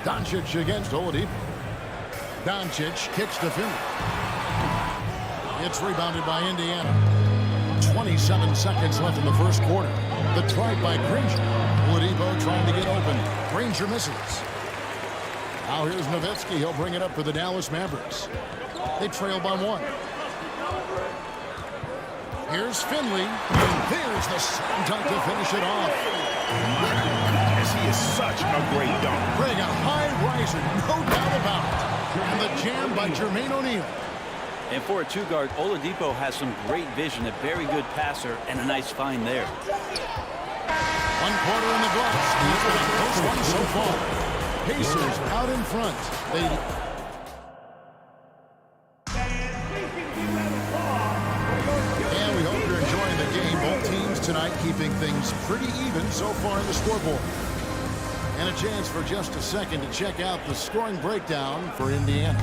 S2: Doncic against Oladipo. Doncic kicks to Finley. It's rebounded by Indiana. 27 seconds left in the first quarter. The try by Granger. Oladipo trying to get open. Granger misses. Now here's Nowitzki. He'll bring it up for the Dallas Mavericks. They trail by 1. Here's Finley. And there's the slam dunk to finish it off.
S3: Yes, he is such a great dunk.
S2: Greg, a high riser, no doubt about it. And the jam by Jermaine O'Neal.
S13: And for a two-guard, Oladipo has some great vision, a very good passer, and a nice find there.
S2: 1 quarter in the books. These are the close ones so far. Pacers out in front. And we hope you're enjoying the game. Both teams tonight keeping things pretty even so far in the scoreboard. And a chance for just a second to check out the scoring breakdown for Indiana.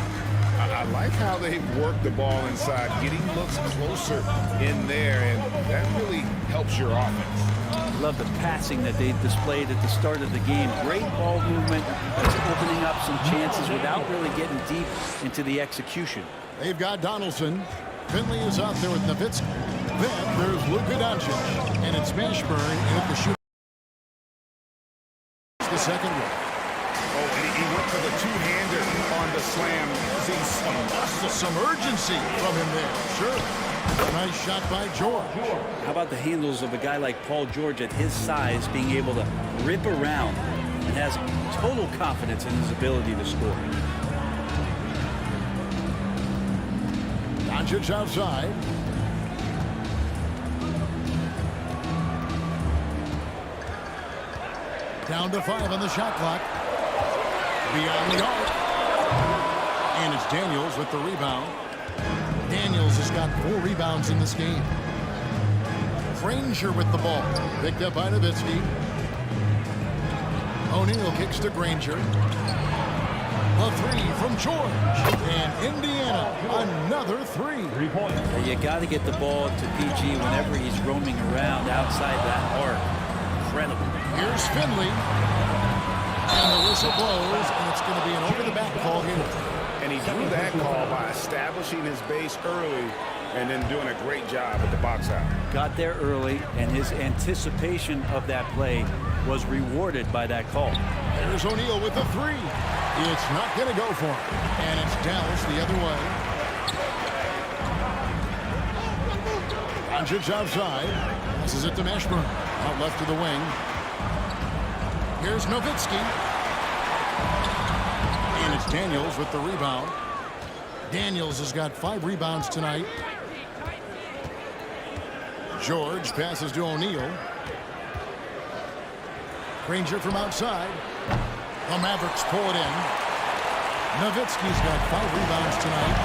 S3: I like how they work the ball inside, getting looks closer in there, and that really helps your offense.
S13: Love the passing that they displayed at the start of the game. Great ball movement that's opening up some chances without really getting deep into the execution.
S2: They've got Donaldson. Finley is out there with Nowitzki. Then there's Luka Doncic. And it's Mashburn in at the shooting. It's the second one.
S3: Oh, and he went for the two-hander on the slam. Using
S2: some urgency from him there. Sure. Nice shot by George.
S13: How about the handles of a guy like Paul George at his size being able to rip around and has total confidence in his ability to score.
S2: Doncic outside. Down to 5 on the shot clock. Beyond the arc. And it's Daniels with the rebound. Daniels has got 4 rebounds in this game. Granger with the ball. Picked up by Nowitzki. O'Neal kicks to Granger. A 3 from George. And Indiana, another 3.
S15: 3 points.
S13: You got to get the ball to PG whenever he's roaming around outside that arc. Incredible.
S2: Here's Finley. And the whistle blows, and it's going to be an over-the-back call here.
S3: And he drew that call by establishing his base early and then doing a great job at the box out.
S13: Got there early, and his anticipation of that play was rewarded by that call.
S2: There's O'Neal with the 3. It's not going to go for him. And it's Dallas the other way. Doncic outside. This is it to Mashburn. Out left to the wing. Here's Nowitzki. And it's Daniels with the rebound. Daniels has got 5 rebounds tonight. George passes to O'Neal. Granger from outside. The Mavericks pull it in. Nowitzki's got 5 rebounds tonight.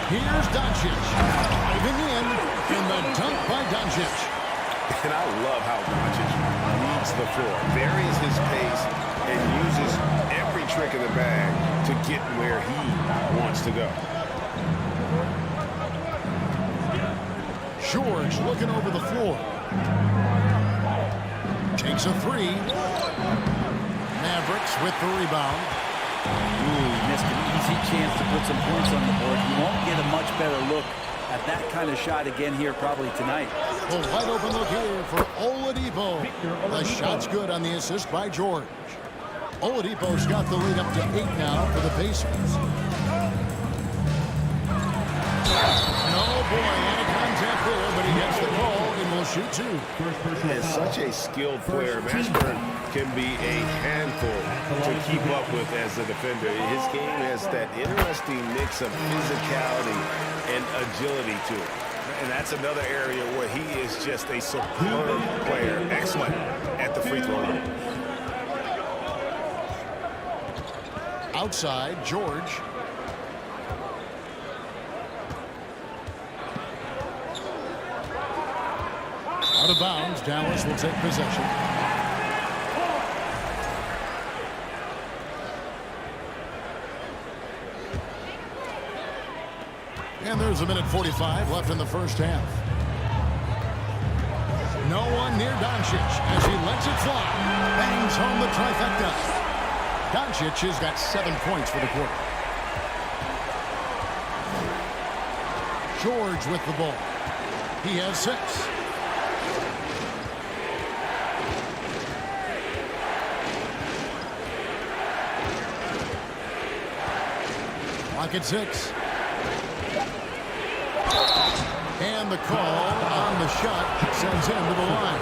S2: Here's Doncic. Diving in the dunk by Doncic.
S3: And I love how Doncic leads the floor, varies his pace, and uses every trick in the bag to get where he wants to go.
S2: George looking over the floor. Takes a 3. Mavericks with the rebound.
S13: Missed an easy chance to put some points on the board. You won't get a much better look at that kind of shot again here probably tonight.
S2: A wide open look here for Oladipo. The shot's good on the assist by George. Oladipo's got the lead up to 8 now for the Pacers. Oh boy, and a contact there, but he gets the call and will shoot 2.
S3: Is such a skilled player. Mashburn can be a handful to keep up with as a defender. His game has that interesting mix of physicality and agility to it. And that's another area where he is just a superb player. Excellent at the free throw line.
S2: Outside, George. Out of bounds, Dallas will take possession. And there's a minute 45 left in the first half. No one near Doncic as he lets it fly. Bangs home the trifecta. Doncic has got 7 points for the quarter. George with the ball. He has 6. Clock at 6. And the call on the shot sends him to the line.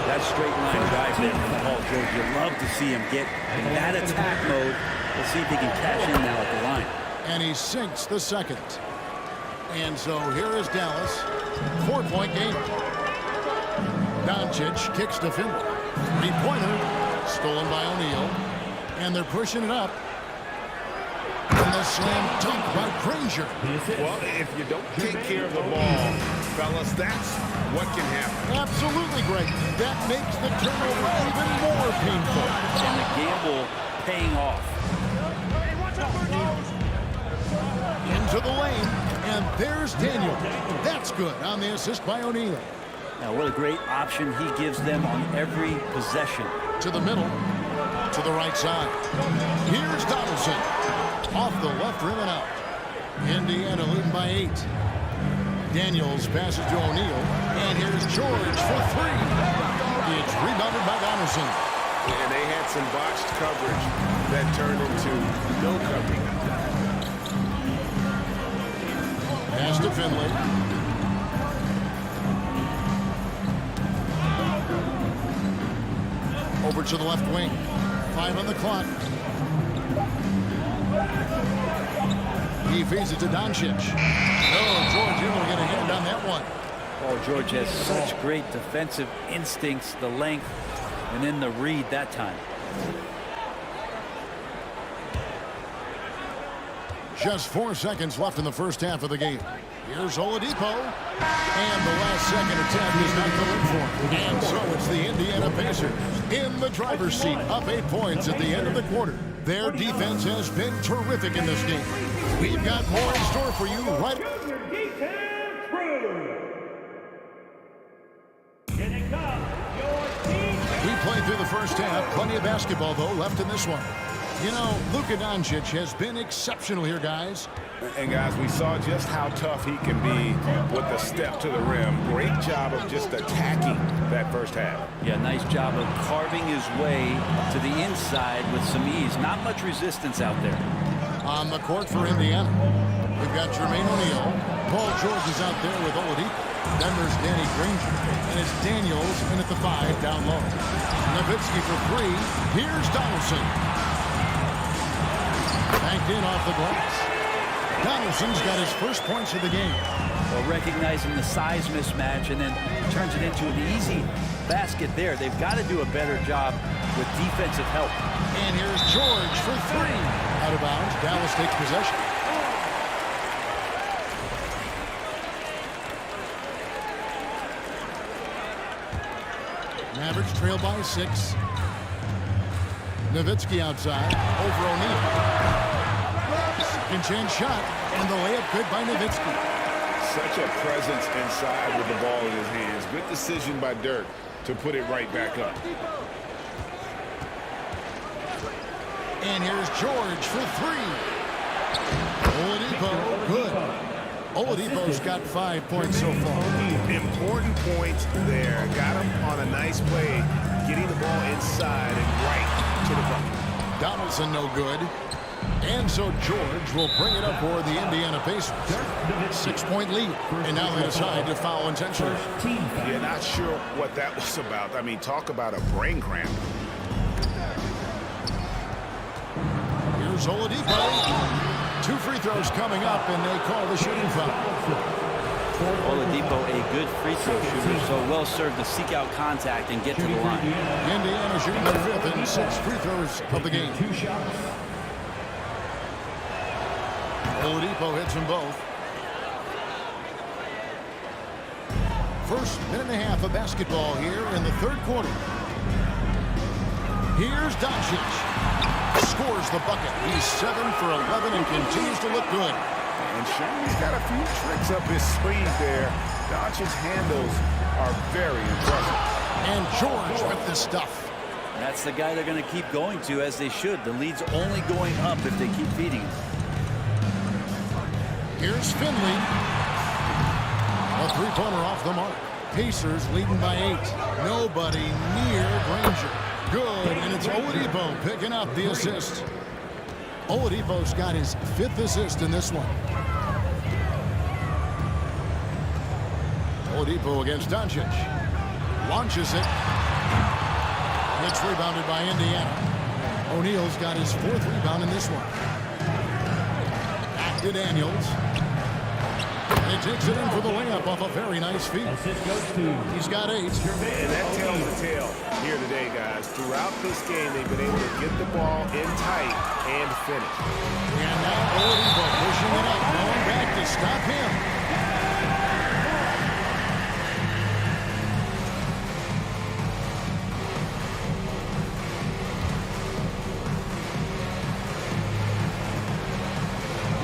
S13: That straight line drive there from Paul George, you love to see him get in that attack mode. Let's see if he can cash in now at the line.
S2: And he sinks the second. And so here is Dallas. 4-point game. Doncic kicks to Finley. 3-pointer stolen by O'Neal. And they're pushing it up. And the slam dunk by Granger.
S3: Well, if you don't take care of the ball, fellas, that's what can happen.
S2: Absolutely, Greg. That makes the turnover even more painful.
S13: And the gamble paying off.
S2: Into the lane, and there's Daniel. That's good on the assist by O'Neal.
S13: Now, what a great option he gives them on every possession.
S2: To the middle, to the right side. Here's Donaldson. Off the left rim and out. Indiana leading by 8. Daniels passes to O'Neal. And here's George for 3. It's rebounded by Donaldson.
S3: And they had some botched coverage that turned into no covering.
S2: Pass to Finley. Over to the left wing. 5 on the clock. He feeds it to Doncic. Oh, George able to get a hand on that one.
S13: Paul George has such great defensive instincts, the length, and then the read that time.
S2: Just 4 seconds left in the first half of the game. Here's Oladipo. And the last second attempt is not going for him. And so it's the Indiana Pacers in the driver's seat, up 8 points at the end of the quarter. Their defense has been terrific in this game. We've got more in store for you right. We played through the first half. Plenty of basketball, though, left in this one. You know, Luka Doncic has been exceptional here, guys.
S3: And, guys, we saw just how tough he can be with the step to the rim. Great job of just attacking that first half.
S13: Yeah, nice job of carving his way to the inside with some ease. Not much resistance out there.
S2: On the court for Indiana, we've got Jermaine O'Neal. Paul George is out there with Oladipo. Then there's Danny Granger. And it's Daniels in at the 5 down low. Nowitzki for 3. Here's Donaldson. Banked in off the glass. Donaldson's got his first points of the game.
S13: Well, recognizing the size mismatch and then turns it into an easy basket there. They've got to do a better job with defensive help.
S2: And here's George for 3. Out of bounds. Dallas takes possession. Mavericks trail by 6. Nowitzki outside. Over O'Neal. Second chance shot. And the layup good by Nowitzki.
S3: Such a presence inside with the ball in his hands. Good decision by Dirk to put it right back up.
S2: And here's George for 3. Oladipo, good. Oladipo's got 5 points so far.
S3: Important points there. Got him on a nice play, getting the ball inside and right to the bucket.
S2: Donaldson no good. And so George will bring it up for the Indiana Pacers. 6-point lead. And now they decide to foul intentionally.
S3: Yeah, not sure what that was about. I mean, talk about a brain cramp.
S2: Here's Oladipo. 2 free throws coming up, and they call the shooting foul.
S13: Oladipo, a good free throw shooter, so well served to seek out contact and get to the line.
S2: Indiana shooting their 5th and 6th free throws of the game. Oladipo hits them both. First minute and a half of basketball here in the 3rd quarter. Here's Doncic. Scores the bucket. He's 7 for 11 and continues to look good.
S3: And Sherman's got a few tricks up his sleeve there. Doncic's handles are very impressive.
S2: And George with the stuff.
S13: That's the guy they're going to keep going to, as they should. The lead's only going up if they keep feeding him.
S2: Here's Finley. A three-pointer off the mark. Pacers leading by 8. Nobody near Granger. Good, and it's Oladipo picking up the assist. Oladipo's got his 5th assist in this one. Oladipo against Doncic. Launches it. It's rebounded by Indiana. O'Neal's got his 4th rebound in this one. Back to Daniels. And he takes it in for the layup off a very nice feed. He's got 8.
S3: And that tells the tale here today, guys. Throughout this game, they've been able to get the ball in tight and finish.
S2: And now Oladipo pushing it up, going back to stop him.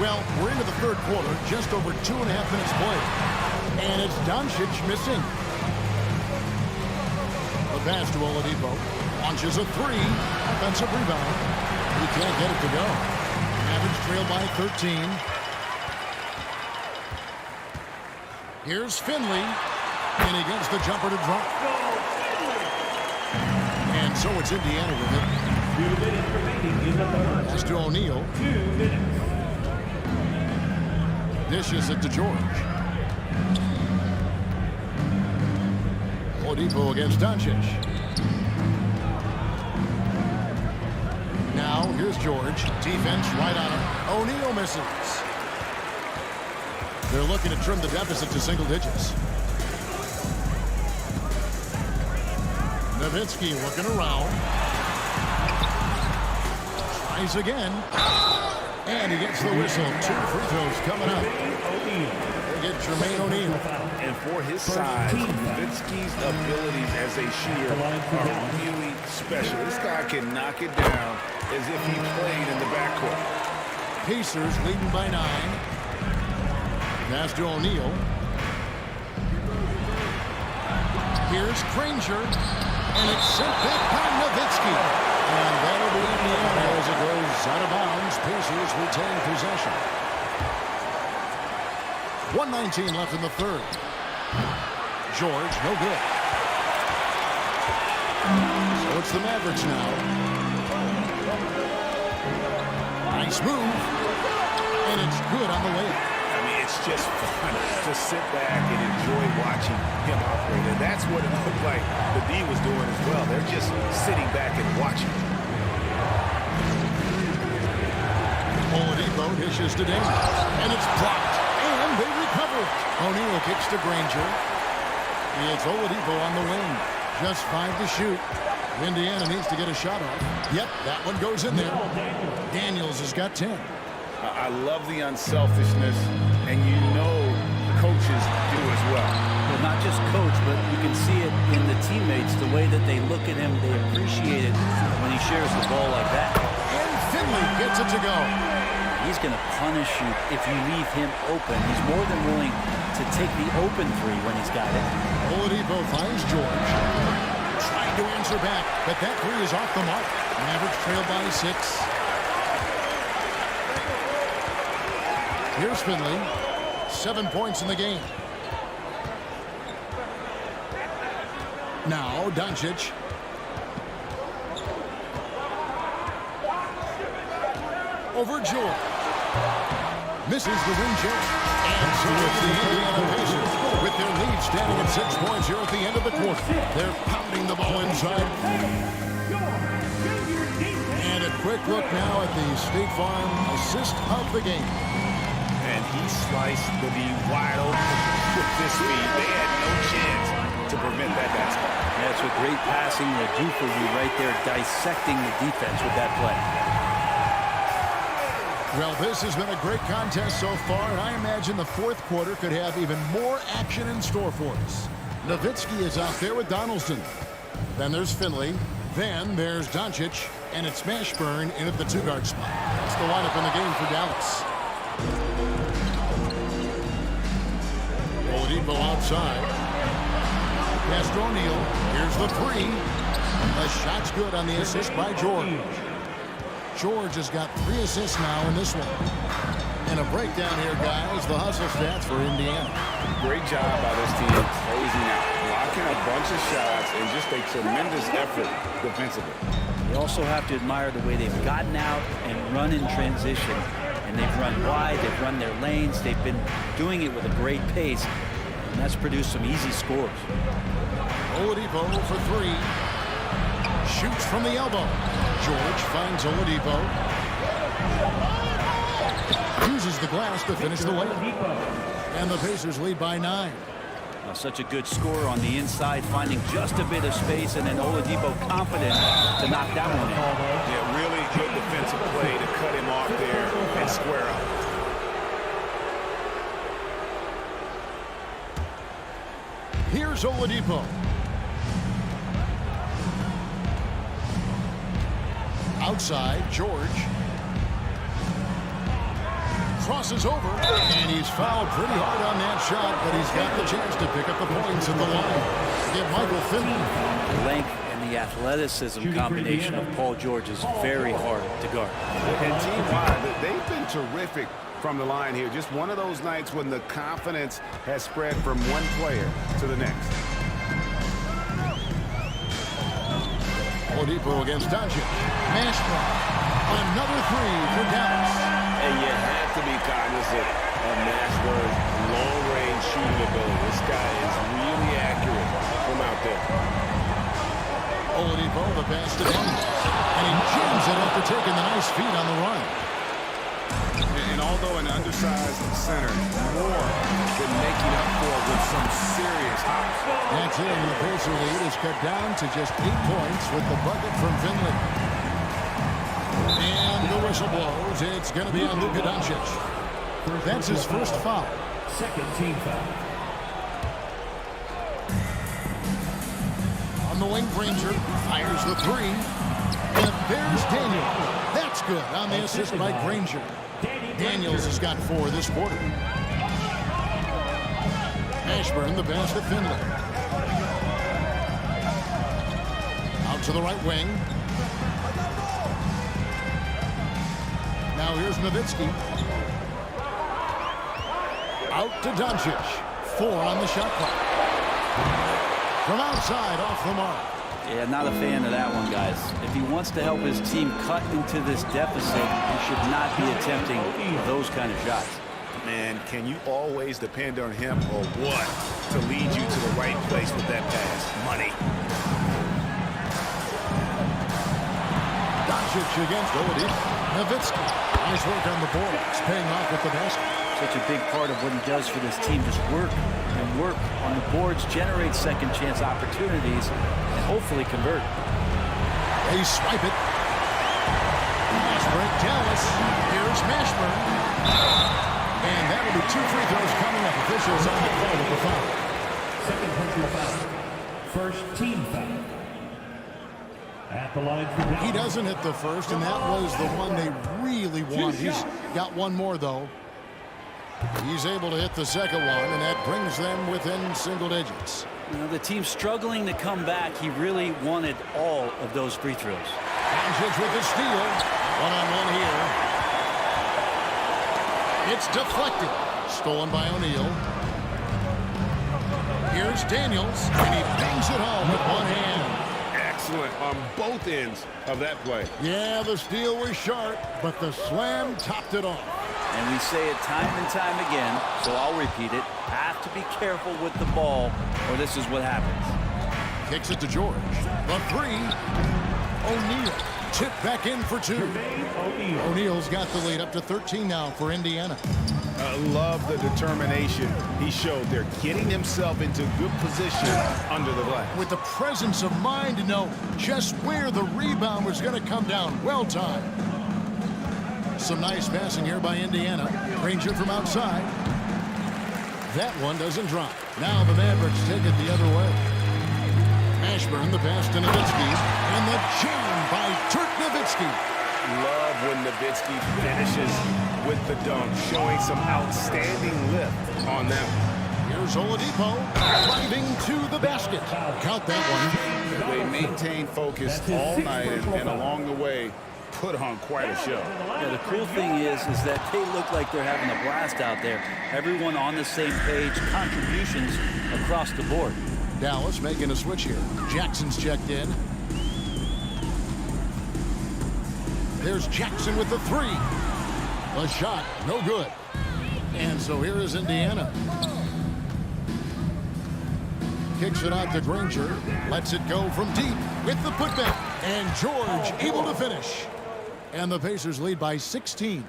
S2: Well, we're into the 3rd quarter, just over 2.5 minutes played. And it's Doncic missing. The pass to Oladipo. Launches a 3. Offensive rebound. He can't get it to go. Mavericks trail by 13. Here's Finley. And he gets the jumper to drop. And so it's Indiana with it.
S15: 2 minutes remaining in the 3rd.
S2: Pass to O'Neal.
S15: 2 minutes.
S2: Dishes it to George. Oladipo against Doncic. Now, here's George. Defense right on him. O'Neal misses. They're looking to trim the deficit to single digits. Nowitzki looking around. Tries again. And he gets the whistle. 2 free throws coming up. They get Jermaine O'Neal.
S3: And for his size, Nowitzki's abilities as a shooter are really special. This guy can knock it down as if he played in the backcourt.
S2: Pacers leading by 9. Pass to O'Neal. Here's Granger. And it's sent back by Nowitzki. And that'll be Indiana as it goes out of bounds. Pacers retain possession. 1:19 left in the 3rd. George, no good. So it's the Mavericks now. Nice move. And it's good on the layup.
S3: I mean, it's just fun to sit back and enjoy watching him operate. And that's what it looked like the D was doing as well. They're just sitting back and watching.
S2: Oladipo dishes to Davis. And it's blocked. And they recover it. O'Neal kicks to Granger. It's Oladipo on the wing. Just 5 to shoot. Indiana needs to get a shot off. Yep, that one goes in there. Daniels has got 10.
S3: I love the unselfishness, and you know coaches do as well.
S13: Well, not just coach, but you can see it in the teammates, the way that they look at him. They appreciate it when he shares the ball like that.
S2: And Finley gets it to go.
S13: He's going to punish you if you leave him open. He's more than willing to take the open 3 when he's got it.
S2: Oladipo finds George. Trying to answer back, but that 3 is off the mark. Mavericks trail by 6. Here's Finley. 7 points in the game. Now Doncic. Over George. Misses the rim check. And so it's the Indiana Pacers with their lead standing at 6 points here at the end of the quarter. They're pounding the ball inside. And a quick look now at the State Farm assist of the game.
S3: And he sliced the D wide open with this speed. They had no chance to prevent that basket.
S13: That's what great passing will do for you right there, dissecting the defense with that play.
S2: Well, this has been a great contest so far, and I imagine the fourth quarter could have even more action in store for us. Nowitzki is out there with Donaldson. Then there's Finley. Then there's Doncic, and it's Mashburn in at the two-guard spot. That's the lineup in the game for Dallas. Oladipo outside. Pass to O'Neal. Here's the three. The shot's good on the assist by George. George has got 3 assists now in this one. And a breakdown here, guys. The hustle stats for Indiana.
S18: Great job by this team closing out, blocking a bunch of shots, and just a tremendous effort defensively.
S13: You also have to admire the way they've gotten out and run in transition. And they've run wide, they've run their lanes, they've been doing it with a great pace. And that's produced some easy scores.
S2: Oladipo for 3. Shoots from the elbow. George finds Oladipo. Uses the glass to finish the layup. And the Pacers lead by 9.
S13: Such a good score on the inside, finding just a bit of space, and then Oladipo confident to knock that one in.
S3: Yeah, really good defensive play to cut him off there and square up.
S2: Here's Oladipo. Outside, George. Crosses over, and he's fouled pretty hard on that shot, but he's got the chance to pick up the points at the line. Get Michael Finley.
S13: The length and the athleticism combination of Paul George is very hard to guard.
S3: And team-wide, they've been terrific from the line here. Just one of those nights when the confidence has spread from one player to the next.
S2: Oladipo against Doncic. Mashburn. Another 3 for Dallas.
S18: And you have to be cognizant of Mashburn's long-range shooting ability. This guy is really accurate from out there.
S2: Oladipo, the pass to Daniels. And he jams it after taking the nice feed on the run.
S3: And although an undersized center, more than making up for it with some serious hops.
S2: That's it, and the Pacer lead is cut down to just 8 points with the bucket from Finley. And the whistle blows. It's going to be on Luka Doncic. That's his first foul.
S15: Second team foul.
S2: On the wing, Granger fires the 3. And there's Daniels. That's good on the assist by Granger. Daniels has got 4 this quarter. Mashburn, the pass to Finley. Out to the right wing. Now here's Nowitzki. Out to Doncic. 4 on the shot clock. From outside, off the mark.
S13: Yeah, not a fan of that one, guys. If he wants to help his team cut into this deficit, he should not be attempting those kind of shots.
S3: Man, can you always depend on him or what to lead you to the right place with that pass? Money.
S2: Doncic against Oladipo. Nowitzki. Nice work on the boards. Paying off with the basket.
S13: Such a big part of what he does for this team. Just work and work on the boards, generate second chance opportunities, and hopefully convert.
S2: They swipe it. Mashburn, Dallas. Here's Mashburn. And that will be 2 free throws coming up. Officials on the call with the foul.
S15: Second personal foul. First team foul. At the line for Dallas.
S2: He doesn't hit the first, and that was the one they really wanted. He's got one more, though. He's able to hit the second one, and that brings them within single digits.
S13: You know, the team's struggling to come back. He really wanted all of those free throws.
S2: Doncic with the steal. One-on-one here. It's deflected. Stolen by O'Neal. Here's Daniels, and he bangs it home with one hand.
S18: Excellent on both ends of that play.
S2: Yeah, the steal was sharp, but the slam topped it off.
S13: And we say it time and time again, so I'll repeat it. Have to be careful with the ball, or this is what happens.
S2: Kicks it to George. The 3. O'Neal. Tip back in for 2. O'Neal's got the lead up to 13 now for Indiana.
S3: I love the determination he showed there, getting himself into good position under the glass.
S2: With the presence of mind to know just where the rebound was going to come down. Well timed. Some nice passing here by Indiana. Granger from outside. That one doesn't drop. Now the Mavericks take it the other way. Ashburn, the pass to Nowitzki. And the jam by Dirk Nowitzki.
S3: Love when Nowitzki finishes with the dunk, showing some outstanding lift on that one.
S2: Here's Oladipo driving to the basket. Count that one.
S3: They maintain focus all night and along the way put on quite a show.
S13: Yeah, the cool thing is that they look like they're having a blast out there. Everyone on the same page, contributions across the board.
S2: Dallas making a switch here. Jackson's checked in. There's Jackson with the three. A shot, no good. And so here is Indiana. Kicks it out to Granger. Lets it go from deep with the putback. And George able to finish. And the Pacers lead by 16.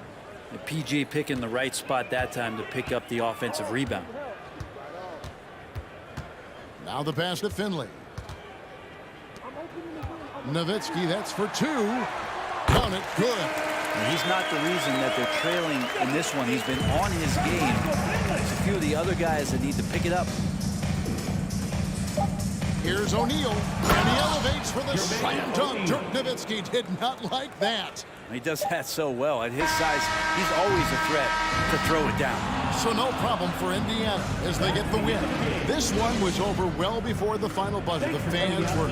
S13: The PG picking the right spot that time to pick up the offensive rebound.
S2: Now the pass to Finley. Nowitzki, that's for two. Count it, good.
S13: And he's not the reason that they're trailing in this one. He's been on his game. There's a few of the other guys that need to pick it up.
S2: Here's O'Neal, and he elevates for the slam dunk. Dirk Nowitzki did not like that.
S13: He does that so well. At his size, he's always a threat to throw it down.
S2: So no problem for Indiana as they get the win. This one was over well before the final buzzer. The fans were...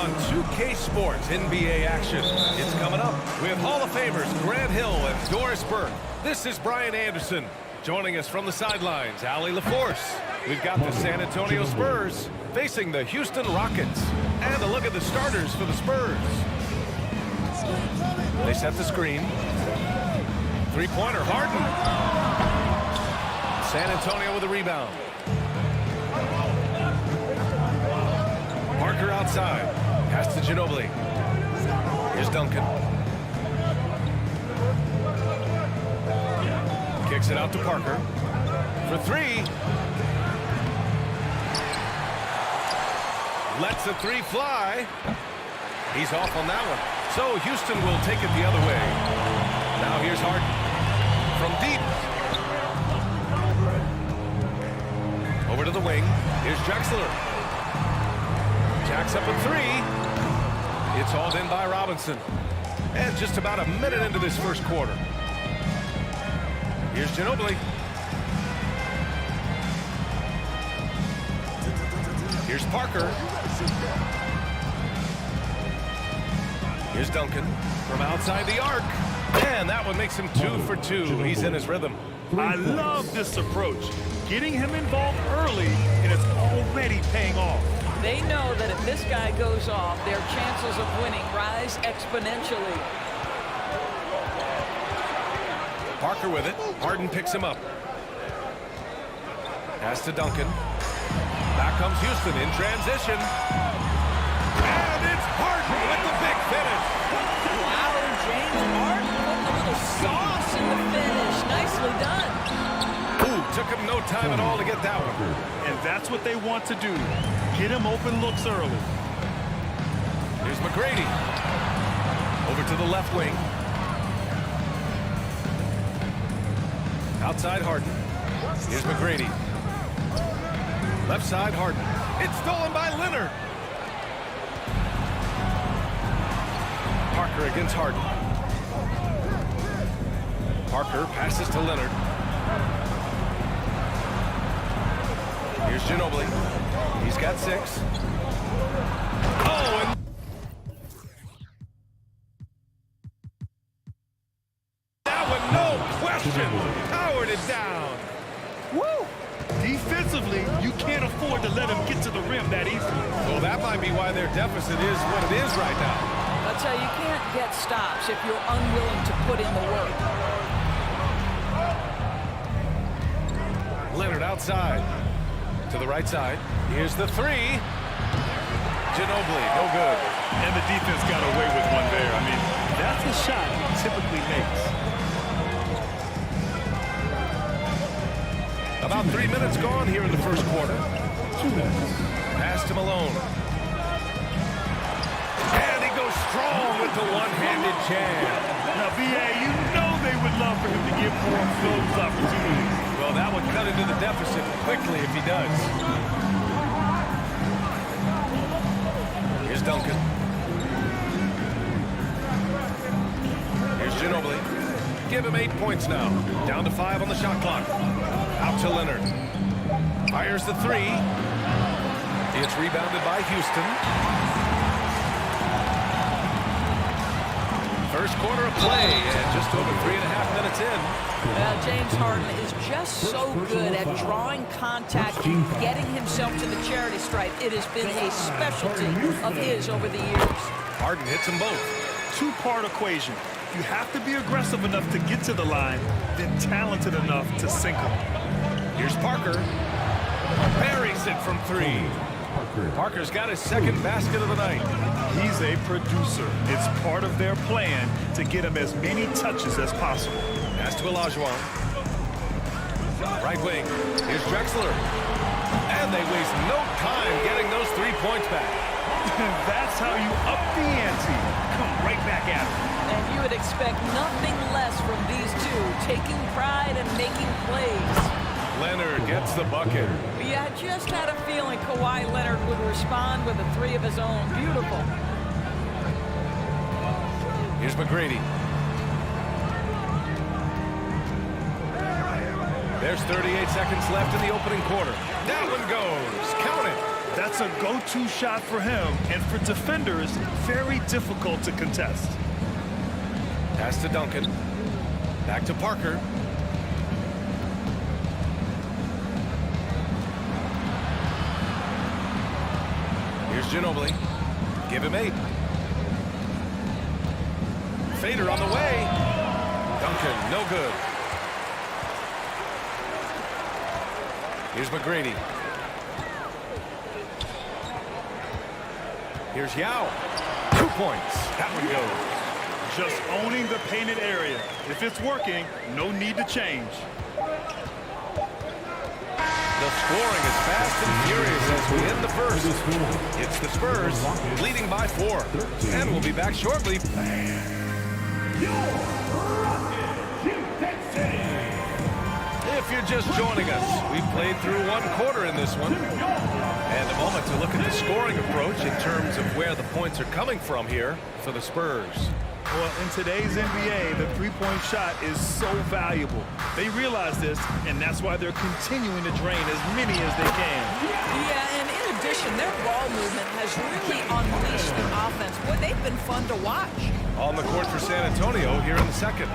S8: on 2K Sports NBA action. It's coming up with Hall of Famers Grant Hill and Doris Burke. This is Brian Anderson. Joining us from the sidelines, Allie LaForce. We've got the San Antonio Spurs facing the Houston Rockets. And a look at the starters for the Spurs. They set the screen. Three-pointer, Harden. San Antonio with a rebound. Parker outside. Pass to Ginobili. Here's Duncan. Kicks it out to Parker. For three. Lets the three fly. He's off on that one. So Houston will take it the other way. Now here's Harden. From deep. Over to the wing. Here's Drexler. Jacks up a three. It's hauled in by Robinson. And just about a minute into this first quarter. Here's Ginobili. Here's Parker. Here's Duncan from outside the arc. And that one makes him 2 for 2. He's in his rhythm.
S10: I love this approach. Getting him involved early, and it's already paying off.
S14: They know that if this guy goes off, their chances of winning rise exponentially.
S8: Parker with it. Harden picks him up. Pass to Duncan. Back comes Houston in transition. And it's Harden with the big finish.
S14: Wow, James Harden putting a little sauce in the finish. Nicely done.
S8: Ooh, took him no time at all to get that one.
S10: And that's what they want to do. Get him open looks early.
S8: Here's McGrady. Over to the left wing. Outside Harden. Here's McGrady. Left side Harden. It's stolen by Leonard. Parker against Harden. Parker passes to Leonard. Here's Ginobili. He's got 6. Oh, and that one, no question, powered it down.
S10: Woo! Defensively, you can't afford to let him get to the rim that easily.
S8: Well, that might be why their deficit is what it is right now.
S14: I'll tell you, you can't get stops if you're unwilling to put in the work.
S8: Leonard outside. To the right side. Here's the three. Ginobili, no good.
S10: And the defense got away with one there. I mean, that's a shot he typically makes.
S8: About 3 minutes gone here in the first quarter. Pass to Malone. And he goes strong with the one-handed jam.
S10: Now, B.A., you know they would love for him to get more of those opportunities.
S8: Well, that would cut into the deficit quickly if he does. Here's Duncan. Here's Ginobili. Give him 8 points now. Down to 5 on the shot clock. Out to Leonard. Fires the three. It's rebounded by Houston. First quarter of play, and just over 3.5 minutes in.
S14: James Harden is just so good at drawing contact, getting himself to the charity stripe. It has been a specialty of his over the years.
S8: Harden hits them both.
S10: Two-part equation. You have to be aggressive enough to get to the line, then talented enough to sink them.
S8: Here's Parker. Buries it from 3. Parker's got his second basket of the night.
S10: He's a producer. It's part of their plan to get him as many touches as possible.
S8: Pass to Olajuwon. Right wing. Here's Drexler. And they waste no time getting those 3 points back.
S10: That's how you up the ante. Come right back at him.
S14: And you would expect nothing less from these two, taking pride and making plays.
S8: Leonard gets the bucket.
S14: Yeah, I just had a feeling Kawhi Leonard would respond with a 3 of his own. Beautiful.
S8: Here's McGrady. There's 38 seconds left in the opening quarter. That one goes. Count it.
S10: That's a go-to shot for him, and for defenders, very difficult to contest.
S8: Pass to Duncan. Back to Parker. Here's Ginobili. Give him 8. Fader on the way. Duncan, no good. Here's McGrady. Here's Yao. 2 points. That one goes.
S10: Just owning the painted area. If it's working, no need to change.
S8: The scoring is fast and furious as we end the first. It's the Spurs leading by 4. And we'll be back shortly. If you're just joining us, we played through 1 quarter in this one. And a moment to look at the scoring approach in terms of where the points are coming from here for the Spurs.
S10: Well, in today's NBA, the three-point shot is so valuable. They realize this, and that's why they're continuing to drain as many as they can.
S14: Yeah, and in addition, their ball movement has really unleashed the offense. Boy, they've been fun to watch.
S8: On the court for San Antonio here in the second.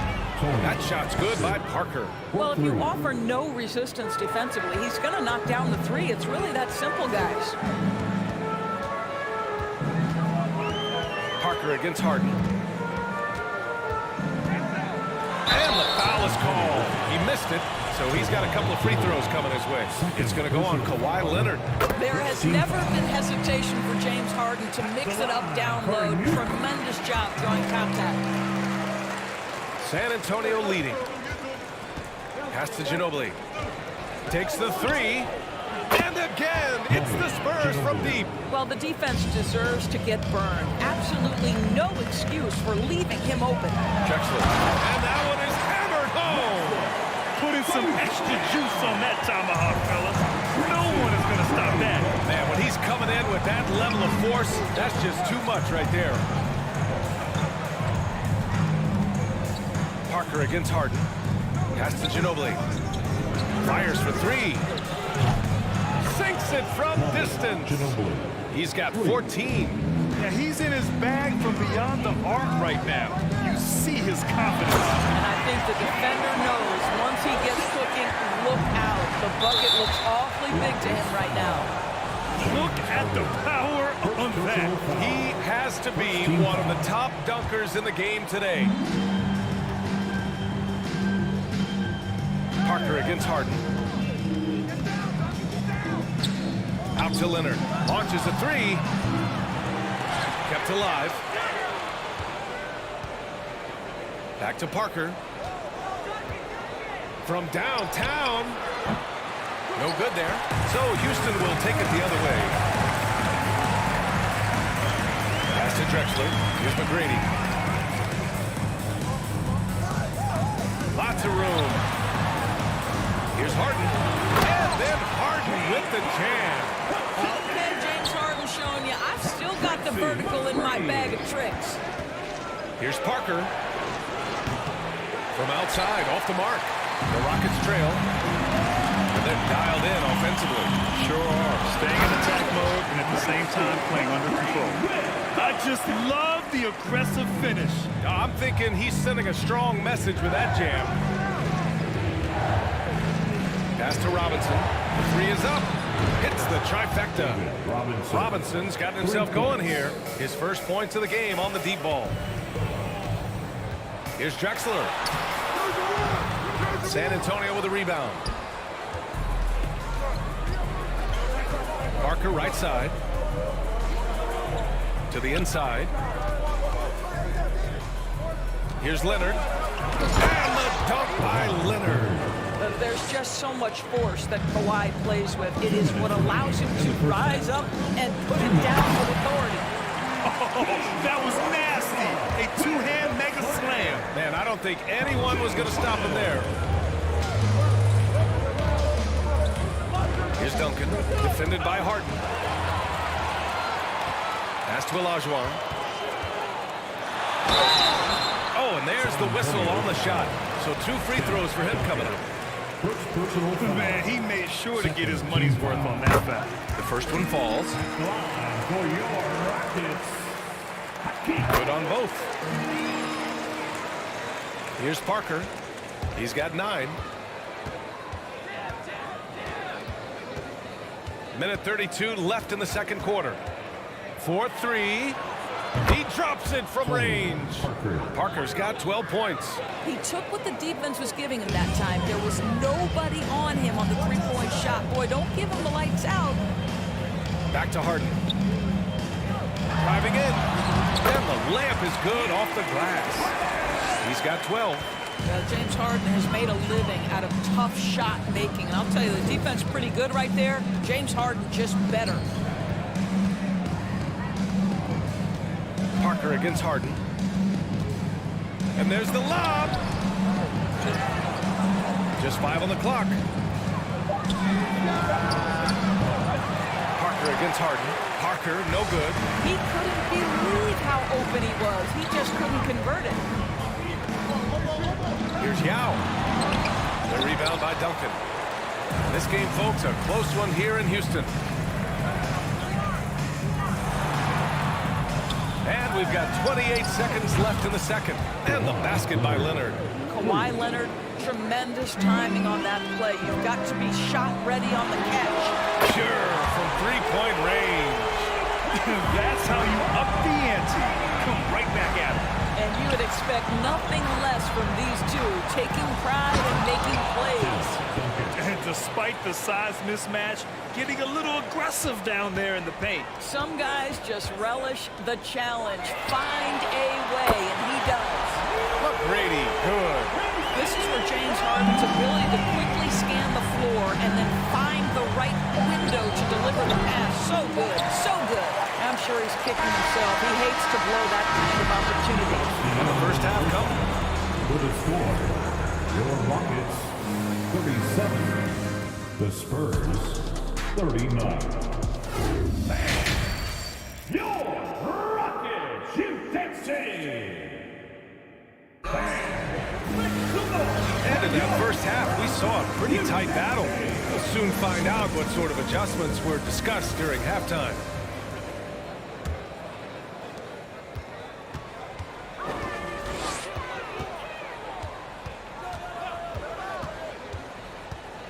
S8: That shot's good by Parker.
S14: Well, if you offer no resistance defensively, he's going to knock down the 3. It's really that simple, guys.
S8: Parker against Harden. And the foul is called. He missed it, so he's got a couple of free throws coming his way. It's going to go on Kawhi Leonard.
S14: There has never been hesitation for James Harden to mix it up down low. Tremendous job drawing contact.
S8: San Antonio leading. Pass to Ginobili. Takes the 3. And again, it's the Spurs from deep.
S14: Well, the defense deserves to get burned. Absolutely no excuse for leaving him open.
S8: Drexler. And that one is hammered home.
S10: Putting some extra juice on that tomahawk, fellas. No one is going to stop that.
S8: Man, when he's coming in with that level of force, that's just too much right there. Parker against Harden. Pass to Ginobili. Fires for 3. Sinks it from distance. He's got 14.
S10: Yeah, he's in his bag from beyond the arc right now. You see his confidence.
S14: And I think the defender knows once he gets cooking, look out. The bucket looks awfully big to him right now.
S10: Look at the power on that.
S8: He has to be one of the top dunkers in the game today. Parker against Harden. Out to Leonard. Launches a 3. Kept alive. Back to Parker. From downtown. No good there. So Houston will take it the other way. Pass to Drexler. Here's McGrady. Lots of room. Here's Harden. And then Harden with the jam.
S14: Okay, James Harden showing you, I've still got the vertical in my bag of tricks.
S8: Here's Parker. From outside, off the mark. The Rockets trail. And they're dialed in offensively.
S10: Sure are. Staying in attack mode and at the same time playing under control. I just love the aggressive finish.
S8: I'm thinking he's sending a strong message with that jam. Pass to Robinson. The 3 is up. Hits the trifecta. Robinson's gotten himself going here. His first points of the game on the deep ball. Here's Drexler. San Antonio with a rebound. Parker right side. To the inside. Here's Leonard. And the dunk by Leonard.
S14: There's just so much force that Kawhi plays with. It is what allows him to rise up and put it down with authority.
S10: Oh, that was nasty. A two-hand mega slam.
S8: Man, I don't think anyone was going to stop him there. Here's Duncan, defended by Harden. Pass to Olajuwon. Oh, and there's the whistle on the shot. So 2 free throws for him coming up.
S6: First personal foul.
S10: Man, he made sure to get his money's worth on that foul.
S8: The first one falls.
S6: Line for your Rockets.
S8: Good on both. Here's Parker. He's got 9. Minute 32 left in the second quarter. 4-3. He drops it from range. Parker's got 12 points.
S14: He took what the defense was giving him that time. There was nobody on him on the three-point shot. Boy, don't give him the lights out.
S8: Back to Harden. Driving in. And the layup is good off the glass. He's got 12.
S14: James Harden has made a living out of tough shot making. And I'll tell you, the defense pretty good right there. James Harden just better.
S8: Parker against Harden. And there's the lob. Just 5 on the clock. Parker against Harden. Parker, no good.
S14: He couldn't believe how open he was. He just couldn't convert it.
S8: Here's Yao. The rebound by Duncan. This game, folks, a close one here in Houston. And we've got 28 seconds left in the second. And the basket by Leonard.
S14: Kawhi Leonard, tremendous timing on that play. You've got to be shot ready on the catch.
S8: Sure, from three-point range.
S10: That's how you up the ante. Come right back at him.
S14: And you would expect nothing less from these two, taking pride and making plays.
S10: And despite the size mismatch, getting a little aggressive down there in the paint.
S14: Some guys just relish the challenge. Find a way, and he does.
S8: McGrady, good.
S14: This is where James Harden's ability to quickly scan the floor and then find the right window to deliver the pass. So good, so good. I'm sure he's kicking himself. He hates to blow that kind of opportunity.
S8: And the first half coming.
S6: For the score, your Rockets 37, the Spurs 39. Your Rockets, Houston.
S8: And in that first half, we saw a pretty tight battle. We'll soon find out what sort of adjustments were discussed during halftime.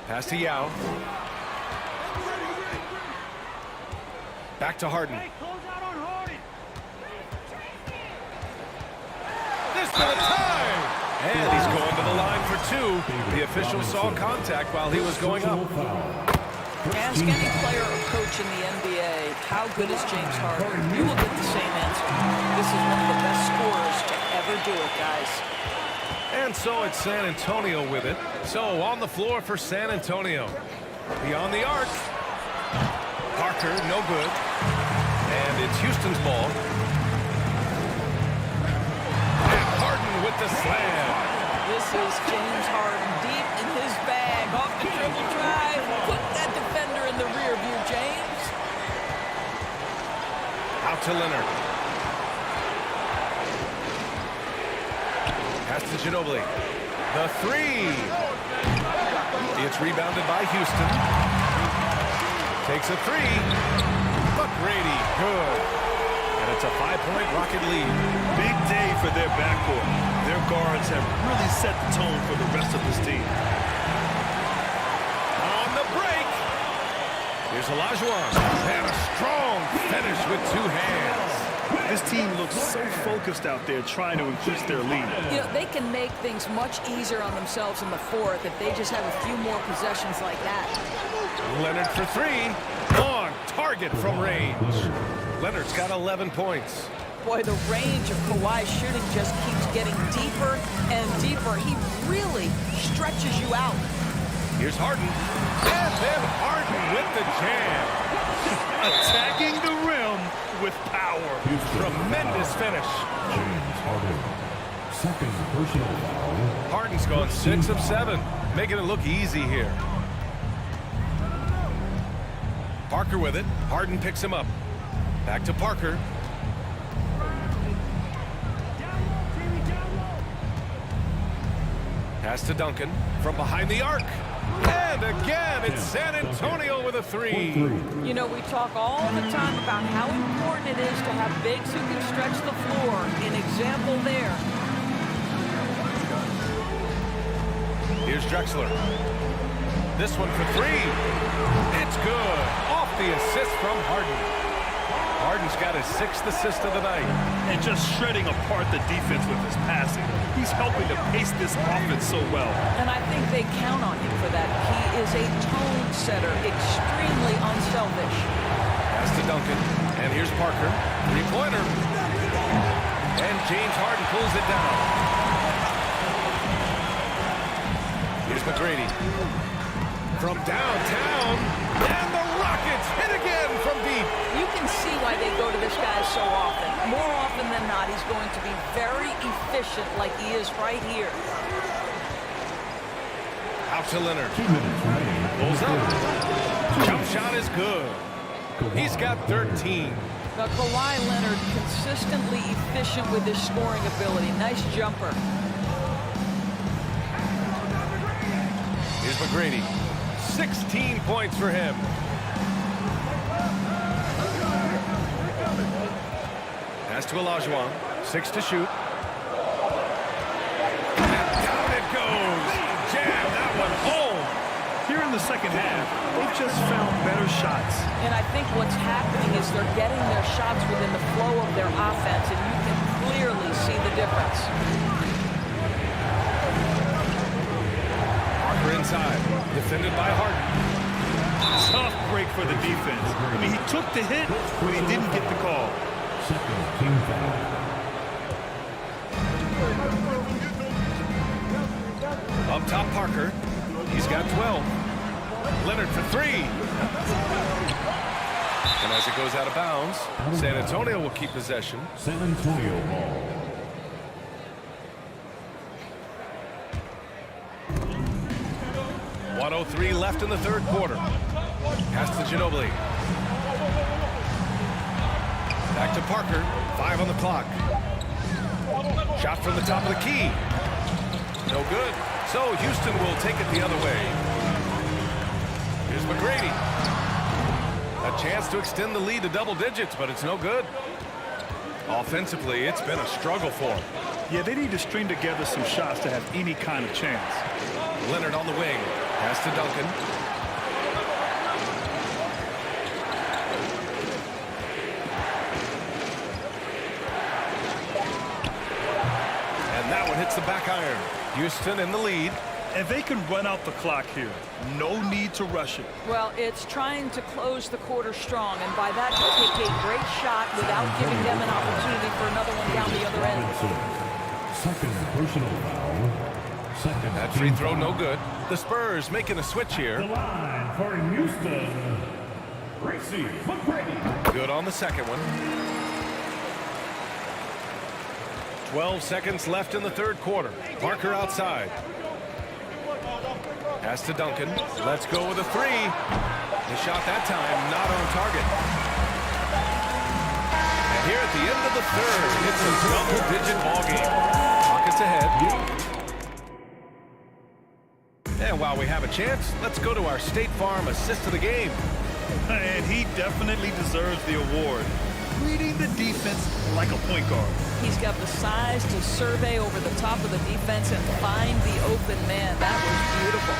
S8: Pass to Yao. Back to Harden. This for the tie! And he's going to the line for 2. The official saw contact while he was going up.
S14: Ask any player or coach in the NBA, how good is James Harden? You will get the same answer. This is one of the best scorers to ever do it, guys.
S8: And so it's San Antonio with it. So on the floor for San Antonio. Beyond the arc. Parker, no good. And it's Houston's ball. And Harden with the slam.
S14: This is James Harden deep in his bag. Off the dribble drive. Put that defender in the rear view, James.
S8: Out to Leonard. Pass to Ginobili. The 3. It's rebounded by Houston. Takes a 3. McGrady, good. And it's a 5-point Rocket lead.
S10: Big day for their backcourt. Their guards have really set the tone for the rest of this team.
S8: On the break. Here's Olajuwon. And a strong finish with 2 hands.
S10: This team looks so focused out there trying to increase their lead.
S14: You know, they can make things much easier on themselves in the fourth if they just have a few more possessions like that.
S8: Leonard for 3. On target from range. Leonard's got 11 points.
S14: Boy, the range of Kawhi's shooting just keeps getting deeper and deeper. He really stretches you out.
S8: Here's Harden. And then Harden with the jam.
S10: Attacking the rim with power.
S8: Tremendous finish.
S6: James Harden. Second personal foul.
S8: Harden's gone 6 of 7, making it look easy here. Parker with it. Harden picks him up. Back to Parker. Pass to Duncan from behind the arc. And again, it's San Antonio with a three.
S14: You know, we talk all the time about how important it is to have bigs who can stretch the floor. An example there.
S8: Here's Drexler. This one for three. It's good. Off the assist from Harden. Harden's got his 6th assist of the night.
S10: And just shredding apart the defense with his passing. He's helping to pace this offense so well.
S14: And I think they count on him for that. He is a tone setter, extremely unselfish.
S8: Pass to Duncan. And here's Parker. Three-pointer. And James Harden pulls it down. Here's McGrady. From downtown. And the Rockets hit again from deep.
S14: You can see why they go to this guy so often. More often than not, he's going to be very efficient like he is right here.
S8: Out to Leonard. Pulls up. Jump shot is good. He's got 13.
S14: Now, Kawhi Leonard consistently efficient with his scoring ability. Nice jumper.
S8: Here's McGrady. 16 points for him. Pass to Olajuwon. 6 to shoot. And down it goes. Jam that one home.
S10: Here in the second half, they've just found better shots.
S14: And I think what's happening is they're getting their shots within the flow of their offense, and you can clearly see the difference.
S8: Parker inside. Defended by Harden.
S10: Tough break for the defense. I mean, he took the hit, but he didn't get the call.
S6: Second team foul.
S8: Up top, Parker. He's got 12. Leonard for three. And as it goes out of bounds, San Antonio will keep possession.
S6: San Antonio ball.
S8: .103 left in the third quarter. Pass to Ginobili. Back to Parker. 5 on the clock. Shot from the top of the key. No good. So Houston will take it the other way. Here's McGrady. A chance to extend the lead to double digits, but it's no good. Offensively, it's been a struggle for them.
S10: Yeah, they need to string together some shots to have any kind of chance.
S8: Leonard on the wing. Pass to Duncan. And that one hits the back iron. Houston in the lead.
S10: And they can run out the clock here. No need to rush it.
S14: Well, it's trying to close the quarter strong, and by that, take a great shot without giving them an opportunity for another one down the other end.
S6: Second personal foul. Second.
S8: That free throw no good. The Spurs making a switch here.
S6: The line for Houston. Gracie McGrady.
S8: Good on the second one. 12 seconds left in the third quarter. Parker outside. Pass to Duncan. Let's go with a three. The shot that time not on target. And here at the end of the third, it's a double-digit ball game. Rockets ahead. And while we have a chance, let's go to our State Farm assist of the game.
S10: And he definitely deserves the award. Reading the defense like a point guard.
S14: He's got the size to survey over the top of the defense and find the open man. That was beautiful.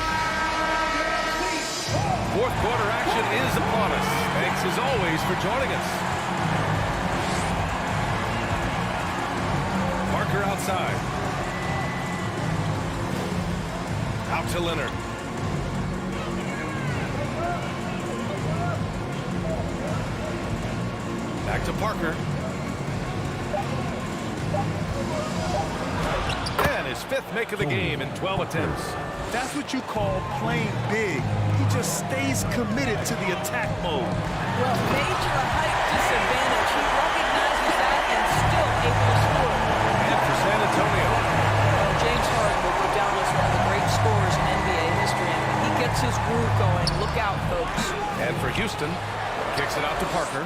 S8: Fourth quarter action is upon us. Thanks as always for joining us. Parker outside. Out to Leonard. Back to Parker. And his 5th make of the game in 12 attempts.
S10: That's what you call playing big. He just stays committed to the attack mode.
S14: Well, major height disadvantage. He recognizes that and still able to score.
S8: And for San Antonio.
S14: Well, James Harden will go down as one of the great scorers in NBA history. And when he gets his groove going, look out, folks.
S8: And for Houston, kicks it out to Parker.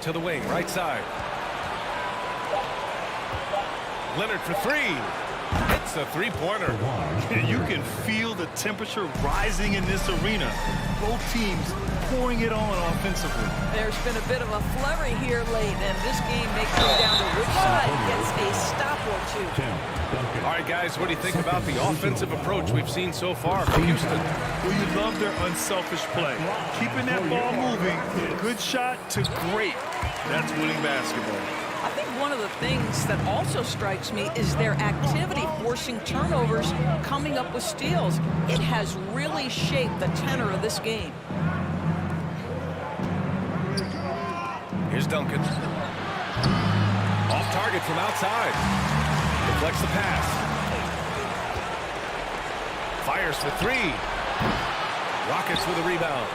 S8: To the wing, right side. Leonard for three. the three-pointer.
S10: And you can feel the temperature rising in this arena. Both teams pouring it on offensively.
S14: There's been a bit of a flurry here late, and this game may come down to which side gets a stop or two.
S8: All right, guys, what do you think about the offensive approach we've seen so far from Houston?
S10: Well, you love their unselfish play. Keeping that ball moving, good shot to great. That's winning basketball.
S14: I think one of the things that also strikes me is their activity forcing turnovers, coming up with steals. It has really shaped the tenor of this game.
S8: Here's Duncan. Off target from outside. Deflects the pass. Fires for three. Rockets with a rebound.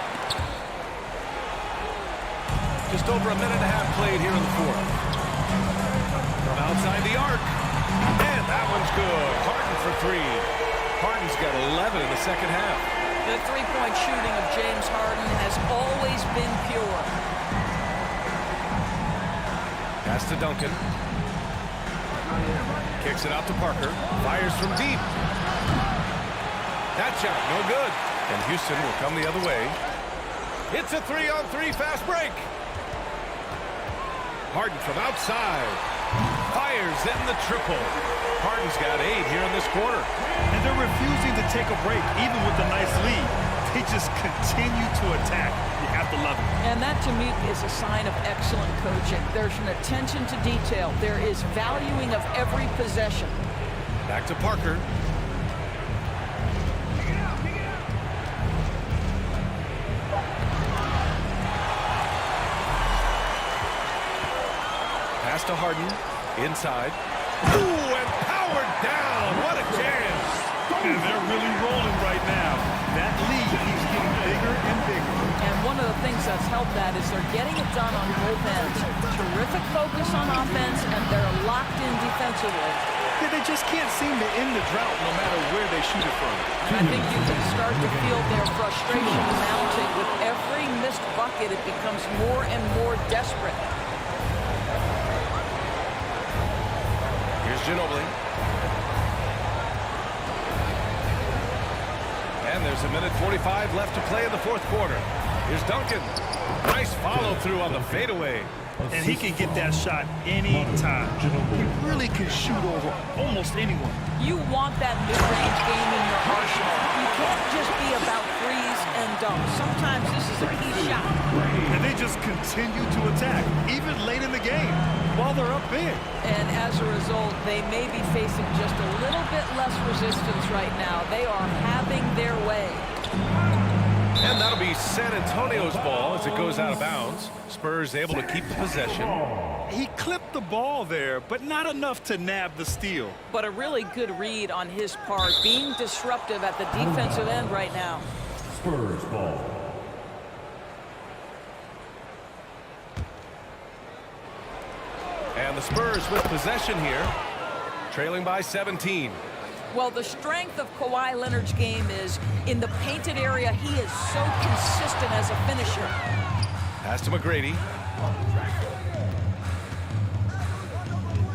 S8: Just over a minute and a half played here in the fourth. From outside the arc. And that one's good. Harden for three. Harden's got 11 in the second half.
S14: The three-point shooting of James Harden has always been pure.
S8: Pass to Duncan. Kicks it out to Parker. Fires from deep. That shot, no good. And Houston will come the other way. It's a 3-on-3 fast break. Harden from outside. Fires in the triple. Harden's got 8 here in this quarter.
S10: And they're refusing to take a break, even with a nice lead. They just continue to attack. You have to love it.
S14: And that, to me, is a sign of excellent coaching. There's an attention to detail. There is valuing of every possession.
S8: Back to Parker. Pass to Harden. Inside. Ooh, and powered down. What a jam.
S10: And they're really rolling right now. That lead keeps getting bigger and bigger.
S14: And one of the things that's helped that is they're getting it done on both ends. Terrific focus on offense, and they're locked in defensively.
S10: Yeah, they just can't seem to end the drought no matter where they shoot it from.
S14: And I think you can start to feel their frustration mounting. With every missed bucket, it becomes more and more desperate.
S8: Here's Ginobili. And there's a minute 45 left to play in the fourth quarter. Here's Duncan. Nice follow-through on the fadeaway.
S10: And he can get that shot anytime. He really can shoot over almost anyone.
S14: You want that mid-range game in your arsenal. You can't just be about threes and dunks. Sometimes this is a key shot.
S10: And they just continue to attack, even late in the game, while they're up big.
S14: And as a result, they may be facing just a little bit less resistance right now. They are having their way.
S8: And that'll be San Antonio's ball as it goes out of bounds. Spurs able to keep the possession.
S10: He clipped the ball there, but not enough to nab the steal.
S14: But a really good read on his part, being disruptive at the defensive end right now.
S6: Spurs ball.
S8: And the Spurs with possession here, trailing by 17.
S14: Well, the strength of Kawhi Leonard's game is in the painted area. He is so consistent as a finisher.
S8: Pass to McGrady.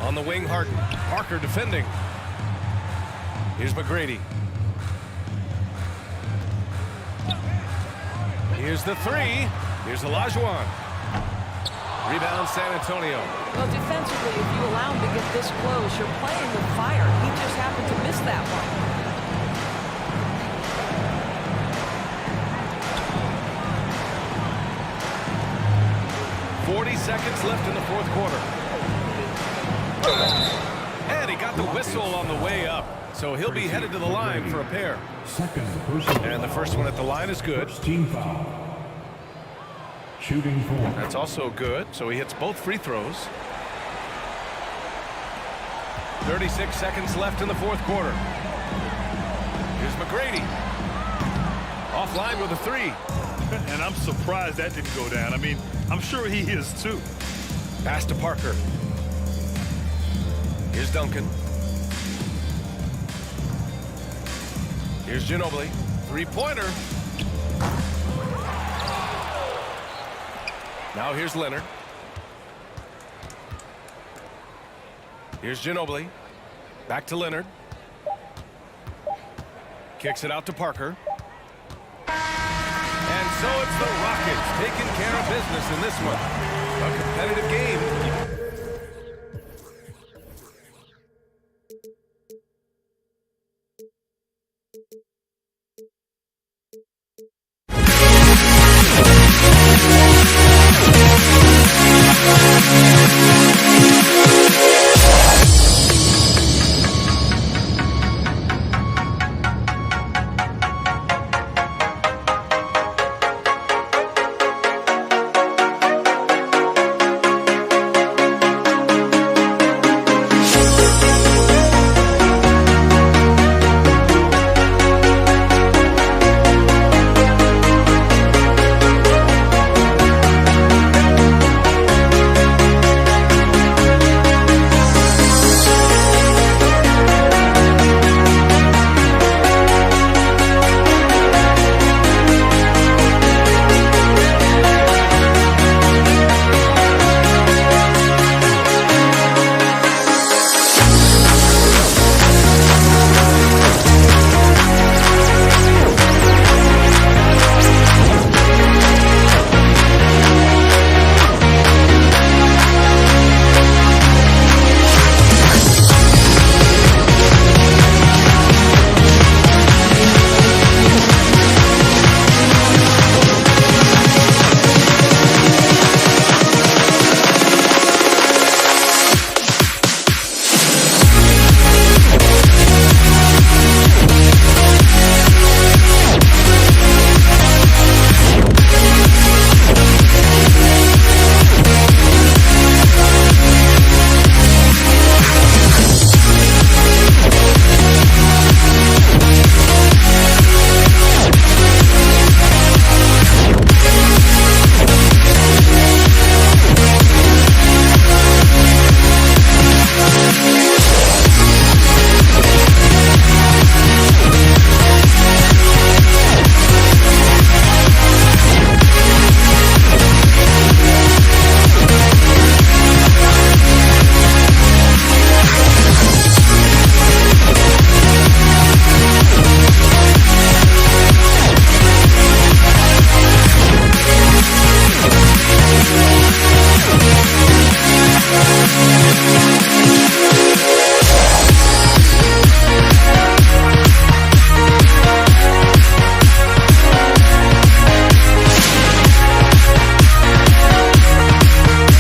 S8: On the wing, Harden. Parker defending. Here's McGrady. Here's the three. Here's Olajuwon. Rebound San Antonio.
S14: Well, defensively, if you allow him to get this close, you're playing with fire. He just happened to miss that one.
S8: Seconds left in the fourth quarter. And he got the whistle on the way up. So he'll be headed to the line for a pair. And the first one at the line is good.
S6: Team foul. Shooting 4.
S8: That's also good. So he hits both free throws. 36 seconds left in the fourth quarter. Here's McGrady. Offline with a three.
S10: And I'm surprised that didn't go down. I mean, I'm sure he is too.
S8: Pass to Parker. Here's Duncan. Here's Ginobili. Three-pointer. Now here's Leonard. Here's Ginobili. Back to Leonard. Kicks it out to Parker. And so it's the Rockets taking care of business in this one. A competitive game. You